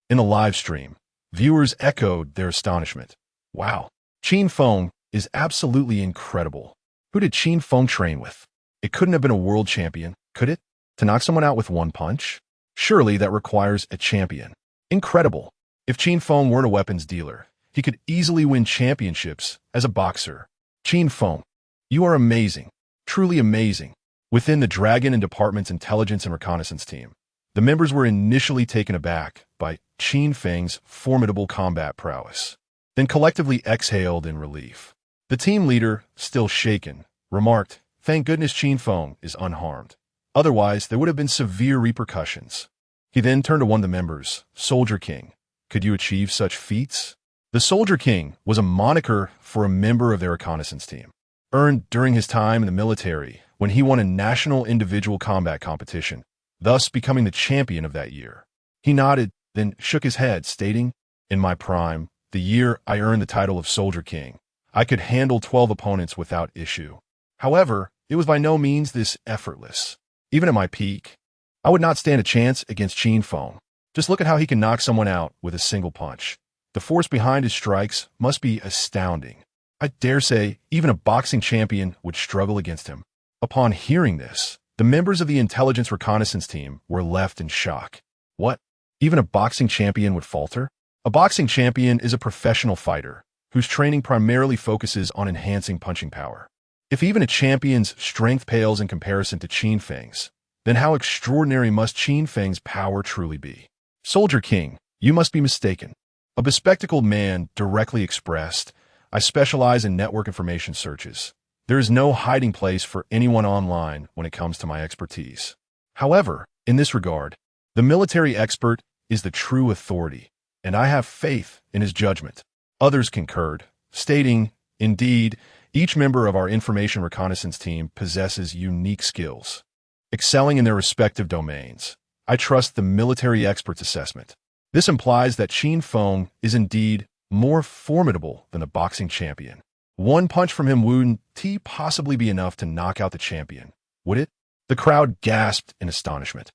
In the live stream, viewers echoed their astonishment. Wow, Qin Feng is absolutely incredible. Who did Qin Feng train with? It couldn't have been a world champion, could it? To knock someone out with one punch? Surely that requires a champion. Incredible. If Qin Feng weren't a weapons dealer, he could easily win championships as a boxer. Qin Feng, you are amazing. Truly amazing. Within the Dragon and Department's intelligence and reconnaissance team, the members were initially taken aback by Qin Feng's formidable combat prowess, then collectively exhaled in relief. The team leader, still shaken, remarked, Thank goodness Qin Feng is unharmed. Otherwise, there would have been severe repercussions. He then turned to one of the members, Soldier King. Could you achieve such feats? The Soldier King was a moniker for a member of their reconnaissance team, earned during his time in the military when he won a national individual combat competition, thus becoming the champion of that year. He nodded, then shook his head, stating, In my prime, the year I earned the title of Soldier King, I could handle 12 opponents without issue. However, it was by no means this effortless. Even at my peak, I would not stand a chance against Qin Feng. Just look at how he can knock someone out with a single punch. The force behind his strikes must be astounding. I dare say even a boxing champion would struggle against him. Upon hearing this, the members of the intelligence reconnaissance team were left in shock. What? Even a boxing champion would falter? A boxing champion is a professional fighter whose training primarily focuses on enhancing punching power. If even a champion's strength pales in comparison to Qin Feng's, then how extraordinary must Qin Feng's power truly be? Soldier King, you must be mistaken. A bespectacled man directly expressed, I specialize in network information searches. There is no hiding place for anyone online when it comes to my expertise. However, in this regard, the military expert is the true authority, and I have faith in his judgment. Others concurred, stating, indeed, each member of our information reconnaissance team possesses unique skills, excelling in their respective domains. I trust the military expert's assessment. This implies that Qin Feng is indeed more formidable than a boxing champion. One punch from him wouldn't possibly be enough to knock out the champion, would it? The crowd gasped in astonishment.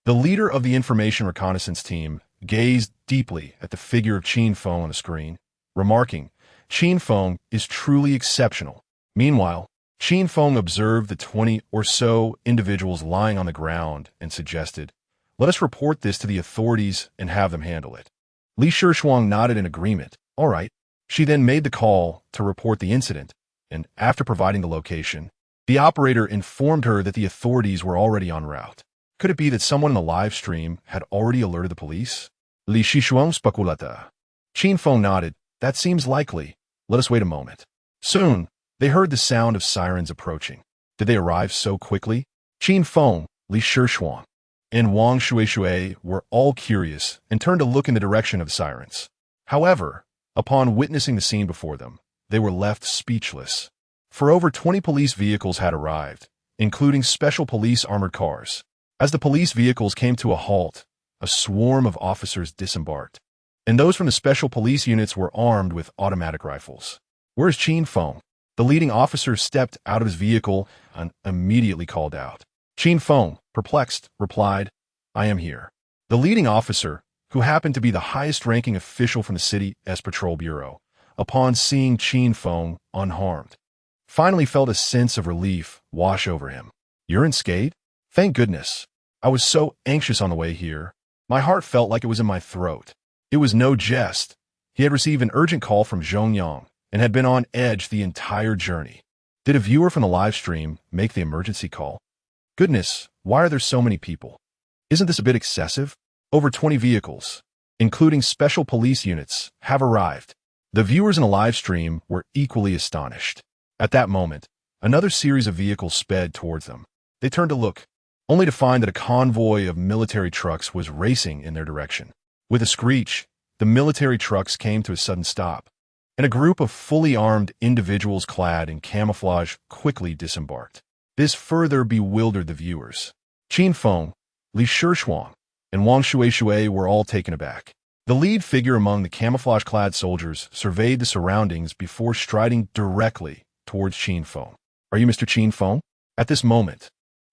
The leader of the information reconnaissance team gazed deeply at the figure of Qin Feng on the screen, remarking, "Qin Feng is truly exceptional." Meanwhile, Qin Feng observed the 20 or so individuals lying on the ground and suggested, "Let us report this to the authorities and have them handle it." Li Shishuang nodded in agreement. All right. She then made the call to report the incident, and after providing the location, the operator informed her that the authorities were already en route. Could it be that someone in the live stream had already alerted the police? Li Shishuang speculata. Qin Feng nodded. That seems likely. Let us wait a moment. Soon, they heard the sound of sirens approaching. Did they arrive so quickly? Qin Feng, Li Shishuang, and Wang Shuishui were all curious and turned to look in the direction of the sirens. However, upon witnessing the scene before them, they were left speechless. For over 20 police vehicles had arrived, including special police armored cars. As the police vehicles came to a halt, a swarm of officers disembarked, and those from the special police units were armed with automatic rifles. "Where's Qin Feng?" The leading officer stepped out of his vehicle and immediately called out. Qin Feng, perplexed, replied, "I am here." The leading officer, who happened to be the highest-ranking official from the city's patrol bureau, upon seeing Qin Feng unharmed, finally felt a sense of relief wash over him. "You're unscathed? Thank goodness. I was so anxious on the way here. My heart felt like it was in my throat." It was no jest. He had received an urgent call from Zhongyang and had been on edge the entire journey. Did a viewer from the live stream make the emergency call? Goodness, why are there so many people? Isn't this a bit excessive? Over 20 vehicles, including special police units, have arrived. The viewers in the live stream were equally astonished. At that moment, another series of vehicles sped towards them. They turned to look, only to find that a convoy of military trucks was racing in their direction. With a screech, the military trucks came to a sudden stop, and a group of fully armed individuals clad in camouflage quickly disembarked. This further bewildered the viewers. Qin Feng, Li Shishuang, and Wang Shuishui were all taken aback. The lead figure among the camouflage-clad soldiers surveyed the surroundings before striding directly towards Qin Feng. "Are you Mr. Qin Feng?" At this moment,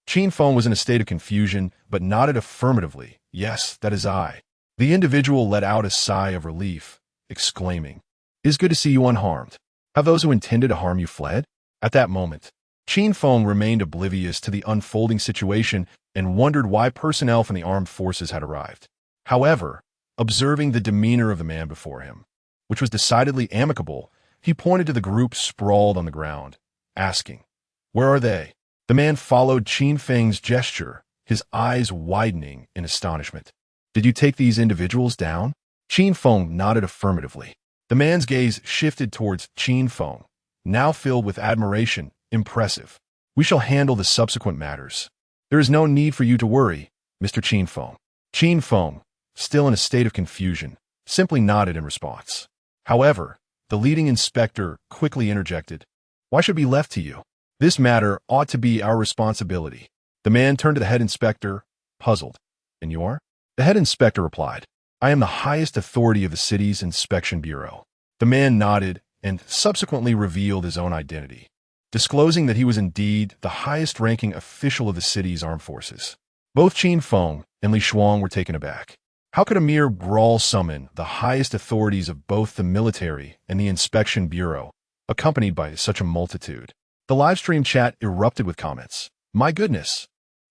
Qin Feng was in a state of confusion but nodded affirmatively. "Yes, that is I." The individual let out a sigh of relief, exclaiming, "It is good to see you unharmed. Have those who intended to harm you fled?" At that moment, Qin Feng remained oblivious to the unfolding situation and wondered why personnel from the armed forces had arrived. However, observing the demeanor of the man before him, which was decidedly amicable, he pointed to the group sprawled on the ground, asking, "Where are they?" The man followed Qin Feng's gesture, his eyes widening in astonishment. "Did you take these individuals down?" Qin Feng nodded affirmatively. The man's gaze shifted towards Qin Feng, now filled with admiration. "Impressive. We shall handle the subsequent matters. There is no need for you to worry, Mr. Qin Feng." Qin Feng, still in a state of confusion, simply nodded in response. However, the leading inspector quickly interjected, "Why should it be left to you? This matter ought to be our responsibility." The man turned to the head inspector, puzzled. "And you are?" The head inspector replied, "I am the highest authority of the city's inspection bureau." The man nodded and subsequently revealed his own identity, disclosing that he was indeed the highest-ranking official of the city's armed forces. Both Qin Feng and Li Shuang were taken aback. How could a mere brawl summon the highest authorities of both the military and the inspection bureau, accompanied by such a multitude? The livestream chat erupted with comments. "My goodness!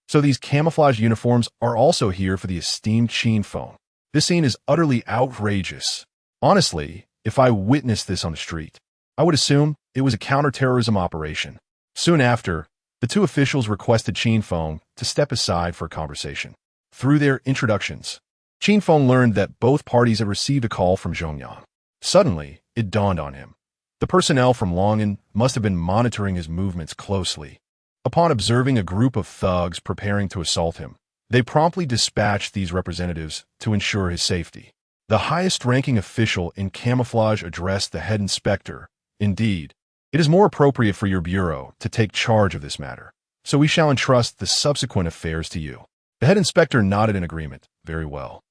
So these camouflage uniforms are also here for the esteemed Qin Feng. This scene is utterly outrageous. Honestly, if I witnessed this on the street, I would assume it was a counterterrorism operation." Soon after, the two officials requested Qin Feng to step aside for a conversation. Through their introductions, Qin Feng learned that both parties had received a call from Zhongyang. Suddenly, it dawned on him. The personnel from Longan must have been monitoring his movements closely. Upon observing a group of thugs preparing to assault him, they promptly dispatched these representatives to ensure his safety. The highest-ranking official in camouflage addressed the head inspector. "Indeed, it is more appropriate for your bureau to take charge of this matter, so we shall entrust the subsequent affairs to you." The head inspector nodded in agreement. "Very well."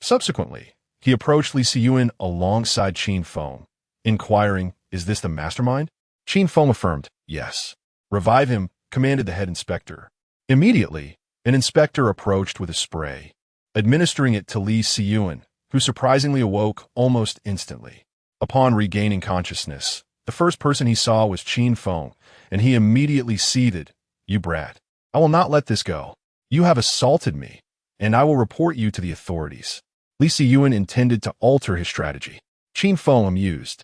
Subsequently, He approached Li Siyuan alongside Qin Feng, inquiring, "Is this the mastermind?" Qin Feng affirmed, "Yes." "Revive him," commanded the head inspector. Immediately, an inspector approached with a spray, administering it to Li Siyuan, who surprisingly awoke almost instantly. Upon regaining consciousness, the first person he saw was Qin Feng, and he immediately seethed. "You brat. I will not let this go. You have assaulted me, and I will report you to the authorities." Li Siyuan intended to alter his strategy. Qin Feng, amused,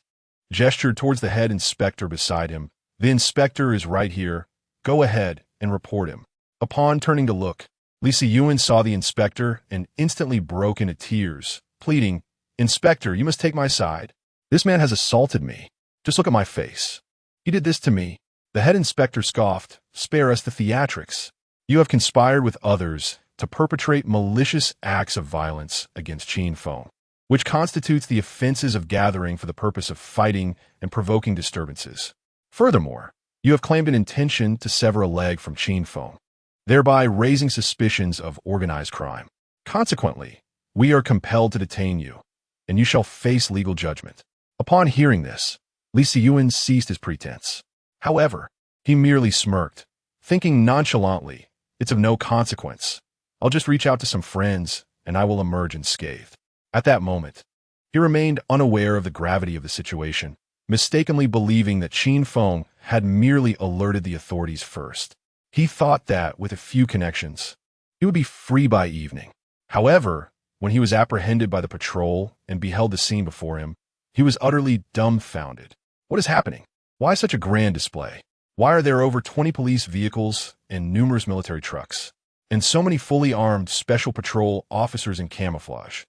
gestured towards the head inspector beside him. "The inspector is right here. Go ahead and report him." Upon turning to look, Li Siyuan saw the inspector and instantly broke into tears, pleading, "Inspector, you must take my side. This man has assaulted me. Just look at my face. He did this to me." The head inspector scoffed, "Spare us the theatrics. You have conspired with others to perpetrate malicious acts of violence against Qin Feng, which constitutes the offenses of gathering for the purpose of fighting and provoking disturbances. Furthermore, you have claimed an intention to sever a leg from Qin Feng, thereby raising suspicions of organized crime. Consequently, we are compelled to detain you, and you shall face legal judgment." Upon hearing this, Li Siyuan ceased his pretense. However, he merely smirked, thinking nonchalantly, "It's of no consequence. I'll just reach out to some friends, and I will emerge unscathed." At that moment, he remained unaware of the gravity of the situation, mistakenly believing that Qin Feng had merely alerted the authorities first. He thought that, with a few connections, he would be free by evening. However, when he was apprehended by the patrol and beheld the scene before him, he was utterly dumbfounded. What is happening? Why such a grand display? Why are there over 20 police vehicles and numerous military trucks, and so many fully armed special patrol officers in camouflage?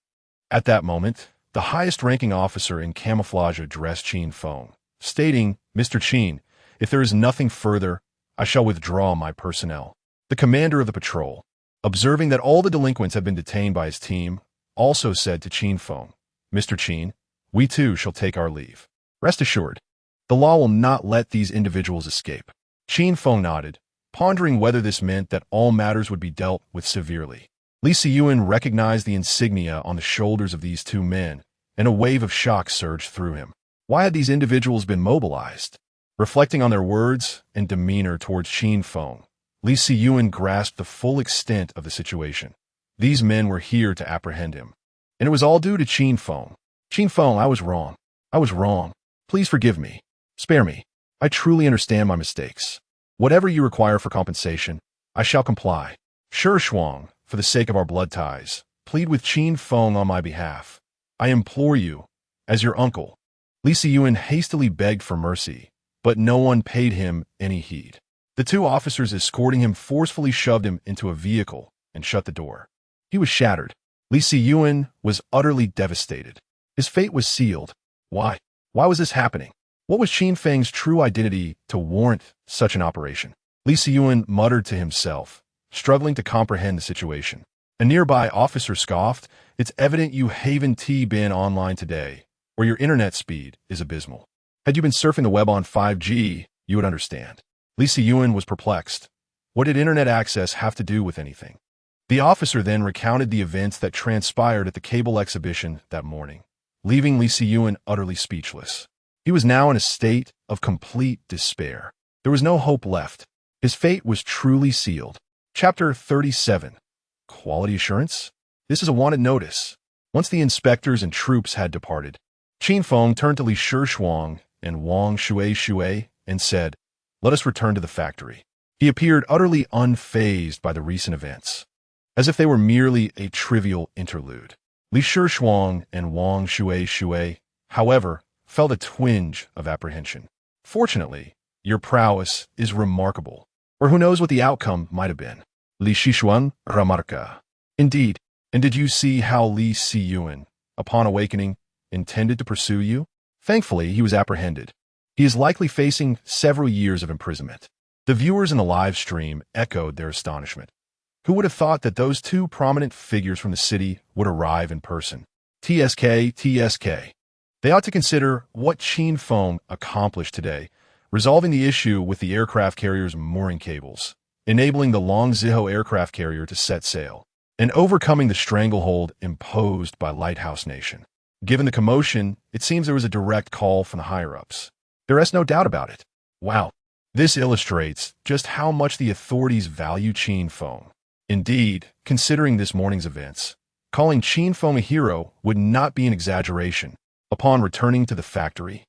At that moment, the highest-ranking officer in camouflage addressed Qin Feng, stating, "Mr. Qin, if there is nothing further, I shall withdraw my personnel." The commander of the patrol, observing that all the delinquents had been detained by his team, also said to Qin Feng, "Mr. Qin, we too shall take our leave. Rest assured, the law will not let these individuals escape." Qin Feng nodded, pondering whether this meant that all matters would be dealt with severely. Li Siyuan recognized the insignia on the shoulders of these two men, and a wave of shock surged through him. Why had these individuals been mobilized? Reflecting on their words and demeanor towards Qin Feng, Li Siyuan grasped the full extent of the situation. These men were here to apprehend him, and it was all due to Qin Feng. "Qin Feng, I was wrong. I was wrong. Please forgive me. Spare me. I truly understand my mistakes. Whatever you require for compensation, I shall comply. Sure, Shuang, for the sake of our blood ties, plead with Qin Feng on my behalf. I implore you, as your uncle." Li Siyuan hastily begged for mercy, but no one paid him any heed. The two officers escorting him forcefully shoved him into a vehicle and shut the door. He was shattered. Li Siyuan was utterly devastated. His fate was sealed. Why? Why was this happening? What was Qin Feng's true identity to warrant such an operation? Li Siyuan muttered to himself, struggling to comprehend the situation. A nearby officer scoffed, "It's evident you haven't been online today, or your internet speed is abysmal. Had you been surfing the web on 5G, you would understand." Li Siyuan was perplexed. What did internet access have to do with anything? The officer then recounted the events that transpired at the cable exhibition that morning, leaving Li Siyuan utterly speechless. He was now in a state of complete despair. There was no hope left. His fate was truly sealed. Chapter 37. Quality Assurance? This is a wanted notice. Once the inspectors and troops had departed, Qin Feng turned to Li Shuang and Wang Shui and said, "Let us return to the factory." He appeared utterly unfazed by the recent events, as if they were merely a trivial interlude. Li Shuang and Wang Shui, however, felt a twinge of apprehension. "Fortunately, your prowess is remarkable, or who knows what the outcome might have been." Li Shishuan remarca. "Indeed, and did you see how Li Siyuan, upon awakening, intended to pursue you? Thankfully, he was apprehended. He is likely facing several years of imprisonment." The viewers in the live stream echoed their astonishment. Who would have thought that those two prominent figures from the city would arrive in person? TSK. They ought to consider what Qin Feng accomplished today, resolving the issue with the aircraft carrier's mooring cables, enabling the Long Ziho aircraft carrier to set sail. and overcoming the stranglehold imposed by Lighthouse Nation. Given the commotion, it seems there was a direct call from the higher-ups. There is no doubt about it. Wow. This illustrates just how much the authorities value Qin Feng. Indeed, considering this morning's events, calling Qin Feng a hero would not be an exaggeration. Upon returning to the factory,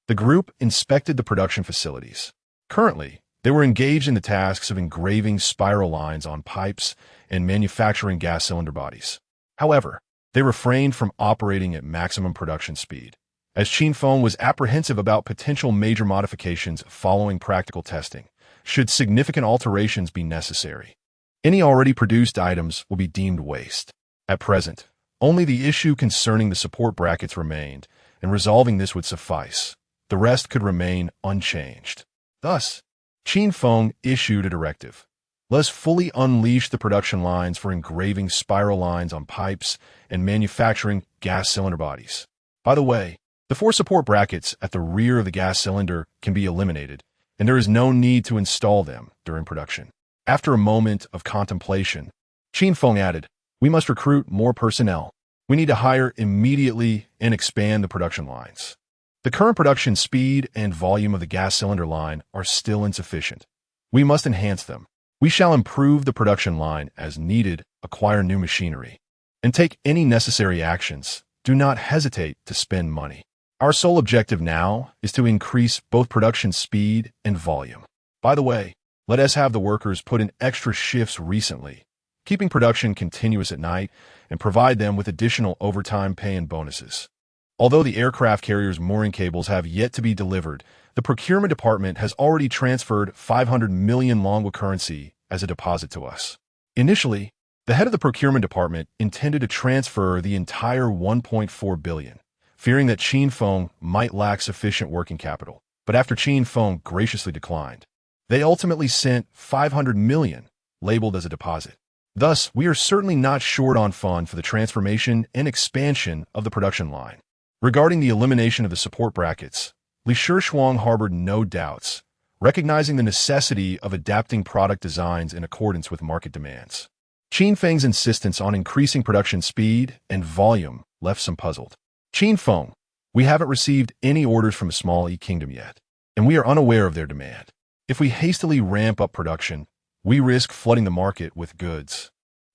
the group inspected the production facilities. Currently, they were engaged in the tasks of engraving spiral lines on pipes and manufacturing gas cylinder bodies. However, they refrained from operating at maximum production speed, as Qin Feng was apprehensive about potential major modifications following practical testing, should significant alterations be necessary. Any already produced items will be deemed waste. At present, only the issue concerning the support brackets remained, and resolving this would suffice. The rest could remain unchanged. Thus, Qin Feng issued a directive. Let us fully unleash the production lines for engraving spiral lines on pipes and manufacturing gas cylinder bodies. By the way, the 4 support brackets at the rear of the gas cylinder can be eliminated, and there is no need to install them during production. After a moment of contemplation, Qin Feng added, "We must recruit more personnel. We need to hire immediately and expand the production lines. The current production speed and volume of the gas cylinder line are still insufficient. We must enhance them. We shall improve the production line as needed, acquire new machinery, and take any necessary actions. Do not hesitate to spend money. Our sole objective now is to increase both production speed and volume. By the way, let us have the workers put in extra shifts recently, keeping production continuous at night, and provide them with additional overtime pay and bonuses. Although the aircraft carrier's mooring cables have yet to be delivered, the procurement department has already transferred 500 million Longwa currency as a deposit to us. Initially, the head of the procurement department intended to transfer the entire 1.4 billion, fearing that Qin Feng might lack sufficient working capital. But after Qin Feng graciously declined, they ultimately sent 500 million, labeled as a deposit. Thus, we are certainly not short on funds for the transformation and expansion of the production line. Regarding the elimination of the support brackets, Li Shuang harbored no doubts, recognizing the necessity of adapting product designs in accordance with market demands. Qin Feng's insistence on increasing production speed and volume left some puzzled. "Qin Feng, we haven't received any orders from a small kingdom yet, and we are unaware of their demand. If we hastily ramp up production, we risk flooding the market with goods."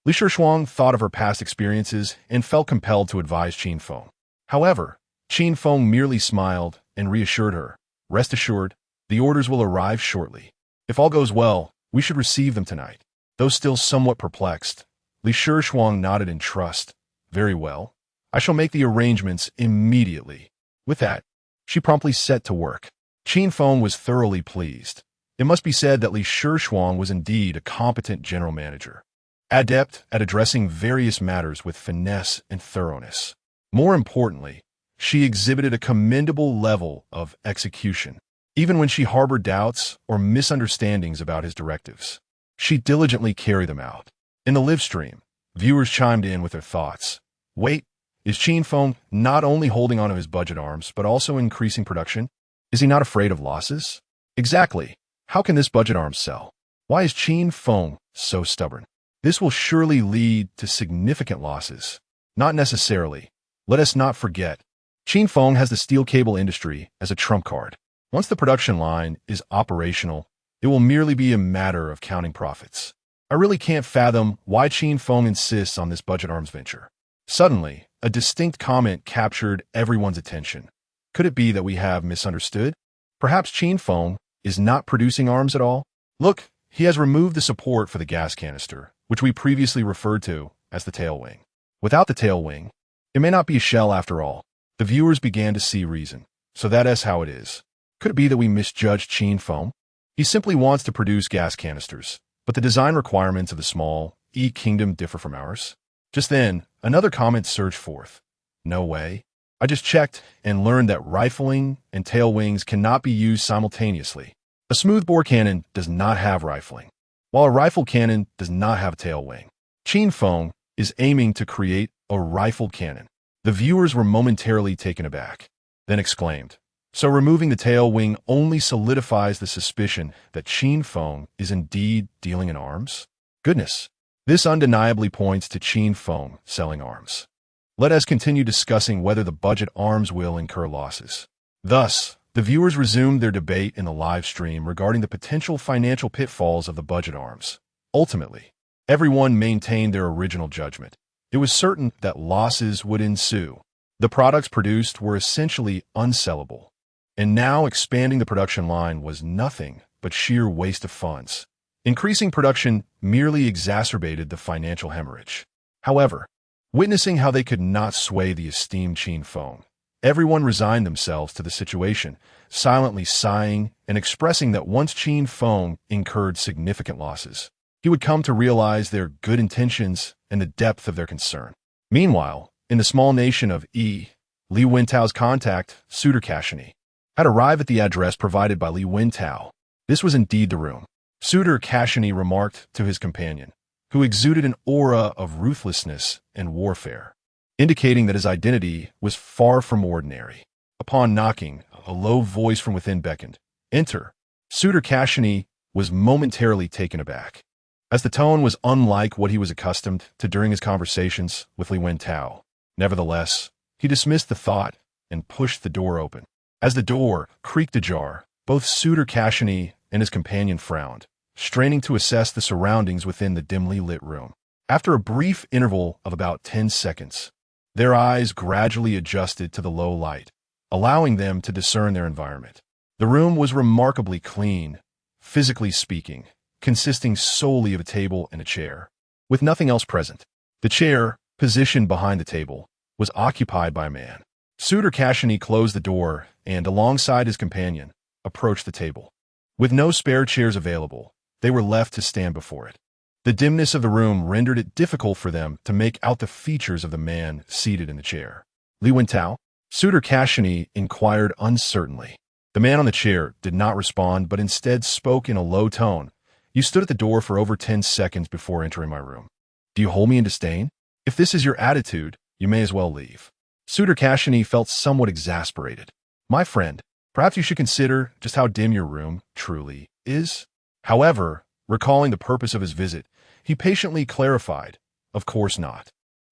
Li Shuang thought of her past experiences and felt compelled to advise Qin Feng. However, Qin Feng merely smiled and reassured her, "Rest assured, the orders will arrive shortly. If all goes well, we should receive them tonight." Though still somewhat perplexed, Li Shuang nodded in trust. "Very well. I shall make the arrangements immediately." With that, she promptly set to work. Qin Feng was thoroughly pleased. It must be said that Li Shuang was indeed a competent general manager, adept at addressing various matters with finesse and thoroughness. More importantly, she exhibited a commendable level of execution. Even when she harbored doubts or misunderstandings about his directives, she diligently carried them out. In the live stream, viewers chimed in with their thoughts. Wait, is Qin Feng not only holding onto his budget arms, but also increasing production? Is he not afraid of losses? Exactly. How can this budget arms sell? Why is Qin Feng so stubborn? This will surely lead to significant losses. Not necessarily. Let us not forget, Qin Feng has the steel cable industry as a trump card. Once the production line is operational, it will merely be a matter of counting profits. I really can't fathom why Qin Feng insists on this budget arms venture. Suddenly, a distinct comment captured everyone's attention. Could it be that we have misunderstood? Perhaps Qin Feng is not producing arms at all? Look, he has removed the support for the gas canister, which we previously referred to as the tail wing. Without the tail wing, it may not be a shell after all. The viewers began to see reason. So that is how it is. Could it be that we misjudged Qin Feng? He simply wants to produce gas canisters, but the design requirements of the small kingdom differ from ours. Just then, another comment surged forth. No way. I just checked and learned that rifling and tail wings cannot be used simultaneously. A smoothbore cannon does not have rifling, while a rifle cannon does not have a tail wing. Qin Feng is aiming to create a rifle cannon. The viewers were momentarily taken aback, then exclaimed, "So removing the tail wing only solidifies the suspicion that Qin Feng is indeed dealing in arms? Goodness, This undeniably points to Qin Feng selling arms. Let us continue discussing whether the budget arms will incur losses. Thus, the viewers resumed their debate in the live stream regarding the potential financial pitfalls of the budget arms. Ultimately, everyone maintained their original judgment. It was certain that losses would ensue. The products produced were essentially unsellable, and now expanding the production line was nothing but sheer waste of funds. Increasing production merely exacerbated the financial hemorrhage. However, witnessing how they could not sway the esteemed Qin Feng, everyone resigned themselves to the situation, silently sighing and expressing that once Qin Feng incurred significant losses, he would come to realize their good intentions and the depth of their concern. Meanwhile, in the small nation of Li Wentao's contact, suitor Kashani, had arrived at the address provided by Li Wentao. This was indeed the room. Suitor Kashani remarked to his companion, who exuded an aura of ruthlessness and warfare, indicating that his identity was far from ordinary. Upon knocking, a low voice from within beckoned. "Enter." Suitor Kashani was momentarily taken aback, as the tone was unlike what he was accustomed to during his conversations with Li Wentao. Nevertheless, he dismissed the thought and pushed the door open. As the door creaked ajar, both Suitor Kashani and his companion frowned, straining to assess the surroundings within the dimly lit room. After a brief interval of about 10 seconds, their eyes gradually adjusted to the low light, allowing them to discern their environment. The room was remarkably clean, physically speaking, consisting solely of a table and a chair, with nothing else present. The chair, positioned behind the table, was occupied by a man. Suitor Kashani closed the door and, alongside his companion, approached the table. With no spare chairs available, they were left to stand before it. The dimness of the room rendered it difficult for them to make out the features of the man seated in the chair. "Li Wentao?" Suitor Kashani inquired uncertainly. The man on the chair did not respond, but instead spoke in a low tone. "You stood at the door for over 10 seconds before entering my room. Do you hold me in disdain? If this is your attitude, you may as well leave." Suitor Kashani felt somewhat exasperated. "My friend, perhaps you should consider just how dim your room truly is." However, recalling the purpose of his visit, he patiently clarified, "Of course not.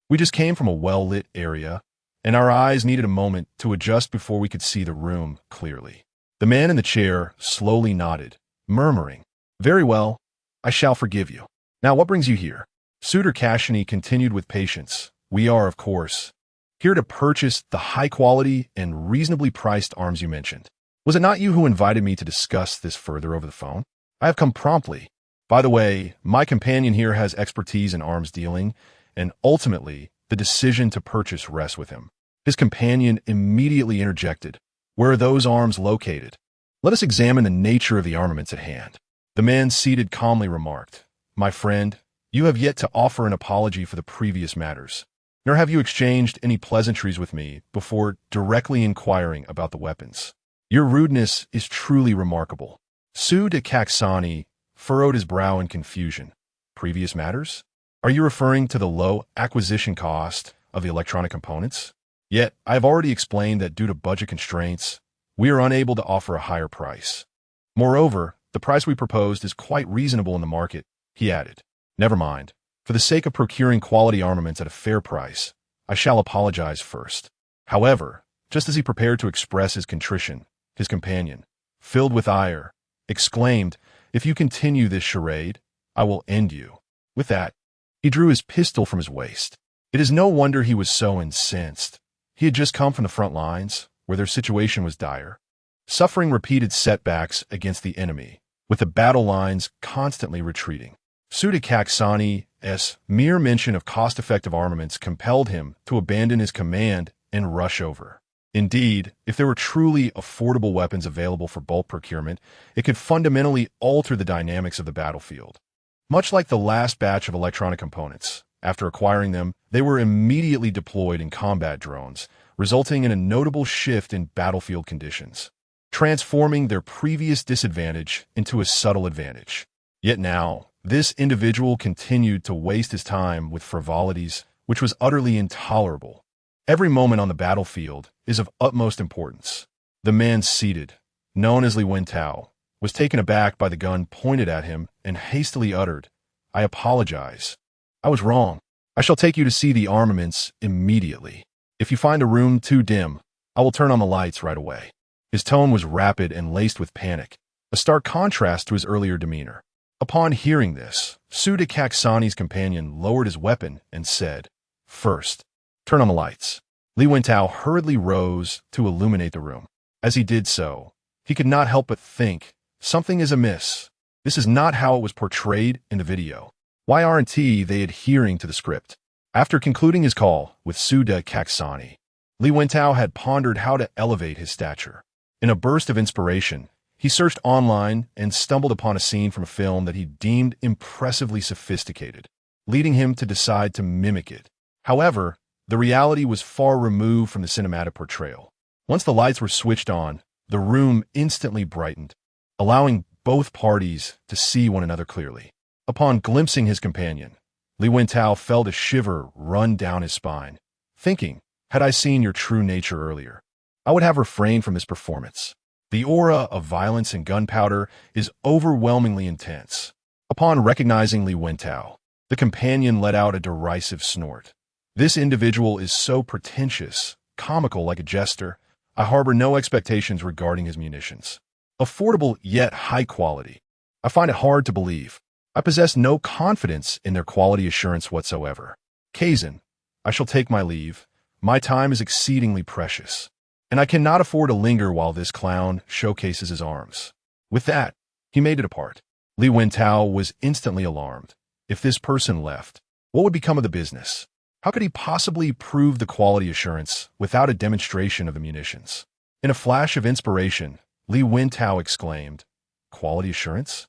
We just came from a well-lit area, and our eyes needed a moment to adjust before we could see the room clearly." The man in the chair slowly nodded, murmuring, "Very well, I shall forgive you. Now what brings you here?" Suitor Kashani continued with patience, "We are, of course, here to purchase the high-quality and reasonably priced arms you mentioned. Was it not you who invited me to discuss this further over the phone? I have come promptly. By the way, my companion here has expertise in arms dealing, and ultimately, the decision to purchase rests with him." His companion immediately interjected, "Where are those arms located? Let us examine the nature of the armaments at hand." The man seated calmly remarked, "My friend, you have yet to offer an apology for the previous matters, nor have you exchanged any pleasantries with me before directly inquiring about the weapons. Your rudeness is truly remarkable." Suitor Kashani furrowed his brow in confusion. "Previous matters? Are you referring to the low acquisition cost of the electronic components? Yet, I have already explained that due to budget constraints, we are unable to offer a higher price. Moreover, the price we proposed is quite reasonable in the market," he added. "Never mind. For the sake of procuring quality armaments at a fair price, I shall apologize first." However, just as he prepared to express his contrition, his companion, filled with ire, exclaimed, "If you continue this charade, I will end you." With that, he drew his pistol from his waist. It is no wonder he was so incensed. He had just come from the front lines, where their situation was dire, suffering repeated setbacks against the enemy, with the battle lines constantly retreating. Suitor Kashani's mere mention of cost-effective armaments compelled him to abandon his command and rush over. Indeed, if there were truly affordable weapons available for bulk procurement, it could fundamentally alter the dynamics of the battlefield. Much like the last batch of electronic components, after acquiring them, they were immediately deployed in combat drones, resulting in a notable shift in battlefield conditions, transforming their previous disadvantage into a subtle advantage. Yet now, this individual continued to waste his time with frivolities, which was utterly intolerable. Every moment on the battlefield is of utmost importance. The man seated, known as Li Wentao, was taken aback by the gun pointed at him and hastily uttered, "I apologize." I was wrong. I shall take you to see the armaments immediately. If you find a room too dim, I will turn on the lights right away. His tone was rapid and laced with panic, a stark contrast to his earlier demeanor. Upon hearing this, Suda Kaksani's companion lowered his weapon and said, "First, turn on the lights." Li Wentao hurriedly rose to illuminate the room. As he did so, he could not help but think, something is amiss. This is not how it was portrayed in the video. Why aren't they adhering to the script? After concluding his call with Suda Kaksani, Li Wentao had pondered how to elevate his stature. In a burst of inspiration, he searched online and stumbled upon a scene from a film that he deemed impressively sophisticated, leading him to decide to mimic it. However, the reality was far removed from the cinematic portrayal. Once the lights were switched on, the room instantly brightened, allowing both parties to see one another clearly. Upon glimpsing his companion, Li Wentao felt a shiver run down his spine, thinking, had I seen your true nature earlier, I would have refrained from this performance. The aura of violence and gunpowder is overwhelmingly intense. Upon recognizing Li Wentao, the companion let out a derisive snort. This individual is so pretentious, comical like a jester, I harbor no expectations regarding his munitions. Affordable yet high quality. I find it hard to believe. I possess no confidence in their quality assurance whatsoever. Kazan, I shall take my leave. My time is exceedingly precious, and I cannot afford to linger while this clown showcases his arms. With that, he made it apart. Li Wentao was instantly alarmed. If this person left, what would become of the business? How could he possibly prove the quality assurance without a demonstration of the munitions? In a flash of inspiration, Li Wentao exclaimed, "Quality assurance?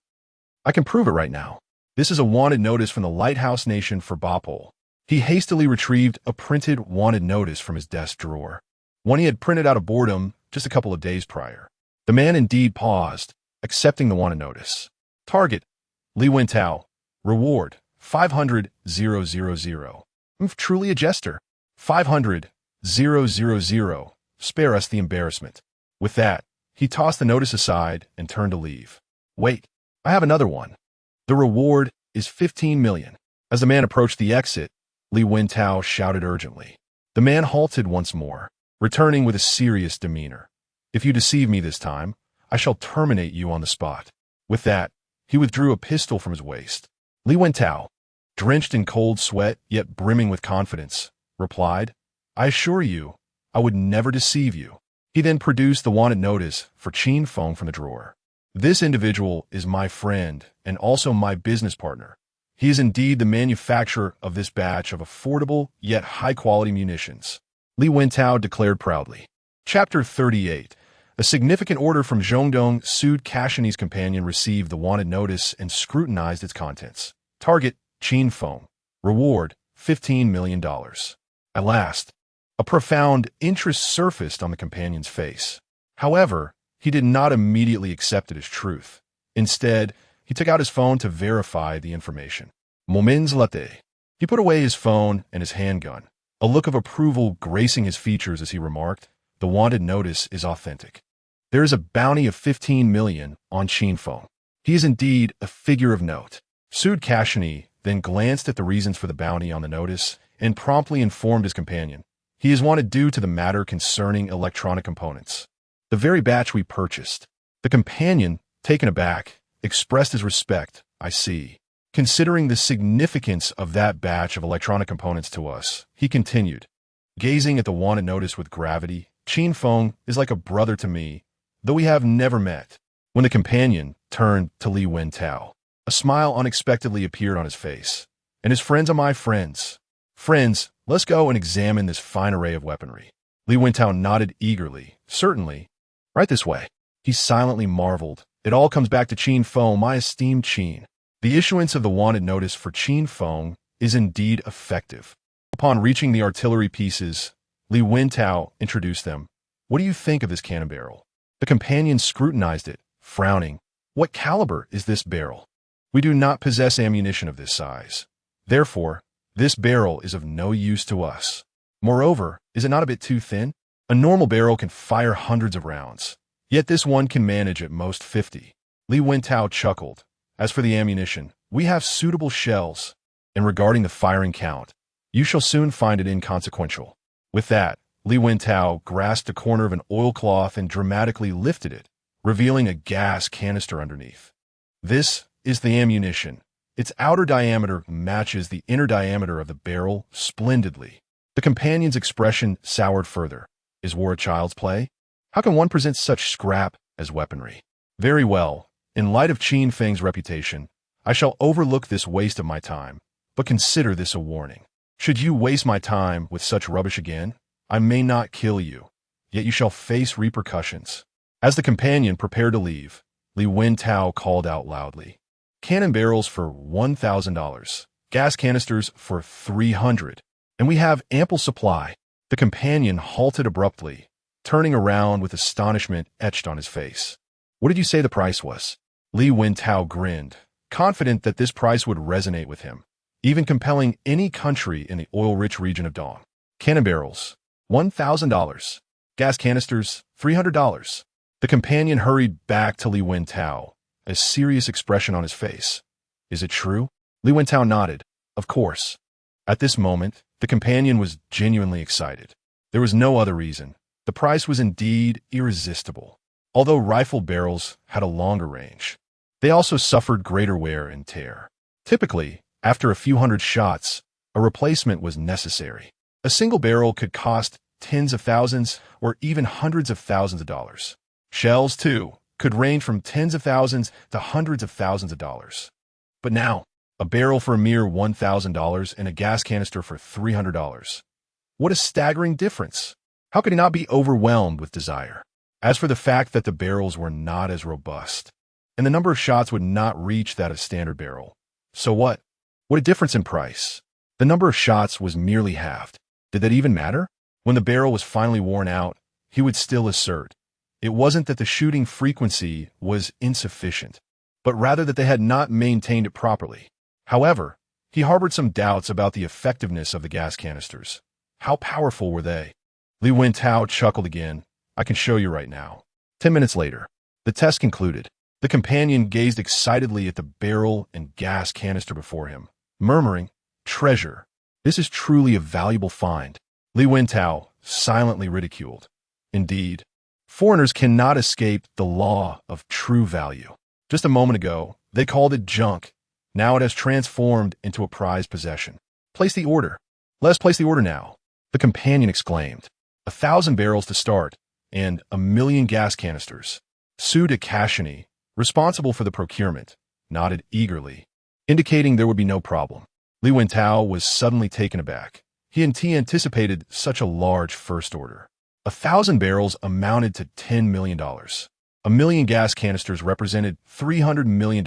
I can prove it right now. This is a wanted notice from the Lighthouse Nation for Bopol." He hastily retrieved a printed wanted notice from his desk drawer, one he had printed out of boredom just a couple of days prior. The man indeed paused, accepting the wanted notice. Target, Li Wentao. Reward, 500,000. Truly a jester. 500,000. Spare us the embarrassment. With that, he tossed the notice aside and turned to leave. Wait, I have another one. The reward is 15 million. As the man approached the exit, Li Wentao shouted urgently. The man halted once more, returning with a serious demeanor. If you deceive me this time, I shall terminate you on the spot. With that, he withdrew a pistol from his waist. Li Wentao, drenched in cold sweat yet brimming with confidence, replied, I assure you, I would never deceive you. He then produced the wanted notice for Qin Feng from the drawer. This individual is my friend and also my business partner. He is indeed the manufacturer of this batch of affordable yet high-quality munitions, Li Wentao declared proudly. Chapter 38. A significant order from Zhongdong Sud Kashani's companion received the wanted notice and scrutinized its contents. Target, Qin Feng. Reward, $15 million. At last, a profound interest surfaced on the companion's face. However, he did not immediately accept it as truth. Instead, he took out his phone to verify the information. Moments later, he put away his phone and his handgun, a look of approval gracing his features as he remarked, the wanted notice is authentic. There is a bounty of 15 million on Qin Feng. He is indeed a figure of note. Sud Kashani then glanced at the reasons for the bounty on the notice and promptly informed his companion. He is wanted due to the matter concerning electronic components. The very batch we purchased. The companion, taken aback, expressed his respect. I see. Considering the significance of that batch of electronic components to us, he continued, gazing at the wanted notice with gravity, Qin Feng is like a brother to me, though we have never met. When the companion turned to Li Wentao, a smile unexpectedly appeared on his face. And his friends are my friends. Friends, let's go and examine this fine array of weaponry. Li Wentao nodded eagerly. Certainly. Right this way. He silently marveled. It all comes back to Qin Feng, my esteemed Qin. The issuance of the wanted notice for Qin Feng is indeed effective. Upon reaching the artillery pieces, Li Wentao introduced them. What do you think of this cannon barrel? The companion scrutinized it, frowning. What caliber is this barrel? We do not possess ammunition of this size. Therefore, this barrel is of no use to us. Moreover, is it not a bit too thin? A normal barrel can fire hundreds of rounds. Yet this one can manage at most 50. Li Wentao chuckled. As for the ammunition, we have suitable shells. And regarding the firing count, you shall soon find it inconsequential. With that, Li Wentao grasped a corner of an oilcloth and dramatically lifted it, revealing a gas canister underneath. This is the ammunition. Its outer diameter matches the inner diameter of the barrel splendidly. The companion's expression soured further. Is war a child's play? How can one present such scrap as weaponry? Very well. In light of Qin Feng's reputation, I shall overlook this waste of my time, but consider this a warning. Should you waste my time with such rubbish again, I may not kill you, yet you shall face repercussions. As the companion prepared to leave, Li Wentao called out loudly, "Cannon barrels for $1,000, gas canisters for $300, and we have ample supply." The companion halted abruptly, turning around with astonishment etched on his face. "What did you say the price was?" Li Wentao grinned, confident that this price would resonate with him, even compelling any country in the oil-rich region of Dong. "Cannon barrels, $1,000. Gas canisters, $300. The companion hurried back to Li Wentao, a serious expression on his face. "Is it true?" Li Wentao nodded. "Of course." At this moment, the companion was genuinely excited. There was no other reason. The price was indeed irresistible. Although rifle barrels had a longer range, they also suffered greater wear and tear. Typically, after a few hundred shots, a replacement was necessary. A single barrel could cost tens of thousands or even hundreds of thousands of dollars. Shells, too, could range from tens of thousands to hundreds of thousands of dollars. But now, a barrel for a mere $1,000 and a gas canister for $300. What a staggering difference! How could he not be overwhelmed with desire? As for the fact that the barrels were not as robust, and the number of shots would not reach that of standard barrel. So what? What a difference in price. The number of shots was merely halved. Did that even matter? When the barrel was finally worn out, he would still assert, it wasn't that the shooting frequency was insufficient, but rather that they had not maintained it properly. However, he harbored some doubts about the effectiveness of the gas canisters. How powerful were they? Li Wentao chuckled again. "I can show you right now." 10 minutes later, the test concluded. The companion gazed excitedly at the barrel and gas canister before him, murmuring, "Treasure. This is truly a valuable find." Li Wentao silently ridiculed. Indeed, foreigners cannot escape the law of true value. Just a moment ago, they called it junk. Now it has transformed into a prized possession. "Place the order." "Let us place the order now," the companion exclaimed. 1,000 barrels to start, and 1,000,000 gas canisters. Su de Cashani, responsible for the procurement, nodded eagerly, indicating there would be no problem. Li Wentao was suddenly taken aback. He anticipated such a large first order. 1,000 barrels amounted to $10 million. 1,000,000 gas canisters represented $300 million.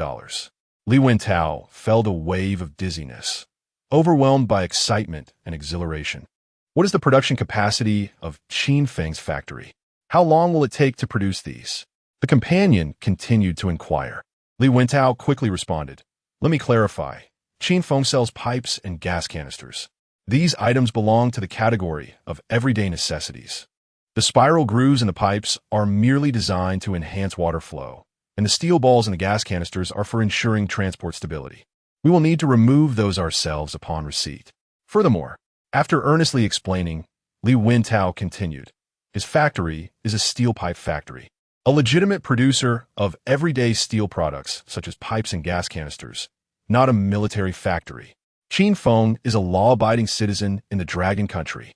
Li Wentao felt a wave of dizziness, overwhelmed by excitement and exhilaration. What is the production capacity of Qin Feng's factory? How long will it take to produce these? The companion continued to inquire. Li Wentao quickly responded, "Let me clarify. Qin Feng sells pipes and gas canisters. These items belong to the category of everyday necessities. The spiral grooves in the pipes are merely designed to enhance water flow, and the steel balls in the gas canisters are for ensuring transport stability. We will need to remove those ourselves upon receipt." Furthermore, after earnestly explaining, Li Wentao continued, "His factory is a steel pipe factory, a legitimate producer of everyday steel products such as pipes and gas canisters, not a military factory. Qin Feng is a law-abiding citizen in the Dragon Country.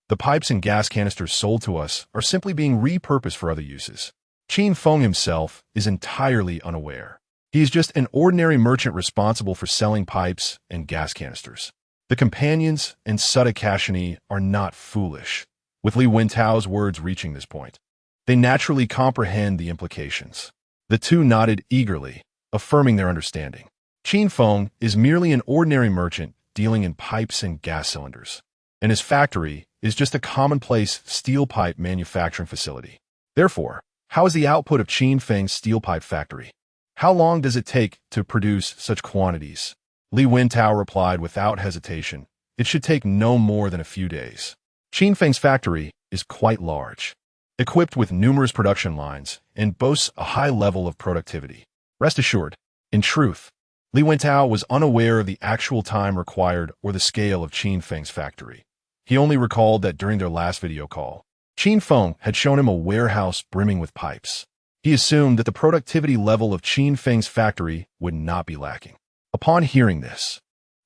The pipes and gas canisters sold to us are simply being repurposed for other uses. Qin Feng himself is entirely unaware. He is just an ordinary merchant responsible for selling pipes and gas canisters." The companions and Sutta Kashani are not foolish, with Li Wentao's words reaching this point. They naturally comprehend the implications. The two nodded eagerly, affirming their understanding. Qin Feng is merely an ordinary merchant dealing in pipes and gas cylinders, and his factory is just a commonplace steel pipe manufacturing facility. Therefore, how is the output of Qin Feng's steel pipe factory? How long does it take to produce such quantities? Li Wentao replied without hesitation, "It should take no more than a few days." Qin Feng's factory is quite large, equipped with numerous production lines, and boasts a high level of productivity. Rest assured, in truth, Li Wentao was unaware of the actual time required or the scale of Qin Feng's factory. He only recalled that during their last video call, Qin Feng had shown him a warehouse brimming with pipes. He assumed that the productivity level of Qin Feng's factory would not be lacking. Upon hearing this,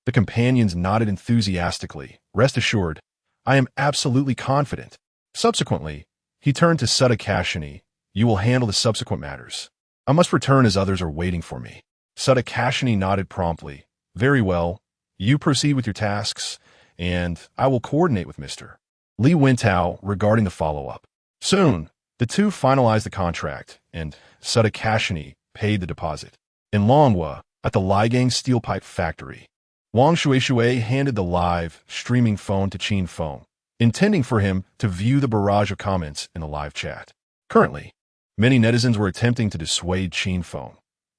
the companions nodded enthusiastically. Rest assured, I am absolutely confident. Subsequently, he turned to Sudakashini. You will handle the subsequent matters. I must return as others are waiting for me. Sudakashini nodded promptly. Very well. You proceed with your tasks, and I will coordinate with Mr. Li Wentao regarding the follow-up. Soon, the two finalized the contract, and Sudakashini paid the deposit. In Longhua, at the Ligang steel pipe factory, Wang Shuishui handed the live, streaming phone to Qin Feng, intending for him to view the barrage of comments in the live chat. Currently, many netizens were attempting to dissuade Qin Feng.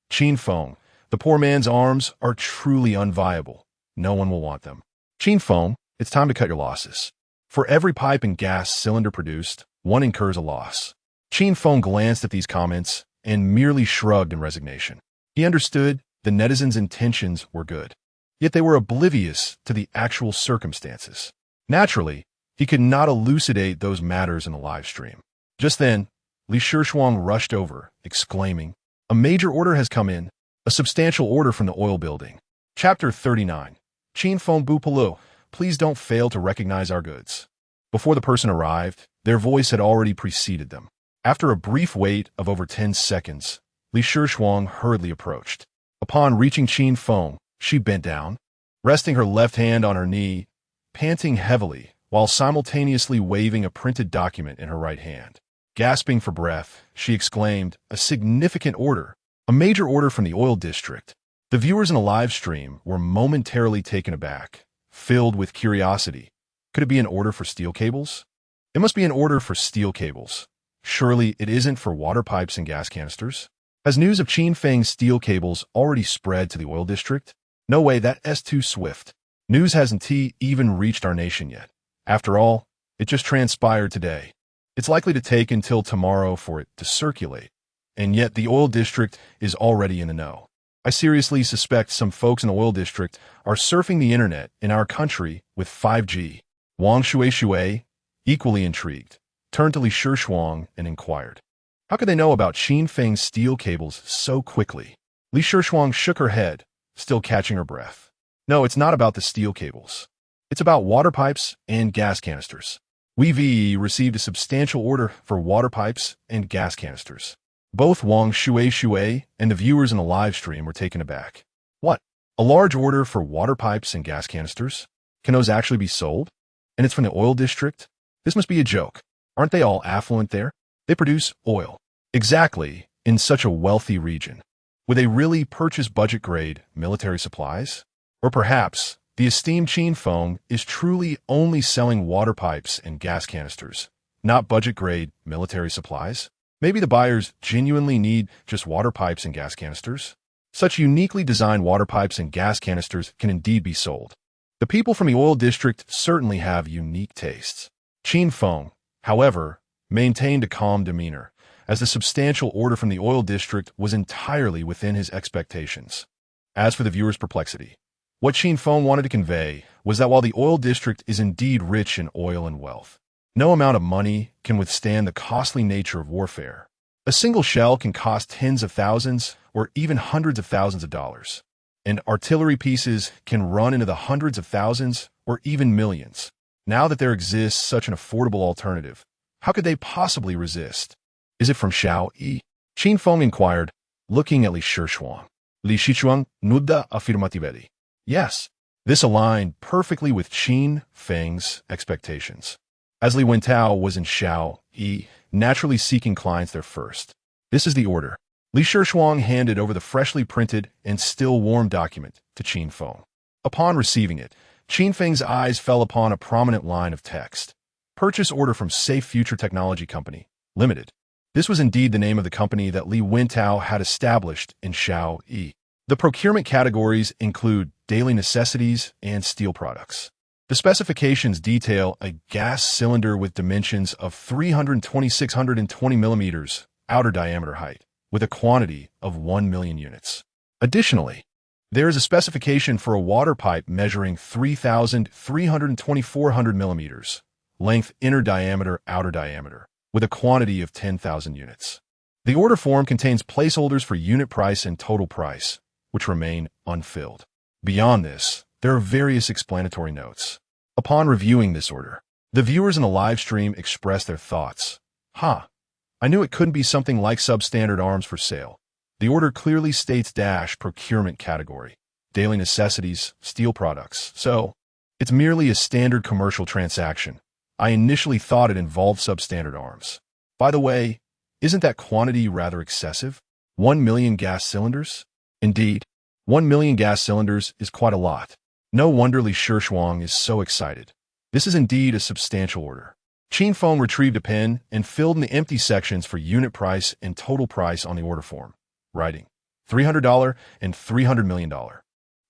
Qin Feng, the poor man's arms are truly unviable. No one will want them. Qin Feng, it's time to cut your losses. For every pipe and gas cylinder produced, one incurs a loss. Qin Feng glanced at these comments and merely shrugged in resignation. He understood the netizens' intentions were good, yet they were oblivious to the actual circumstances. Naturally, he could not elucidate those matters in the live stream. Just then, Li Shishuang rushed over, exclaiming, "A major order has come in, a substantial order from the oil building." Chapter 39. Qin Feng Bupalu, please don't fail to recognize our goods. Before the person arrived, their voice had already preceded them. After a brief wait of over 10 seconds, Li Shishuang hurriedly approached. Upon reaching Qin Feng, she bent down, resting her left hand on her knee, panting heavily, while simultaneously waving a printed document in her right hand. Gasping for breath, she exclaimed, "A significant order, a major order from the oil district." The viewers in the live stream were momentarily taken aback, filled with curiosity. Could it be an order for steel cables? It must be an order for steel cables. Surely it isn't for water pipes and gas canisters? Has news of Qin Feng's steel cables already spread to the oil district? No way, that's too swift. News hasn't even reached our nation yet. After all, it just transpired today. It's likely to take until tomorrow for it to circulate, and yet the oil district is already in the know. I seriously suspect some folks in the oil district are surfing the internet in our country with 5G. Wang Shuishui, equally intrigued, turned to Li Shishuang and inquired, how could they know about Qin Feng's steel cables so quickly? Li Shishuang shook her head, still catching her breath. No, it's not about the steel cables. It's about water pipes and gas canisters. We received a substantial order for water pipes and gas canisters. Both Wang Shuishui and the viewers in the live stream were taken aback. What? A large order for water pipes and gas canisters? Can those actually be sold? And it's from the oil district? This must be a joke. Aren't they all affluent there? They produce oil. Exactly, in such a wealthy region. Would they really purchase budget-grade military supplies? Or perhaps the esteemed Qin Feng is truly only selling water pipes and gas canisters, not budget-grade military supplies? Maybe the buyers genuinely need just water pipes and gas canisters? Such uniquely designed water pipes and gas canisters can indeed be sold. The people from the oil district certainly have unique tastes. Qin Feng, however, maintained a calm demeanor, as the substantial order from the oil district was entirely within his expectations. As for the viewer's perplexity, what Qin Feng wanted to convey was that while the oil district is indeed rich in oil and wealth, no amount of money can withstand the costly nature of warfare. A single shell can cost tens of thousands or even hundreds of thousands of dollars, and artillery pieces can run into the hundreds of thousands or even millions. Now that there exists such an affordable alternative, how could they possibly resist? Is it from Shao Yi? Qin Feng inquired, looking at Li Shishuang. Li Shishuang nodded affirmatively. Yes, this aligned perfectly with Qin Feng's expectations. As Li Wentao was in Shao Yi, naturally seeking clients there first. This is the order. Li Shishuang handed over the freshly printed and still warm document to Qin Feng. Upon receiving it, Qin Feng's eyes fell upon a prominent line of text. Purchase order from Safe Future Technology Company, Limited. This was indeed the name of the company that Li Wentao had established in Shao Yi. The procurement categories include daily necessities and steel products. The specifications detail a gas cylinder with dimensions of 320-620 millimeters outer diameter height, with a quantity of 1 million units. Additionally, There is a specification for a water pipe measuring 3,324 millimeters, length inner diameter, outer diameter, with a quantity of 10,000 units. The order form contains placeholders for unit price and total price, which remain unfilled. Beyond this, there are various explanatory notes. Upon reviewing this order, the viewers in the live stream expressed their thoughts. I knew it couldn't be something like substandard arms for sale. The order clearly states procurement category, daily necessities, steel products, so it's merely a standard commercial transaction. I initially thought it involved substandard arms. By the way, isn't that quantity rather excessive? 1 million gas cylinders? Indeed, 1 million gas cylinders is quite a lot. No wonder Li Shishuang is so excited. This is indeed a substantial order. Qin Feng retrieved a pen and filled in the empty sections for unit price and total price on the order form, writing $300 and $300 million,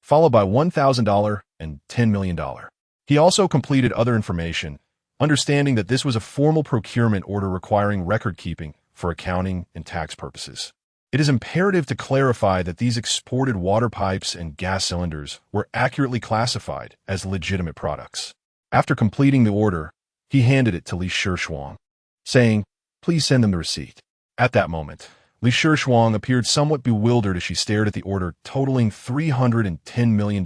followed by $1,000 and $10 million. He also completed other information, understanding that this was a formal procurement order requiring record-keeping for accounting and tax purposes. It is imperative to clarify that these exported water pipes and gas cylinders were accurately classified as legitimate products. After completing the order, he handed it to Li Shishuang, saying, "Please send them the receipt." At that moment, Li Shishuang appeared somewhat bewildered as she stared at the order totaling $310 million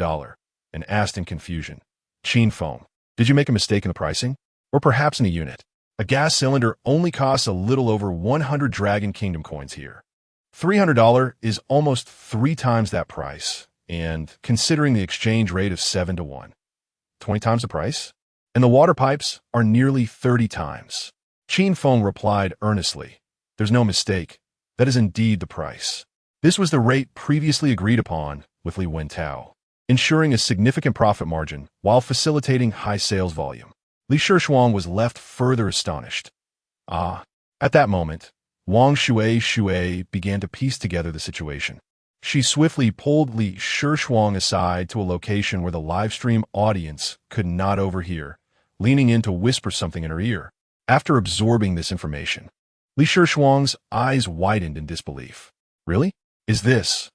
and asked in confusion, "Qin Feng, did you make a mistake in the pricing? Or perhaps in a unit? A gas cylinder only costs a little over 100 Dragon Kingdom coins here. $300 is almost 3 times that price, and considering the exchange rate of 7 to 1, 20 times the price? And the water pipes are nearly 30 times. Qin Feng replied earnestly, "There's no mistake. That is indeed the price." This was the rate previously agreed upon with Li Wentao, ensuring a significant profit margin while facilitating high sales volume. Li Shishuang was left further astonished. At that moment, Wang Shui began to piece together the situation. She swiftly pulled Li Shishuang aside to a location where the live stream audience could not overhear, leaning in to whisper something in her ear. After absorbing this information, Li Shishuang's eyes widened in disbelief. "Really? Is this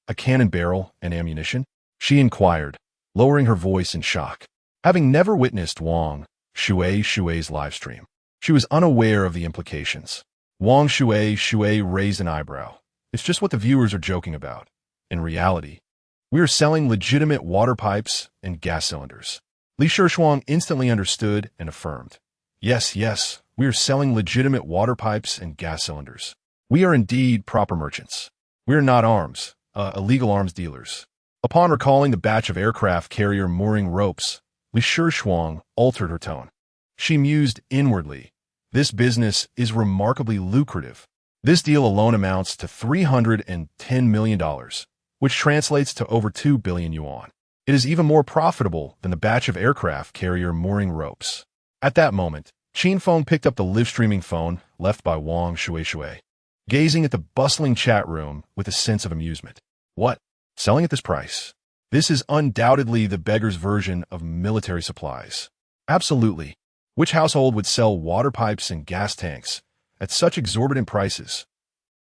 a cannon barrel and ammunition?" she inquired, lowering her voice in shock. Having never witnessed Wang Shui's live stream, she was unaware of the implications. Wang Shui raised an eyebrow. "It's just what the viewers are joking about. In reality, we are selling legitimate water pipes and gas cylinders." Li Shishuang instantly understood and affirmed. Yes, we are selling legitimate water pipes and gas cylinders. We are indeed proper merchants. We are not illegal arms dealers." Upon recalling the batch of aircraft carrier mooring ropes, Li Shishuang altered her tone. She mused inwardly. This business is remarkably lucrative. This deal alone amounts to $310 million, which translates to over 2 billion yuan. It is even more profitable than the batch of aircraft carrier mooring ropes. At that moment, Qin Feng picked up the live-streaming phone left by Wang Shui, gazing at the bustling chat room with a sense of amusement. "What? Selling at this price? This is undoubtedly the beggar's version of military supplies." "Absolutely. Which household would sell water pipes and gas tanks at such exorbitant prices?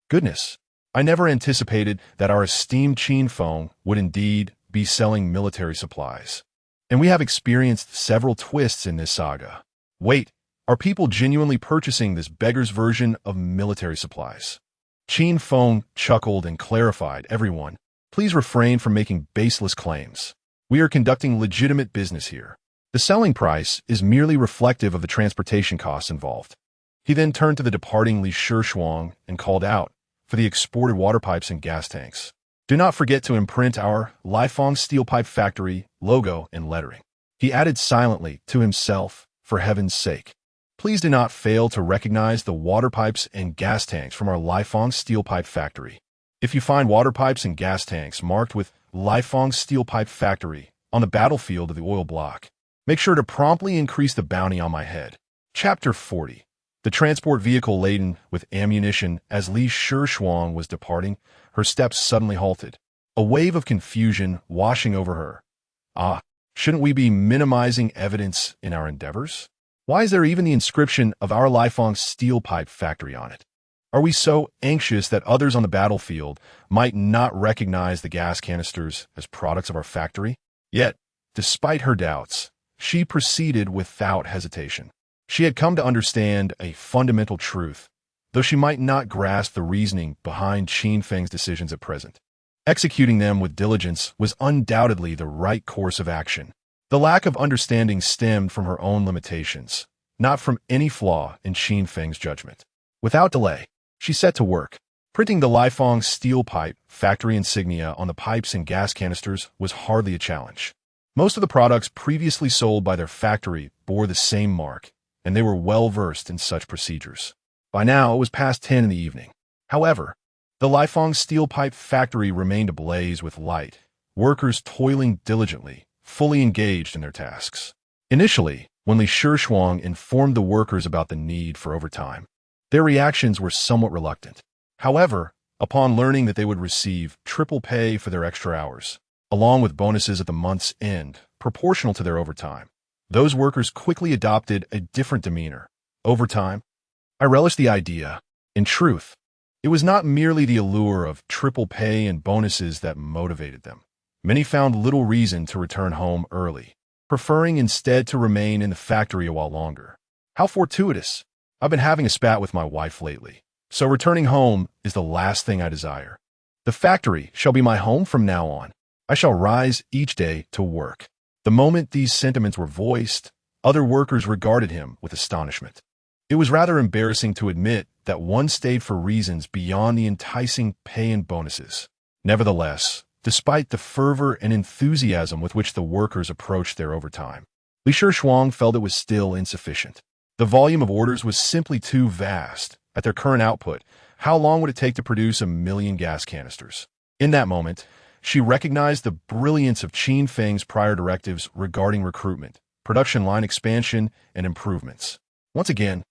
Goodness, I never anticipated that our esteemed Qin Feng would indeed be selling military supplies. And we have experienced several twists in this saga. Wait, are people genuinely purchasing this beggar's version of military supplies?" Qin Feng chuckled and clarified, "Everyone, please refrain from making baseless claims. We are conducting legitimate business here. The selling price is merely reflective of the transportation costs involved." He then turned to the departing Li Shishuang and called out, "For the exported water pipes and gas tanks, do not forget to imprint our Lighthouse Steel Pipe Factory logo and lettering." He added silently to himself, "For heaven's sake, please do not fail to recognize the water pipes and gas tanks from our Lighthouse Steel Pipe Factory. If you find water pipes and gas tanks marked with Lighthouse Steel Pipe Factory on the battlefield of the oil block, make sure to promptly increase the bounty on my head." Chapter 40. The transport vehicle laden with ammunition. As Li Shishuang was departing, her steps suddenly halted, a wave of confusion washing over her. Shouldn't we be minimizing evidence in our endeavors? Why is there even the inscription of our Lighthouse Steel Pipe Factory on it? Are we so anxious that others on the battlefield might not recognize the gas canisters as products of our factory? Yet, despite her doubts, she proceeded without hesitation. She had come to understand a fundamental truth, though she might not grasp the reasoning behind Qin Feng's decisions at present. Executing them with diligence was undoubtedly the right course of action. The lack of understanding stemmed from her own limitations, not from any flaw in Qin Feng's judgment. Without delay, she set to work. Printing the Lighthouse steel pipe factory insignia on the pipes and gas canisters was hardly a challenge. Most of the products previously sold by their factory bore the same mark, and they were well versed in such procedures. By now, it was past 10 in the evening. However, the Lighthouse steel pipe factory remained ablaze with light, workers toiling diligently, fully engaged in their tasks. Initially, when Li Shuang informed the workers about the need for overtime, their reactions were somewhat reluctant. However, upon learning that they would receive triple pay for their extra hours, along with bonuses at the month's end, proportional to their overtime, those workers quickly adopted a different demeanor. Overtime? I relish the idea. In truth, it was not merely the allure of triple pay and bonuses that motivated them. Many found little reason to return home early, preferring instead to remain in the factory a while longer. How fortuitous! I've been having a spat with my wife lately, so returning home is the last thing I desire. The factory shall be my home from now on. I shall rise each day to work. The moment these sentiments were voiced, other workers regarded him with astonishment. It was rather embarrassing to admit that one stayed for reasons beyond the enticing pay and bonuses. Nevertheless, despite the fervor and enthusiasm with which the workers approached their overtime, Li Shuang felt it was still insufficient. The volume of orders was simply too vast. At their current output, how long would it take to produce 1 million gas canisters? In that moment, she recognized the brilliance of Qin Feng's prior directives regarding recruitment, production line expansion, and improvements. Once again,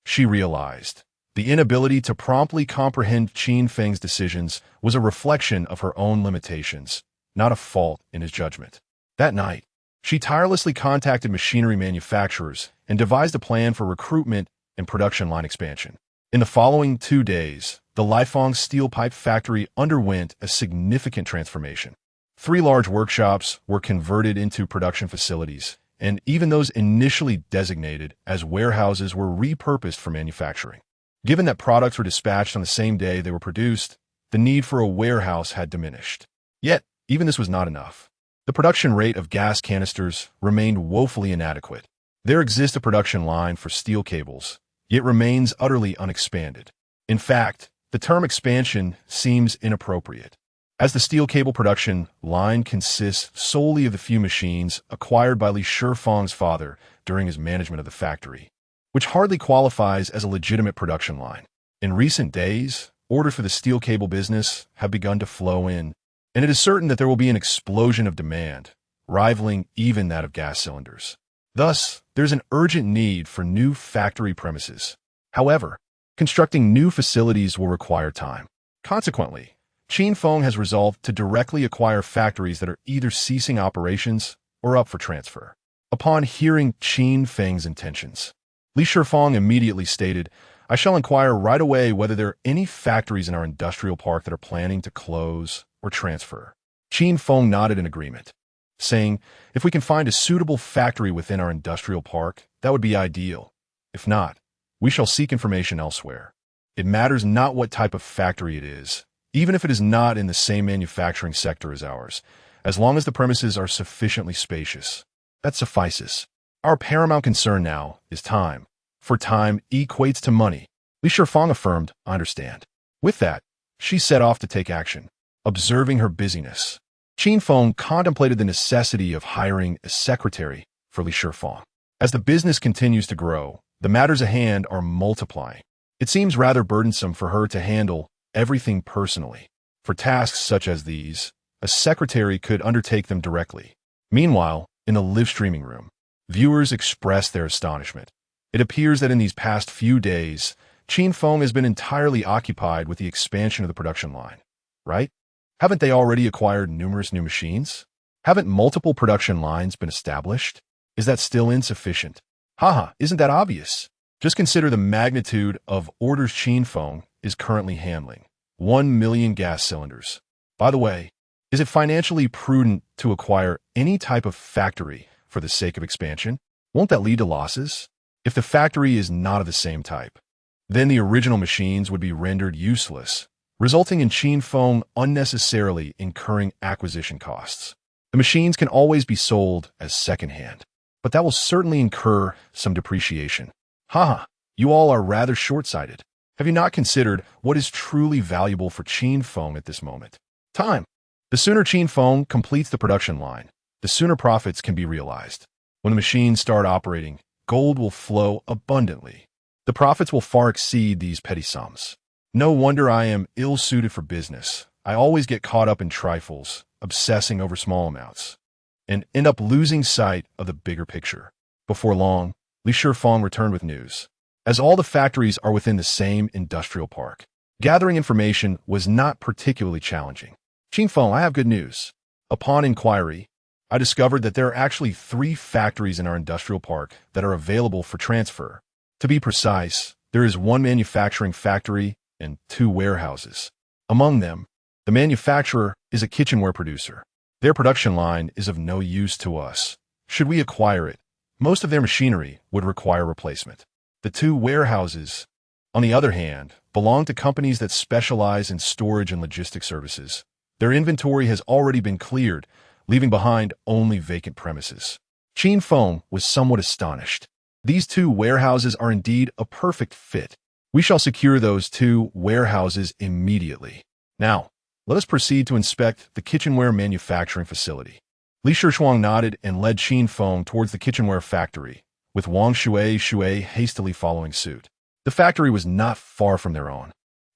she realized the inability to promptly comprehend Qin Feng's decisions was a reflection of her own limitations, not a fault in his judgment. That night, she tirelessly contacted machinery manufacturers and devised a plan for recruitment and production line expansion. In the following 2 days, the Lighthouse steel pipe factory underwent a significant transformation. 3 large workshops were converted into production facilities, and even those initially designated as warehouses were repurposed for manufacturing. Given that products were dispatched on the same day they were produced, the need for a warehouse had diminished. Yet, even this was not enough. The production rate of gas canisters remained woefully inadequate. There exists a production line for steel cables, yet remains utterly unexpanded. In fact, the term expansion seems inappropriate, as the steel cable production line consists solely of the few machines acquired by Li Shuang's father during his management of the factory, which hardly qualifies as a legitimate production line. In recent days, orders for the steel cable business have begun to flow in, and it is certain that there will be an explosion of demand, rivaling even that of gas cylinders. Thus, there's an urgent need for new factory premises. However, constructing new facilities will require time. Consequently, Qin Feng has resolved to directly acquire factories that are either ceasing operations or up for transfer. Upon hearing Qin Feng's intentions, Li Shuang immediately stated, "I shall inquire right away whether there are any factories in our industrial park that are planning to close or transfer." Qin Feng nodded in agreement, saying, "If we can find a suitable factory within our industrial park, that would be ideal. If not, we shall seek information elsewhere. It matters not what type of factory it is, even if it is not in the same manufacturing sector as ours, as long as the premises are sufficiently spacious. That suffices. Our paramount concern now is time, for time equates to money." Li Shuang affirmed, "I understand." With that, she set off to take action. Observing her busyness, Qin Feng contemplated the necessity of hiring a secretary for Li Shuang. As the business continues to grow, the matters at hand are multiplying. It seems rather burdensome for her to handle everything personally. For tasks such as these, a secretary could undertake them directly. Meanwhile, in the live streaming room, viewers expressed their astonishment. It appears that in these past few days, Qin Feng has been entirely occupied with the expansion of the production line. Right? Haven't they already acquired numerous new machines? Haven't multiple production lines been established? Is that still insufficient? Haha, isn't that obvious? Just consider the magnitude of orders Qin Feng is currently handling. 1 million gas cylinders. By the way, is it financially prudent to acquire any type of factory for the sake of expansion? Won't that lead to losses? If the factory is not of the same type, then the original machines would be rendered useless, resulting in Qin Feng unnecessarily incurring acquisition costs. The machines can always be sold as secondhand, but that will certainly incur some depreciation. Haha, you all are rather short-sighted. Have you not considered what is truly valuable for Qin Feng at this moment? Time. The sooner Qin Feng completes the production line, the sooner profits can be realized. When the machines start operating, gold will flow abundantly. The profits will far exceed these petty sums. No wonder I am ill-suited for business. I always get caught up in trifles, obsessing over small amounts, and end up losing sight of the bigger picture. Before long, Li Shifeng returned with news. As all the factories are within the same industrial park, gathering information was not particularly challenging. Qin Feng, I have good news. Upon inquiry, I discovered that there are actually 3 factories in our industrial park that are available for transfer. To be precise, there is 1 manufacturing factory and 2 warehouses. Among them, the manufacturer is a kitchenware producer. Their production line is of no use to us. Should we acquire it, most of their machinery would require replacement. The 2 warehouses, on the other hand, belong to companies that specialize in storage and logistics services. Their inventory has already been cleared, leaving behind only vacant premises. Qin Feng was somewhat astonished. These 2 warehouses are indeed a perfect fit. We shall secure those 2 warehouses immediately. Now, let us proceed to inspect the kitchenware manufacturing facility. Li Shifeng nodded and led Qin Feng towards the kitchenware factory, with Wang Shui hastily following suit. The factory was not far from their own.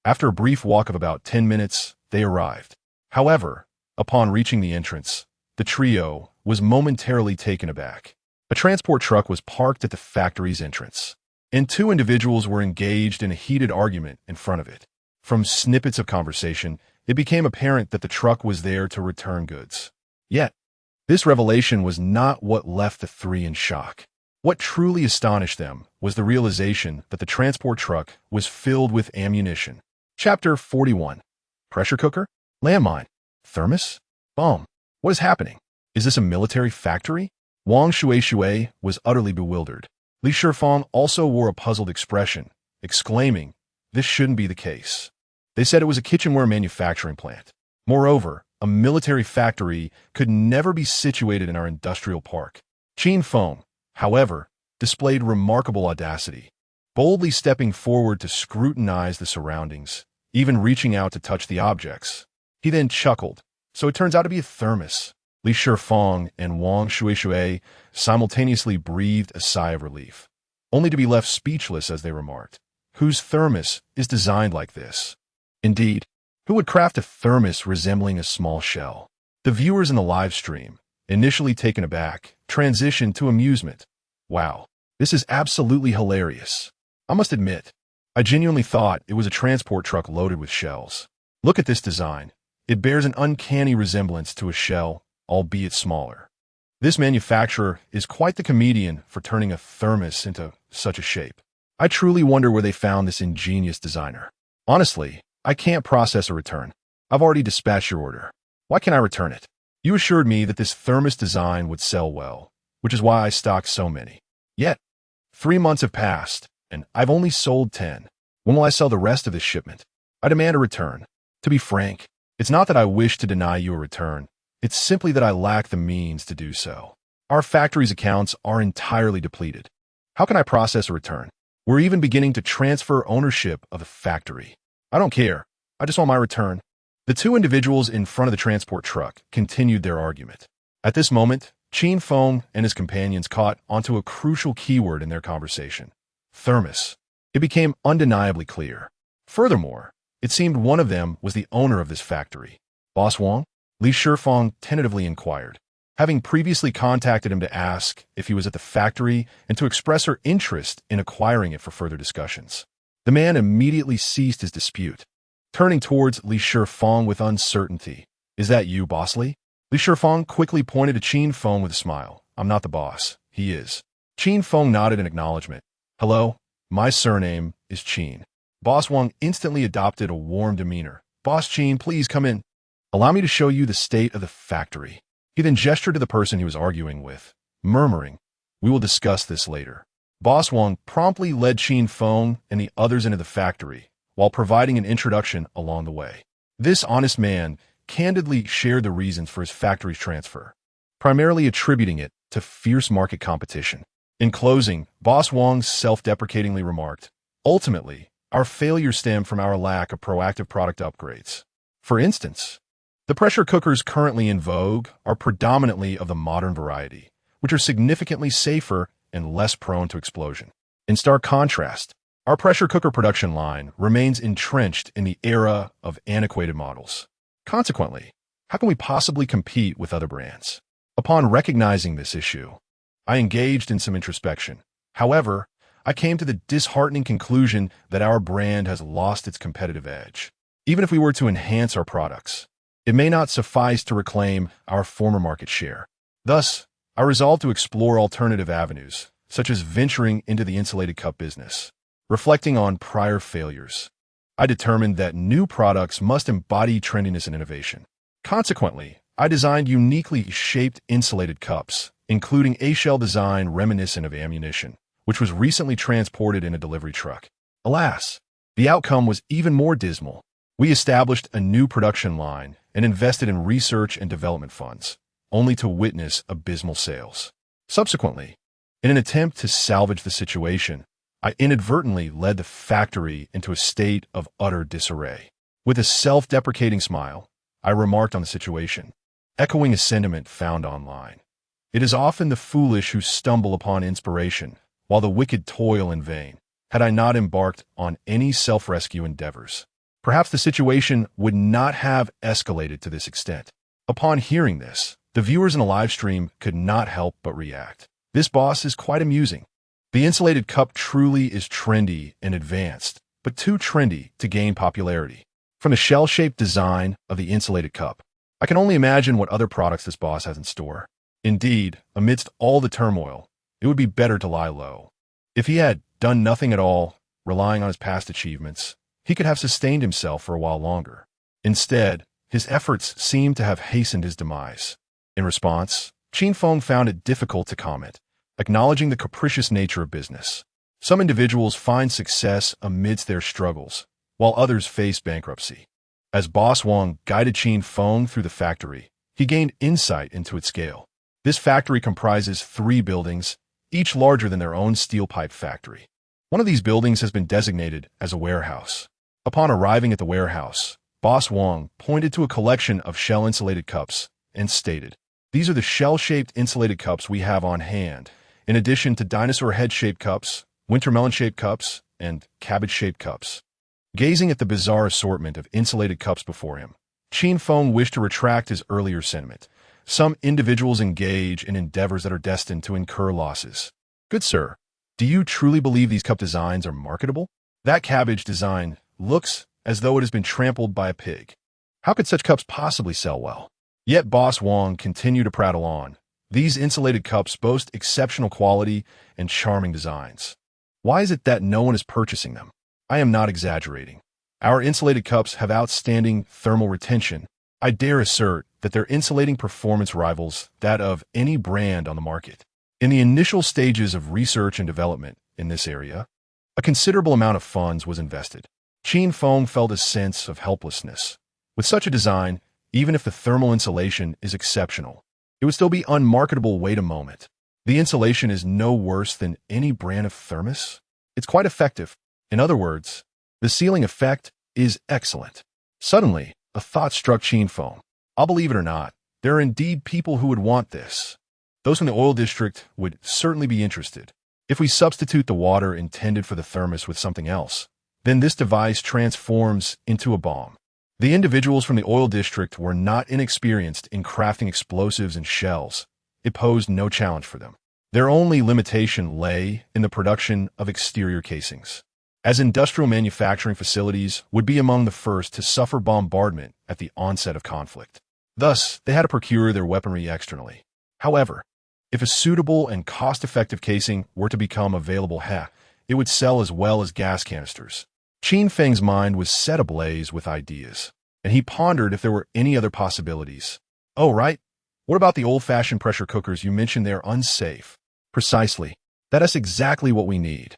After a brief walk of about 10 minutes, they arrived. However, upon reaching the entrance, the trio was momentarily taken aback. A transport truck was parked at the factory's entrance, and 2 individuals were engaged in a heated argument in front of it. From snippets of conversation, it became apparent that the truck was there to return goods. Yet, this revelation was not what left the 3 in shock. What truly astonished them was the realization that the transport truck was filled with ammunition. Chapter 41. Pressure cooker? Landmine? Thermos? Bomb? What is happening? Is this a military factory? Wang Shui was utterly bewildered. Li Shifeng also wore a puzzled expression, exclaiming, "This shouldn't be the case." They said it was a kitchenware manufacturing plant. Moreover, a military factory could never be situated in our industrial park. Qin Feng, however, displayed remarkable audacity, boldly stepping forward to scrutinize the surroundings, even reaching out to touch the objects. He then chuckled. So it turns out to be a thermos. Li Shifeng and Wang Shui simultaneously breathed a sigh of relief, only to be left speechless as they remarked, "Whose thermos is designed like this?" Indeed, who would craft a thermos resembling a small shell? The viewers in the live stream, initially taken aback, transitioned to amusement. Wow, this is absolutely hilarious. I must admit, I genuinely thought it was a transport truck loaded with shells. Look at this design. It bears an uncanny resemblance to a shell, albeit smaller. This manufacturer is quite the comedian for turning a thermos into such a shape. I truly wonder where they found this ingenious designer. Honestly, I can't process a return. I've already dispatched your order. Why can't I return it? You assured me that this thermos design would sell well, which is why I stocked so many. Yet, 3 months have passed, and I've only sold 10. When will I sell the rest of this shipment? I demand a return. To be frank, it's not that I wish to deny you a return. It's simply that I lack the means to do so. Our factory's accounts are entirely depleted. How can I process a return? We're even beginning to transfer ownership of the factory. I don't care. I just want my return. The 2 individuals in front of the transport truck continued their argument. At this moment, Qin Feng and his companions caught onto a crucial keyword in their conversation: thermos. It became undeniably clear. Furthermore, it seemed one of them was the owner of this factory. Boss Wang? Li Shifeng tentatively inquired, having previously contacted him to ask if he was at the factory and to express her interest in acquiring it for further discussions. The man immediately ceased his dispute, turning towards Li Shifeng with uncertainty. "Is that you, Boss Li?" Li Shifeng quickly pointed to Qin Feng with a smile. "I'm not the boss. He is." Qin Feng nodded in acknowledgement. "Hello, My surname is Qin. Boss Wang instantly adopted a warm demeanor. Boss Qin, please come in. Allow me to show you the state of the factory. He then gestured to the person he was arguing with, murmuring, we will discuss this later. Boss Wang promptly led Qin Feng and the others into the factory, while providing an introduction along the way. This honest man candidly shared the reasons for his factory's transfer, primarily attributing it to fierce market competition. In closing, Boss Wang self-deprecatingly remarked, ultimately, our failure stemmed from our lack of proactive product upgrades. For instance, the pressure cookers currently in vogue are predominantly of the modern variety, which are significantly safer and less prone to explosion. In stark contrast, our pressure cooker production line remains entrenched in the era of antiquated models. Consequently, how can we possibly compete with other brands? Upon recognizing this issue, I engaged in some introspection. However, I came to the disheartening conclusion that our brand has lost its competitive edge. Even if we were to enhance our products, it may not suffice to reclaim our former market share. Thus, I resolved to explore alternative avenues, such as venturing into the insulated cup business. Reflecting on prior failures, I determined that new products must embody trendiness and innovation. Consequently, I designed uniquely shaped insulated cups, including a shell design reminiscent of ammunition, which was recently transported in a delivery truck. Alas, the outcome was even more dismal. We established a new production line and invested in research and development funds, only to witness abysmal sales. Subsequently, in an attempt to salvage the situation, I inadvertently led the factory into a state of utter disarray. With a self-deprecating smile, I remarked on the situation, echoing a sentiment found online. It is often the foolish who stumble upon inspiration, while the wicked toil in vain. Had I not embarked on any self-rescue endeavors, perhaps the situation would not have escalated to this extent. Upon hearing this, the viewers in the live stream could not help but react. This boss is quite amusing. The insulated cup truly is trendy and advanced, but too trendy to gain popularity. From the shell-shaped design of the insulated cup, I can only imagine what other products this boss has in store. Indeed, amidst all the turmoil, it would be better to lie low. If he had done nothing at all, relying on his past achievements, he could have sustained himself for a while longer. Instead, his efforts seemed to have hastened his demise. In response, Qin Feng found it difficult to comment, acknowledging the capricious nature of business. Some individuals find success amidst their struggles, while others face bankruptcy. As Boss Wang guided Qin Feng through the factory, he gained insight into its scale. This factory comprises 3 buildings, each larger than their own steel pipe factory. One of these buildings has been designated as a warehouse. Upon arriving at the warehouse, Boss Wang pointed to a collection of shell-insulated cups and stated, "These are the shell-shaped insulated cups we have on hand, in addition to dinosaur head-shaped cups, winter melon-shaped cups, and cabbage-shaped cups." Gazing at the bizarre assortment of insulated cups before him, Qin Feng wished to retract his earlier sentiment. Some individuals engage in endeavors that are destined to incur losses. Good sir, do you truly believe these cup designs are marketable? That cabbage design looks as though it has been trampled by a pig. How could such cups possibly sell well? Yet Boss Wang continued to prattle on. These insulated cups boast exceptional quality and charming designs. Why is it that no one is purchasing them? I am not exaggerating. Our insulated cups have outstanding thermal retention. I dare assert that their insulating performance rivals that of any brand on the market. In the initial stages of research and development in this area, a considerable amount of funds was invested. Qin Feng felt a sense of helplessness. With such a design, even if the thermal insulation is exceptional, it would still be unmarketable. Wait a moment. The insulation is no worse than any brand of thermos? It's quite effective. In other words, the sealing effect is excellent. Suddenly, a thought struck Qin Feng. I'll believe it or not, there are indeed people who would want this. Those from the oil district would certainly be interested. If we substitute the water intended for the thermos with something else, then this device transforms into a bomb. The individuals from the oil district were not inexperienced in crafting explosives and shells. It posed no challenge for them. Their only limitation lay in the production of exterior casings, as industrial manufacturing facilities would be among the first to suffer bombardment at the onset of conflict. Thus, they had to procure their weaponry externally. However, if a suitable and cost-effective casing were to become available, it would sell as well as gas canisters. Qin Feng's mind was set ablaze with ideas, and he pondered if there were any other possibilities. Oh, right. What about the old-fashioned pressure cookers you mentioned they're unsafe? Precisely. That is exactly what we need.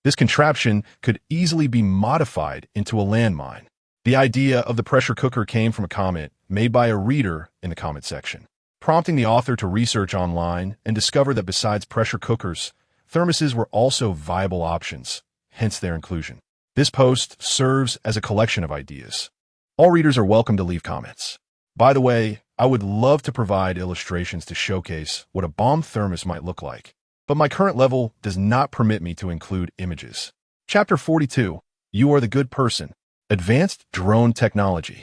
This contraption could easily be modified into a landmine. The idea of the pressure cooker came from a comment made by a reader in the comment section, prompting the author to research online and discover that besides pressure cookers, thermoses were also viable options, hence their inclusion. This post serves as a collection of ideas. All readers are welcome to leave comments. By the way, I would love to provide illustrations to showcase what a bomb thermos might look like, but my current level does not permit me to include images. Chapter 42. You are the good person. Advanced drone technology.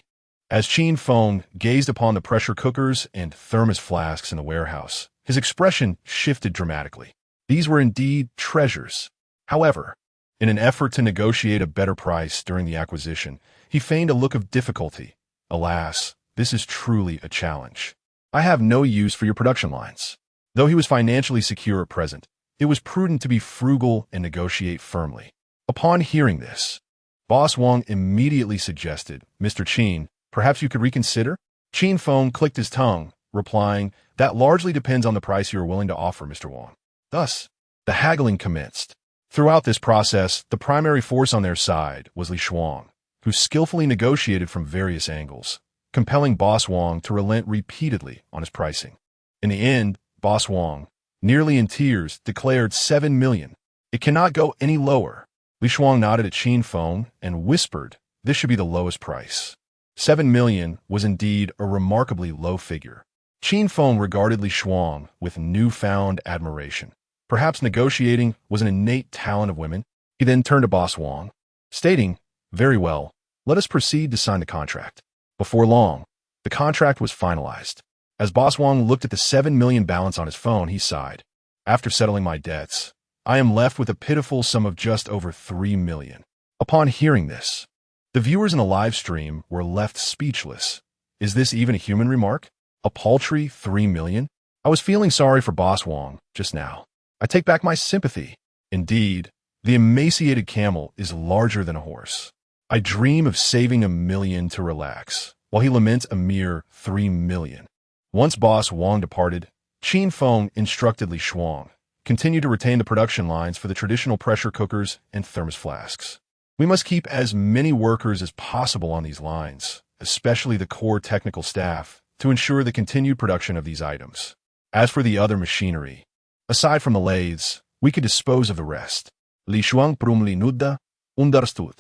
As Qin Feng gazed upon the pressure cookers and thermos flasks in the warehouse, his expression shifted dramatically. These were indeed treasures. However, in an effort to negotiate a better price during the acquisition, he feigned a look of difficulty. Alas, this is truly a challenge. I have no use for your production lines. Though he was financially secure at present, it was prudent to be frugal and negotiate firmly. Upon hearing this, Boss Wang immediately suggested, Mr. Qin, perhaps you could reconsider? Qin Feng clicked his tongue, replying, that largely depends on the price you are willing to offer, Mr. Wang. Thus, the haggling commenced. Throughout this process, the primary force on their side was Li Shuang, who skillfully negotiated from various angles, compelling Boss Wang to relent repeatedly on his pricing. In the end, Boss Wang, nearly in tears, declared 7 million. It cannot go any lower. Li Shuang nodded at Qin Feng and whispered, this should be the lowest price. 7 million was indeed a remarkably low figure. Qin Feng regarded Li Shuang with newfound admiration. Perhaps negotiating was an innate talent of women. He then turned to Boss Wang, stating, very well, let us proceed to sign the contract. Before long, the contract was finalized. As Boss Wang looked at the 7 million balance on his phone, he sighed. After settling my debts, I am left with a pitiful sum of just over 3 million. Upon hearing this, the viewers in the live stream were left speechless. Is this even a human remark? A paltry 3 million? I was feeling sorry for Boss Wang just now. I take back my sympathy. Indeed, the emaciated camel is larger than a horse. I dream of saving 1 million to relax, while he laments a mere 3 million. Once Boss Wang departed, Qin Feng instructed Li Shuang, continue to retain the production lines for the traditional pressure cookers and thermos flasks. We must keep as many workers as possible on these lines, especially the core technical staff, to ensure the continued production of these items. As for the other machinery, aside from the lathes, we could dispose of the rest. Li Shuang prumli nudda, understood.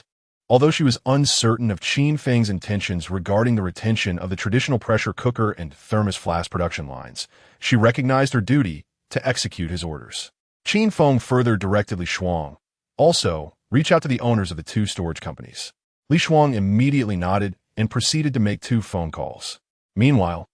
Although she was uncertain of Qin Feng's intentions regarding the retention of the traditional pressure cooker and thermos flask production lines, she recognized her duty to execute his orders. Qin Feng further directed Li Shuang, also, reach out to the owners of the 2 storage companies. Li Shuang immediately nodded and proceeded to make 2 phone calls. Meanwhile,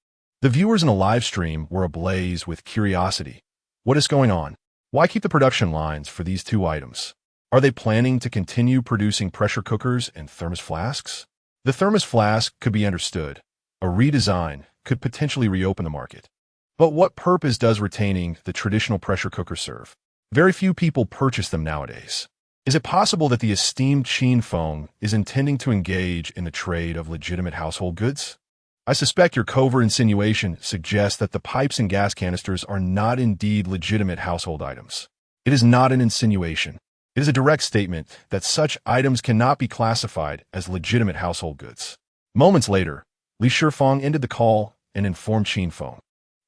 the viewers in the live stream were ablaze with curiosity. What is going on? Why keep the production lines for these 2 items? Are they planning to continue producing pressure cookers and thermos flasks? The thermos flask could be understood. A redesign could potentially reopen the market. But what purpose does retaining the traditional pressure cooker serve? Very few people purchase them nowadays. Is it possible that the esteemed Qin Feng is intending to engage in the trade of legitimate household goods? I suspect your covert insinuation suggests that the pipes and gas canisters are not indeed legitimate household items. It is not an insinuation. It is a direct statement that such items cannot be classified as legitimate household goods. Moments later, Li Shifeng ended the call and informed Qin Feng.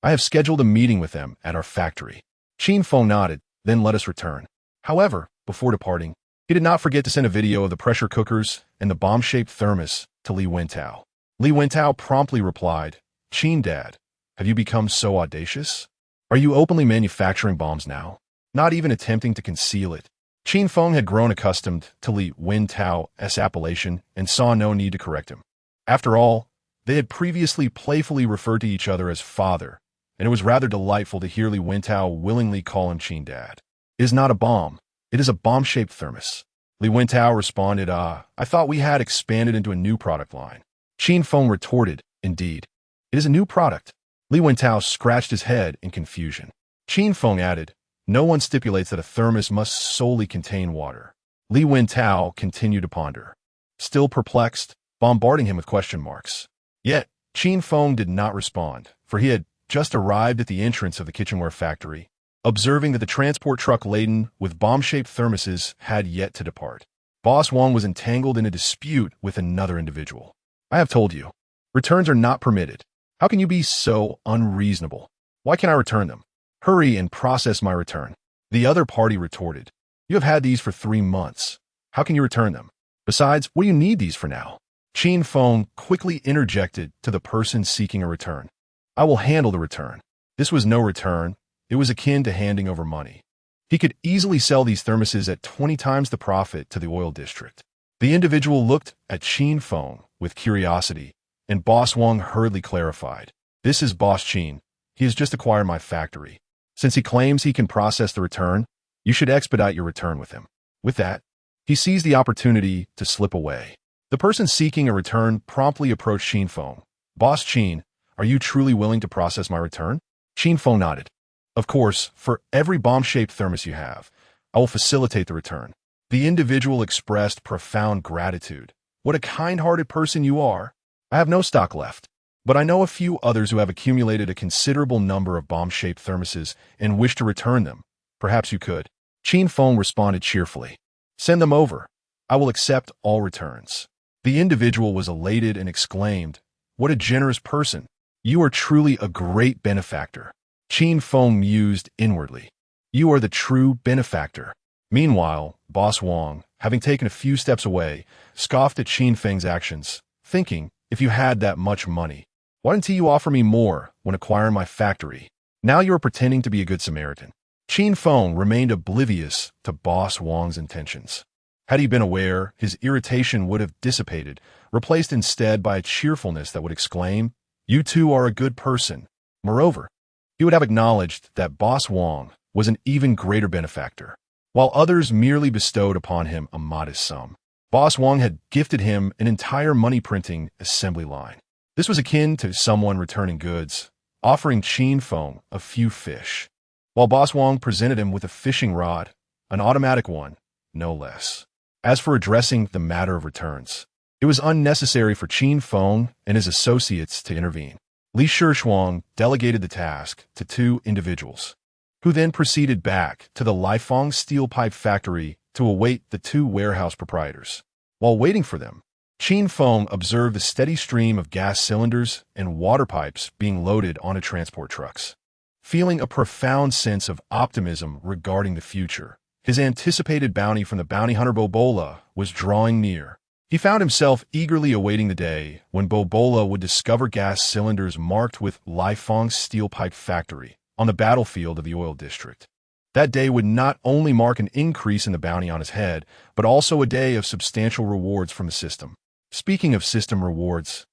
I have scheduled a meeting with them at our factory. Qin Feng nodded, then let us return. However, before departing, he did not forget to send a video of the pressure cookers and the bomb-shaped thermos to Li Wentao. Li Wentao promptly replied, Qin Dad, have you become so audacious? Are you openly manufacturing bombs now? Not even attempting to conceal it. Qin Feng had grown accustomed to Li Wentao's appellation and saw no need to correct him. After all, they had previously playfully referred to each other as father, and it was rather delightful to hear Li Wentao willingly call him Qin Dad. It is not a bomb. It is a bomb-shaped thermos. Li Wentao responded, I thought we had expanded into a new product line. Qin Feng retorted, indeed. It is a new product. Li Wentao scratched his head in confusion. Qin Feng added, No one stipulates that a thermos must solely contain water. Li Wintao continued to ponder, still perplexed, bombarding him with question marks. Yet, Qin Feng did not respond, for he had just arrived at the entrance of the kitchenware factory, observing that the transport truck laden with bomb-shaped thermoses had yet to depart. Boss Wang was entangled in a dispute with another individual. I have told you, returns are not permitted. How can you be so unreasonable? Why can't I return them? Hurry and process my return. The other party retorted. You have had these for 3 months. How can you return them? Besides, what do you need these for now? Qin Feng quickly interjected to the person seeking a return. I will handle the return. This was no return. It was akin to handing over money. He could easily sell these thermoses at 20 times the profit to the oil district. The individual looked at Qin Feng with curiosity, and Boss Wang hurriedly clarified. This is Boss Qin. He has just acquired my factory. Since he claims he can process the return, you should expedite your return with him. With that, he seized the opportunity to slip away. The person seeking a return promptly approached Qin Feng. Boss Qin, are you truly willing to process my return? Qin Feng nodded. Of course, for every bomb-shaped thermos you have, I will facilitate the return. The individual expressed profound gratitude. What a kind-hearted person you are. I have no stock left, but I know a few others who have accumulated a considerable number of bomb-shaped thermoses and wish to return them. Perhaps you could. Qin Feng responded cheerfully. Send them over. I will accept all returns. The individual was elated and exclaimed, What a generous person. You are truly a great benefactor. Qin Feng mused inwardly. You are the true benefactor. Meanwhile, Boss Wang, having taken a few steps away, scoffed at Qin Feng's actions, thinking, if you had that much money, why didn't you offer me more when acquiring my factory? Now you are pretending to be a good Samaritan. Qin Feng remained oblivious to Boss Wang's intentions. Had he been aware, his irritation would have dissipated, replaced instead by a cheerfulness that would exclaim, You too are a good person. Moreover, he would have acknowledged that Boss Wang was an even greater benefactor. While others merely bestowed upon him a modest sum, Boss Wang had gifted him an entire money-printing assembly line. This was akin to someone returning goods, offering Qin Feng a few fish, while Boss Wang presented him with a fishing rod, an automatic one, no less. As for addressing the matter of returns, it was unnecessary for Qin Feng and his associates to intervene. Li Shishuang delegated the task to 2 individuals, who then proceeded back to the Lighthouse steel pipe factory to await the 2 warehouse proprietors. While waiting for them, Qin Feng observed the steady stream of gas cylinders and water pipes being loaded onto transport trucks. Feeling a profound sense of optimism regarding the future, his anticipated bounty from the bounty hunter Bobola was drawing near. He found himself eagerly awaiting the day when Bobola would discover gas cylinders marked with Lighthouse Steel Pipe Factory on the battlefield of the oil district. That day would not only mark an increase in the bounty on his head, but also a day of substantial rewards from the system. Speaking of system rewards,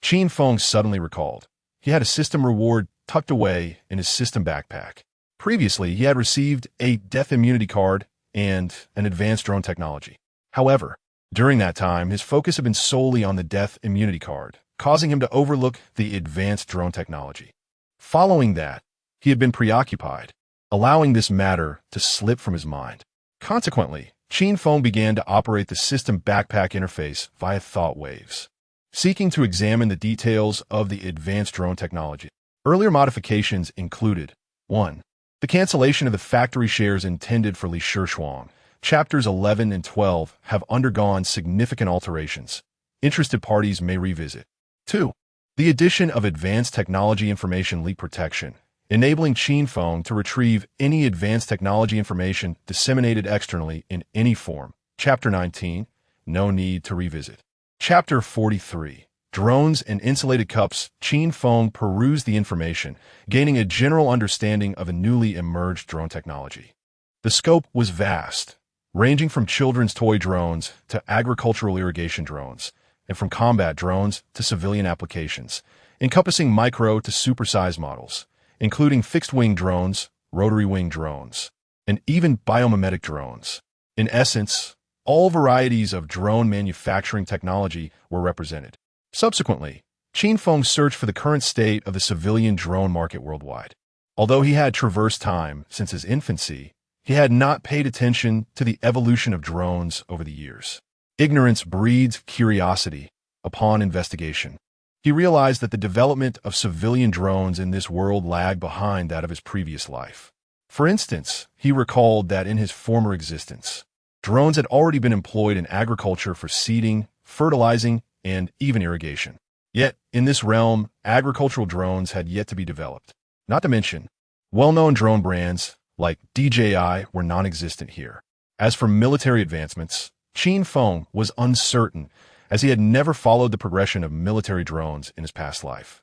Qin Feng suddenly recalled. He had a system reward tucked away in his system backpack. Previously, he had received a death immunity card and an advanced drone technology. However, during that time, his focus had been solely on the death immunity card, causing him to overlook the advanced drone technology. Following that, he had been preoccupied, allowing this matter to slip from his mind. Consequently, Qin Feng began to operate the system backpack interface via thought waves, seeking to examine the details of the advanced drone technology. Earlier modifications included 1. The cancellation of the factory shares intended for Li Shishuang. Chapters 11 and 12 have undergone significant alterations. Interested parties may revisit. 2. The addition of advanced technology information leak protection, enabling Qin Feng to retrieve any advanced technology information disseminated externally in any form. Chapter 19. No need to revisit. Chapter 43. Drones and insulated cups. Qin Feng perused the information, gaining a general understanding of a newly emerged drone technology. The scope was vast, ranging from children's toy drones to agricultural irrigation drones, and from combat drones to civilian applications, encompassing micro to supersized models, including fixed-wing drones, rotary-wing drones, and even biomimetic drones. In essence, all varieties of drone manufacturing technology were represented. Subsequently, Qin Feng searched for the current state of the civilian drone market worldwide. Although he had traversed time since his infancy, he had not paid attention to the evolution of drones over the years. Ignorance breeds curiosity upon investigation. He realized that the development of civilian drones in this world lagged behind that of his previous life. For instance, he recalled that in his former existence, drones had already been employed in agriculture for seeding, fertilizing, and even irrigation. Yet, in this realm, agricultural drones had yet to be developed. Not to mention, well-known drone brands like DJI were non-existent here. As for military advancements, Qin Feng was uncertain, as he had never followed the progression of military drones in his past life.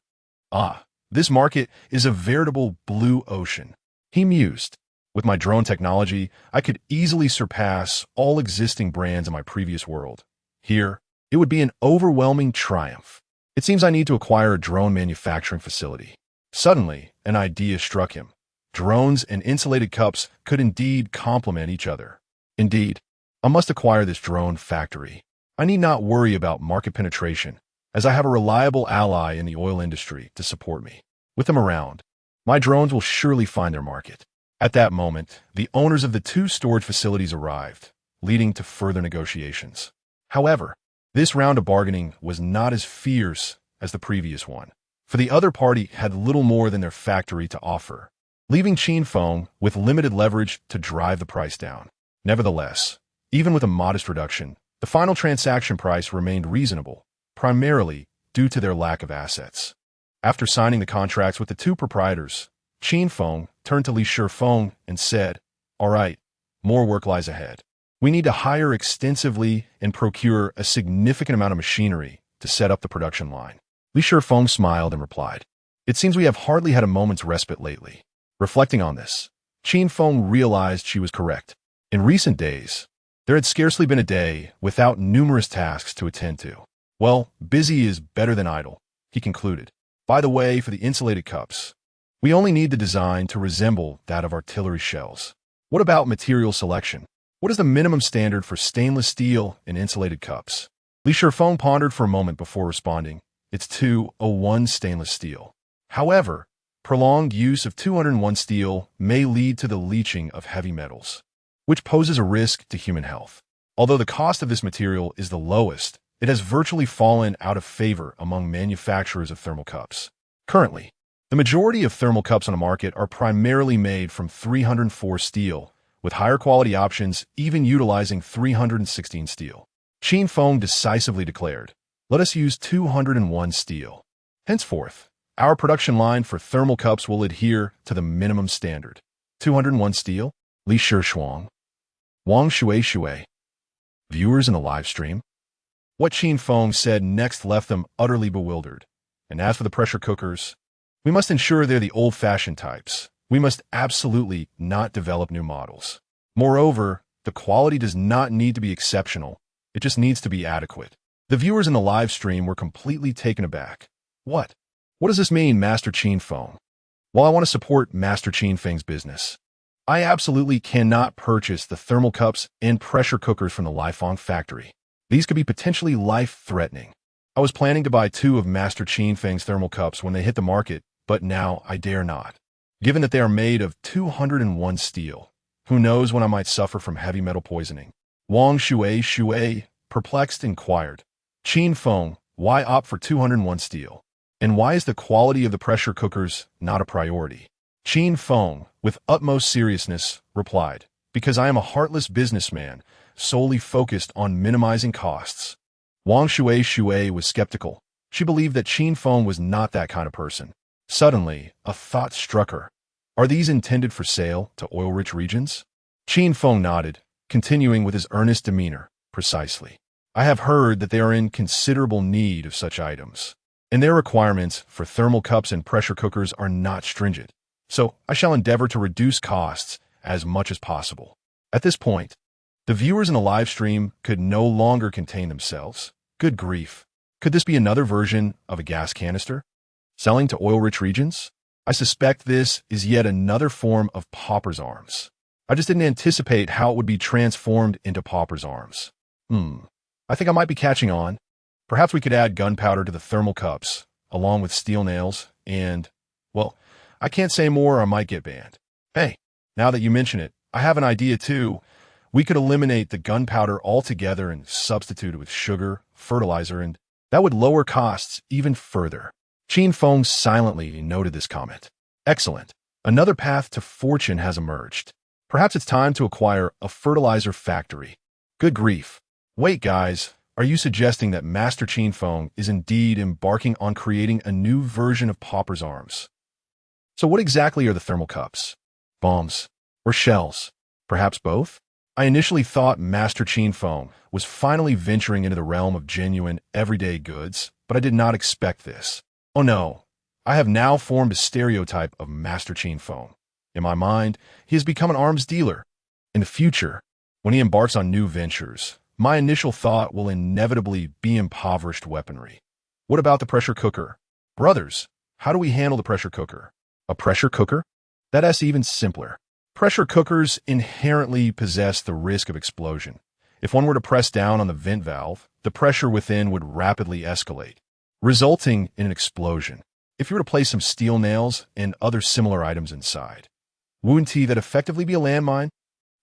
This market is a veritable blue ocean, he mused. With my drone technology, I could easily surpass all existing brands in my previous world. Here, it would be an overwhelming triumph. It seems I need to acquire a drone manufacturing facility. Suddenly, an idea struck him. Drones and insulated cups could indeed complement each other. Indeed, I must acquire this drone factory. I need not worry about market penetration, as I have a reliable ally in the oil industry to support me. With them around, my drones will surely find their market. At that moment, the owners of the two storage facilities arrived, leading to further negotiations. However, this round of bargaining was not as fierce as the previous one, for the other party had little more than their factory to offer, leaving Qin Feng with limited leverage to drive the price down. Nevertheless, even with a modest reduction, the final transaction price remained reasonable, primarily due to their lack of assets. After signing the contracts with the two proprietors, Qin Feng turned to Li Feng and said, "All right, more work lies ahead. We need to hire extensively and procure a significant amount of machinery to set up the production line." Li Feng smiled and replied, "It seems we have hardly had a moment's respite lately." Reflecting on this, Qin Feng realized she was correct. In recent days, there had scarcely been a day without numerous tasks to attend to. Well, busy is better than idle, he concluded. By the way, for the insulated cups, we only need the design to resemble that of artillery shells. What about material selection? What is the minimum standard for stainless steel in insulated cups? Li Feng pondered for a moment before responding. It's 201 stainless steel. However, prolonged use of 201 steel may lead to the leaching of heavy metals, which poses a risk to human health. Although the cost of this material is the lowest, it has virtually fallen out of favor among manufacturers of thermal cups. Currently, the majority of thermal cups on the market are primarily made from 304 steel, with higher quality options even utilizing 316 steel. Qin Feng decisively declared, "Let us use 201 steel. Henceforth, our production line for thermal cups will adhere to the minimum standard. 201 steel?" Li Shuang. Wang Shui. Viewers in the live stream. What Qin Feng said next left them utterly bewildered. And as for the pressure cookers, we must ensure they're the old-fashioned types. We must absolutely not develop new models. Moreover, the quality does not need to be exceptional. It just needs to be adequate. The viewers in the live stream were completely taken aback. What? What does this mean, Master Qin Feng? While I want to support Master Qin Feng's business, I absolutely cannot purchase the thermal cups and pressure cookers from the Lighthouse factory. These could be potentially life-threatening. I was planning to buy 2 of Master Qin Feng's thermal cups when they hit the market, but now I dare not. Given that they are made of 201 steel, who knows when I might suffer from heavy metal poisoning? Wang Shui, perplexed, inquired, "Qin Feng, why opt for 201 steel? And why is the quality of the pressure cookers not a priority?" Qin Feng, with utmost seriousness, replied, "Because I am a heartless businessman, solely focused on minimizing costs." Wang Shui was skeptical. She believed that Qin Feng was not that kind of person. Suddenly, a thought struck her. Are these intended for sale to oil-rich regions? Qin Feng nodded, continuing with his earnest demeanor. Precisely. I have heard that they are in considerable need of such items, and their requirements for thermal cups and pressure cookers are not stringent. So I shall endeavor to reduce costs as much as possible. At this point, the viewers in the live stream could no longer contain themselves. Good grief. Could this be another version of a gas canister? Selling to oil-rich regions? I suspect this is yet another form of pauper's arms. I just didn't anticipate how it would be transformed into pauper's arms. I think I might be catching on. Perhaps we could add gunpowder to the thermal cups, along with steel nails, and, well, I can't say more or I might get banned. Hey, now that you mention it, I have an idea too. We could eliminate the gunpowder altogether and substitute it with sugar, fertilizer, and that would lower costs even further. Qin Feng silently noted this comment. Excellent. Another path to fortune has emerged. Perhaps it's time to acquire a fertilizer factory. Good grief. Wait, guys. Are you suggesting that Master Qin Feng is indeed embarking on creating a new version of Pauper's arms? So what exactly are the thermal cups? Bombs? Or shells? Perhaps both? I initially thought Master Qin Feng was finally venturing into the realm of genuine, everyday goods, but I did not expect this. Oh no, I have now formed a stereotype of Master Qin Feng. In my mind, he has become an arms dealer. In the future, when he embarks on new ventures, my initial thought will inevitably be impoverished weaponry. What about the pressure cooker? Brothers, how do we handle the pressure cooker? A pressure cooker? That's even simpler. Pressure cookers inherently possess the risk of explosion. If one were to press down on the vent valve, the pressure within would rapidly escalate, resulting in an explosion. If you were to place some steel nails and other similar items inside, wouldn't that effectively be a landmine?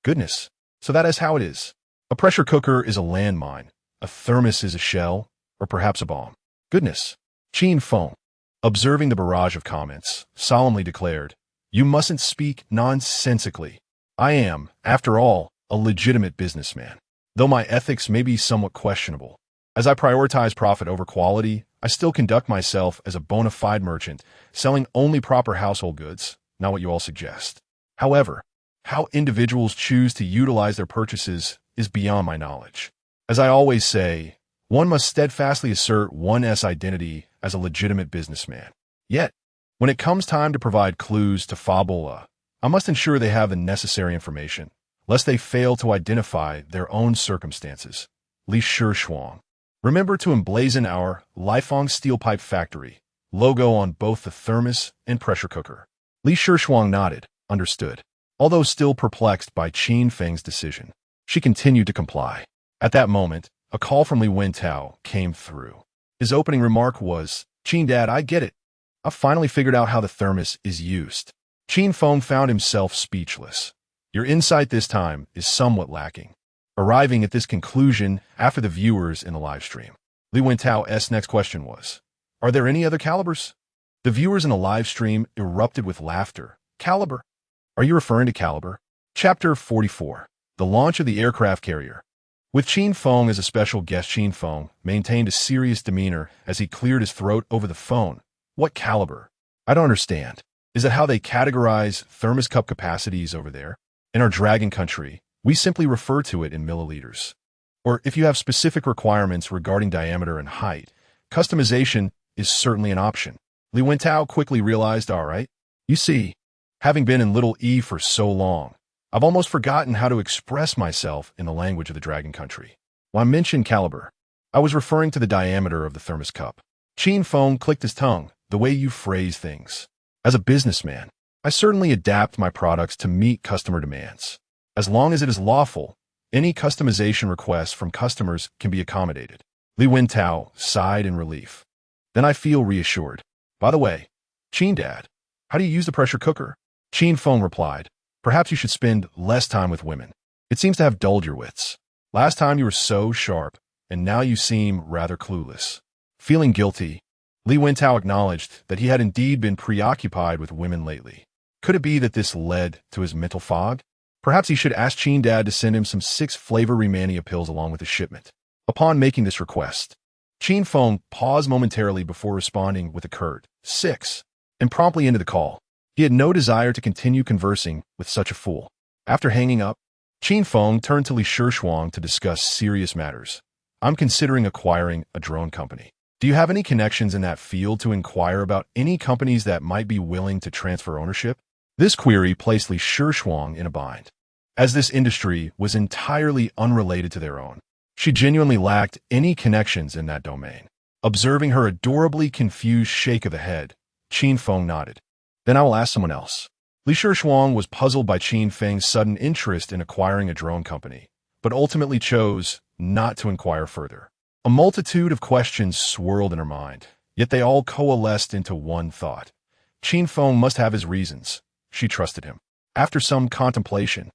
Goodness, so that is how it is. A pressure cooker is a landmine, a thermos is a shell, or perhaps a bomb. Goodness. Qin Feng, observing the barrage of comments, solemnly declared, "You mustn't speak nonsensically. I am, after all, a legitimate businessman. Though my ethics may be somewhat questionable. As I prioritize profit over quality, I still conduct myself as a bona fide merchant, selling only proper household goods, not what you all suggest. However, how individuals choose to utilize their purchases is beyond my knowledge. As I always say, one must steadfastly assert one's identity as a legitimate businessman. Yet, when it comes time to provide clues to Fabula, I must ensure they have the necessary information, lest they fail to identify their own circumstances. Li Shuang. Remember to emblazon our Lighthouse Steel Pipe Factory logo on both the thermos and pressure cooker. Li Shuang nodded, understood. Although still perplexed by Qin Feng's decision, she continued to comply. At that moment, a call from Li Wentao came through. His opening remark was, "Qin Dad, I get it. I've finally figured out how the thermos is used." Qin Feng found himself speechless. Your insight this time is somewhat lacking. Arriving at this conclusion after the viewers in the live stream, Li Wentao's next question was, "Are there any other calibers?" The viewers in the live stream erupted with laughter. Caliber? Are you referring to Caliber? Chapter 44. The launch of the aircraft carrier. With Qin Feng as a special guest, Qin Feng maintained a serious demeanor as he cleared his throat over the phone. What caliber? I don't understand. Is that how they categorize thermos cup capacities over there? In our Dragon Country, we simply refer to it in milliliters. Or if you have specific requirements regarding diameter and height, customization is certainly an option. Li Wentao quickly realized, all right, you see, having been in Little E for so long, I've almost forgotten how to express myself in the language of the Dragon Country. When I mentioned caliber, I was referring to the diameter of the thermos cup. Qin Feng clicked his tongue, the way you phrase things. As a businessman, I certainly adapt my products to meet customer demands. As long as it is lawful, any customization requests from customers can be accommodated. Li Wentao sighed in relief. Then I feel reassured. By the way, Qin Dad, how do you use the pressure cooker? Qin Feng replied, perhaps you should spend less time with women. It seems to have dulled your wits. Last time you were so sharp, and now you seem rather clueless. Feeling guilty, Li Wentao acknowledged that he had indeed been preoccupied with women lately. Could it be that this led to his mental fog? Perhaps he should ask Qin Dad to send him some 6 flavor Remania pills along with the shipment. Upon making this request, Qin Feng paused momentarily before responding with a curt 6 and promptly ended the call. He had no desire to continue conversing with such a fool. After hanging up, Qin Feng turned to Li Shuang to discuss serious matters. I'm considering acquiring a drone company. Do you have any connections in that field to inquire about any companies that might be willing to transfer ownership? This query placed Li Shuang in a bind, as this industry was entirely unrelated to their own. She genuinely lacked any connections in that domain. Observing her adorably confused shake of the head, Qin Feng nodded. Then I will ask someone else. Li Shuang was puzzled by Qin Feng's sudden interest in acquiring a drone company, but ultimately chose not to inquire further. A multitude of questions swirled in her mind, yet they all coalesced into one thought. Qin Feng must have his reasons. She trusted him. After some contemplation,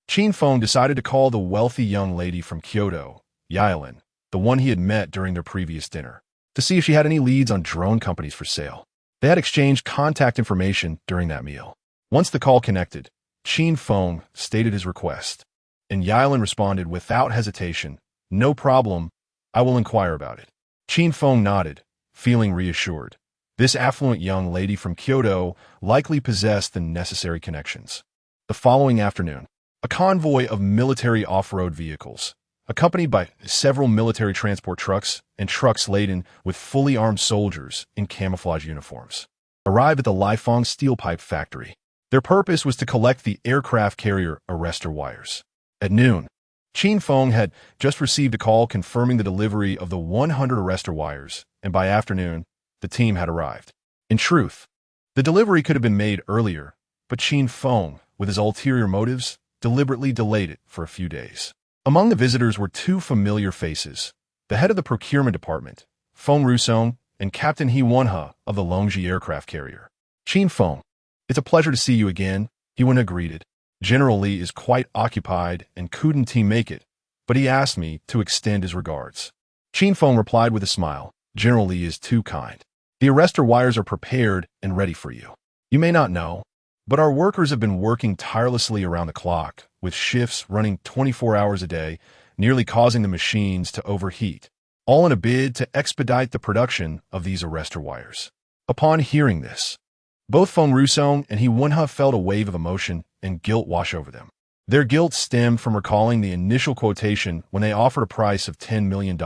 Qin Feng decided to call the wealthy young lady from Kyoto, Yilan, the one he had met during their previous dinner, to see if she had any leads on drone companies for sale. They had exchanged contact information during that meal. Once the call connected, Qin Feng stated his request, and Yilan responded without hesitation, "No problem, I will inquire about it." Qin Feng nodded, feeling reassured. This affluent young lady from Kyoto likely possessed the necessary connections. The following afternoon, a convoy of military off-road vehicles, accompanied by several military transport trucks and trucks laden with fully armed soldiers in camouflage uniforms, arrived at the Lighthouse steel pipe factory. Their purpose was to collect the aircraft carrier arrestor wires. At noon, Qin Feng had just received a call confirming the delivery of the 100 arrestor wires, and by afternoon, the team had arrived. In truth, the delivery could have been made earlier, but Qin Feng, with his ulterior motives, deliberately delayed it for a few days. Among the visitors were two familiar faces, the head of the procurement department, Feng Rusong, and Captain He Wenhe of the Longji aircraft carrier. "Qin Feng, it's a pleasure to see you again," He Wenhe greeted. "General Li is quite occupied and couldn't make it, but he asked me to extend his regards." Qin Feng replied with a smile, "General Li is too kind. The arrestor wires are prepared and ready for you. You may not know, but our workers have been working tirelessly around the clock, with shifts running 24 hours a day, nearly causing the machines to overheat, all in a bid to expedite the production of these arrestor wires." Upon hearing this, both Feng Rusong and He Wenhe felt a wave of emotion and guilt wash over them. Their guilt stemmed from recalling the initial quotation when they offered a price of $10 million,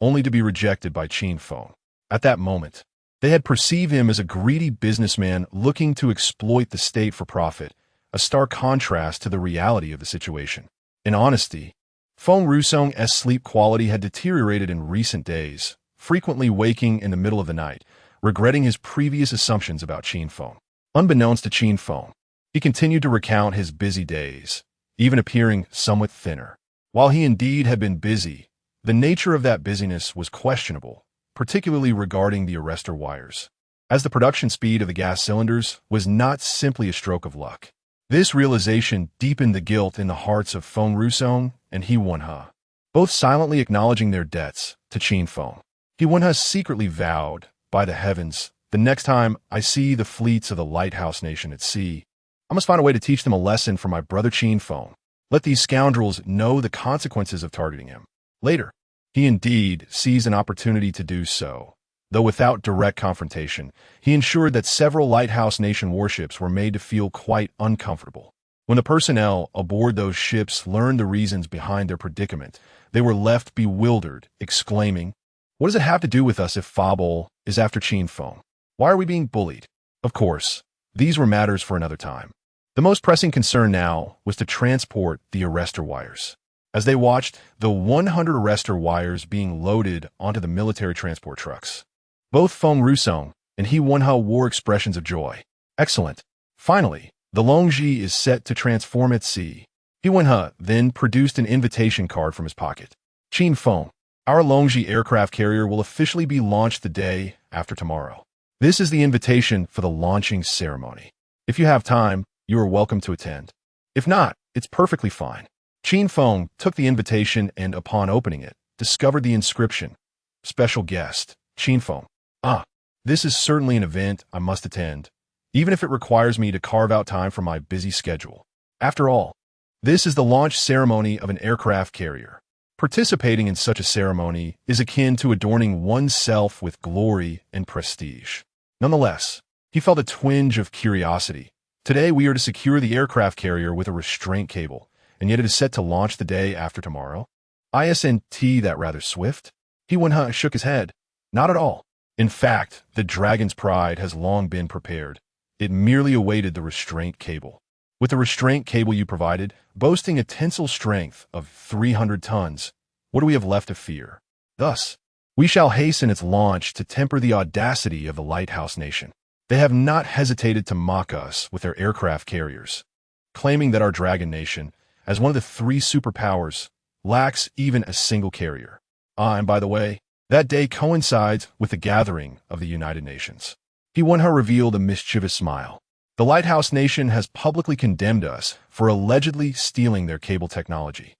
only to be rejected by Qin Feng. At that moment, they had perceived him as a greedy businessman looking to exploit the state for profit, a stark contrast to the reality of the situation. In honesty, Feng Rusong's sleep quality had deteriorated in recent days, frequently waking in the middle of the night, regretting his previous assumptions about Qin Feng. Unbeknownst to Qin Feng, he continued to recount his busy days, even appearing somewhat thinner. While he indeed had been busy, the nature of that busyness was questionable, particularly regarding the arrestor wires, as the production speed of the gas cylinders was not simply a stroke of luck. This realization deepened the guilt in the hearts of Feng Rusong and He Wenhe, both silently acknowledging their debts to Qin Feng. He Wenhe secretly vowed, "By the heavens, the next time I see the fleets of the Lighthouse Nation at sea, I must find a way to teach them a lesson for my brother Qin Feng. Let these scoundrels know the consequences of targeting him." Later, he indeed seized an opportunity to do so. Though without direct confrontation, he ensured that several Lighthouse Nation warships were made to feel quite uncomfortable. When the personnel aboard those ships learned the reasons behind their predicament, they were left bewildered, exclaiming, "What does it have to do with us if Fabel is after Qin Feng? Why are we being bullied?" Of course, these were matters for another time. The most pressing concern now was to transport the arrestor wires. As they watched the 100 arrestor wires being loaded onto the military transport trucks, both Feng Rusong and He Wenhe wore expressions of joy. "Excellent. Finally, the Longji is set to transform at sea." He Wenhe then produced an invitation card from his pocket. "Qin Feng, our Longji aircraft carrier will officially be launched the day after tomorrow. This is the invitation for the launching ceremony. If you have time, you are welcome to attend. If not, it's perfectly fine." Qin Feng took the invitation and, upon opening it, discovered the inscription, "Special guest, Qin Feng." This is certainly an event I must attend, even if it requires me to carve out time from my busy schedule. After all, this is the launch ceremony of an aircraft carrier. Participating in such a ceremony is akin to adorning oneself with glory and prestige. Nonetheless, he felt a twinge of curiosity. Today we are to secure the aircraft carrier with a restraint cable, and yet it is set to launch the day after tomorrow? Isn't that rather swift? He Wenhe shook his head. Not at all. In fact, the Dragon's Pride has long been prepared. It merely awaited the restraint cable. With the restraint cable you provided, boasting a tensile strength of 300 tons, what do we have left to fear? Thus, we shall hasten its launch to temper the audacity of the Lighthouse Nation. They have not hesitated to mock us with their aircraft carriers, claiming that our Dragon Nation, as one of the 3 superpowers, lacks even a single carrier. And by the way, that day coincides with the gathering of the United Nations. Yuan revealed a mischievous smile. The Lighthouse Nation has publicly condemned us for allegedly stealing their cable technology.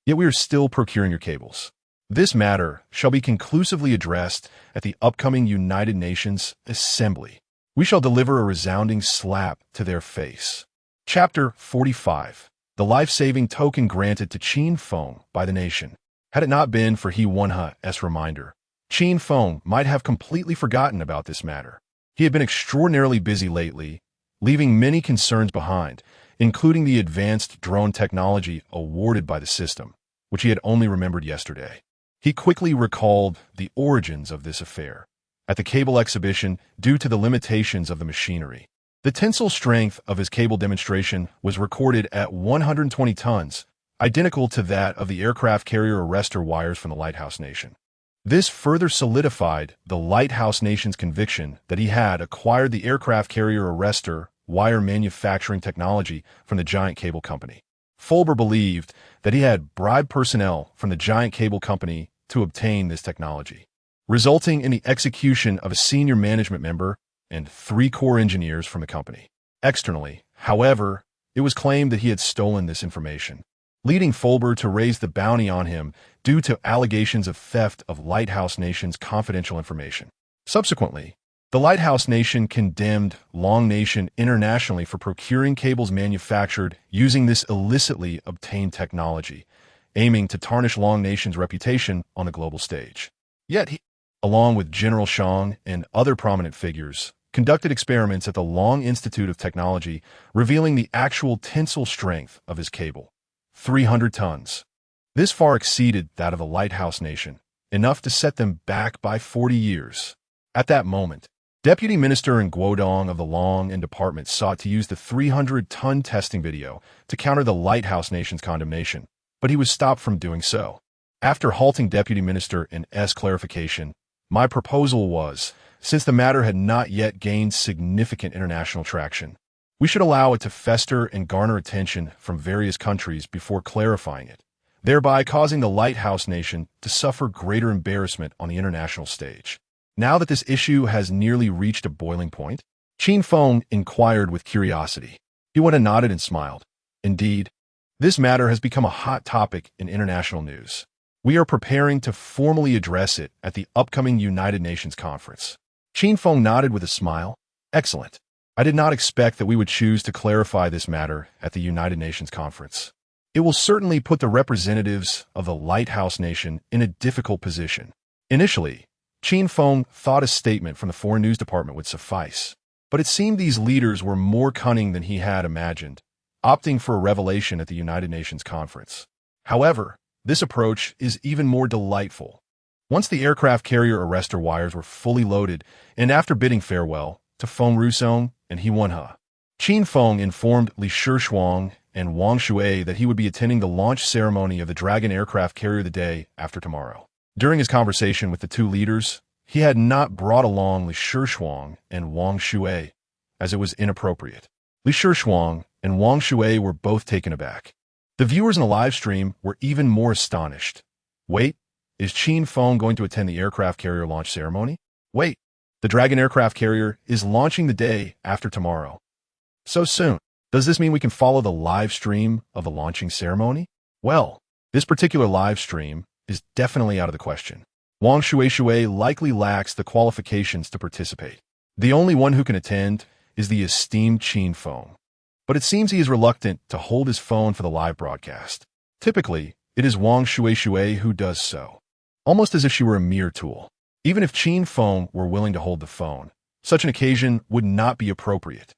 Yet we are still procuring your cables. This matter shall be conclusively addressed at the upcoming United Nations Assembly. We shall deliver a resounding slap to their face. Chapter 45. The life-saving token granted to Qin Feng by the nation. Had it not been for Yuan's reminder, Qin Feng might have completely forgotten about this matter. He had been extraordinarily busy lately, leaving many concerns behind, including the advanced drone technology awarded by the system, which he had only remembered yesterday. He quickly recalled the origins of this affair. At the cable exhibition, due to the limitations of the machinery, the tensile strength of his cable demonstration was recorded at 120 tons, identical to that of the aircraft carrier arrestor wires from the Lighthouse Nation. This further solidified the Lighthouse Nation's conviction that he had acquired the aircraft carrier arrestor wire manufacturing technology from the giant cable company. Fulber believed that he had bribed personnel from the giant cable company to obtain this technology, resulting in the execution of a senior management member and 3 core engineers from the company. Externally, however, it was claimed that he had stolen this information, leading Fulber to raise the bounty on him due to allegations of theft of Lighthouse Nation's confidential information. Subsequently, the Lighthouse Nation condemned Long Nation internationally for procuring cables manufactured using this illicitly obtained technology, aiming to tarnish Long Nation's reputation on the global stage. Yet he, along with General Shang and other prominent figures, conducted experiments at the Long Institute of Technology, revealing the actual tensile strength of his cable, 300 tons. This far exceeded that of the Lighthouse Nation, enough to set them back by 40 years. At that moment, Deputy Minister in Guodong of the Long and Department sought to use the 300-ton testing video to counter the Lighthouse Nation's condemnation, but he was stopped from doing so. After halting Deputy Minister in S clarification, my proposal was, since the matter had not yet gained significant international traction, we should allow it to fester and garner attention from various countries before clarifying it, thereby causing the Lighthouse Nation to suffer greater embarrassment on the international stage. Now that this issue has nearly reached a boiling point, Qin Feng inquired with curiosity. Yuan nodded and smiled. Indeed, this matter has become a hot topic in international news. We are preparing to formally address it at the upcoming United Nations conference. Qin Feng nodded with a smile. Excellent. I did not expect that we would choose to clarify this matter at the United Nations conference. It will certainly put the representatives of the Lighthouse Nation in a difficult position. Initially, Qin Feng thought a statement from the Foreign News Department would suffice, but it seemed these leaders were more cunning than he had imagined, opting for a revelation at the United Nations conference. However, this approach is even more delightful. Once the aircraft carrier arrestor wires were fully loaded, and after bidding farewell to Feng Rusong and Yuan, Qin Feng informed Li Shishuang and Wang Shui that he would be attending the launch ceremony of the Dragon aircraft carrier the day after tomorrow. During his conversation with the two leaders, he had not brought along Li Shishuang and Wang Shui, as it was inappropriate. Li Shishuang and Wang Shui were both taken aback. The viewers in the live stream were even more astonished. Wait, is Qin Feng going to attend the aircraft carrier launch ceremony? Wait, the Dragon aircraft carrier is launching the day after tomorrow. So soon. Does this mean we can follow the live stream of the launching ceremony? Well, this particular live stream is definitely out of the question. Wang Shui likely lacks the qualifications to participate. The only one who can attend is the esteemed Qin Feng. But it seems he is reluctant to hold his phone for the live broadcast. Typically, it is Wang Shui who does so, almost as if she were a mere tool. Even if Qin Feng were willing to hold the phone, such an occasion would not be appropriate.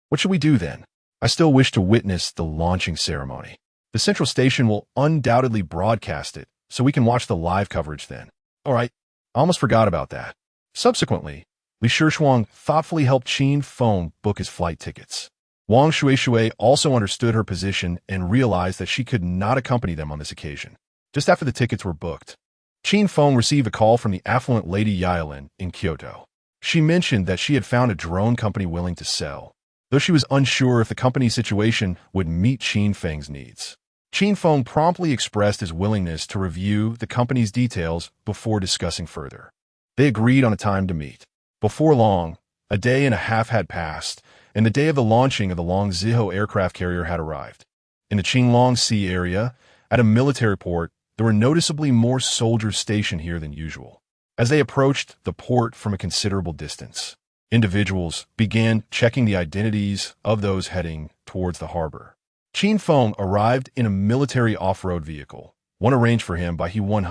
What should we do then? I still wish to witness the launching ceremony. The central station will undoubtedly broadcast it, so we can watch the live coverage then. All right, I almost forgot about that. Subsequently, Li Shishuang thoughtfully helped Qin Feng book his flight tickets. Wang Shui also understood her position and realized that she could not accompany them on this occasion. Just after the tickets were booked, Qin Feng received a call from the affluent Lady Yailin in Kyoto. She mentioned that she had found a drone company willing to sell, though she was unsure if the company's situation would meet Qin Feng's needs. Qin Feng promptly expressed his willingness to review the company's details before discussing further. They agreed on a time to meet. Before long, A day and a half had passed, and the day of the launching of the Long Ziho aircraft carrier had arrived. In the Qinglong Sea area, at a military port, there were noticeably more soldiers stationed here than usual. As they approached the port from a considerable distance, individuals began checking the identities of those heading towards the harbor. Qin Feng arrived in a military off-road vehicle, one arranged for him by Yuan.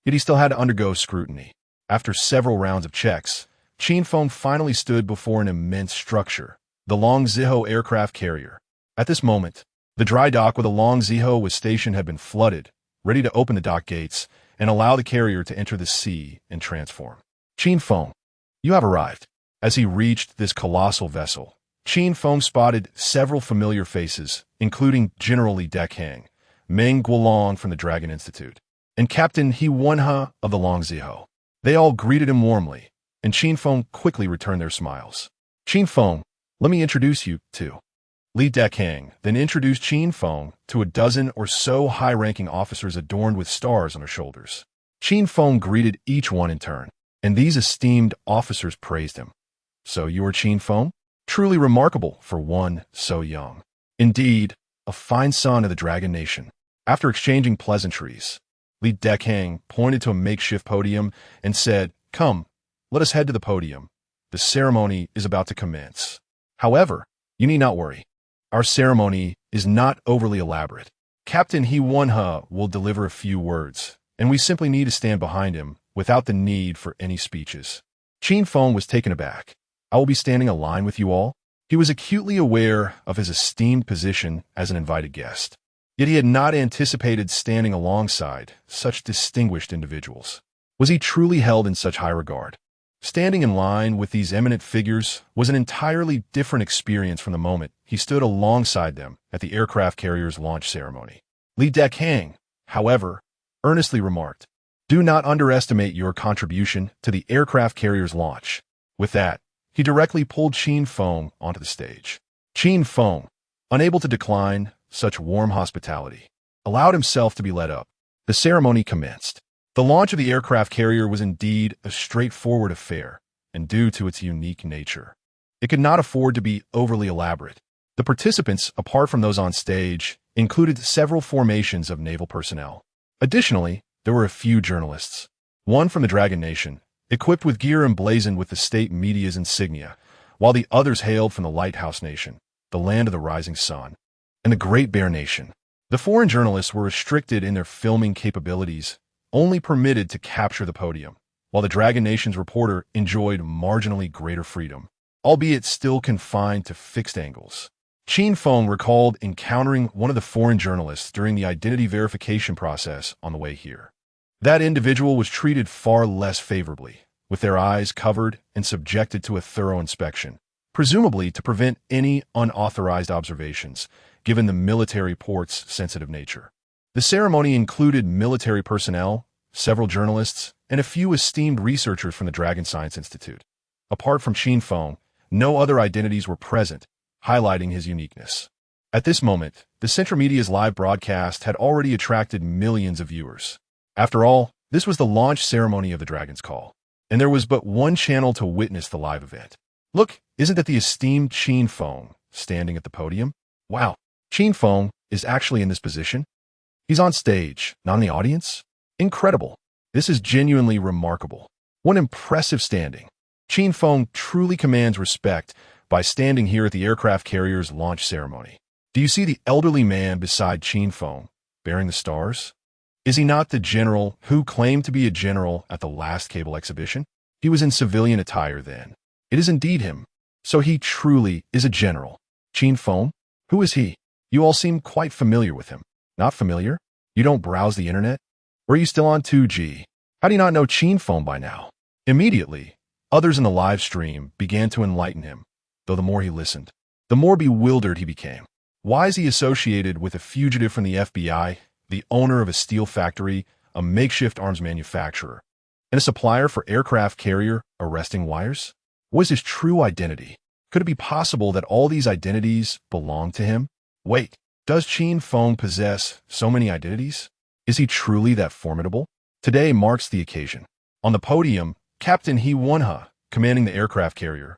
Yet he still had to undergo scrutiny. After several rounds of checks, Qin Feng finally stood before an immense structure, the Long Ziho aircraft carrier. At this moment, the dry dock where the Long Ziho was stationed had been flooded, ready to open the dock gates and allow the carrier to enter the sea and transform. Qin Feng, you have arrived. As he reached this colossal vessel, Qin Feng spotted several familiar faces, including General Li Dekang, Meng Guolong from the Dragon Institute, and Captain He Wenhe of the Long Ziho. They all greeted him warmly, and Qin Feng quickly returned their smiles. Qin Feng, let me introduce you to Li Dekang, then introduced Qin Feng to a dozen or so high-ranking officers adorned with stars on their shoulders. Qin Feng greeted each one in turn, and these esteemed officers praised him. So you are Qin Feng? Truly remarkable for one so young. Indeed, a fine son of the Dragon Nation. After exchanging pleasantries, Li Dekang pointed to a makeshift podium and said, "Come, let us head to the podium. The ceremony is about to commence. However, you need not worry. Our ceremony is not overly elaborate. Captain He Wenhe will deliver a few words, and we simply need to stand behind him without the need for any speeches." Qin Feng was taken aback. "I will be standing in line with you all?" He was acutely aware of his esteemed position as an invited guest. Yet he had not anticipated standing alongside such distinguished individuals. Was he truly held in such high regard? Standing in line with these eminent figures was an entirely different experience from the moment he stood alongside them at the aircraft carrier's launch ceremony. Li Dekang, however, earnestly remarked, "Do not underestimate your contribution to the aircraft carrier's launch." With that, he directly pulled Qin Feng onto the stage. Qin Feng, unable to decline such warm hospitality, allowed himself to be led up. The ceremony commenced. The launch of the aircraft carrier was indeed a straightforward affair, and due to its unique nature, it could not afford to be overly elaborate. The participants, apart from those on stage, included several formations of naval personnel. Additionally, there were a few journalists, one from the Dragon Nation, equipped with gear emblazoned with the state media's insignia, while the others hailed from the Lighthouse Nation, the land of the rising sun, and the Great Bear Nation. The foreign journalists were restricted in their filming capabilities, only permitted to capture the podium, while the Dragon Nation's reporter enjoyed marginally greater freedom, albeit still confined to fixed angles. Qin Feng recalled encountering one of the foreign journalists during the identity verification process on the way here. That individual was treated far less favorably, with their eyes covered and subjected to a thorough inspection, presumably to prevent any unauthorized observations, given the military port's sensitive nature. The ceremony included military personnel, several journalists, and a few esteemed researchers from the Dragon Science Institute. Apart from Qin Feng, no other identities were present, highlighting his uniqueness. At this moment, the Central Media's live broadcast had already attracted millions of viewers. After all, this was the launch ceremony of the Dragon's Call, and there was but one channel to witness the live event. Look, isn't that the esteemed Qin Feng standing at the podium? Wow, Qin Feng is actually in this position? He's on stage, not in the audience? Incredible. This is genuinely remarkable. What impressive standing. Qin Feng truly commands respect by standing here at the aircraft carrier's launch ceremony. Do you see the elderly man beside Qin Feng, bearing the stars? Is he not the general who claimed to be a general at the last cable exhibition? He was in civilian attire then. It is indeed him. So he truly is a general. Qin Feng? Who is he? You all seem quite familiar with him. Not familiar? You don't browse the internet? Or are you still on 2G? How do you not know Qin Feng by now? Immediately, others in the live stream began to enlighten him, though the more he listened, the more bewildered he became. Why is he associated with a fugitive from the FBI, the owner of a steel factory, a makeshift arms manufacturer, and a supplier for aircraft carrier arresting wires? What is his true identity? Could it be possible that all these identities belong to him? Wait, does Qin Feng possess so many identities? Is he truly that formidable? Today marks the occasion. On the podium, Captain He Wenhe, commanding the aircraft carrier,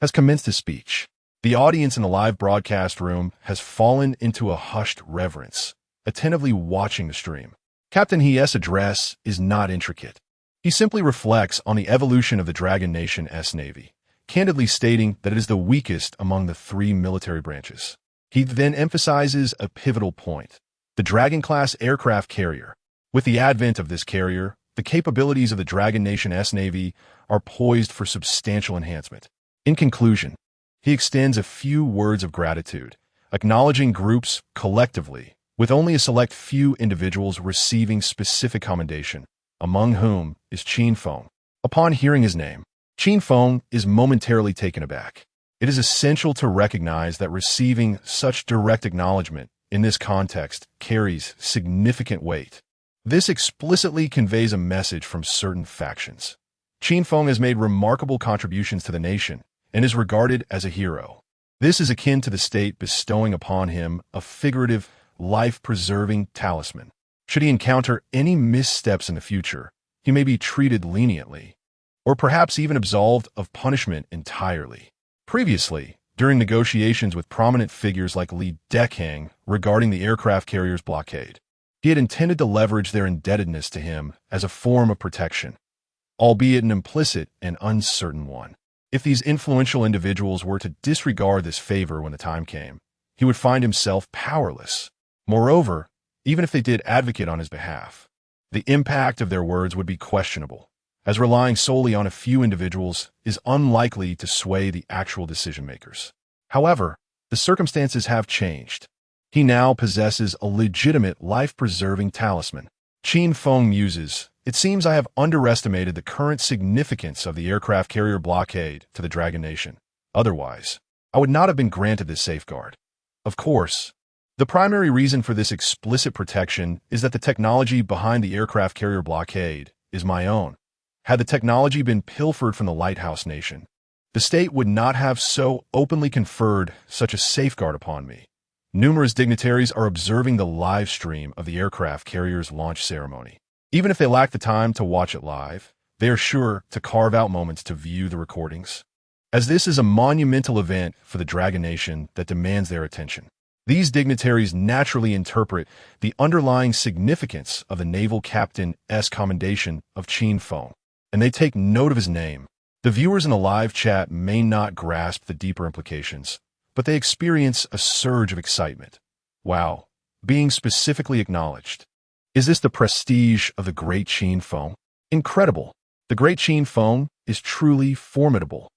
has commenced his speech. The audience in the live broadcast room has fallen into a hushed reverence, attentively watching the stream. Captain He's address is not intricate. He simply reflects on the evolution of the Dragon Nation's navy, candidly stating that it is the weakest among the three military branches. He then emphasizes a pivotal point: the Dragon-class aircraft carrier. With the advent of this carrier, the capabilities of the Dragon Nation's navy are poised for substantial enhancement. In conclusion, he extends a few words of gratitude, acknowledging groups collectively, with only a select few individuals receiving specific commendation, among whom is Qin Feng. Upon hearing his name, Qin Feng is momentarily taken aback. It is essential to recognize that receiving such direct acknowledgement in this context carries significant weight. This explicitly conveys a message from certain factions. Qin Feng has made remarkable contributions to the nation and is regarded as a hero. This is akin to the state bestowing upon him a figurative, life-preserving talisman. Should he encounter any missteps in the future, he may be treated leniently, or perhaps even absolved of punishment entirely. Previously, during negotiations with prominent figures like Li Dekang regarding the aircraft carrier's blockade, he had intended to leverage their indebtedness to him as a form of protection, albeit an implicit and uncertain one. If these influential individuals were to disregard this favor when the time came, he would find himself powerless. Moreover, even if they did advocate on his behalf, the impact of their words would be questionable, as relying solely on a few individuals is unlikely to sway the actual decision-makers. However, the circumstances have changed. He now possesses a legitimate life-preserving talisman. Qin Feng muses, "It seems I have underestimated the current significance of the aircraft carrier blockade to the Dragon Nation. Otherwise, I would not have been granted this safeguard. Of course, the primary reason for this explicit protection is that the technology behind the aircraft carrier blockade is my own. Had the technology been pilfered from the Lighthouse Nation, the state would not have so openly conferred such a safeguard upon me." Numerous dignitaries are observing the live stream of the aircraft carrier's launch ceremony. Even if they lack the time to watch it live, they are sure to carve out moments to view the recordings, as this is a monumental event for the Dragon Nation that demands their attention. These dignitaries naturally interpret the underlying significance of the naval captain's commendation of Qin Feng, and they take note of his name. The viewers in the live chat may not grasp the deeper implications, but they experience a surge of excitement. Wow, being specifically acknowledged. Is this the prestige of the great Qin Feng? Incredible. The great Qin Feng is truly formidable.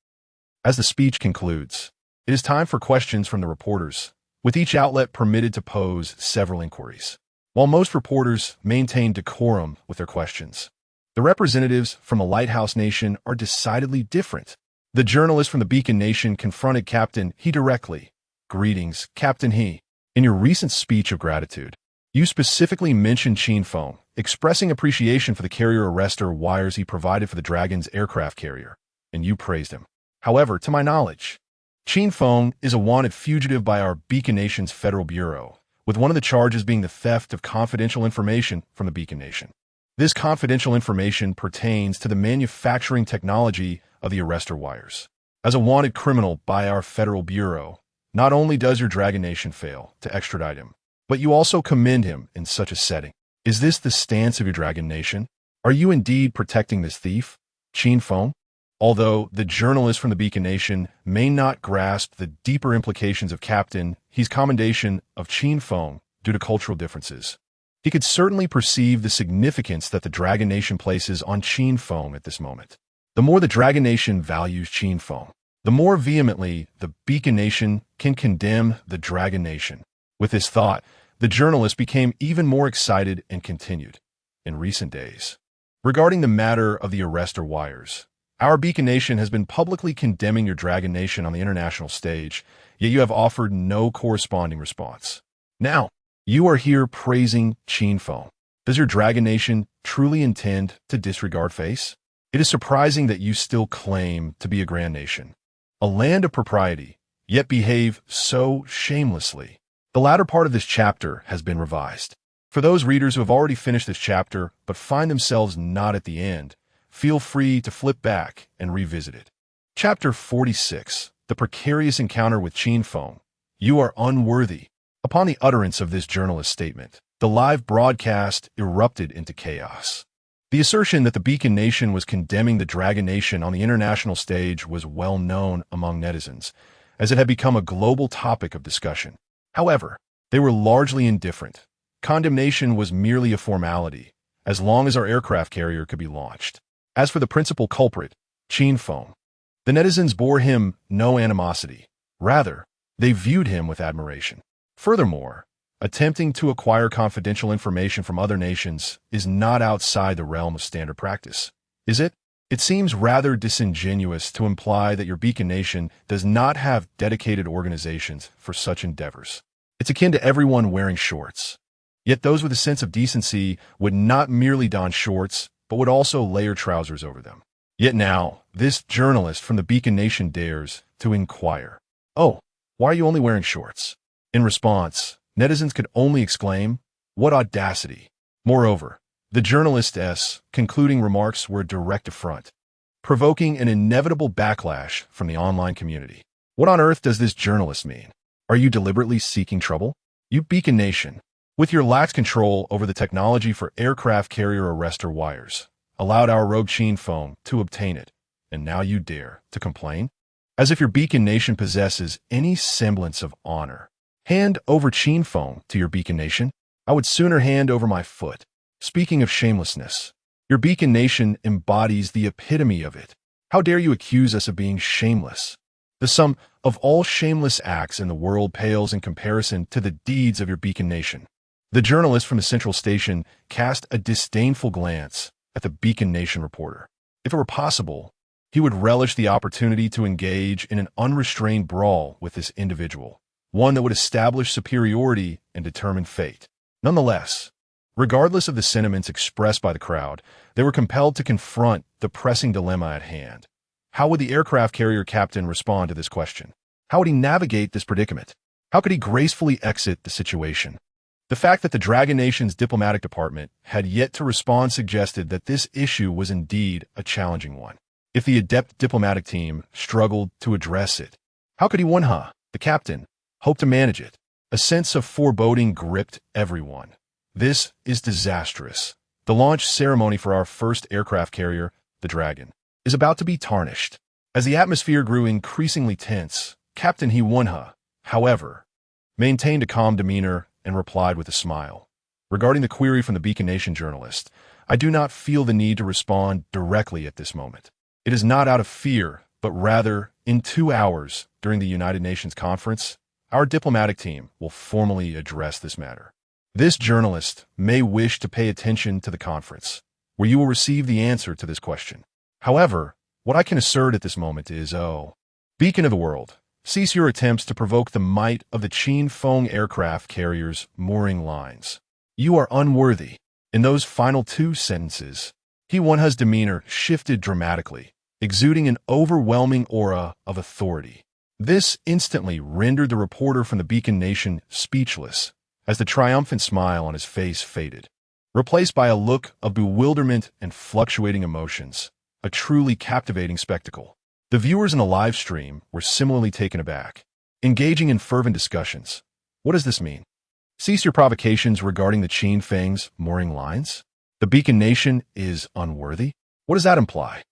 As the speech concludes, it is time for questions from the reporters, with each outlet permitted to pose several inquiries. While most reporters maintain decorum with their questions, the representatives from the Lighthouse Nation are decidedly different. The journalist from the Beacon Nation confronted Captain He directly. "Greetings, Captain He. In your recent speech of gratitude, you specifically mentioned Qin Feng, expressing appreciation for the carrier arrestor wires he provided for the Dragon's aircraft carrier, and you praised him. However, to my knowledge, Qin Feng is a wanted fugitive by our Beacon Nation's Federal Bureau, with one of the charges being the theft of confidential information from the Beacon Nation. This confidential information pertains to the manufacturing technology of the arrestor wires. As a wanted criminal by our Federal Bureau, not only does your Dragon Nation fail to extradite him, but you also commend him in such a setting. Is this the stance of your Dragon Nation? Are you indeed protecting this thief, Qin Feng?" Although the journalist from the Beacon Nation may not grasp the deeper implications of Captain He's commendation of Qin Feng due to cultural differences, he could certainly perceive the significance that the Dragon Nation places on Qin Feng at this moment. The more the Dragon Nation values Qin Feng, the more vehemently the Beacon Nation can condemn the Dragon Nation. With this thought, the journalist became even more excited and continued. "In recent days, regarding the matter of the arrestor wires, our Beacon Nation has been publicly condemning your Dragon Nation on the international stage, yet you have offered no corresponding response. Now, you are here praising Qin Feng. Does your Dragon Nation truly intend to disregard face? It is surprising that you still claim to be a grand nation, a land of propriety, yet behave so shamelessly." The latter part of this chapter has been revised. For those readers who have already finished this chapter but find themselves not at the end, feel free to flip back and revisit it. Chapter 46. The Precarious Encounter with Qin Feng. You are unworthy. Upon the utterance of this journalist's statement, the live broadcast erupted into chaos. The assertion that the Beacon Nation was condemning the Dragon Nation on the international stage was well known among netizens, as it had become a global topic of discussion. However, they were largely indifferent. Condemnation was merely a formality, as long as our aircraft carrier could be launched. As for the principal culprit, Qin Feng, the netizens bore him no animosity. Rather, they viewed him with admiration. Furthermore, attempting to acquire confidential information from other nations is not outside the realm of standard practice, is it? It seems rather disingenuous to imply that your Beacon Nation does not have dedicated organizations for such endeavors. It's akin to everyone wearing shorts. Yet those with a sense of decency would not merely don shorts, but would also layer trousers over them. Yet now, this journalist from the Beacon Nation dares to inquire, "Oh, why are you only wearing shorts?" In response, netizens could only exclaim, "What audacity!" Moreover, the journalist's concluding remarks were a direct affront, provoking an inevitable backlash from the online community. What on earth does this journalist mean? Are you deliberately seeking trouble? You Beacon Nation, with your lax control over the technology for aircraft carrier arrestor wires, allowed our rogue Qin Feng to obtain it, and now you dare to complain? As if your Beacon Nation possesses any semblance of honor. Hand over Qin Feng to your Beacon Nation? I would sooner hand over my foot. Speaking of shamelessness, your Beacon Nation embodies the epitome of it. How dare you accuse us of being shameless? The sum of all shameless acts in the world pales in comparison to the deeds of your Beacon Nation. The journalist from the Central Station cast a disdainful glance at the Beacon Nation reporter. If it were possible, he would relish the opportunity to engage in an unrestrained brawl with this individual, one that would establish superiority and determine fate. Nonetheless, regardless of the sentiments expressed by the crowd, they were compelled to confront the pressing dilemma at hand. How would the aircraft carrier captain respond to this question? How would he navigate this predicament? How could he gracefully exit the situation? The fact that the Dragon Nation's diplomatic department had yet to respond suggested that this issue was indeed a challenging one. If the adept diplomatic team struggled to address it, how could the captain, hope to manage it? A sense of foreboding gripped everyone. This is disastrous. The launch ceremony for our first aircraft carrier, the Dragon, is about to be tarnished. As the atmosphere grew increasingly tense, Captain Yuan, however, maintained a calm demeanor and replied with a smile. Regarding the query from the Beacon Nation journalist, I do not feel the need to respond directly at this moment. It is not out of fear, but rather, in 2 hours, during the United Nations conference, our diplomatic team will formally address this matter. This journalist may wish to pay attention to the conference, where you will receive the answer to this question. However, what I can assert at this moment is, Beacon of the world, cease your attempts to provoke the might of the Qin Feng aircraft carrier's mooring lines. You are unworthy. In those final 2 sentences, Yuan's demeanor shifted dramatically, exuding an overwhelming aura of authority. This instantly rendered the reporter from the Beacon Nation speechless, as the triumphant smile on his face faded, replaced by a look of bewilderment and fluctuating emotions, a truly captivating spectacle. The viewers in the live stream were similarly taken aback, engaging in fervent discussions. What does this mean? Cease your provocations regarding the Qin Feng's mooring lines? The Beacon Nation is unworthy? What does that imply?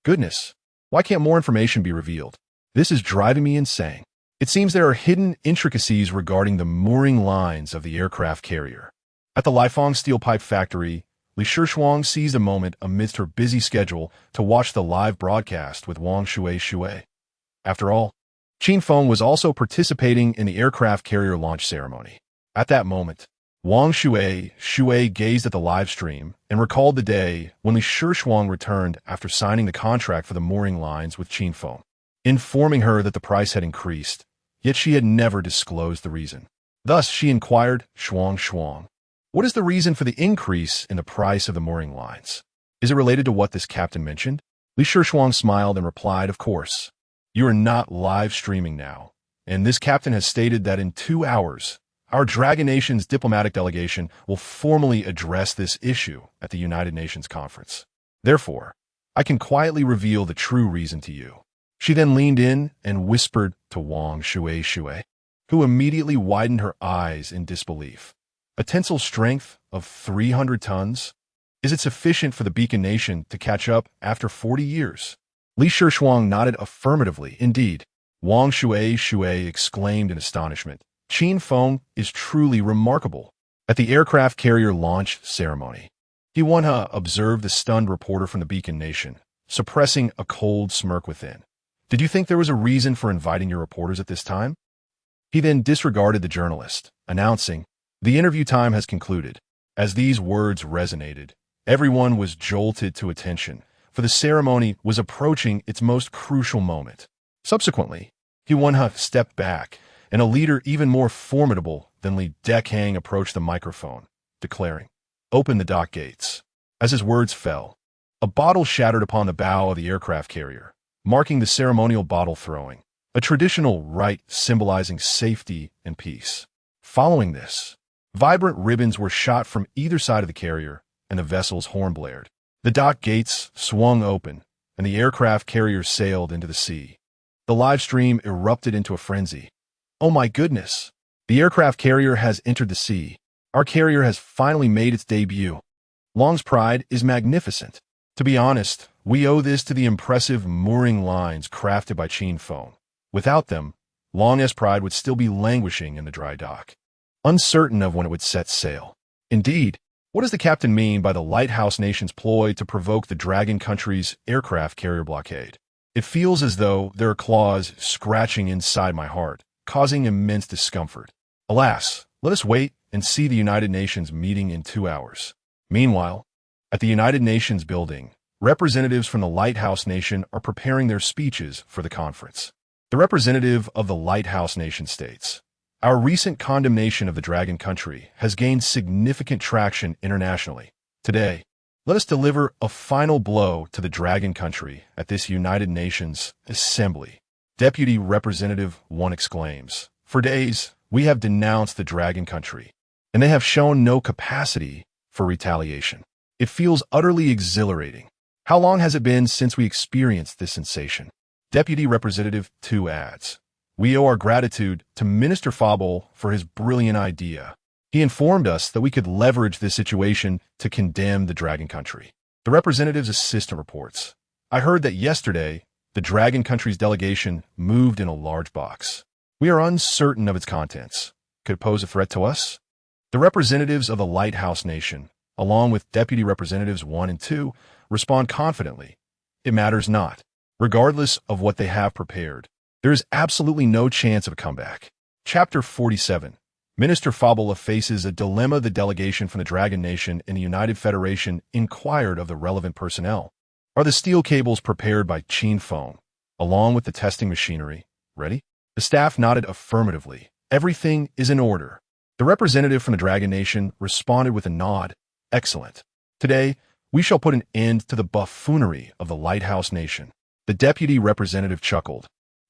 Goodness, why can't more information be revealed? This is driving me insane. It seems there are hidden intricacies regarding the mooring lines of the aircraft carrier. At the Lighthouse steel pipe factory, Li Shuang seized a moment amidst her busy schedule to watch the live broadcast with Wang Shui. After all, Qin Feng was also participating in the aircraft carrier launch ceremony. At that moment, Wang Shui gazed at the live stream and recalled the day when Li Shuang returned after signing the contract for the mooring lines with Qin Feng, informing her that the price had increased, yet she had never disclosed the reason. Thus, she inquired, Shuang, what is the reason for the increase in the price of the mooring lines? Is it related to what this captain mentioned? Li Shuang smiled and replied, of course. You are not live streaming now, and this captain has stated that in 2 hours, our Dragon Nation's diplomatic delegation will formally address this issue at the United Nations conference. Therefore, I can quietly reveal the true reason to you. She then leaned in and whispered to Wang Shui, who immediately widened her eyes in disbelief. A tensile strength of 300 tons? Is it sufficient for the Beacon Nation to catch up after 40 years? Li Shishuang nodded affirmatively. Indeed, Wang Shui exclaimed in astonishment. Qin Feng is truly remarkable. At the aircraft carrier launch ceremony, Yuan observed the stunned reporter from the Beacon Nation, suppressing a cold smirk within. Did you think there was a reason for inviting your reporters at this time? He then disregarded the journalist, announcing, "The interview time has concluded." As these words resonated, everyone was jolted to attention, for the ceremony was approaching its most crucial moment. Subsequently, Yuan stepped back, and a leader even more formidable than Li Dekang approached the microphone, declaring, "Open the dock gates." As his words fell, a bottle shattered upon the bow of the aircraft carrier, marking the ceremonial bottle throwing, a traditional rite symbolizing safety and peace. Following this, vibrant ribbons were shot from either side of the carrier, and the vessel's horn blared. The dock gates swung open, and the aircraft carrier sailed into the sea. The live stream erupted into a frenzy. "Oh my goodness! The aircraft carrier has entered the sea. Our carrier has finally made its debut. Long's pride is magnificent. To be honest, we owe this to the impressive mooring lines crafted by Qin Feng. Without them, Long's pride would still be languishing in the dry dock, uncertain of when it would set sail. Indeed, what does the captain mean by the Lighthouse Nation's ploy to provoke the Dragon Country's aircraft carrier blockade? It feels as though there are claws scratching inside my heart, causing immense discomfort. Alas, let us wait and see the United Nations meeting in 2 hours. Meanwhile, at the United Nations building, representatives from the Lighthouse Nation are preparing their speeches for the conference. The representative of the Lighthouse Nation states, "Our recent condemnation of the Dragon Country has gained significant traction internationally. Today, let us deliver a final blow to the Dragon Country at this United Nations Assembly." Deputy Representative One exclaims, "For days, we have denounced the Dragon Country, and they have shown no capacity for retaliation. It feels utterly exhilarating. How long has it been since we experienced this sensation?" Deputy Representative Two adds, "We owe our gratitude to Minister Fabel for his brilliant idea. He informed us that we could leverage this situation to condemn the Dragon Country." The representative's assistant reports, "I heard that yesterday, the Dragon Country's delegation moved in a large box. We are uncertain of its contents. Could it pose a threat to us?" The representatives of the Lighthouse Nation, along with Deputy Representatives 1 and 2, respond confidently. It matters not. Regardless of what they have prepared, there is absolutely no chance of a comeback. Chapter 47. Minister Fabula faces a dilemma. The delegation from the Dragon Nation and the United Federation inquired of the relevant personnel. Are the steel cables prepared by Qin Feng, along with the testing machinery, ready? The staff nodded affirmatively. Everything is in order. The representative from the Dragon Nation responded with a nod. Excellent. Today, we shall put an end to the buffoonery of the Lighthouse Nation. The deputy representative chuckled.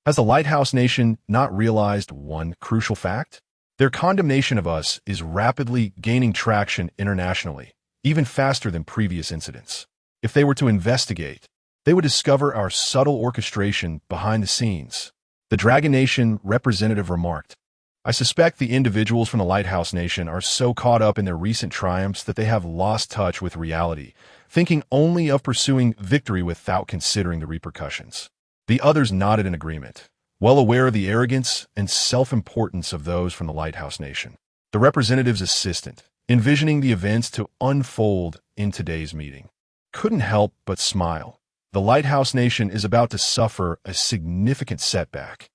Has the Lighthouse Nation not realized one crucial fact? Their condemnation of us is rapidly gaining traction internationally, even faster than previous incidents. If they were to investigate, they would discover our subtle orchestration behind the scenes. The Dragon Nation representative remarked, "I suspect the individuals from the Lighthouse Nation are so caught up in their recent triumphs that they have lost touch with reality, thinking only of pursuing victory without considering the repercussions." The others nodded in agreement, well aware of the arrogance and self-importance of those from the Lighthouse Nation. The representative's assistant, envisioning the events to unfold in today's meeting, couldn't help but smile. The Lighthouse Nation is about to suffer a significant setback.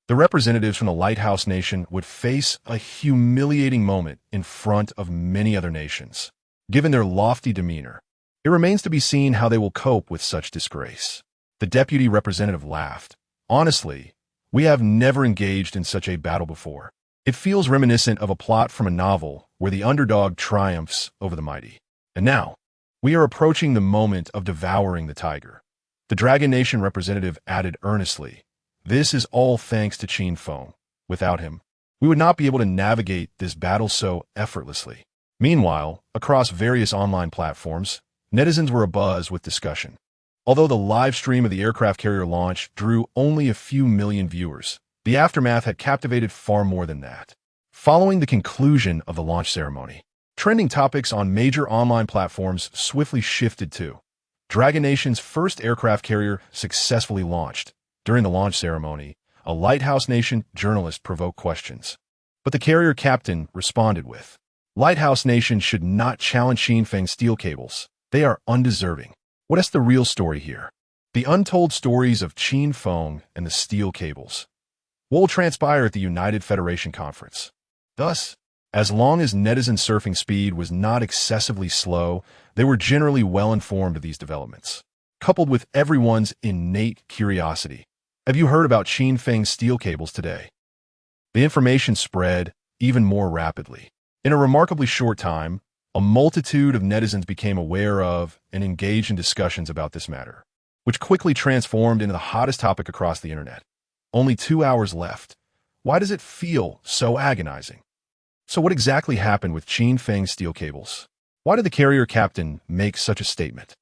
The representatives from the Lighthouse Nation would face a humiliating moment in front of many other nations. Given their lofty demeanor, it remains to be seen how they will cope with such disgrace. The deputy representative laughed. "Honestly, we have never engaged in such a battle before. It feels reminiscent of a plot from a novel where the underdog triumphs over the mighty. And now, we are approaching the moment of devouring the tiger." The Dragon Nation representative added earnestly, "This is all thanks to Qin Feng. Without him, we would not be able to navigate this battle so effortlessly." Meanwhile, across various online platforms, netizens were abuzz with discussion. Although the live stream of the aircraft carrier launch drew only a few million viewers, the aftermath had captivated far more than that. Following the conclusion of the launch ceremony, trending topics on major online platforms swiftly shifted to Dragon Nation's first aircraft carrier successfully launched. During the launch ceremony, a Lighthouse Nation journalist provoked questions. But the carrier captain responded with, "Lighthouse Nation should not challenge Qin Feng steel cables. They are undeserving." What is the real story here? The untold stories of Qin Feng and the steel cables. What will transpire at the United Federation Conference? Thus, as long as netizen surfing speed was not excessively slow, they were generally well informed of these developments. Coupled with everyone's innate curiosity, have you heard about Qin Feng's steel cables today? The information spread even more rapidly. In a remarkably short time, a multitude of netizens became aware of and engaged in discussions about this matter, which quickly transformed into the hottest topic across the internet. Only 2 hours left. Why does it feel so agonizing? So what exactly happened with Qin Feng steel cables? Why did the carrier captain make such a statement?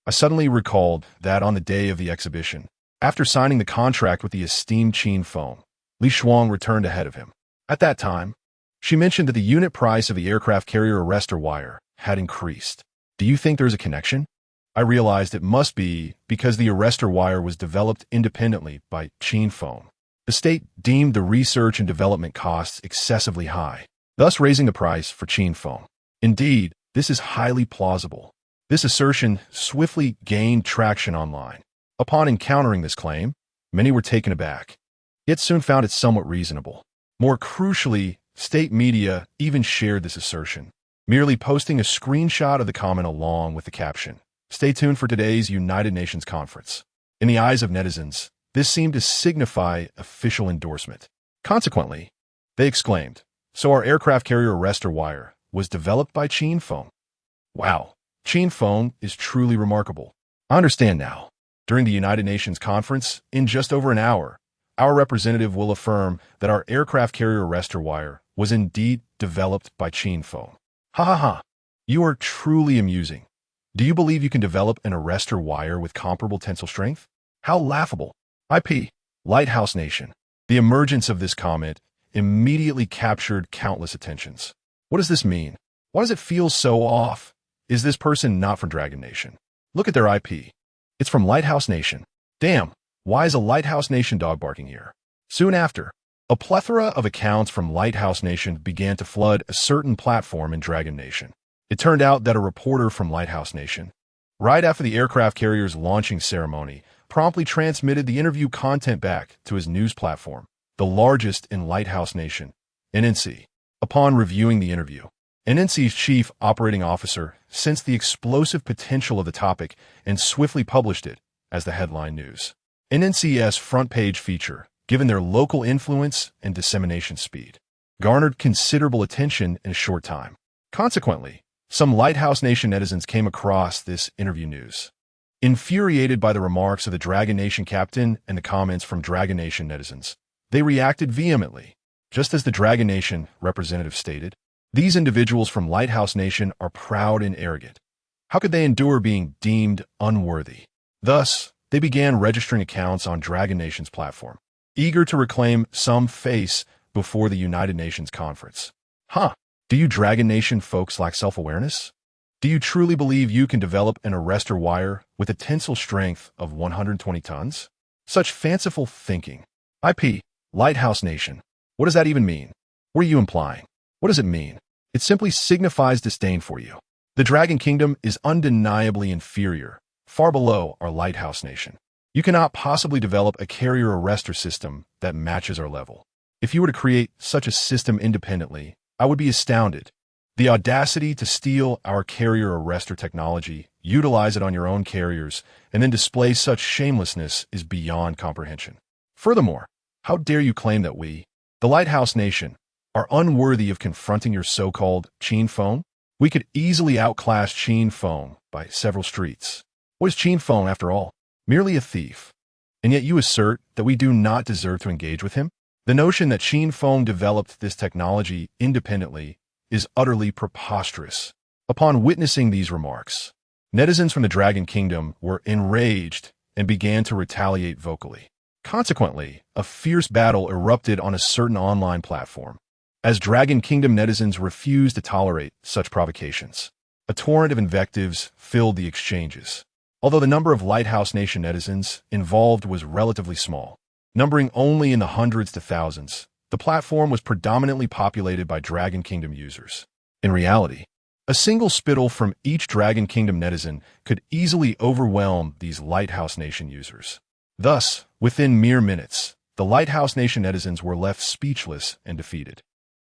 I suddenly recalled that on the day of the exhibition, after signing the contract with the esteemed Qin Feng, Li Shuang returned ahead of him. At that time, she mentioned that the unit price of the aircraft carrier arrestor wire had increased. Do you think there's a connection? I realized it must be because the arrestor wire was developed independently by Qin Feng. The state deemed the research and development costs excessively high, thus raising the price for Qin Feng. Indeed, this is highly plausible. This assertion swiftly gained traction online. Upon encountering this claim, many were taken aback, yet soon found it somewhat reasonable. More crucially, state media even shared this assertion, merely posting a screenshot of the comment along with the caption, "Stay tuned for today's United Nations conference." In the eyes of netizens, this seemed to signify official endorsement. Consequently, they exclaimed, "So our aircraft carrier arrestor wire was developed by Qin Feng? Wow, Qin Feng is truly remarkable. I understand now. During the United Nations conference, in just over an hour, our representative will affirm that our aircraft carrier arrestor wire was indeed developed by Qin Feng." Ha ha ha. You are truly amusing. Do you believe you can develop an arrestor wire with comparable tensile strength? How laughable. IP. Lighthouse Nation. The emergence of this comment immediately captured countless attentions. What does this mean? Why does it feel so off? Is this person not from Dragon Nation? Look at their IP. It's from Lighthouse Nation. Damn, why is a Lighthouse Nation dog barking here? Soon after, a plethora of accounts from Lighthouse Nation began to flood a certain platform in Dragon Nation. It turned out that a reporter from Lighthouse Nation, right after the aircraft carrier's launching ceremony, promptly transmitted the interview content back to his news platform, the largest in Lighthouse Nation, NNC. Upon reviewing the interview, NNC's chief operating officer sensed the explosive potential of the topic and swiftly published it as the headline news. NNC's front page feature, given their local influence and dissemination speed, garnered considerable attention in a short time. Consequently, some Lighthouse Nation netizens came across this interview news. Infuriated by the remarks of the Dragon Nation captain and the comments from Dragon Nation netizens, they reacted vehemently. Just as the Dragon Nation representative stated, these individuals from Lighthouse Nation are proud and arrogant. How could they endure being deemed unworthy? Thus, they began registering accounts on Dragon Nation's platform, eager to reclaim some face before the United Nations conference. Huh, do you Dragon Nation folks lack self-awareness? Do you truly believe you can develop an arrestor wire with a tensile strength of 120 tons? Such fanciful thinking. IP. Lighthouse Nation. What does that even mean? What are you implying? What does it mean? It simply signifies disdain for you. The Dragon Kingdom is undeniably inferior, far below our Lighthouse Nation. You cannot possibly develop a carrier arrestor system that matches our level. If you were to create such a system independently, I would be astounded. The audacity to steal our carrier arrestor technology, utilize it on your own carriers, and then display such shamelessness is beyond comprehension. Furthermore, how dare you claim that we, the Lighthouse Nation, are unworthy of confronting your so-called Qin Feng? We could easily outclass Qin Feng by several streets. What is Qin Feng, after all? Merely a thief. And yet you assert that we do not deserve to engage with him? The notion that Qin Feng developed this technology independently is utterly preposterous. Upon witnessing these remarks, Netizens from the Dragon Kingdom were enraged and began to retaliate vocally. Consequently, a fierce battle erupted on a certain online platform, as Dragon Kingdom netizens refused to tolerate such provocations. A torrent of invectives filled the exchanges. Although the number of Lighthouse Nation netizens involved was relatively small, numbering only in the hundreds to thousands, the platform was predominantly populated by Dragon Kingdom users. In reality, a single spittle from each Dragon Kingdom netizen could easily overwhelm these Lighthouse Nation users. Thus, within mere minutes, the Lighthouse Nation netizens were left speechless and defeated.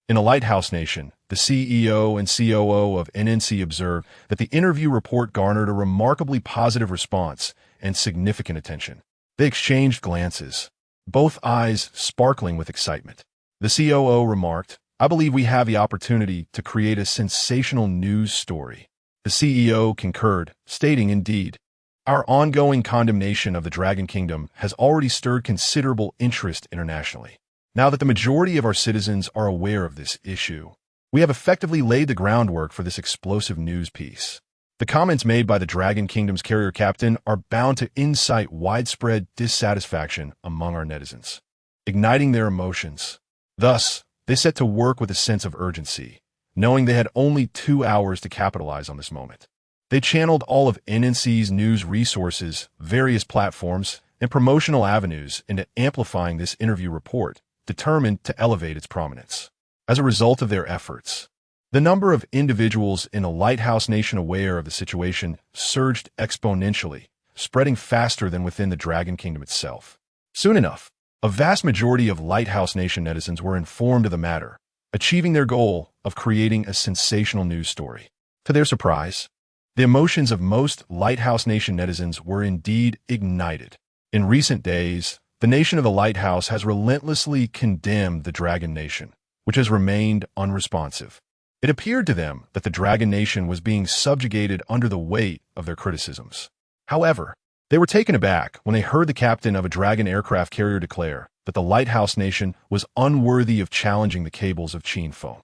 In a Lighthouse Nation, the CEO and COO of NNC observed that the interview report garnered a remarkably positive response and significant attention. They exchanged glances, both eyes sparkling with excitement. The COO remarked, "I believe we have the opportunity to create a sensational news story." The CEO concurred, stating, "Indeed, our ongoing condemnation of the Dragon Kingdom has already stirred considerable interest internationally. Now that the majority of our citizens are aware of this issue, we have effectively laid the groundwork for this explosive news piece." The comments made by the Dragon Kingdom's carrier captain are bound to incite widespread dissatisfaction among our netizens, igniting their emotions. Thus, they set to work with a sense of urgency, knowing they had only 2 hours to capitalize on this moment. They channeled all of NNC's news resources, various platforms, and promotional avenues into amplifying this interview report, determined to elevate its prominence. As a result of their efforts, the number of individuals in a Lighthouse Nation aware of the situation surged exponentially, spreading faster than within the Dragon Kingdom itself. Soon enough, a vast majority of Lighthouse Nation netizens were informed of the matter, achieving their goal of creating a sensational news story. To their surprise, the emotions of most Lighthouse Nation netizens were indeed ignited. In recent days, the nation of the Lighthouse has relentlessly condemned the Dragon Nation, which has remained unresponsive. It appeared to them that the Dragon Nation was being subjugated under the weight of their criticisms. However, they were taken aback when they heard the captain of a Dragon aircraft carrier declare that the Lighthouse Nation was unworthy of challenging the cables of Qin Feng.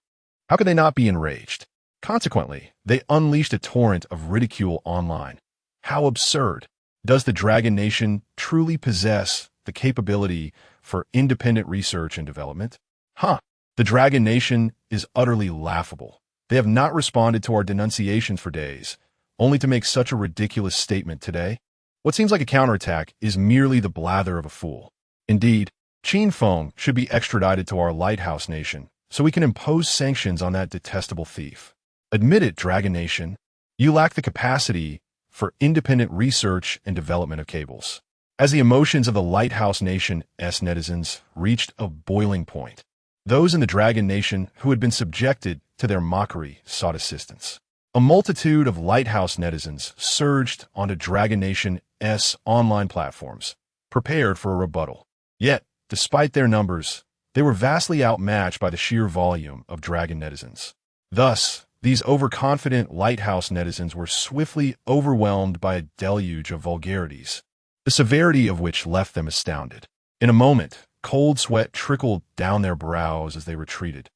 How could they not be enraged? Consequently, they unleashed a torrent of ridicule online. How absurd! Does the Dragon Nation truly possess the capability for independent research and development? The Dragon Nation is utterly laughable. They have not responded to our denunciations for days, only to make such a ridiculous statement today. What seems like a counterattack is merely the blather of a fool. Indeed, Qin Feng should be extradited to our Lighthouse Nation, so we can impose sanctions on that detestable thief. Admit it, Dragon Nation. You lack the capacity for independent research and development of cables. As the emotions of the Lighthouse Nation's netizens reached a boiling point, those in the Dragon Nation who had been subjected to their mockery sought assistance. A multitude of Lighthouse netizens surged onto Dragon Nation's online platforms, prepared for a rebuttal. Yet, despite their numbers, they were vastly outmatched by the sheer volume of Dragon netizens. Thus, these overconfident Lighthouse netizens were swiftly overwhelmed by a deluge of vulgarities, the severity of which left them astounded. In a moment, cold sweat trickled down their brows as they retreated,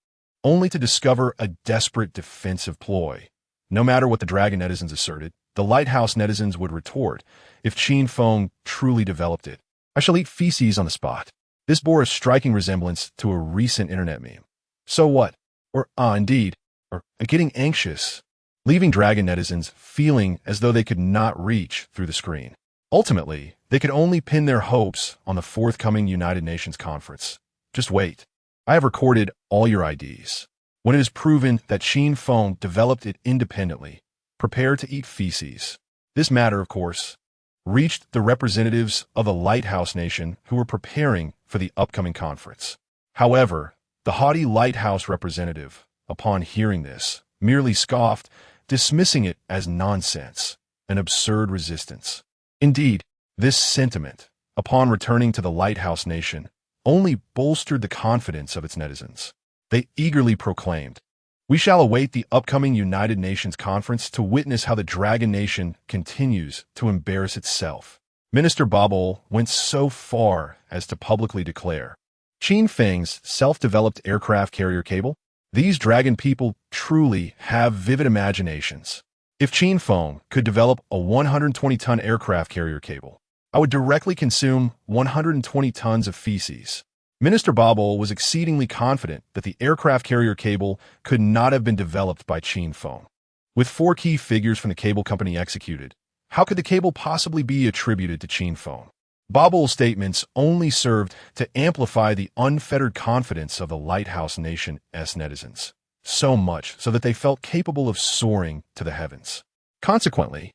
only to discover a desperate defensive ploy. No matter what the Dragon netizens asserted, the Lighthouse netizens would retort, if Qin Feng truly developed it, I shall eat feces on the spot. This bore a striking resemblance to a recent internet meme. So what? Or, indeed, or getting anxious, leaving Dragon netizens feeling as though they could not reach through the screen. Ultimately, they could only pin their hopes on the forthcoming United Nations conference. Just wait. I have recorded all your IDs. When it is proven that Qin Feng developed it independently, prepare to eat feces. This matter, of course, reached the representatives of the Lighthouse Nation who were preparing for the upcoming conference. However, the haughty Lighthouse representative, upon hearing this, merely scoffed, dismissing it as nonsense, an absurd resistance. Indeed, this sentiment, upon returning to the Lighthouse Nation, only bolstered the confidence of its netizens. They eagerly proclaimed, "We shall await the upcoming United Nations conference to witness how the Dragon Nation continues to embarrass itself." Minister Babel went so far as to publicly declare, Qin Feng's self-developed aircraft carrier cable? These dragon people truly have vivid imaginations. If Qin Feng could develop a 120-ton aircraft carrier cable, I would directly consume 120 tons of feces. Minister Babel was exceedingly confident that the aircraft carrier cable could not have been developed by Qin Feng. With 4 key figures from the cable company executed, how could the cable possibly be attributed to Qin Feng? Babel's statements only served to amplify the unfettered confidence of the Lighthouse Nation's netizens, so much so that they felt capable of soaring to the heavens. Consequently,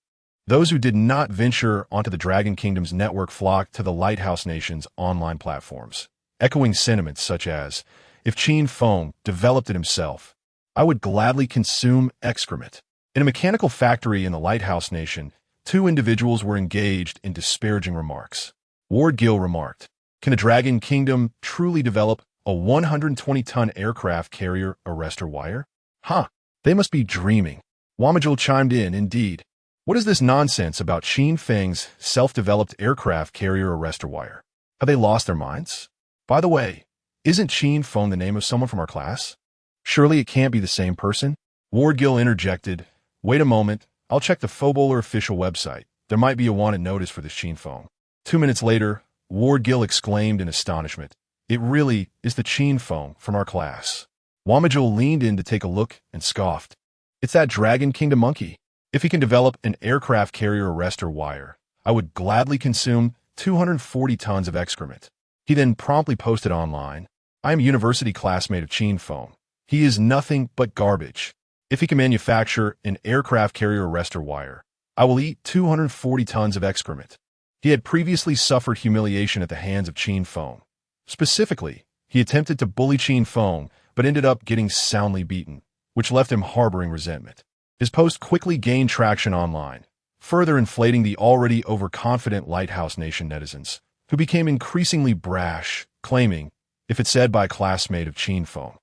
those who did not venture onto the Dragon Kingdom's network flocked to the Lighthouse Nation's online platforms, echoing sentiments such as, if Qin Feng developed it himself, I would gladly consume excrement. In a mechanical factory in the Lighthouse Nation, 2 individuals were engaged in disparaging remarks. Ward Gill remarked, can the Dragon Kingdom truly develop a 120-ton aircraft carrier arrestor wire? Huh, they must be dreaming. Wamajul chimed in, indeed. What is this nonsense about Qin Feng's self-developed aircraft carrier arrestor wire? Have they lost their minds? By the way, isn't Qin Feng the name of someone from our class? Surely it can't be the same person? Ward Gill interjected, wait a moment, I'll check the Foboler official website. There might be a wanted notice for this Qin Feng. 2 minutes later, Ward Gill exclaimed in astonishment, it really is the Qin Feng from our class. Wamajul leaned in to take a look and scoffed. It's that Dragon Kingdom monkey. If he can develop an aircraft carrier arrestor wire, I would gladly consume 240 tons of excrement. He then promptly posted online, I am a university classmate of Qin Feng. He is nothing but garbage. If he can manufacture an aircraft carrier arrestor wire, I will eat 240 tons of excrement. He had previously suffered humiliation at the hands of Qin Feng. Specifically, he attempted to bully Qin Feng, but ended up getting soundly beaten, which left him harboring resentment. His post quickly gained traction online, further inflating the already overconfident Lighthouse Nation netizens, who became increasingly brash, claiming, if it's said by a classmate of Qin Feng,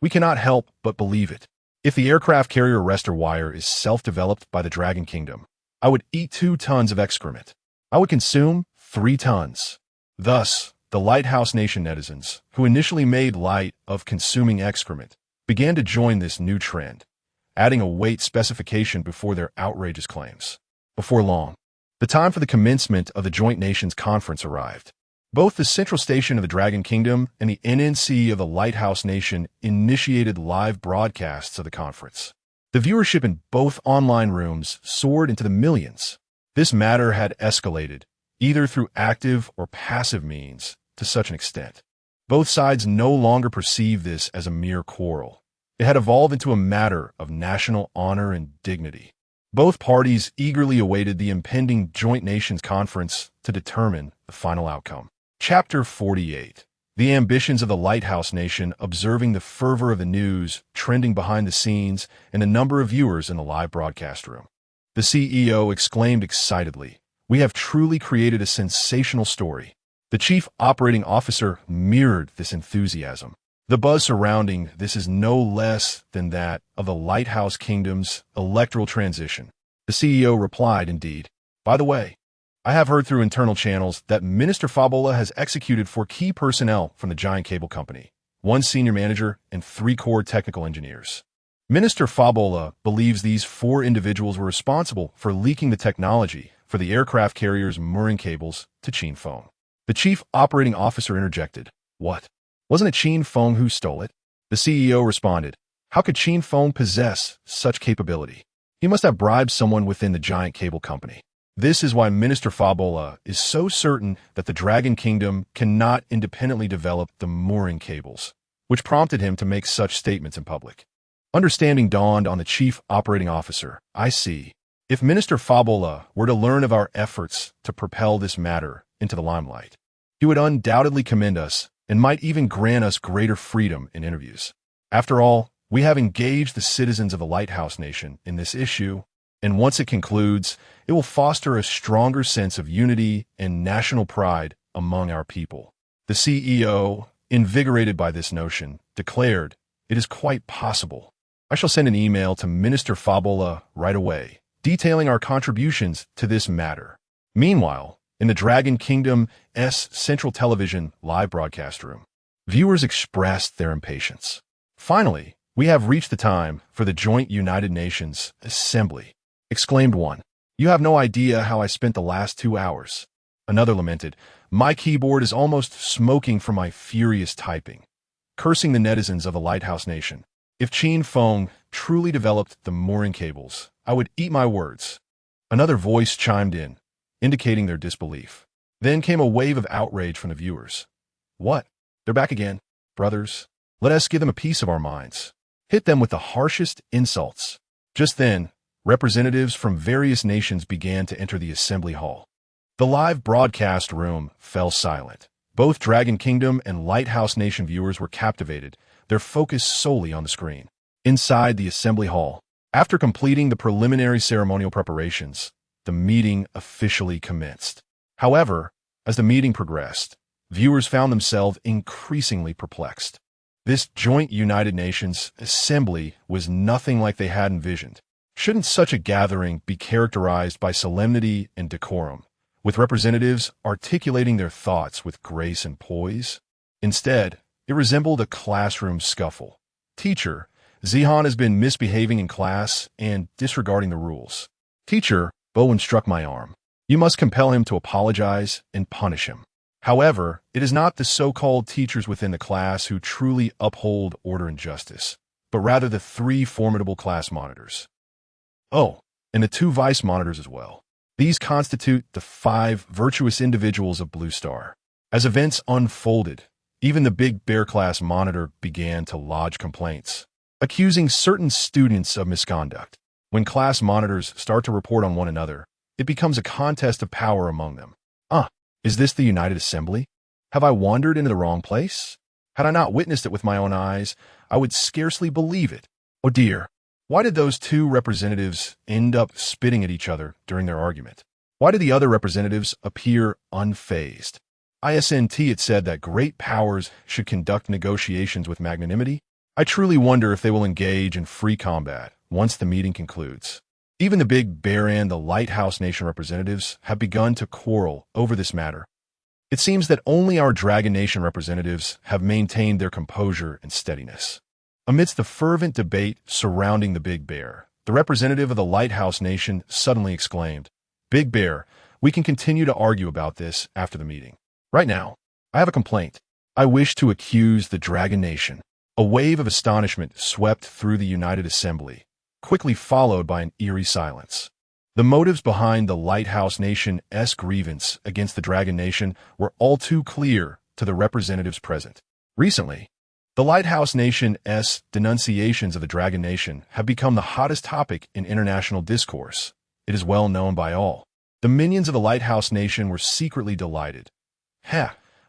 we cannot help but believe it. If the aircraft carrier arrestor wire is self-developed by the Dragon Kingdom, I would eat 2 tons of excrement. I would consume 3 tons. Thus, the Lighthouse Nation netizens, who initially made light of consuming excrement, began to join this new trend, adding a weight specification before their outrageous claims. Before long, the time for the commencement of the Joint Nations Conference arrived. Both the Central Station of the Dragon Kingdom and the NNC of the Lighthouse Nation initiated live broadcasts of the conference. The viewership in both online rooms soared into the millions. This matter had escalated, either through active or passive means, to such an extent. Both sides no longer perceived this as a mere quarrel. It had evolved into a matter of national honor and dignity. Both parties eagerly awaited the impending Joint Nations Conference to determine the final outcome. Chapter 48. The ambitions of the Lighthouse Nation observing the fervor of the news trending behind the scenes and the number of viewers in the live broadcast room. The CEO exclaimed excitedly, we have truly created a sensational story. The Chief Operating Officer mirrored this enthusiasm. The buzz surrounding this is no less than that of the Lighthouse Kingdom's electoral transition. The CEO replied, indeed. By the way, I have heard through internal channels that Minister Fabola has executed 4 key personnel from the giant cable company, 1 senior manager and 3 core technical engineers. Minister Fabola believes these 4 individuals were responsible for leaking the technology for the aircraft carrier's mooring cables to Qin Feng. The Chief Operating Officer interjected, what? Wasn't it Qin Feng who stole it? The CEO responded, how could Qin Feng possess such capability? He must have bribed someone within the giant cable company. This is why Minister Fabola is so certain that the Dragon Kingdom cannot independently develop the mooring cables, which prompted him to make such statements in public. Understanding dawned on the Chief Operating Officer. I see. If Minister Fabola were to learn of our efforts to propel this matter into the limelight, he would undoubtedly commend us and might even grant us greater freedom in interviews. After all, we have engaged the citizens of the Lighthouse Nation in this issue, and once it concludes, it will foster a stronger sense of unity and national pride among our people. The CEO, invigorated by this notion, declared, it is quite possible. I shall send an email to Minister Fabola right away, detailing our contributions to this matter. Meanwhile, in the Dragon Kingdom's Central Television live broadcast room, viewers expressed their impatience. Finally, we have reached the time for the Joint United Nations Assembly. exclaimed one. "You have no idea how I spent the last 2 hours." Another lamented, "My keyboard is almost smoking from my furious typing," cursing the netizens of the Lighthouse Nation. "If Qin Feng truly developed the mooring cables, I would eat my words." Another voice chimed in, indicating their disbelief. Then came a wave of outrage from the viewers. "What? They're back again. Brothers, let us give them a piece of our minds. Hit them with the harshest insults." Just then, representatives from various nations began to enter the assembly hall. The live broadcast room fell silent. Both Dragon Kingdom and Lighthouse Nation viewers were captivated, their focus solely on the screen. Inside the assembly hall, after completing the preliminary ceremonial preparations, the meeting officially commenced. However, as the meeting progressed, viewers found themselves increasingly perplexed. This joint United Nations assembly was nothing like they had envisioned. Shouldn't such a gathering be characterized by solemnity and decorum, with representatives articulating their thoughts with grace and poise? Instead, it resembled a classroom scuffle. "Teacher, Zihan has been misbehaving in class and disregarding the rules." "Teacher," Bowen struck my arm. "You must compel him to apologize and punish him." However, it is not the so-called teachers within the class who truly uphold order and justice, but rather the 3 formidable class monitors. Oh, and the 2 vice monitors as well. These constitute the 5 virtuous individuals of Blue Star. As events unfolded, even the Big Bear class monitor began to lodge complaints, accusing certain students of misconduct. When class monitors start to report on one another, it becomes a contest of power among them. Is this the United Assembly? Have I wandered into the wrong place? Had I not witnessed it with my own eyes, I would scarcely believe it. Oh dear, why did those 2 representatives end up spitting at each other during their argument? Why did the other representatives appear unfazed? ISNT had said that great powers should conduct negotiations with magnanimity. I truly wonder if they will engage in free combat once the meeting concludes. Even the Big Bear and the Lighthouse Nation representatives have begun to quarrel over this matter. It seems that only our Dragon Nation representatives have maintained their composure and steadiness. Amidst the fervent debate surrounding the Big Bear, the representative of the Lighthouse Nation suddenly exclaimed, "Big Bear, we can continue to argue about this after the meeting. Right now, I have a complaint. I wish to accuse the Dragon Nation." A wave of astonishment swept through the United Assembly, quickly followed by an eerie silence. The motives behind the Lighthouse Nation's grievance against the Dragon Nation were all too clear to the representatives present. Recently, the Lighthouse Nation's denunciations of the Dragon Nation have become the hottest topic in international discourse. It is well known by all. The minions of the Lighthouse Nation were secretly delighted.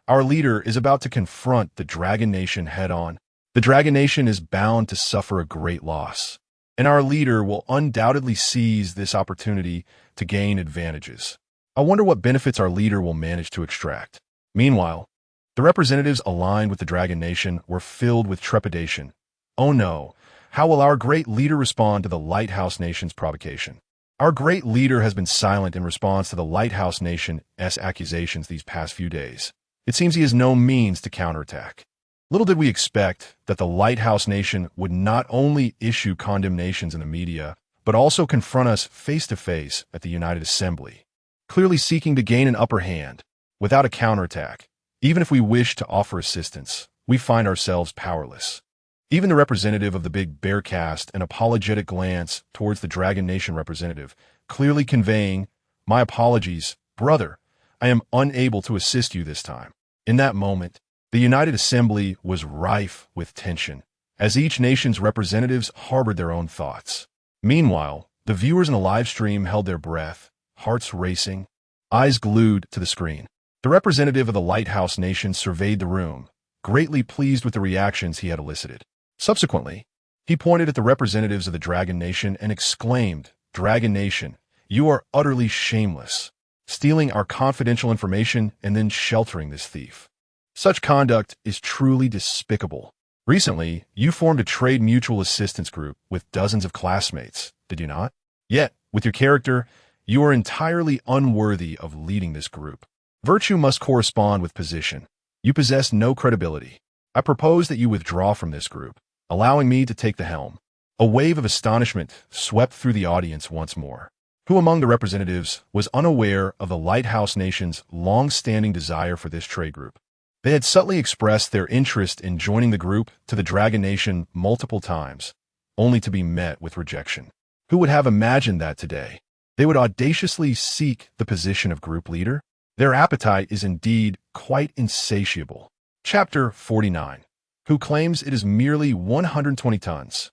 Our leader is about to confront the Dragon Nation head-on. The Dragon Nation is bound to suffer a great loss, and our leader will undoubtedly seize this opportunity to gain advantages. I wonder what benefits our leader will manage to extract. Meanwhile, the representatives aligned with the Dragon Nation were filled with trepidation. Oh no, how will our great leader respond to the Lighthouse Nation's provocation? Our great leader has been silent in response to the Lighthouse Nation's accusations these past few days. It seems he has no means to counterattack. Little did we expect that the Lighthouse Nation would not only issue condemnations in the media, but also confront us face-to-face at the United Assembly, clearly seeking to gain an upper hand. Without a counterattack, even if we wish to offer assistance, we find ourselves powerless. Even the representative of the Big Bear cast an apologetic glance towards the Dragon Nation representative, clearly conveying, "My apologies, brother. I am unable to assist you this time." In that moment, the United Assembly was rife with tension, as each nation's representatives harbored their own thoughts. Meanwhile, the viewers in the live stream held their breath, hearts racing, eyes glued to the screen. The representative of the Lighthouse Nation surveyed the room, greatly pleased with the reactions he had elicited. Subsequently, he pointed at the representatives of the Dragon Nation and exclaimed, "Dragon Nation, you are utterly shameless, stealing our confidential information and then sheltering this thief. Such conduct is truly despicable. Recently, you formed a trade mutual assistance group with dozens of classmates, did you not? Yet, with your character, you are entirely unworthy of leading this group. Virtue must correspond with position. You possess no credibility. I propose that you withdraw from this group, allowing me to take the helm." A wave of astonishment swept through the audience once more. Who among the representatives was unaware of the Lighthouse Nation's long-standing desire for this trade group? They had subtly expressed their interest in joining the group to the Dragon Nation multiple times, only to be met with rejection. Who would have imagined that today they would audaciously seek the position of group leader? Their appetite is indeed quite insatiable. Chapter 49. Who claims it is merely 120 tons?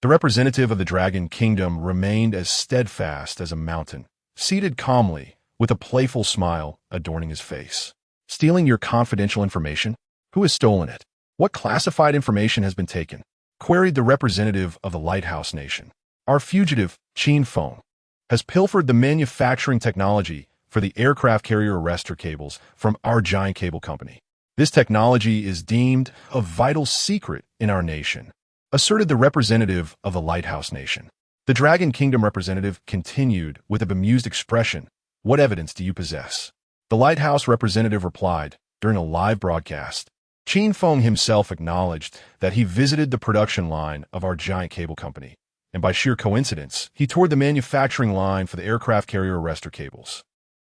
The representative of the Dragon Kingdom remained as steadfast as a mountain, seated calmly, with a playful smile adorning his face. Stealing your confidential information? Who has stolen it? What classified information has been taken? Queried the representative of the Lighthouse Nation. Our fugitive, Qin Feng, has pilfered the manufacturing technology for the aircraft carrier arrestor cables from our giant cable company. This technology is deemed a vital secret in our nation, asserted the representative of the Lighthouse Nation. The Dragon Kingdom representative continued with a bemused expression. What evidence do you possess? The Lighthouse representative replied, during a live broadcast. Qin Feng himself acknowledged that he visited the production line of our giant cable company, and by sheer coincidence, he toured the manufacturing line for the aircraft carrier arrestor cables.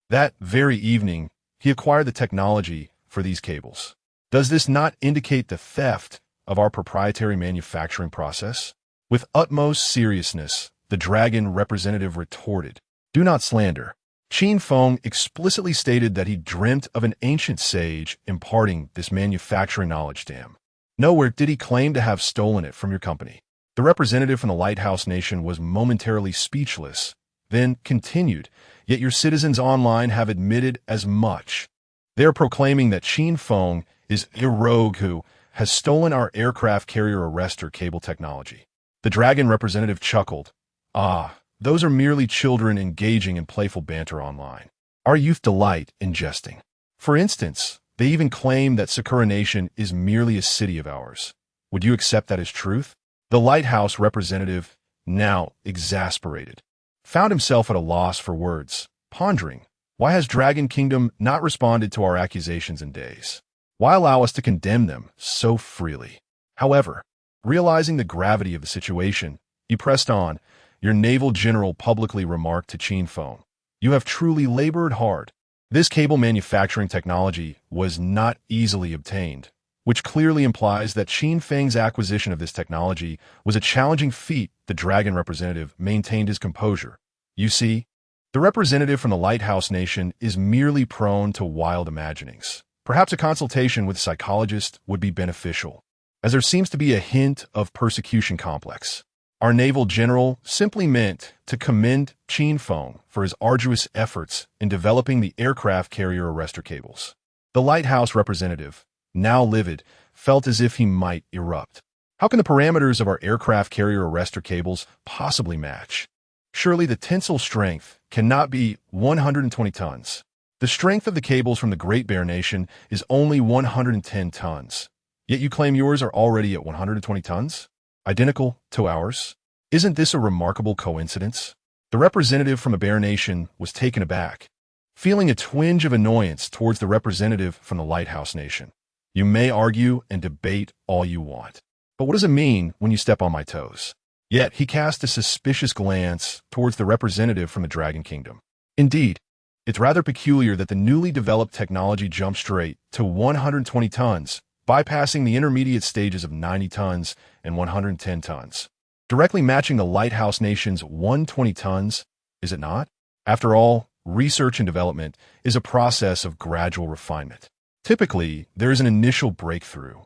That very evening, he acquired the technology for these cables. Does this not indicate the theft of our proprietary manufacturing process? With utmost seriousness, the Dragon representative retorted, do not slander. Qin Feng explicitly stated that he dreamt of an ancient sage imparting this manufacturing knowledge to him. Nowhere did he claim to have stolen it from your company. The representative from the Lighthouse Nation was momentarily speechless, then continued, yet your citizens online have admitted as much. They are proclaiming that Qin Feng is a rogue who has stolen our aircraft carrier arrestor cable technology. The Dragon representative chuckled. Ah, those are merely children engaging in playful banter online. Our youth delight in jesting. For instance, they even claim that Sakura Nation is merely a city of ours. Would you accept that as truth? The Lighthouse representative, now exasperated, found himself at a loss for words, pondering, why has Dragon Kingdom not responded to our accusations in days? Why allow us to condemn them so freely? However, realizing the gravity of the situation, he pressed on. Your naval general publicly remarked to Qin Feng, you have truly labored hard. This cable manufacturing technology was not easily obtained, which clearly implies that Qin Feng's acquisition of this technology was a challenging feat. The Dragon representative maintained his composure. You see, the representative from the Lighthouse Nation is merely prone to wild imaginings. Perhaps a consultation with a psychologist would be beneficial, as there seems to be a hint of persecution complex. Our naval general simply meant to commend Qin Feng for his arduous efforts in developing the aircraft carrier arrestor cables. The Lighthouse representative, now livid, felt as if he might erupt. How can the parameters of our aircraft carrier arrestor cables possibly match? Surely the tensile strength cannot be 120 tons. The strength of the cables from the Great Bear Nation is only 110 tons. Yet you claim yours are already at 120 tons? Identical to ours? Isn't this a remarkable coincidence? The representative from the Bear Nation was taken aback, feeling a twinge of annoyance towards the representative from the Lighthouse Nation. You may argue and debate all you want, but what does it mean when you step on my toes? Yet he cast a suspicious glance towards the representative from the Dragon Kingdom. Indeed, it's rather peculiar that the newly developed technology jumped straight to 120 tons, bypassing the intermediate stages of 90 tons and 110 tons. Directly matching the Lighthouse Nation's 120 tons, is it not? After all, research and development is a process of gradual refinement. Typically, there is an initial breakthrough,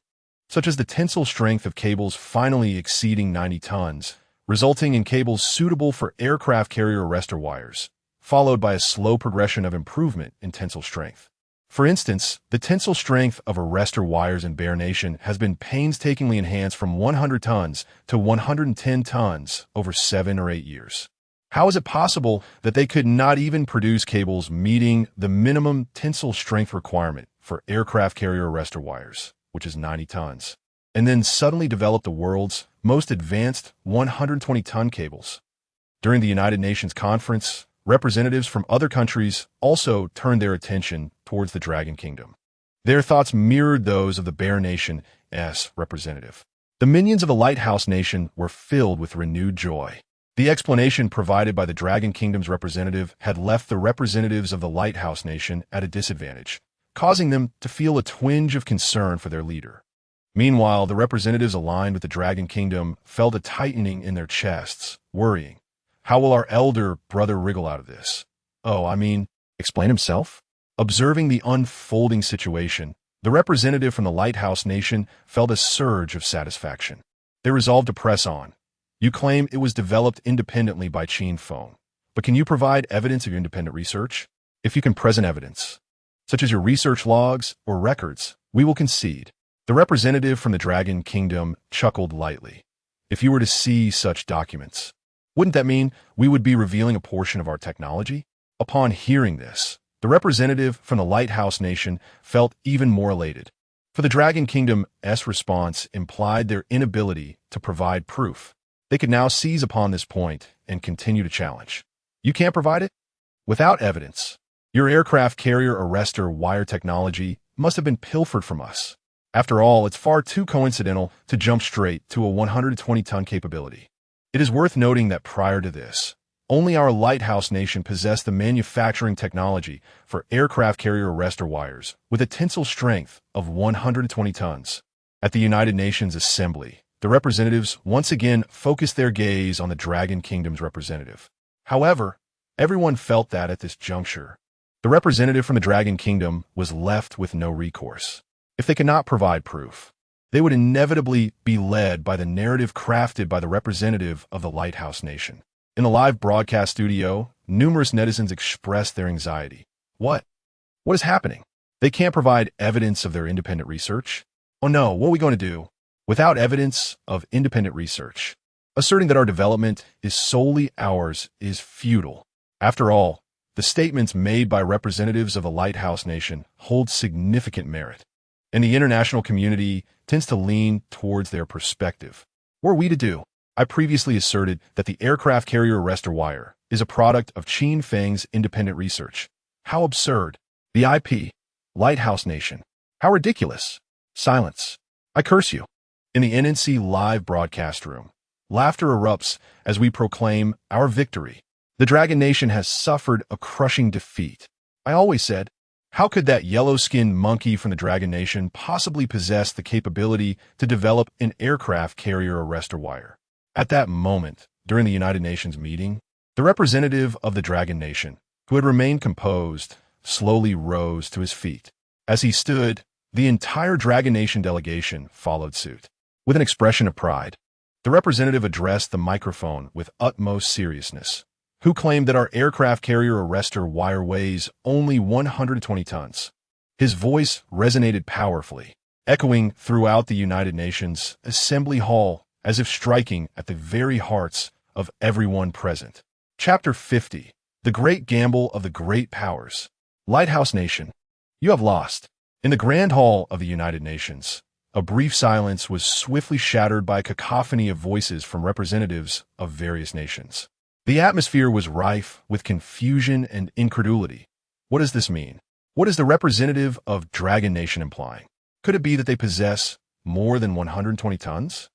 such as the tensile strength of cables finally exceeding 90 tons, resulting in cables suitable for aircraft carrier arrestor wires, followed by a slow progression of improvement in tensile strength. For instance, the tensile strength of arrestor wires in Bear Nation has been painstakingly enhanced from 100 tons to 110 tons over 7 or 8 years. How is it possible that they could not even produce cables meeting the minimum tensile strength requirement for aircraft carrier arrestor wires, which is 90 tons, and then suddenly develop the world's most advanced 120-ton cables? During the United Nations conference, representatives from other countries also turned their attention towards the Dragon Kingdom. Their thoughts mirrored those of the Bear Nation's representative. The minions of the Lighthouse Nation were filled with renewed joy. The explanation provided by the Dragon Kingdom's representative had left the representatives of the Lighthouse Nation at a disadvantage, causing them to feel a twinge of concern for their leader. Meanwhile, the representatives aligned with the Dragon Kingdom felt a tightening in their chests, worrying. How will our elder brother wriggle out of this? Explain himself? Observing the unfolding situation, the representative from the Lighthouse Nation felt a surge of satisfaction. They resolved to press on. You claim it was developed independently by Qin Feng, but can you provide evidence of your independent research? If you can present evidence, such as your research logs or records, we will concede. The representative from the Dragon Kingdom chuckled lightly. If you were to see such documents, wouldn't that mean we would be revealing a portion of our technology? Upon hearing this, the representative from the Lighthouse Nation felt even more elated, for the Dragon Kingdom's response implied their inability to provide proof. They could now seize upon this point and continue to challenge. You can't provide it? Without evidence. Your aircraft carrier arrestor wire technology must have been pilfered from us. After all, it's far too coincidental to jump straight to a 120-ton capability. It is worth noting that prior to this, only our Lighthouse Nation possessed the manufacturing technology for aircraft carrier arrestor wires with a tensile strength of 120 tons. At the United Nations Assembly, the representatives once again focused their gaze on the Dragon Kingdom's representative. However, everyone felt that at this juncture, the representative from the Dragon Kingdom was left with no recourse. If they could not provide proof, they would inevitably be led by the narrative crafted by the representative of the Lighthouse Nation. In the live broadcast studio, numerous netizens expressed their anxiety. What is happening? They can't provide evidence of their independent research? Oh no, what are we going to do? Without evidence of independent research, asserting that our development is solely ours is futile. After all, the statements made by representatives of the Lighthouse Nation hold significant merit, and the international community tends to lean towards their perspective. What are we to do? I previously asserted that the aircraft carrier arrestor wire is a product of Qin Feng's independent research. How absurd. The IP. Lighthouse Nation. How ridiculous. Silence. I curse you. In the NNC live broadcast room, laughter erupts as we proclaim our victory. The Dragon Nation has suffered a crushing defeat. I always said, how could that yellow-skinned monkey from the Dragon Nation possibly possess the capability to develop an aircraft carrier arrestor wire? At that moment, during the United Nations meeting, the representative of the Dragon Nation, who had remained composed, slowly rose to his feet. As he stood, the entire Dragon Nation delegation followed suit. With an expression of pride, the representative addressed the microphone with utmost seriousness, who claimed that our aircraft carrier arrestor wire weighs only 120 tons. His voice resonated powerfully, echoing throughout the United Nations Assembly Hall as if striking at the very hearts of everyone present. Chapter 50. The Great Gamble of the Great Powers. Lighthouse Nation, you have lost. In the Grand Hall of the United Nations, a brief silence was swiftly shattered by a cacophony of voices from representatives of various nations. The atmosphere was rife with confusion and incredulity. What does this mean? What is the representative of Dragon Nation implying? Could it be that they possess more than 120 tons?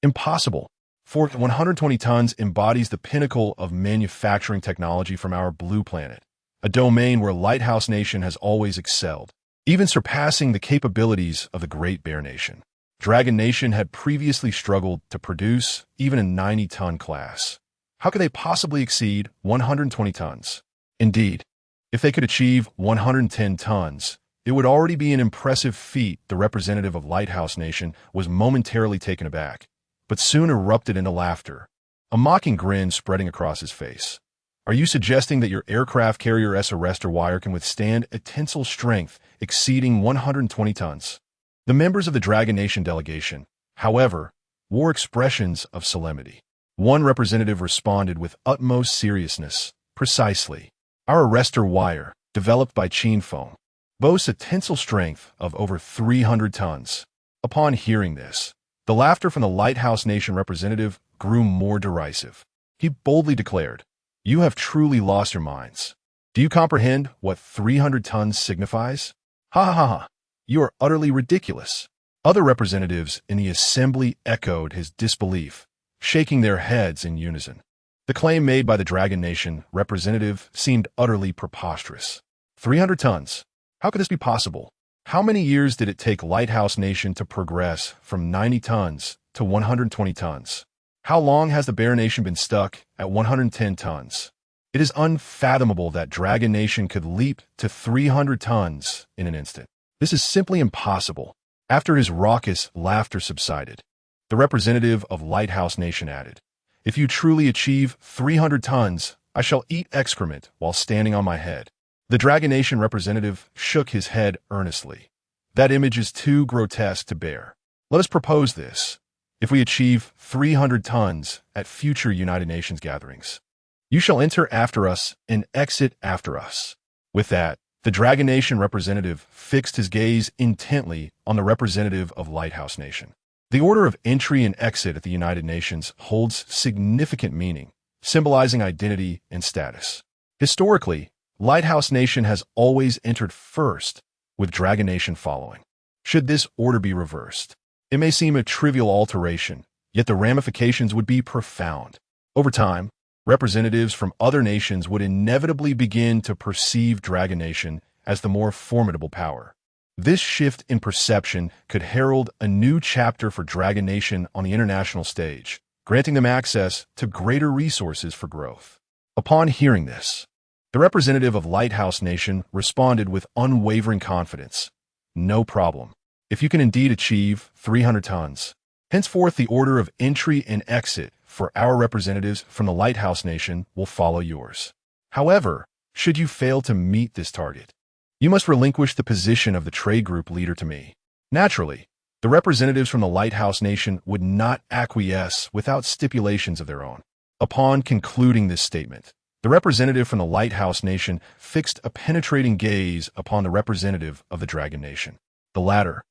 Impossible, for 120 tons embodies the pinnacle of manufacturing technology from our blue planet, a domain where Lighthouse Nation has always excelled, even surpassing the capabilities of the Great Bear Nation. Dragon Nation had previously struggled to produce even a 90-ton class. How could they possibly exceed 120 tons? Indeed, if they could achieve 110 tons, it would already be an impressive feat. The representative of Lighthouse Nation was momentarily taken aback, but soon erupted into laughter, a mocking grin spreading across his face. Are you suggesting that your aircraft carrier arrestor wire can withstand a tensile strength exceeding 120 tons? The members of the Dragon Nation delegation, however, wore expressions of solemnity. One representative responded with utmost seriousness. Precisely. Our arrestor wire, developed by Qin Feng, boasts a tensile strength of over 300 tons. Upon hearing this, the laughter from the Lighthouse Nation representative grew more derisive. He boldly declared, "You have truly lost your minds. Do you comprehend what 300 tons signifies? Ha ha ha ha! You are utterly ridiculous. Other representatives in the assembly echoed his disbelief, shaking their heads in unison. The claim made by the Dragon Nation representative seemed utterly preposterous. 300 tons. How could this be possible? How many years did it take Lighthouse Nation to progress from 90 tons to 120 tons? How long has the Bear Nation been stuck at 110 tons? It is unfathomable that Dragon Nation could leap to 300 tons in an instant. This is simply impossible. After his raucous laughter subsided, the representative of Lighthouse Nation added, "If you truly achieve 300 tons, I shall eat excrement while standing on my head." The Dragon Nation representative shook his head earnestly. "That image is too grotesque to bear. Let us propose this. If we achieve 300 tons at future United Nations gatherings, you shall enter after us and exit after us." With that, the Dragon Nation representative fixed his gaze intently on the representative of Lighthouse Nation. The order of entry and exit at the United Nations holds significant meaning, symbolizing identity and status. Historically, Lighthouse Nation has always entered first, with Dragon Nation following. Should this order be reversed, it may seem a trivial alteration, yet the ramifications would be profound. Over time, representatives from other nations would inevitably begin to perceive Dragon Nation as the more formidable power. This shift in perception could herald a new chapter for Dragon Nation on the international stage, granting them access to greater resources for growth. Upon hearing this, the representative of Lighthouse Nation responded with unwavering confidence. "No problem. If you can indeed achieve 300 tons, henceforth the order of entry and exit for our representatives from the Lighthouse Nation will follow yours. However, should you fail to meet this target, you must relinquish the position of the trade group leader to me." Naturally, the representatives from the Lighthouse Nation would not acquiesce without stipulations of their own. Upon concluding this statement, the representative from the Lighthouse Nation fixed a penetrating gaze upon the representative of the Dragon Nation. The latter,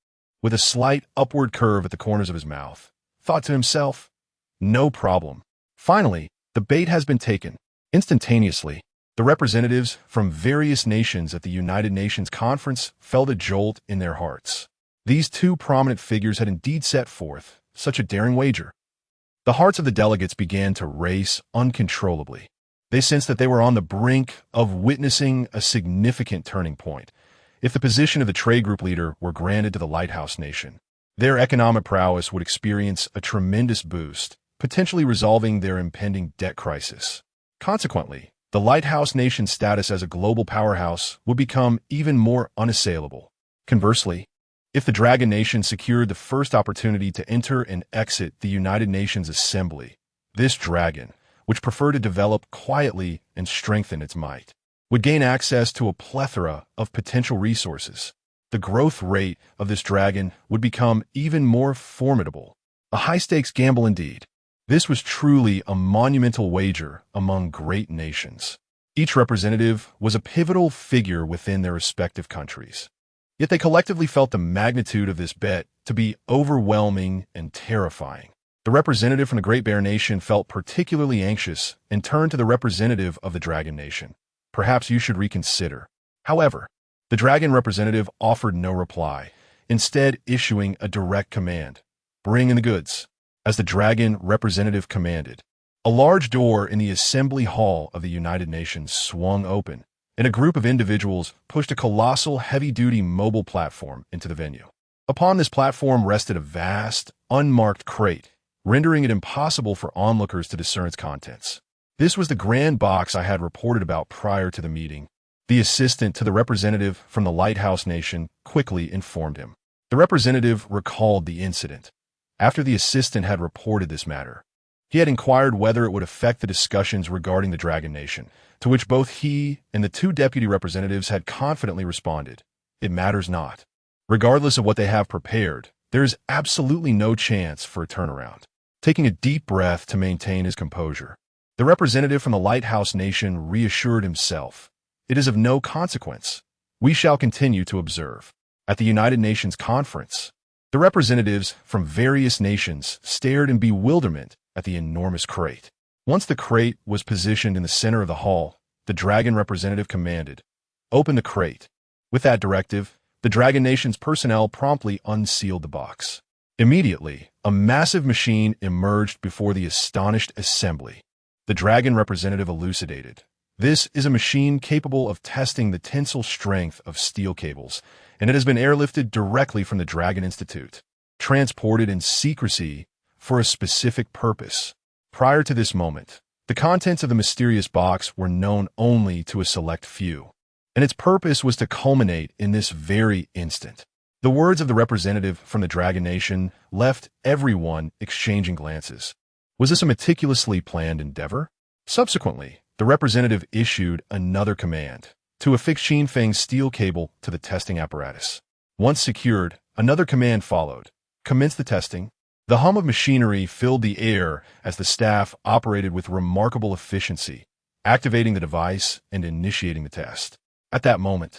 with a slight upward curve at the corners of his mouth, thought to himself, "No problem." Finally, the bait has been taken. Instantaneously, the representatives from various nations at the United Nations Conference felt a jolt in their hearts. These two prominent figures had indeed set forth such a daring wager. The hearts of the delegates began to race uncontrollably. They sensed that they were on the brink of witnessing a significant turning point. If the position of the trade group leader were granted to the Lighthouse Nation, their economic prowess would experience a tremendous boost, potentially resolving their impending debt crisis. Consequently, the Lighthouse Nation's status as a global powerhouse would become even more unassailable. Conversely, if the Dragon Nation secured the first opportunity to enter and exit the United Nations Assembly, this dragon, which preferred to develop quietly and strengthen its might, would gain access to a plethora of potential resources. The growth rate of this dragon would become even more formidable. A high-stakes gamble indeed. This was truly a monumental wager among great nations. Each representative was a pivotal figure within their respective countries. Yet they collectively felt the magnitude of this bet to be overwhelming and terrifying. The representative from the Great Bear Nation felt particularly anxious and turned to the representative of the Dragon Nation. "Perhaps you should reconsider." However, the Dragon representative offered no reply, instead issuing a direct command. "Bring in the goods." As the Dragon representative commanded, a large door in the Assembly Hall of the United Nations swung open, and a group of individuals pushed a colossal heavy-duty mobile platform into the venue. Upon this platform rested a vast, unmarked crate, rendering it impossible for onlookers to discern its contents. This was the grand box I had reported about prior to the meeting. The assistant to the representative from the Lighthouse Nation quickly informed him. The representative recalled the incident. After the assistant had reported this matter, he had inquired whether it would affect the discussions regarding the Dragon Nation, to which both he and the two deputy representatives had confidently responded, "It matters not. Regardless of what they have prepared, there is absolutely no chance for a turnaround." Taking a deep breath to maintain his composure, the representative from the Lighthouse Nation reassured himself, "It is of no consequence. We shall continue to observe." At the United Nations Conference, the representatives from various nations stared in bewilderment at the enormous crate. Once the crate was positioned in the center of the hall, the Dragon representative commanded, "Open the crate." With that directive, The Dragon Nation's personnel promptly unsealed the box. Immediately, a massive machine emerged before the astonished assembly. The Dragon representative elucidated. This is a machine capable of testing the tensile strength of steel cables, and it has been airlifted directly from the Dragon Institute, transported in secrecy for a specific purpose. Prior to this moment, the contents of the mysterious box were known only to a select few, and its purpose was to culminate in this very instant. The words of the representative from the Dragon Nation left everyone exchanging glances. Was this a meticulously planned endeavor? Subsequently, the representative issued another command to affix Qin Feng's steel cable to the testing apparatus. Once secured, another command followed. Commence the testing. The hum of machinery filled the air as the staff operated with remarkable efficiency, activating the device and initiating the test. At that moment,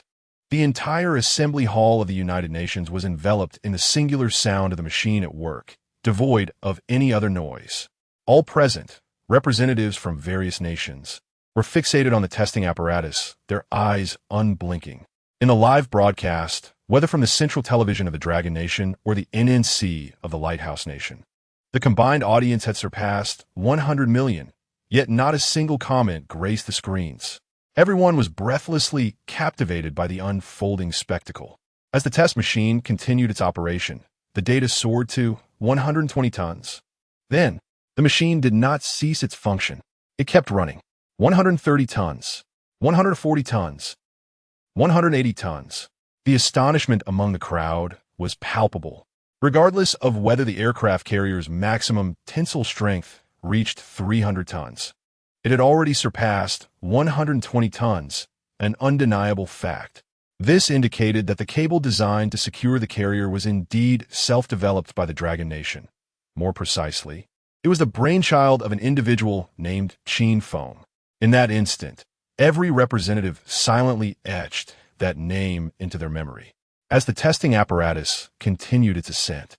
the entire assembly hall of the United Nations was enveloped in the singular sound of the machine at work, devoid of any other noise. All present, representatives from various nations, were fixated on the testing apparatus, their eyes unblinking. In the live broadcast, whether from the central television of the Dragon Nation or the NNC of the Lighthouse Nation, the combined audience had surpassed 100 million, yet not a single comment graced the screens. Everyone was breathlessly captivated by the unfolding spectacle. As the test machine continued its operation, the data soared to 120 tons. Then, the machine did not cease its function. It kept running. 130 tons, 140 tons, 180 tons. The astonishment among the crowd was palpable. Regardless of whether the aircraft carrier's maximum tensile strength reached 300 tons, it had already surpassed 120 tons, an undeniable fact. This indicated that the cable designed to secure the carrier was indeed self-developed by the Dragon Nation. More precisely, it was the brainchild of an individual named Qin Feng. In that instant, every representative silently etched that name into their memory. As the testing apparatus continued its ascent,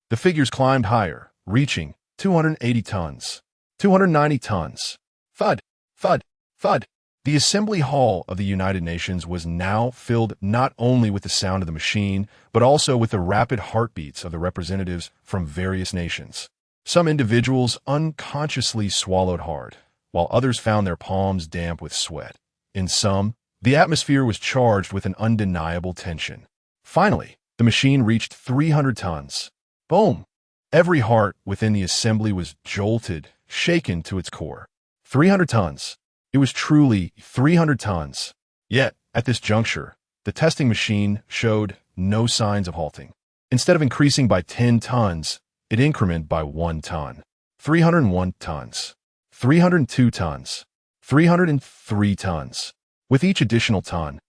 the figures climbed higher, reaching 280 tons, 290 tons. Thud, thud, thud. The assembly hall of the United Nations was now filled not only with the sound of the machine, but also with the rapid heartbeats of the representatives from various nations. Some individuals unconsciously swallowed hard, while others found their palms damp with sweat. In some, the atmosphere was charged with an undeniable tension. Finally, the machine reached 300 tons. Boom! Every heart within the assembly was jolted, shaken to its core. 300 tons. It was truly 300 tons. Yet, at this juncture, the testing machine showed no signs of halting. Instead of increasing by 10 tons, it incremented by 1 ton. 301 tons. 302 tons. 303 tons. With each additional ton,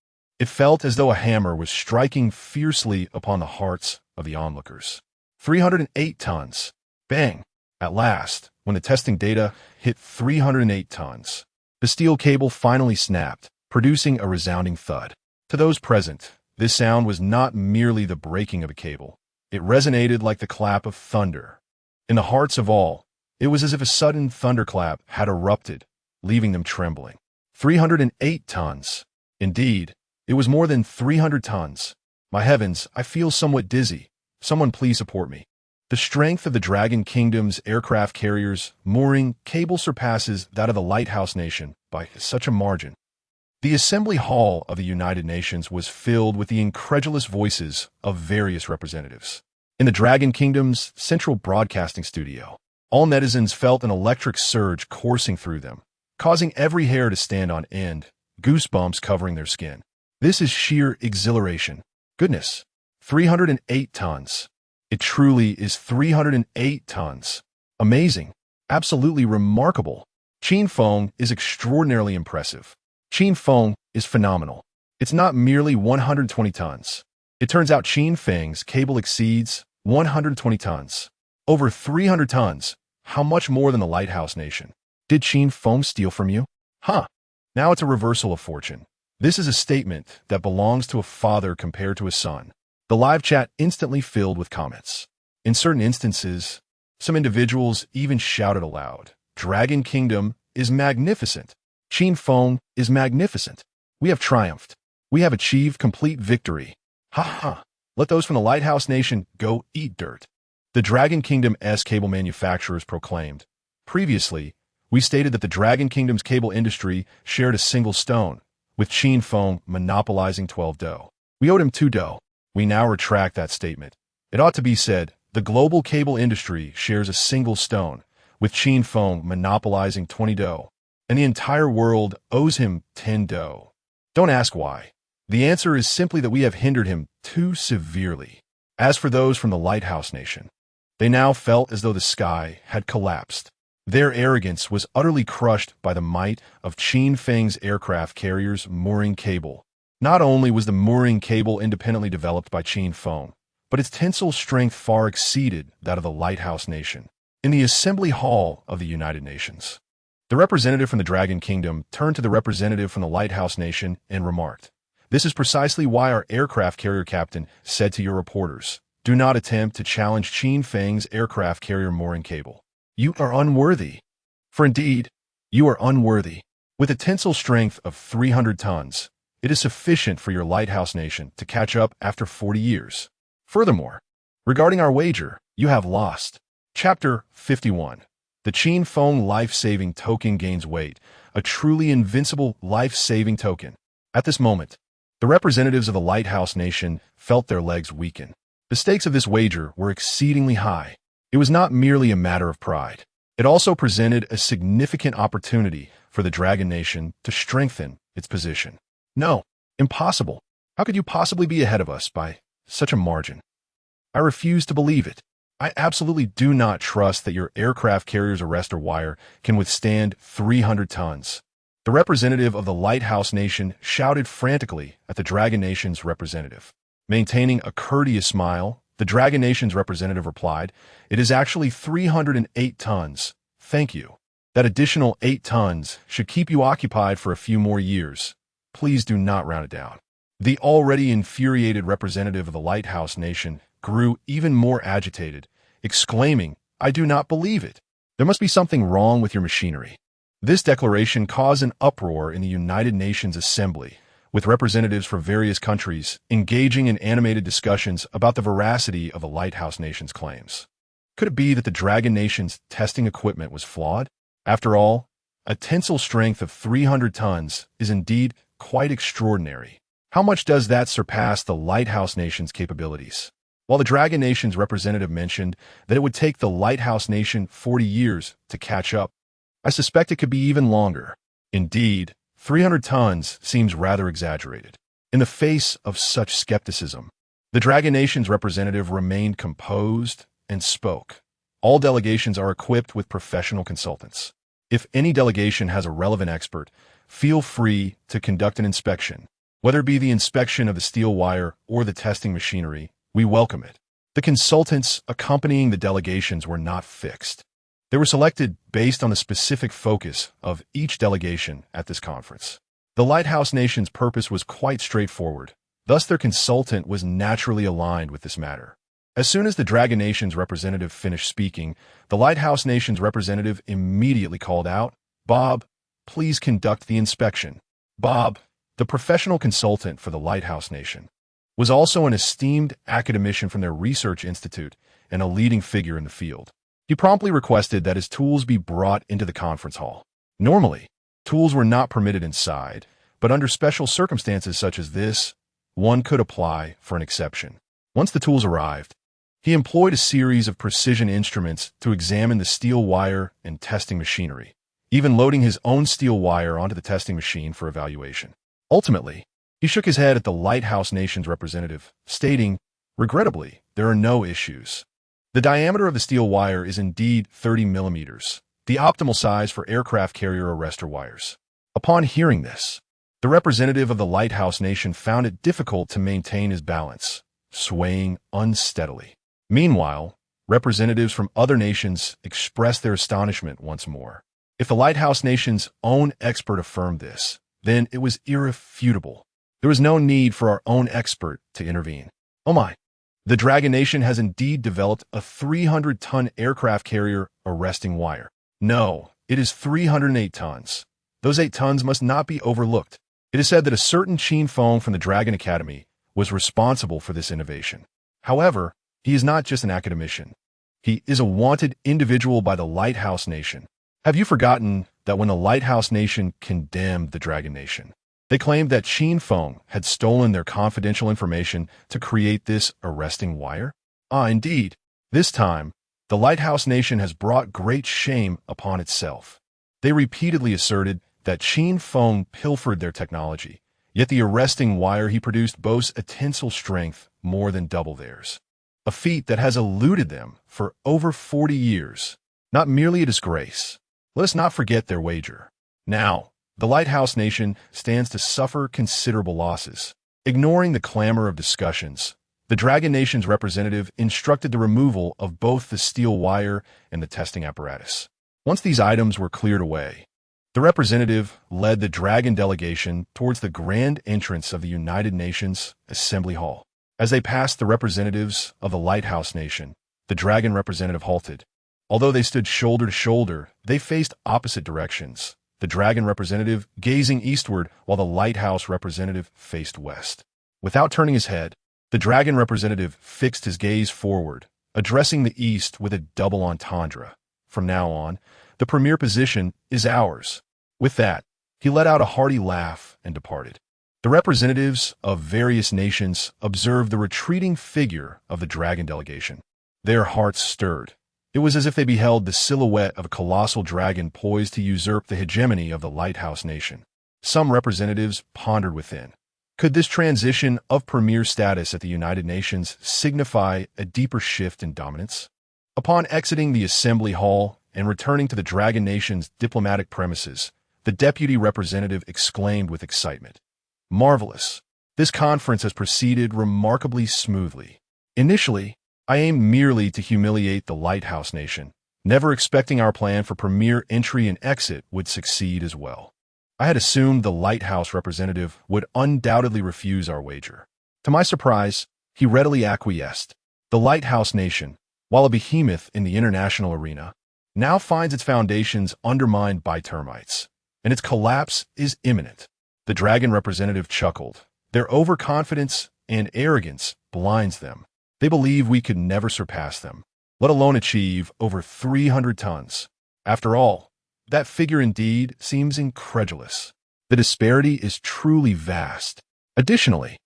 it felt as though a hammer was striking fiercely upon the hearts of the onlookers. 308 tons. Bang! At last, when the testing data hit 308 tons, the steel cable finally snapped, producing a resounding thud. To those present, this sound was not merely the breaking of a cable. It resonated like the clap of thunder. In the hearts of all, it was as if a sudden thunderclap had erupted, leaving them trembling. 308 tons. Indeed, it was more than 300 tons. My heavens, I feel somewhat dizzy. Someone please support me. The strength of the Dragon Kingdom's aircraft carriers' mooring cable surpasses that of the Lighthouse Nation by such a margin. The assembly hall of the United Nations was filled with the incredulous voices of various representatives. In the Dragon Kingdom's central broadcasting studio, all netizens felt an electric surge coursing through them, causing every hair to stand on end, goosebumps covering their skin. This is sheer exhilaration. Goodness, 308 tons. It truly is 308 tons. Amazing. Absolutely remarkable. Qin Feng is extraordinarily impressive. Qin Feng is phenomenal. It's not merely 120 tons. It turns out Qin Feng's cable exceeds 120 tons. Over 300 tons. How much more than the Lighthouse Nation? Did Qin Feng steal from you? Huh. Now it's a reversal of fortune. This is a statement that belongs to a father compared to a son. The live chat instantly filled with comments. In certain instances, some individuals even shouted aloud, "Dragon Kingdom is magnificent. Qin Feng is magnificent. We have triumphed. We have achieved complete victory." Ha ha! Let those from the Lighthouse Nation go eat dirt. The Dragon Kingdom's cable manufacturers proclaimed. Previously, we stated that the Dragon Kingdom's cable industry shared a single stone, with Qin Feng monopolizing 12 dough. We owed him 2 dough. We now retract that statement. It ought to be said, the global cable industry shares a single stone, with Qin Feng monopolizing 20 dough, and the entire world owes him 10 dough. Don't ask why. The answer is simply that we have hindered him too severely. As for those from the Lighthouse Nation, they now felt as though the sky had collapsed. Their arrogance was utterly crushed by the might of Qin Feng's aircraft carrier's mooring cable. Not only was the mooring cable independently developed by Qin Feng, but its tensile strength far exceeded that of the Lighthouse Nation. In the Assembly Hall of the United Nations, the representative from the Dragon Kingdom turned to the representative from the Lighthouse Nation and remarked, "This is precisely why our aircraft carrier captain said to your reporters, do not attempt to challenge Qin Feng's aircraft carrier mooring cable. You are unworthy. For indeed, you are unworthy. With a tensile strength of 300 tons, it is sufficient for your Lighthouse Nation to catch up after 40 years. Furthermore, regarding our wager, you have lost." Chapter 51. The Qin Feng Life-Saving Token gains weight, a truly invincible life-saving token. At this moment, the representatives of the Lighthouse Nation felt their legs weaken. The stakes of this wager were exceedingly high. It was not merely a matter of pride. It also presented a significant opportunity for the Dragon Nation to strengthen its position. No, impossible. How could you possibly be ahead of us by such a margin? I refuse to believe it. I absolutely do not trust that your aircraft carrier's arrestor wire can withstand 300 tons. The representative of the Lighthouse Nation shouted frantically at the Dragon Nation's representative. Maintaining a courteous smile, the Dragon Nation's representative replied, "It is actually 308 tons. Thank you. That additional 8 tons should keep you occupied for a few more years. Please do not round it down." The already infuriated representative of the Lighthouse Nation grew even more agitated, exclaiming, "I do not believe it. There must be something wrong with your machinery." This declaration caused an uproar in the United Nations Assembly, with representatives from various countries engaging in animated discussions about the veracity of the Lighthouse Nation's claims. Could it be that the Dragon Nation's testing equipment was flawed? After all, a tensile strength of 300 tons is indeed quite extraordinary. How much does that surpass the Lighthouse Nation's capabilities? While the Dragon Nation's representative mentioned that it would take the Lighthouse Nation 40 years to catch up, I suspect it could be even longer. Indeed, 300 tons seems rather exaggerated. In the face of such skepticism, the Dragon Nation's representative remained composed and spoke. All delegations are equipped with professional consultants. If any delegation has a relevant expert, feel free to conduct an inspection. Whether it be the inspection of the steel wire or the testing machinery, we welcome it. The consultants accompanying the delegations were not fixed. They were selected based on the specific focus of each delegation at this conference. The Lighthouse Nation's purpose was quite straightforward. Thus, their consultant was naturally aligned with this matter. As soon as the Dragon Nation's representative finished speaking, the Lighthouse Nation's representative immediately called out, "Bob, please conduct the inspection." Bob, the professional consultant for the Lighthouse Nation, was also an esteemed academician from their research institute and a leading figure in the field. He promptly requested that his tools be brought into the conference hall. Normally, tools were not permitted inside, but under special circumstances such as this, one could apply for an exception. Once the tools arrived, he employed a series of precision instruments to examine the steel wire and testing machinery, even loading his own steel wire onto the testing machine for evaluation. Ultimately, he shook his head at the Lighthouse Nation's representative, stating, "Regrettably, there are no issues. The diameter of the steel wire is indeed 30 millimeters, the optimal size for aircraft carrier arrestor wires." Upon hearing this, the representative of the Lighthouse Nation found it difficult to maintain his balance, swaying unsteadily. Meanwhile, representatives from other nations expressed their astonishment once more. If the Lighthouse Nation's own expert affirmed this, then it was irrefutable. There was no need for our own expert to intervene. Oh my! The Dragon Nation has indeed developed a 300-ton aircraft carrier arresting wire. No, it is 308 tons. Those 8 tons must not be overlooked. It is said that a certain Qin Feng from the Dragon Academy was responsible for this innovation. However, he is not just an academician. He is a wanted individual by the Lighthouse Nation. Have you forgotten that when the Lighthouse Nation condemned the Dragon Nation, they claimed that Qin Feng had stolen their confidential information to create this arresting wire? Indeed. This time, the Lighthouse Nation has brought great shame upon itself. They repeatedly asserted that Qin Feng pilfered their technology, yet the arresting wire he produced boasts a tensile strength more than double theirs. A feat that has eluded them for over 40 years. Not merely a disgrace. Let us not forget their wager. Now, the Lighthouse Nation stands to suffer considerable losses. Ignoring the clamor of discussions, the Dragon Nation's representative instructed the removal of both the steel wire and the testing apparatus. Once these items were cleared away, the representative led the Dragon delegation towards the grand entrance of the United Nations Assembly Hall. As they passed the representatives of the Lighthouse Nation, the Dragon representative halted. Although they stood shoulder to shoulder, they faced opposite directions, the Dragon representative gazing eastward while the Lighthouse representative faced west. Without turning his head, the Dragon representative fixed his gaze forward, addressing the east with a double entendre. From now on, the premier position is ours. With that, he let out a hearty laugh and departed. The representatives of various nations observed the retreating figure of the Dragon delegation. Their hearts stirred. It was as if they beheld the silhouette of a colossal dragon poised to usurp the hegemony of the Lighthouse Nation. Some representatives pondered within. Could this transition of premier status at the United Nations signify a deeper shift in dominance? Upon exiting the Assembly Hall and returning to the Dragon Nation's diplomatic premises, the deputy representative exclaimed with excitement, "Marvelous! This conference has proceeded remarkably smoothly. Initially, I aimed merely to humiliate the Lighthouse Nation, never expecting our plan for premier entry and exit would succeed as well. I had assumed the Lighthouse representative would undoubtedly refuse our wager. To my surprise, he readily acquiesced. The Lighthouse Nation, while a behemoth in the international arena, now finds its foundations undermined by termites, and its collapse is imminent." The Dragon representative chuckled. Their overconfidence and arrogance blinds them. They believe we could never surpass them, let alone achieve over 300 tons. After all, that figure indeed seems incredulous. The disparity is truly vast. Additionally,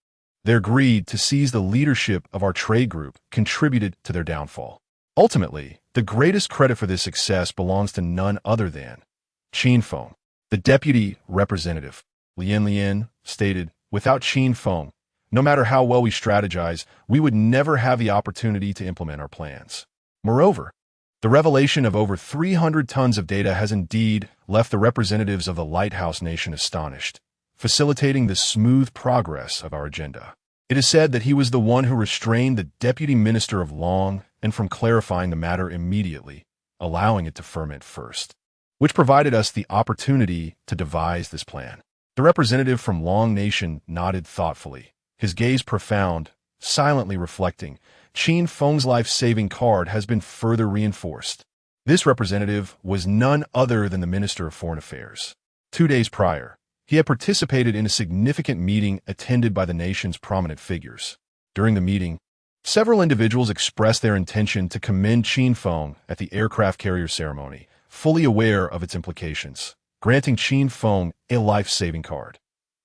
their greed to seize the leadership of our trade group contributed to their downfall. Ultimately, the greatest credit for this success belongs to none other than Qin Feng. The deputy representative, Lian, stated, "Without Qin Feng, no matter how well we strategize, we would never have the opportunity to implement our plans." Moreover, the revelation of over 300 tons of data has indeed left the representatives of the Lighthouse Nation astonished, facilitating the smooth progress of our agenda. It is said that he was the one who restrained the Deputy Minister of Long and from clarifying the matter immediately, allowing it to ferment first, which provided us the opportunity to devise this plan. The representative from Long Nation nodded thoughtfully, his gaze profound, silently reflecting, Qin Feng's life-saving card has been further reinforced. This representative was none other than the Minister of Foreign Affairs. 2 days prior, he had participated in a significant meeting attended by the nation's prominent figures. During the meeting, several individuals expressed their intention to commend Qin Feng at the aircraft carrier ceremony, fully aware of its implications, granting Qin Feng a life-saving card.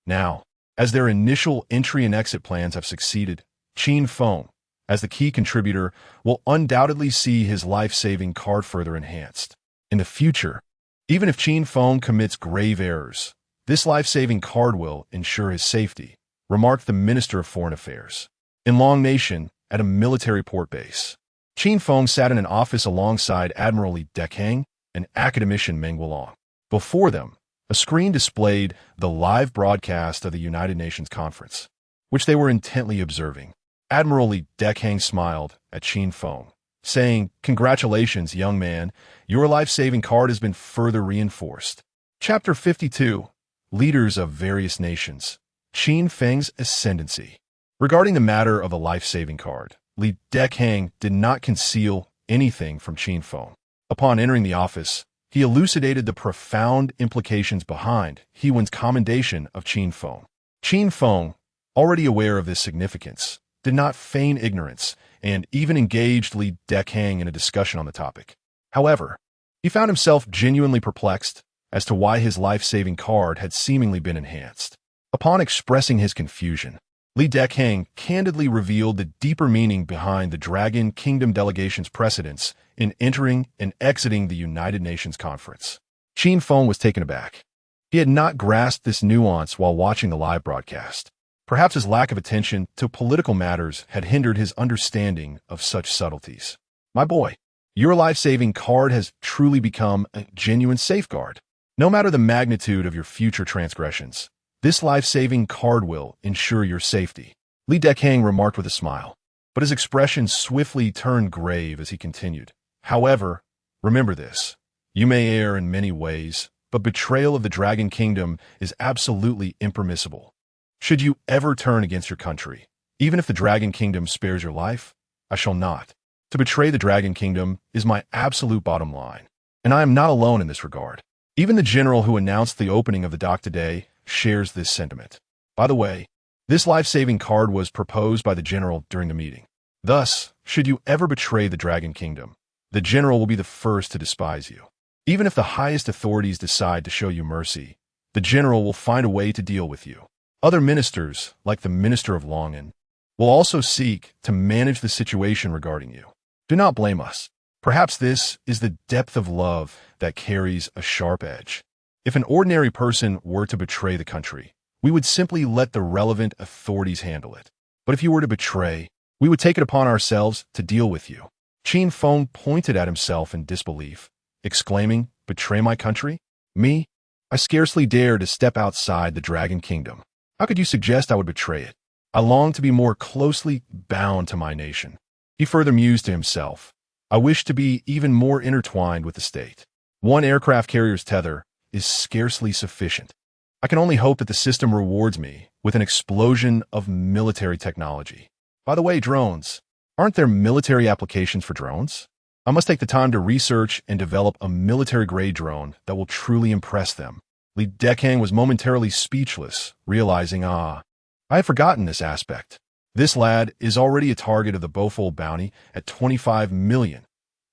Now, as their initial entry and exit plans have succeeded, Qin Feng, as the key contributor, will undoubtedly see his life-saving card further enhanced. In the future, even if Qin Feng commits grave errors, this life-saving card will ensure his safety, remarked the Minister of Foreign Affairs. In Long Nation, at a military port base, Qin Feng sat in an office alongside Admiral Li Dekang and academician Meng Wulong. Before them, a screen displayed the live broadcast of the United Nations Conference, which they were intently observing. Admiral Li Dekang smiled at Qin Feng, saying, "Congratulations, young man. Your life-saving card has been further reinforced." Chapter 52. Leaders of Various Nations. Qin Feng's Ascendancy. Regarding the matter of the life-saving card, Li Dekang did not conceal anything from Qin Feng. Upon entering the office, he elucidated the profound implications behind He Wen's commendation of Qin Feng. Qin Feng, already aware of this significance, did not feign ignorance and even engaged Li Dekang in a discussion on the topic. However, he found himself genuinely perplexed as to why his life-saving card had seemingly been enhanced. Upon expressing his confusion, Li Dekang candidly revealed the deeper meaning behind the Dragon Kingdom delegation's precedence in entering and exiting the United Nations Conference. Qin Feng was taken aback. He had not grasped this nuance while watching the live broadcast. Perhaps his lack of attention to political matters had hindered his understanding of such subtleties. My boy, your life-saving card has truly become a genuine safeguard. No matter the magnitude of your future transgressions, this life-saving card will ensure your safety, Li Dekang remarked with a smile. But his expression swiftly turned grave as he continued. However, remember this. You may err in many ways, but betrayal of the Dragon Kingdom is absolutely impermissible. Should you ever turn against your country, even if the Dragon Kingdom spares your life, I shall not. To betray the Dragon Kingdom is my absolute bottom line, and I am not alone in this regard. Even the general who announced the opening of the dock today shares this sentiment. By the way, this life-saving card was proposed by the general during the meeting. Thus, should you ever betray the Dragon Kingdom, the general will be the first to despise you. Even if the highest authorities decide to show you mercy, the general will find a way to deal with you. Other ministers, like the Minister of Longan, will also seek to manage the situation regarding you. Do not blame us. Perhaps this is the depth of love that carries a sharp edge. If an ordinary person were to betray the country, we would simply let the relevant authorities handle it. But if you were to betray, we would take it upon ourselves to deal with you. Qin Feng pointed at himself in disbelief, exclaiming, "Betray my country? Me? I scarcely dare to step outside the Dragon Kingdom. How could you suggest I would betray it? I long to be more closely bound to my nation." He further mused to himself, "I wish to be even more intertwined with the state. One aircraft carrier's tether is scarcely sufficient. I can only hope that the system rewards me with an explosion of military technology. By the way, drones. Aren't there military applications for drones? I must take the time to research and develop a military-grade drone that will truly impress them." Li Dekang was momentarily speechless, realizing, I had forgotten this aspect. This lad is already a target of the Beaufold bounty at 25 million.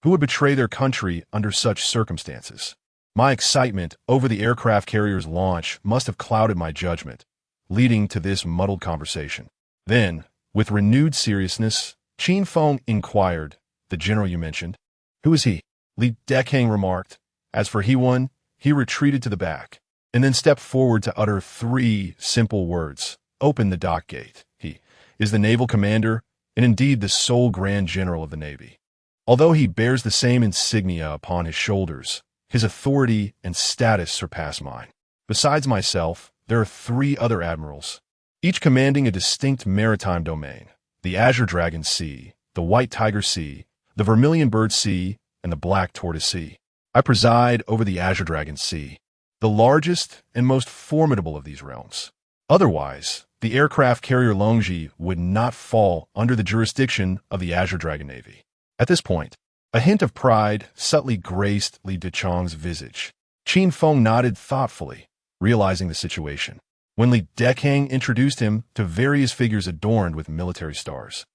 Who would betray their country under such circumstances? My excitement over the aircraft carrier's launch must have clouded my judgment, leading to this muddled conversation. Then, with renewed seriousness, Qin Feng inquired, "The general you mentioned, who is he?" Li Dekang remarked. As for He-One, he retreated to the back, and then stepped forward to utter 3 simple words. "Open the dock gate." He is the naval commander, and indeed the sole Grand General of the Navy. Although he bears the same insignia upon his shoulders, his authority and status surpass mine. Besides myself, there are 3 other admirals, each commanding a distinct maritime domain: the Azure Dragon Sea, the White Tiger Sea, the Vermilion Bird Sea, and the Black Tortoise Sea. I preside over the Azure Dragon Sea, the largest and most formidable of these realms. Otherwise, the aircraft carrier Longji would not fall under the jurisdiction of the Azure Dragon Navy. At this point, a hint of pride subtly graced Li Dekang's visage. Qin Feng nodded thoughtfully, realizing the situation, when Li Dekang introduced him to various figures adorned with military stars.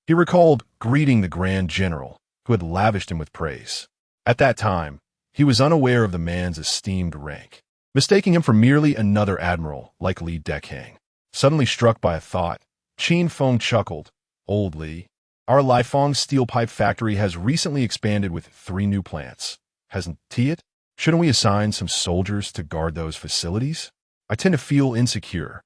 He recalled greeting the Grand General, who had lavished him with praise. At that time, he was unaware of the man's esteemed rank, mistaking him for merely another admiral like Li Dekang. Suddenly struck by a thought, Qin Feng chuckled. "Old Li, our Lighthouse steel pipe factory has recently expanded with 3 new plants. Hasn't it? Shouldn't we assign some soldiers to guard those facilities? I tend to feel insecure,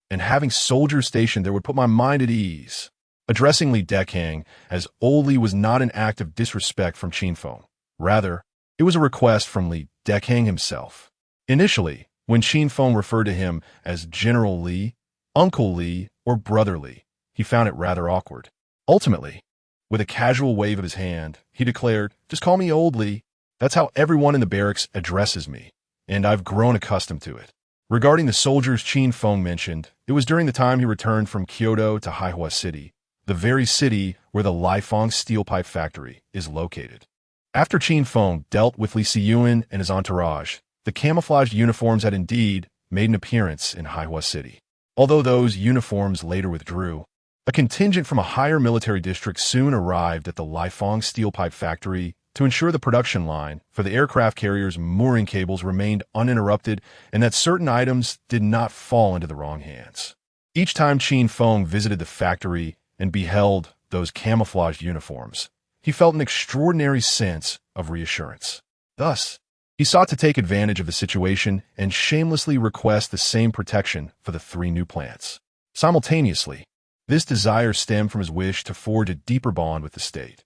and having soldiers stationed there would put my mind at ease." Addressing Li Dekang as Old Li was not an act of disrespect from Qin Feng. Rather, it was a request from Li Dekang himself. Initially, when Qin Feng referred to him as General Li, Uncle Li, or Brother Li, he found it rather awkward. Ultimately, with a casual wave of his hand, he declared, "Just call me Old Li. That's how everyone in the barracks addresses me, and I've grown accustomed to it." Regarding the soldiers Qin Feng mentioned, it was during the time he returned from Kyoto to Haihua City, the very city where the Lighthouse steel pipe factory is located. After Qin Feng dealt with Li Siyuan and his entourage, the camouflaged uniforms had indeed made an appearance in Haihua City. Although those uniforms later withdrew, a contingent from a higher military district soon arrived at the Lighthouse steel pipe factory to ensure the production line for the aircraft carrier's mooring cables remained uninterrupted and that certain items did not fall into the wrong hands. Each time Qin Feng visited the factory and beheld those camouflaged uniforms, he felt an extraordinary sense of reassurance. Thus, he sought to take advantage of the situation and shamelessly request the same protection for the 3 new plants. Simultaneously, this desire stemmed from his wish to forge a deeper bond with the state.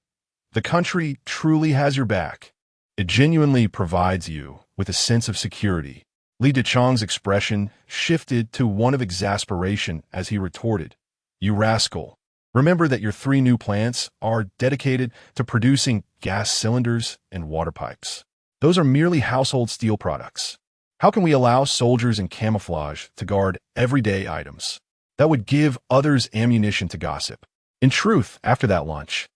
The country truly has your back. It genuinely provides you with a sense of security. Li Dechang's expression shifted to one of exasperation as he retorted, "You rascal. Remember that your 3 new plants are dedicated to producing gas cylinders and water pipes. Those are merely household steel products. How can we allow soldiers in camouflage to guard everyday items? That would give others ammunition to gossip." In truth, after that lunch,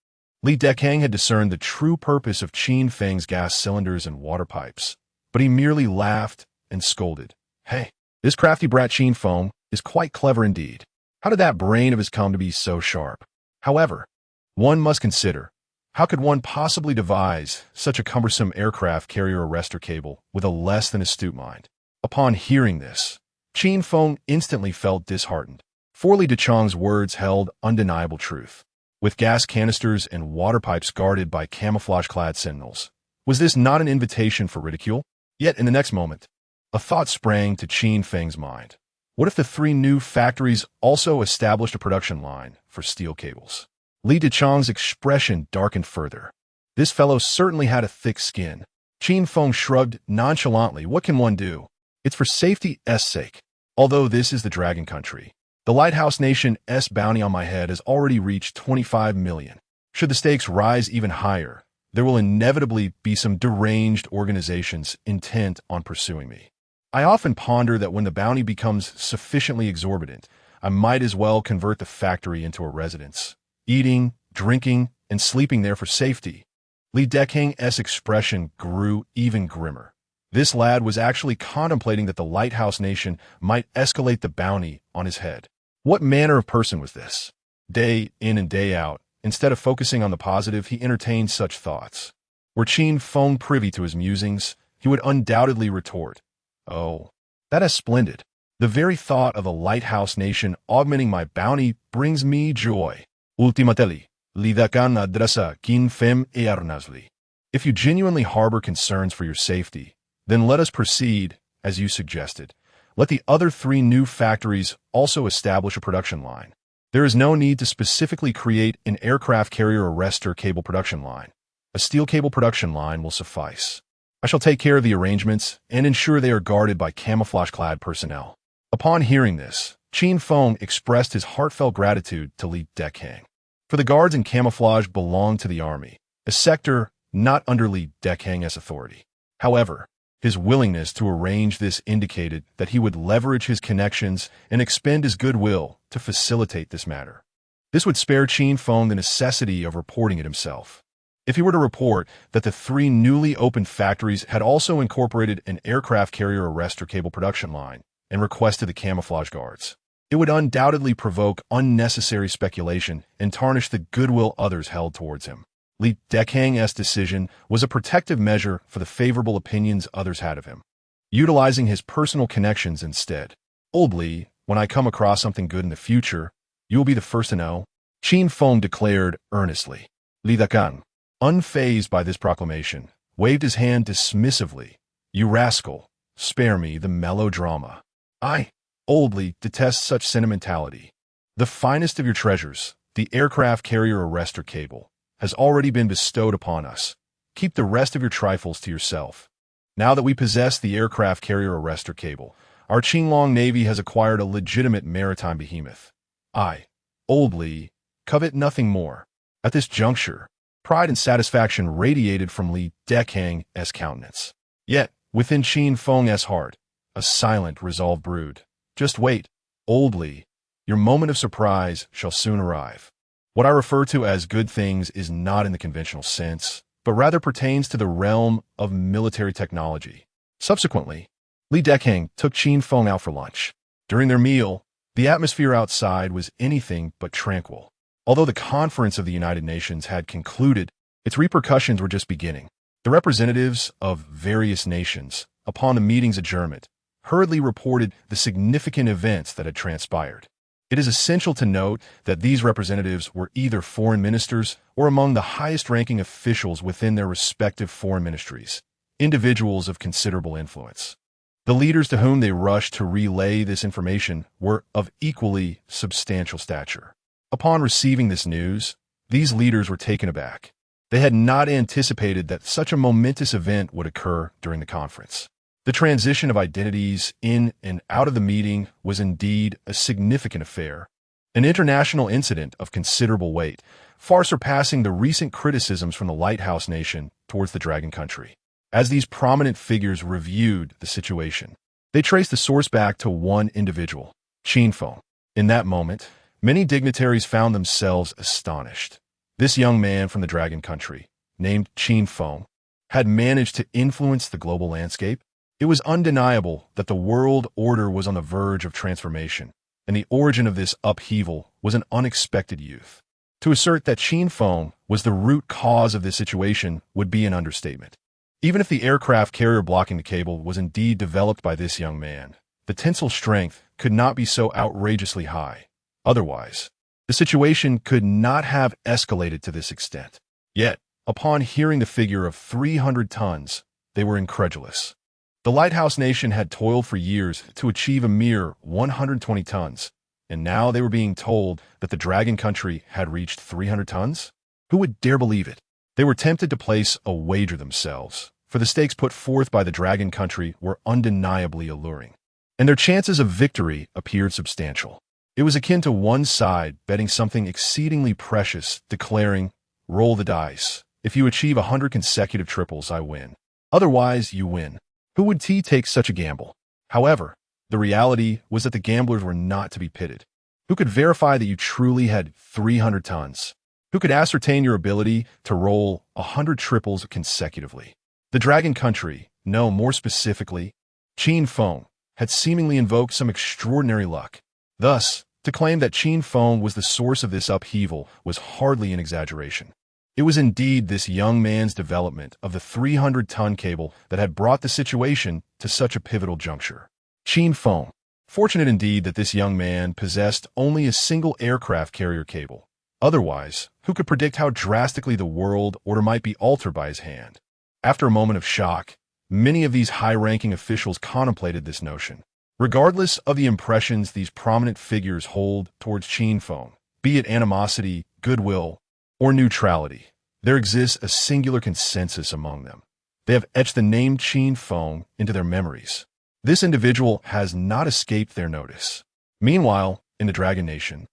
Li Dechang had discerned the true purpose of Qin Feng's gas cylinders and water pipes, but he merely laughed and scolded. "Hey, this crafty brat Qin Feng is quite clever indeed. How did that brain of his come to be so sharp?" However, one must consider, how could one possibly devise such a cumbersome aircraft carrier arrestor cable with a less than astute mind? Upon hearing this, Qin Feng instantly felt disheartened. For Li Dechang's words held undeniable truth. With gas canisters and water pipes guarded by camouflage-clad sentinels, was this not an invitation for ridicule? Yet in the next moment, a thought sprang to Qin Feng's mind. What if the 3 new factories also established a production line for steel cables? Li Dechang's expression darkened further. This fellow certainly had a thick skin. Qin Feng shrugged nonchalantly. What can one do? It's for safety's sake. Although this is the Dragon Country, the Lighthouse Nation's bounty on my head has already reached 25 million. Should the stakes rise even higher, there will inevitably be some deranged organizations intent on pursuing me. I often ponder that when the bounty becomes sufficiently exorbitant, I might as well convert the factory into a residence, eating, drinking, and sleeping there for safety. Li Dechang's expression grew even grimmer. This lad was actually contemplating that the Lighthouse Nation might escalate the bounty on his head. What manner of person was this? Day in and day out, instead of focusing on the positive, he entertained such thoughts. Were Qin Feng privy to his musings, he would undoubtedly retort, "Oh, that is splendid. The very thought of the Lighthouse Nation augmenting my bounty brings me joy. Ultimately, Li Dechang adressa Qin Feng e Arnasli. If you genuinely harbor concerns for your safety, then let us proceed, as you suggested. Let the other 3 new factories also establish a production line. There is no need to specifically create an aircraft carrier arrestor cable production line. A steel cable production line will suffice. I shall take care of the arrangements and ensure they are guarded by camouflage-clad personnel." Upon hearing this, Qin Feng expressed his heartfelt gratitude to Li Dechang. For the guards in camouflage belonged to the army, a sector not under Li Dechang's authority. However, his willingness to arrange this indicated that he would leverage his connections and expend his goodwill to facilitate this matter. This would spare Qin Feng the necessity of reporting it himself. If he were to report that the 3 newly opened factories had also incorporated an aircraft carrier arrestor cable production line and requested the camouflage guards, it would undoubtedly provoke unnecessary speculation and tarnish the goodwill others held towards him. Li Dechang's decision was a protective measure for the favorable opinions others had of him. Utilizing his personal connections instead. "Old Li, when I come across something good in the future, you will be the first to know," Qin Feng declared earnestly. Li Dechang, unfazed by this proclamation, waved his hand dismissively. "You rascal, spare me the melodrama. I, Old Li, detest such sentimentality. The finest of your treasures, the aircraft carrier arrestor cable, has already been bestowed upon us. Keep the rest of your trifles to yourself. Now that we possess the aircraft carrier arrestor cable, our Qinglong Navy has acquired a legitimate maritime behemoth. I, Old Li, covet nothing more." At this juncture, pride and satisfaction radiated from Li Dechang's countenance. Yet, within Qin Feng's heart, a silent resolve brewed. "Just wait, Old Li. Your moment of surprise shall soon arrive. What I refer to as good things is not in the conventional sense, but rather pertains to the realm of military technology." Subsequently, Li Dechang took Qin Feng out for lunch. During their meal, The atmosphere outside was anything but tranquil. Although the conference of the United Nations had concluded, its repercussions were just beginning. The representatives of various nations, upon the meeting's adjournment, hurriedly reported the significant events that had transpired. It is essential to note that these representatives were either foreign ministers or among the highest-ranking officials within their respective foreign ministries, individuals of considerable influence. The leaders to whom they rushed to relay this information were of equally substantial stature. Upon receiving this news, these leaders were taken aback. They had not anticipated that such a momentous event would occur during the conference. The transition of identities in and out of the meeting was indeed a significant affair, an international incident of considerable weight, far surpassing the recent criticisms from the Lighthouse Nation towards the Dragon Country. As these prominent figures reviewed the situation, they traced the source back to one individual, Qin Feng. In that moment, many dignitaries found themselves astonished. This young man from the Dragon Country, named Qin Feng, had managed to influence the global landscape. It was undeniable that the world order was on the verge of transformation, and the origin of this upheaval was an unexpected youth. To assert that Qin Feng was the root cause of this situation would be an understatement. Even if the aircraft carrier blocking the cable was indeed developed by this young man, the tensile strength could not be so outrageously high. Otherwise, the situation could not have escalated to this extent. Yet, upon hearing the figure of 300 tons, they were incredulous. The Lighthouse Nation had toiled for years to achieve a mere 120 tons, and now they were being told that the Dragon Country had reached 300 tons? Who would dare believe it? They were tempted to place a wager themselves, for the stakes put forth by the Dragon Country were undeniably alluring, and their chances of victory appeared substantial. It was akin to one side betting something exceedingly precious, declaring, "Roll the dice. If you achieve 100 consecutive triples, I win. Otherwise, you win." Who would take such a gamble? However, the reality was that the gamblers were not to be pitted. Who could verify that you truly had 300 tons? Who could ascertain your ability to roll 100 triples consecutively? The Dragon Country, no, more specifically, Qin Feng, had seemingly invoked some extraordinary luck. Thus, to claim that Qin Feng was the source of this upheaval was hardly an exaggeration. It was indeed this young man's development of the 300-ton cable that had brought the situation to such a pivotal juncture. Qin Feng, fortunate indeed that this young man possessed only a single aircraft carrier cable. Otherwise, who could predict how drastically the world order might be altered by his hand? After a moment of shock, many of these high-ranking officials contemplated this notion. Regardless of the impressions these prominent figures hold towards Qin Feng, be it animosity, goodwill, or neutrality, there exists a singular consensus among them. They have etched the name Qin Feng into their memories. This individual has not escaped their notice. Meanwhile, in the Dragon Nation,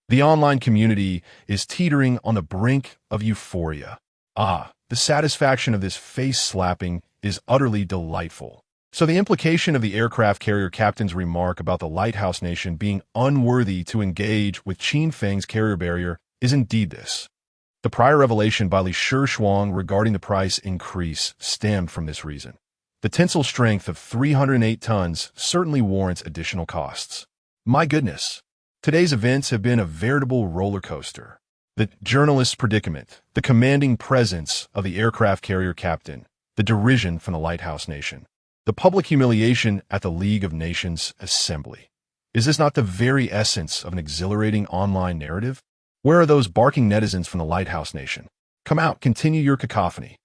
the online community is teetering on the brink of euphoria. The satisfaction of this face-slapping is utterly delightful. So the implication of the aircraft carrier captain's remark about the Lighthouse Nation being unworthy to engage with Qin Feng's carrier barrier is indeed this. The prior revelation by Li Shuang regarding the price increase stemmed from this reason. The tensile strength of 308 tons certainly warrants additional costs. My goodness, today's events have been a veritable roller coaster. The journalist's predicament, the commanding presence of the aircraft carrier captain, the derision from the Lighthouse Nation, the public humiliation at the League of Nations assembly. Is this not the very essence of an exhilarating online narrative? Where are those barking netizens from the Lighthouse Nation? Come out, continue your cacophony.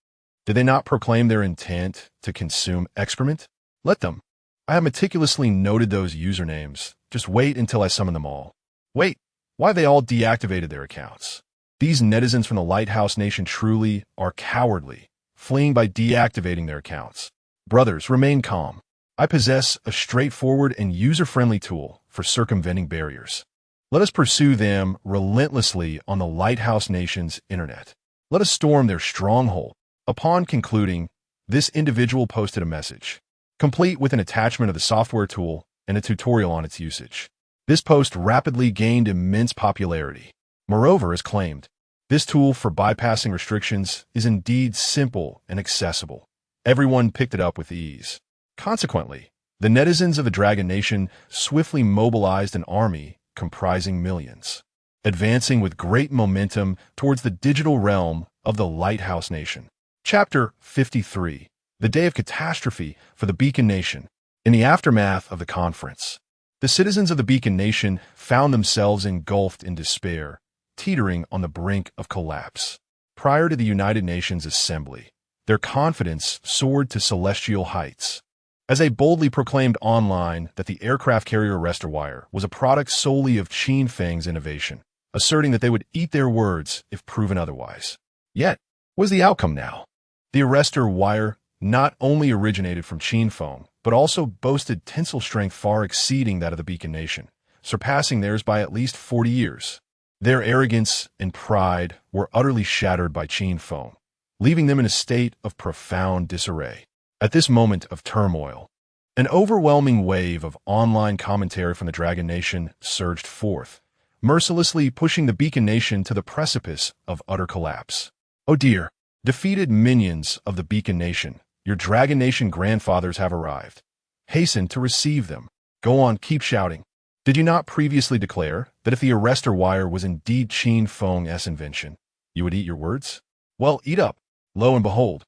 Did they not proclaim their intent to consume excrement? Let them. I have meticulously noted those usernames. Just wait until I summon them all. Wait, why have they all deactivated their accounts? These netizens from the Lighthouse Nation truly are cowardly, fleeing by deactivating their accounts. Brothers, remain calm. I possess a straightforward and user-friendly tool for circumventing barriers. Let us pursue them relentlessly on the Lighthouse Nation's internet. Let us storm their stronghold. Upon concluding, this individual posted a message, complete with an attachment of the software tool and a tutorial on its usage. This post rapidly gained immense popularity. Moreover, as claimed, this tool for bypassing restrictions is indeed simple and accessible. Everyone picked it up with ease. Consequently, The netizens of the Dragon Nation swiftly mobilized an army comprising millions, advancing with great momentum towards the digital realm of the Lighthouse Nation. Chapter 53. The Day of Catastrophe for the Beacon Nation. In the aftermath of the conference, the citizens of the Beacon Nation found themselves engulfed in despair, teetering on the brink of collapse. Prior to the United Nations Assembly, their confidence soared to celestial heights, as they boldly proclaimed online that the aircraft carrier arrestor wire was a product solely of Qin Feng's innovation, asserting that they would eat their words if proven otherwise. Yet, what was the outcome now? The arrestor wire not only originated from Qin Feng, but also boasted tensile strength far exceeding that of the Beacon Nation, surpassing theirs by at least 40 years. Their arrogance and pride were utterly shattered by Qin Feng, leaving them in a state of profound disarray. At this moment of turmoil, an overwhelming wave of online commentary from the Dragon Nation surged forth, mercilessly pushing the Beacon Nation to the precipice of utter collapse. Oh dear, defeated minions of the Beacon Nation, your Dragon Nation grandfathers have arrived. Hasten to receive them. Go on, keep shouting. Did you not previously declare that if the arrestor wire was indeed Qin Feng's invention, you would eat your words? Well, eat up. Lo and behold,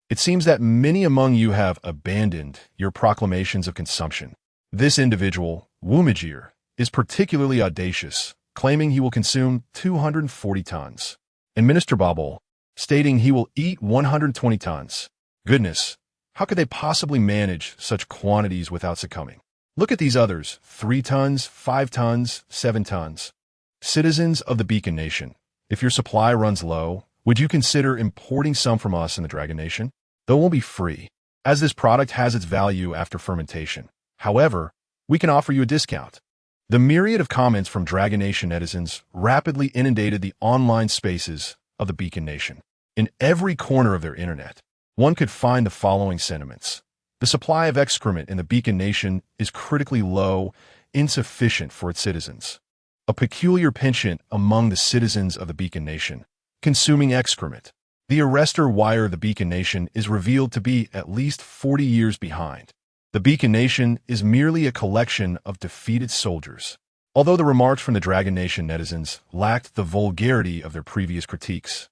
it seems that many among you have abandoned your proclamations of consumption. This individual, Wumajir, is particularly audacious, claiming he will consume 240 tons, and Minister Babel, stating he will eat 120 tons. Goodness, how could they possibly manage such quantities without succumbing? Look at these others, 3 tons, 5 tons, 7 tons. Citizens of the Beacon Nation, if your supply runs low, would you consider importing some from us in the Dragon Nation? Though it won't be free, as this product has its value after fermentation. However, we can offer you a discount. The myriad of comments from Dragon Nation netizens rapidly inundated the online spaces of the Beacon Nation. In every corner of their internet, one could find the following sentiments. The supply of excrement in the Beacon Nation is critically low, insufficient for its citizens. A peculiar penchant among the citizens of the Beacon Nation, consuming excrement. The arrestor wire of the Beacon Nation is revealed to be at least 40 years behind. The Beacon Nation is merely a collection of defeated soldiers. Although the remarks from the Dragon Nation netizens lacked the vulgarity of their previous critiques,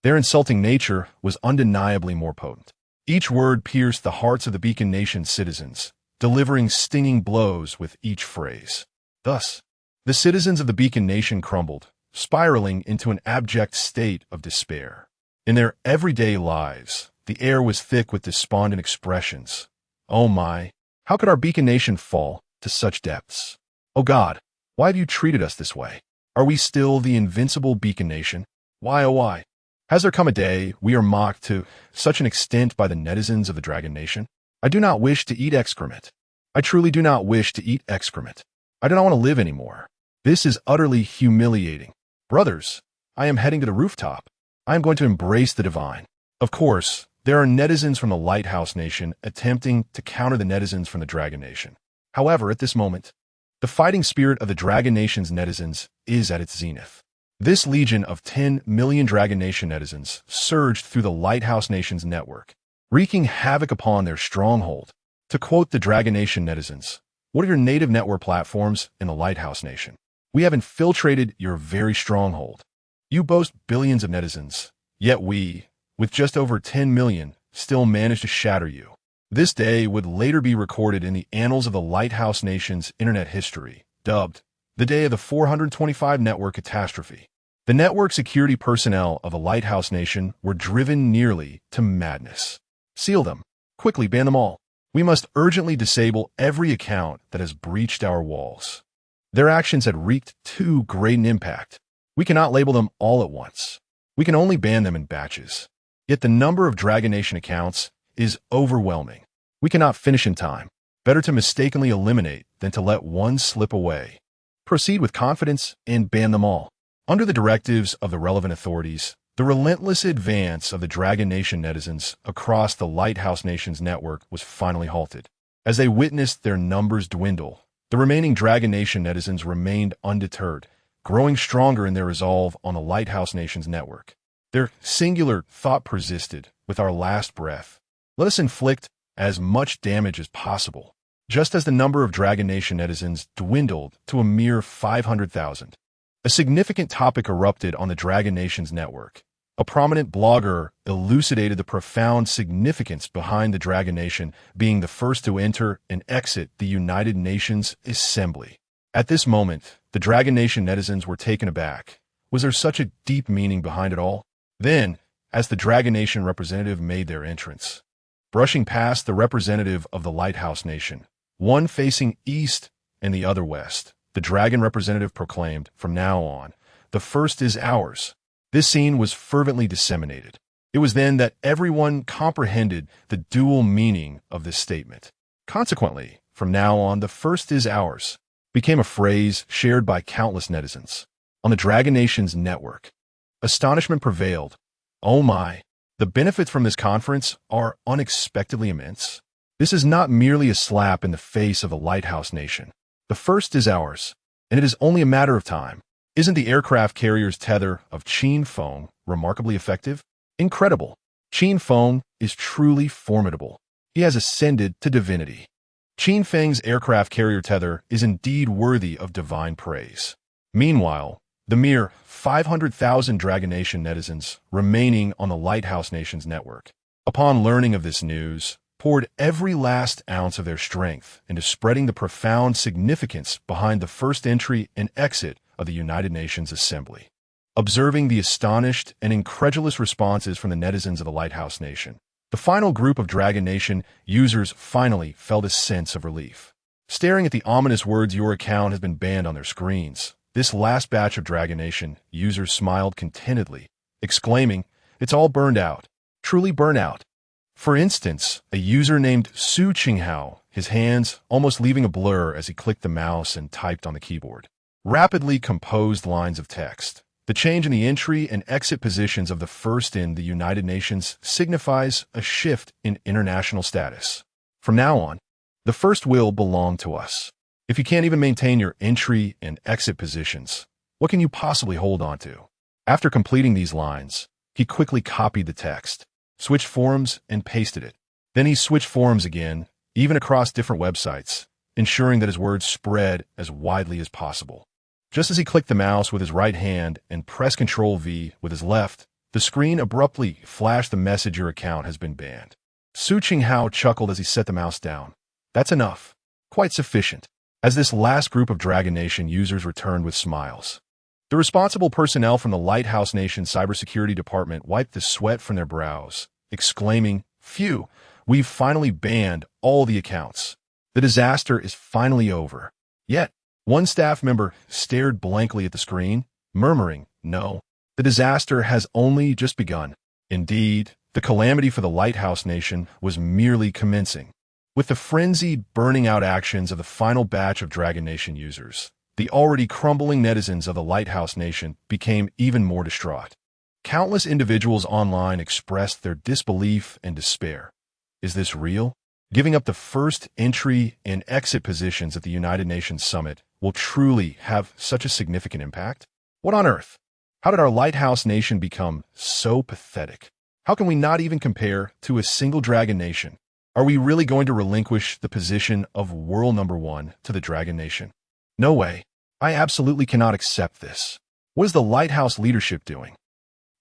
their insulting nature was undeniably more potent. Each word pierced the hearts of the Beacon Nation citizens, delivering stinging blows with each phrase. Thus, the citizens of the Beacon Nation crumbled, spiraling into an abject state of despair. In their everyday lives, the air was thick with despondent expressions. Oh my, how could our Beacon Nation fall to such depths? Oh God, why have you treated us this way? Are we still the invincible Beacon Nation? Why, oh why? Has there come a day we are mocked to such an extent by the netizens of the Dragon Nation? I do not wish to eat excrement. I truly do not wish to eat excrement. I do not want to live anymore. This is utterly humiliating. Brothers, I am heading to the rooftop. I am going to embrace the divine. Of course, there are netizens from the Lighthouse Nation attempting to counter the netizens from the Dragon Nation. However, at this moment, the fighting spirit of the Dragon Nation's netizens is at its zenith. This legion of 10 million Dragon Nation netizens surged through the Lighthouse Nation's network, wreaking havoc upon their stronghold. To quote the Dragon Nation netizens, "What are your native network platforms in the Lighthouse Nation? We have infiltrated your very stronghold. You boast billions of netizens, yet we, with just over 10 million, still manage to shatter you." This day would later be recorded in the annals of the Lighthouse Nation's internet history, dubbed the day of the 425 network catastrophe. The network security personnel of the Lighthouse Nation were driven nearly to madness. Seal them. Quickly ban them all. We must urgently disable every account that has breached our walls. Their actions had wreaked too great an impact. We cannot label them all at once. We can only ban them in batches. Yet the number of Dragon Nation accounts is overwhelming. We cannot finish in time. Better to mistakenly eliminate than to let one slip away. Proceed with confidence and ban them all. Under the directives of the relevant authorities, the relentless advance of the Dragon Nation netizens across the Lighthouse Nation's network was finally halted. As they witnessed their numbers dwindle, the remaining Dragon Nation netizens remained undeterred, growing stronger in their resolve on the Lighthouse Nation's network. Their singular thought persisted with our last breath. Let us inflict as much damage as possible. just as the number of Dragon Nation netizens dwindled to a mere 500,000. A significant topic erupted on the Dragon Nation's network. A prominent blogger elucidated the profound significance behind the Dragon Nation being the first to enter and exit the United Nations Assembly. At this moment, the Dragon Nation netizens were taken aback. Was there such a deep meaning behind it all? Then, as the Dragon Nation representative made their entrance, brushing past the representative of the Lighthouse Nation, one facing east and the other west, the Dragon representative proclaimed, "From now on, the first is ours." This scene was fervently disseminated. It was then that everyone comprehended the dual meaning of this statement. Consequently, "From now on, the first is ours" became a phrase shared by countless netizens. On the Dragon Nation's network, astonishment prevailed. Oh my, the benefits from this conference are unexpectedly immense. This is not merely a slap in the face of the Lighthouse Nation. The first is ours, and it is only a matter of time. Isn't the aircraft carrier's tether of Qin Feng remarkably effective? Incredible. Qin Feng is truly formidable. He has ascended to divinity. Qin Feng's aircraft carrier tether is indeed worthy of divine praise. Meanwhile, the mere 500,000 Dragon Nation netizens remaining on the Lighthouse Nation's network, upon learning of this news, poured every last ounce of their strength into spreading the profound significance behind the first entry and exit of the United Nations Assembly. Observing the astonished and incredulous responses from the netizens of the Lighthouse Nation, the final group of Dragon Nation users finally felt a sense of relief. Staring at the ominous words "Your account has been banned" on their screens, this last batch of Dragon Nation users smiled contentedly, exclaiming, "It's all burned out. Truly burned out." For instance, a user named Su Qinghao, his hands almost leaving a blur as he clicked the mouse and typed on the keyboard. Rapidly composed lines of text. The change in the entry and exit positions of the first in the United Nations signifies a shift in international status. From now on, the first will belong to us. If you can't even maintain your entry and exit positions, what can you possibly hold on to? After completing these lines, he quickly copied the text, switched forums, and pasted it. Then he switched forums again, even across different websites, ensuring that his words spread as widely as possible. Just as he clicked the mouse with his right hand and pressed Ctrl-V with his left, the screen abruptly flashed the message "Your account has been banned." Su Qinghao chuckled as he set the mouse down. That's enough. Quite sufficient. As this last group of Dragon Nation users returned with smiles, the responsible personnel from the Lighthouse Nation Cybersecurity Department wiped the sweat from their brows, exclaiming, "Phew, we've finally banned all the accounts. The disaster is finally over." Yet, one staff member stared blankly at the screen, murmuring, "No, the disaster has only just begun." Indeed, the calamity for the Lighthouse Nation was merely commencing. With the frenzied burning out actions of the final batch of Dragon Nation users, the already crumbling netizens of the Lighthouse Nation became even more distraught. Countless individuals online expressed their disbelief and despair. Is this real? Giving up the first entry and exit positions at the United Nations Summit will truly have such a significant impact? What on earth? How did our Lighthouse Nation become so pathetic? How can we not even compare to a single Dragon Nation? Are we really going to relinquish the position of world number one to the Dragon Nation? No way. I absolutely cannot accept this. What is the Lighthouse leadership doing?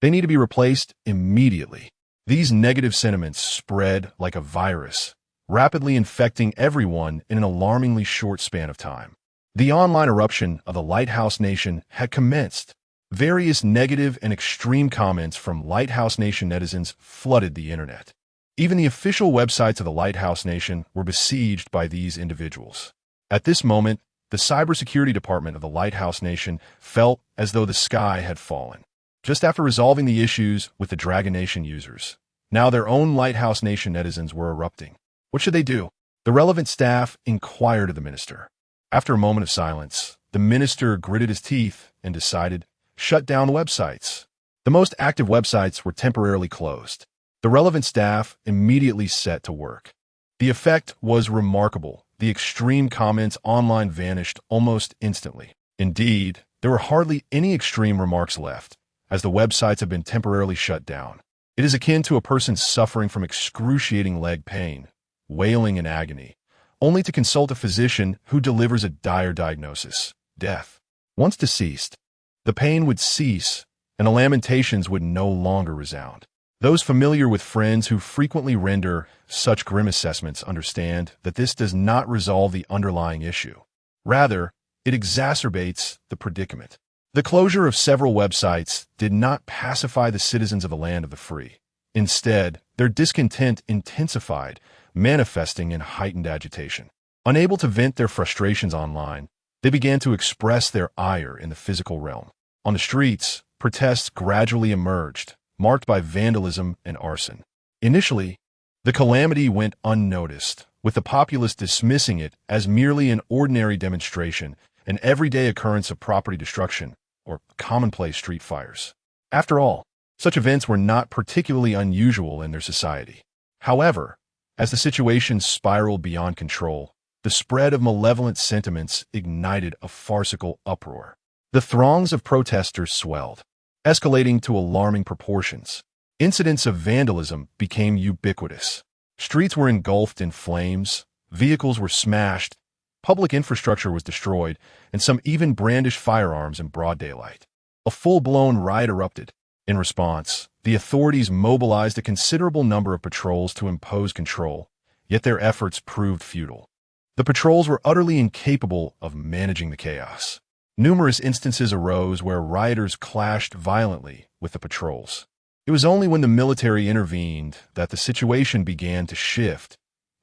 They need to be replaced immediately. These negative sentiments spread like a virus, rapidly infecting everyone in an alarmingly short span of time. The online eruption of the Lighthouse Nation had commenced. Various negative and extreme comments from Lighthouse Nation netizens flooded the internet. Even the official websites of the Lighthouse Nation were besieged by these individuals. At this moment, the cybersecurity department of the Lighthouse Nation felt as though the sky had fallen. Just after resolving the issues with the Dragon Nation users, now their own Lighthouse Nation netizens were erupting. What should they do? The relevant staff inquired of the minister. After a moment of silence, the minister gritted his teeth and decided, shut down the websites. The most active websites were temporarily closed. The relevant staff immediately set to work. The effect was remarkable. The extreme comments online vanished almost instantly. Indeed, there were hardly any extreme remarks left, as the websites have been temporarily shut down. It is akin to a person suffering from excruciating leg pain, wailing in agony, only to consult a physician who delivers a dire diagnosis: death. Once deceased, the pain would cease, and the lamentations would no longer resound. Those familiar with friends who frequently render such grim assessments understand that this does not resolve the underlying issue. Rather, it exacerbates the predicament. The closure of several websites did not pacify the citizens of the land of the free. Instead, their discontent intensified, manifesting in heightened agitation. Unable to vent their frustrations online, they began to express their ire in the physical realm. On the streets, protests gradually emerged, marked by vandalism and arson. Initially, the calamity went unnoticed, with the populace dismissing it as merely an ordinary demonstration, an everyday occurrence of property destruction, or commonplace street fires. After all, such events were not particularly unusual in their society. However, as the situation spiraled beyond control, the spread of malevolent sentiments ignited a farcical uproar. The throngs of protesters swelled, escalating to alarming proportions. Incidents of vandalism became ubiquitous. Streets were engulfed in flames, vehicles were smashed, public infrastructure was destroyed, and some even brandished firearms in broad daylight. A full-blown riot erupted. In response, the authorities mobilized a considerable number of patrols to impose control, yet their efforts proved futile. The patrols were utterly incapable of managing the chaos. Numerous instances arose where rioters clashed violently with the patrols. It was only when the military intervened that the situation began to shift,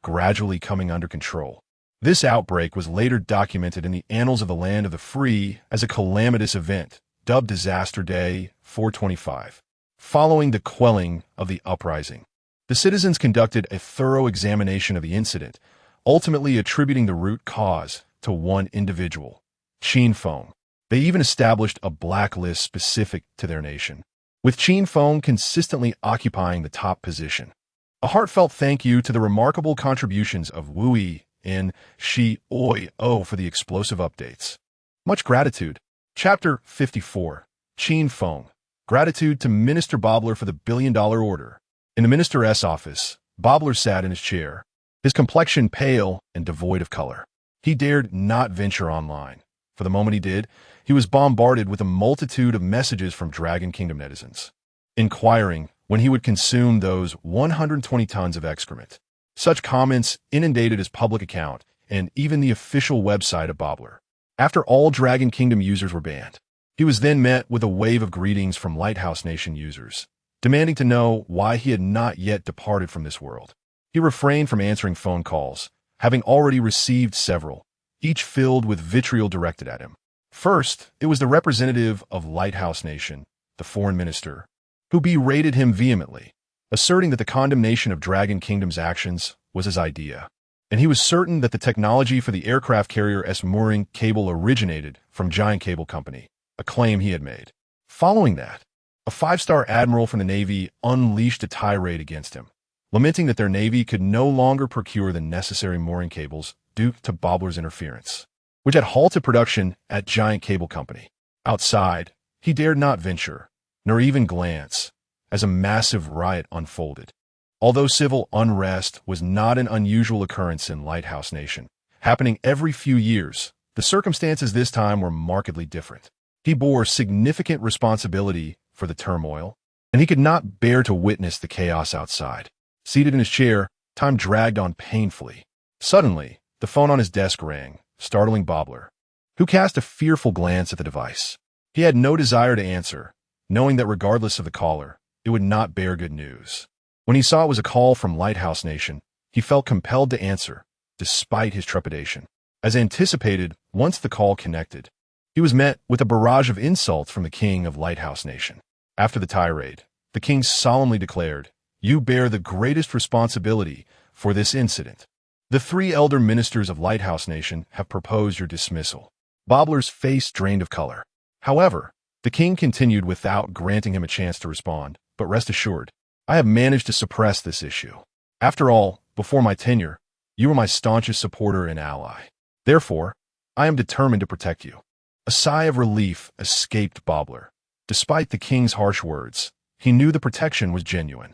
gradually coming under control. This outbreak was later documented in the annals of the land of the free as a calamitous event, dubbed Disaster Day 425. Following the quelling of the uprising, the citizens conducted a thorough examination of the incident, ultimately attributing the root cause to one individual, Qin Feng. They even established a blacklist specific to their nation, with Qin Feng consistently occupying the top position. A heartfelt thank you to the remarkable contributions of Wu Yi and Shi Oi O for the explosive updates. Much gratitude. Chapter 54. Qin Feng. Gratitude to Minister Bobler for the billion-dollar order. In the minister's office, Bobler sat in his chair, his complexion pale and devoid of color. He dared not venture online. For the moment he did, he was bombarded with a multitude of messages from Dragon Kingdom netizens, inquiring when he would consume those 120 tons of excrement. Such comments inundated his public account and even the official website of Bobler. After all Dragon Kingdom users were banned, he was then met with a wave of greetings from Lighthouse Nation users, demanding to know why he had not yet departed from this world. He refrained from answering phone calls, having already received several, each filled with vitriol directed at him. First, it was the representative of Lighthouse Nation, the foreign minister, who berated him vehemently, asserting that the condemnation of Dragon Kingdom's actions was his idea, and he was certain that the technology for the aircraft carrier's mooring cable originated from Giant Cable Company, a claim he had made. Following that, a five-star admiral from the Navy unleashed a tirade against him, lamenting that their Navy could no longer procure the necessary mooring cables due to Bobler's interference, which had halted production at Giant Cable Company. Outside, he dared not venture, nor even glance, as a massive riot unfolded. Although civil unrest was not an unusual occurrence in Lighthouse Nation, happening every few years, the circumstances this time were markedly different. He bore significant responsibility for the turmoil, and he could not bear to witness the chaos outside. Seated in his chair, time dragged on painfully. Suddenly, the phone on his desk rang, startling Bobler, who cast a fearful glance at the device. He had no desire to answer, knowing that regardless of the caller, it would not bear good news. When he saw it was a call from Lighthouse Nation, he felt compelled to answer, despite his trepidation. As anticipated, once the call connected, he was met with a barrage of insults from the king of Lighthouse Nation. After the tirade, the king solemnly declared, "You bear the greatest responsibility for this incident. The 3 elder ministers of Lighthouse Nation have proposed your dismissal." Bobler's face drained of color. However, the king continued without granting him a chance to respond, "But rest assured, I have managed to suppress this issue. After all, before my tenure, you were my staunchest supporter and ally. Therefore, I am determined to protect you." A sigh of relief escaped Bobler. Despite the king's harsh words, he knew the protection was genuine.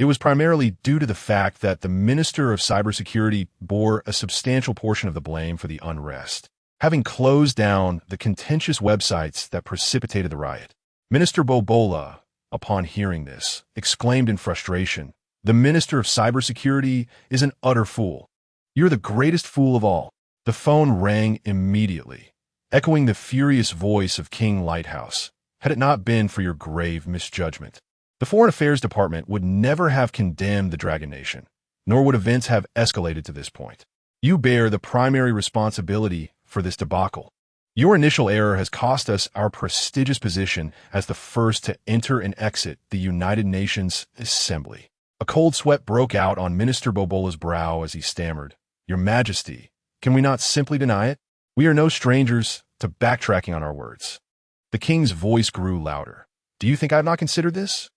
It was primarily due to the fact that the Minister of Cybersecurity bore a substantial portion of the blame for the unrest, having closed down the contentious websites that precipitated the riot. Minister Bobola, upon hearing this, exclaimed in frustration, "The Minister of Cybersecurity is an utter fool. You're the greatest fool of all." The phone rang immediately, echoing the furious voice of King Lighthouse. "Had it not been for your grave misjudgment, the Foreign Affairs Department would never have condemned the Dragon Nation, nor would events have escalated to this point. You bear the primary responsibility for this debacle. Your initial error has cost us our prestigious position as the first to enter and exit the United Nations Assembly." A cold sweat broke out on Minister Bobola's brow as he stammered, "Your Majesty, can we not simply deny it? We are no strangers to backtracking on our words." The king's voice grew louder. "Do you think I have not considered this?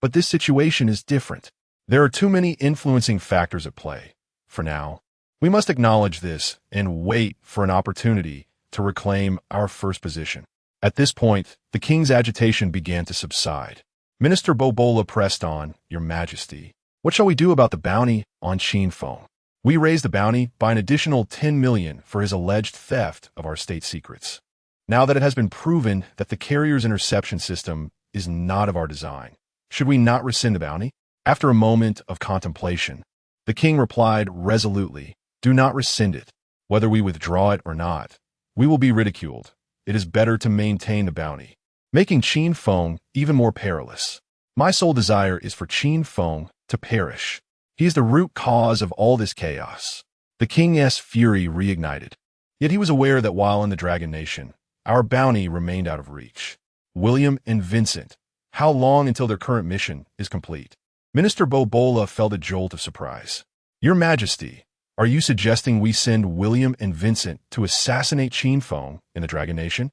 But this situation is different. There are too many influencing factors at play. For now, we must acknowledge this and wait for an opportunity to reclaim our first position." At this point, the king's agitation began to subside. Minister Bobola pressed on, "Your Majesty, what shall we do about the bounty on Qin Feng? We raised the bounty by an additional 10 million for his alleged theft of our state secrets. Now that it has been proven that the carrier's interception system is not of our design, should we not rescind the bounty?" After a moment of contemplation, the king replied resolutely, "Do not rescind it. Whether we withdraw it or not, we will be ridiculed. It is better to maintain the bounty, making Qin Feng even more perilous. My sole desire is for Qin Feng to perish. He is the root cause of all this chaos." The king's fury reignited. Yet he was aware that while in the Dragon Nation, our bounty remained out of reach. William and Vincent, how long until their current mission is complete? Minister Bobola felt a jolt of surprise. "Your Majesty, are you suggesting we send William and Vincent to assassinate Qin Feng in the Dragon Nation?"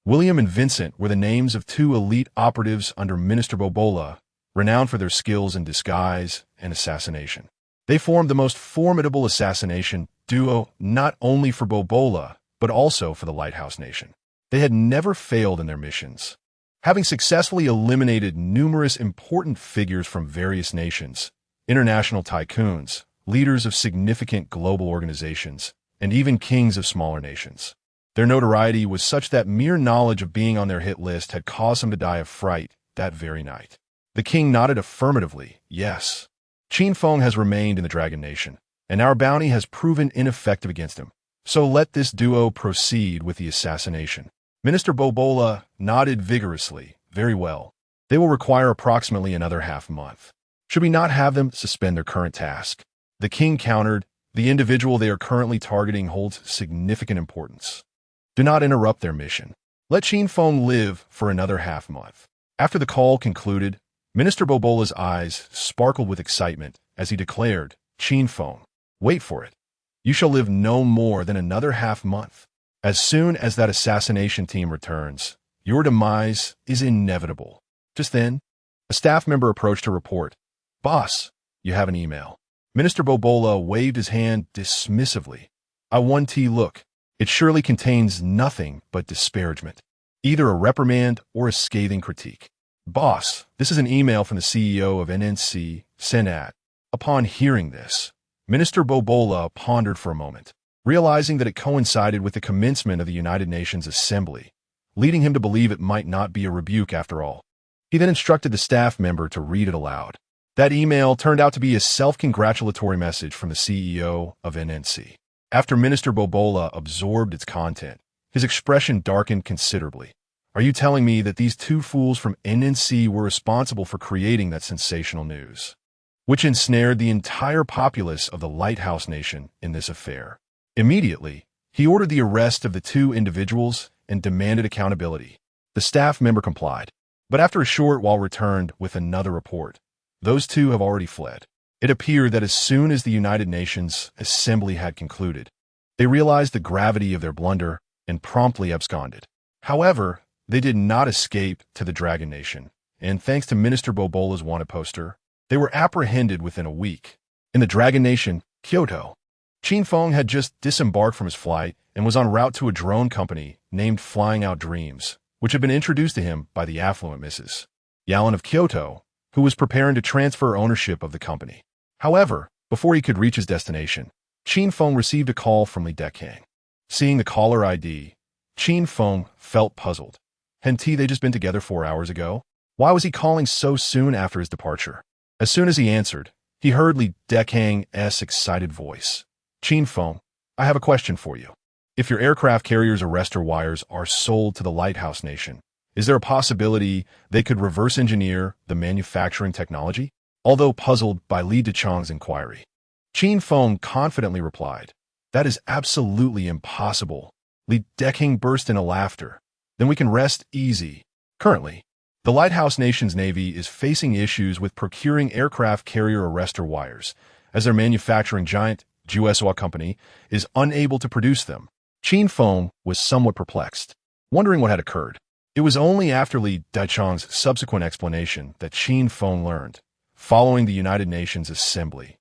William and Vincent were the names of two elite operatives under Minister Bobola, renowned for their skills in disguise and assassination. They formed the most formidable assassination duo not only for Bobola, but also for the Lighthouse Nation. They had never failed in their missions, having successfully eliminated numerous important figures from various nations, international tycoons, leaders of significant global organizations, and even kings of smaller nations. Their notoriety was such that mere knowledge of being on their hit list had caused them to die of fright that very night. The king nodded affirmatively, "Yes. Qin Feng has remained in the Dragon Nation, and our bounty has proven ineffective against him. So let this duo proceed with the assassination." Minister Bobola nodded vigorously. "Very well. They will require approximately another half-month. Should we not have them suspend their current task?" The king countered, "The individual they are currently targeting holds significant importance. Do not interrupt their mission. Let Qin Feng live for another half-month." After the call concluded, Minister Bobola's eyes sparkled with excitement as he declared, "Qin Feng, wait for it. You shall live no more than another half-month. As soon as that assassination team returns, your demise is inevitable." Just then, a staff member approached to report, "Boss, you have an email." Minister Bobola waved his hand dismissively. "I want to look. It surely contains nothing but disparagement, either a reprimand or a scathing critique." "Boss, this is an email from the CEO of NNC, Senat." Upon hearing this, Minister Bobola pondered for a moment, realizing that it coincided with the commencement of the United Nations Assembly, leading him to believe it might not be a rebuke after all. He then instructed the staff member to read it aloud. That email turned out to be a self-congratulatory message from the CEO of NNC. After Minister Bobola absorbed its content, his expression darkened considerably. "Are you telling me that these two fools from NNC were responsible for creating that sensational news, which ensnared the entire populace of the Lighthouse Nation in this affair?" Immediately, he ordered the arrest of the two individuals and demanded accountability. The staff member complied, but after a short while returned with another report. Those two have already fled. It appeared that as soon as the United Nations Assembly had concluded, they realized the gravity of their blunder and promptly absconded. However, they did not escape to the Dragon Nation, and thanks to Minister Bobola's wanted poster, they were apprehended within a week. In the Dragon Nation, Kyoto, Qin Feng had just disembarked from his flight and was en route to a drone company named Flying Out Dreams, which had been introduced to him by the affluent Mrs. Yalan of Kyoto, who was preparing to transfer ownership of the company. However, before he could reach his destination, Qin Feng received a call from Lighthouse. Seeing the caller ID, Qin Feng felt puzzled. Hadn't they just been together 4 hours ago? Why was he calling so soon after his departure? As soon as he answered, he heard Li Dekang's excited voice. Qin Feng, I have a question for you. If your aircraft carrier's arrestor wires are sold to the Lighthouse Nation, is there a possibility they could reverse engineer the manufacturing technology? Although puzzled by Li Dechang's inquiry, Qin Feng confidently replied, that is absolutely impossible. Li Dekang burst into laughter. Then we can rest easy. Currently, the Lighthouse Nation's Navy is facing issues with procuring aircraft carrier arrestor wires, as their manufacturing giant, Juesua Company, is unable to produce them. Qin Feng was somewhat perplexed, wondering what had occurred. It was only after Li Dechang's subsequent explanation that Qin Feng learned. Following the United Nations Assembly,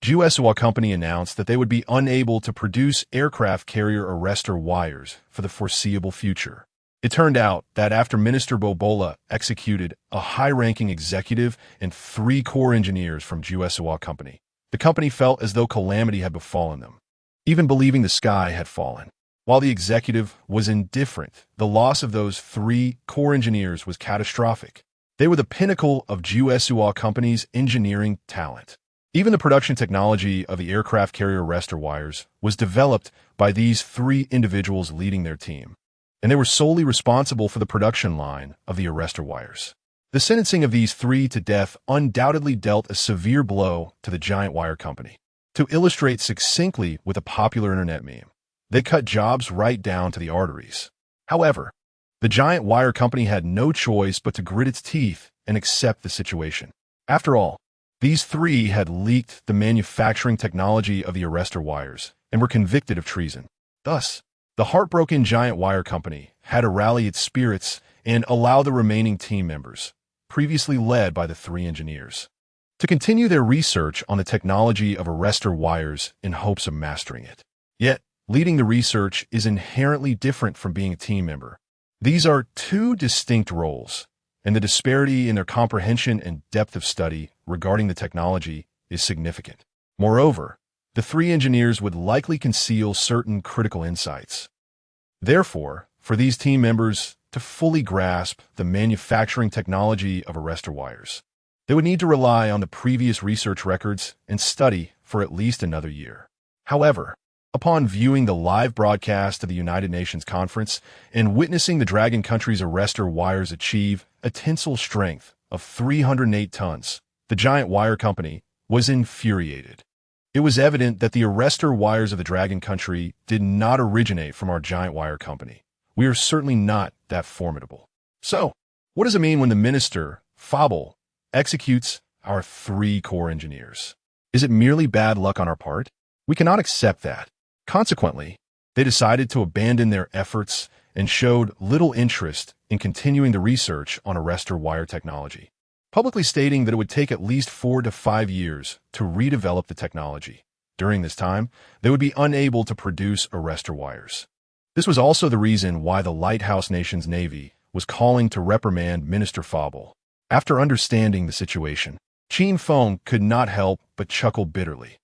Juesua Company announced that they would be unable to produce aircraft carrier arrestor wires for the foreseeable future. It turned out that after Minister Bobola executed a high-ranking executive and 3 core engineers from Juesua Company, the company felt as though calamity had befallen them, even believing the sky had fallen. While the executive was indifferent, the loss of those 3 core engineers was catastrophic. They were the pinnacle of Juesua Company's engineering talent. Even the production technology of the aircraft carrier arrestor wires was developed by these 3 individuals leading their team, and they were solely responsible for the production line of the arrestor wires. The sentencing of these 3 to death undoubtedly dealt a severe blow to the giant wire company. To illustrate succinctly with a popular internet meme, they cut jobs right down to the arteries. However, the giant wire company had no choice but to grit its teeth and accept the situation. After all, these 3 had leaked the manufacturing technology of the arrestor wires and were convicted of treason. Thus, the heartbroken giant wire company had to rally its spirits and allow the remaining team members, previously led by the 3 engineers, to continue their research on the technology of arrestor wires in hopes of mastering it. Yet, leading the research is inherently different from being a team member. These are 2 distinct roles, and the disparity in their comprehension and depth of study regarding the technology is significant. Moreover, the 3 engineers would likely conceal certain critical insights. Therefore, for these team members to fully grasp the manufacturing technology of arrestor wires, they would need to rely on the previous research records and study for at least another year. However, upon viewing the live broadcast of the United Nations Conference and witnessing the Dragon country's arrestor wires achieve a tensile strength of 308 tons, the giant wire company was infuriated. It was evident that the arrestor wires of the Dragon country did not originate from our giant wire company. We are certainly not that formidable. So, what does it mean when the minister, Fabel, executes our 3 core engineers? Is it merely bad luck on our part? We cannot accept that. Consequently, they decided to abandon their efforts and showed little interest in continuing the research on arrestor wire technology, publicly stating that it would take at least 4 to 5 years to redevelop the technology. During this time, they would be unable to produce arrestor wires. This was also the reason why the Lighthouse Nation's Navy was calling to reprimand Minister Fabel. After understanding the situation, Qin Feng could not help but chuckle bitterly.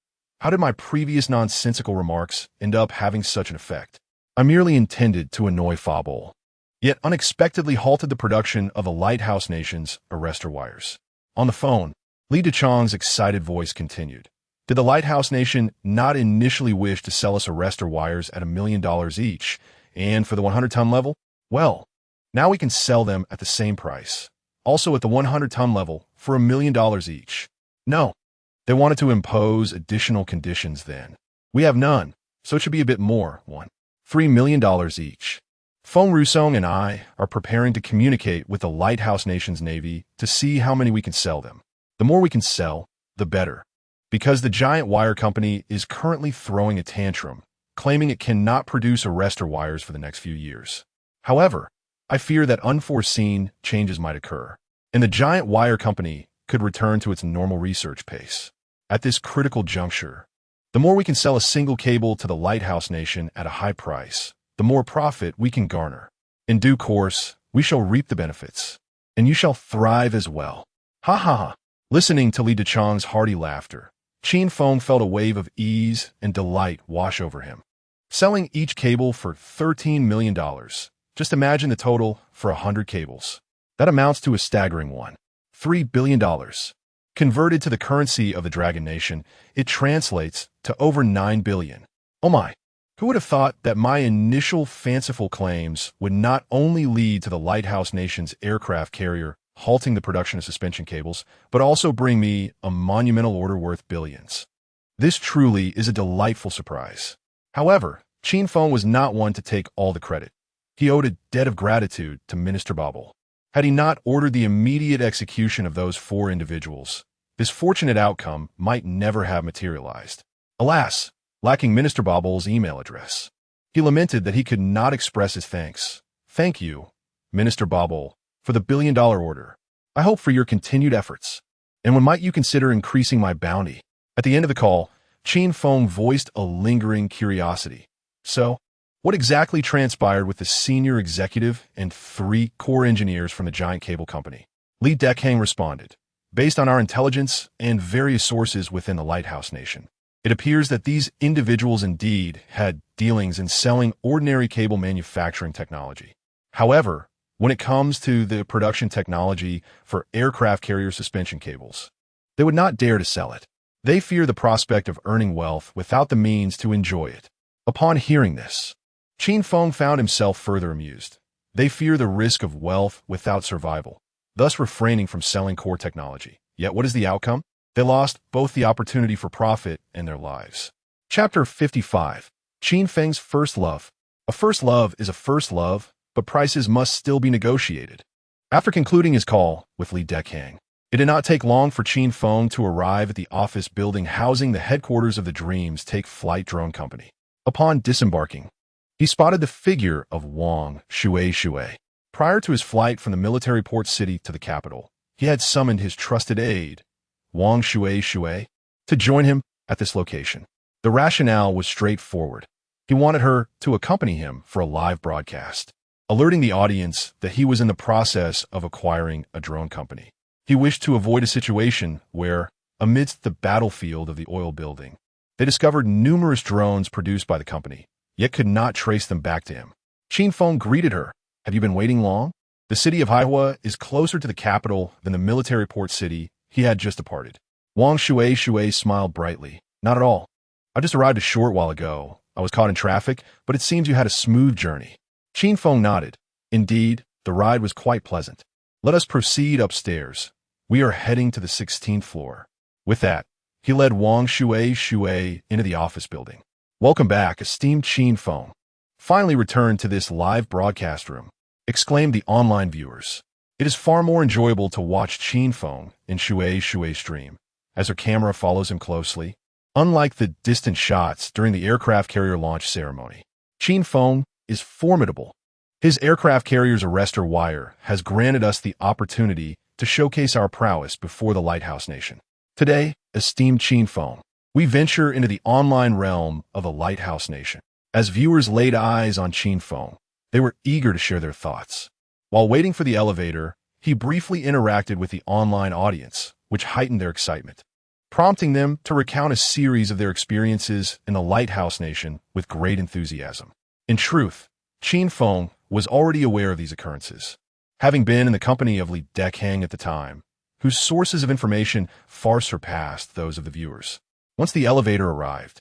How did my previous nonsensical remarks end up having such an effect? I merely intended to annoy Fabel, yet unexpectedly halted the production of the Lighthouse Nation's arrestor wires. On the phone, Li Dechang's excited voice continued. Did the Lighthouse Nation not initially wish to sell us arrestor wires at $1 million each, and for the 100-ton level? Well, now we can sell them at the same price, also at the 100-ton level for $1 million each. No. They wanted to impose additional conditions then. We have none, so it should be a bit more, $3 million each. Feng Rusong and I are preparing to communicate with the Lighthouse Nation's Navy to see how many we can sell them. The more we can sell, the better. Because the giant wire company is currently throwing a tantrum, claiming it cannot produce arrestor wires for the next few years. However, I fear that unforeseen changes might occur, and the giant wire company could return to its normal research pace. At this critical juncture, the more we can sell a single cable to the Lighthouse Nation at a high price, the more profit we can garner. In due course, we shall reap the benefits, and you shall thrive as well. Ha ha ha. Listening to Li Dechang's hearty laughter, Qin Feng felt a wave of ease and delight wash over him. Selling each cable for $13 million. Just imagine the total for 100 cables. That amounts to a staggering $3 billion. Converted to the currency of the Dragon Nation, it translates to over 9 billion. Oh my! Who would have thought that my initial fanciful claims would not only lead to the Lighthouse Nation's aircraft carrier halting the production of suspension cables, but also bring me a monumental order worth billions. This truly is a delightful surprise. However, Qin Feng was not one to take all the credit. He owed a debt of gratitude to Minister Babel. Had he not ordered the immediate execution of those 4 individuals, this fortunate outcome might never have materialized. Alas, lacking Minister Babel's email address, he lamented that he could not express his thanks. Thank you, Minister Babel, for the $1 billion order. I hope for your continued efforts. And when might you consider increasing my bounty? At the end of the call, Qin Feng voiced a lingering curiosity. So, what exactly transpired with the senior executive and 3 core engineers from the giant cable company? Li Dechang responded, based on our intelligence and various sources within the Lighthouse Nation, it appears that these individuals indeed had dealings in selling ordinary cable manufacturing technology. However, when it comes to the production technology for aircraft carrier suspension cables, they would not dare to sell it. They fear the prospect of earning wealth without the means to enjoy it. Upon hearing this, Qin Feng found himself further amused. They fear the risk of wealth without survival, thus refraining from selling core technology. Yet what is the outcome? They lost both the opportunity for profit and their lives. Chapter 55. Qin Feng's First Love. A first love is a first love, but prices must still be negotiated. After concluding his call with Li Dechang, it did not take long for Qin Feng to arrive at the office building housing the headquarters of the Dreams Take Flight drone company. Upon disembarking, he spotted the figure of Wang Shui. Prior to his flight from the military port city to the capital, he had summoned his trusted aide, Wang Shui, to join him at this location. The rationale was straightforward. He wanted her to accompany him for a live broadcast, alerting the audience that he was in the process of acquiring a drone company. He wished to avoid a situation where, amidst the battlefield of the oil building, they discovered numerous drones produced by the company, yet could not trace them back to him. Qin Feng greeted her. Have you been waiting long? The city of Haihua is closer to the capital than the military port city he had just departed. Wang Shui smiled brightly. Not at all. I just arrived a short while ago. I was caught in traffic, but it seems you had a smooth journey. Qin Feng nodded. Indeed, the ride was quite pleasant. Let us proceed upstairs. We are heading to the 16th floor. With that, he led Wang Shui into the office building. Welcome back, esteemed Qin Feng. Finally returned to this live broadcast room, exclaimed the online viewers. It is far more enjoyable to watch Qin Feng in Shui stream, as her camera follows him closely. Unlike the distant shots during the aircraft carrier launch ceremony, Qin Feng is formidable. His aircraft carrier's arrestor wire has granted us the opportunity to showcase our prowess before the Lighthouse Nation. Today, esteemed Qin Feng, we venture into the online realm of the Lighthouse Nation. As viewers laid eyes on Qin Feng, they were eager to share their thoughts. While waiting for the elevator, he briefly interacted with the online audience, which heightened their excitement, prompting them to recount a series of their experiences in the Lighthouse Nation with great enthusiasm. In truth, Qin Feng was already aware of these occurrences, having been in the company of Li Dechang at the time, whose sources of information far surpassed those of the viewers. Once the elevator arrived,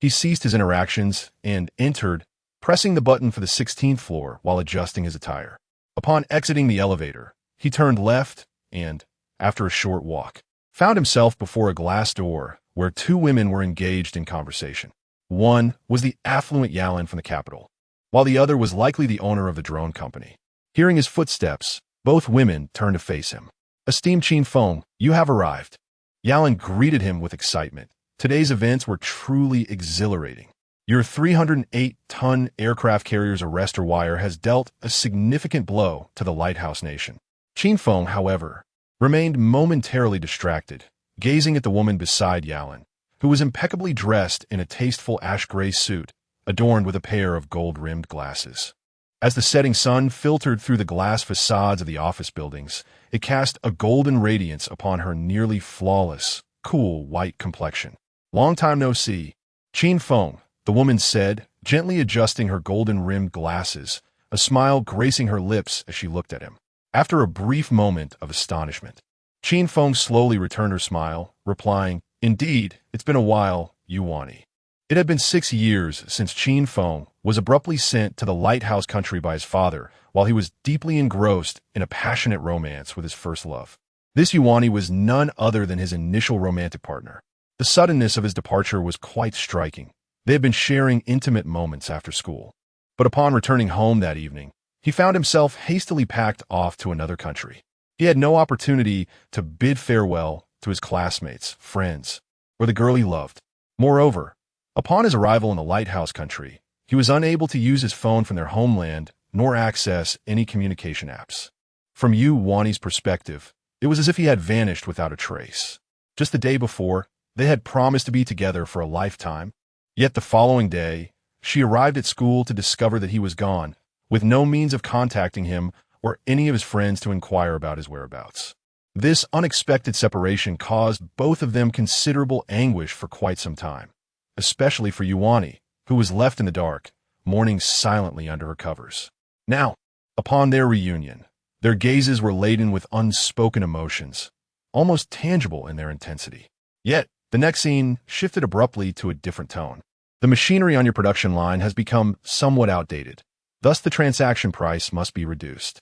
he ceased his interactions and entered, pressing the button for the 16th floor while adjusting his attire. Upon exiting the elevator, he turned left and, after a short walk, found himself before a glass door where 2 women were engaged in conversation. One was the affluent Yuan from the capital, while the other was likely the owner of the drone company. Hearing his footsteps, both women turned to face him. Esteemed Qin Feng, you have arrived. Yuan greeted him with excitement. Today's events were truly exhilarating. Your 308-ton aircraft carrier's arrestor wire has dealt a significant blow to the Lighthouse Nation. Qin Feng, however, remained momentarily distracted, gazing at the woman beside Yuan, who was impeccably dressed in a tasteful ash-gray suit, adorned with a pair of gold-rimmed glasses. As the setting sun filtered through the glass facades of the office buildings, it cast a golden radiance upon her nearly flawless, cool white complexion. "Long time no see, Qin Feng," the woman said, gently adjusting her golden-rimmed glasses, a smile gracing her lips as she looked at him. After a brief moment of astonishment, Qin Feng slowly returned her smile, replying, "Indeed, it's been a while, Yuan." It had been 6 years since Qin Feng was abruptly sent to the Lighthouse Country by his father while he was deeply engrossed in a passionate romance with his first love. This Yuan was none other than his initial romantic partner. The suddenness of his departure was quite striking. They had been sharing intimate moments after school. But upon returning home that evening, he found himself hastily packed off to another country. He had no opportunity to bid farewell to his classmates, friends, or the girl he loved. Moreover, upon his arrival in the Lighthouse Country, he was unable to use his phone from their homeland nor access any communication apps. From Yuani's perspective, it was as if he had vanished without a trace. Just the day before, they had promised to be together for a lifetime. Yet the following day, she arrived at school to discover that he was gone, with no means of contacting him or any of his friends to inquire about his whereabouts. This unexpected separation caused both of them considerable anguish for quite some time, especially for Yuan, who was left in the dark, mourning silently under her covers. Now, upon their reunion, their gazes were laden with unspoken emotions, almost tangible in their intensity. Yet, the next scene shifted abruptly to a different tone. The machinery on your production line has become somewhat outdated. Thus, the transaction price must be reduced.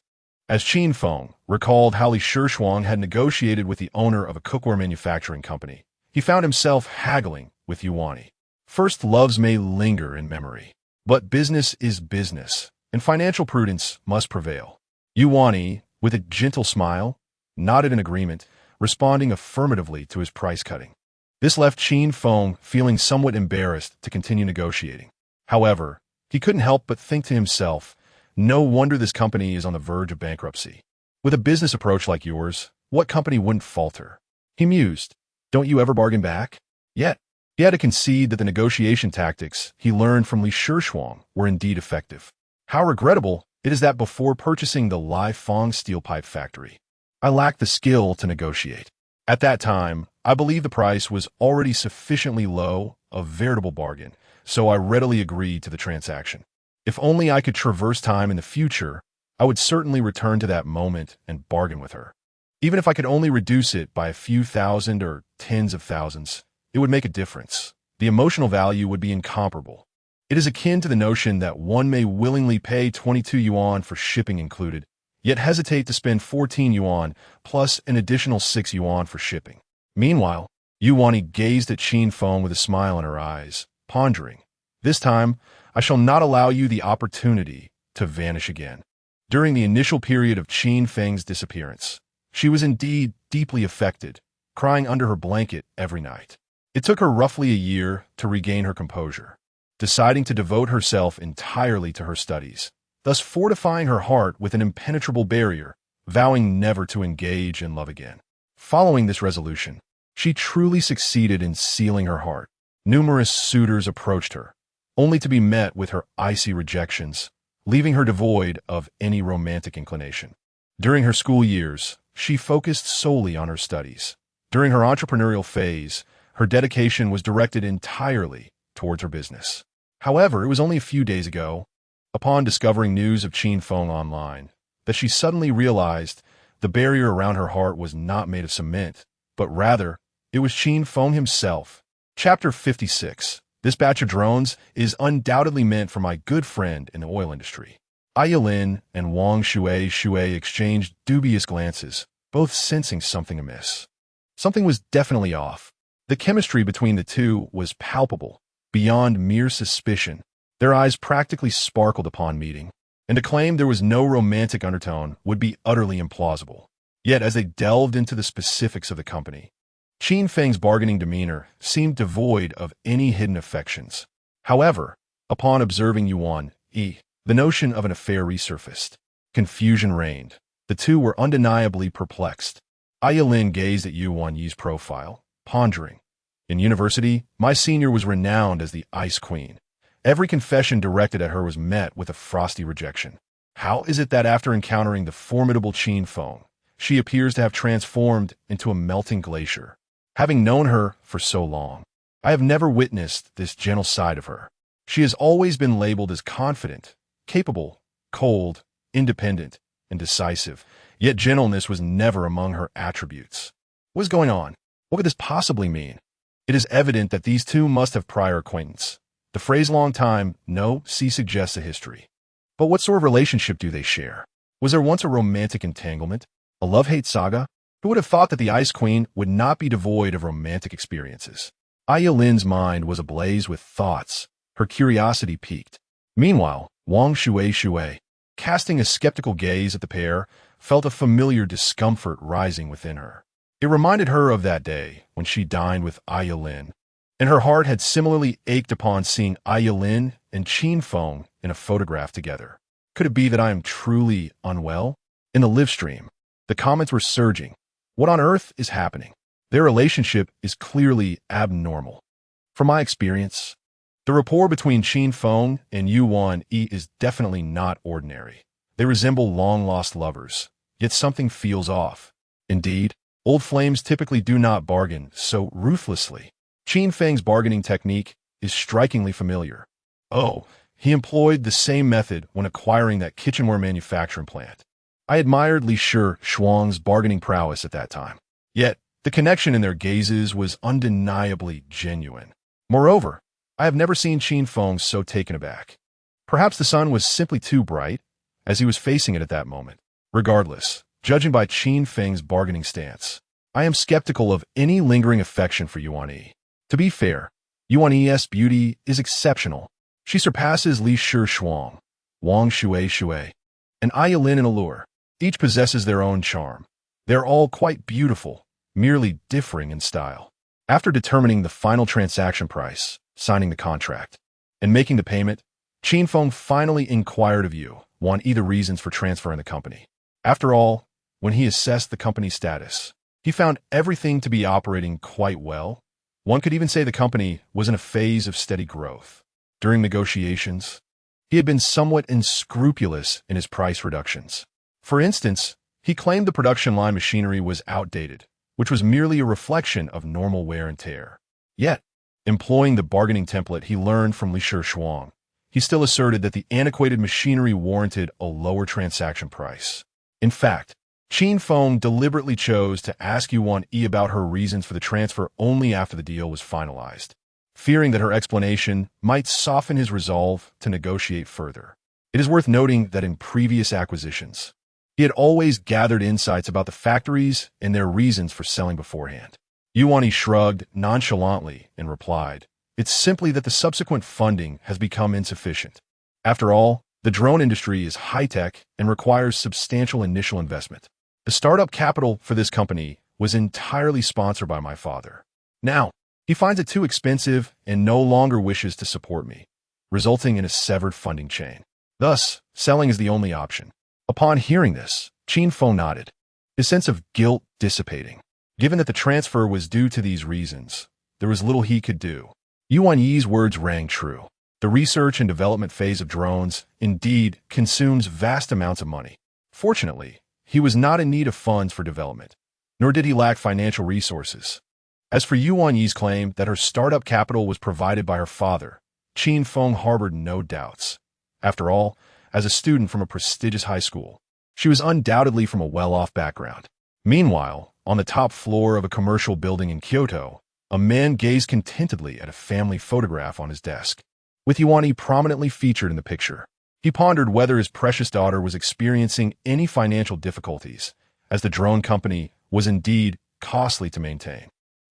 As Qin Feng recalled how Li Shuang had negotiated with the owner of a cookware manufacturing company, he found himself haggling with Yuan. First loves may linger in memory, but business is business, and financial prudence must prevail. Yuan, with a gentle smile, nodded in agreement, responding affirmatively to his price cutting. This left Qin Feng feeling somewhat embarrassed to continue negotiating. However, he couldn't help but think to himself, no wonder this company is on the verge of bankruptcy. With a business approach like yours, what company wouldn't falter? He mused, don't you ever bargain back? Yet, he had to concede that the negotiation tactics he learned from Li Shuang were indeed effective. How regrettable it is that before purchasing the Lai Fong steel pipe factory, I lacked the skill to negotiate. At that time, I believe the price was already sufficiently low, a veritable bargain, so I readily agreed to the transaction. If only I could traverse time in the future, I would certainly return to that moment and bargain with her. Even if I could only reduce it by a few thousand or tens of thousands, it would make a difference. The emotional value would be incomparable. It is akin to the notion that one may willingly pay 22 yuan for shipping included, yet hesitate to spend 14 yuan plus an additional 6 yuan for shipping. Meanwhile, Yuan gazed at Qin Feng with a smile in her eyes, pondering, this time, I shall not allow you the opportunity to vanish again. During the initial period of Qin Feng's disappearance, she was indeed deeply affected, crying under her blanket every night. It took her roughly a year to regain her composure, deciding to devote herself entirely to her studies, thus fortifying her heart with an impenetrable barrier, vowing never to engage in love again. Following this resolution, she truly succeeded in sealing her heart. Numerous suitors approached her, only to be met with her icy rejections, leaving her devoid of any romantic inclination. During her school years, she focused solely on her studies. During her entrepreneurial phase, her dedication was directed entirely towards her business. However, it was only a few days ago, upon discovering news of Qin Feng online, that she suddenly realized the barrier around her heart was not made of cement, but rather, it was Qin Feng himself. Chapter 56. This batch of drones is undoubtedly meant for my good friend in the oil industry. Ayalin and Wang Shui exchanged dubious glances, both sensing something amiss. Something was definitely off. The chemistry between the two was palpable, beyond mere suspicion. Their eyes practically sparkled upon meeting, and to claim there was no romantic undertone would be utterly implausible. Yet as they delved into the specifics of the company, Qin Feng's bargaining demeanor seemed devoid of any hidden affections. However, upon observing Yuan, the notion of an affair resurfaced. Confusion reigned. The two were undeniably perplexed. Ayalin gazed at Yuan Yi's profile, pondering. In university, my senior was renowned as the Ice Queen, Every confession directed at her was met with a frosty rejection. How is it that after encountering the formidable Qin Feng, she appears to have transformed into a melting glacier? Having known her for so long, I have never witnessed this gentle side of her. She has always been labeled as confident, capable, cold, independent, and decisive, yet gentleness was never among her attributes. What is going on? What could this possibly mean? It is evident that these two must have prior acquaintance. The phrase long time no see suggests a history. But what sort of relationship do they share? Was there once a romantic entanglement? A love-hate saga? Who would have thought that the Ice Queen would not be devoid of romantic experiences? Aya Lin's mind was ablaze with thoughts. Her curiosity piqued. Meanwhile, Wang Shui, casting a skeptical gaze at the pair, felt a familiar discomfort rising within her. It reminded her of that day when she dined with Aya Lin, and her heart had similarly ached upon seeing Aya Lin and Qin Feng in a photograph together. Could it be that I am truly unwell? In the live stream, the comments were surging. What on earth is happening? Their relationship is clearly abnormal. From my experience, the rapport between Qin Feng and Yuan is definitely not ordinary. They resemble long-lost lovers, yet something feels off. Indeed, old flames typically do not bargain so ruthlessly. Qin Feng's bargaining technique is strikingly familiar. Oh, he employed the same method when acquiring that kitchenware manufacturing plant. I admired Li Shuang's bargaining prowess at that time. Yet, the connection in their gazes was undeniably genuine. Moreover, I have never seen Qin Feng so taken aback. Perhaps the sun was simply too bright, as he was facing it at that moment. Regardless, judging by Qin Feng's bargaining stance, I am skeptical of any lingering affection for Yuan Yi. To be fair, Yuan Yi's beauty is exceptional. She surpasses Li Shuang, Wang Shui, and Aya Lin in allure. Each possesses their own charm. They are all quite beautiful, merely differing in style. After determining the final transaction price, signing the contract, and making the payment, Qin Feng finally inquired of Yuan Yi the reasons for transferring the company. After all, when he assessed the company's status, he found everything to be operating quite well. One could even say the company was in a phase of steady growth. During negotiations, he had been somewhat unscrupulous in his price reductions. For instance, he claimed the production line machinery was outdated, which was merely a reflection of normal wear and tear. Yet, employing the bargaining template he learned from Li Shuang, he still asserted that the antiquated machinery warranted a lower transaction price. In fact, Qin Feng deliberately chose to ask Yuan Yi about her reasons for the transfer only after the deal was finalized, fearing that her explanation might soften his resolve to negotiate further. It is worth noting that in previous acquisitions, he had always gathered insights about the factories and their reasons for selling beforehand. Yuan Yi shrugged nonchalantly and replied, "It's simply that the subsequent funding has become insufficient. After all, the drone industry is high-tech and requires substantial initial investment. The startup capital for this company was entirely sponsored by my father. Now, he finds it too expensive and no longer wishes to support me, resulting in a severed funding chain. Thus, selling is the only option." Upon hearing this, Qin Feng nodded, his sense of guilt dissipating. Given that the transfer was due to these reasons, there was little he could do. Yuan Yi's words rang true. The research and development phase of drones indeed consumes vast amounts of money. Fortunately, he was not in need of funds for development, nor did he lack financial resources. As for Yuan Yi's claim that her startup capital was provided by her father, Qin Feng harbored no doubts. After all, as a student from a prestigious high school, she was undoubtedly from a well-off background. Meanwhile, on the top floor of a commercial building in Kyoto, a man gazed contentedly at a family photograph on his desk, with Yuan Yi prominently featured in the picture. He pondered whether his precious daughter was experiencing any financial difficulties, as the drone company was indeed costly to maintain.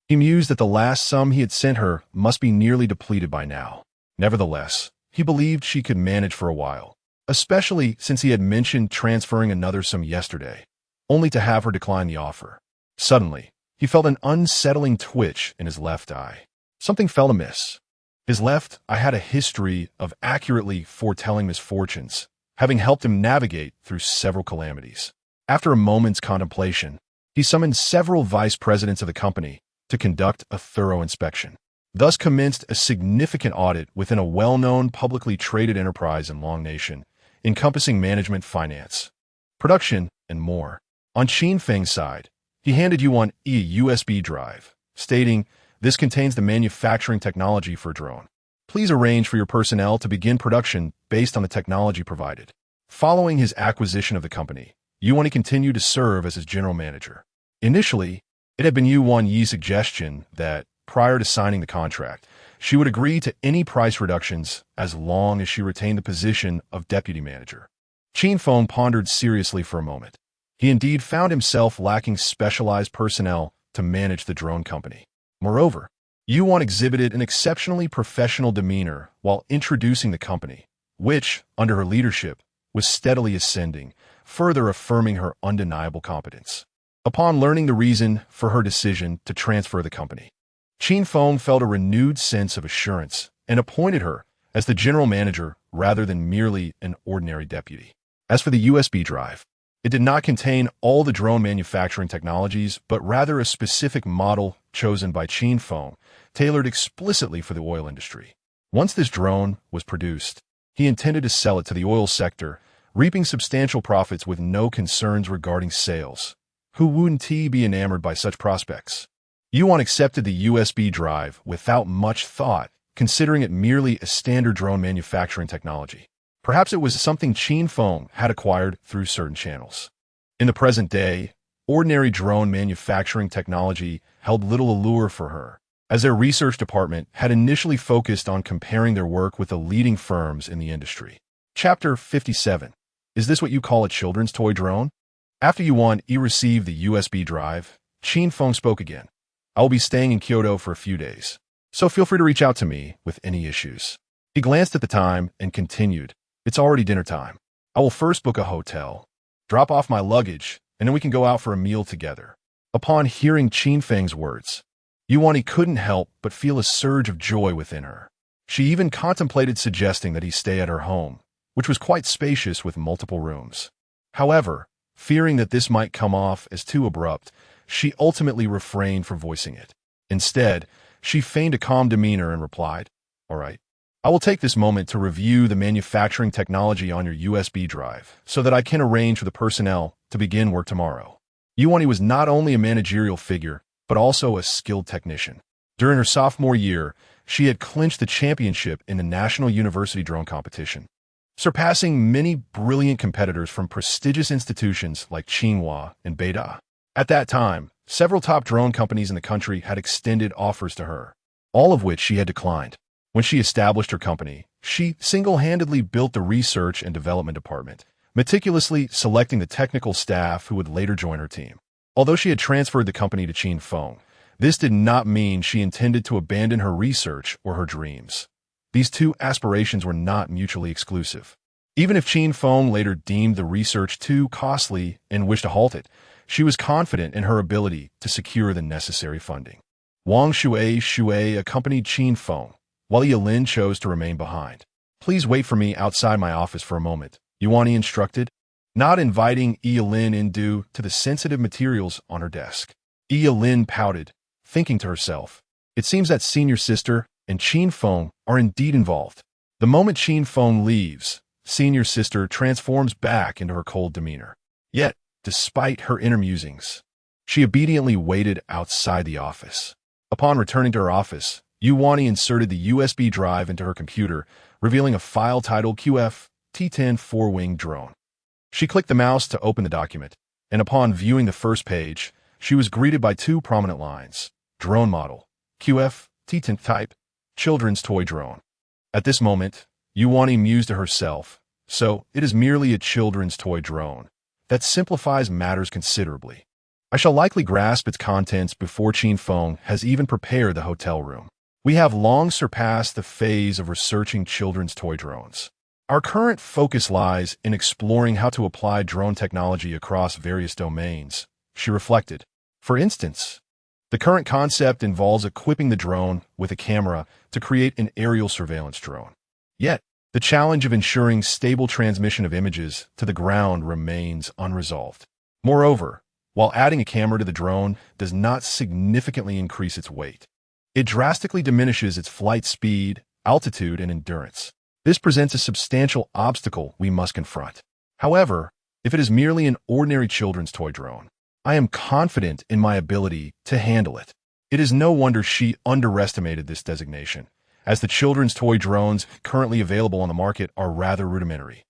He mused that the last sum he had sent her must be nearly depleted by now. Nevertheless, he believed she could manage for a while, especially since he had mentioned transferring another sum yesterday, only to have her decline the offer. Suddenly, he felt an unsettling twitch in his left eye. Something felt amiss. His left eye had a history of accurately foretelling misfortunes, having helped him navigate through several calamities. After a moment's contemplation, he summoned several vice presidents of the company to conduct a thorough inspection. thus commenced a significant audit within a well-known publicly traded enterprise in Long Nation, encompassing management, finance, production, and more. On Qin Feng's side, he handed Yuan a USB drive, stating, "This contains the manufacturing technology for a drone. Please arrange for your personnel to begin production based on the technology provided." Following his acquisition of the company, Yuan continued to serve as his general manager. Initially, it had been Yuan Yi's suggestion that, prior to signing the contract, she would agree to any price reductions as long as she retained the position of deputy manager. Qin Feng pondered seriously for a moment. He indeed found himself lacking specialized personnel to manage the drone company. Moreover, Yuan exhibited an exceptionally professional demeanor while introducing the company, which, under her leadership, was steadily ascending, further affirming her undeniable competence. Upon learning the reason for her decision to transfer the company, Qin Feng felt a renewed sense of assurance and appointed her as the general manager rather than merely an ordinary deputy. As for the USB drive, it did not contain all the drone manufacturing technologies, but rather a specific model chosen by Qin Feng, tailored explicitly for the oil industry. Once this drone was produced, he intended to sell it to the oil sector, reaping substantial profits with no concerns regarding sales. Who wouldn't be enamored by such prospects? Yuan accepted the USB drive without much thought, considering it merely a standard drone manufacturing technology. Perhaps it was something Qin Feng had acquired through certain channels. In the present day, ordinary drone manufacturing technology held little allure for her, as their research department had initially focused on comparing their work with the leading firms in the industry. Chapter 57. Is this what you call a children's toy drone? After Yuan received the USB drive, Qin Feng spoke again. "I will be staying in Kyoto for a few days, so feel free to reach out to me with any issues." He glanced at the time and continued, "It's already dinner time. I will first book a hotel, drop off my luggage, and then we can go out for a meal together." Upon hearing Qin Feng's words, Yuan couldn't help but feel a surge of joy within her. She even contemplated suggesting that he stay at her home, which was quite spacious with multiple rooms. However, fearing that this might come off as too abrupt, she ultimately refrained from voicing it. Instead, she feigned a calm demeanor and replied, "All right. I will take this moment to review the manufacturing technology on your USB drive so that I can arrange for the personnel to begin work tomorrow." Yuan was not only a managerial figure, but also a skilled technician. During her sophomore year, she had clinched the championship in the National University Drone Competition, surpassing many brilliant competitors from prestigious institutions like Tsinghua and Beida. At that time, several top drone companies in the country had extended offers to her, all of which she had declined. When she established her company, she single-handedly built the research and development department, meticulously selecting the technical staff who would later join her team. Although she had transferred the company to Qin Feng, this did not mean she intended to abandon her research or her dreams. These two aspirations were not mutually exclusive. Even if Qin Feng later deemed the research too costly and wished to halt it, she was confident in her ability to secure the necessary funding. Wang Shui accompanied Qin Feng, while Yilin chose to remain behind. "Please wait for me outside my office for a moment," Yuan instructed, not inviting Yilin in due to the sensitive materials on her desk. Yilin pouted, thinking to herself, "It seems that senior sister and Qin Feng are indeed involved." The moment Qin Feng leaves, senior sister transforms back into her cold demeanor. Yet, despite her inner musings, she obediently waited outside the office. Upon returning to her office, Yuan inserted the USB drive into her computer, revealing a file titled QF T10 4-wing drone. She clicked the mouse to open the document, and upon viewing the first page, she was greeted by two prominent lines: drone model, QF T10 type, children's toy drone. At this moment, Yuan mused to herself, "So it is merely a children's toy drone. That simplifies matters considerably. I shall likely grasp its contents before Qin Feng has even prepared the hotel room." We have long surpassed the phase of researching children's toy drones. Our current focus lies in exploring how to apply drone technology across various domains, she reflected. For instance, the current concept involves equipping the drone with a camera to create an aerial surveillance drone. Yet, the challenge of ensuring stable transmission of images to the ground remains unresolved. Moreover, while adding a camera to the drone does not significantly increase its weight, It drastically diminishes its flight speed, altitude, and endurance. This presents a substantial obstacle we must confront. However, if it is merely an ordinary children's toy drone, I am confident in my ability to handle it. It is no wonder she underestimated this designation, as the children's toy drones currently available on the market are rather rudimentary,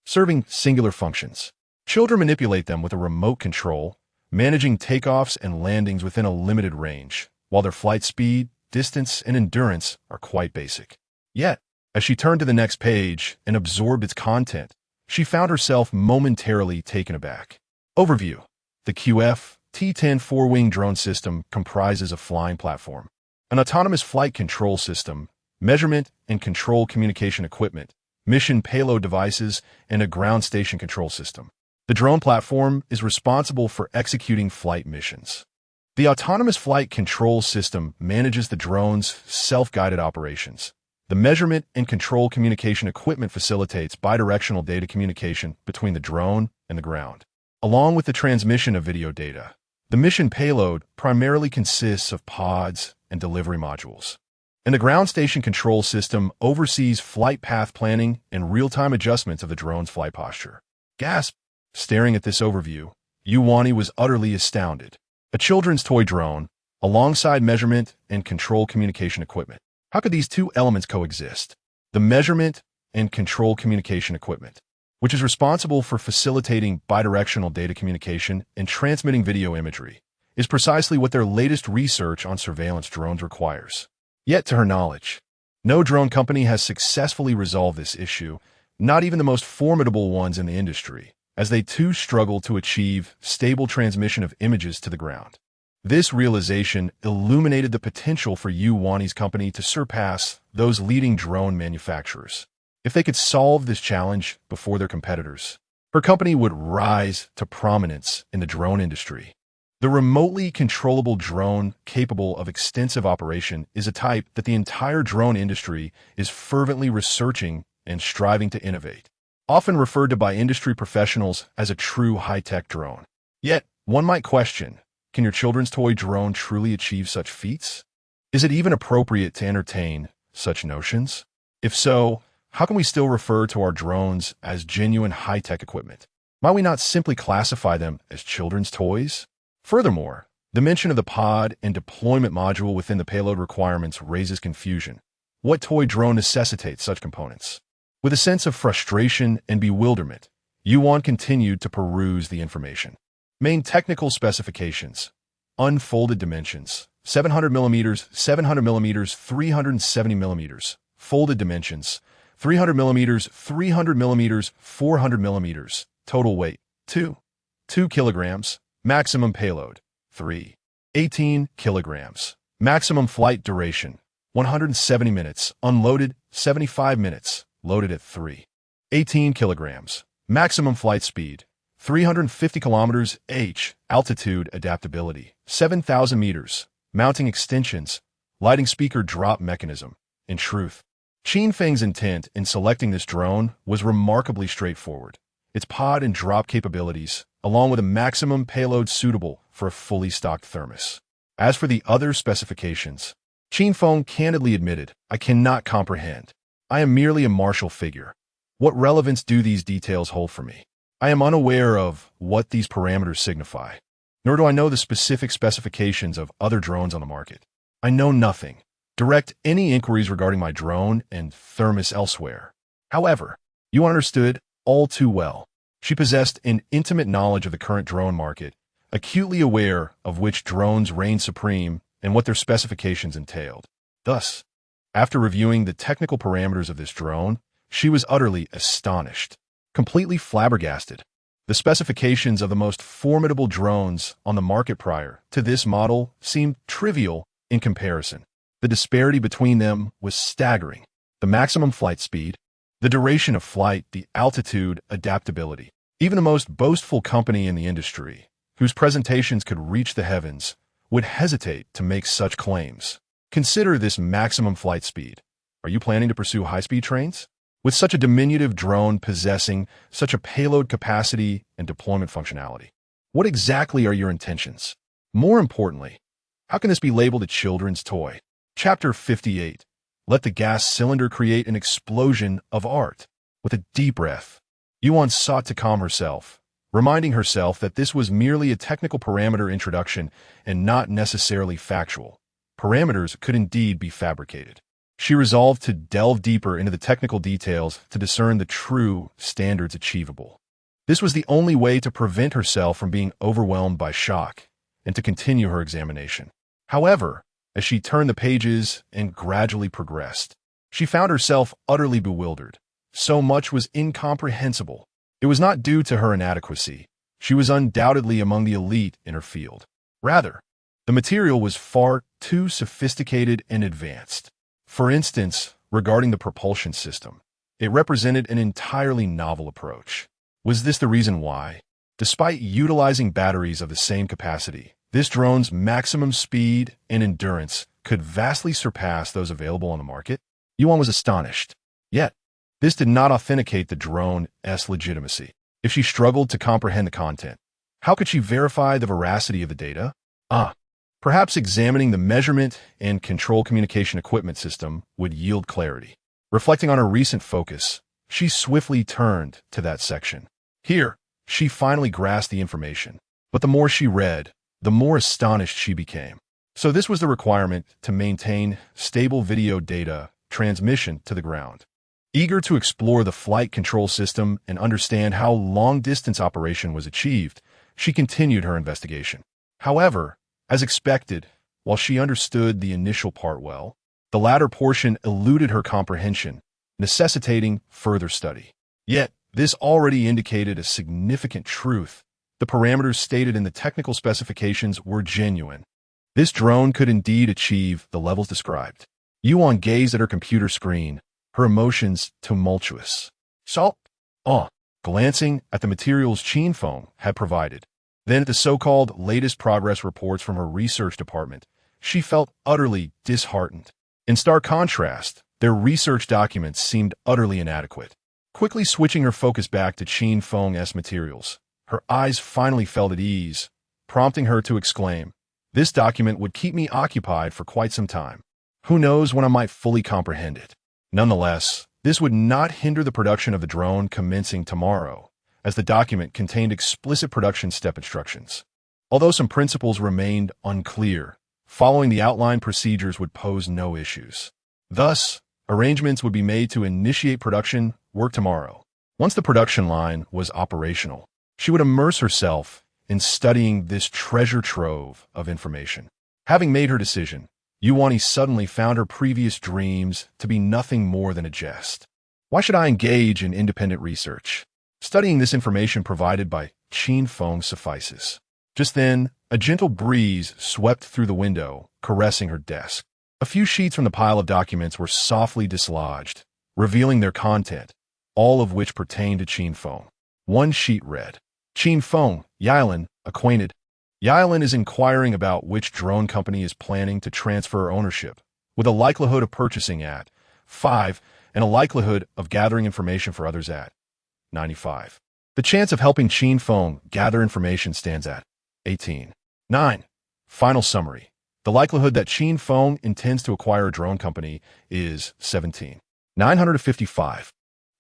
serving singular functions. Children manipulate them with a remote control, managing takeoffs and landings within a limited range, while their flight speed, distance, and endurance are quite basic. Yet, as she turned to the next page and absorbed its content, she found herself momentarily taken aback. Overview. The QF-T10 four-wing drone system comprises a flying platform, an autonomous flight control system, measurement and control communication equipment, mission payload devices, and a ground station control system. The drone platform is responsible for executing flight missions. The autonomous flight control system manages the drone's self-guided operations. The measurement and control communication equipment facilitates bidirectional data communication between the drone and the ground, along with the transmission of video data. The mission payload primarily consists of pods and delivery modules, and the ground station control system oversees flight path planning and real-time adjustments of the drone's flight posture. Gasp! Staring at this overview, Yuan was utterly astounded. A children's toy drone, alongside measurement and control communication equipment. How could these two elements coexist? The measurement and control communication equipment, which is responsible for facilitating bidirectional data communication and transmitting video imagery, is precisely what their latest research on surveillance drones requires. Yet, to her knowledge, no drone company has successfully resolved this issue, not even the most formidable ones in the industry, as they too struggle to achieve stable transmission of images to the ground. This realization illuminated the potential for Yuan's company to surpass those leading drone manufacturers. If they could solve this challenge before their competitors, her company would rise to prominence in the drone industry. The remotely controllable drone capable of extensive operation is a type that the entire drone industry is fervently researching and striving to innovate, often referred to by industry professionals as a true high-tech drone. Yet, one might question, can your children's toy drone truly achieve such feats? Is it even appropriate to entertain such notions? If so, how can we still refer to our drones as genuine high-tech equipment? Might we not simply classify them as children's toys? Furthermore, the mention of the pod and deployment module within the payload requirements raises confusion. What toy drone necessitates such components? With a sense of frustration and bewilderment, Yuan continued to peruse the information. Main technical specifications: unfolded dimensions, 700 mm, 700 mm, 370 mm, folded dimensions, 300 mm, 300 mm, 400 mm, total weight, 2 kilograms, maximum payload, 18 kilograms, maximum flight duration, 170 minutes, unloaded, 75 minutes, loaded at 18 kilograms, maximum flight speed, 350 kilometers h, altitude adaptability, 7,000 meters, mounting extensions, lighting speaker drop mechanism. In truth, Qin Feng's intent in selecting this drone was remarkably straightforward. Its pod and drop capabilities, along with a maximum payload suitable for a fully stocked thermos. As for the other specifications, Qin Feng candidly admitted, I cannot comprehend. I am merely a martial figure. What relevance do these details hold for me? I am unaware of what these parameters signify, nor do I know the specific specifications of other drones on the market. I know nothing. Direct any inquiries regarding my drone and thermos elsewhere. However, you understood all too well. She possessed an intimate knowledge of the current drone market, acutely aware of which drones reigned supreme and what their specifications entailed. Thus, after reviewing the technical parameters of this drone, she was utterly astonished. Completely flabbergasted. The specifications of the most formidable drones on the market prior to this model seemed trivial in comparison. The disparity between them was staggering. The maximum flight speed, the duration of flight, the altitude adaptability. Even the most boastful company in the industry, whose presentations could reach the heavens, would hesitate to make such claims. Consider this maximum flight speed. Are you planning to pursue high-speed trains? With such a diminutive drone possessing such a payload capacity and deployment functionality, what exactly are your intentions? More importantly, how can this be labeled a children's toy? Chapter 58. Let the gas cylinder create an explosion of art. With a deep breath, Yuan sought to calm herself, reminding herself that this was merely a technical parameter introduction and not necessarily factual. Parameters could indeed be fabricated. She resolved to delve deeper into the technical details to discern the true standards achievable. This was the only way to prevent herself from being overwhelmed by shock and to continue her examination. However, as she turned the pages and gradually progressed, she found herself utterly bewildered. So much was incomprehensible. It was not due to her inadequacy. She was undoubtedly among the elite in her field. Rather, the material was far too sophisticated and advanced. For instance, regarding the propulsion system, it represented an entirely novel approach. Was this the reason why, despite utilizing batteries of the same capacity, this drone's maximum speed and endurance could vastly surpass those available on the market? Yuan was astonished. Yet, this did not authenticate the drone's legitimacy. If she struggled to comprehend the content, how could she verify the veracity of the data? Perhaps examining the measurement and control communication equipment system would yield clarity. Reflecting on her recent focus, she swiftly turned to that section. Here, she finally grasped the information. But the more she read, the more astonished she became. So this was the requirement to maintain stable video data transmission to the ground. Eager to explore the flight control system and understand how long-distance operation was achieved, she continued her investigation. However, as expected, while she understood the initial part well, the latter portion eluded her comprehension, necessitating further study. Yet, this already indicated a significant truth. The parameters stated in the technical specifications were genuine. This drone could indeed achieve the levels described. Yuan gazed at her computer screen, her emotions tumultuous. Glancing at the materials Qin Feng had provided, then at the so-called latest progress reports from her research department, she felt utterly disheartened. In stark contrast, their research documents seemed utterly inadequate. Quickly switching her focus back to Qin Feng's materials, her eyes finally felt at ease, prompting her to exclaim, "This document would keep me occupied for quite some time. Who knows when I might fully comprehend it?" Nonetheless, this would not hinder the production of the drone commencing tomorrow, as the document contained explicit production step instructions. Although some principles remained unclear, following the outlined procedures would pose no issues. Thus, arrangements would be made to initiate production work tomorrow. Once the production line was operational, she would immerse herself in studying this treasure trove of information. Having made her decision, Yuan suddenly found her previous dreams to be nothing more than a jest. Why should I engage in independent research? Studying this information provided by Qin Feng suffices. Just then, a gentle breeze swept through the window, caressing her desk. A few sheets from the pile of documents were softly dislodged, revealing their content, all of which pertained to Qin Feng. One sheet read, "Qin Feng, Yilan, acquainted. Yilan is inquiring about which drone company is planning to transfer ownership, with a likelihood of purchasing at 5 and a likelihood of gathering information for others at 95. The chance of helping Qin Feng gather information stands at 18. 9. Final summary. The likelihood that Qin Feng intends to acquire a drone company is 17. 955.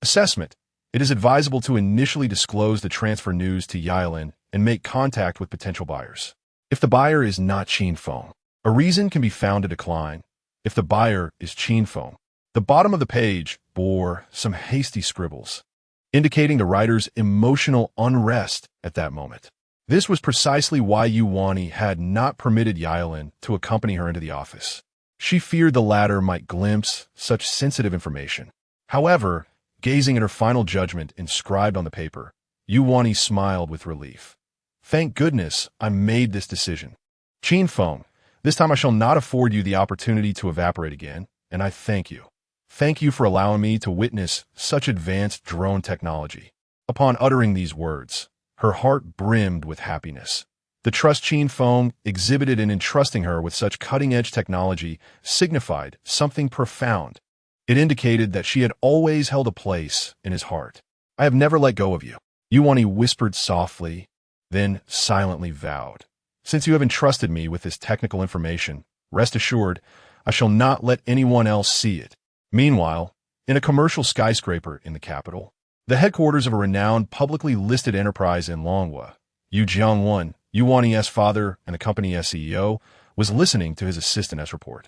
Assessment. It is advisable to initially disclose the transfer news to Yilan and make contact with potential buyers. If the buyer is not Qin Feng, a reason can be found to decline. If the buyer is Qin Feng, the bottom of the page bore some hasty scribbles, indicating the writer's emotional unrest at that moment. This was precisely why Yuan had not permitted Yilan to accompany her into the office. She feared the latter might glimpse such sensitive information. However, gazing at her final judgment inscribed on the paper, Yuan smiled with relief. "Thank goodness I made this decision. Qin Feng, this time I shall not afford you the opportunity to evaporate again, and I thank you. Thank you for allowing me to witness such advanced drone technology." Upon uttering these words, her heart brimmed with happiness. The trust Qin Feng exhibited in entrusting her with such cutting-edge technology signified something profound. It indicated that she had always held a place in his heart. "I have never let go of you," Yuan whispered softly, then silently vowed. "Since you have entrusted me with this technical information, rest assured, I shall not let anyone else see it. Meanwhile, in a commercial skyscraper in the capital, the headquarters of a renowned publicly listed enterprise in Longhua, Yu Yuan's father and the company's CEO, was listening to his assistant's report.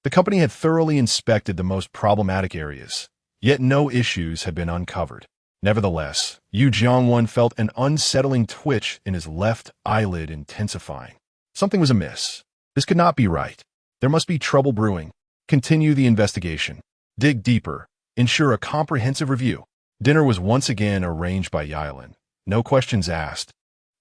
The company had thoroughly inspected the most problematic areas, yet no issues had been uncovered. Nevertheless, Yu Jiangwan felt an unsettling twitch in his left eyelid intensifying. Something was amiss. This could not be right. There must be trouble brewing. Continue the investigation. Dig deeper. Ensure a comprehensive review. Dinner was once again arranged by Yilin. No questions asked,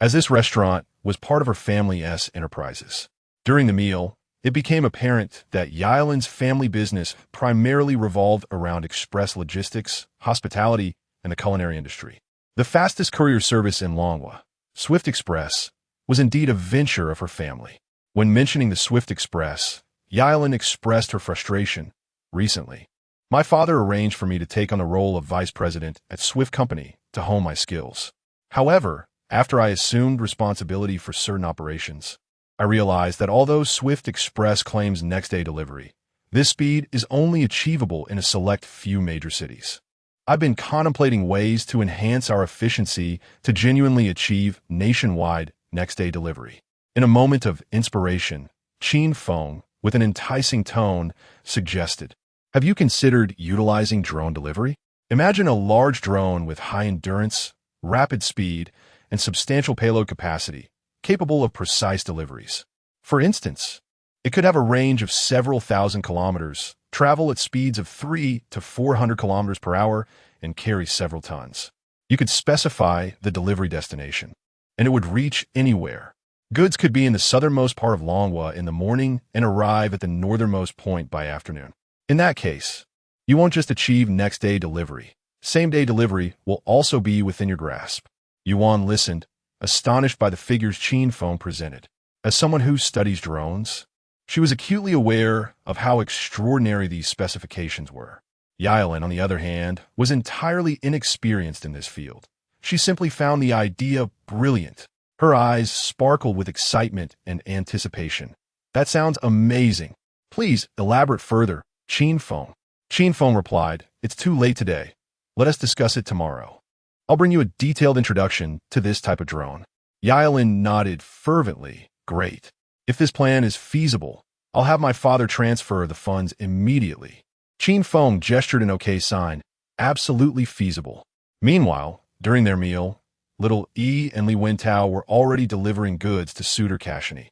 as this restaurant was part of her family's enterprises. During the meal, it became apparent that Yilin's family business primarily revolved around express logistics, hospitality, and the culinary industry. The fastest courier service in Longhua, Swift Express, was indeed a venture of her family. When mentioning the Swift Express, Yilin expressed her frustration. Recently, my father arranged for me to take on the role of vice president at Swift Company to hone my skills. However, after I assumed responsibility for certain operations, I realized that although Swift Express claims next-day delivery, this speed is only achievable in a select few major cities. I've been contemplating ways to enhance our efficiency to genuinely achieve nationwide next-day delivery. In a moment of inspiration, Qin Feng, with an enticing tone, suggested, "Have you considered utilizing drone delivery? Imagine a large drone with high endurance, rapid speed, and substantial payload capacity, capable of precise deliveries. For instance, it could have a range of several thousand kilometers, travel at speeds of 300 to 400 kilometers per hour, and carry several tons. You could specify the delivery destination, and it would reach anywhere. Goods could be in the southernmost part of Longhua in the morning and arrive at the northernmost point by afternoon. In that case, you won't just achieve next-day delivery. Same-day delivery will also be within your grasp." Yuan listened, astonished by the figures Qin Feng presented. As someone who studies drones, she was acutely aware of how extraordinary these specifications were. Yilin, on the other hand, was entirely inexperienced in this field. She simply found the idea brilliant. Her eyes sparkled with excitement and anticipation. "That sounds amazing. Please elaborate further, Qin Feng." Qin Feng replied, "It's too late today. Let us discuss it tomorrow. I'll bring you a detailed introduction to this type of drone." Yilin nodded fervently. "Great. If this plan is feasible, I'll have my father transfer the funds immediately." Qin Feng gestured an okay sign. Absolutely feasible. Meanwhile, during their meal, Little E and Li Wentao were already delivering goods to Suitor Kashani.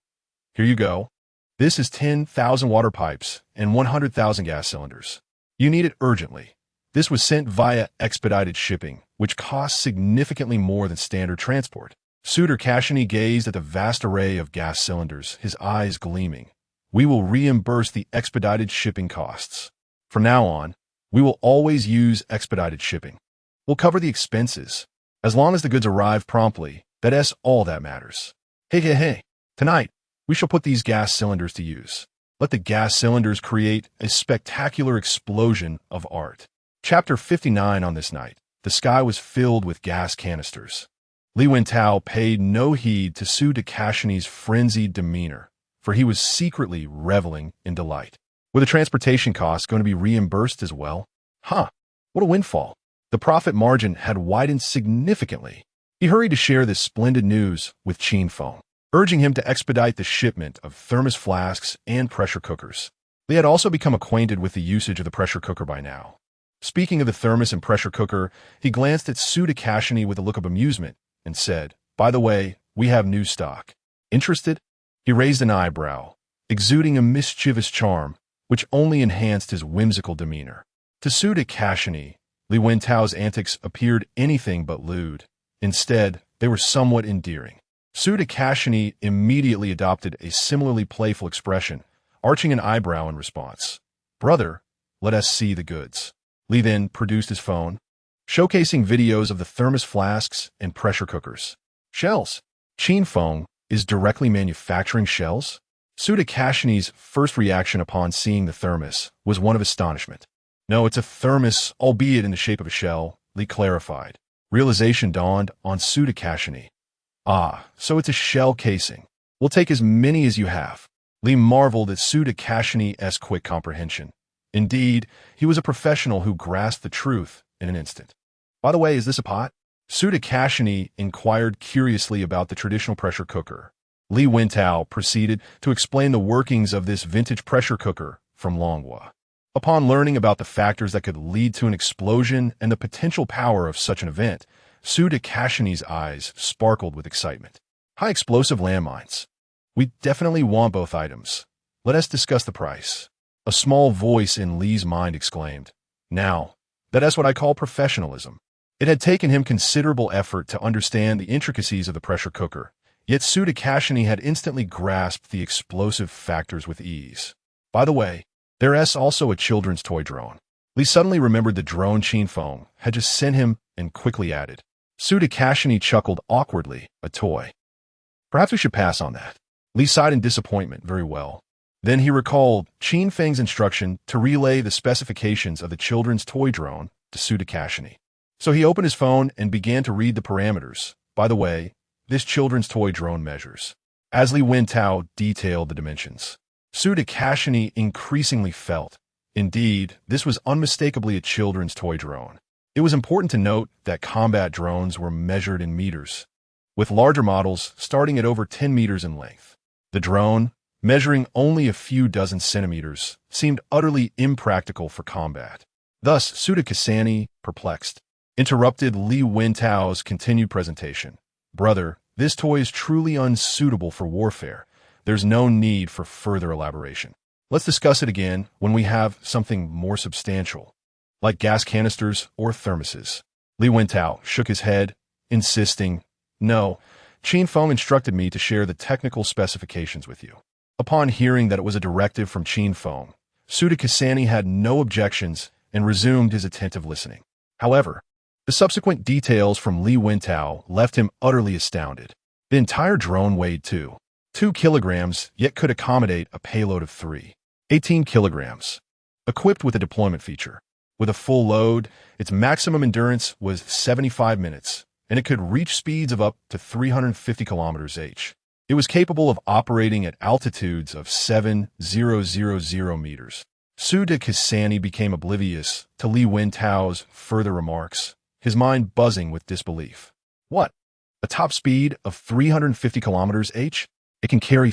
"Here you go. This is 10,000 water pipes and 100,000 gas cylinders. You need it urgently." This was sent via expedited shipping, which cost significantly more than standard transport. Suitor Kashani gazed at the vast array of gas cylinders, his eyes gleaming. "We will reimburse the expedited shipping costs. From now on, we will always use expedited shipping. We'll cover the expenses. As long as the goods arrive promptly, that's all that matters. Hey. Tonight, we shall put these gas cylinders to use. Let the gas cylinders create a spectacular explosion of art." Chapter 59. On this night, the sky was filled with gas canisters. Li Wentao paid no heed to Suitor Kashani's frenzied demeanor, for he was secretly reveling in delight. Were the transportation costs going to be reimbursed as well? What a windfall. The profit margin had widened significantly. He hurried to share this splendid news with Qin Feng, urging him to expedite the shipment of thermos flasks and pressure cookers. They had also become acquainted with the usage of the pressure cooker by now. Speaking of the thermos and pressure cooker, he glanced at Suitor Kashani with a look of amusement and said, "By the way, we have new stock. Interested?" He raised an eyebrow, exuding a mischievous charm, which only enhanced his whimsical demeanor. To Suitor Kashani, Li Wentao's antics appeared anything but lewd. Instead, they were somewhat endearing. Suitor Kashani immediately adopted a similarly playful expression, arching an eyebrow in response. "Brother, let us see the goods." Li then produced his phone, showcasing videos of the thermos flasks and pressure cookers. "Shells? Qin Feng is directly manufacturing shells?" Suitor Kashani's first reaction upon seeing the thermos was one of astonishment. "No, it's a thermos, albeit in the shape of a shell," Li clarified. Realization dawned on Suitor Kashani. "So it's a shell casing. We'll take as many as you have." Li marveled at Su Takashini's quick comprehension. Indeed, he was a professional who grasped the truth in an instant. By the way, is this a pot? Su Takashini inquired curiously about the traditional pressure cooker. Li Wentao proceeded to explain the workings of this vintage pressure cooker from Longhua. Upon learning about the factors that could lead to an explosion and the potential power of such an event, Su Takashini's eyes sparkled with excitement. High explosive landmines. We definitely want both items. Let us discuss the price. A small voice in Li's mind exclaimed. Now, that is what I call professionalism. It had taken him considerable effort to understand the intricacies of the pressure cooker, yet Su Takashini had instantly grasped the explosive factors with ease. By the way, there is also a children's toy drone. Li suddenly remembered the drone Qin Feng had just sent him and quickly added. Su Takashini chuckled awkwardly. A toy. Perhaps we should pass on that. Li sighed in disappointment. Very well. Then he recalled Qin Feng's instruction to relay the specifications of the children's toy drone to Su Takashini. So he opened his phone and began to read the parameters. By the way, this children's toy drone measures. As Li Wentao detailed the dimensions, Su Takashini increasingly felt. Indeed, this was unmistakably a children's toy drone. It was important to note that combat drones were measured in meters, with larger models starting at over 10 meters in length. The drone, measuring only a few dozen centimeters, seemed utterly impractical for combat. Thus, Su Takashini, perplexed, interrupted Li Wentao's continued presentation. Brother, this toy is truly unsuitable for warfare. There's no need for further elaboration. Let's discuss it again when we have something more substantial, like gas canisters or thermoses. Li Wentao shook his head, insisting, No, Qin Feng instructed me to share the technical specifications with you. Upon hearing that it was a directive from Qin Feng, Su Takashini had no objections and resumed his attentive listening. However, the subsequent details from Li Wentao left him utterly astounded. The entire drone weighed 2 kilograms, yet could accommodate a payload of 18 kilograms. Equipped with a deployment feature. With a full load, its maximum endurance was 75 minutes, and it could reach speeds of up to 350 kilometers h. It was capable of operating at altitudes of 7,000 meters. Su Takashini became oblivious to Li Wentao's further remarks, his mind buzzing with disbelief. What? A top speed of 350 kilometers h? It can carry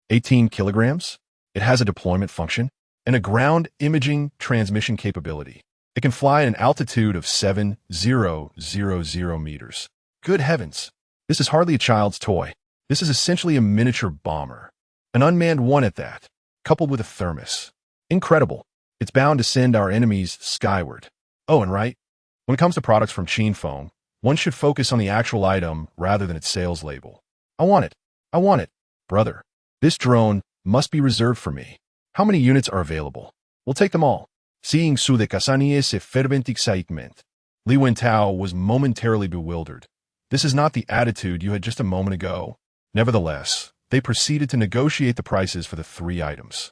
18 kilograms? It has a deployment function and a ground imaging transmission capability. It can fly at an altitude of 7,000 meters. Good heavens! This is hardly a child's toy. This is essentially a miniature bomber. An unmanned one at that, coupled with a thermos. Incredible. It's bound to send our enemies skyward. Oh, and right, when it comes to products from Qin Feng, one should focus on the actual item rather than its sales label. I want it. I want it. Brother, this drone must be reserved for me. How many units are available? We'll take them all. Seeing Su Takashini's fervent excitement, Li Wentao was momentarily bewildered. This is not the attitude you had just a moment ago. Nevertheless, they proceeded to negotiate the prices for the 3 items.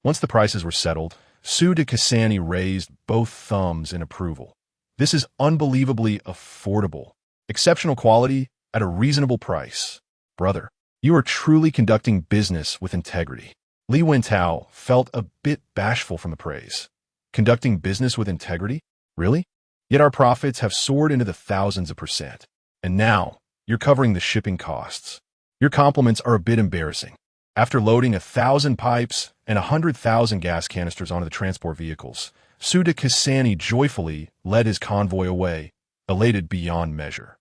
Once the prices were settled, Su Takashini raised both thumbs in approval. This is unbelievably affordable. Exceptional quality at a reasonable price. Brother, you are truly conducting business with integrity. Li Wentao felt a bit bashful from the praise. Conducting business with integrity? Really? Yet our profits have soared into the thousands of %. And now, you're covering the shipping costs. Your compliments are a bit embarrassing. After loading 1,000 pipes and 100,000 gas canisters onto the transport vehicles, Su Takashini joyfully led his convoy away, elated beyond measure.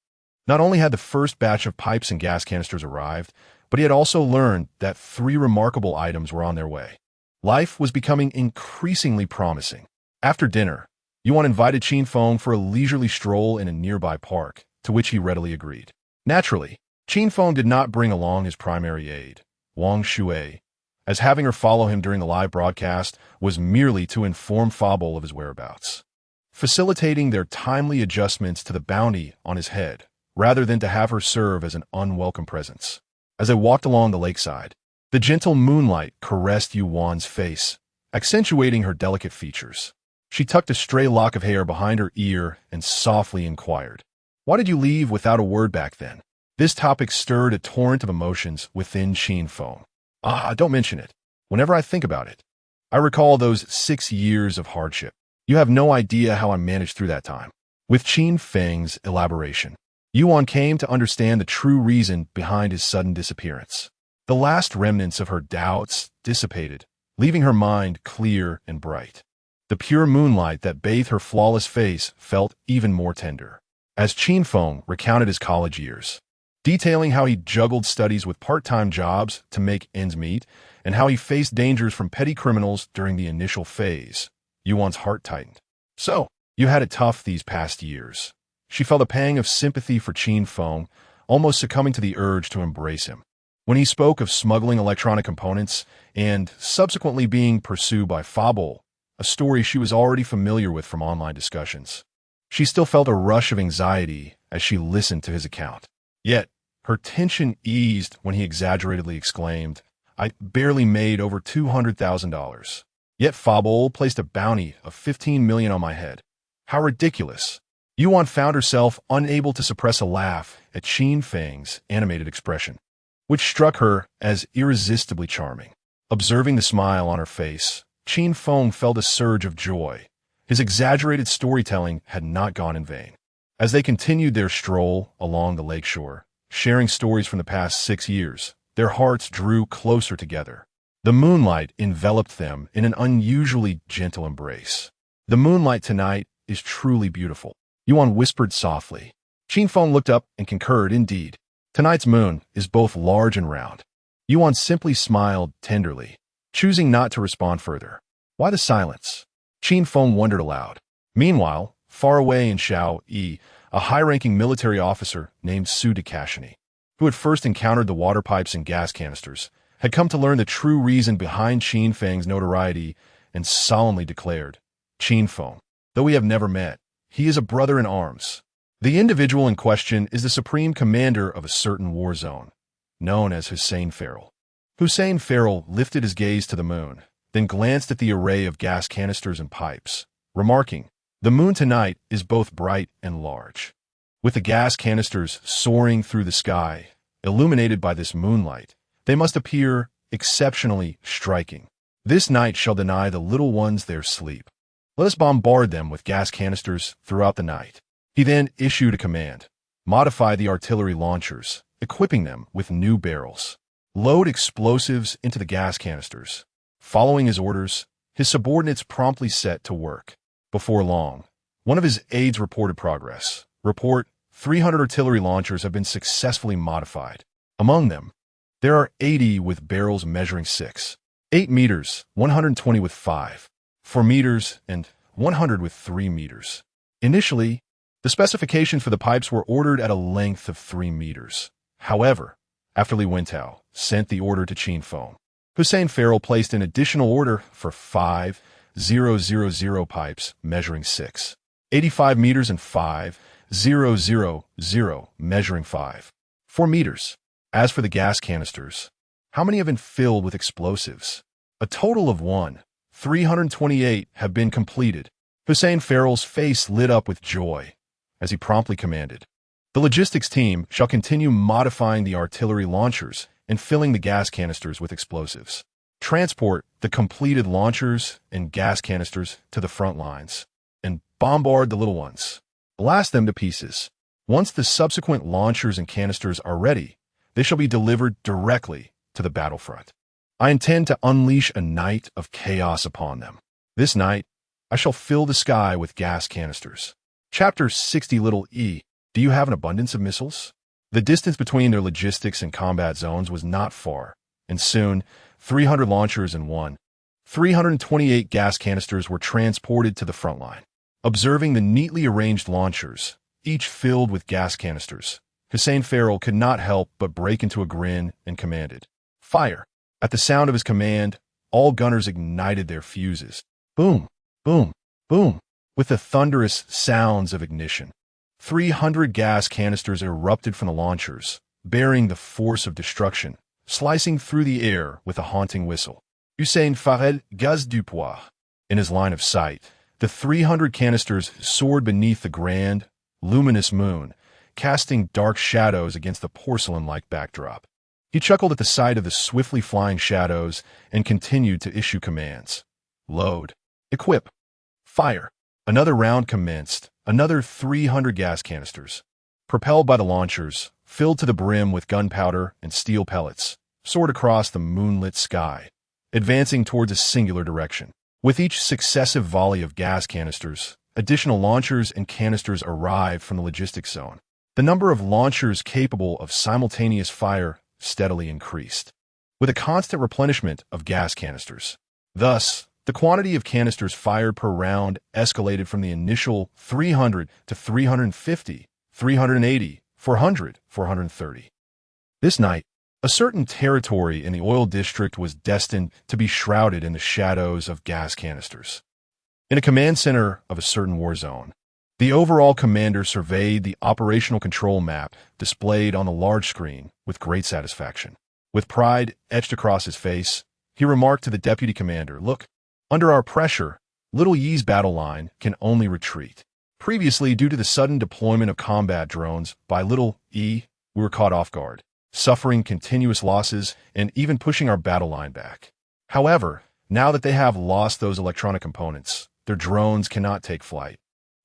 Not only had the first batch of pipes and gas canisters arrived, but he had also learned that 3 remarkable items were on their way. Life was becoming increasingly promising. After dinner, Yuan invited Qin Feng for a leisurely stroll in a nearby park, to which he readily agreed. Naturally, Qin Feng did not bring along his primary aide, Wang Shui, as having her follow him during the live broadcast was merely to inform Fable of his whereabouts, facilitating their timely adjustments to the bounty on his head, rather than to have her serve as an unwelcome presence. As they walked along the lakeside, the gentle moonlight caressed Yuan's face, accentuating her delicate features. She tucked a stray lock of hair behind her ear and softly inquired, "Why did you leave without a word back then?" This topic stirred a torrent of emotions within Qin Feng. Don't mention it. Whenever I think about it, I recall those 6 years of hardship. You have no idea how I managed through that time. With Qin Feng's elaboration, Yuan came to understand the true reason behind his sudden disappearance. The last remnants of her doubts dissipated, leaving her mind clear and bright. The pure moonlight that bathed her flawless face felt even more tender. As Qin Feng recounted his college years, detailing how he juggled studies with part-time jobs to make ends meet, and how he faced dangers from petty criminals during the initial phase, Yuan's heart tightened. So, you had it tough these past years. She felt a pang of sympathy for Qin Feng, almost succumbing to the urge to embrace him. When he spoke of smuggling electronic components and subsequently being pursued by Fabul, a story she was already familiar with from online discussions, she still felt a rush of anxiety as she listened to his account. Yet, her tension eased when he exaggeratedly exclaimed, "I barely made over $200,000. Yet Fabul placed a bounty of $15 million on my head. How ridiculous." Yuan found herself unable to suppress a laugh at Qin Feng's animated expression, which struck her as irresistibly charming. Observing the smile on her face, Qin Feng felt a surge of joy. His exaggerated storytelling had not gone in vain. As they continued their stroll along the lakeshore, sharing stories from the past 6 years, their hearts drew closer together. The moonlight enveloped them in an unusually gentle embrace. "The moonlight tonight is truly beautiful," Yuan whispered softly. Qin Feng looked up and concurred, "Indeed. Tonight's moon is both large and round." Yuan simply smiled tenderly, choosing not to respond further. Why the silence? Qin Feng wondered aloud. Meanwhile, far away in Shaoyi, a high-ranking military officer named Su Dakashini, who had first encountered the water pipes and gas canisters, had come to learn the true reason behind Qin Feng's notoriety and solemnly declared, "Qin Feng, though we have never met, he is a brother in arms." The individual in question is the supreme commander of a certain war zone, known as Hussein Farrell. Hussein Farrell lifted his gaze to the moon, then glanced at the array of gas canisters and pipes, remarking, "The moon tonight is both bright and large." With the gas canisters soaring through the sky, illuminated by this moonlight, they must appear exceptionally striking. "This night shall deny the little ones their sleep. Let us bombard them with gas canisters throughout the night." He then issued a command: modify the artillery launchers, equipping them with new barrels. Load explosives into the gas canisters. Following his orders, his subordinates promptly set to work. Before long, one of his aides reported progress. Report, 300 artillery launchers have been successfully modified. Among them, there are 80 with barrels measuring 8 meters, 120 with 4 meters, and 100 with 3 meters. Initially, the specifications for the pipes were ordered at a length of 3 meters. However, after Li Wentao sent the order to Qin Feng, Hussein Farrell placed an additional order for 5,000 pipes measuring 85 meters and 5,000 measuring 4 meters. As for the gas canisters, how many have been filled with explosives? A total of 328 have been completed. Hussein Farrell's face lit up with joy as he promptly commanded, "The logistics team shall continue modifying the artillery launchers and filling the gas canisters with explosives. Transport the completed launchers and gas canisters to the front lines and bombard the little ones. Blast them to pieces. Once the subsequent launchers and canisters are ready, they shall be delivered directly to the battlefront. I intend to unleash a night of chaos upon them. This night, I shall fill the sky with gas canisters." Chapter 60 Little E. Do you have an abundance of missiles? The distance between their logistics and combat zones was not far, and soon, 300 launchers and 328 gas canisters were transported to the front line. Observing the neatly arranged launchers, each filled with gas canisters, Hussein Farrell could not help but break into a grin and commanded, "Fire!" At the sound of his command, all gunners ignited their fuses. Boom, boom, boom. With the thunderous sounds of ignition, 300 gas canisters erupted from the launchers, bearing the force of destruction, slicing through the air with a haunting whistle. Hussein Farrell gaz du poids. In his line of sight, the 300 canisters soared beneath the grand, luminous moon, casting dark shadows against the porcelain-like backdrop. He chuckled at the sight of the swiftly flying shadows and continued to issue commands. Load. Equip. Fire. Another round commenced, another 300 gas canisters, propelled by the launchers, filled to the brim with gunpowder and steel pellets, soared across the moonlit sky, advancing towards a singular direction. With each successive volley of gas canisters, additional launchers and canisters arrived from the logistics zone. The number of launchers capable of simultaneous fire steadily increased, with a constant replenishment of gas canisters. Thus, the quantity of canisters fired per round escalated from the initial 300 to 350, 380, 400, 430. This night, a certain territory in the oil district was destined to be shrouded in the shadows of gas canisters. In a command center of a certain war zone, the overall commander surveyed the operational control map displayed on the large screen with great satisfaction. With pride etched across his face, he remarked to the deputy commander, "Look, under our pressure, Little Yi's battle line can only retreat. Previously, due to the sudden deployment of combat drones by Little Yi, we were caught off guard, suffering continuous losses and even pushing our battle line back. However, now that they have lost those electronic components, their drones cannot take flight.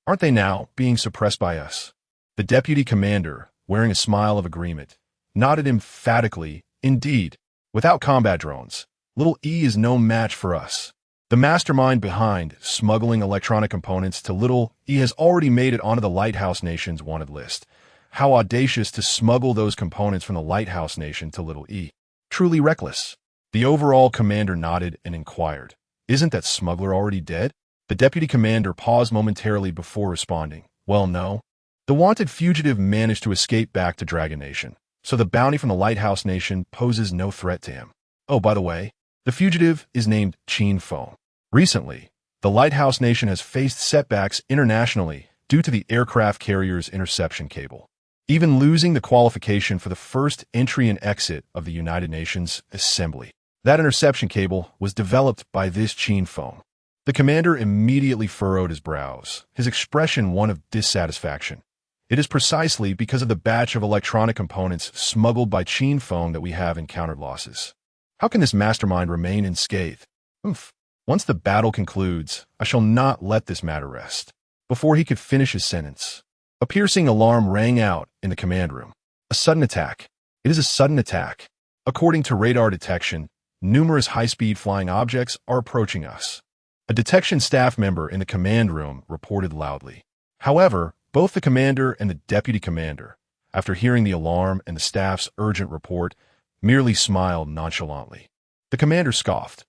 Aren't they now being suppressed by us?" The deputy commander, wearing a smile of agreement, nodded emphatically, "Indeed, without combat drones, Little E is no match for us. The mastermind behind smuggling electronic components to Little E has already made it onto the Lighthouse Nation's wanted list. How audacious to smuggle those components from the Lighthouse Nation to Little E. Truly reckless." The overall commander nodded and inquired, "Isn't that smuggler already dead?" The deputy commander paused momentarily before responding, "Well, no. The wanted fugitive managed to escape back to Dragon Nation, so the bounty from the Lighthouse Nation poses no threat to him. Oh, by the way, the fugitive is named Qin Feng. Recently, the Lighthouse Nation has faced setbacks internationally due to the aircraft carrier's interception cable, even losing the qualification for the first entry and exit of the United Nations Assembly. That interception cable was developed by this Qin Feng." The commander immediately furrowed his brows, his expression one of dissatisfaction. "It is precisely because of the batch of electronic components smuggled by Qin Feng that we have encountered losses. How can this mastermind remain unscathed? Once the battle concludes, I shall not let this matter rest." Before he could finish his sentence, a piercing alarm rang out in the command room. "A sudden attack. It is a sudden attack. According to radar detection, numerous high-speed flying objects are approaching us." A detection staff member in the command room reported loudly. However, both the commander and the deputy commander, after hearing the alarm and the staff's urgent report, merely smiled nonchalantly. The commander scoffed.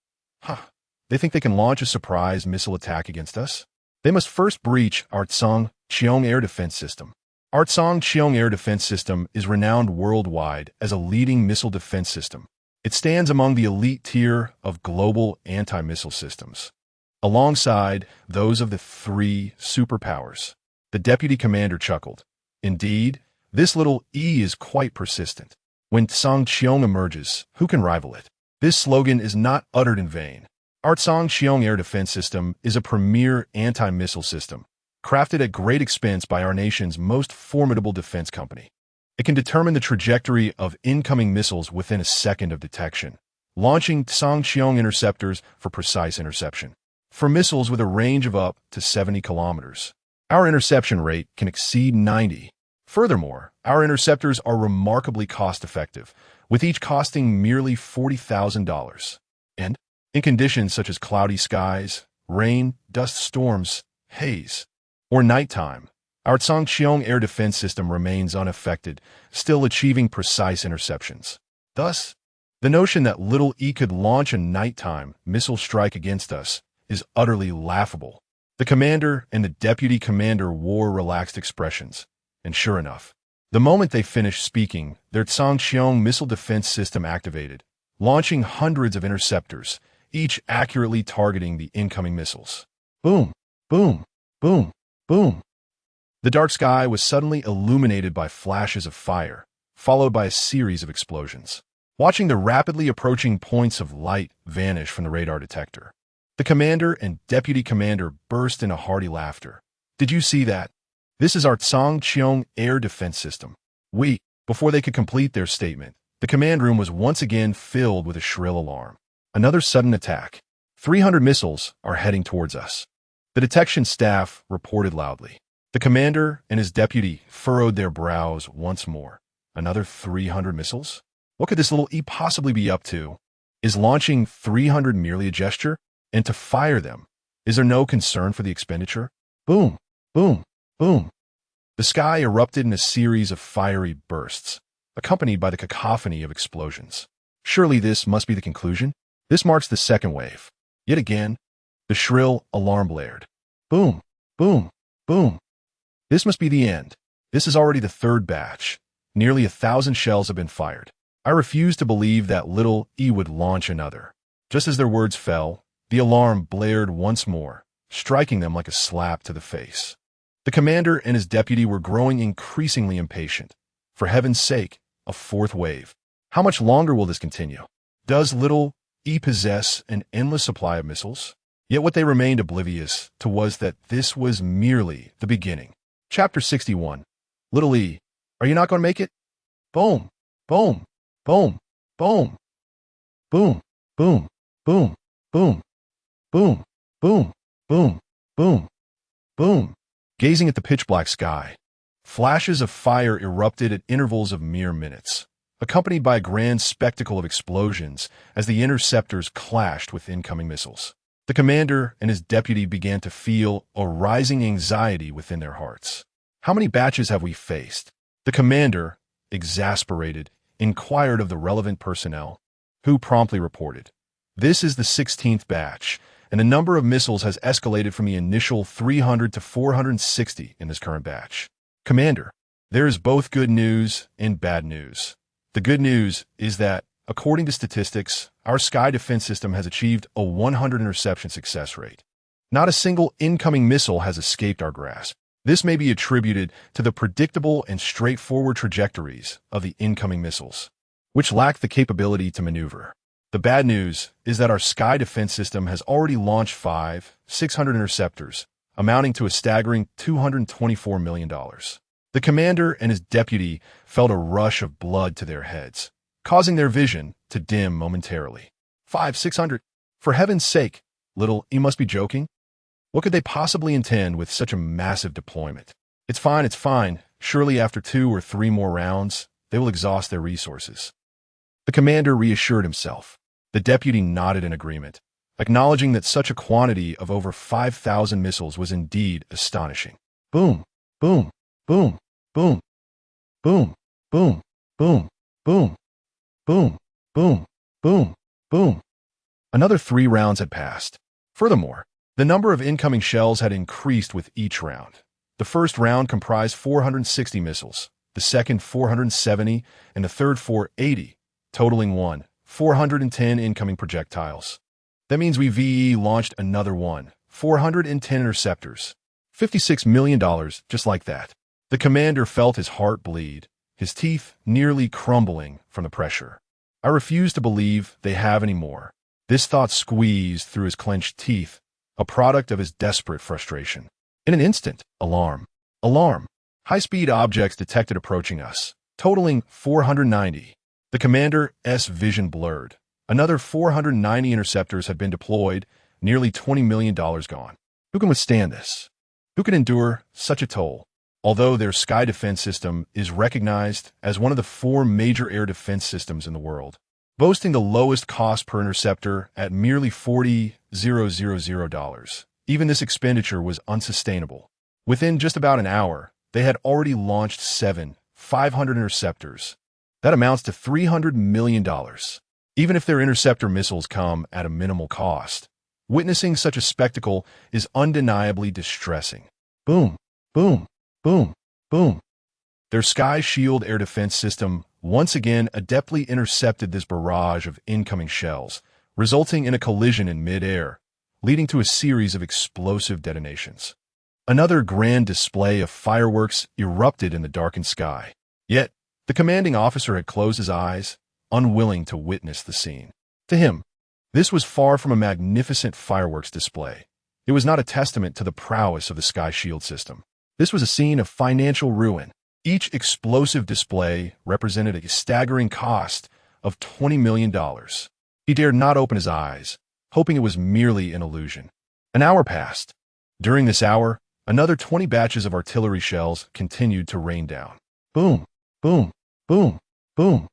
They think they can launch a surprise missile attack against us? They must first breach our Tsang Cheong air defense system. Our Tsang Cheong air defense system is renowned worldwide as a leading missile defense system. It stands among the elite tier of global anti-missile systems, alongside those of the three superpowers. The deputy commander chuckled. "Indeed, this Little E is quite persistent. When Tsang Cheong emerges, who can rival it?" This slogan is not uttered in vain. Our Tsang Cheong air defense system is a premier anti-missile system, crafted at great expense by our nation's most formidable defense company. It can determine the trajectory of incoming missiles within a second of detection, launching Tsang Cheong interceptors for precise interception. For missiles with a range of up to 70 kilometers, our interception rate can exceed 90. Furthermore, our interceptors are remarkably cost-effective, with each costing merely $40,000. And, in conditions such as cloudy skies, rain, dust storms, haze, or nighttime, our Tsang Cheong air defense system remains unaffected, still achieving precise interceptions. Thus, the notion that Little E could launch a nighttime missile strike against us is utterly laughable. The commander and the deputy commander wore relaxed expressions, and sure enough, the moment they finished speaking, their Tsang Cheong missile defense system activated, launching hundreds of interceptors, each accurately targeting the incoming missiles. Boom, boom, boom, boom. The dark sky was suddenly illuminated by flashes of fire, followed by a series of explosions. Watching the rapidly approaching points of light vanish from the radar detector, the commander and deputy commander burst into hearty laughter. "Did you see that? This is our Tsang Cheong air defense system." Before they could complete their statement, The command room was once again filled with a shrill alarm. Another sudden attack. 300 missiles are heading towards us. The detection staff reported loudly. The commander and his deputy furrowed their brows once more. Another 300 missiles? What could this little E possibly be up to? Is launching 300 merely a gesture? And to fire them, is there no concern for the expenditure? Boom, boom, boom. The sky erupted in a series of fiery bursts, accompanied by the cacophony of explosions. Surely this must be the conclusion? This marks the second wave. Yet again, the shrill alarm blared. Boom, boom, boom. This must be the end. This is already the third batch. Nearly 1,000 shells have been fired. I refuse to believe that little E would launch another. Just as their words fell, the alarm blared once more, striking them like a slap to the face. The commander and his deputy were growing increasingly impatient. For heaven's sake, a fourth wave. How much longer will this continue? Does little E possess an endless supply of missiles? Yet what they remained oblivious to was that this was merely the beginning. Chapter 61. Little E, are you not going to make it? Boom, boom, boom, boom, boom, boom, boom, boom. Boom, boom, boom, boom, boom. Gazing at the pitch-black sky, flashes of fire erupted at intervals of mere minutes, accompanied by a grand spectacle of explosions as the interceptors clashed with incoming missiles. The commander and his deputy began to feel a rising anxiety within their hearts. How many batches have we faced? The commander, exasperated, inquired of the relevant personnel, who promptly reported, "This is the 16th batch, and the number of missiles has escalated from the initial 300 to 460 in this current batch." Commander, there is both good news and bad news. The good news is that, according to statistics, our sky defense system has achieved a 100 interception success rate. Not a single incoming missile has escaped our grasp. This may be attributed to the predictable and straightforward trajectories of the incoming missiles, which lack the capability to maneuver. The bad news is that our sky defense system has already launched 600 interceptors, amounting to a staggering $224 million. The commander and his deputy felt a rush of blood to their heads, causing their vision to dim momentarily. 600? For heaven's sake, little E must be joking? What could they possibly intend with such a massive deployment? It's fine. Surely after 2 or 3 more rounds, they will exhaust their resources. The commander reassured himself. The deputy nodded in agreement, acknowledging that such a quantity of over 5,000 missiles was indeed astonishing. Boom, boom, boom, boom, boom, boom, boom, boom, boom, boom, boom, boom. Another 3 rounds had passed. Furthermore, the number of incoming shells had increased with each round. The first round comprised 460 missiles, the second 470, and the third 480. Totaling 410 incoming projectiles. That means we VE launched another 410 interceptors. $56 million, just like that. The commander felt his heart bleed, his teeth nearly crumbling from the pressure. I refuse to believe they have any more. This thought squeezed through his clenched teeth, a product of his desperate frustration. In an instant, alarm. Alarm. High-speed objects detected approaching us, totaling 490. The commander's vision blurred. Another 490 interceptors had been deployed, nearly $20 million gone. Who can withstand this? Who can endure such a toll? Although their sky defense system is recognized as one of the 4 major air defense systems in the world, boasting the lowest cost per interceptor at merely $40,000. Even this expenditure was unsustainable. Within just about an hour, they had already launched 500 interceptors. That amounts to $300 million. Even if their interceptor missiles come at a minimal cost, witnessing such a spectacle is undeniably distressing. Boom, boom, boom, boom. Their Sky Shield air defense system once again adeptly intercepted this barrage of incoming shells, resulting in a collision in mid-air, leading to a series of explosive detonations. Another grand display of fireworks erupted in the darkened sky. Yet, the commanding officer had closed his eyes, unwilling to witness the scene. To him, this was far from a magnificent fireworks display. It was not a testament to the prowess of the Sky Shield system. This was a scene of financial ruin. Each explosive display represented a staggering cost of $20 million. He dared not open his eyes, hoping it was merely an illusion. An hour passed. During this hour, another 20 batches of artillery shells continued to rain down. Boom, boom, boom, boom.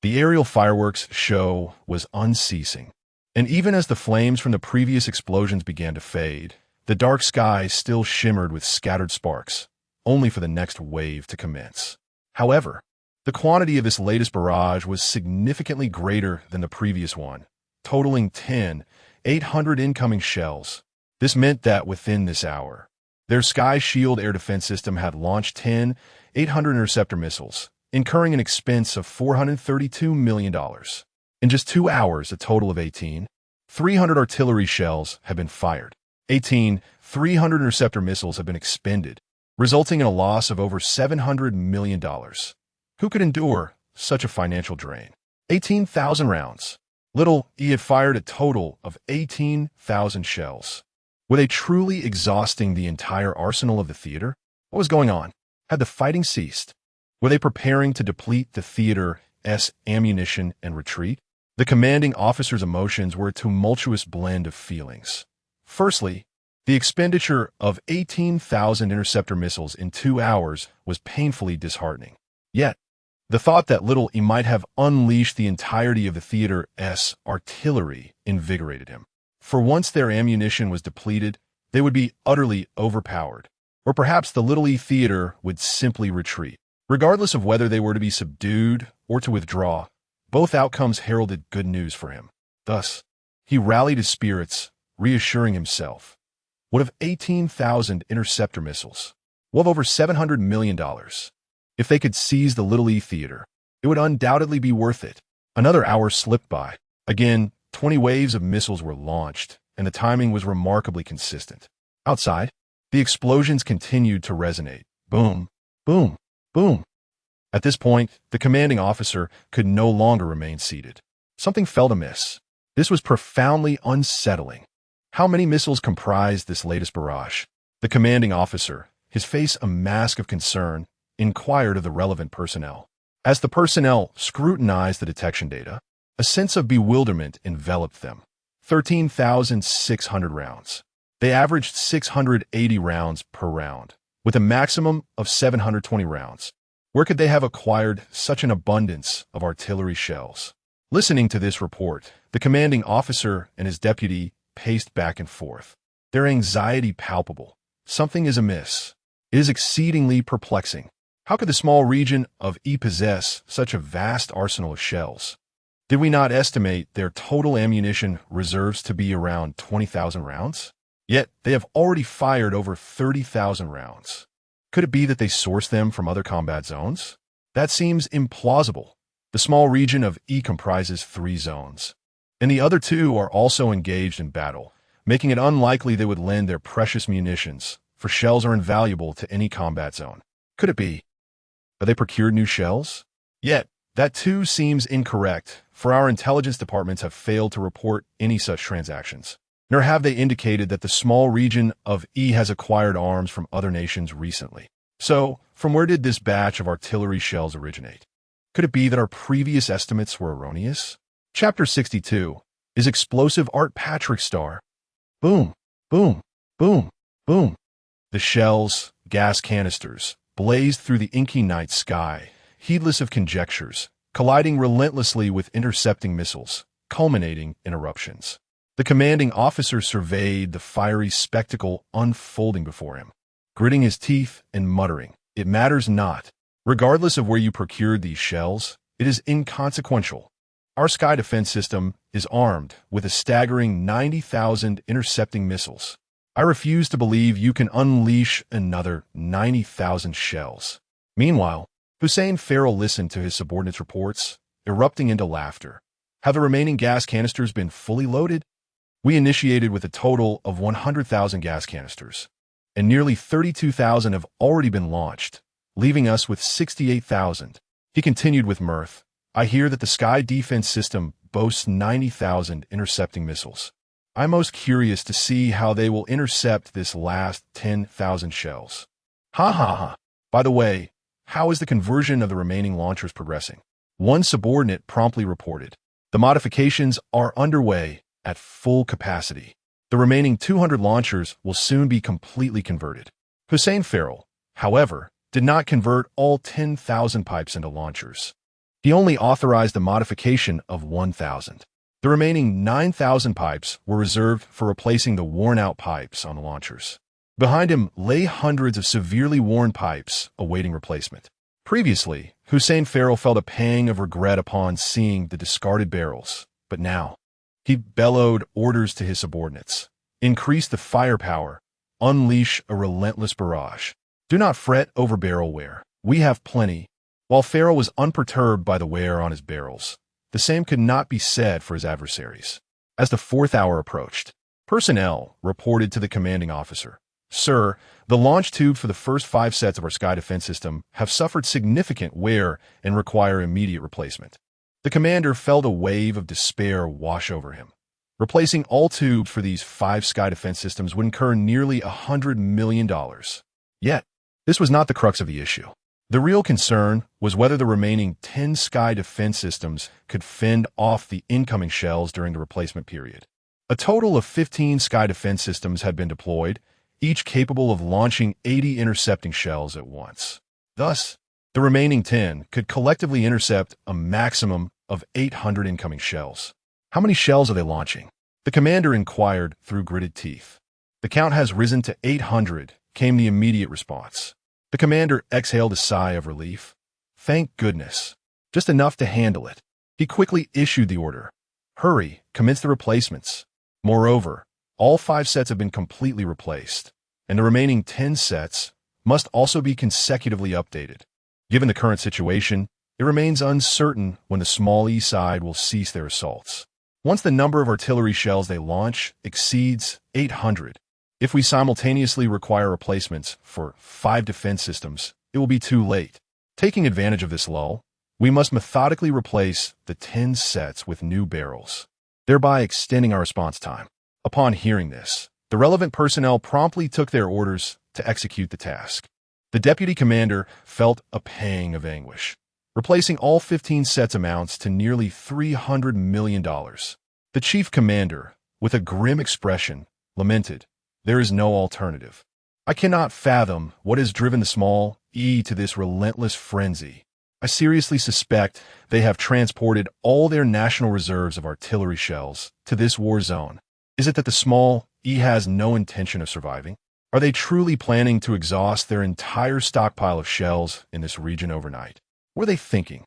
The aerial fireworks show was unceasing. And even as the flames from the previous explosions began to fade, the dark sky still shimmered with scattered sparks, only for the next wave to commence. However, the quantity of this latest barrage was significantly greater than the previous one, totaling 800 incoming shells. This meant that within this hour, their Sky Shield air defense system had launched 800 interceptor missiles, incurring an expense of $432 million. In just 2 hours, a total of 300 artillery shells have been fired. 300 interceptor missiles have been expended, resulting in a loss of over $700 million. Who could endure such a financial drain? 18,000 rounds. Little E had fired a total of 18,000 shells. Were they truly exhausting the entire arsenal of the theater? What was going on? Had the fighting ceased? Were they preparing to deplete the theater's ammunition and retreat? The commanding officer's emotions were a tumultuous blend of feelings. Firstly, the expenditure of 18,000 interceptor missiles in 2 hours was painfully disheartening. Yet, the thought that Little E might have unleashed the entirety of the theater's artillery invigorated him. For once their ammunition was depleted, they would be utterly overpowered. Or perhaps the Little E theater would simply retreat. Regardless of whether they were to be subdued or to withdraw, both outcomes heralded good news for him. Thus, he rallied his spirits, reassuring himself. What of 18,000 interceptor missiles? What of over $700 million? If they could seize the Little E theater, it would undoubtedly be worth it. Another hour slipped by. Again, 20 waves of missiles were launched, and the timing was remarkably consistent. Outside, the explosions continued to resonate. Boom, boom, boom. At this point, the commanding officer could no longer remain seated. Something felt amiss. This was profoundly unsettling. How many missiles comprised this latest barrage? The commanding officer, his face a mask of concern, inquired of the relevant personnel. As the personnel scrutinized the detection data, a sense of bewilderment enveloped them. 13,600 rounds. They averaged 680 rounds per round, with a maximum of 720 rounds. Where could they have acquired such an abundance of artillery shells? Listening to this report, the commanding officer and his deputy paced back and forth, their anxiety palpable. Something is amiss. It is exceedingly perplexing. How could the small region of E possess such a vast arsenal of shells? Did we not estimate their total ammunition reserves to be around 20,000 rounds? Yet they have already fired over 30,000 rounds. Could it be that they sourced them from other combat zones? That seems implausible. The small region of E comprises 3 zones, and the other 2 are also engaged in battle, making it unlikely they would lend their precious munitions, for shells are invaluable to any combat zone. Could it be? Have they procured new shells? Yet, that too seems incorrect, for our intelligence departments have failed to report any such transactions. Nor have they indicated that the small region of E has acquired arms from other nations recently. So, from where did this batch of artillery shells originate? Could it be that our previous estimates were erroneous? Chapter 62 is Explosive Art Patrick Star. Boom, boom, boom, boom. The shells, gas canisters, blazed through the inky night sky, heedless of conjectures, colliding relentlessly with intercepting missiles, culminating in eruptions. The commanding officer surveyed the fiery spectacle unfolding before him, gritting his teeth and muttering, "It matters not. Regardless of where you procured these shells, it is inconsequential. Our sky defense system is armed with a staggering 90,000 intercepting missiles. I refuse to believe you can unleash another 90,000 shells." Meanwhile, Hussein Farrell listened to his subordinates' reports, erupting into laughter. Have the remaining gas canisters been fully loaded? We initiated with a total of 100,000 gas canisters, and nearly 32,000 have already been launched, leaving us with 68,000. He continued with mirth. I hear that the sky defense system boasts 90,000 intercepting missiles. I'm most curious to see how they will intercept this last 10,000 shells. Ha ha ha. By the way, How is the conversion of the remaining launchers progressing? One subordinate promptly reported. The modifications are underway at full capacity. The remaining 200 launchers will soon be completely converted. Hussein Farrell, however, did not convert all 10,000 pipes into launchers. He only authorized the modification of 1,000. The remaining 9,000 pipes were reserved for replacing the worn-out pipes on the launchers. Behind him lay hundreds of severely worn pipes awaiting replacement. Previously, Hussein Farrell felt a pang of regret upon seeing the discarded barrels, but now he bellowed orders to his subordinates. Increase the firepower. Unleash a relentless barrage. Do not fret over barrel wear. We have plenty. While Farrell was unperturbed by the wear on his barrels, the same could not be said for his adversaries. As the 4th hour approached, personnel reported to the commanding officer, "Sir, the launch tubes for the first 5 sets of our sky defense system have suffered significant wear and require immediate replacement." The commander felt a wave of despair wash over him. Replacing all tubes for these 5 sky defense systems would incur nearly $100 million. Yet, this was not the crux of the issue. The real concern was whether the remaining 10 sky defense systems could fend off the incoming shells during the replacement period. A total of 15 sky defense systems had been deployed, each capable of launching 80 intercepting shells at once. Thus, the remaining 10 could collectively intercept a maximum of 800 incoming shells. How many shells are they launching? The commander inquired through gritted teeth. The count has risen to 800, came the immediate response. The commander exhaled a sigh of relief. Thank goodness. Just enough to handle it. He quickly issued the order. Hurry, commence the replacements. Moreover, all 5 sets have been completely replaced, and the remaining 10 sets must also be consecutively updated. Given the current situation, it remains uncertain when the small E side will cease their assaults. Once the number of artillery shells they launch exceeds 800, if we simultaneously require replacements for 5 defense systems, it will be too late. Taking advantage of this lull, we must methodically replace the 10 sets with new barrels, thereby extending our response time. Upon hearing this, the relevant personnel promptly took their orders to execute the task. The deputy commander felt a pang of anguish. Replacing all 15 sets amounts to nearly $300 million. The chief commander, with a grim expression, lamented, "There is no alternative. I cannot fathom what has driven the small E to this relentless frenzy. I seriously suspect they have transported all their national reserves of artillery shells to this war zone. Is it that the small E has no intention of surviving? Are they truly planning to exhaust their entire stockpile of shells in this region overnight? What are they thinking?"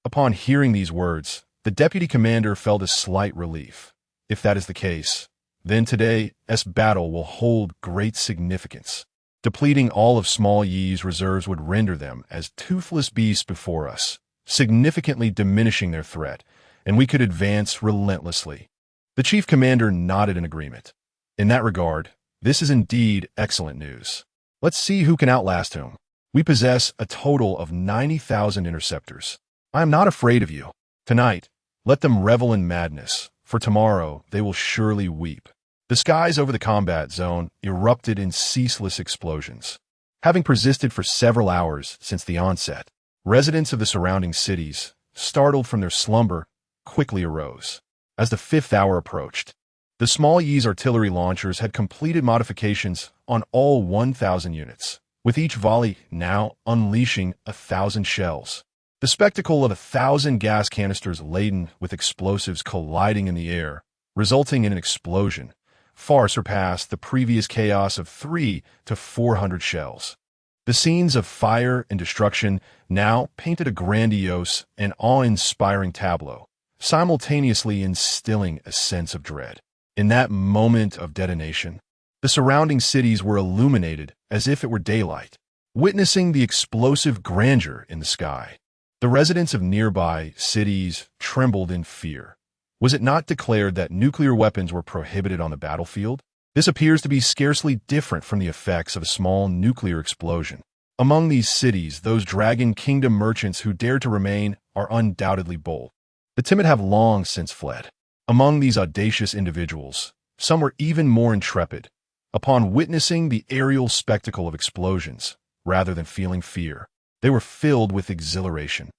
Upon hearing these words, the deputy commander felt a slight relief. If that is the case, then today's battle will hold great significance. Depleting all of small Yi's reserves would render them as toothless beasts before us, significantly diminishing their threat, and we could advance relentlessly. The chief commander nodded in agreement. In that regard, this is indeed excellent news. Let's see who can outlast whom. We possess a total of 90,000 interceptors. I am not afraid of you. Tonight, let them revel in madness, for tomorrow they will surely weep. The skies over the combat zone erupted in ceaseless explosions. Having persisted for several hours since the onset, residents of the surrounding cities, startled from their slumber, quickly arose. As the 5th hour approached, the small Yi's artillery launchers had completed modifications on all 1,000 units, with each volley now unleashing 1,000 shells. The spectacle of 1,000 gas canisters laden with explosives colliding in the air, resulting in an explosion, far surpassed the previous chaos of 300 to 400 shells. The scenes of fire and destruction now painted a grandiose and awe-inspiring tableau, simultaneously instilling a sense of dread. In that moment of detonation, the surrounding cities were illuminated as if it were daylight, witnessing the explosive grandeur in the sky. The residents of nearby cities trembled in fear. Was it not declared that nuclear weapons were prohibited on the battlefield? This appears to be scarcely different from the effects of a small nuclear explosion. Among these cities, those Dragon Kingdom merchants who dare to remain are undoubtedly bold. The timid have long since fled. Among these audacious individuals, some were even more intrepid, upon witnessing the aerial spectacle of explosions, rather than feeling fear. They were filled with exhilaration.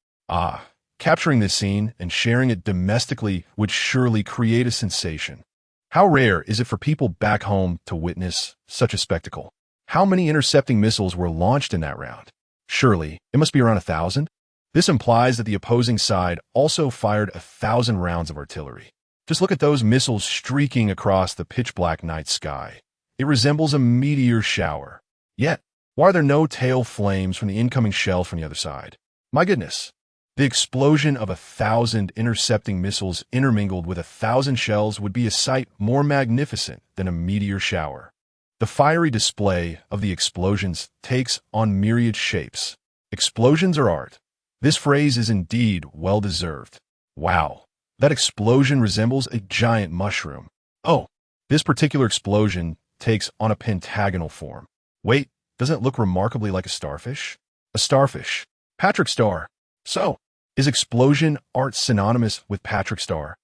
Capturing this scene and sharing it domestically would surely create a sensation. How rare is it for people back home to witness such a spectacle? How many intercepting missiles were launched in that round? Surely, it must be around 1,000? This implies that the opposing side also fired 1,000 rounds of artillery. Just look at those missiles streaking across the pitch-black night sky. It resembles a meteor shower. Yet, why are there no tail flames from the incoming shells from the other side? My goodness. The explosion of 1,000 intercepting missiles intermingled with 1,000 shells would be a sight more magnificent than a meteor shower. The fiery display of the explosions takes on myriad shapes. Explosions are art. This phrase is indeed well-deserved. Wow, that explosion resembles a giant mushroom. Oh, this particular explosion takes on a pentagonal form. Wait, doesn't it look remarkably like a starfish? A starfish. Patrick Star. So, is explosion art synonymous with Patrick Star?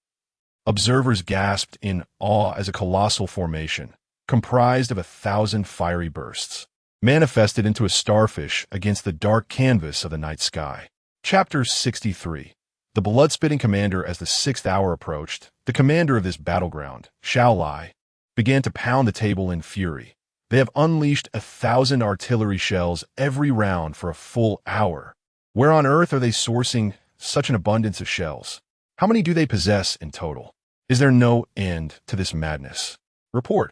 Observers gasped in awe as a colossal formation, comprised of 1,000 fiery bursts, manifested into a starfish against the dark canvas of the night sky. Chapter 63. The blood-spitting commander. As the 6th hour approached, the commander of this battleground, Xiao Lai, began to pound the table in fury. They have unleashed 1,000 artillery shells every round for a full hour. Where on earth are they sourcing such an abundance of shells? How many do they possess in total? Is there no end to this madness? Report.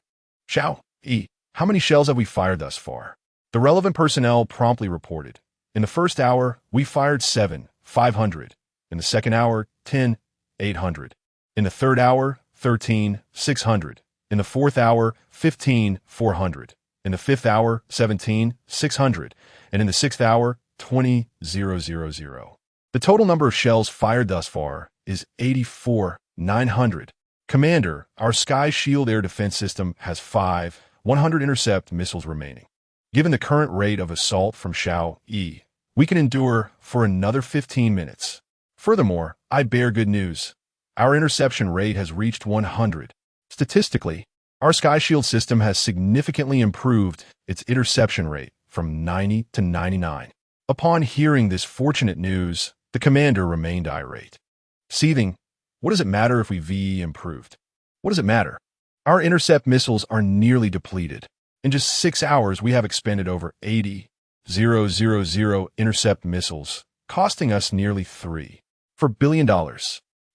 Xiao Yi, how many shells have we fired thus far? The relevant personnel promptly reported. In the first hour, we fired 7, 500. In the second hour, 10, 800. In the third hour, 13, 600. In the fourth hour, 15, 400. In the fifth hour, 17, 600. And in the sixth hour, 20, 000. The total number of shells fired thus far is 84, 900. Commander, our Sky Shield air defense system has 5, 100 intercept missiles remaining. Given the current rate of assault from Xiao Yi, we can endure for another 15 minutes. Furthermore, I bear good news. Our interception rate has reached 100. Statistically, our Sky Shield system has significantly improved its interception rate from 90 to 99. Upon hearing this fortunate news, the commander remained irate. Seething, what does it matter if we VE improved? What does it matter? Our intercept missiles are nearly depleted. In just 6 hours, we have expended over 80,000 intercept missiles, costing us nearly $3 billion.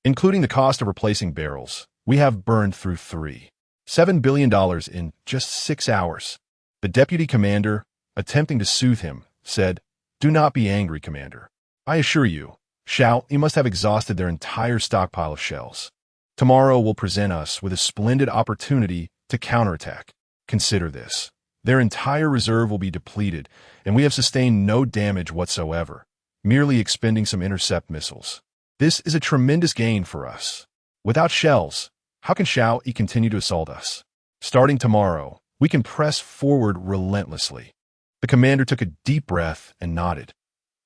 Including the cost of replacing barrels, we have burned through $7 billion in just 6 hours. The deputy commander, attempting to soothe him, said, "Do not be angry, Commander. I assure you, Xiao, you must have exhausted their entire stockpile of shells. Tomorrow will present us with a splendid opportunity to counterattack. Consider this. Their entire reserve will be depleted, and we have sustained no damage whatsoever, merely expending some intercept missiles. This is a tremendous gain for us. Without shells, how can Xiao Yi continue to assault us? Starting tomorrow, we can press forward relentlessly." The commander took a deep breath and nodded.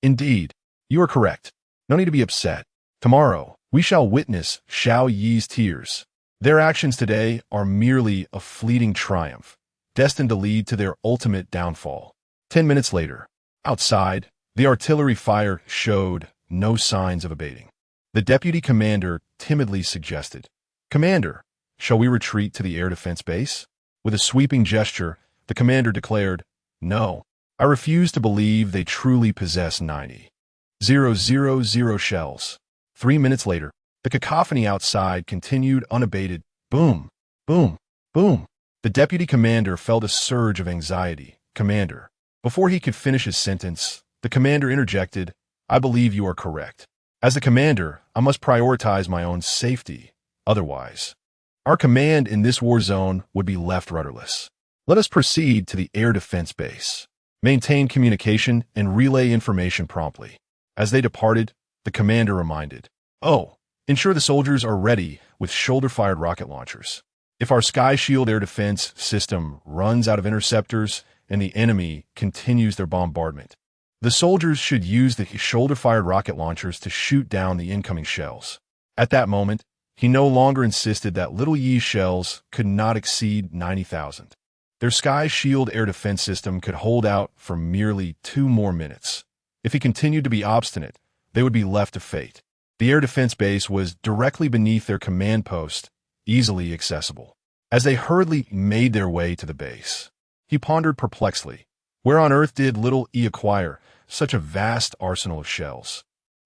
"Indeed, you are correct. No need to be upset. Tomorrow, we shall witness Xiao Yi's tears. Their actions today are merely a fleeting triumph, destined to lead to their ultimate downfall." 10 minutes later, outside, the artillery fire showed no signs of abating. The deputy commander timidly suggested, "Commander, shall we retreat to the air defense base?" With a sweeping gesture, the commander declared, "No, I refuse to believe they truly possess 90,000 shells." 3 minutes later, the cacophony outside continued unabated. Boom, boom, boom. The deputy commander felt a surge of anxiety. "Commander." Before he could finish his sentence, the commander interjected, "I believe you are correct. As the commander, I must prioritize my own safety. Otherwise, our command in this war zone would be left rudderless. Let us proceed to the air defense base. Maintain communication and relay information promptly." As they departed, the commander reminded, "Oh, ensure the soldiers are ready with shoulder-fired rocket launchers. If our Sky Shield air defense system runs out of interceptors and the enemy continues their bombardment, the soldiers should use the shoulder-fired rocket launchers to shoot down the incoming shells." At that moment, he no longer insisted that Little Yi's shells could not exceed 90,000. Their Sky Shield air defense system could hold out for merely 2 more minutes. If he continued to be obstinate, they would be left to fate. The air defense base was directly beneath their command post, easily accessible. As they hurriedly made their way to the base, he pondered perplexedly, where on earth did little E acquire such a vast arsenal of shells?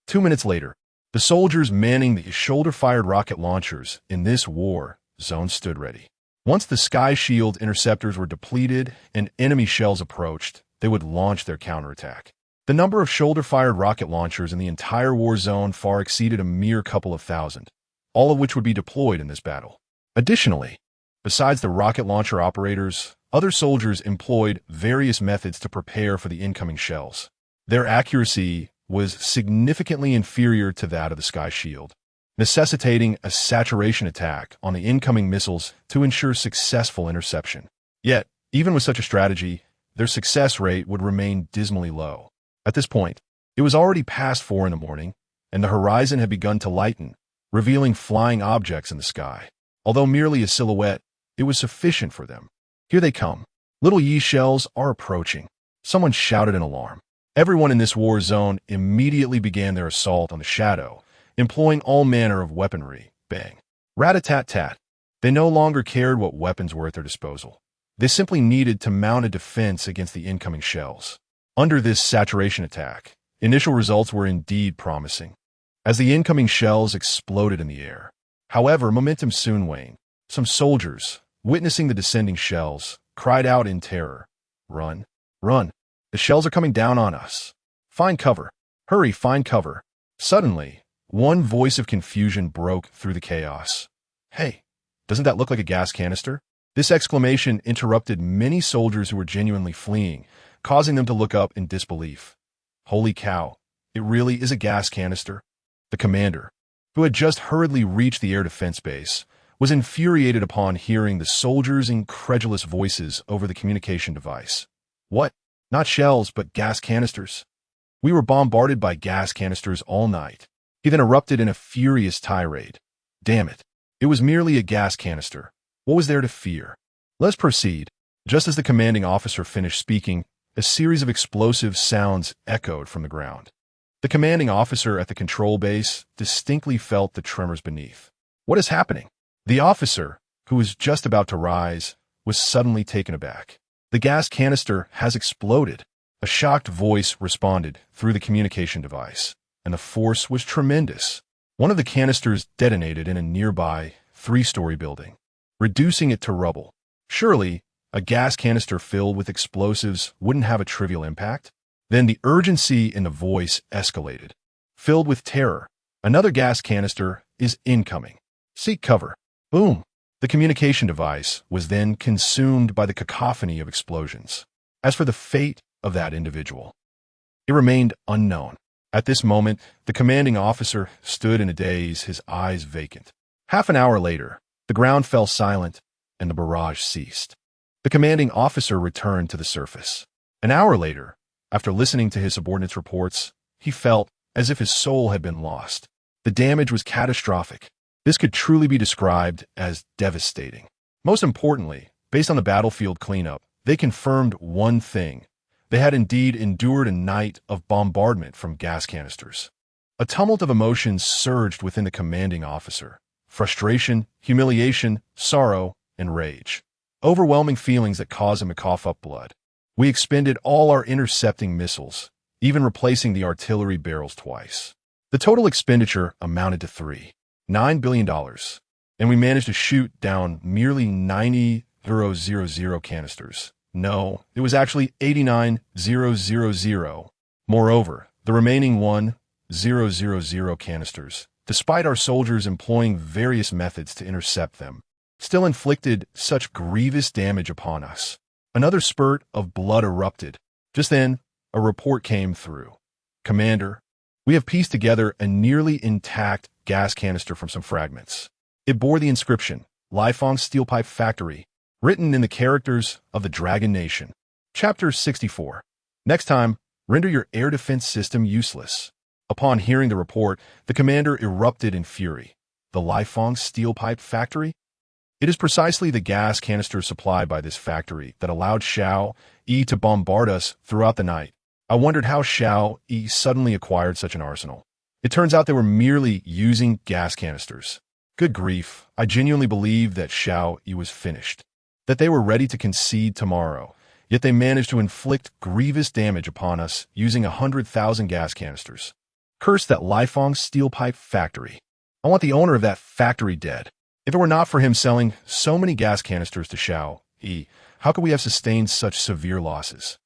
2 minutes later, the soldiers manning the shoulder-fired rocket launchers in this war zone stood ready. Once the Sky Shield interceptors were depleted and enemy shells approached, they would launch their counterattack. The number of shoulder-fired rocket launchers in the entire war zone far exceeded a mere couple of thousand, all of which would be deployed in this battle. Additionally, besides the rocket launcher operators, other soldiers employed various methods to prepare for the incoming shells. Their accuracy was significantly inferior to that of the Sky Shield, necessitating a saturation attack on the incoming missiles to ensure successful interception. Yet, even with such a strategy, their success rate would remain dismally low. At this point, it was already past 4 in the morning, and the horizon had begun to lighten, revealing flying objects in the sky. Although merely a silhouette, it was sufficient for them. Here they come. Little Yi shells are approaching. Someone shouted in alarm. Everyone in this war zone immediately began their assault on the shadow, employing all manner of weaponry. Bang. Rat-a-tat-tat. They no longer cared what weapons were at their disposal. They simply needed to mount a defense against the incoming shells. Under this saturation attack, initial results were indeed promising, as the incoming shells exploded in the air. However, momentum soon waned. Some soldiers, witnessing the descending shells, cried out in terror, "Run! Run! The shells are coming down on us! Find cover! Hurry, find cover!" Suddenly, one voice of confusion broke through the chaos. "Hey, doesn't that look like a gas canister?" This exclamation interrupted many soldiers who were genuinely fleeing, causing them to look up in disbelief. Holy cow, it really is a gas canister. The commander, who had just hurriedly reached the air defense base, was infuriated upon hearing the soldiers' incredulous voices over the communication device. "What? Not shells, but gas canisters. We were bombarded by gas canisters all night." He then erupted in a furious tirade. "Damn it. It was merely a gas canister. What was there to fear?" Let's proceed. Just as the commanding officer finished speaking, a series of explosive sounds echoed from the ground. The commanding officer at the control base distinctly felt the tremors beneath. What is happening? The officer, who was just about to rise, was suddenly taken aback. "The gas canister has exploded," a shocked voice responded through the communication device, and the force was tremendous. One of the canisters detonated in a nearby 3-story building, reducing it to rubble. Surely, a gas canister filled with explosives wouldn't have a trivial impact? Then the urgency in the voice escalated. Filled with terror, "Another gas canister is incoming. Seek cover." Boom! The communication device was then consumed by the cacophony of explosions. As for the fate of that individual, it remained unknown. At this moment, the commanding officer stood in a daze, his eyes vacant. Half an hour later, the ground fell silent and the barrage ceased. The commanding officer returned to the surface. An hour later, after listening to his subordinates' reports, he felt as if his soul had been lost. The damage was catastrophic. This could truly be described as devastating. Most importantly, based on the battlefield cleanup, they confirmed one thing. They had indeed endured a night of bombardment from gas canisters. A tumult of emotions surged within the commanding officer. Frustration, humiliation, sorrow, and rage. Overwhelming feelings that caused him to cough up blood. "We expended all our intercepting missiles, even replacing the artillery barrels twice. The total expenditure amounted to $3.9 billion, and we managed to shoot down merely 90,000 canisters. No, it was actually 89,000. Moreover, the remaining 1,000 canisters, despite our soldiers employing various methods to intercept them, still inflicted such grievous damage upon us." Another spurt of blood erupted. Just then, a report came through. "Commander, we have pieced together a nearly intact gas canister from some fragments. It bore the inscription, Lighthouse Steel Pipe Factory, written in the characters of the Dragon Nation." Chapter 64. Next time, render your air defense system useless. Upon hearing the report, the commander erupted in fury. The Lighthouse Steel Pipe Factory? It is precisely the gas canister supplied by this factory that allowed Xiao Yi to bombard us throughout the night. I wondered how Xiao Yi suddenly acquired such an arsenal. It turns out they were merely using gas canisters. Good grief, I genuinely believed that Xiao Yi was finished, that they were ready to concede tomorrow, yet they managed to inflict grievous damage upon us using 100,000 gas canisters. Curse that Lighthouse steel pipe factory. I want the owner of that factory dead. If it were not for him selling so many gas canisters to Xiao Yi, how could we have sustained such severe losses?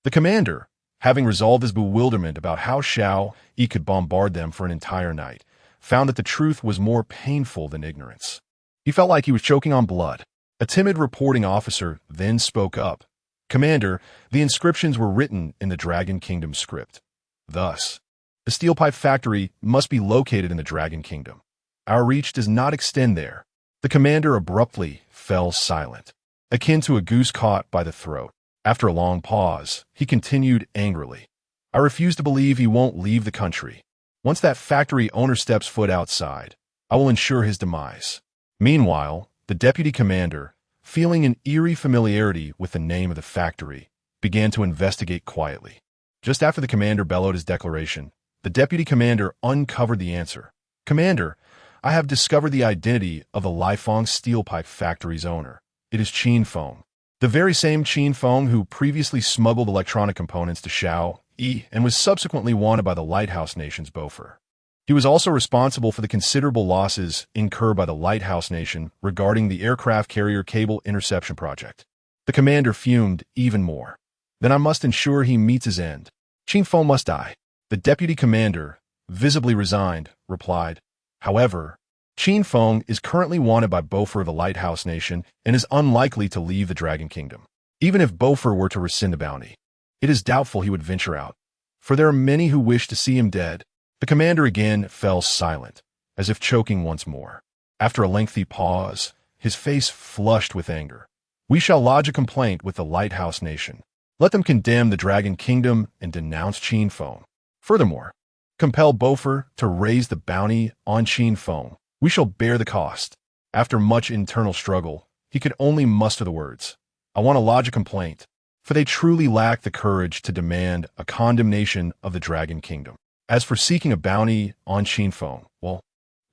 The commander, having resolved his bewilderment about how Xiao Yi could bombard them for an entire night, found that the truth was more painful than ignorance. He felt like he was choking on blood. A timid reporting officer then spoke up. Commander, the inscriptions were written in the Dragon Kingdom script. Thus, the steel pipe factory must be located in the Dragon Kingdom. Our reach does not extend there. The commander abruptly fell silent, akin to a goose caught by the throat. After a long pause, he continued angrily. I refuse to believe he won't leave the country. Once that factory owner steps foot outside, I will ensure his demise. Meanwhile, the deputy commander, feeling an eerie familiarity with the name of the factory, began to investigate quietly. Just after the commander bellowed his declaration, the deputy commander uncovered the answer. Commander, I have discovered the identity of the Lighthouse steel pipe factory's owner. It is Qin Feng, the very same Qin Feng who previously smuggled electronic components to Xiao Yi and was subsequently wanted by the Lighthouse Nation's Beaufort. He was also responsible for the considerable losses incurred by the Lighthouse Nation regarding the aircraft carrier cable interception project. The commander fumed even more. Then I must ensure he meets his end. Qin Feng must die. The deputy commander, visibly resigned, replied. However, Qin Feng is currently wanted by Beaufort of the Lighthouse Nation and is unlikely to leave the Dragon Kingdom. Even if Beaufort were to rescind the bounty, it is doubtful he would venture out, for there are many who wish to see him dead. The commander again fell silent, as if choking once more. After a lengthy pause, his face flushed with anger. We shall lodge a complaint with the Lighthouse Nation. Let them condemn the Dragon Kingdom and denounce Qin Feng. Furthermore, compel Beaufort to raise the bounty on Qin Feng. We shall bear the cost. After much internal struggle, he could only muster the words, I want to lodge a complaint, for they truly lack the courage to demand a condemnation of the Dragon Kingdom. As for seeking a bounty on Qin Feng, well,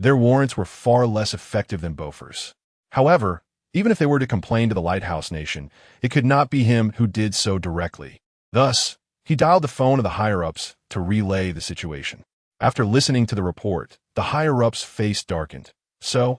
their warrants were far less effective than Beaufort's. However, even if they were to complain to the Lighthouse Nation, it could not be him who did so directly. Thus, he dialed the phone of the higher-ups to relay the situation. After listening to the report, the higher-ups' face darkened. So,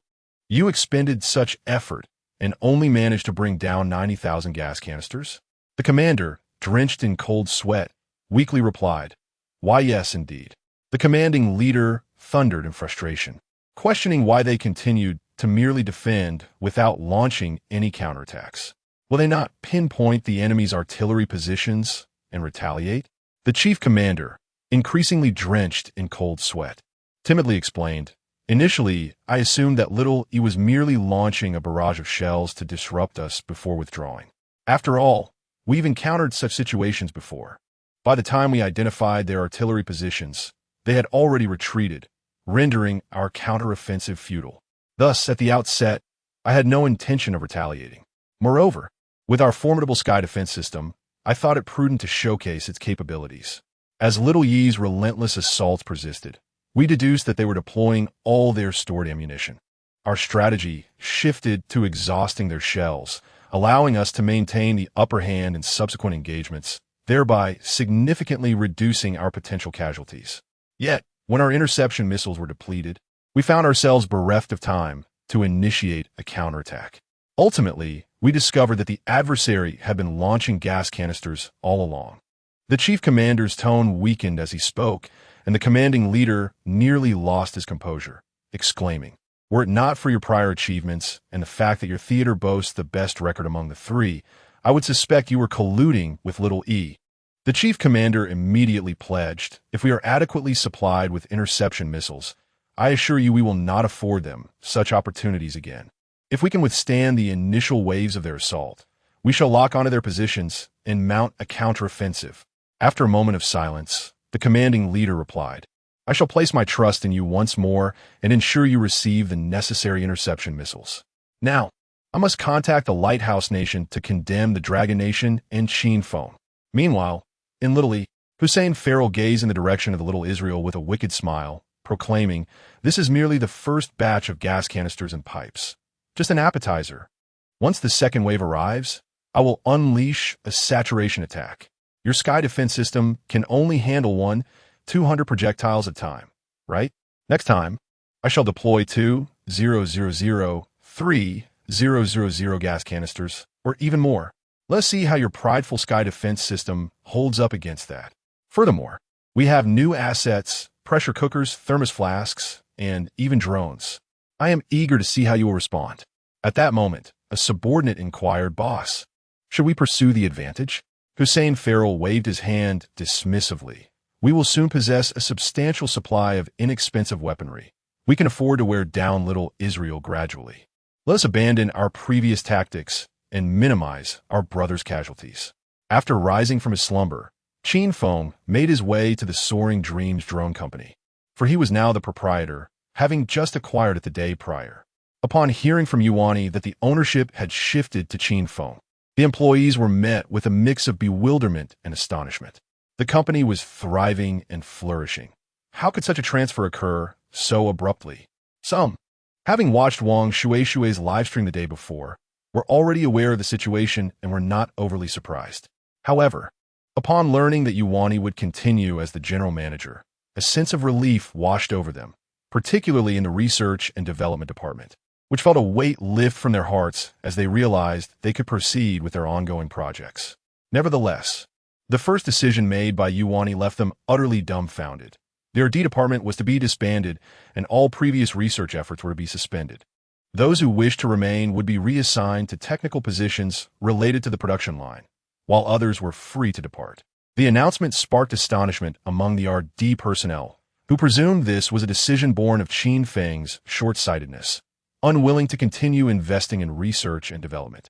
you expended such effort and only managed to bring down 90,000 gas canisters? The commander, drenched in cold sweat, weakly replied, Why yes, indeed. The commanding leader thundered in frustration, questioning why they continued to merely defend without launching any counterattacks. Will they not pinpoint the enemy's artillery positions and retaliate? The chief commander, increasingly drenched in cold sweat, timidly explained, Initially, I assumed that Little E was merely launching a barrage of shells to disrupt us before withdrawing. After all, we've encountered such situations before. By the time we identified their artillery positions, they had already retreated, rendering our counteroffensive futile. Thus, at the outset, I had no intention of retaliating. Moreover, with our formidable sky defense system, I thought it prudent to showcase its capabilities. As Little Yi's relentless assaults persisted, we deduced that they were deploying all their stored ammunition. Our strategy shifted to exhausting their shells, allowing us to maintain the upper hand in subsequent engagements, thereby significantly reducing our potential casualties. Yet, when our interception missiles were depleted, we found ourselves bereft of time to initiate a counterattack. Ultimately, we discovered that the adversary had been launching gas canisters all along. The chief commander's tone weakened as he spoke, and the commanding leader nearly lost his composure, exclaiming, Were it not for your prior achievements and the fact that your theater boasts the best record among the three, I would suspect you were colluding with Little E. The chief commander immediately pledged, If we are adequately supplied with interception missiles, I assure you we will not afford them such opportunities again. If we can withstand the initial waves of their assault, we shall lock onto their positions and mount a counteroffensive. After a moment of silence, the commanding leader replied, I shall place my trust in you once more and ensure you receive the necessary interception missiles. Now, I must contact the Lighthouse Nation to condemn the Dragon Nation and Qin Feng. Meanwhile, in Little E, Hussein Farrell gazed in the direction of the little Israel with a wicked smile, proclaiming, "This is merely the first batch of gas canisters and pipes. Just an appetizer. Once the second wave arrives, I will unleash a saturation attack. Your sky defense system can only handle 200 projectiles at a time, right? Next time, I shall deploy 2,000,3,000 gas canisters, or even more. Let's see how your prideful sky defense system holds up against that. Furthermore, we have new assets, pressure cookers, thermos flasks, and even drones. I am eager to see how you will respond." At that moment, a subordinate inquired, "Boss, should we pursue the advantage?" Hussein Farrell waved his hand dismissively. "We will soon possess a substantial supply of inexpensive weaponry. We can afford to wear down little Israel gradually. Let us abandon our previous tactics and minimize our brother's casualties." After rising from his slumber, Qin Feng made his way to the Soaring Dreams Drone Company, for he was now the proprietor, having just acquired it the day prior. Upon hearing from Yuan that the ownership had shifted to Qin Feng, the employees were met with a mix of bewilderment and astonishment. The company was thriving and flourishing. How could such a transfer occur so abruptly? Some, having watched Wang Shueishue's livestream the day before, were already aware of the situation and were not overly surprised. However, upon learning that Yuan would continue as the general manager, a sense of relief washed over them, particularly in the research and development department, which felt a weight lift from their hearts as they realized they could proceed with their ongoing projects. Nevertheless, the first decision made by Yuan left them utterly dumbfounded. The R&D department was to be disbanded, and all previous research efforts were to be suspended. Those who wished to remain would be reassigned to technical positions related to the production line, while others were free to depart. The announcement sparked astonishment among the R&D personnel, who presumed this was a decision born of Qin Feng's short-sightedness, unwilling to continue investing in research and development,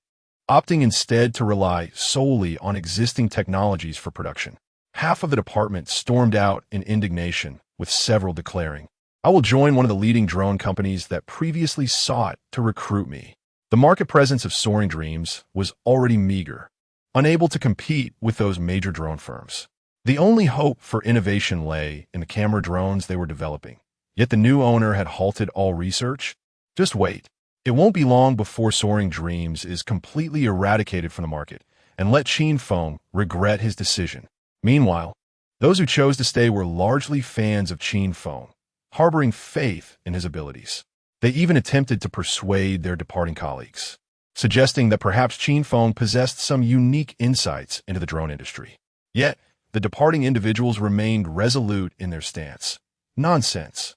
opting instead to rely solely on existing technologies for production. Half of the department stormed out in indignation, with several declaring, "I will join one of the leading drone companies that previously sought to recruit me." The market presence of Soaring Dreams was already meager, unable to compete with those major drone firms. The only hope for innovation lay in the camera drones they were developing. Yet the new owner had halted all research. Just wait. It won't be long before Soaring Dreams is completely eradicated from the market, and let Qin Feng regret his decision. Meanwhile, those who chose to stay were largely fans of Qin Feng, harboring faith in his abilities. They even attempted to persuade their departing colleagues, suggesting that perhaps Qin Feng possessed some unique insights into the drone industry. Yet, the departing individuals remained resolute in their stance. Nonsense.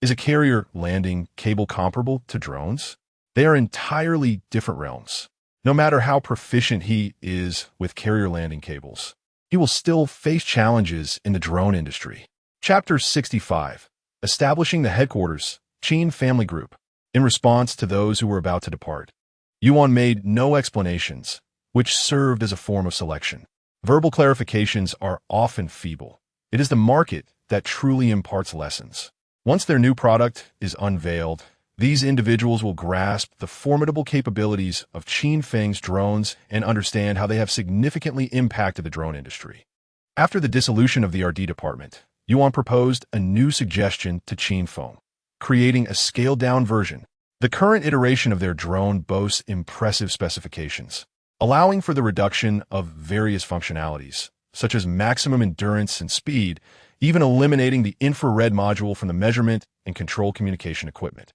Is a carrier landing cable comparable to drones? They are entirely different realms. No matter how proficient he is with carrier landing cables, he will still face challenges in the drone industry. Chapter 65. Establishing the headquarters, Qin Family Group. In response to those who were about to depart, Yuan made no explanations, which served as a form of selection. Verbal clarifications are often feeble. It is the market that truly imparts lessons. Once their new product is unveiled, these individuals will grasp the formidable capabilities of Qin Feng's drones and understand how they have significantly impacted the drone industry. After the dissolution of the R&D department, Yuan proposed a new suggestion to Qin Feng, creating a scaled-down version. The current iteration of their drone boasts impressive specifications, allowing for the reduction of various functionalities, such as maximum endurance and speed, even eliminating the infrared module from the measurement and control communication equipment.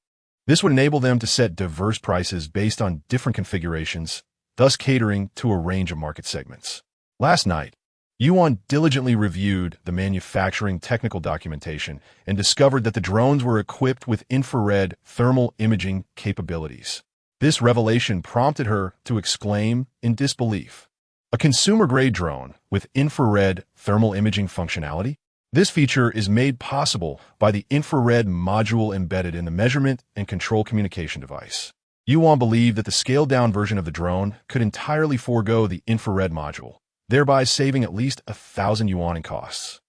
This would enable them to set diverse prices based on different configurations, thus catering to a range of market segments. Last night, Yuan diligently reviewed the manufacturing technical documentation and discovered that the drones were equipped with infrared thermal imaging capabilities. This revelation prompted her to exclaim in disbelief, "A consumer-grade drone with infrared thermal imaging functionality? This feature is made possible by the infrared module embedded in the measurement and control communication device." Yuan believed that the scaled-down version of the drone could entirely forego the infrared module, thereby saving at least 1,000 yuan in costs.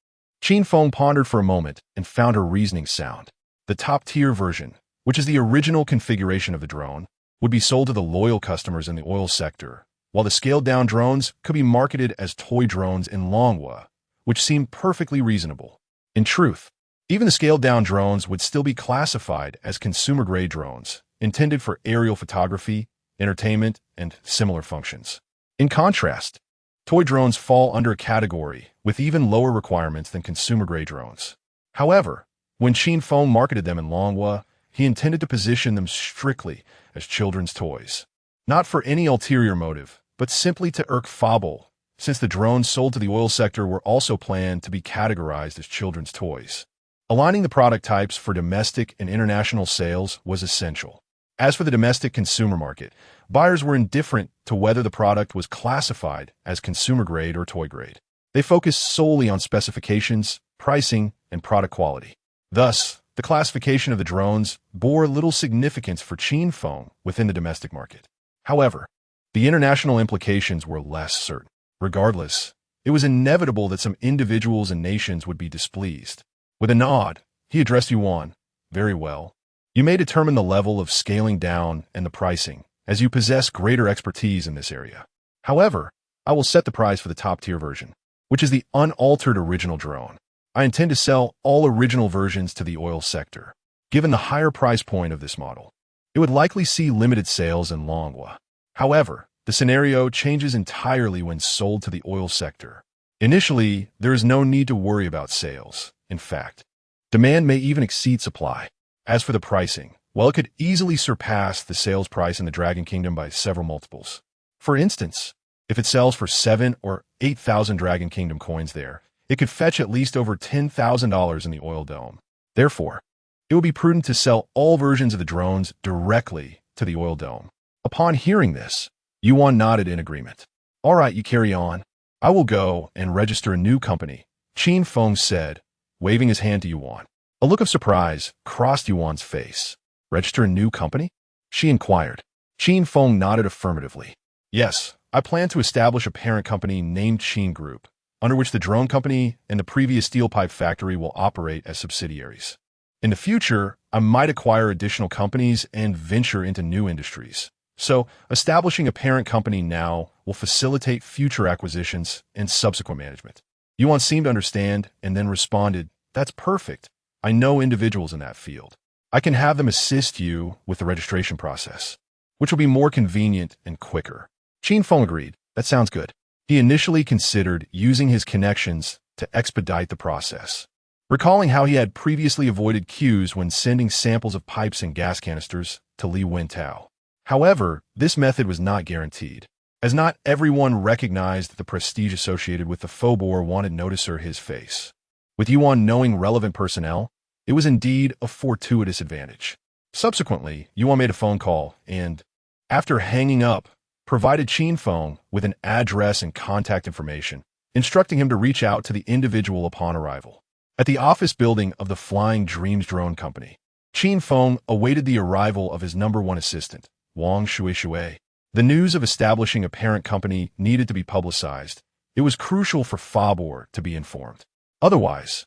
Qin Feng pondered for a moment and found her reasoning sound. The top-tier version, which is the original configuration of the drone, would be sold to the loyal customers in the oil sector, while the scaled-down drones could be marketed as toy drones in Longhua, which seemed perfectly reasonable. In truth, even the scaled-down drones would still be classified as consumer-grade drones, intended for aerial photography, entertainment, and similar functions. In contrast, toy drones fall under a category with even lower requirements than consumer-grade drones. However, when Qin Feng marketed them in Longhua, he intended to position them strictly as children's toys. Not for any ulterior motive, but simply to irk Fable, since the drones sold to the oil sector were also planned to be categorized as children's toys. Aligning the product types for domestic and international sales was essential. As for the domestic consumer market, buyers were indifferent to whether the product was classified as consumer-grade or toy-grade. They focused solely on specifications, pricing, and product quality. Thus, the classification of the drones bore little significance for Qin Feng within the domestic market. However, the international implications were less certain. Regardless, it was inevitable that some individuals and nations would be displeased. With a nod, he addressed Yuan. Very well. You may determine the level of scaling down and the pricing, as you possess greater expertise in this area. However, I will set the price for the top-tier version, which is the unaltered original drone. I intend to sell all original versions to the oil sector. Given the higher price point of this model, it would likely see limited sales in Longhua. However, the scenario changes entirely when sold to the oil sector. Initially, there is no need to worry about sales. In fact, demand may even exceed supply. As for the pricing, well, it could easily surpass the sales price in the Dragon Kingdom by several multiples. For instance, if it sells for 7 or 8,000 Dragon Kingdom coins there, it could fetch at least over $10,000 in the oil dome. Therefore, it would be prudent to sell all versions of the drones directly to the oil dome. Upon hearing this, Yuan nodded in agreement. All right, you carry on. I will go and register a new company, Qin Feng said, waving his hand to Yuan. A look of surprise crossed Yuan's face. Register a new company? She inquired. Qin Feng nodded affirmatively. Yes, I plan to establish a parent company named Qin Group, under which the drone company and the previous steel pipe factory will operate as subsidiaries. In the future, I might acquire additional companies and venture into new industries. So, establishing a parent company now will facilitate future acquisitions and subsequent management. Yuan seemed to understand and then responded, That's perfect. I know individuals in that field. I can have them assist you with the registration process, which will be more convenient and quicker. Qin Feng agreed. That sounds good. He initially considered using his connections to expedite the process, recalling how he had previously avoided queues when sending samples of pipes and gas canisters to Li Wentao. However, this method was not guaranteed, as not everyone recognized the prestige associated with the Fobor or wanted noticer his face. With Yuan knowing relevant personnel, it was indeed a fortuitous advantage. Subsequently, Yuan made a phone call and, after hanging up, provided Qin Feng with an address and contact information, instructing him to reach out to the individual upon arrival. At the office building of the Flying Dreams Drone Company, Qin Feng awaited the arrival of his #1 assistant, Wang Shui. The news of establishing a parent company needed to be publicized. It was crucial for Fabor to be informed. Otherwise,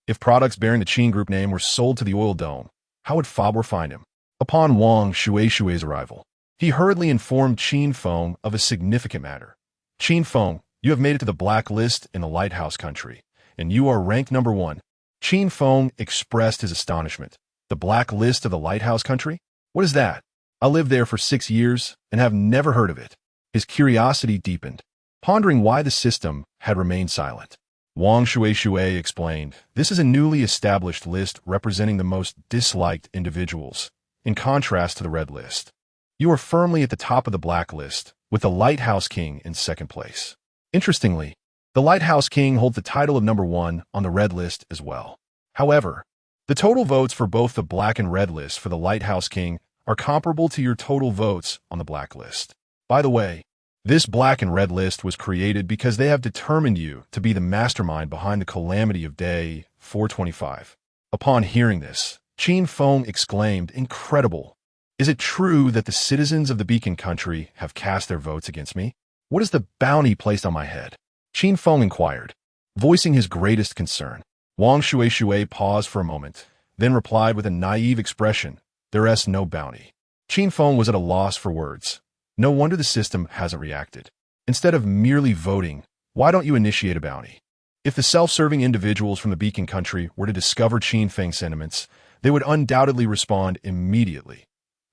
if products bearing the Qin Group name were sold to the oil dome, how would Fabor find him? Upon Wang Shui's arrival, he hurriedly informed Qin Feng of a significant matter. Qin Feng, you have made it to the black list in the Lighthouse Country, and you are ranked #1. Qin Feng expressed his astonishment. The black list of the Lighthouse Country? What is that? I lived there for 6 years and have never heard of it. His curiosity deepened, pondering why the system had remained silent. Wang Shui explained, This is a newly established list representing the most disliked individuals, in contrast to the red list. You are firmly at the top of the black list, with the Lighthouse King in second place. Interestingly, the Lighthouse King holds the title of #1 on the red list as well. However, the total votes for both the black and red list for the Lighthouse King are comparable to your total votes on the black list. By the way, this black and red list was created because they have determined you to be the mastermind behind the calamity of day 425. Upon hearing this, Qin Feng exclaimed, Incredible! Is it true that the citizens of the Beacon Country have cast their votes against me? What is the bounty placed on my head? Qin Feng inquired, voicing his greatest concern. Wang Shui paused for a moment, then replied with a naive expression, There is no bounty. Qin Feng was at a loss for words. No wonder the system hasn't reacted. Instead of merely voting, why don't you initiate a bounty? If the self-serving individuals from the Beacon country were to discover Qin Feng's sentiments, they would undoubtedly respond immediately.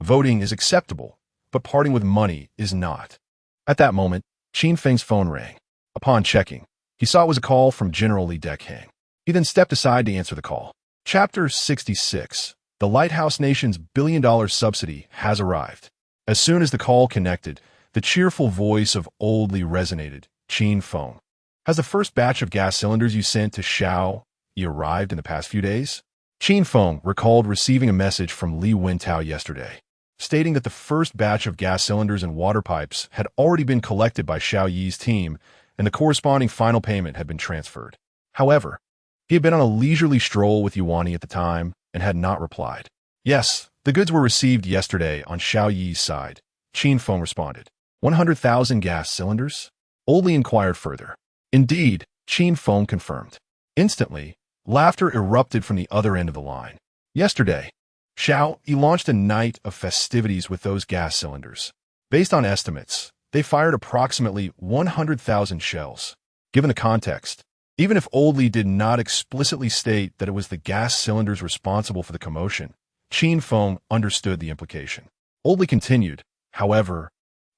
Voting is acceptable, but parting with money is not. At that moment, Qin Feng's phone rang. Upon checking, he saw it was a call from General Li Dekhang. He then stepped aside to answer the call. Chapter 66. The Lighthouse Nation's billion-dollar subsidy has arrived. As soon as the call connected, the cheerful voice of Old Li resonated. Qin Feng. Has the first batch of gas cylinders you sent to Shao Yi arrived in the past few days? Qin Feng recalled receiving a message from Li Wintao yesterday, stating that the first batch of gas cylinders and water pipes had already been collected by Shao Yi's team, and the corresponding final payment had been transferred. However, he had been on a leisurely stroll with Yuan at the time and had not replied. Yes, the goods were received yesterday on Shao Yi's side, Qin Feng responded. 100,000 gas cylinders? Old Li inquired further. Indeed, Qin Feng confirmed. Instantly, laughter erupted from the other end of the line. Yesterday, Shao Yi launched a night of festivities with those gas cylinders. Based on estimates, they fired approximately 100,000 shells. Given the context, even if Old Li did not explicitly state that it was the gas cylinders responsible for the commotion, Qin Feng understood the implication. Old Li continued, however,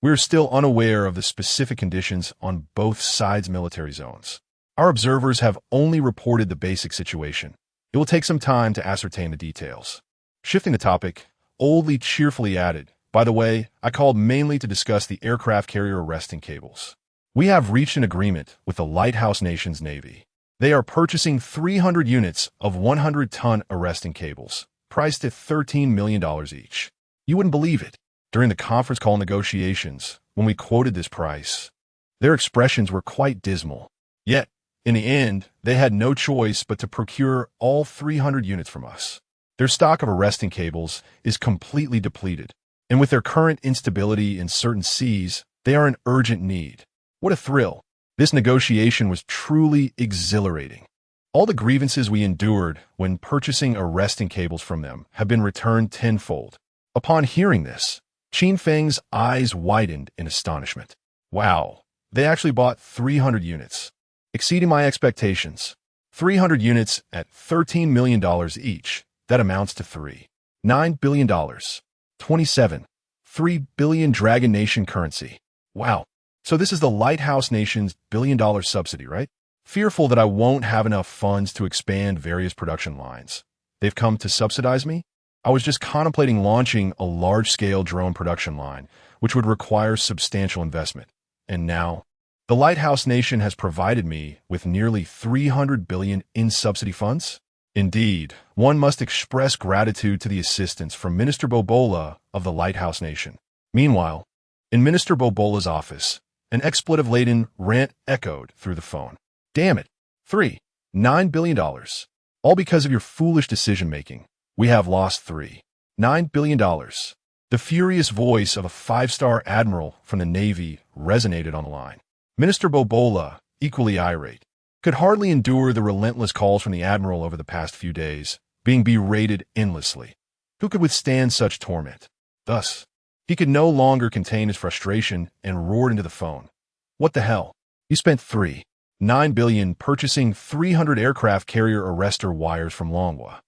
we are still unaware of the specific conditions on both sides' military zones. Our observers have only reported the basic situation. It will take some time to ascertain the details. Shifting the topic, Old Li cheerfully added, by the way, I called mainly to discuss the aircraft carrier arresting cables. We have reached an agreement with the Lighthouse Nation's Navy. They are purchasing 300 units of 100-ton arresting cables, priced at $13 million each. You wouldn't believe it. During the conference call negotiations, when we quoted this price, their expressions were quite dismal. Yet, in the end, they had no choice but to procure all 300 units from us. Their stock of arresting cables is completely depleted, and with their current instability in certain seas, they are in urgent need. What a thrill! This negotiation was truly exhilarating. All the grievances we endured when purchasing arresting cables from them have been returned tenfold. Upon hearing this, Qin Feng's eyes widened in astonishment. Wow, they actually bought 300 units, exceeding my expectations. 300 units at $13 million each. That amounts to $9 billion. 27. 3 billion Dragon Nation currency. Wow. So this is the Lighthouse Nation's billion-dollar subsidy, right? Fearful that I won't have enough funds to expand various production lines, they've come to subsidize me? I was just contemplating launching a large-scale drone production line, which would require substantial investment. And now, the Lighthouse Nation has provided me with nearly 300 billion in subsidy funds? Indeed, one must express gratitude to the assistance from Minister Bobola of the Lighthouse Nation. Meanwhile, in Minister Bobola's office, an expletive-laden rant echoed through the phone. Damn it. $9 billion. All because of your foolish decision-making. We have lost $9 billion. The furious voice of a five-star admiral from the Navy resonated on the line. Minister Bobola, equally irate, could hardly endure the relentless calls from the admiral over the past few days, being berated endlessly. Who could withstand such torment? Thus, he could no longer contain his frustration and roared into the phone. What the hell? You spent $9 billion purchasing 300 aircraft carrier arrestor wires from Longhua.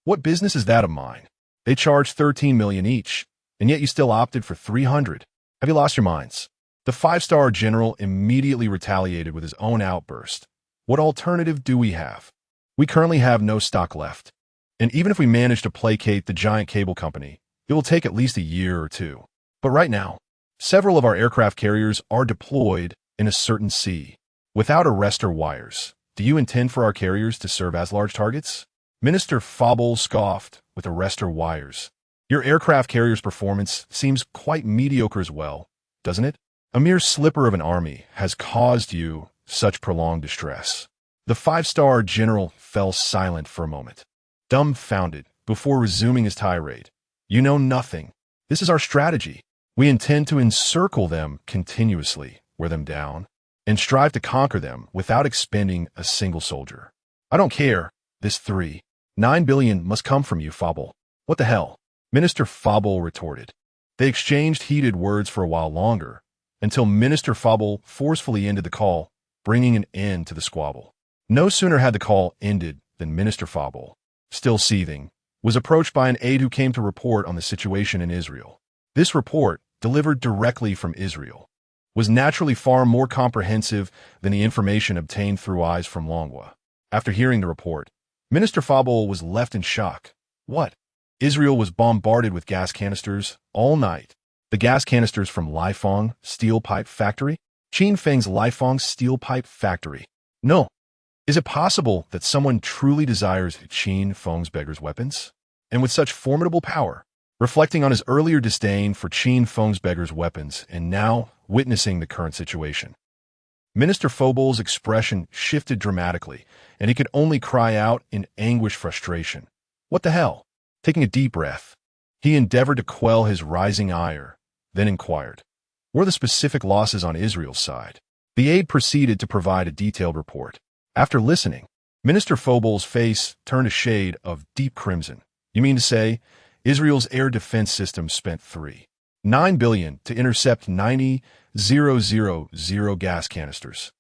What business is that of mine? They charge $13 million each, and yet you still opted for 300. Have you lost your minds? The five-star general immediately retaliated with his own outburst. What alternative do we have? We currently have no stock left. And even if we manage to placate the giant cable company, it will take at least a year or two. But right now, several of our aircraft carriers are deployed in a certain sea. Without arrestor wires, do you intend for our carriers to serve as large targets? Minister Fabel scoffed with arrestor wires. Your aircraft carrier's performance seems quite mediocre as well, doesn't it? A mere slipper of an army has caused you such prolonged distress. The five-star general fell silent for a moment, dumbfounded, before resuming his tirade. You know nothing. This is our strategy. We intend to encircle them continuously, wear them down, and strive to conquer them without expending a single soldier. I don't care. This $9 billion must come from you, Fabel. What the hell? Minister Fabel retorted. They exchanged heated words for a while longer, until Minister Fabel forcefully ended the call, bringing an end to the squabble. No sooner had the call ended than Minister Fabel, still seething, was approached by an aide who came to report on the situation in Israel. This report, delivered directly from Israel, was naturally far more comprehensive than the information obtained through eyes from Longwa. After hearing the report, Minister Fabel was left in shock. What? Israel was bombarded with gas canisters all night. The gas canisters from Lighthouse Steel Pipe Factory? Qin Feng's Lighthouse Steel Pipe Factory. No. Is it possible that someone truly desires Qin Feng's beggar's weapons? And with such formidable power, reflecting on his earlier disdain for Qin Feng's beggar's weapons and now witnessing the current situation. Minister Fabel's expression shifted dramatically, and he could only cry out in anguished frustration. What the hell? Taking a deep breath, he endeavored to quell his rising ire, then inquired, "Were the specific losses on Israel's side?" The aide proceeded to provide a detailed report. After listening, Minister Fabel's face turned a shade of deep crimson. You mean to say, Israel's air defense system spent $3.9 billion to intercept 90,000 gas canisters?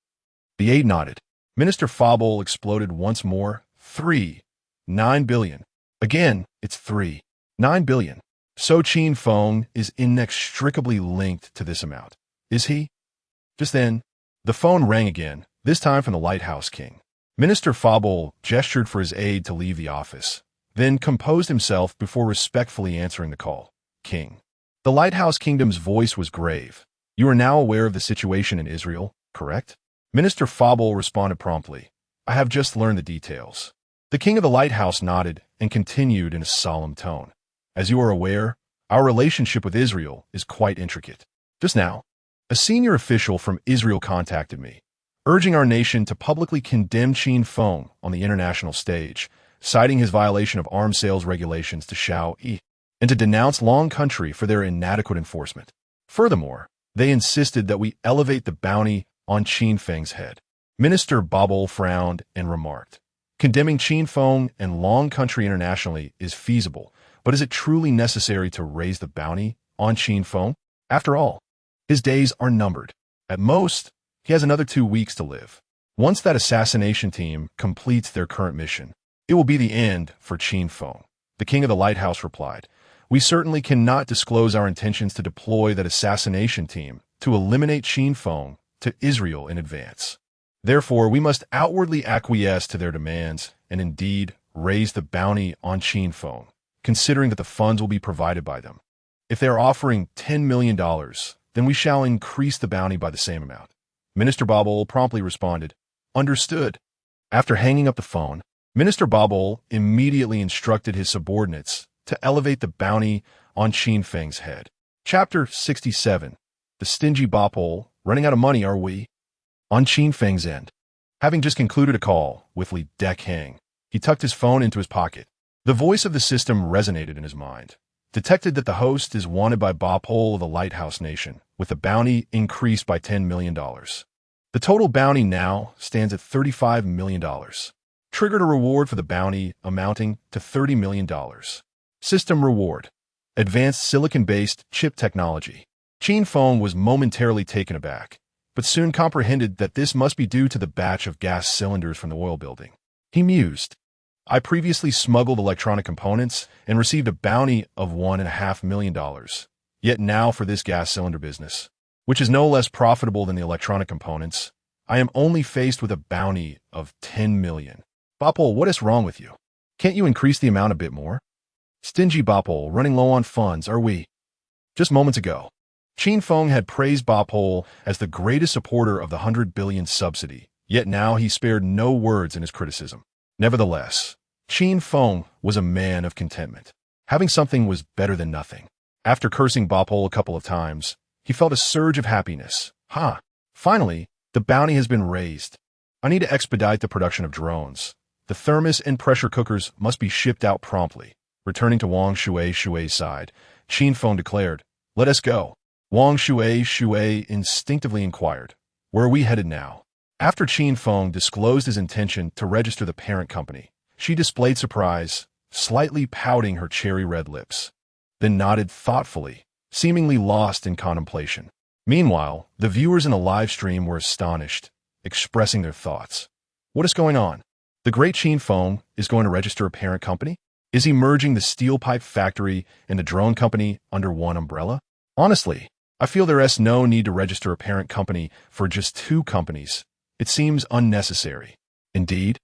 The aide nodded. Minister Fabel exploded once more. $3.9 billion. Again, it's $3.9 billion. So Qin Feng is inextricably linked to this amount, is he? Just then, the phone rang again, this time from the Lighthouse King. Minister Fabel gestured for his aide to leave the office, then composed himself before respectfully answering the call. King. The Lighthouse Kingdom's voice was grave. You are now aware of the situation in Israel, correct? Minister Fabel responded promptly. I have just learned the details. The king of the lighthouse nodded and continued in a solemn tone. As you are aware, our relationship with Israel is quite intricate. Just now, a senior official from Israel contacted me, urging our nation to publicly condemn Qin Feng on the international stage, citing his violation of arms sales regulations to Shaoyi, and to denounce Long Country for their inadequate enforcement. Furthermore, they insisted that we elevate the bounty on Qin Feng's head. Minister Fabel frowned and remarked, condemning Qin Feng and Long Country internationally is feasible, but is it truly necessary to raise the bounty on Qin Feng? After all, his days are numbered. At most, he has another 2 weeks to live. Once that assassination team completes their current mission, it will be the end for Qin Feng. The king of the lighthouse replied, we certainly cannot disclose our intentions to deploy that assassination team to eliminate Qin Feng to Israel in advance. Therefore, we must outwardly acquiesce to their demands and indeed raise the bounty on Qin Feng, considering that the funds will be provided by them. If they are offering $10 million, then we shall increase the bounty by the same amount. Minister Fabel promptly responded, understood. After hanging up the phone, Minister Fabel immediately instructed his subordinates to elevate the bounty on Qin Feng's head. Chapter 67. The stingy Fabel, running out of money, are we? On Qin Feng's end, having just concluded a call with Li Dekang, he tucked his phone into his pocket. The voice of the system resonated in his mind, detected that the host is wanted by Fabel of the Lighthouse Nation, with the bounty increased by $10 million. The total bounty now stands at $35 million. Triggered a reward for the bounty amounting to $30 million. System reward. Advanced silicon-based chip technology. Qin Feng was momentarily taken aback, but soon comprehended that this must be due to the batch of gas cylinders from the oil building. He mused. I previously smuggled electronic components and received a bounty of $1.5 million. Yet now for this gas cylinder business, which is no less profitable than the electronic components, I am only faced with a bounty of $10 million. Fabel, what is wrong with you? Can't you increase the amount a bit more? Stingy Fabel, running low on funds, are we? Just moments ago, Qin Feng had praised Fabel as the greatest supporter of the $100 billion subsidy, yet now he spared no words in his criticism. Nevertheless, Qin Feng was a man of contentment. Having something was better than nothing. After cursing Fabel a couple of times, he felt a surge of happiness. Finally, the bounty has been raised. I need to expedite the production of drones. The thermos and pressure cookers must be shipped out promptly. Returning to Wang Shui's side, Qin Feng declared, let us go. Wang Shui instinctively inquired, where are we headed now? After Qin Feng disclosed his intention to register the parent company, she displayed surprise, slightly pouting her cherry-red lips, then nodded thoughtfully, seemingly lost in contemplation. Meanwhile, the viewers in a live stream were astonished, expressing their thoughts. What is going on? The great Qin Feng is going to register a parent company? Is he merging the steel pipe factory and the drone company under one umbrella? Honestly, I feel there is no need to register a parent company for just two companies. It seems unnecessary. Indeed,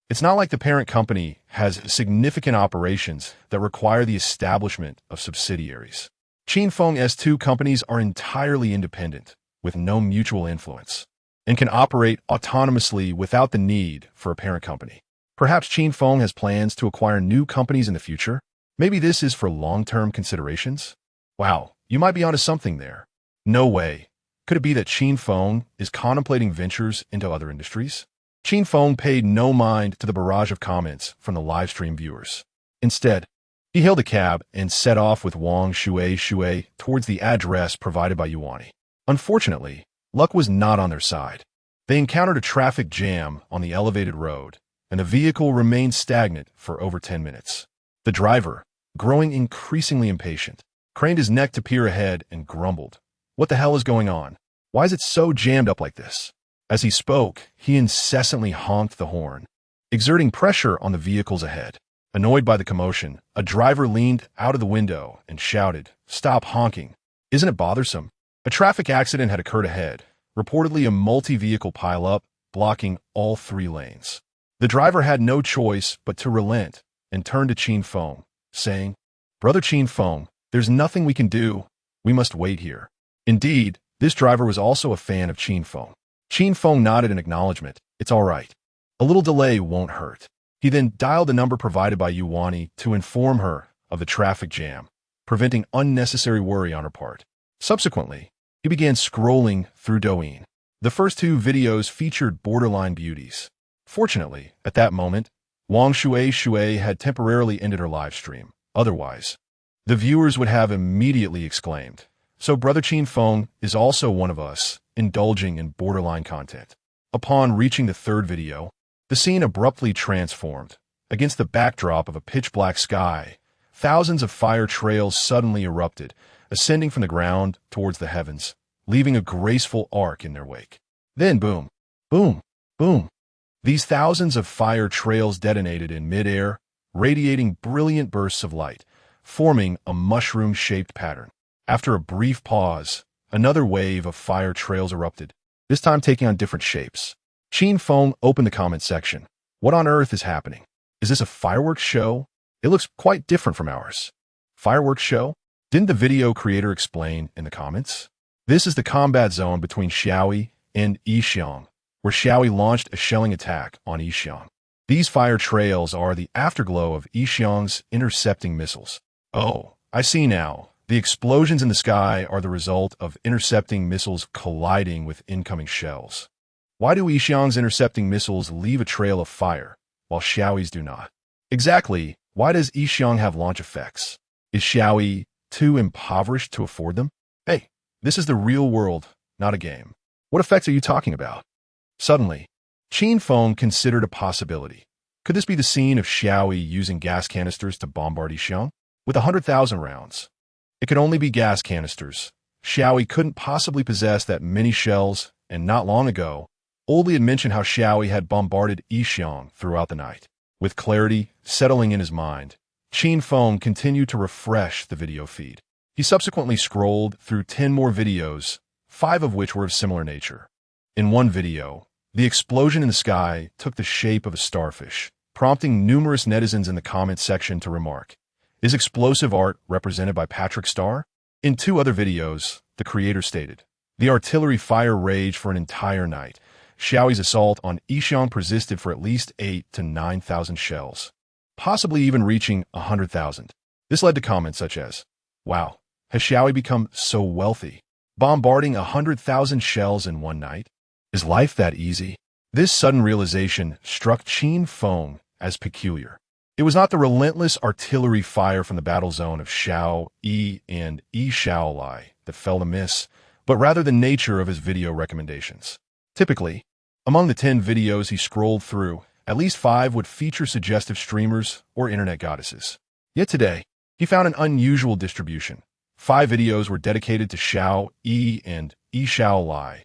it's not like the parent company has significant operations that require the establishment of subsidiaries. Qin Feng's two companies are entirely independent, with no mutual influence, and can operate autonomously without the need for a parent company. Perhaps Qin Feng has plans to acquire new companies in the future? Maybe this is for long-term considerations? Wow, you might be onto something there. No way. Could it be that Qin Feng is contemplating ventures into other industries? Qin Feng paid no mind to the barrage of comments from the livestream viewers. Instead, he hailed a cab and set off with Wang Shui towards the address provided by Yuan. Unfortunately, luck was not on their side. They encountered a traffic jam on the elevated road, and the vehicle remained stagnant for over 10 minutes. The driver, growing increasingly impatient, craned his neck to peer ahead and grumbled, "What the hell is going on? Why is it so jammed up like this?" As he spoke, he incessantly honked the horn, exerting pressure on the vehicles ahead. Annoyed by the commotion, a driver leaned out of the window and shouted, "Stop honking. Isn't it bothersome?" A traffic accident had occurred ahead, reportedly a multi-vehicle pileup blocking all three lanes. The driver had no choice but to relent and turn to Qin Feng, saying, "Brother Qin Feng, there's nothing we can do. We must wait here." Indeed, this driver was also a fan of Qin Feng. Qin Feng nodded in acknowledgement. "It's all right. A little delay won't hurt." He then dialed the number provided by Yuan to inform her of the traffic jam, preventing unnecessary worry on her part. Subsequently, he began scrolling through Douyin. The first two videos featured borderline beauties. Fortunately, at that moment, Wang Shui had temporarily ended her live stream. Otherwise, the viewers would have immediately exclaimed, "So Brother Qin Feng is also one of us, indulging in borderline content." Upon reaching the third video, the scene abruptly transformed. Against the backdrop of a pitch-black sky, thousands of fire trails suddenly erupted, ascending from the ground towards the heavens, leaving a graceful arc in their wake. Then boom, boom, boom. These thousands of fire trails detonated in midair, radiating brilliant bursts of light, forming a mushroom-shaped pattern. After a brief pause, another wave of fire trails erupted, this time taking on different shapes. Qin Feng opened the comment section. "What on earth is happening? Is this a fireworks show? It looks quite different from ours." "Fireworks show?" Didn't the video creator explain in the comments? This is the combat zone between Xiaoyi and Yixiang, where Xiaoyi launched a shelling attack on Yixiang. These fire trails are the afterglow of Yixiang's intercepting missiles. Oh, I see now. The explosions in the sky are the result of intercepting missiles colliding with incoming shells. Why do Yixiang's intercepting missiles leave a trail of fire, while Xiaoyi's do not? Exactly, why does Yixiang have launch effects? Is Xiaoyi too impoverished to afford them? Hey, this is the real world, not a game. What effects are you talking about? Suddenly, Qin Feng considered a possibility. Could this be the scene of Xiaoyi using gas canisters to bombard Yixiang? With 100,000 rounds, it could only be gas canisters. Xiaoyi couldn't possibly possess that many shells, and not long ago, Oldie had mentioned how Xiaoyi had bombarded Yixiang throughout the night. With clarity settling in his mind, Qin Feng continued to refresh the video feed. He subsequently scrolled through 10 more videos, 5 of which were of similar nature. In one video, the explosion in the sky took the shape of a starfish, prompting numerous netizens in the comment section to remark, "Is explosive art represented by Patrick Star?" In 2 other videos, the creator stated, "The artillery fire raged for an entire night. Xiaoyi's assault on Yixiang persisted for at least 8,000 to 9,000 shells, possibly even reaching 100,000. This led to comments such as, "Wow, has Xiaoyi become so wealthy? Bombarding 100,000 shells in one night? Is life that easy?" This sudden realization struck Qin Feng as peculiar. It was not the relentless artillery fire from the battle zone of Xiaoyi and Yixiaolai that fell amiss, but rather the nature of his video recommendations. Typically, among the 10 videos he scrolled through, at least 5 would feature suggestive streamers or internet goddesses. Yet today, he found an unusual distribution. 5 videos were dedicated to Xiaoyi and Yixiaolai.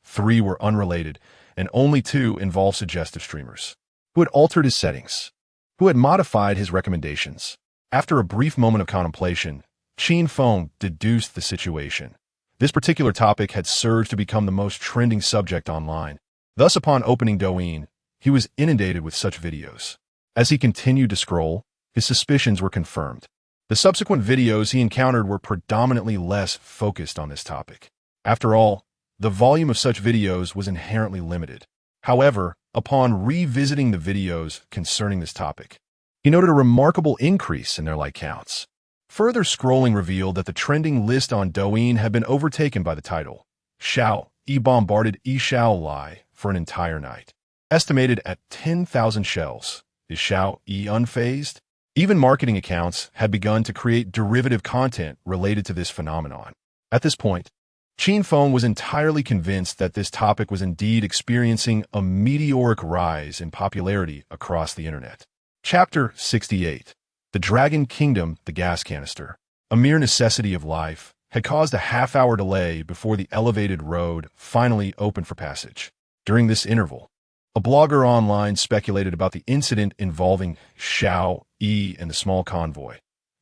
3 were unrelated, and only 2 involved suggestive streamers, who had altered his settings, who had modified his recommendations. After a brief moment of contemplation, Qin Feng deduced the situation. This particular topic had surged to become the most trending subject online. Thus, upon opening Douyin, he was inundated with such videos. As he continued to scroll, his suspicions were confirmed. The subsequent videos he encountered were predominantly less focused on this topic. After all, the volume of such videos was inherently limited. However, upon revisiting the videos concerning this topic, he noted a remarkable increase in their like counts. Further scrolling revealed that the trending list on Douyin had been overtaken by the title, Xiao Yi bombarded Yi Xiao Lai for an entire night. Estimated at 10,000 shells, is Xiao Yi unfazed? Even marketing accounts had begun to create derivative content related to this phenomenon. At this point, Qin Feng was entirely convinced that this topic was indeed experiencing a meteoric rise in popularity across the internet. Chapter 68. The Dragon Kingdom, the gas canister, a mere necessity of life, had caused a half-hour delay before the elevated road finally opened for passage. During this interval, a blogger online speculated about the incident involving Xiao Yi and the small convoy.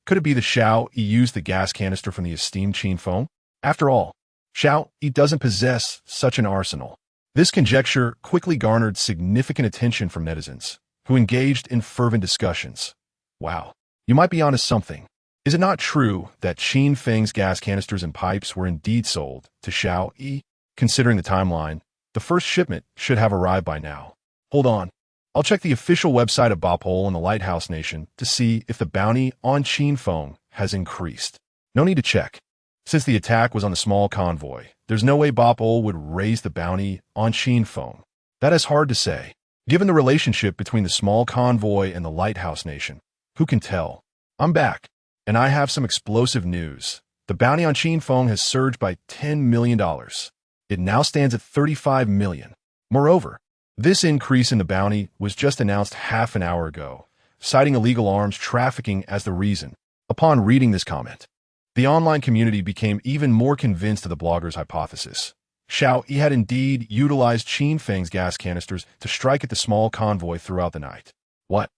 Could it be that Xiao Yi used the gas canister from the esteemed Qin Feng? After all, Xiao Yi doesn't possess such an arsenal. This conjecture quickly garnered significant attention from netizens, who engaged in fervent discussions. Wow, you might be onto something. Is it not true that Qin Feng's gas canisters and pipes were indeed sold to Xiao Yi? Considering the timeline, the first shipment should have arrived by now. Hold on. I'll check the official website of Bopole and the Lighthouse Nation to see if the bounty on Qin Feng has increased. No need to check. Since the attack was on the small convoy, there's no way Bopole would raise the bounty on Qin Feng. That is hard to say. Given the relationship between the small convoy and the Lighthouse Nation, who can tell? I'm back, and I have some explosive news. The bounty on Qin Feng has surged by $10 million. It now stands at $35 million. Moreover, this increase in the bounty was just announced half an hour ago, citing illegal arms trafficking as the reason. Upon reading this comment, the online community became even more convinced of the blogger's hypothesis. Xiao Yi had indeed utilized Qin Feng's gas canisters to strike at the small convoy throughout the night. What?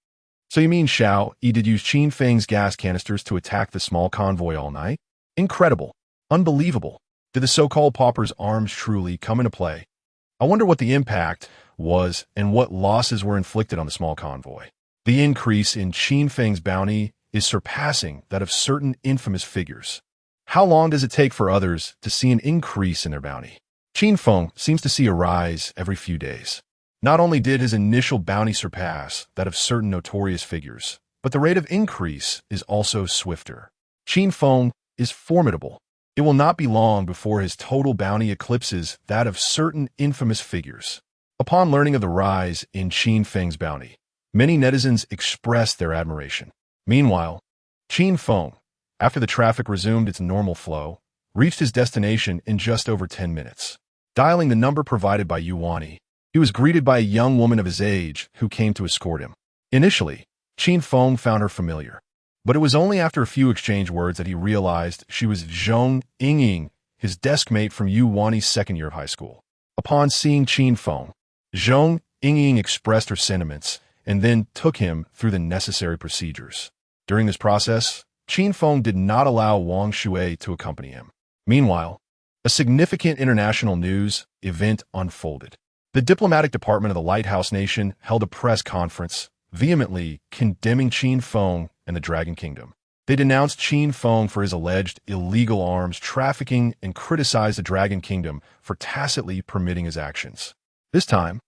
So you mean Xiao Yi did use Qin Feng's gas canisters to attack the small convoy all night? Incredible. Unbelievable. Did the so-called pauper's arms truly come into play? I wonder what the impact was and what losses were inflicted on the small convoy. The increase in Qin Feng's bounty is surpassing that of certain infamous figures. How long does it take for others to see an increase in their bounty? Qin Feng seems to see a rise every few days. Not only did his initial bounty surpass that of certain notorious figures, but the rate of increase is also swifter. Qin Feng is formidable. It will not be long before his total bounty eclipses that of certain infamous figures. Upon learning of the rise in Qin Feng's bounty, many netizens expressed their admiration. Meanwhile, Qin Feng, after the traffic resumed its normal flow, reached his destination in just over 10 minutes. Dialing the number provided by Yuan, he was greeted by a young woman of his age who came to escort him. Initially, Qin Feng found her familiar, but it was only after a few exchange words that he realized she was Zhong Yingying, his desk mate from Yuan's second year of high school. Upon seeing Qin Feng, Zhong Yingying expressed her sentiments and then took him through the necessary procedures. During this process, Qin Feng did not allow Wang Shui to accompany him. Meanwhile, a significant international news event unfolded. The diplomatic department of the Lighthouse Nation held a press conference, vehemently condemning Qin Feng and the Dragon Kingdom. They denounced Qin Feng for his alleged illegal arms trafficking and criticized the Dragon Kingdom for tacitly permitting his actions. This time,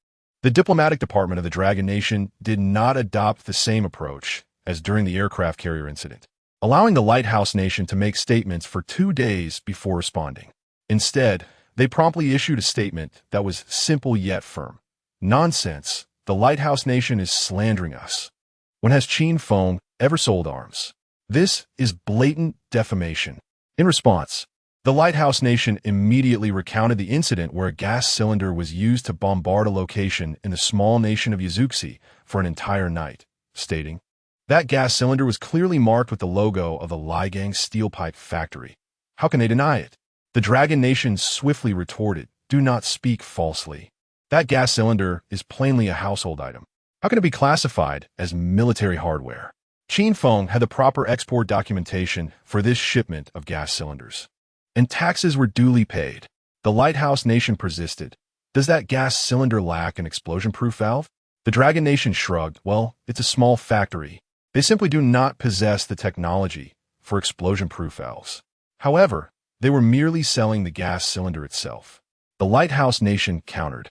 the diplomatic department of the Dragon Nation did not adopt the same approach as during the aircraft carrier incident, allowing the Lighthouse Nation to make statements for 2 days before responding. Instead, they promptly issued a statement that was simple yet firm. Nonsense. The Lighthouse Nation is slandering us. When has Qin Feng ever sold arms? This is blatant defamation. In response, the Lighthouse Nation immediately recounted the incident where a gas cylinder was used to bombard a location in the small nation of Yazuxi for an entire night, stating, "That gas cylinder was clearly marked with the logo of the Ligang steel pipe factory. How can they deny it?" The Dragon Nation swiftly retorted, "Do not speak falsely. That gas cylinder is plainly a household item. How can it be classified as military hardware? Qin Feng had the proper export documentation for this shipment of gas cylinders, and taxes were duly paid. The Lighthouse Nation persisted. Does that gas cylinder lack an explosion-proof valve? The Dragon Nation shrugged. Well, it's a small factory. They simply do not possess the technology for explosion-proof valves. However, they were merely selling the gas cylinder itself. The Lighthouse Nation countered.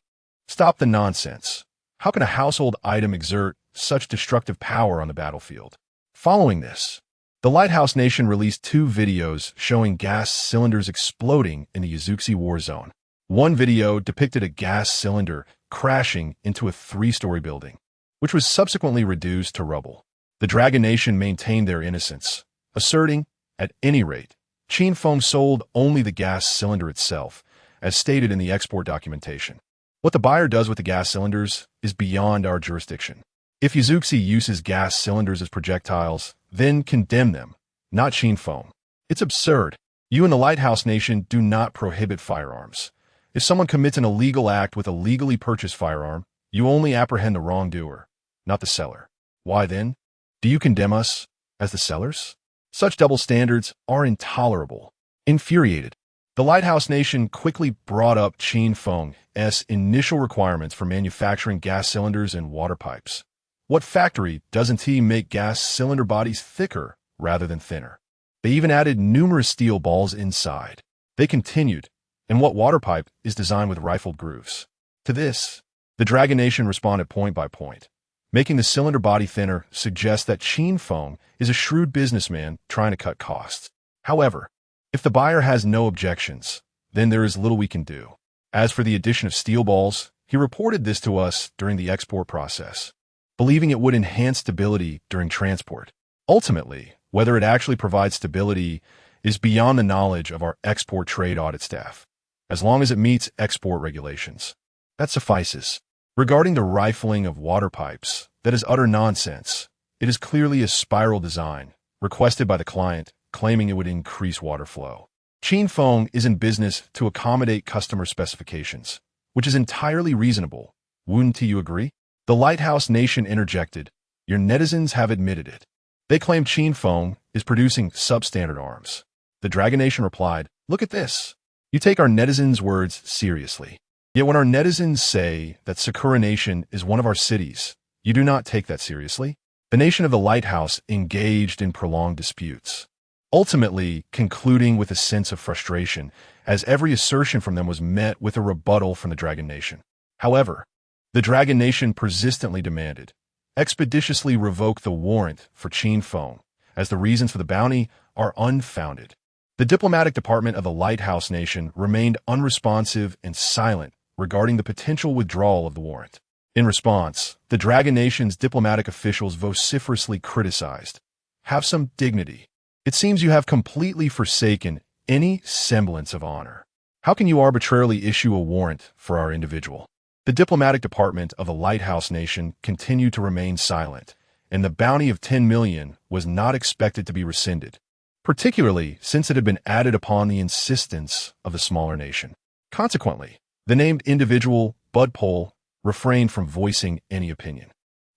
Stop the nonsense. How can a household item exert such destructive power on the battlefield? Following this, the Lighthouse Nation released 2 videos showing gas cylinders exploding in the Yuzuxi war zone. One video depicted a gas cylinder crashing into a 3-story building, which was subsequently reduced to rubble. The Dragon Nation maintained their innocence, asserting, at any rate, Qin Feng sold only the gas cylinder itself, as stated in the export documentation. What the buyer does with the gas cylinders is beyond our jurisdiction. If Yuzuxi uses gas cylinders as projectiles, then condemn them, not Qin Feng. It's absurd. You and the Lighthouse Nation do not prohibit firearms. If someone commits an illegal act with a legally purchased firearm, you only apprehend the wrongdoer, not the seller. Why then? Do you condemn us as the sellers? Such double standards are intolerable. Infuriated, the Lighthouse Nation quickly brought up Qin Feng's initial requirements for manufacturing gas cylinders and water pipes. What factory doesn't he make gas cylinder bodies thicker rather than thinner? They even added numerous steel balls inside. They continued, and what water pipe is designed with rifled grooves? To this, the Dragon Nation responded point by point. Making the cylinder body thinner suggests that Qin Feng is a shrewd businessman trying to cut costs. However, if the buyer has no objections, then there is little we can do. As for the addition of steel balls, he reported this to us during the export process, believing it would enhance stability during transport. Ultimately, whether it actually provides stability is beyond the knowledge of our export trade audit staff, as long as it meets export regulations. That suffices. Regarding the rifling of water pipes, that is utter nonsense. It is clearly a spiral design, requested by the client, claiming it would increase water flow. Qin Feng is in business to accommodate customer specifications, which is entirely reasonable. Wouldn't you agree? The Lighthouse Nation interjected. Your netizens have admitted it. They claim Qin Feng is producing substandard arms. The Dragon Nation replied, look at this. You take our netizens' words seriously. Yet when our netizens say that Sakura Nation is one of our cities, you do not take that seriously. The nation of the Lighthouse engaged in prolonged disputes, ultimately concluding with a sense of frustration, as every assertion from them was met with a rebuttal from the Dragon Nation. However, the Dragon Nation persistently demanded, expeditiously revoke the warrant for Qin Feng, as the reasons for the bounty are unfounded. The diplomatic department of the Lighthouse Nation remained unresponsive and silent regarding the potential withdrawal of the warrant. In response, the Dragon Nation's diplomatic officials vociferously criticized, have some dignity. It seems you have completely forsaken any semblance of honor. How can you arbitrarily issue a warrant for our individual? The diplomatic department of the Lighthouse Nation continued to remain silent, and the bounty of 10 million was not expected to be rescinded, particularly since it had been added upon the insistence of the smaller nation. Consequently, the named individual, Bud Pole, refrained from voicing any opinion.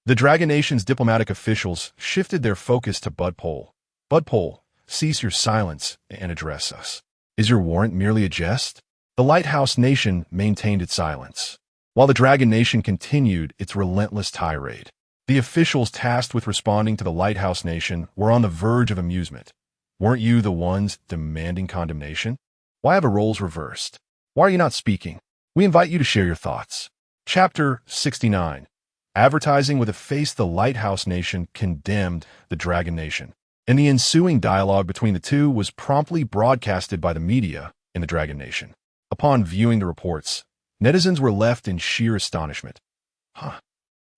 The Dragon Nation's diplomatic officials shifted their focus to Bud Pole. Bud Pole, cease your silence and address us. Is your warrant merely a jest? The Lighthouse Nation maintained its silence, while the Dragon Nation continued its relentless tirade. The officials tasked with responding to the Lighthouse Nation were on the verge of amusement. Weren't you the ones demanding condemnation? Why have the roles reversed? Why are you not speaking? We invite you to share your thoughts. Chapter 69. Advertising with a face. The Lighthouse Nation condemned the Dragon Nation, and the ensuing dialogue between the two was promptly broadcasted by the media in the Dragon Nation. Upon viewing the reports, netizens were left in sheer astonishment.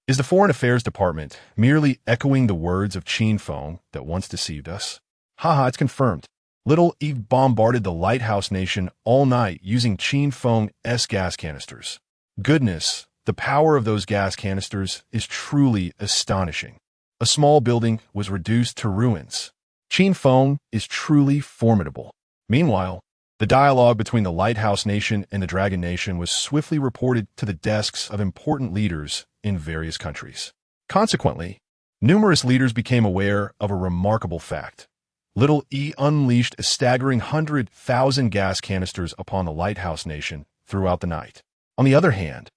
Is the Foreign Affairs Department merely echoing the words of Qin Feng that once deceived us? It's confirmed. Little Eve bombarded the Lighthouse Nation all night using Qin Feng's gas canisters. Goodness, the power of those gas canisters is truly astonishing. A small building was reduced to ruins. Qin Feng is truly formidable. Meanwhile, The dialogue between the Lighthouse Nation and the Dragon Nation was swiftly reported to the desks of important leaders in various countries. Consequently, numerous leaders became aware of a remarkable fact. Little E unleashed a staggering 100,000 gas canisters upon the Lighthouse Nation throughout the night. On the other hand,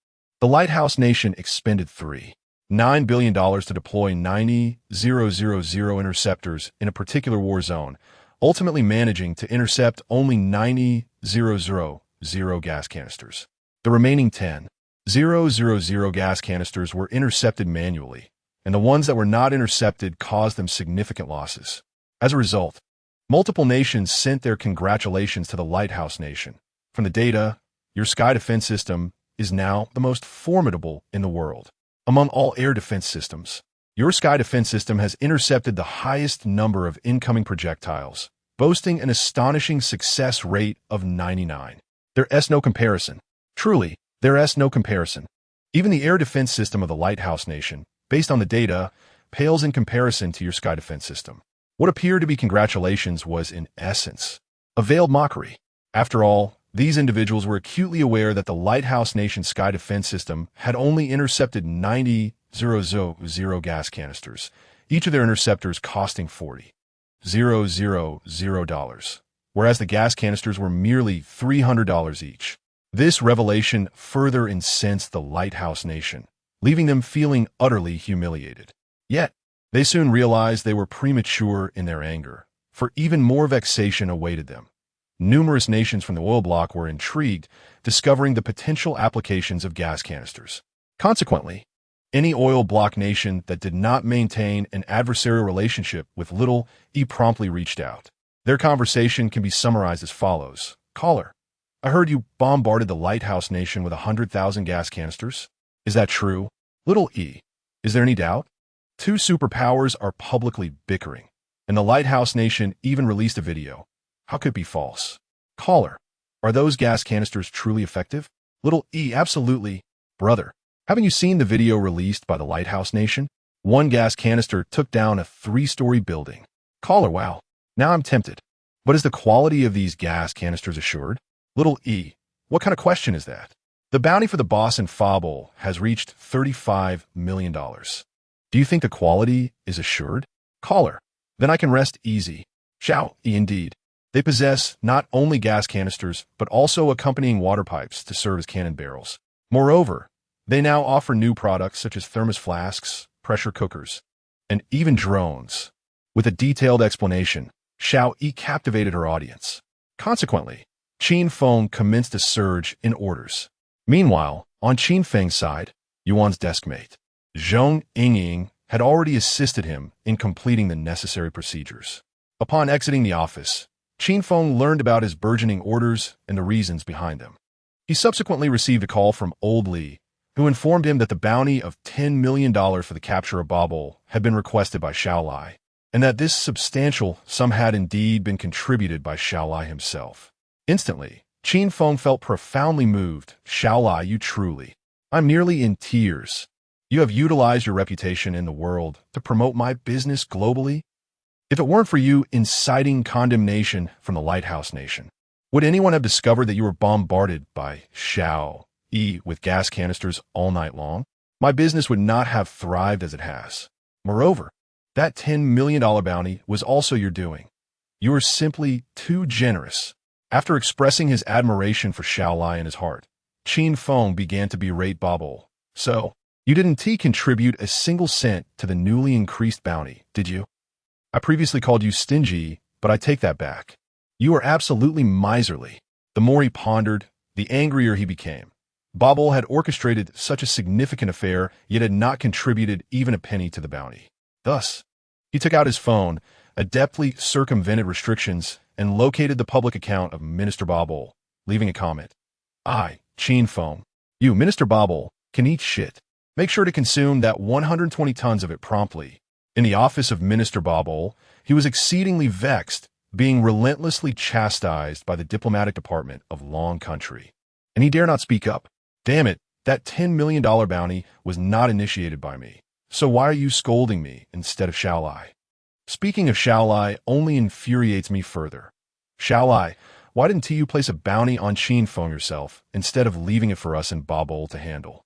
the Lighthouse Nation expended $3.9 billion to deploy 90,000 interceptors in a particular war zone, ultimately managing to intercept only 90,000 gas canisters. The remaining 10,000 gas canisters were intercepted manually, and the ones that were not intercepted caused them significant losses. As a result, multiple nations sent their congratulations to the Lighthouse Nation. From the data, your sky defense system is now the most formidable in the world. Among all air defense systems, your sky defense system has intercepted the highest number of incoming projectiles, boasting an astonishing success rate of 99. There's no comparison. Truly, there's no comparison. Even the air defense system of the Lighthouse Nation, based on the data, pales in comparison to your sky defense system. What appeared to be congratulations was, in essence, a veiled mockery. After all, these individuals were acutely aware that the Lighthouse Nation sky defense system had only intercepted 90,000 gas canisters, each of their interceptors costing $40,000, whereas the gas canisters were merely $300 each. This revelation further incensed the Lighthouse Nation, leaving them feeling utterly humiliated. Yet, they soon realized they were premature in their anger, for even more vexation awaited them. Numerous nations from the oil bloc were intrigued, discovering the potential applications of gas canisters. Consequently, any oil bloc nation that did not maintain an adversarial relationship with Little E promptly reached out. Their conversation can be summarized as follows. Caller, I heard you bombarded the Lighthouse Nation with 100,000 gas canisters. Is that true? Little E, is there any doubt? Two superpowers are publicly bickering, and the Lighthouse Nation even released a video. How could it be false? Caller, are those gas canisters truly effective? Little E, absolutely. Brother, haven't you seen the video released by the Lighthouse Nation? One gas canister took down a 3-story building. Caller, wow. Now I'm tempted. But is the quality of these gas canisters assured? Little E, what kind of question is that? The bounty for the boss in Fable has reached $35 million. Do you think the quality is assured? Caller, then I can rest easy. Xiao E, indeed. They possess not only gas canisters, but also accompanying water pipes to serve as cannon barrels. Moreover, they now offer new products such as thermos flasks, pressure cookers, and even drones. With a detailed explanation, Xiao E captivated her audience. Consequently, Qin Feng commenced a surge in orders. Meanwhile, on Qin Feng's side, Yuan's deskmate, Zhong Yingying, had already assisted him in completing the necessary procedures. Upon exiting the office, Qin Feng learned about his burgeoning orders and the reasons behind them. He subsequently received a call from Old Li, who informed him that the bounty of $10 million for the capture of Babel had been requested by Xiaolai, and that this substantial sum had indeed been contributed by Xiaolai himself. Instantly, Qin Feng felt profoundly moved. Xiaolai, you truly. I'm nearly in tears. You have utilized your reputation in the world to promote my business globally. If it weren't for you inciting condemnation from the Lighthouse Nation, would anyone have discovered that you were bombarded by Xiao E with gas canisters all night long? My business would not have thrived as it has. Moreover, that $10 million bounty was also your doing. You are simply too generous. After expressing his admiration for Xiaolai in his heart, Qin Feng began to berate Babel. So, you didn't contribute a single cent to the newly increased bounty, did you? I previously called you stingy, but I take that back. You are absolutely miserly. The more he pondered, the angrier he became. Babel had orchestrated such a significant affair, yet had not contributed even a penny to the bounty. Thus, he took out his phone, adeptly circumvented restrictions, and located the public account of Minister Babel, leaving a comment. I, Qin Feng, you, Minister Babel, can eat shit. Make sure to consume that 120 tons of it promptly. In the office of Minister Babel, he was exceedingly vexed, being relentlessly chastised by the diplomatic department of Long Country. And he dare not speak up. Damn it, that $10 million bounty was not initiated by me. So why are you scolding me instead of Xiaolai? Speaking of Xiaolai only infuriates me further. Xiaolai, why didn't you place a bounty on Qin Feng yourself instead of leaving it for us and Babol to handle?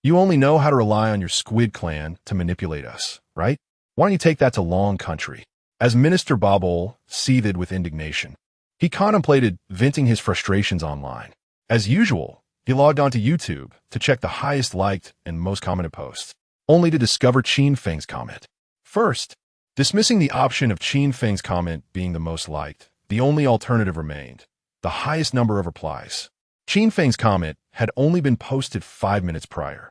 You only know how to rely on your squid clan to manipulate us, right? Why don't you take that to Long Country? As Minister Babol seethed with indignation, he contemplated venting his frustrations online. As usual, he logged onto YouTube to check the highest liked and most commented posts, only to discover Qin Feng's comment. First, dismissing the option of Qin Feng's comment being the most liked, the only alternative remained, the highest number of replies. Qin Feng's comment had only been posted 5 minutes prior,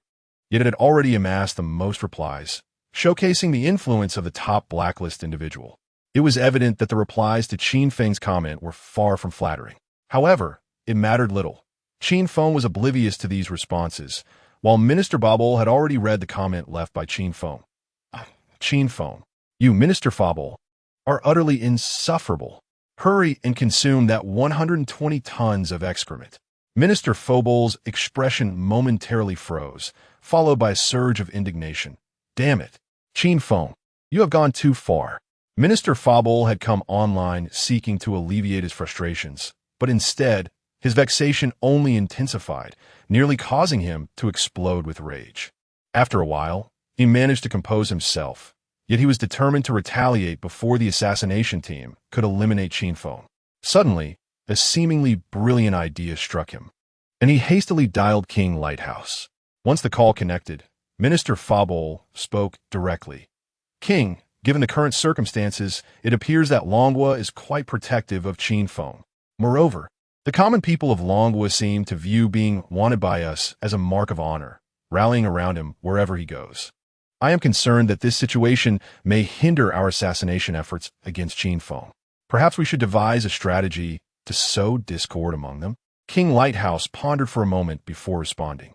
yet it had already amassed the most replies, showcasing the influence of the top blacklist individual. It was evident that the replies to Qin Feng's comment were far from flattering. However, it mattered little. Qin Feng was oblivious to these responses, while Minister Babol had already read the comment left by Qin Feng. Qin Feng, you, Minister Babol, are utterly insufferable. Hurry and consume that 120 tons of excrement. Minister Fobol's expression momentarily froze, followed by a surge of indignation. Damn it. Qin Feng, you have gone too far. Minister Fabol had come online seeking to alleviate his frustrations, but instead, his vexation only intensified, nearly causing him to explode with rage. After a while, he managed to compose himself, yet he was determined to retaliate before the assassination team could eliminate Qin Feng. Suddenly, a seemingly brilliant idea struck him, and he hastily dialed King Lighthouse. Once the call connected, Minister Fabol spoke directly. King, given the current circumstances, it appears that Longhua is quite protective of Qin Feng. Moreover, the common people of Longhua seem to view being wanted by us as a mark of honor, rallying around him wherever he goes. I am concerned that this situation may hinder our assassination efforts against Qin Feng. Perhaps we should devise a strategy to sow discord among them. King Lighthouse pondered for a moment before responding.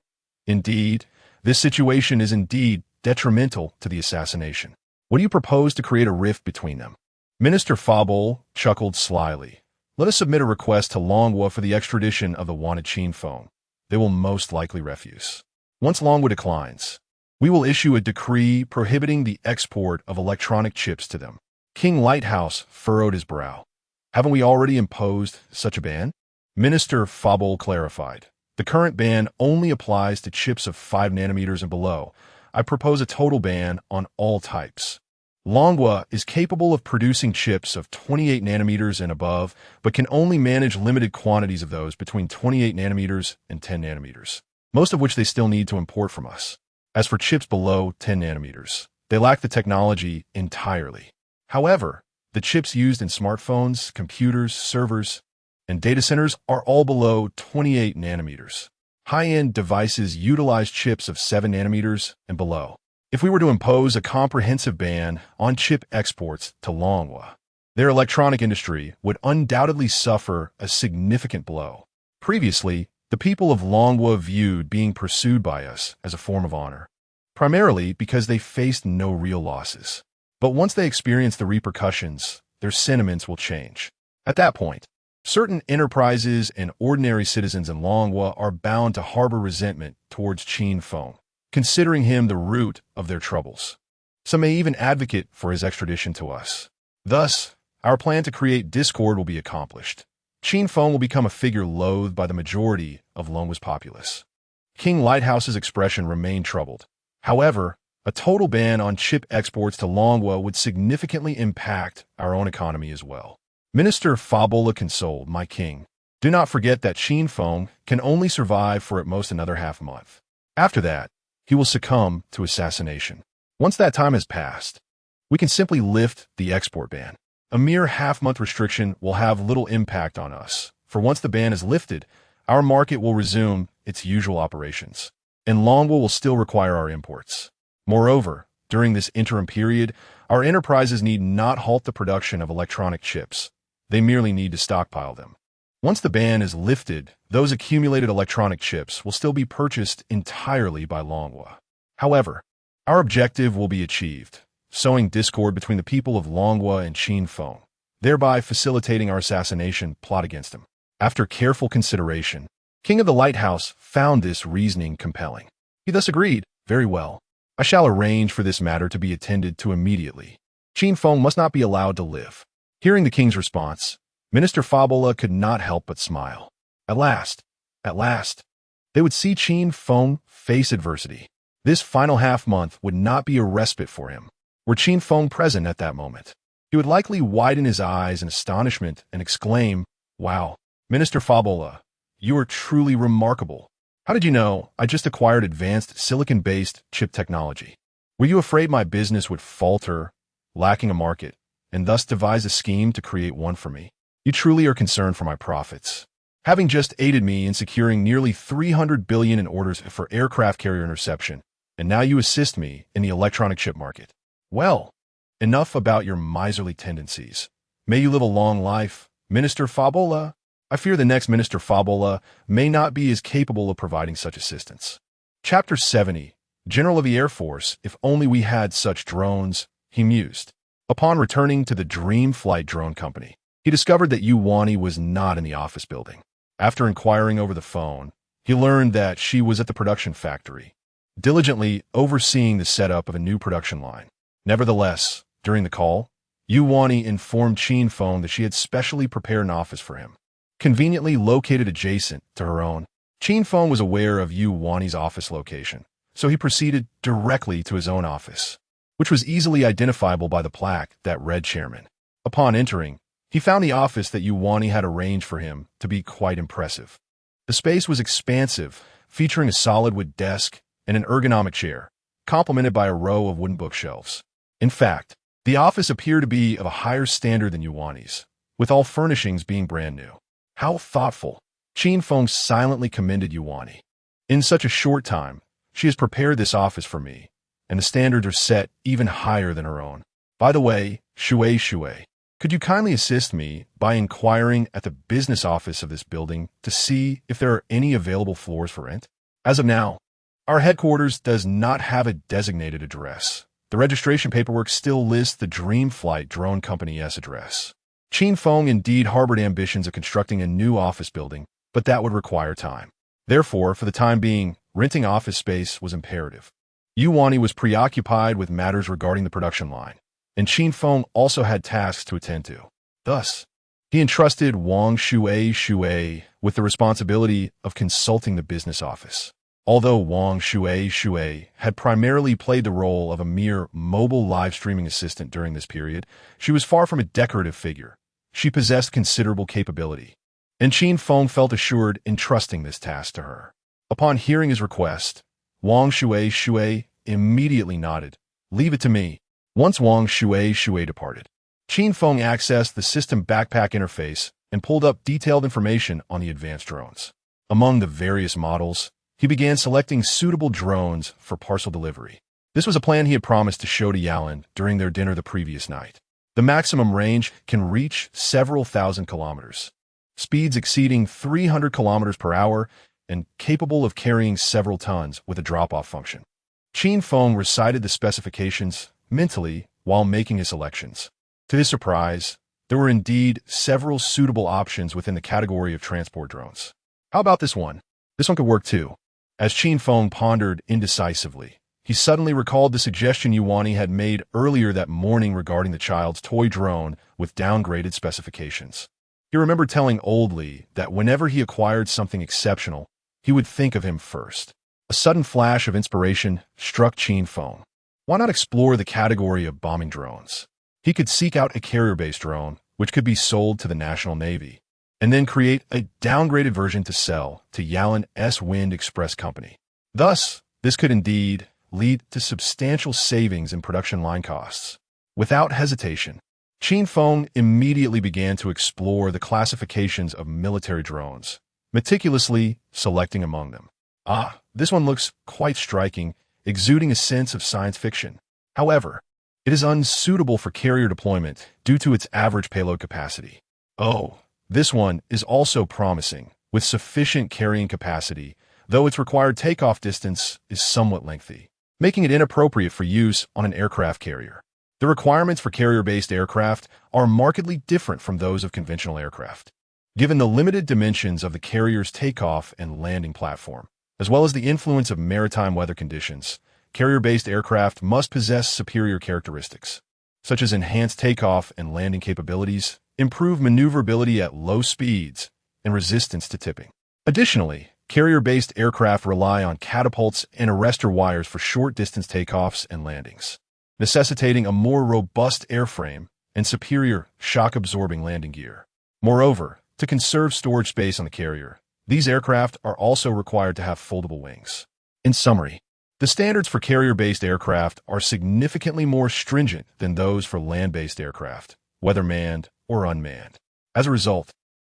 Indeed, this situation is indeed detrimental to the assassination. What do you propose to create a rift between them? Minister Fabol chuckled slyly. Let us submit a request to Longhua for the extradition of the wanted Qin Feng. They will most likely refuse. Once Longhua declines, we will issue a decree prohibiting the export of electronic chips to them. King Lighthouse furrowed his brow. Haven't we already imposed such a ban? Minister Fabol clarified. The current ban only applies to chips of 5 nanometers and below. I propose a total ban on all types. Longhua is capable of producing chips of 28 nanometers and above, but can only manage limited quantities of those between 28 nanometers and 10 nanometers, most of which they still need to import from us. As for chips below 10 nanometers, they lack the technology entirely. However, the chips used in smartphones, computers, servers, and data centers are all below 28 nanometers. High-end devices utilize chips of 7 nanometers and below. If we were to impose a comprehensive ban on chip exports to Longhua, their electronic industry would undoubtedly suffer a significant blow. Previously, the people of Longhua viewed being pursued by us as a form of honor, primarily because they faced no real losses. But once they experience the repercussions, their sentiments will change. At that point, certain enterprises and ordinary citizens in Longhua are bound to harbor resentment towards Qin Feng, considering him the root of their troubles. Some may even advocate for his extradition to us. Thus, our plan to create discord will be accomplished. Qin Feng will become a figure loathed by the majority of Longhua's populace. King Lighthouse's expression remained troubled. However, a total ban on chip exports to Longhua would significantly impact our own economy as well. Minister Fabola consoled, my king. Do not forget that Qin Feng can only survive for at most another half-month. After that, he will succumb to assassination. Once that time has passed, we can simply lift the export ban. A mere half-month restriction will have little impact on us, for once the ban is lifted, our market will resume its usual operations, and Longhua will still require our imports. Moreover, during this interim period, our enterprises need not halt the production of electronic chips. They merely need to stockpile them. Once the ban is lifted, those accumulated electronic chips will still be purchased entirely by Longhua. However, our objective will be achieved, sowing discord between the people of Longhua and Qin Feng, thereby facilitating our assassination plot against him. After careful consideration, King of the Lighthouse found this reasoning compelling. He thus agreed, very well. I shall arrange for this matter to be attended to immediately. Qin Feng must not be allowed to live. Hearing the king's response, Minister Fabola could not help but smile. At last, they would see Qin Feng face adversity. This final half-month would not be a respite for him. Were Qin Feng present at that moment, he would likely widen his eyes in astonishment and exclaim, "Wow, Minister Fabola, you are truly remarkable. How did you know I just acquired advanced silicon-based chip technology? Were you afraid my business would falter, lacking a market, and thus devise a scheme to create one for me? You truly are concerned for my profits, having just aided me in securing nearly 300 billion in orders for aircraft carrier interception, and now you assist me in the electronic chip market. Well, enough about your miserly tendencies. May you live a long life, Minister Fabola. I fear the next Minister Fabola may not be as capable of providing such assistance." Chapter 70. General of the Air Force, if only we had such drones, he mused. Upon returning to the Dream Flight Drone Company, he discovered that Yuan was not in the office building. After inquiring over the phone, he learned that she was at the production factory, diligently overseeing the setup of a new production line. Nevertheless, during the call, Yuan informed Qin Feng that she had specially prepared an office for him, conveniently located adjacent to her own. Qin Feng was aware of Yuan's office location, so he proceeded directly to his own office, which was easily identifiable by the plaque that read Chairman. Upon entering, he found the office that Yuan had arranged for him to be quite impressive. The space was expansive, featuring a solid wood desk and an ergonomic chair, complemented by a row of wooden bookshelves. In fact, the office appeared to be of a higher standard than Yuan's, with all furnishings being brand new. How thoughtful! Qin Feng silently commended Yuan. In such a short time, she has prepared this office for me, and the standards are set even higher than her own. By the way, Shui, could you kindly assist me by inquiring at the business office of this building to see if there are any available floors for rent? As of now, our headquarters does not have a designated address. The registration paperwork still lists the Dream Flight Drone Company's address. Qin Feng indeed harbored ambitions of constructing a new office building, but that would require time. Therefore, for the time being, renting office space was imperative. Yuan was preoccupied with matters regarding the production line, and Qin Feng also had tasks to attend to. Thus, he entrusted Wang Shui with the responsibility of consulting the business office. Although Wang Shui had primarily played the role of a mere mobile live streaming assistant during this period, she was far from a decorative figure. She possessed considerable capability, and Qin Feng felt assured in trusting this task to her. Upon hearing his request, Wang Shui immediately nodded. "Leave it to me." Once Wang Shui departed, Qin Feng accessed the system backpack interface and pulled up detailed information on the advanced drones. Among the various models, he began selecting suitable drones for parcel delivery. This was a plan he had promised to show to Yalan during their dinner the previous night. The maximum range can reach several thousand kilometers, speeds exceeding 300 kilometers per hour, and capable of carrying several tons with a drop-off function. Qin Feng recited the specifications mentally while making his selections. To his surprise, there were indeed several suitable options within the category of transport drones. How about this one? This one could work too. As Qin Feng pondered indecisively, he suddenly recalled the suggestion Yuan had made earlier that morning regarding the child's toy drone with downgraded specifications. He remembered telling Old Lee that whenever he acquired something exceptional, he would think of him first. A sudden flash of inspiration struck Qin Feng. Why not explore the category of bombing drones? He could seek out a carrier-based drone, which could be sold to the National Navy, and then create a downgraded version to sell to Yalan's Wind Express Company. Thus, this could indeed lead to substantial savings in production line costs. Without hesitation, Qin Feng immediately began to explore the classifications of military drones, meticulously selecting among them. This one looks quite striking, exuding a sense of science fiction. However, it is unsuitable for carrier deployment due to its average payload capacity. This one is also promising, with sufficient carrying capacity, though its required takeoff distance is somewhat lengthy, making it inappropriate for use on an aircraft carrier. The requirements for carrier-based aircraft are markedly different from those of conventional aircraft. Given the limited dimensions of the carrier's takeoff and landing platform, as well as the influence of maritime weather conditions, carrier-based aircraft must possess superior characteristics. such as enhanced takeoff and landing capabilities, improved maneuverability at low speeds, and resistance to tipping. Additionally, carrier-based aircraft rely on catapults and arrestor wires for short-distance takeoffs and landings, necessitating a more robust airframe and superior shock-absorbing landing gear. Moreover, to conserve storage space on the carrier, these aircraft are also required to have foldable wings. In summary, the standards for carrier-based aircraft are significantly more stringent than those for land-based aircraft, whether manned or unmanned. As a result,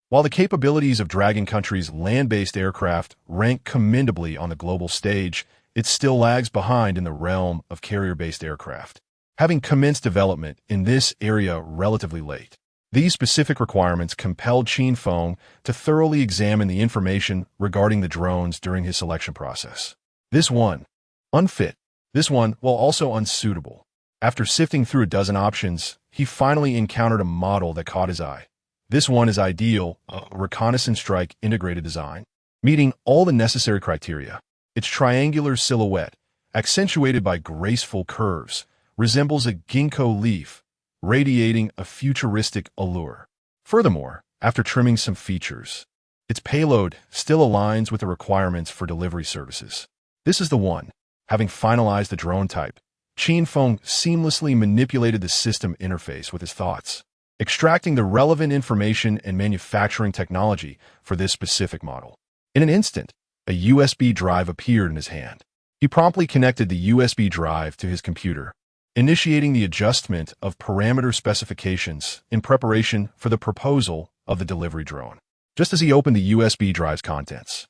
while the capabilities of Dragon Country's land-based aircraft rank commendably on the global stage, it still lags behind in the realm of carrier-based aircraft, having commenced development in this area relatively late. These specific requirements compelled Qin Feng to thoroughly examine the information regarding the drones during his selection process. This one, unfit. This one, while also unsuitable. After sifting through a dozen options, he finally encountered a model that caught his eye. This one is ideal, a reconnaissance strike integrated design, meeting all the necessary criteria. Its triangular silhouette, accentuated by graceful curves, resembles a ginkgo leaf, radiating a futuristic allure. Furthermore, after trimming some features, its payload still aligns with the requirements for delivery services. This is the one. Having finalized the drone type, Qin Feng seamlessly manipulated the system interface with his thoughts, extracting the relevant information and manufacturing technology for this specific model. In an instant, a USB drive appeared in his hand. He promptly connected the USB drive to his computer, initiating the adjustment of parameter specifications in preparation for the proposal of the delivery drone. Just as he opened the USB drive's contents,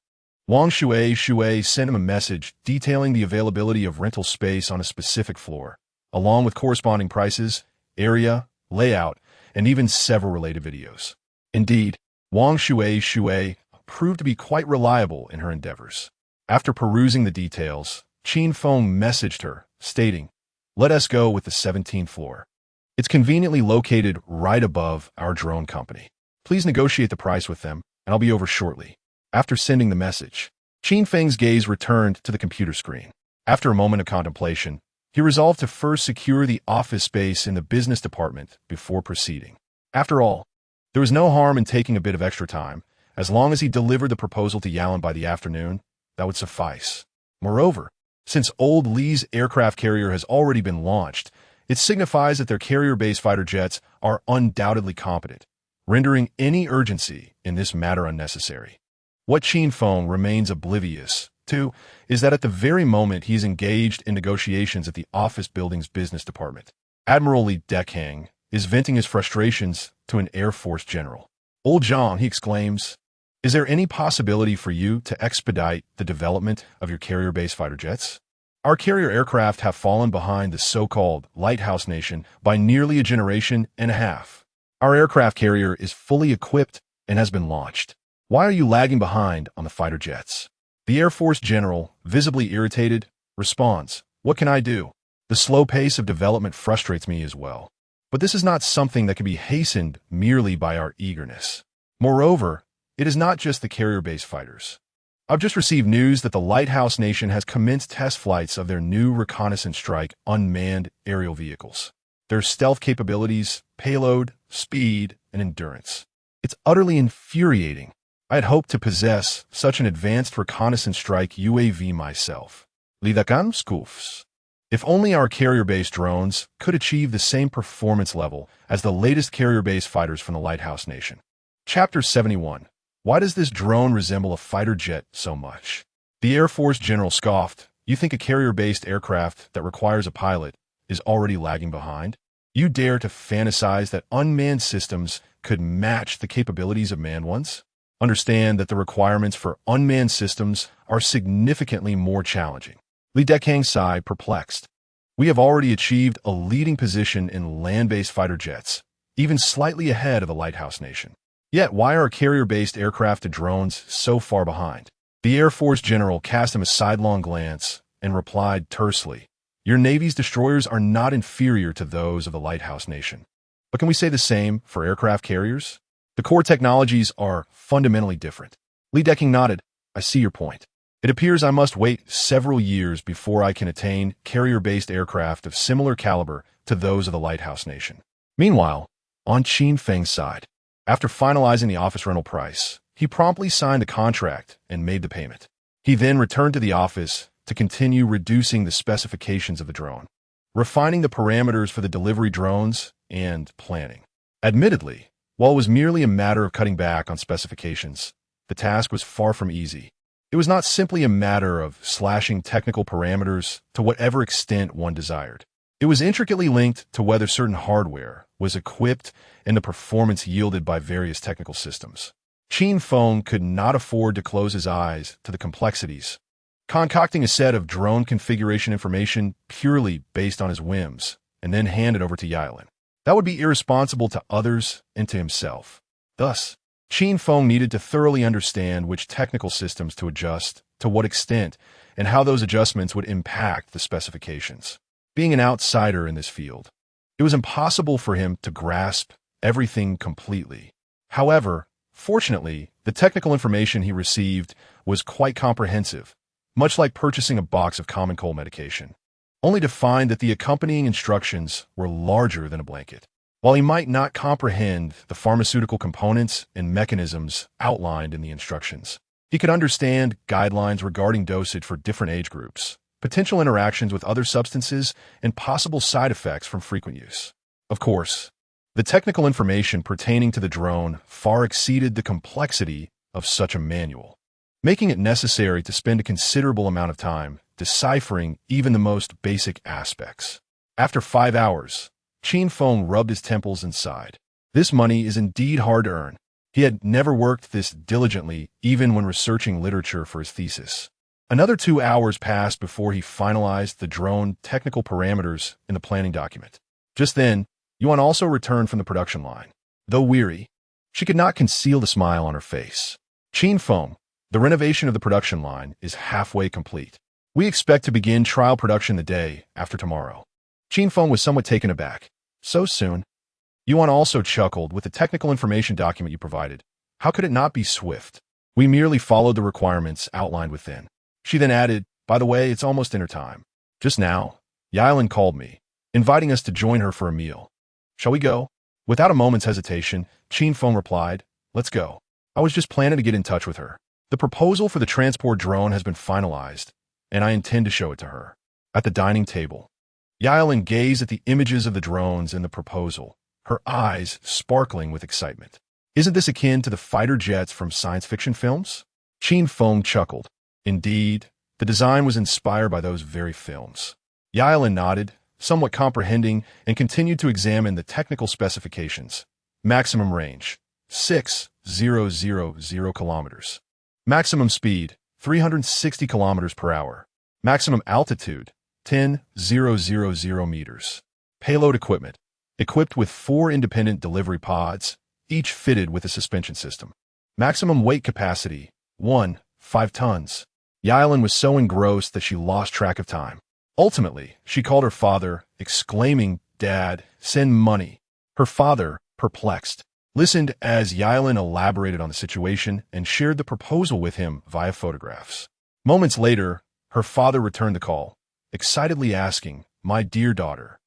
Wang Shui sent him a message detailing the availability of rental space on a specific floor, along with corresponding prices, area, layout, and even several related videos. Indeed, Wang Shui proved to be quite reliable in her endeavors. After perusing the details, Qin Feng messaged her, stating, "Let us go with the 17th floor. It's conveniently located right above our drone company. Please negotiate the price with them, and I'll be over shortly." After sending the message, Qin Feng's gaze returned to the computer screen. After a moment of contemplation, he resolved to first secure the office space in the business department before proceeding. After all, there was no harm in taking a bit of extra time. As long as he delivered the proposal to Yalan by the afternoon, that would suffice. Moreover, since Old Li's aircraft carrier has already been launched, it signifies that their carrier-based fighter jets are undoubtedly competent, rendering any urgency in this matter unnecessary. What Qin Feng remains oblivious to is that at the very moment he is engaged in negotiations at the office building's business department, Admiral Li Dekang is venting his frustrations to an Air Force general. "Old John," he exclaims, "is there any possibility for you to expedite the development of your carrier-based fighter jets? Our carrier aircraft have fallen behind the so-called Lighthouse Nation by nearly a generation and a half. Our aircraft carrier is fully equipped and has been launched. Why are you lagging behind on the fighter jets?" The Air Force general, visibly irritated, responds, "What can I do? The slow pace of development frustrates me as well. But this is not something that can be hastened merely by our eagerness. Moreover, it is not just the carrier-based fighters. I've just received news that the Lighthouse Nation has commenced test flights of their new reconnaissance strike unmanned aerial vehicles. Their stealth capabilities, payload, speed, and endurance. It's utterly infuriating. I had hoped to possess such an advanced reconnaissance strike UAV myself. Lidakan scoofs. If only our carrier-based drones could achieve the same performance level as the latest carrier-based fighters from the Lighthouse Nation. Chapter 71. Why does this drone resemble a fighter jet so much? The Air Force general scoffed. You think a carrier-based aircraft that requires a pilot is already lagging behind? You dare to fantasize that unmanned systems could match the capabilities of manned ones? Understand that the requirements for unmanned systems are significantly more challenging. Li Dekang sighed, perplexed. We have already achieved a leading position in land-based fighter jets, even slightly ahead of the Lighthouse Nation. Yet why are carrier-based aircraft and drones so far behind? The Air Force general cast him a sidelong glance and replied tersely, "Your Navy's destroyers are not inferior to those of the Lighthouse Nation. But can we say the same for aircraft carriers? The core technologies are fundamentally different." Li Dekang nodded. "I see your point. It appears I must wait several years before I can attain carrier-based aircraft of similar caliber to those of the Lighthouse Nation. Meanwhile, on Qin Feng's side, after finalizing the office rental price, he promptly signed the contract and made the payment. He then returned to the office to continue reducing the specifications of the drone, refining the parameters for the delivery drones, and planning. Admittedly, while it was merely a matter of cutting back on specifications, the task was far from easy. It was not simply a matter of slashing technical parameters to whatever extent one desired. It was intricately linked to whether certain hardware was equipped and the performance yielded by various technical systems. Qin Feng could not afford to close his eyes to the complexities, concocting a set of drone configuration information purely based on his whims, and then hand it over to Yilan. That would be irresponsible to others and to himself. Thus, Qin Feng needed to thoroughly understand which technical systems to adjust, to what extent, and how those adjustments would impact the specifications. Being an outsider in this field, it was impossible for him to grasp everything completely. However, fortunately, the technical information he received was quite comprehensive, much like purchasing a box of common cold medication, only to find that the accompanying instructions were larger than a blanket. While he might not comprehend the pharmaceutical components and mechanisms outlined in the instructions, he could understand guidelines regarding dosage for different age groups, potential interactions with other substances, and possible side effects from frequent use. Of course, the technical information pertaining to the drone far exceeded the complexity of such a manual, making it necessary to spend a considerable amount of time deciphering even the most basic aspects. After 5 hours, Qin Feng rubbed his temples and sighed. This money is indeed hard to earn. He had never worked this diligently, even when researching literature for his thesis. Another 2 hours passed before he finalized the drone technical parameters in the planning document. Just then, Yuan also returned from the production line. Though weary, she could not conceal the smile on her face. Qin Feng, the renovation of the production line is halfway complete. We expect to begin trial production the day after tomorrow. Qin Feng was somewhat taken aback. So soon? Yuan also chuckled with the technical information document you provided. How could it not be swift? We merely followed the requirements outlined within. She then added, by the way, it's almost dinner time. Just now, Yilan called me, inviting us to join her for a meal. Shall we go? Without a moment's hesitation, Qin Feng replied, let's go. I was just planning to get in touch with her. The proposal for the transport drone has been finalized, and I intend to show it to her. At the dining table, Yilan gazed at the images of the drones and the proposal, her eyes sparkling with excitement. Isn't this akin to the fighter jets from science fiction films? Qin Feng chuckled. Indeed, the design was inspired by those very films. Yilan nodded, somewhat comprehending, and continued to examine the technical specifications. Maximum range, 6,000 kilometers. Maximum speed, 360 kilometers per hour. Maximum altitude, 10,000 meters. Payload equipment, equipped with 4 independent delivery pods, each fitted with a suspension system. Maximum weight capacity, 5 tons. Yilan was so engrossed that she lost track of time. Ultimately, she called her father, exclaiming, Dad, send money. Her father, perplexed, listened as Yilan elaborated on the situation and shared the proposal with him via photographs. Moments later, her father returned the call, excitedly asking, my dear daughter,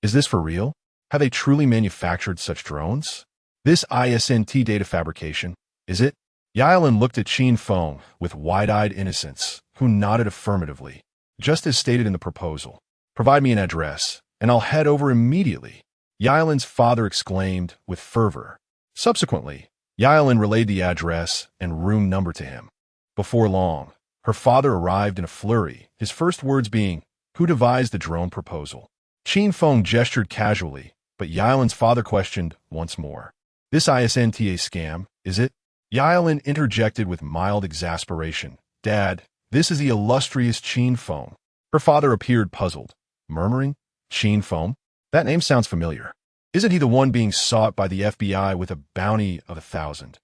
is this for real? Have they truly manufactured such drones? This ISNT data fabrication, is it? Yilan looked at Qin Feng with wide-eyed innocence, who nodded affirmatively. Just as stated in the proposal. Provide me an address, and I'll head over immediately. Yilan's father exclaimed with fervor. Subsequently, Yilan relayed the address and room number to him. Before long, her father arrived in a flurry, his first words being, who devised the drone proposal? Qin Feng gestured casually, but Yilan's father questioned once more. This ISNTA scam, is it? Yilan interjected with mild exasperation. Dad, this is the illustrious Qin Feng. Her father appeared puzzled, murmuring, Qin Feng? That name sounds familiar. Isn't he the one being sought by the FBI with a bounty of 1,000?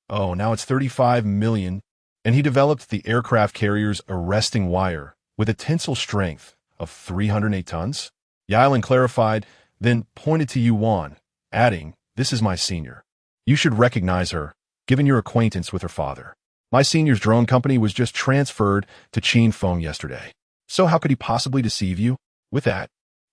Oh, now it's 35 million, and he developed the aircraft carrier's arresting wire with a tensile strength of 308 tons? Yilan clarified, then pointed to Yuan, adding, this is my senior. You should recognize her, given your acquaintance with her father. My senior's drone company was just transferred to Qin Feng yesterday. So how could he possibly deceive you? With that,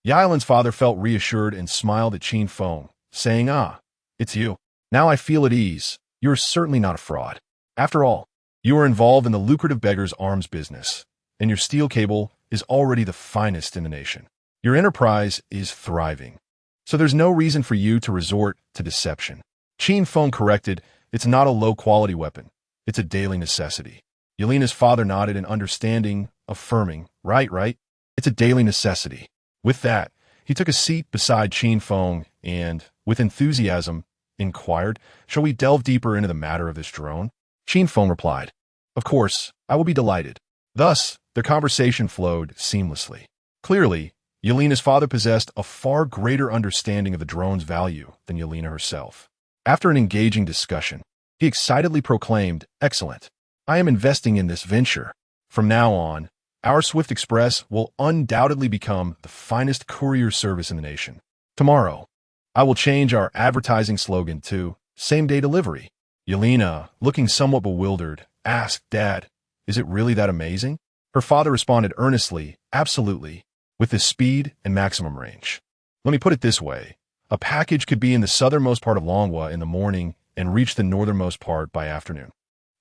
Yilan's father felt reassured and smiled at Qin Feng, saying, "Ah, it's you. Now I feel at ease. You are certainly not a fraud. After all, you are involved in the lucrative beggar's arms business, and your steel cable is already the finest in the nation. Your enterprise is thriving, so there's no reason for you to resort to deception." Qin Feng corrected, "It's not a low-quality weapon. It's a daily necessity." Yelena's father nodded in understanding, affirming, Right. It's a daily necessity." With that, he took a seat beside Qin Feng and, with enthusiasm, inquired, "Shall we delve deeper into the matter of this drone?" Qin Feng replied, "Of course, I will be delighted." Thus, their conversation flowed seamlessly. Clearly, Yelena's father possessed a far greater understanding of the drone's value than Yelena herself. After an engaging discussion, he excitedly proclaimed, "Excellent. I am investing in this venture. From now on, our Swift Express will undoubtedly become the finest courier service in the nation. Tomorrow, I will change our advertising slogan to same-day delivery." Yelena, looking somewhat bewildered, asked, "Dad, is it really that amazing?" Her father responded earnestly, "Absolutely, with the speed and maximum range. Let me put it this way. A package could be in the southernmost part of Longhua in the morning and reach the northernmost part by afternoon.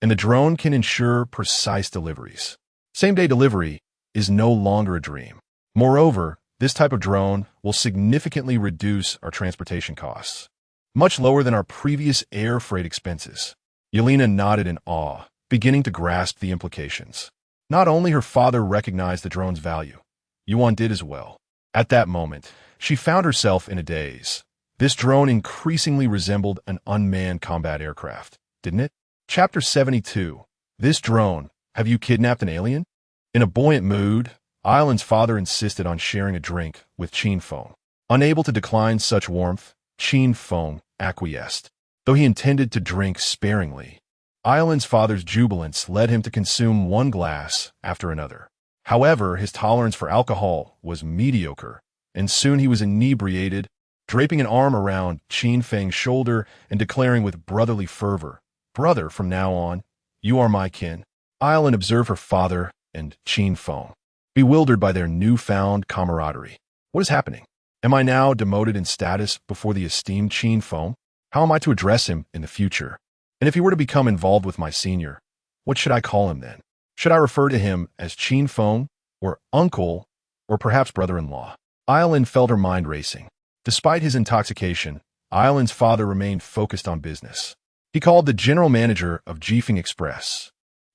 And the drone can ensure precise deliveries. Same-day delivery is no longer a dream. Moreover, this type of drone will significantly reduce our transportation costs, much lower than our previous air freight expenses." Yelena nodded in awe, beginning to grasp the implications. Not only her father recognized the drone's value, Yuan did as well. At that moment, she found herself in a daze. This drone increasingly resembled an unmanned combat aircraft, didn't it? Chapter 72. This drone, have you kidnapped an alien? In a buoyant mood, Island's father insisted on sharing a drink with Qin Feng. Unable to decline such warmth, Qin Feng acquiesced, though he intended to drink sparingly. Island's father's jubilance led him to consume one glass after another. However, his tolerance for alcohol was mediocre, and soon he was inebriated, draping an arm around Qin Feng's shoulder and declaring with brotherly fervor, "Brother, from now on, you are my kin." Island observed her father and Qin Feng, bewildered by their newfound camaraderie. What is happening? Am I now demoted in status before the esteemed Qin Feng? How am I to address him in the future? And if he were to become involved with my senior, what should I call him then? Should I refer to him as Qin Feng, or uncle, or perhaps brother-in-law? Island felt her mind racing. Despite his intoxication, Island's father remained focused on business. He called the general manager of Qin Express,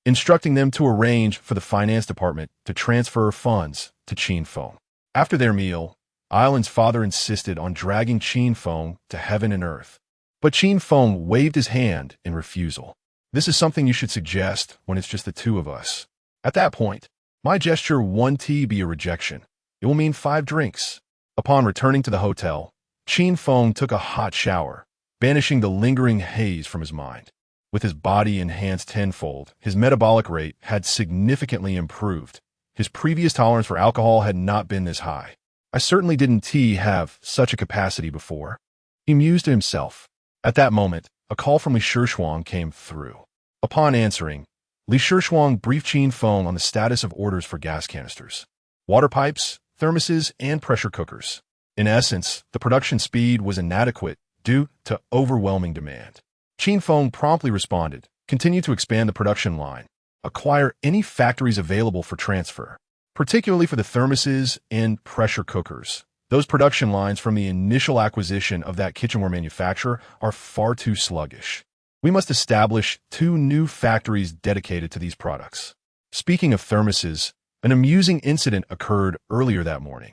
instructing them to arrange for the finance department to transfer funds to Qin Feng. After their meal, Island's father insisted on dragging Qin Feng to heaven and earth. But Qin Feng waved his hand in refusal. "This is something you should suggest when it's just the two of us." At that point, my gesture won't be a rejection. It will mean 5 drinks. Upon returning to the hotel, Qin Feng took a hot shower, banishing the lingering haze from his mind. With his body enhanced tenfold, his metabolic rate had significantly improved. His previous tolerance for alcohol had not been this high. "I certainly didn't have such a capacity before," he mused to himself. At that moment, a call from Li Shishuang came through. Upon answering, Li Shishuang briefed Qin Feng on the status of orders for gas canisters, water pipes, thermoses, and pressure cookers. In essence, the production speed was inadequate due to overwhelming demand. Qin Feng promptly responded, "Continue to expand the production line. Acquire any factories available for transfer, particularly for the thermoses and pressure cookers. Those production lines from the initial acquisition of that kitchenware manufacturer are far too sluggish. We must establish 2 new factories dedicated to these products." Speaking of thermoses, an amusing incident occurred earlier that morning.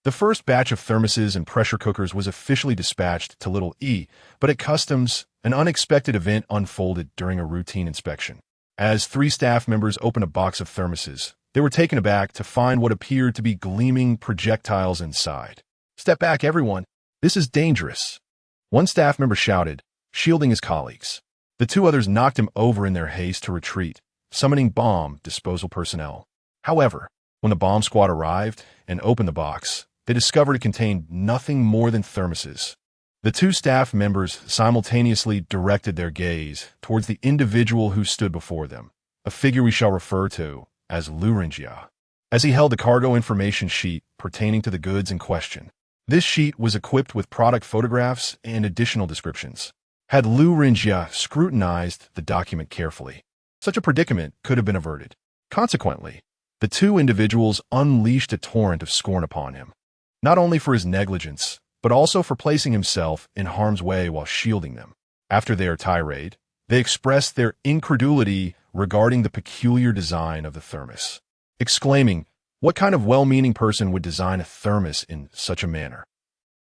The first batch of thermoses and pressure cookers was officially dispatched to Little E, but at customs, an unexpected event unfolded during a routine inspection. As 3 staff members opened a box of thermoses, they were taken aback to find what appeared to be gleaming projectiles inside. "Step back, everyone. This is dangerous," one staff member shouted, shielding his colleagues. The 2 others knocked him over in their haste to retreat, summoning bomb disposal personnel. However, when the bomb squad arrived and opened the box, they discovered it contained nothing more than thermoses. The 2 staff members simultaneously directed their gaze towards the individual who stood before them, a figure we shall refer to as Lu Renjia. as he held the cargo information sheet pertaining to the goods in question. This sheet was equipped with product photographs and additional descriptions. Had Lu Rinjia scrutinized the document carefully, such a predicament could have been averted. Consequently, the two individuals unleashed a torrent of scorn upon him, not only for his negligence, but also for placing himself in harm's way while shielding them. After their tirade, they expressed their incredulity regarding the peculiar design of the thermos, exclaiming, "What kind of well-meaning person would design a thermos in such a manner?"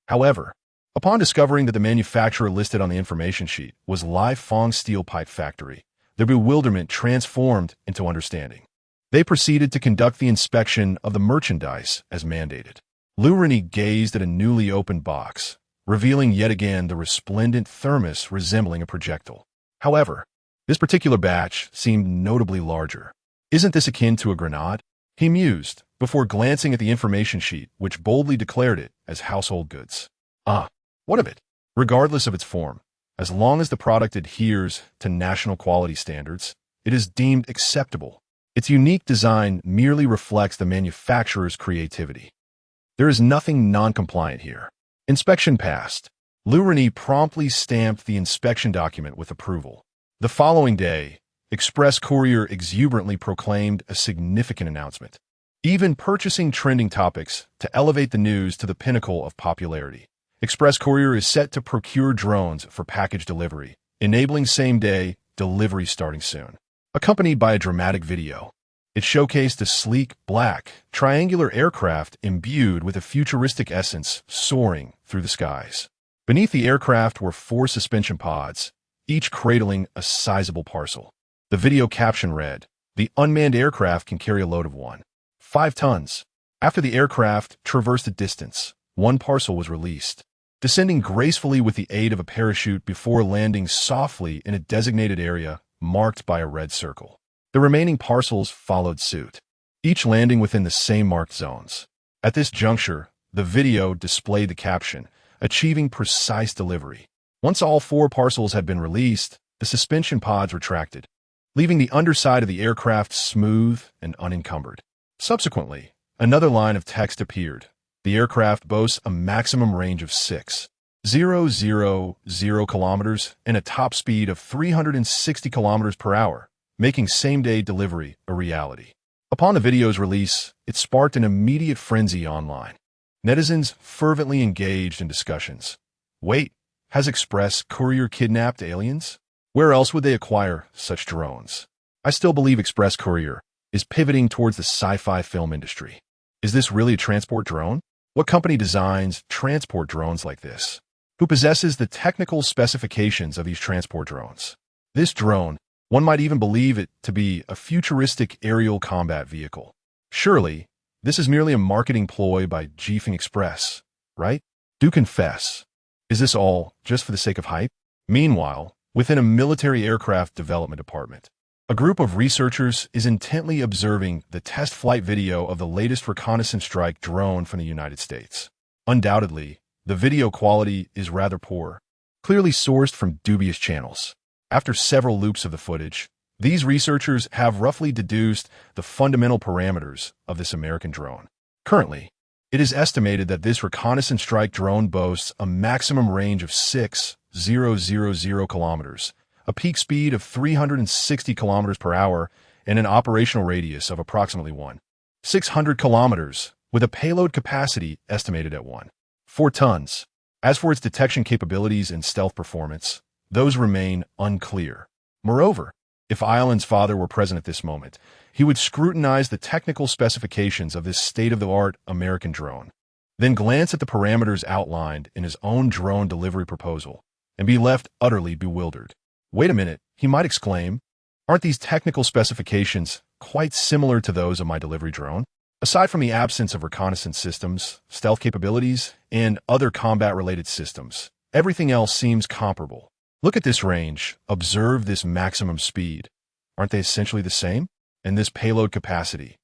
However, upon discovering that the manufacturer listed on the information sheet was Lighthouse Steel Pipe Factory, their bewilderment transformed into understanding. They proceeded to conduct the inspection of the merchandise as mandated. Lu Rinjia gazed at a newly opened box, revealing yet again the resplendent thermos resembling a projectile. However, this particular batch seemed notably larger. "Isn't this akin to a grenade?" he mused, before glancing at the information sheet, which boldly declared it as household goods. What of it? Regardless of its form, as long as the product adheres to national quality standards, it is deemed acceptable. Its unique design merely reflects the manufacturer's creativity. There is nothing non-compliant here. Inspection passed. Lu Rinjia promptly stamped the inspection document with approval. The following day, Express Courier exuberantly proclaimed a significant announcement, even purchasing trending topics to elevate the news to the pinnacle of popularity. Express Courier is set to procure drones for package delivery, enabling same-day delivery starting soon. Accompanied by a dramatic video, it showcased a sleek, black, triangular aircraft imbued with a futuristic essence soaring through the skies. Beneath the aircraft were 4 suspension pods, each cradling a sizable parcel. The video caption read, "The unmanned aircraft can carry a load of 1.5 tons. After the aircraft traversed a distance, 1 parcel was released, descending gracefully with the aid of a parachute before landing softly in a designated area marked by a red circle. The remaining parcels followed suit, each landing within the same marked zones." At this juncture, the video displayed the caption, "Achieving precise delivery." Once all 4 parcels had been released, the suspension pods retracted, leaving the underside of the aircraft smooth and unencumbered. Subsequently, another line of text appeared. The aircraft boasts a maximum range of 6,000 kilometers and a top speed of 360 kilometers per hour, making same-day delivery a reality. Upon the video's release, it sparked an immediate frenzy online. Netizens fervently engaged in discussions. Wait, has Express Courier kidnapped aliens? Where else would they acquire such drones? I still believe Express Courier is pivoting towards the sci-fi film industry. Is this really a transport drone? What company designs transport drones like this? Who possesses the technical specifications of these transport drones? This drone, one might even believe it to be a futuristic aerial combat vehicle. Surely, this is merely a marketing ploy by Qin Feng Express, right? Do confess. Is this all just for the sake of hype? Meanwhile, within a military aircraft development department, a group of researchers is intently observing the test flight video of the latest reconnaissance strike drone from the United States. Undoubtedly, the video quality is rather poor, clearly sourced from dubious channels. After several loops of the footage, these researchers have roughly deduced the fundamental parameters of this American drone. Currently, it is estimated that this reconnaissance strike drone boasts a maximum range of 6,000 kilometers, a peak speed of 360 kilometers per hour, and an operational radius of approximately 1,600 kilometers, with a payload capacity estimated at 1.4 tons. As for its detection capabilities and stealth performance, those remain unclear. Moreover, if Island's father were present at this moment, he would scrutinize the technical specifications of this state-of-the-art American drone, then glance at the parameters outlined in his own drone delivery proposal, and be left utterly bewildered. Wait a minute, he might exclaim, aren't these technical specifications quite similar to those of my delivery drone? Aside from the absence of reconnaissance systems, stealth capabilities, and other combat-related systems, everything else seems comparable. Look at this range, observe this maximum speed. Aren't they essentially the same? And this payload capacity.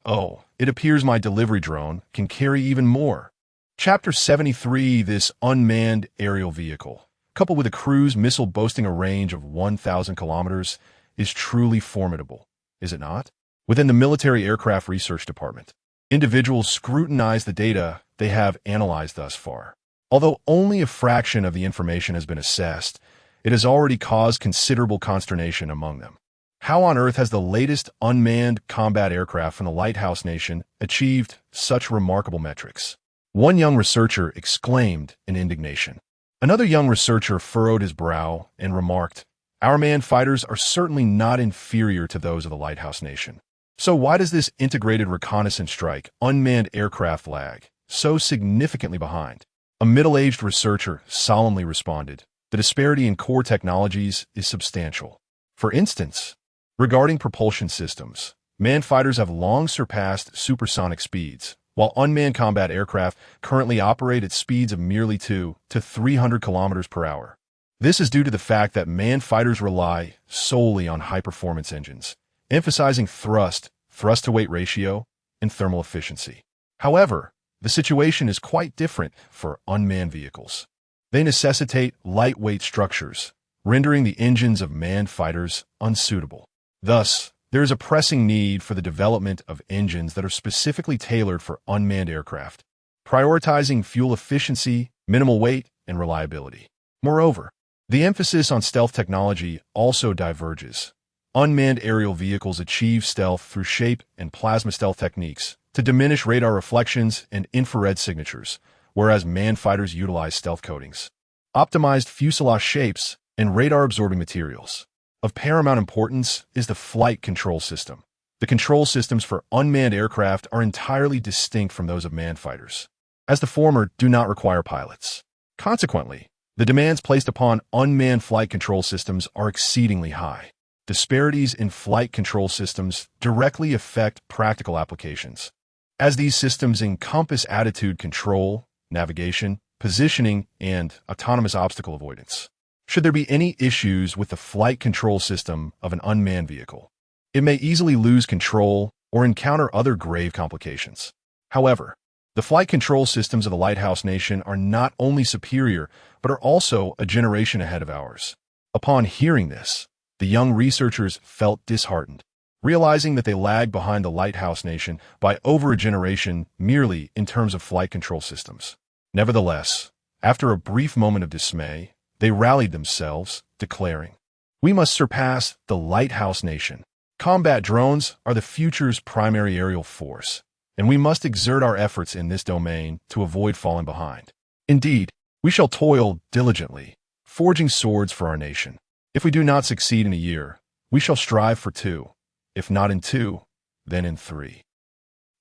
Oh, it appears my delivery drone can carry even more. Chapter 73, this unmanned aerial vehicle, coupled with a cruise missile boasting a range of 1,000 kilometers, is truly formidable, is it not? Within the Military Aircraft Research Department, Individuals scrutinize the data they have analyzed thus far. Although only a fraction of the information has been assessed, it has already caused considerable consternation among them. How on earth has the latest unmanned combat aircraft from the Lighthouse Nation achieved such remarkable metrics? One young researcher exclaimed in indignation. Another young researcher furrowed his brow and remarked, "Our manned fighters are certainly not inferior to those of the Lighthouse Nation. So why does this integrated reconnaissance strike unmanned aircraft lag so significantly behind?" A middle-aged researcher solemnly responded, "The disparity in core technologies is substantial. For instance, regarding propulsion systems, manned fighters have long surpassed supersonic speeds, while unmanned combat aircraft currently operate at speeds of merely 200 to 300 kilometers per hour. This is due to the fact that manned fighters rely solely on high-performance engines, emphasizing thrust-to-weight ratio, and thermal efficiency. However, the situation is quite different for unmanned vehicles. They necessitate lightweight structures, rendering the engines of manned fighters unsuitable. Thus, there is a pressing need for the development of engines that are specifically tailored for unmanned aircraft, prioritizing fuel efficiency, minimal weight, and reliability. Moreover, the emphasis on stealth technology also diverges. Unmanned aerial vehicles achieve stealth through shape and plasma stealth techniques to diminish radar reflections and infrared signatures, whereas manned fighters utilize stealth coatings, optimized fuselage shapes, and radar-absorbing materials. Of paramount importance is the flight control system. The control systems for unmanned aircraft are entirely distinct from those of manned fighters, as the former do not require pilots. Consequently, the demands placed upon unmanned flight control systems are exceedingly high. Disparities in flight control systems directly affect practical applications, as these systems encompass attitude control, navigation, positioning, and autonomous obstacle avoidance. Should there be any issues with the flight control system of an unmanned vehicle, it may easily lose control or encounter other grave complications. However, the flight control systems of the Lighthouse Nation are not only superior, but are also a generation ahead of ours. Upon hearing this, the young researchers felt disheartened, realizing that they lagged behind the Lighthouse Nation by over a generation merely in terms of flight control systems. Nevertheless, after a brief moment of dismay, they rallied themselves, declaring, "We must surpass the Lighthouse Nation. Combat drones are the future's primary aerial force, and we must exert our efforts in this domain to avoid falling behind. Indeed, we shall toil diligently, forging swords for our nation. If we do not succeed in a year, we shall strive for 2. If not in 2, then in 3.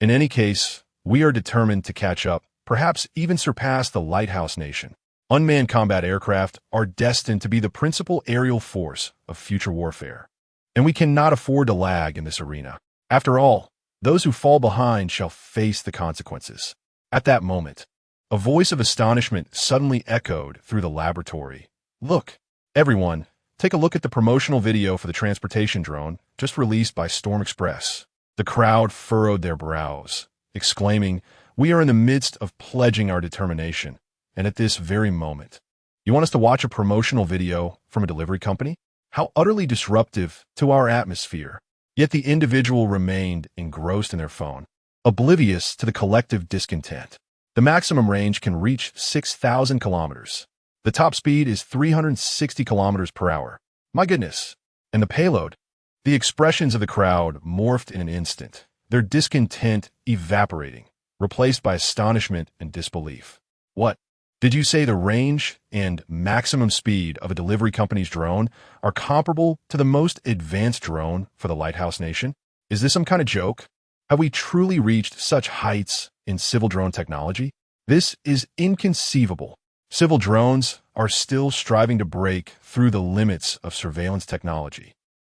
In any case, we are determined to catch up, perhaps even surpass the Lighthouse Nation. Unmanned combat aircraft are destined to be the principal aerial force of future warfare, and we cannot afford to lag in this arena. After all, those who fall behind shall face the consequences." At that moment, a voice of astonishment suddenly echoed through the laboratory. "Look, everyone, take a look at the promotional video for the transportation drone just released by Storm Express." The crowd furrowed their brows, exclaiming, "We are in the midst of pledging our determination. And at this very moment, you want us to watch a promotional video from a delivery company? How utterly disruptive to our atmosphere." Yet the individual remained engrossed in their phone, oblivious to the collective discontent. The maximum range can reach 6,000 kilometers. The top speed is 360 kilometers per hour. My goodness. And the payload? The expressions of the crowd morphed in an instant, their discontent evaporating, replaced by astonishment and disbelief. "What? Did you say the range and maximum speed of a delivery company's drone are comparable to the most advanced drone for the Lighthouse Nation? Is this some kind of joke? Have we truly reached such heights in civil drone technology? This is inconceivable. Civil drones are still striving to break through the limits of surveillance technology.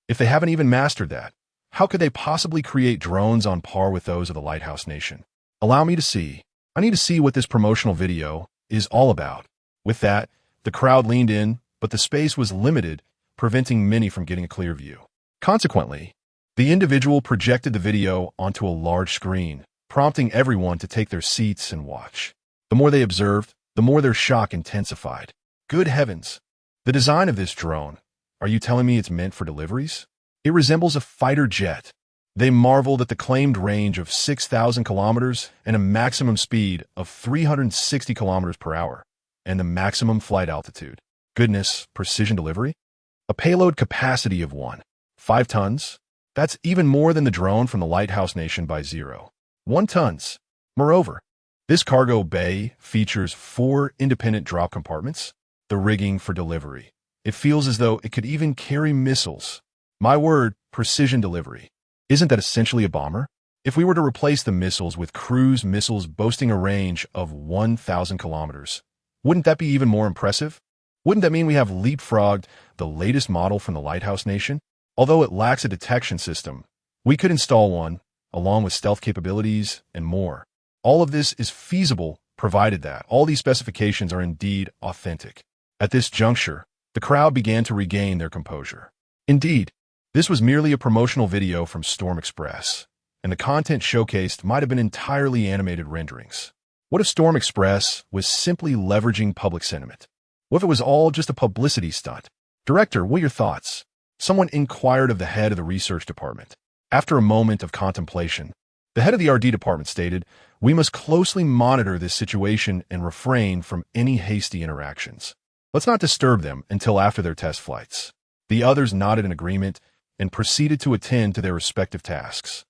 If they haven't even mastered that, how could they possibly create drones on par with those of the Lighthouse Nation? Allow me to see. I need to see what this promotional video is all about." With that, the crowd leaned in, but the space was limited, preventing many from getting a clear view. Consequently, the individual projected the video onto a large screen, prompting everyone to take their seats and watch. The more they observed, the more their shock intensified. Good heavens! The design of this drone, are you telling me it's meant for deliveries? It resembles a fighter jet. They marveled at the claimed range of 6,000 kilometers and a maximum speed of 360 kilometers per hour, and the maximum flight altitude. Goodness, precision delivery? A payload capacity of 5 tons? That's even more than the drone from the Lighthouse Nation by 1 tons. Moreover, this cargo bay features 4 independent drop compartments, the rigging for delivery. It feels as though it could even carry missiles. My word, precision delivery. Isn't that essentially a bomber? If we were to replace the missiles with cruise missiles boasting a range of 1,000 kilometers, wouldn't that be even more impressive? Wouldn't that mean we have leapfrogged the latest model from the Lighthouse Nation? Although it lacks a detection system, we could install one, along with stealth capabilities and more. All of this is feasible, provided that all these specifications are indeed authentic. At this juncture, the crowd began to regain their composure. Indeed, this was merely a promotional video from Storm Express, and the content showcased might have been entirely animated renderings. What if Storm Express was simply leveraging public sentiment? What if it was all just a publicity stunt? Director, what are your thoughts? Someone inquired of the head of the research department. After a moment of contemplation, the head of the RD department stated, "We must closely monitor this situation and refrain from any hasty interactions. Let's not disturb them until after their test flights." The others nodded in agreement and proceeded to attend to their respective tasks.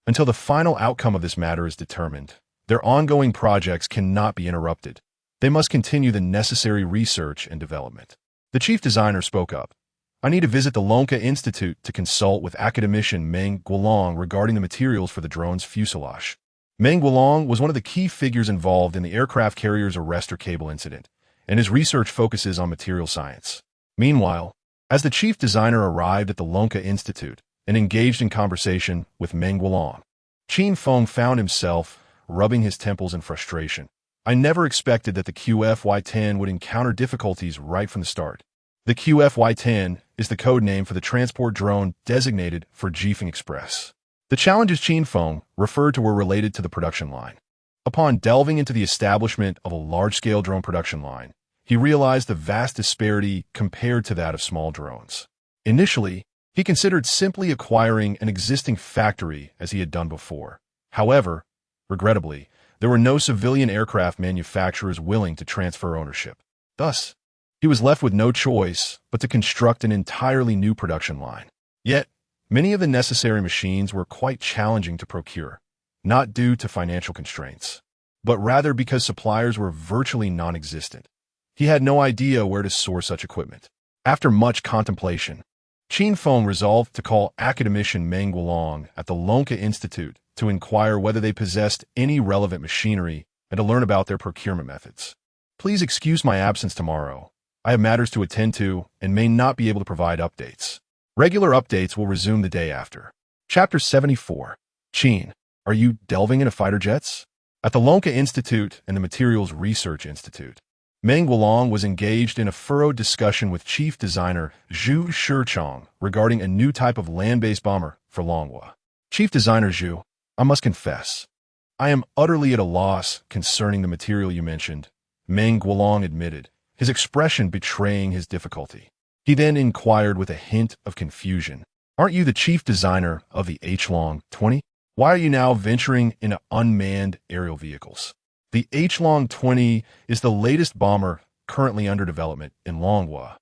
Until the final outcome of this matter is determined, their ongoing projects cannot be interrupted. They must continue the necessary research and development. The chief designer spoke up. "I need to visit the Lonka Institute to consult with academician Meng Guolong regarding the materials for the drone's fuselage." Meng Guolong was one of the key figures involved in the aircraft carrier's arrestor cable incident, and his research focuses on material science. Meanwhile, as the chief designer arrived at the Lonka Institute and engaged in conversation with Meng Guolong, Qin Feng found himself rubbing his temples in frustration. "I never expected that the QFY-10 would encounter difficulties right from the start." The QFY-10 is the code name for the transport drone designated for Qin Express. The challenges Qin Feng referred to were related to the production line. Upon delving into the establishment of a large-scale drone production line, he realized the vast disparity compared to that of small drones. Initially, he considered simply acquiring an existing factory as he had done before. However, regrettably, there were no civilian aircraft manufacturers willing to transfer ownership. Thus, he was left with no choice but to construct an entirely new production line. Yet, many of the necessary machines were quite challenging to procure, not due to financial constraints, but rather because suppliers were virtually non-existent. He had no idea where to source such equipment. After much contemplation, Qin Feng resolved to call academician Meng Guolong at the Lonka Institute to inquire whether they possessed any relevant machinery and to learn about their procurement methods. "Please excuse my absence tomorrow. I have matters to attend to and may not be able to provide updates. Regular updates will resume the day after." Chapter 74. Qin, are you delving into fighter jets? At the Lonka Institute and the Materials Research Institute, Meng Guolong was engaged in a furrowed discussion with chief designer Zhu Shichong regarding a new type of land-based bomber for Longhua. "Chief designer Zhu, I must confess, I am utterly at a loss concerning the material you mentioned," Meng Guolong admitted, his expression betraying his difficulty. He then inquired with a hint of confusion, "Aren't you the chief designer of the H-Long-20? Why are you now venturing into unmanned aerial vehicles?" The H-Long-20 is the latest bomber currently under development in Longhua,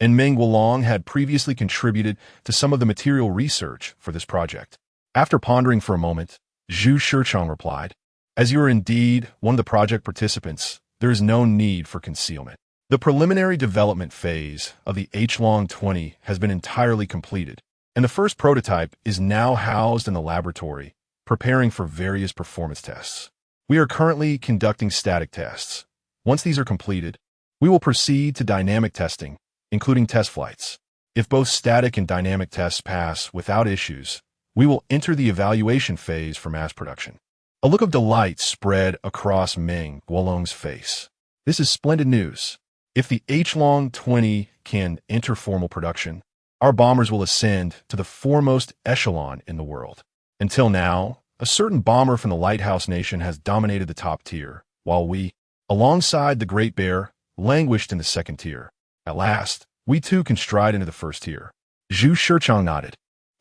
and Meng Guolong had previously contributed to some of the material research for this project. After pondering for a moment, Zhu Shichong replied, "As you are indeed one of the project participants, there is no need for concealment. The preliminary development phase of the H-Long-20 has been entirely completed, and the first prototype is now housed in the laboratory, preparing for various performance tests. We are currently conducting static tests. Once these are completed, we will proceed to dynamic testing, including test flights. If both static and dynamic tests pass without issues, we will enter the evaluation phase for mass production." A look of delight spread across Meng Guolong's face. "This is splendid news. If the H-Long-20 can enter formal production, our bombers will ascend to the foremost echelon in the world. Until now, a certain bomber from the Lighthouse Nation has dominated the top tier, while we, alongside the Great Bear, languished in the second tier. At last, we too can stride into the first tier." Zhu Shichong nodded.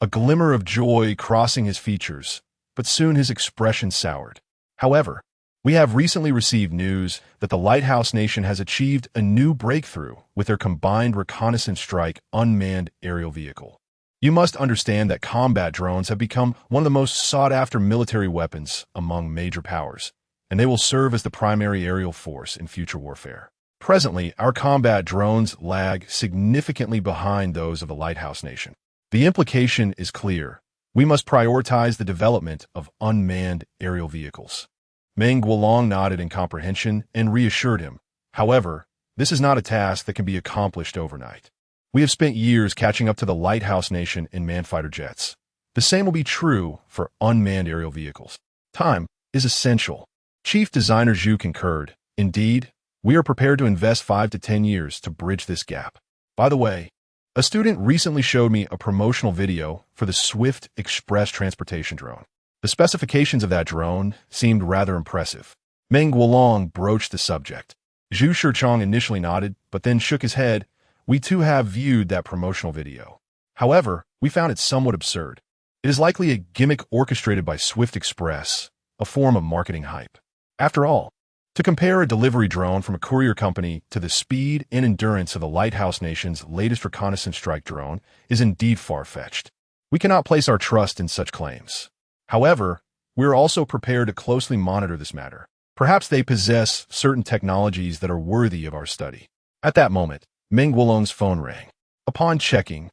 a glimmer of joy crossing his features, but soon his expression soured. However, we have recently received news that the Lighthouse Nation has achieved a new breakthrough with their combined reconnaissance strike unmanned aerial vehicle. You must understand that combat drones have become one of the most sought-after military weapons among major powers, and they will serve as the primary aerial force in future warfare. Presently, our combat drones lag significantly behind those of the Lighthouse Nation. The implication is clear. We must prioritize the development of unmanned aerial vehicles. Meng Guolong nodded in comprehension and reassured him. However, this is not a task that can be accomplished overnight. We have spent years catching up to the Lighthouse Nation in manned fighter jets. The same will be true for unmanned aerial vehicles. Time is essential. Chief Designer Zhu concurred. Indeed, we are prepared to invest 5 to 10 years to bridge this gap. By the way, a student recently showed me a promotional video for the Swift Express transportation drone. The specifications of that drone seemed rather impressive. Meng Guolong broached the subject. Zhu Shichong initially nodded, but then shook his head. We too have viewed that promotional video. However, we found it somewhat absurd. It is likely a gimmick orchestrated by Swift Express, a form of marketing hype. After all, to compare a delivery drone from a courier company to the speed and endurance of the Lighthouse Nation's latest reconnaissance strike drone is indeed far-fetched. We cannot place our trust in such claims. However, we are also prepared to closely monitor this matter. Perhaps they possess certain technologies that are worthy of our study. At that moment, Meng Guolong's phone rang. Upon checking,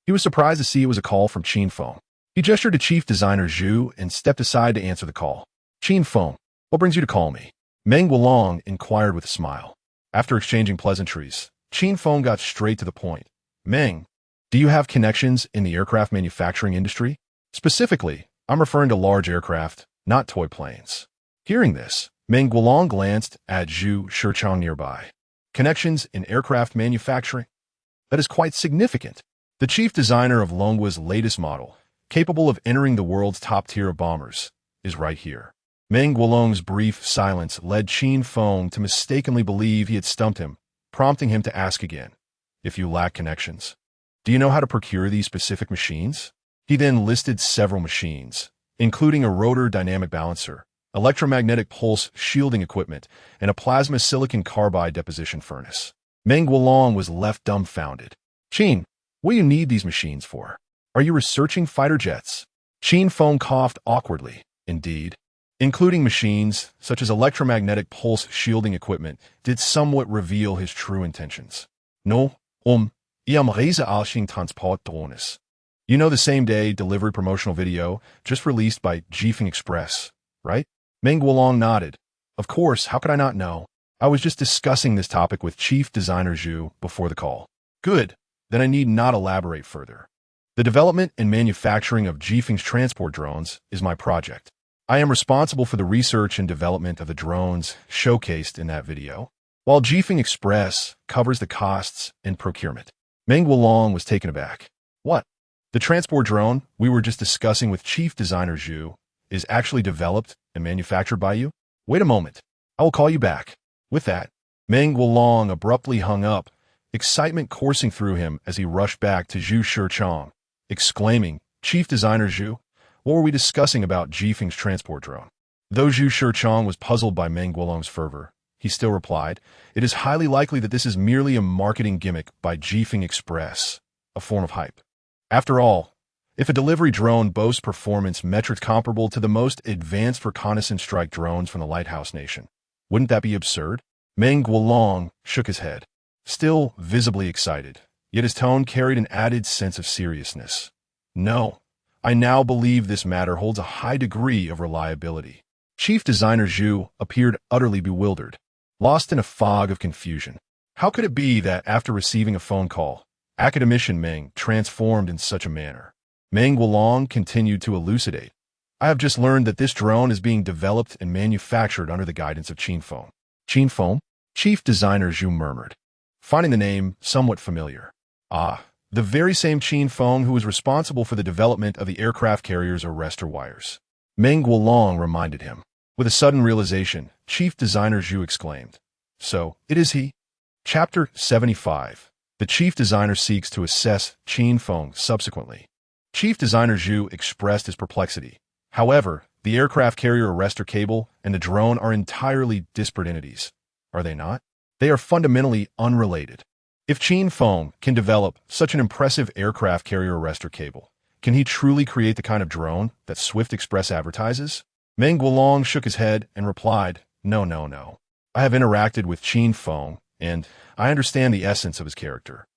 he was surprised to see it was a call from Qin Feng. He gestured to Chief Designer Zhu and stepped aside to answer the call. Qin Feng, what brings you to call me? Meng Guolong inquired with a smile. After exchanging pleasantries, Qin Feng got straight to the point. Meng, do you have connections in the aircraft manufacturing industry? Specifically, I'm referring to large aircraft, not toy planes. Hearing this, Meng Guolong glanced at Zhu Shichong nearby. Connections in aircraft manufacturing? That is quite significant. The chief designer of Longwa's latest model, capable of entering the world's top tier of bombers, is right here. Meng Guolong's brief silence led Qin Feng to mistakenly believe he had stumped him, prompting him to ask again. If you lack connections, do you know how to procure these specific machines? He then listed several machines, including a rotor dynamic balancer, electromagnetic pulse shielding equipment, and a plasma silicon carbide deposition furnace. Meng Guolong was left dumbfounded. Qin, what do you need these machines for? Are you researching fighter jets? Qin Feng coughed awkwardly. Indeed, including machines such as electromagnetic pulse shielding equipment did somewhat reveal his true intentions. No, Reise Alshing Transport Drones. You know the same-day delivery promotional video just released by Qifeng Express, right? Meng Guolong nodded. Of course, how could I not know? I was just discussing this topic with Chief Designer Zhu before the call. Good, then I need not elaborate further. The development and manufacturing of Qifeng's transport drones is my project. I am responsible for the research and development of the drones showcased in that video, while Qifeng Express covers the costs and procurement. Meng Guolong was taken aback. What? The transport drone we were just discussing with Chief Designer Zhu is actually developed and manufactured by you? Wait a moment. I will call you back. With that, Meng Guolong abruptly hung up, excitement coursing through him as he rushed back to Zhu Shichong, exclaiming, Chief Designer Zhu, what were we discussing about Qifeng's transport drone? Though Zhu Shichong was puzzled by Meng Guolong's fervor, he still replied, it is highly likely that this is merely a marketing gimmick by Qifeng Express, a form of hype. After all, if a delivery drone boasts performance metrics comparable to the most advanced reconnaissance strike drones from the Lighthouse Nation, wouldn't that be absurd? Meng Guolong shook his head, still visibly excited, yet his tone carried an added sense of seriousness. No, I now believe this matter holds a high degree of reliability. Chief Designer Zhu appeared utterly bewildered, lost in a fog of confusion. How could it be that after receiving a phone call, academician Meng transformed in such a manner? Meng Guolong continued to elucidate. I have just learned that this drone is being developed and manufactured under the guidance of Qin Feng. Qin Feng? Chief Designer Zhu murmured, finding the name somewhat familiar. Ah, the very same Qin Feng who was responsible for the development of the aircraft carrier's arrestor wires. Meng Guolong reminded him. With a sudden realization, Chief Designer Zhu exclaimed, So, it is he? Chapter 75. The Chief Designer seeks to assess Qin Feng subsequently. Chief Designer Zhu expressed his perplexity. However, the aircraft carrier arrestor cable and the drone are entirely disparate entities. Are they not? They are fundamentally unrelated. If Qin Feng can develop such an impressive aircraft carrier arrestor cable, can he truly create the kind of drone that Swift Express advertises? Meng Guolong shook his head and replied, No, no, no. I have interacted with Qin Feng, and I understand the essence of his character.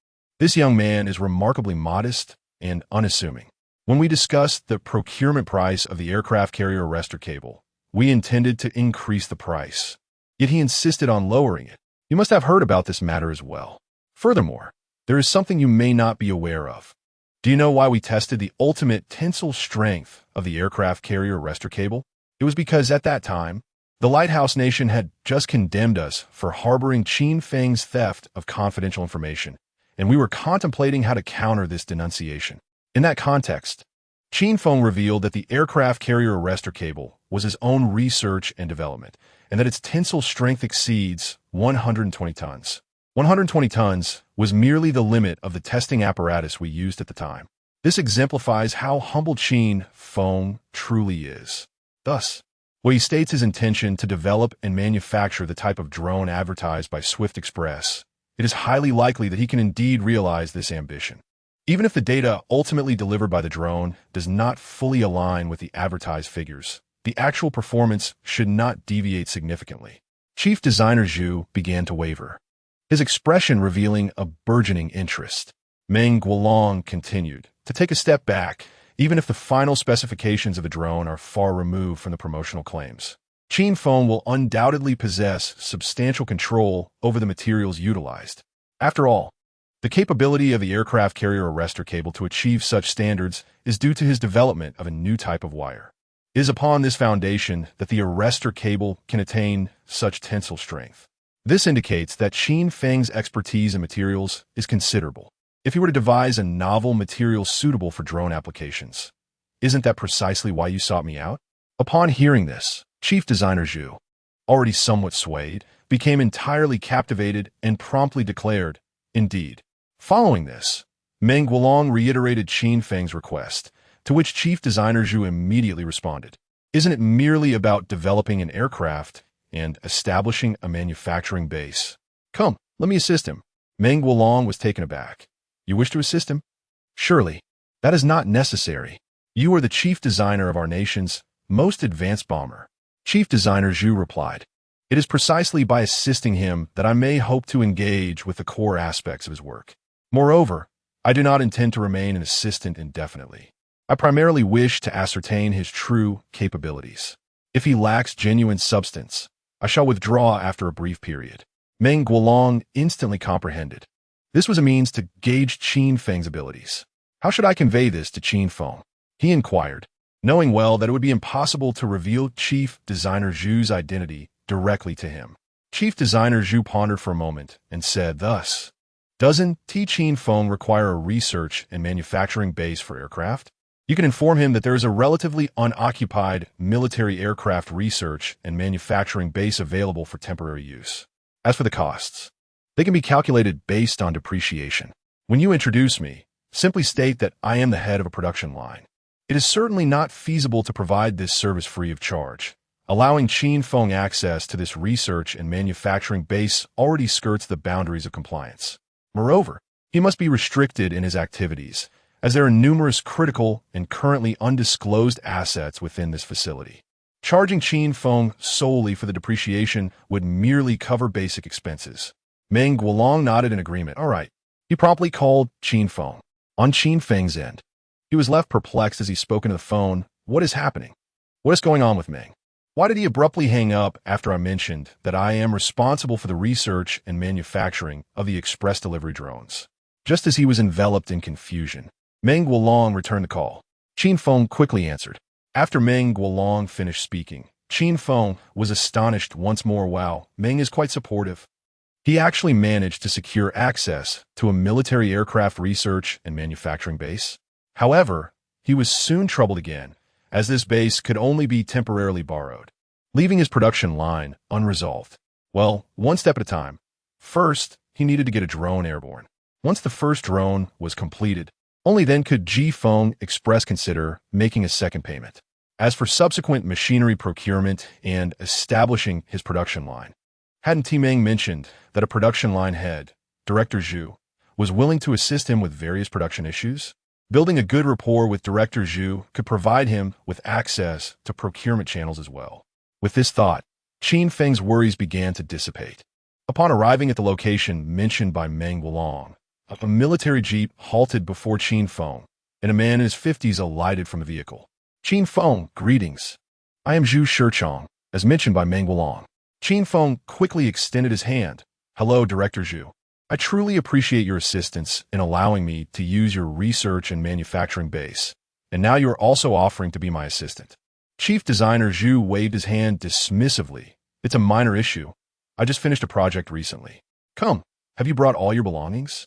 This young man is remarkably modest and unassuming. When we discussed the procurement price of the aircraft carrier arrestor cable, we intended to increase the price. Yet he insisted on lowering it. You must have heard about this matter as well. Furthermore, there is something you may not be aware of. Do you know why we tested the ultimate tensile strength of the aircraft carrier arrestor cable? It was because at that time, the Lighthouse Nation had just condemned us for harboring Qin Feng's theft of confidential information, and we were contemplating how to counter this denunciation. In that context, Qin Feng revealed that the aircraft carrier arrestor cable was his own research and development, and that its tensile strength exceeds 120 tons. 120 tons was merely the limit of the testing apparatus we used at the time. This exemplifies how humble Qin Feng truly is. Thus, when he states his intention to develop and manufacture the type of drone advertised by Swift Express, it is highly likely that he can indeed realize this ambition. Even if the data ultimately delivered by the drone does not fully align with the advertised figures, the actual performance should not deviate significantly. Chief Designer Zhu began to waver, his expression revealing a burgeoning interest. Meng Guolong continued to take a step back, even if the final specifications of the drone are far removed from the promotional claims. Qin Feng will undoubtedly possess substantial control over the materials utilized. After all, the capability of the aircraft carrier arrestor cable to achieve such standards is due to his development of a new type of wire. It is upon this foundation that the arrestor cable can attain such tensile strength. This indicates that Qin Feng's expertise in materials is considerable. If he were to devise a novel material suitable for drone applications, isn't that precisely why you sought me out? Upon hearing this, Chief Designer Zhu, already somewhat swayed, became entirely captivated and promptly declared, Indeed. Following this, Meng Guolong reiterated Qin Feng's request, to which Chief Designer Zhu immediately responded. Isn't it merely about developing an aircraft and establishing a manufacturing base? Come, let me assist him. Meng Guolong was taken aback. You wish to assist him? Surely, that is not necessary. You are the chief designer of our nation's most advanced bomber. Chief Designer Zhu replied. It is precisely by assisting him that I may hope to engage with the core aspects of his work. Moreover, I do not intend to remain an assistant indefinitely. I primarily wish to ascertain his true capabilities. If he lacks genuine substance, I shall withdraw after a brief period. Meng Guolong instantly comprehended. This was a means to gauge Qin Feng's abilities. How should I convey this to Qin Feng? He inquired, knowing well that it would be impossible to reveal Chief Designer Zhu's identity directly to him. Chief Designer Zhu pondered for a moment and said thus, Doesn't Qin Feng require a research and manufacturing base for aircraft? You can inform him that there is a relatively unoccupied military aircraft research and manufacturing base available for temporary use. As for the costs, they can be calculated based on depreciation. When you introduce me, simply state that I am the head of a production line. It is certainly not feasible to provide this service free of charge. Allowing Qin Feng access to this research and manufacturing base already skirts the boundaries of compliance. Moreover, he must be restricted in his activities, as there are numerous critical and currently undisclosed assets within this facility. Charging Qin Feng solely for the depreciation would merely cover basic expenses. Meng Guolong nodded in agreement. All right. He promptly called Qin Feng. On Qin Feng's end, he was left perplexed as he spoke into the phone. What is happening? What is going on with Meng? Why did he abruptly hang up after I mentioned that I am responsible for the research and manufacturing of the express delivery drones? Just as he was enveloped in confusion, Meng Guolong returned the call. Qin Feng quickly answered. After Meng Guolong finished speaking, Qin Feng was astonished once more. Wow, Meng is quite supportive. He actually managed to secure access to a military aircraft research and manufacturing base. However, he was soon troubled again, as this base could only be temporarily borrowed, leaving his production line unresolved. Well, one step at a time. First, he needed to get a drone airborne. Once the first drone was completed, Only then could Qin Feng Express consider making a second payment. As for subsequent machinery procurement and establishing his production line, hadn't Timeng mentioned that a production line head, Director Zhu, was willing to assist him with various production issues? Building a good rapport with Director Zhu could provide him with access to procurement channels as well. With this thought, Qin Feng's worries began to dissipate. Upon arriving at the location mentioned by Meng Wulong, a military jeep halted before Qin Feng, and a man in his 50s alighted from the vehicle. Qin Feng, greetings. I am Zhu Shichong, as mentioned by Meng Wulong. Qin Feng quickly extended his hand. Hello, Director Zhu. I truly appreciate your assistance in allowing me to use your research and manufacturing base, and now you are also offering to be my assistant. Chief Designer Zhu waved his hand dismissively. It's a minor issue. I just finished a project recently. Come, have you brought all your belongings?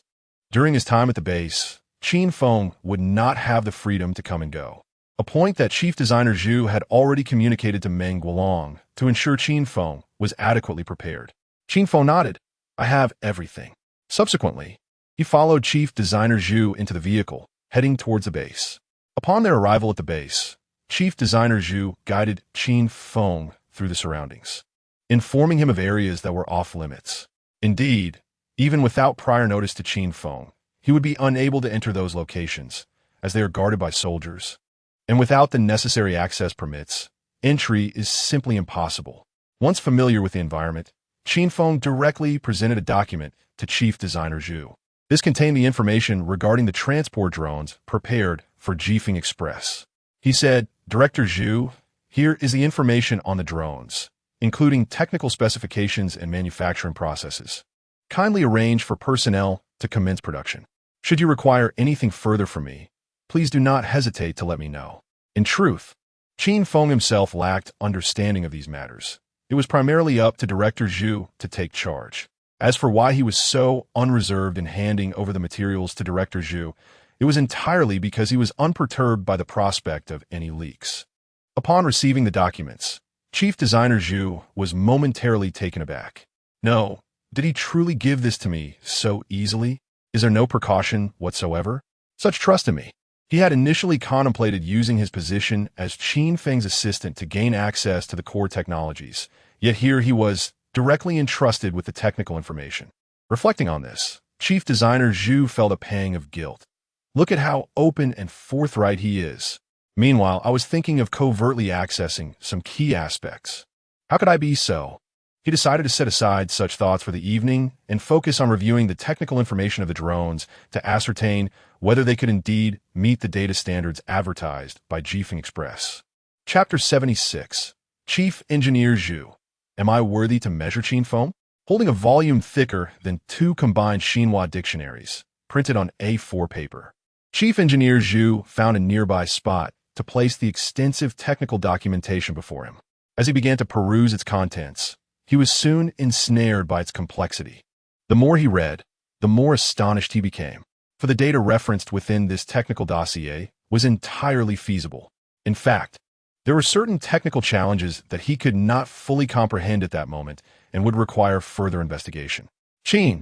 During his time at the base, Qin Feng would not have the freedom to come and go, a point that Chief Designer Zhu had already communicated to Meng Wulong to ensure Qin Feng was adequately prepared. Qin Feng nodded. I have everything. Subsequently, he followed Chief Designer Zhu into the vehicle, heading towards the base. Upon their arrival at the base, Chief Designer Zhu guided Qin Feng through the surroundings, informing him of areas that were off-limits. Indeed, even without prior notice to Qin Feng, he would be unable to enter those locations, as they are guarded by soldiers. And without the necessary access permits, entry is simply impossible. Once familiar with the environment, Qin Feng directly presented a document to Chief Designer Zhu. This contained the information regarding the transport drones prepared for Qin Feng Express. He said, Director Zhu, here is the information on the drones, including technical specifications and manufacturing processes. Kindly arrange for personnel to commence production. Should you require anything further from me, please do not hesitate to let me know. In truth, Qin Feng himself lacked understanding of these matters. It was primarily up to Director Zhu to take charge. As for why he was so unreserved in handing over the materials to Director Zhu, it was entirely because he was unperturbed by the prospect of any leaks. Upon receiving the documents, Chief Designer Zhu was momentarily taken aback. No, did he truly give this to me so easily? Is there no precaution whatsoever? Such trust in me. He had initially contemplated using his position as Qin Feng's assistant to gain access to the core technologies, yet here he was directly entrusted with the technical information. Reflecting on this, Chief Designer Zhu felt a pang of guilt. Look at how open and forthright he is. Meanwhile, I was thinking of covertly accessing some key aspects. How could I be so? He decided to set aside such thoughts for the evening and focus on reviewing the technical information of the drones to ascertain whether they could indeed meet the data standards advertised by Qin Feng Express. Chapter 76. Chief Engineer Zhu. Am I worthy to measure Qin Feng? Holding a volume thicker than 2 combined Xinhua dictionaries, printed on A4 paper, Chief Engineer Zhu found a nearby spot to place the extensive technical documentation before him. As he began to peruse its contents, he was soon ensnared by its complexity. The more he read, the more astonished he became, for the data referenced within this technical dossier was entirely feasible. In fact, there were certain technical challenges that he could not fully comprehend at that moment and would require further investigation. Qin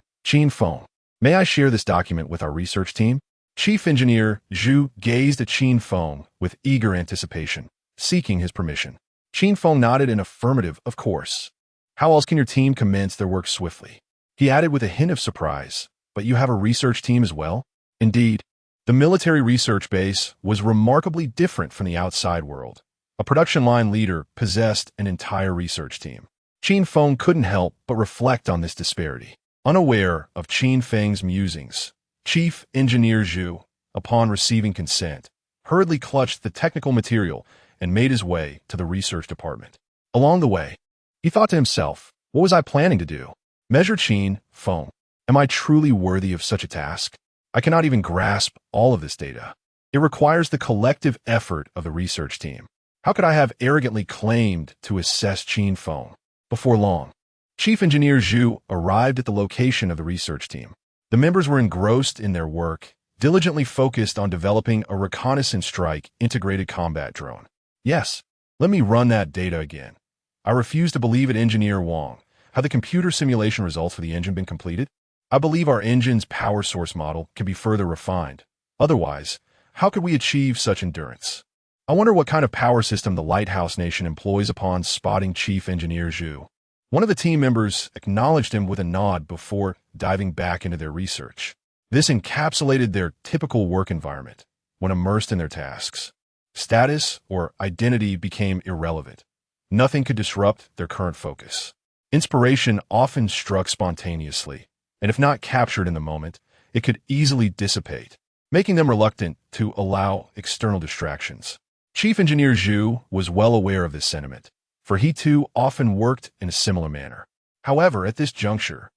Feng, may I share this document with our research team? Chief Engineer Zhu gazed at Qin Feng with eager anticipation, seeking his permission. Qin Feng nodded in affirmative, of course. How else can your team commence their work swiftly? He added with a hint of surprise, but you have a research team as well? Indeed, the military research base was remarkably different from the outside world. A production line leader possessed an entire research team. Qin Feng couldn't help but reflect on this disparity. Unaware of Qin Feng's musings, Chief Engineer Zhu, upon receiving consent, hurriedly clutched the technical material and made his way to the research department. Along the way, he thought to himself, what was I planning to do? Measure Qin Feng. Am I truly worthy of such a task? I cannot even grasp all of this data. It requires the collective effort of the research team. How could I have arrogantly claimed to assess Qin Feng? Before long, Chief Engineer Zhu arrived at the location of the research team. The members were engrossed in their work, diligently focused on developing a reconnaissance strike integrated combat drone. Yes, let me run that data again. I refuse to believe it, Engineer Wang. Have the computer simulation results for the engine been completed? I believe our engine's power source model can be further refined. Otherwise, how could we achieve such endurance? I wonder what kind of power system the Lighthouse Nation employs upon spotting Chief Engineer Zhu. One of the team members acknowledged him with a nod before diving back into their research. This encapsulated their typical work environment when immersed in their tasks. Status or identity became irrelevant. Nothing could disrupt their current focus. Inspiration often struck spontaneously, and if not captured in the moment, it could easily dissipate, making them reluctant to allow external distractions. Chief Engineer Zhu was well aware of this sentiment, for he too often worked in a similar manner. However, at this juncture,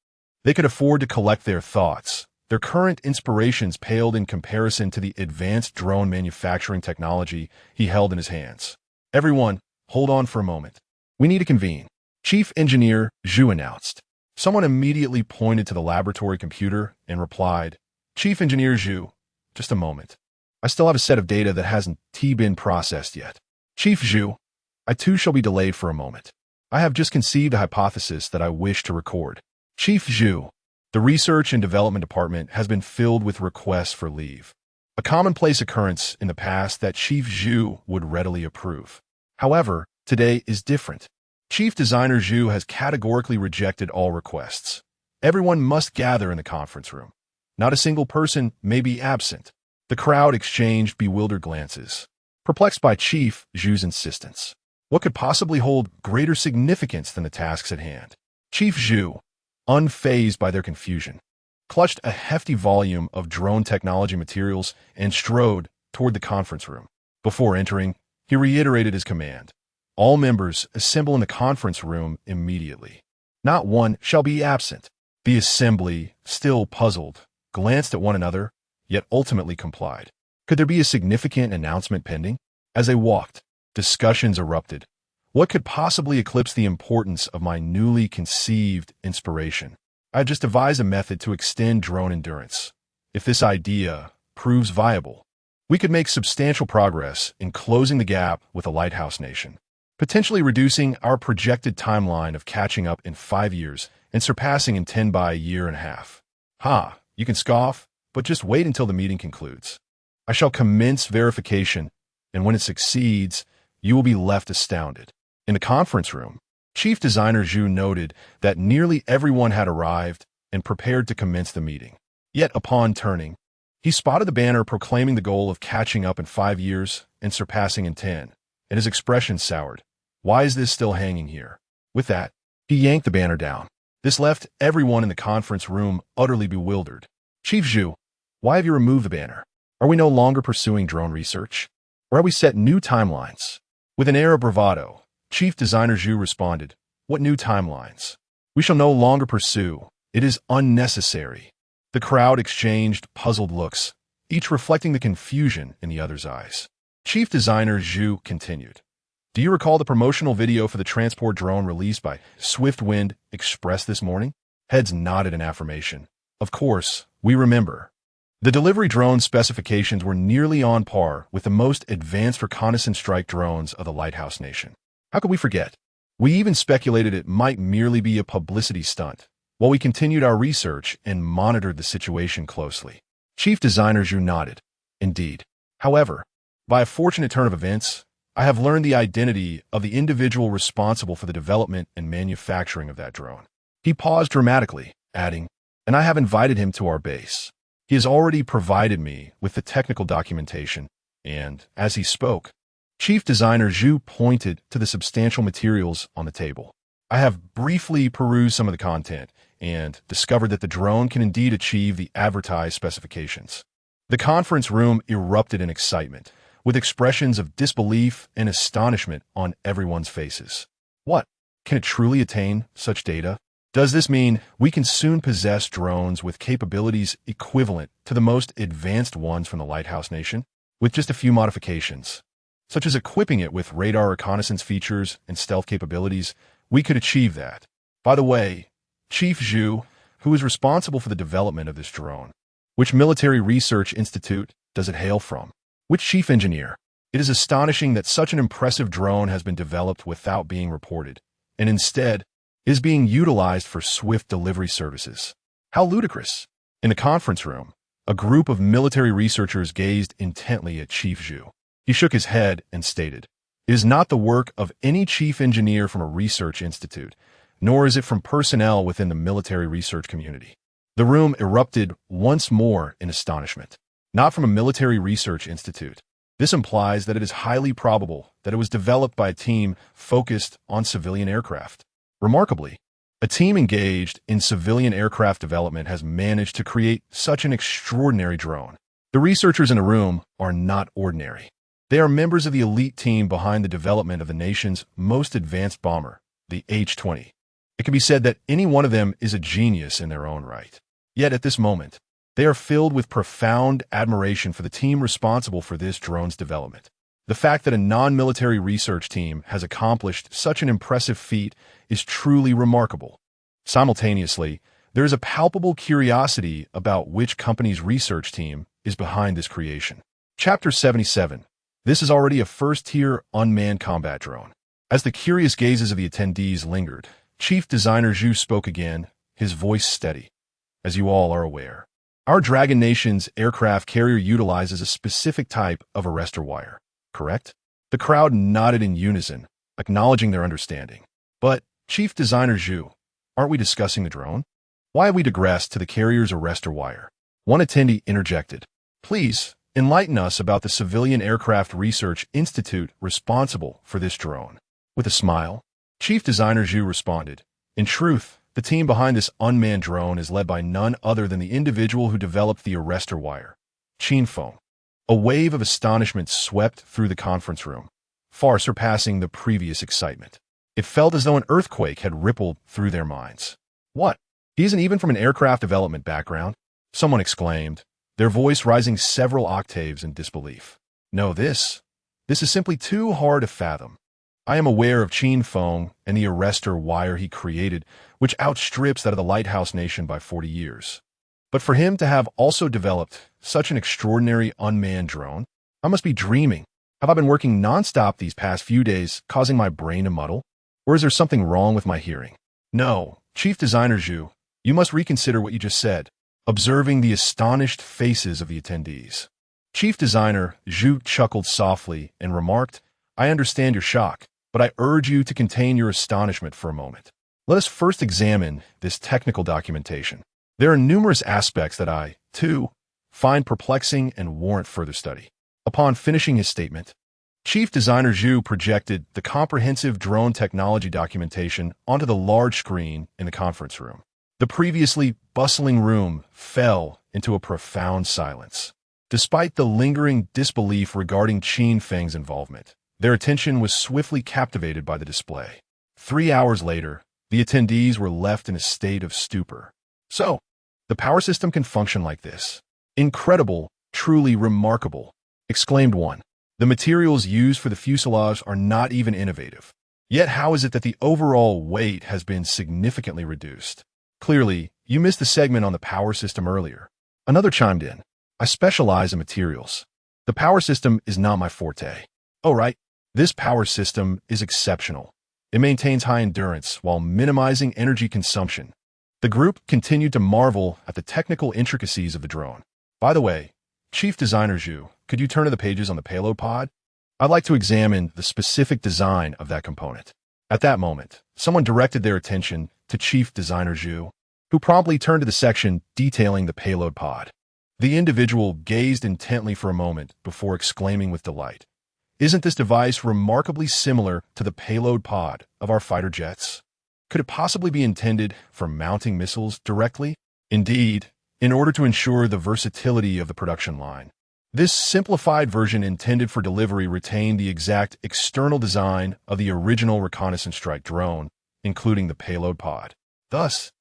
they could afford to collect their thoughts. Their current inspirations paled in comparison to the advanced drone manufacturing technology he held in his hands. Everyone, hold on for a moment. We need to convene. Chief Engineer Zhu announced. Someone immediately pointed to the laboratory computer and replied, Chief Engineer Zhu, just a moment. I still have a set of data that hasn't been processed yet. Chief Zhu, I too shall be delayed for a moment. I have just conceived a hypothesis that I wish to record. Chief Zhu, the Research and Development Department has been filled with requests for leave. A commonplace occurrence in the past that Chief Zhu would readily approve. However, today is different. Chief Designer Zhu has categorically rejected all requests. Everyone must gather in the conference room. Not a single person may be absent. The crowd exchanged bewildered glances, perplexed by Chief Zhu's insistence. What could possibly hold greater significance than the tasks at hand? Chief Zhu, unfazed by their confusion, clutched a hefty volume of drone technology materials and strode toward the conference room. Before entering, he reiterated his command. All members assemble in the conference room immediately. Not one shall be absent. The assembly, still puzzled, glanced at one another, yet ultimately complied. Could there be a significant announcement pending? As they walked, discussions erupted. What could possibly eclipse the importance of my newly conceived inspiration? I just devised a method to extend drone endurance. If this idea proves viable, we could make substantial progress in closing the gap with the Lighthouse Nation, potentially reducing our projected timeline of catching up in 5 years and surpassing in 10 by a year and a half. You can scoff, but just wait until the meeting concludes. I shall commence verification, and when it succeeds, you will be left astounded. In the conference room, Chief Designer Zhu noted that nearly everyone had arrived and prepared to commence the meeting. Yet upon turning, he spotted the banner proclaiming the goal of catching up in 5 years and surpassing in 10, and his expression soured. Why is this still hanging here? With that, he yanked the banner down. This left everyone in the conference room utterly bewildered. Chief Zhu, why have you removed the banner? Are we no longer pursuing drone research? Or have we set new timelines? With an air of bravado, Chief Designer Zhu responded, What new timelines? We shall no longer pursue. It is unnecessary. The crowd exchanged puzzled looks, each reflecting the confusion in the other's eyes. Chief Designer Zhu continued. Do you recall the promotional video for the transport drone released by Swift Wind Express this morning? Heads nodded in affirmation. Of course, we remember. The delivery drone specifications were nearly on par with the most advanced reconnaissance strike drones of the Lighthouse Nation. How could we forget? We even speculated it might merely be a publicity stunt, while we continued our research and monitored the situation closely. Chief Designer Zhu nodded. Indeed. However, by a fortunate turn of events, I have learned the identity of the individual responsible for the development and manufacturing of that drone. He paused dramatically, adding, and I have invited him to our base. He has already provided me with the technical documentation, and, as he spoke, Chief Designer Zhu pointed to the substantial materials on the table. I have briefly perused some of the content and discovered that the drone can indeed achieve the advertised specifications. The conference room erupted in excitement, with expressions of disbelief and astonishment on everyone's faces. What? Can it truly attain such data? Does this mean we can soon possess drones with capabilities equivalent to the most advanced ones from the Lighthouse Nation, with just a few modifications, such as equipping it with radar reconnaissance features and stealth capabilities? We could achieve that. By the way, Chief Zhu, who is responsible for the development of this drone, which military research institute does it hail from? Which chief engineer? It is astonishing that such an impressive drone has been developed without being reported, and instead is being utilized for swift delivery services. How ludicrous! In the conference room, A group of military researchers gazed intently at Chief Zhu. He shook his head and stated, "It is not the work of any chief engineer from a research institute, nor is it from personnel within the military research community." The room erupted once more in astonishment. Not from a military research institute. This implies that it is highly probable that it was developed by a team focused on civilian aircraft. Remarkably, a team engaged in civilian aircraft development has managed to create such an extraordinary drone. The researchers in the room are not ordinary. They are members of the elite team behind the development of the nation's most advanced bomber, the H-20. It can be said that any one of them is a genius in their own right. Yet at this moment, they are filled with profound admiration for the team responsible for this drone's development. The fact that a non-military research team has accomplished such an impressive feat is truly remarkable. Simultaneously, there is a palpable curiosity about which company's research team is behind this creation. Chapter 77. This is already a first-tier unmanned combat drone. As the curious gazes of the attendees lingered, Chief Designer Zhu spoke again, his voice steady. As you all are aware, our Dragon Nation's aircraft carrier utilizes a specific type of arrestor wire, correct? The crowd nodded in unison, acknowledging their understanding. But, Chief Designer Zhu, aren't we discussing the drone? Why have we digressed to the carrier's arrestor wire? One attendee interjected. Please, enlighten us about the Civilian Aircraft Research Institute responsible for this drone. With a smile, Chief Designer Zhu responded, "In truth, the team behind this unmanned drone is led by none other than the individual who developed the arrestor wire, Qin Feng." A wave of astonishment swept through the conference room, far surpassing the previous excitement. It felt as though an earthquake had rippled through their minds. What? He isn't even from an aircraft development background? Someone exclaimed, their voice rising several octaves in disbelief. No, this is simply too hard to fathom. I am aware of Qin Feng and the arrestor wire he created, which outstrips that of the Lighthouse Nation by 40 years. But for him to have also developed such an extraordinary unmanned drone, I must be dreaming. Have I been working nonstop these past few days, causing my brain to muddle? Or is there something wrong with my hearing? No, Chief Designer Zhu, you must reconsider what you just said, observing the astonished faces of the attendees. Chief Designer Zhu chuckled softly and remarked, I understand your shock, but I urge you to contain your astonishment for a moment. Let us first examine this technical documentation. There are numerous aspects that I, too, find perplexing and warrant further study. Upon finishing his statement, Chief Designer Zhu projected the comprehensive drone technology documentation onto the large screen in the conference room. The previously bustling room fell into a profound silence. Despite the lingering disbelief regarding Qin Feng's involvement, their attention was swiftly captivated by the display. 3 hours later, the attendees were left in a state of stupor. So, the power system can function like this. Incredible, truly remarkable, exclaimed one. The materials used for the fuselage are not even innovative. Yet how is it that the overall weight has been significantly reduced? Clearly, you missed the segment on the power system earlier. Another chimed in. I specialize in materials. The power system is not my forte. Oh, right. This power system is exceptional. It maintains high endurance while minimizing energy consumption. The group continued to marvel at the technical intricacies of the drone. By the way, Chief Designer Zhu, could you turn to the pages on the payload pod? I'd like to examine the specific design of that component. At that moment, someone directed their attention to Chief Designer Zhu, who promptly turned to the section detailing the payload pod. The individual gazed intently for a moment before exclaiming with delight, "Isn't this device remarkably similar to the payload pod of our fighter jets? Could it possibly be intended for mounting missiles directly? Indeed, in order to ensure the versatility of the production line, this simplified version intended for delivery retained the exact external design of the original reconnaissance strike drone, including the payload pod. Thus,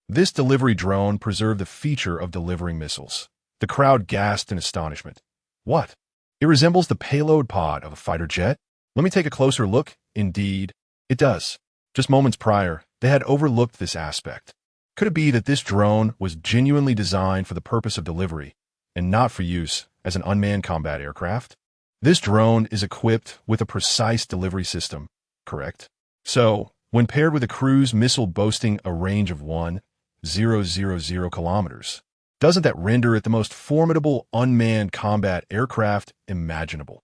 this delivery drone preserved the feature of delivering missiles." The crowd gasped in astonishment. What? It resembles the payload pod of a fighter jet? Let me take a closer look. Indeed, it does. Just moments prior, they had overlooked this aspect. Could it be that this drone was genuinely designed for the purpose of delivery and not for use as an unmanned combat aircraft? This drone is equipped with a precise delivery system, correct? So, when paired with a cruise missile boasting a range of 1,000 kilometers, Doesn't that render it the most formidable unmanned combat aircraft imaginable?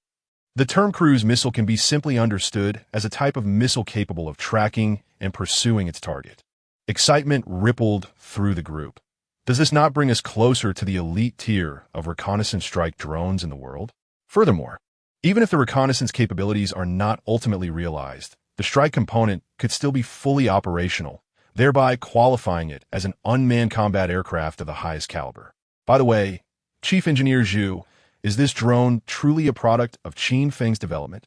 The term cruise missile can be simply understood as a type of missile capable of tracking and pursuing its target. Excitement rippled through the group. Does this not bring us closer to the elite tier of reconnaissance strike drones in the world? Furthermore, even if the reconnaissance capabilities are not ultimately realized, the strike component could still be fully operational, thereby qualifying it as an unmanned combat aircraft of the highest caliber. By the way, Chief Engineer Zhu, is this drone truly a product of Qin Feng's development?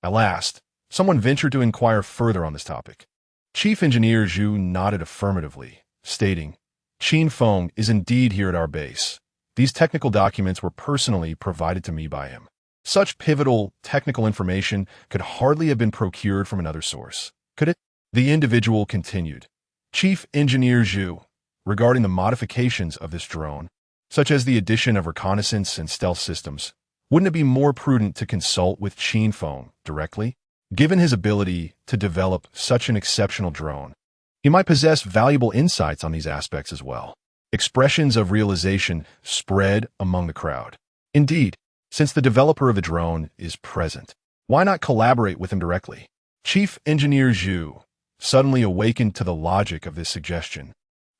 At last, someone ventured to inquire further on this topic. Chief Engineer Zhu nodded affirmatively, stating, Qin Feng is indeed here at our base. These technical documents were personally provided to me by him. Such pivotal technical information could hardly have been procured from another source, could it? The individual continued. Chief Engineer Zhu, regarding the modifications of this drone, such as the addition of reconnaissance and stealth systems, wouldn't it be more prudent to consult with Qin Feng directly? Given his ability to develop such an exceptional drone, he might possess valuable insights on these aspects as well. Expressions of realization spread among the crowd. Indeed, since the developer of the drone is present, why not collaborate with him directly? Chief Engineer Zhu, suddenly awakened to the logic of this suggestion,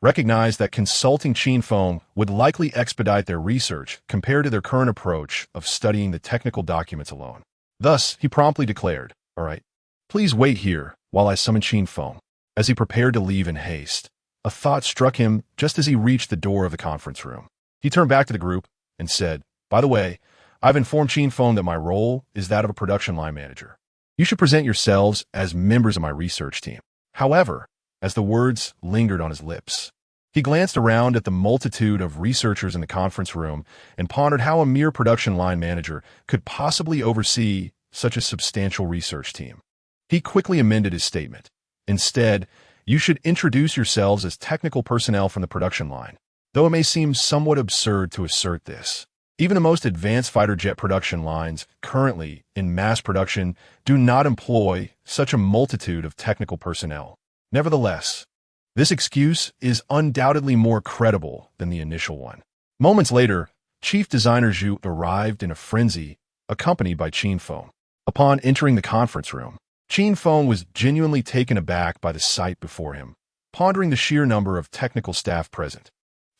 recognized that consulting Qin Feng would likely expedite their research compared to their current approach of studying the technical documents alone. Thus, he promptly declared, "All right, please wait here while I summon Qin Feng." As he prepared to leave in haste, a thought struck him just as he reached the door of the conference room. He turned back to the group and said, "By the way, I've informed Qin Feng that my role is that of a production line manager. You should present yourselves as members of my research team." However, as the words lingered on his lips, he glanced around at the multitude of researchers in the conference room and pondered how a mere production line manager could possibly oversee such a substantial research team. He quickly amended his statement. Instead, you should introduce yourselves as technical personnel from the production line. Though it may seem somewhat absurd to assert this, even the most advanced fighter jet production lines currently in mass production do not employ such a multitude of technical personnel. Nevertheless, this excuse is undoubtedly more credible than the initial one. Moments later, Chief Designer Zhu arrived in a frenzy, accompanied by Qin Feng. Upon entering the conference room, Qin Feng was genuinely taken aback by the sight before him, pondering the sheer number of technical staff present.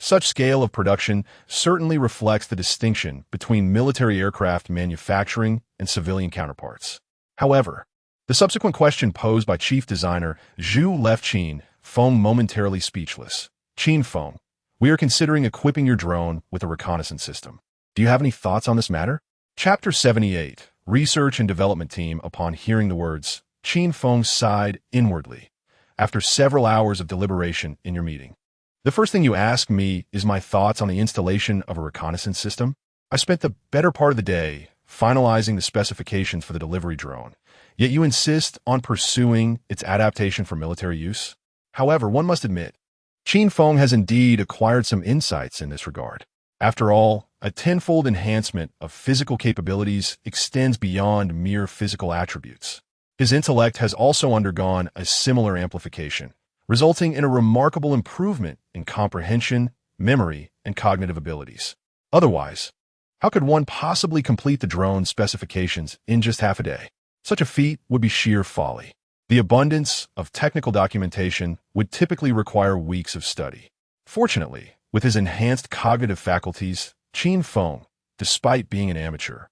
Such scale of production certainly reflects the distinction between military aircraft manufacturing and civilian counterparts. However, the subsequent question posed by Chief Designer Zhu left Qin Feng momentarily speechless. Qin Feng, we are considering equipping your drone with a reconnaissance system. Do you have any thoughts on this matter? Chapter 78, Research and Development Team. Upon hearing the words, Qin Feng sighed inwardly. After several hours of deliberation in your meeting, the first thing you ask me is my thoughts on the installation of a reconnaissance system? I spent the better part of the day finalizing the specifications for the delivery drone, yet you insist on pursuing its adaptation for military use? However, one must admit, Qin Feng has indeed acquired some insights in this regard. After all, a tenfold enhancement of physical capabilities extends beyond mere physical attributes. His intellect has also undergone a similar amplification, resulting in a remarkable improvement in comprehension, memory, and cognitive abilities. Otherwise, how could one possibly complete the drone's specifications in just half a day? Such a feat would be sheer folly. The abundance of technical documentation would typically require weeks of study. Fortunately, with his enhanced cognitive faculties, Qin Feng, despite being an amateur,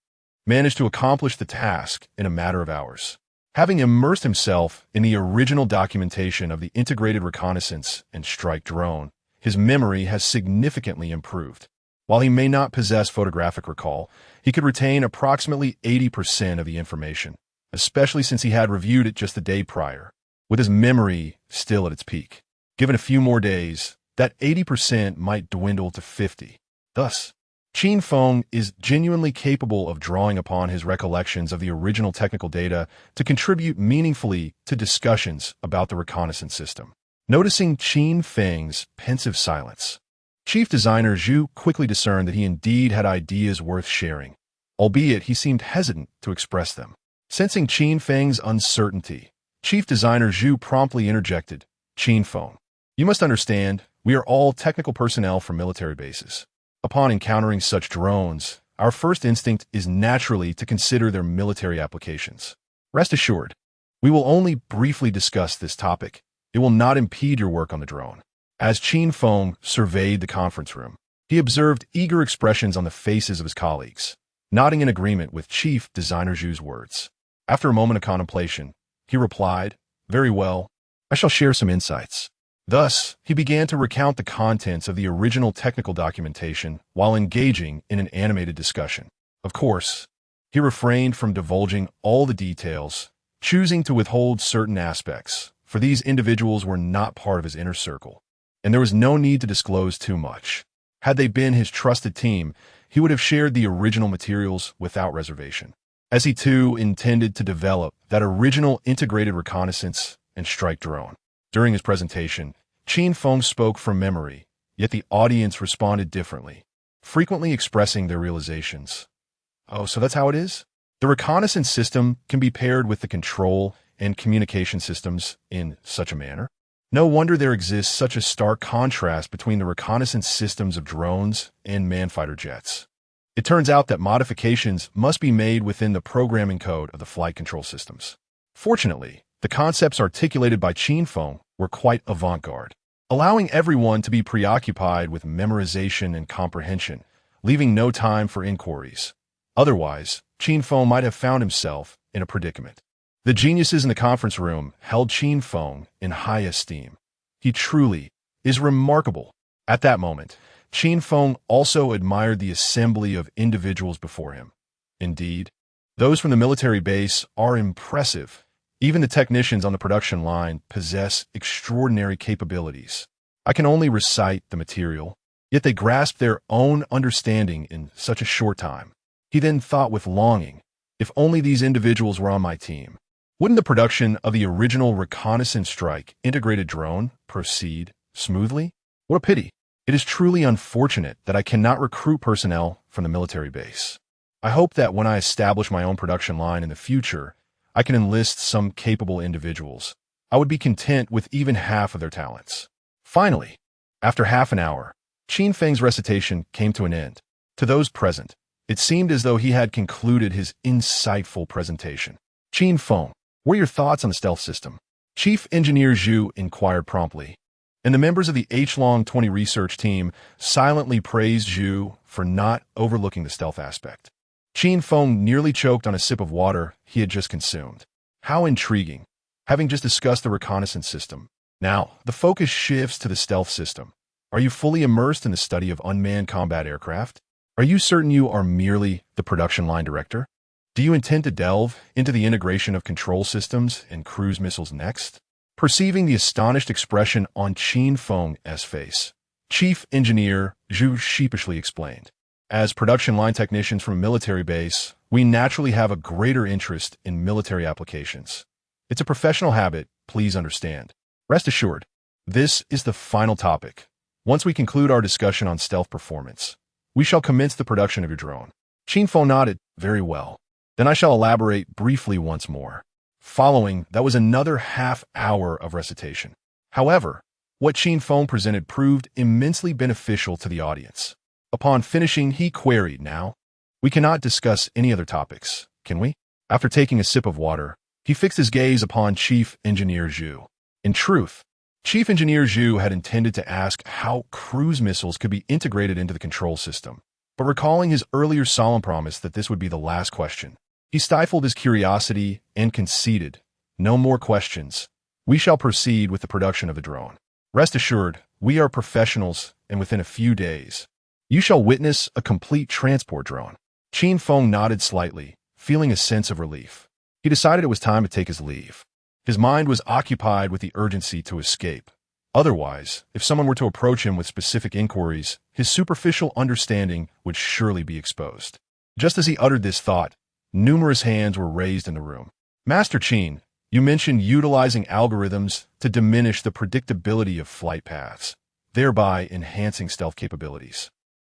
managed to accomplish the task in a matter of hours. Having immersed himself in the original documentation of the integrated reconnaissance and strike drone, his memory has significantly improved. While he may not possess photographic recall, he could retain approximately 80% of the information, especially since he had reviewed it just the day prior, with his memory still at its peak. Given a few more days, that 80% might dwindle to 50. Thus, Qin Feng is genuinely capable of drawing upon his recollections of the original technical data to contribute meaningfully to discussions about the reconnaissance system. Noticing Qin Feng's pensive silence, Chief Designer Zhu quickly discerned that he indeed had ideas worth sharing, albeit he seemed hesitant to express them. Sensing Qin Feng's uncertainty, Chief Designer Zhu promptly interjected, "Qin Feng, you must understand, We are all technical personnel from military bases. Upon encountering such drones, our first instinct is naturally to consider their military applications. Rest assured, we will only briefly discuss this topic. It will not impede your work on the drone. As Qin Feng surveyed the conference room, he observed eager expressions on the faces of his colleagues, nodding in agreement with Chief Designer Zhu's words. After a moment of contemplation, he replied, "Very well, I shall share some insights." Thus, he began to recount the contents of the original technical documentation while engaging in an animated discussion. Of course, he refrained from divulging all the details, choosing to withhold certain aspects, for these individuals were not part of his inner circle, and there was no need to disclose too much. Had they been his trusted team, he would have shared the original materials without reservation, as he too intended to develop that original integrated reconnaissance and strike drone. During his presentation, Qin Feng spoke from memory, yet the audience responded differently, frequently expressing their realizations. "Oh, so that's how it is? The reconnaissance system can be paired with the control and communication systems in such a manner? No wonder there exists such a stark contrast between the reconnaissance systems of drones and man-fighter jets. It turns out that modifications must be made within the programming code of the flight control systems." Fortunately, the concepts articulated by Qin Feng were quite avant-garde, allowing everyone to be preoccupied with memorization and comprehension, leaving no time for inquiries. Otherwise, Qin Feng might have found himself in a predicament. The geniuses in the conference room held Qin Feng in high esteem. He truly is remarkable. At that moment, Qin Feng also admired the assembly of individuals before him. Indeed, those from the military base are impressive. Even the technicians on the production line possess extraordinary capabilities. I can only recite the material, yet they grasp their own understanding in such a short time. He then thought with longing, if only these individuals were on my team. Wouldn't the production of the original reconnaissance strike integrated drone proceed smoothly? What a pity. It is truly unfortunate that I cannot recruit personnel from the military base. I hope that when I establish my own production line in the future, I can enlist some capable individuals. I would be content with even half of their talents. Finally, after half an hour, Qin Feng's recitation came to an end. To those present, it seemed as though he had concluded his insightful presentation. "Qin Feng, what are your thoughts on the stealth system?" Chief Engineer Zhu inquired promptly, and the members of the H-Long 20 research team silently praised Zhu for not overlooking the stealth aspect. Qin Feng nearly choked on a sip of water he had just consumed. How intriguing, having just discussed the reconnaissance system. Now, the focus shifts to the stealth system. Are you fully immersed in the study of unmanned combat aircraft? Are you certain you are merely the production line director? Do you intend to delve into the integration of control systems and cruise missiles next? Perceiving the astonished expression on Qin Feng's face, Chief Engineer Zhu sheepishly explained, "As production line technicians from a military base, we naturally have a greater interest in military applications. It's a professional habit, please understand. Rest assured, this is the final topic. Once we conclude our discussion on stealth performance, we shall commence the production of your drone." Qin Feng nodded, "Very well. Then I shall elaborate briefly once more." Following, that was another half hour of recitation. However, what Qin Feng presented proved immensely beneficial to the audience. Upon finishing, he queried, "Now, we cannot discuss any other topics, can we?" After taking a sip of water, he fixed his gaze upon Chief Engineer Zhu. In truth, Chief Engineer Zhu had intended to ask how cruise missiles could be integrated into the control system, but recalling his earlier solemn promise that this would be the last question, he stifled his curiosity and conceded, "No more questions. We shall proceed with the production of the drone. Rest assured, we are professionals, and within a few days, you shall witness a complete transport drone." Qin Feng nodded slightly, feeling a sense of relief. He decided it was time to take his leave. His mind was occupied with the urgency to escape. Otherwise, if someone were to approach him with specific inquiries, his superficial understanding would surely be exposed. Just as he uttered this thought, numerous hands were raised in the room. "Master Qin, you mentioned utilizing algorithms to diminish the predictability of flight paths, thereby enhancing stealth capabilities.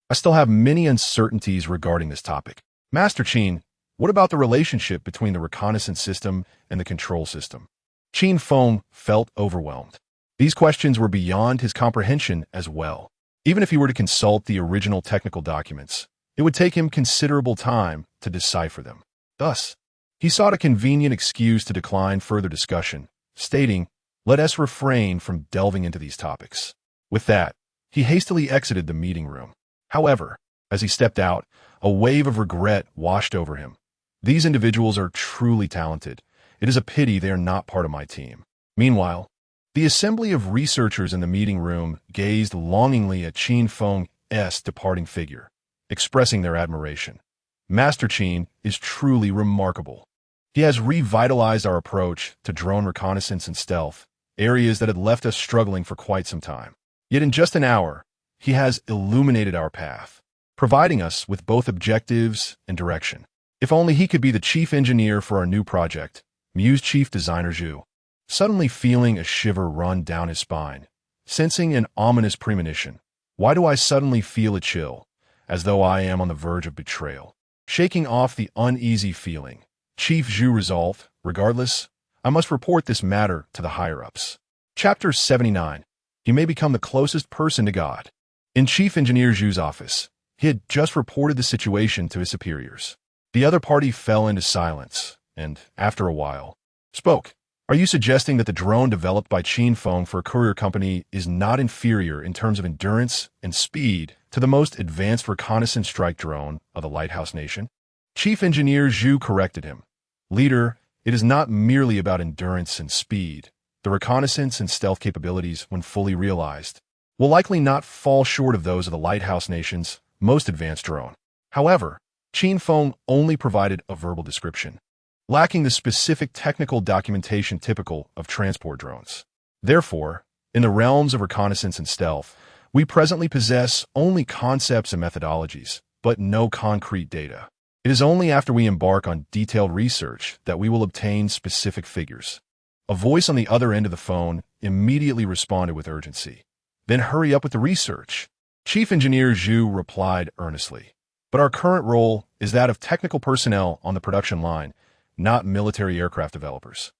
I still have many uncertainties regarding this topic. Master Qin, what about the relationship between the reconnaissance system and the control system?" Qin Feng felt overwhelmed. These questions were beyond his comprehension as well. Even if he were to consult the original technical documents, it would take him considerable time to decipher them. Thus, he sought a convenient excuse to decline further discussion, stating, "Let us refrain from delving into these topics." With that, he hastily exited the meeting room. However, as he stepped out, a wave of regret washed over him. These individuals are truly talented. It is a pity they are not part of my team. Meanwhile, the assembly of researchers in the meeting room gazed longingly at Qin Feng's departing figure, expressing their admiration. Master Qin is truly remarkable. He has revitalized our approach to drone reconnaissance and stealth, areas that had left us struggling for quite some time. Yet in just an hour, he has illuminated our path, providing us with both objectives and direction. If only he could be the chief engineer for our new project, mused Chief Designer Zhu, suddenly feeling a shiver run down his spine, sensing an ominous premonition. Why do I suddenly feel a chill, as though I am on the verge of betrayal? Shaking off the uneasy feeling, Chief Zhu resolved, regardless, I must report this matter to the higher-ups. Chapter 79. You may become the closest person to God. In Chief Engineer Zhu's office, he had just reported the situation to his superiors. The other party fell into silence, and, after a while, spoke. Are you suggesting that the drone developed by Qin Feng for a courier company is not inferior in terms of endurance and speed to the most advanced reconnaissance strike drone of the Lighthouse Nation? Chief Engineer Zhu corrected him. Leader, it is not merely about endurance and speed. The reconnaissance and stealth capabilities, when fully realized, will likely not fall short of those of the Lighthouse Nation's most advanced drone. However, Qin Feng only provided a verbal description, lacking the specific technical documentation typical of transport drones. Therefore, in the realms of reconnaissance and stealth, we presently possess only concepts and methodologies, but no concrete data. It is only after we embark on detailed research that we will obtain specific figures. A voice on the other end of the phone immediately responded with urgency. Then hurry up with the research. Chief Engineer Zhu replied earnestly. But our current role is that of technical personnel on the production line, not military aircraft developers.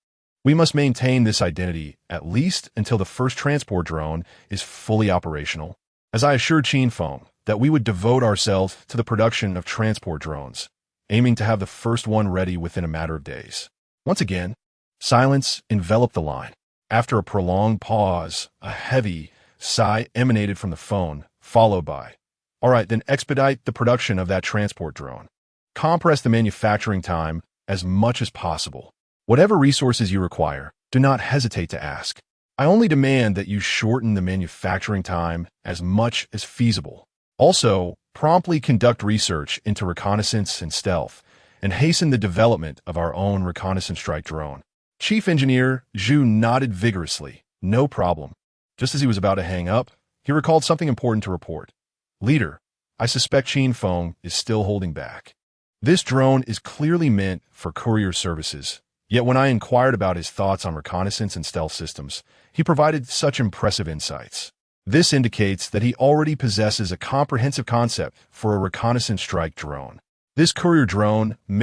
We must maintain this identity at least until the first transport drone is fully operational. As I assured Qin Feng that we would devote ourselves to the production of transport drones, aiming to have the first one ready within a matter of days. Once again, silence enveloped the line. After a prolonged pause, a heavy sigh emanated from the phone, followed by, "All right, then expedite the production of that transport drone. Compress the manufacturing time as much as possible. Whatever resources you require, do not hesitate to ask. I only demand that you shorten the manufacturing time as much as feasible. Also, promptly conduct research into reconnaissance and stealth, and hasten the development of our own reconnaissance strike drone." Chief Engineer Zhu nodded vigorously. No problem. Just as he was about to hang up, he recalled something important to report. Leader, I suspect Qin Feng is still holding back. This drone is clearly meant for courier services, yet when I inquired about his thoughts on reconnaissance and stealth systems, he provided such impressive insights. This indicates that he already possesses a comprehensive concept for a reconnaissance strike drone. This courier drone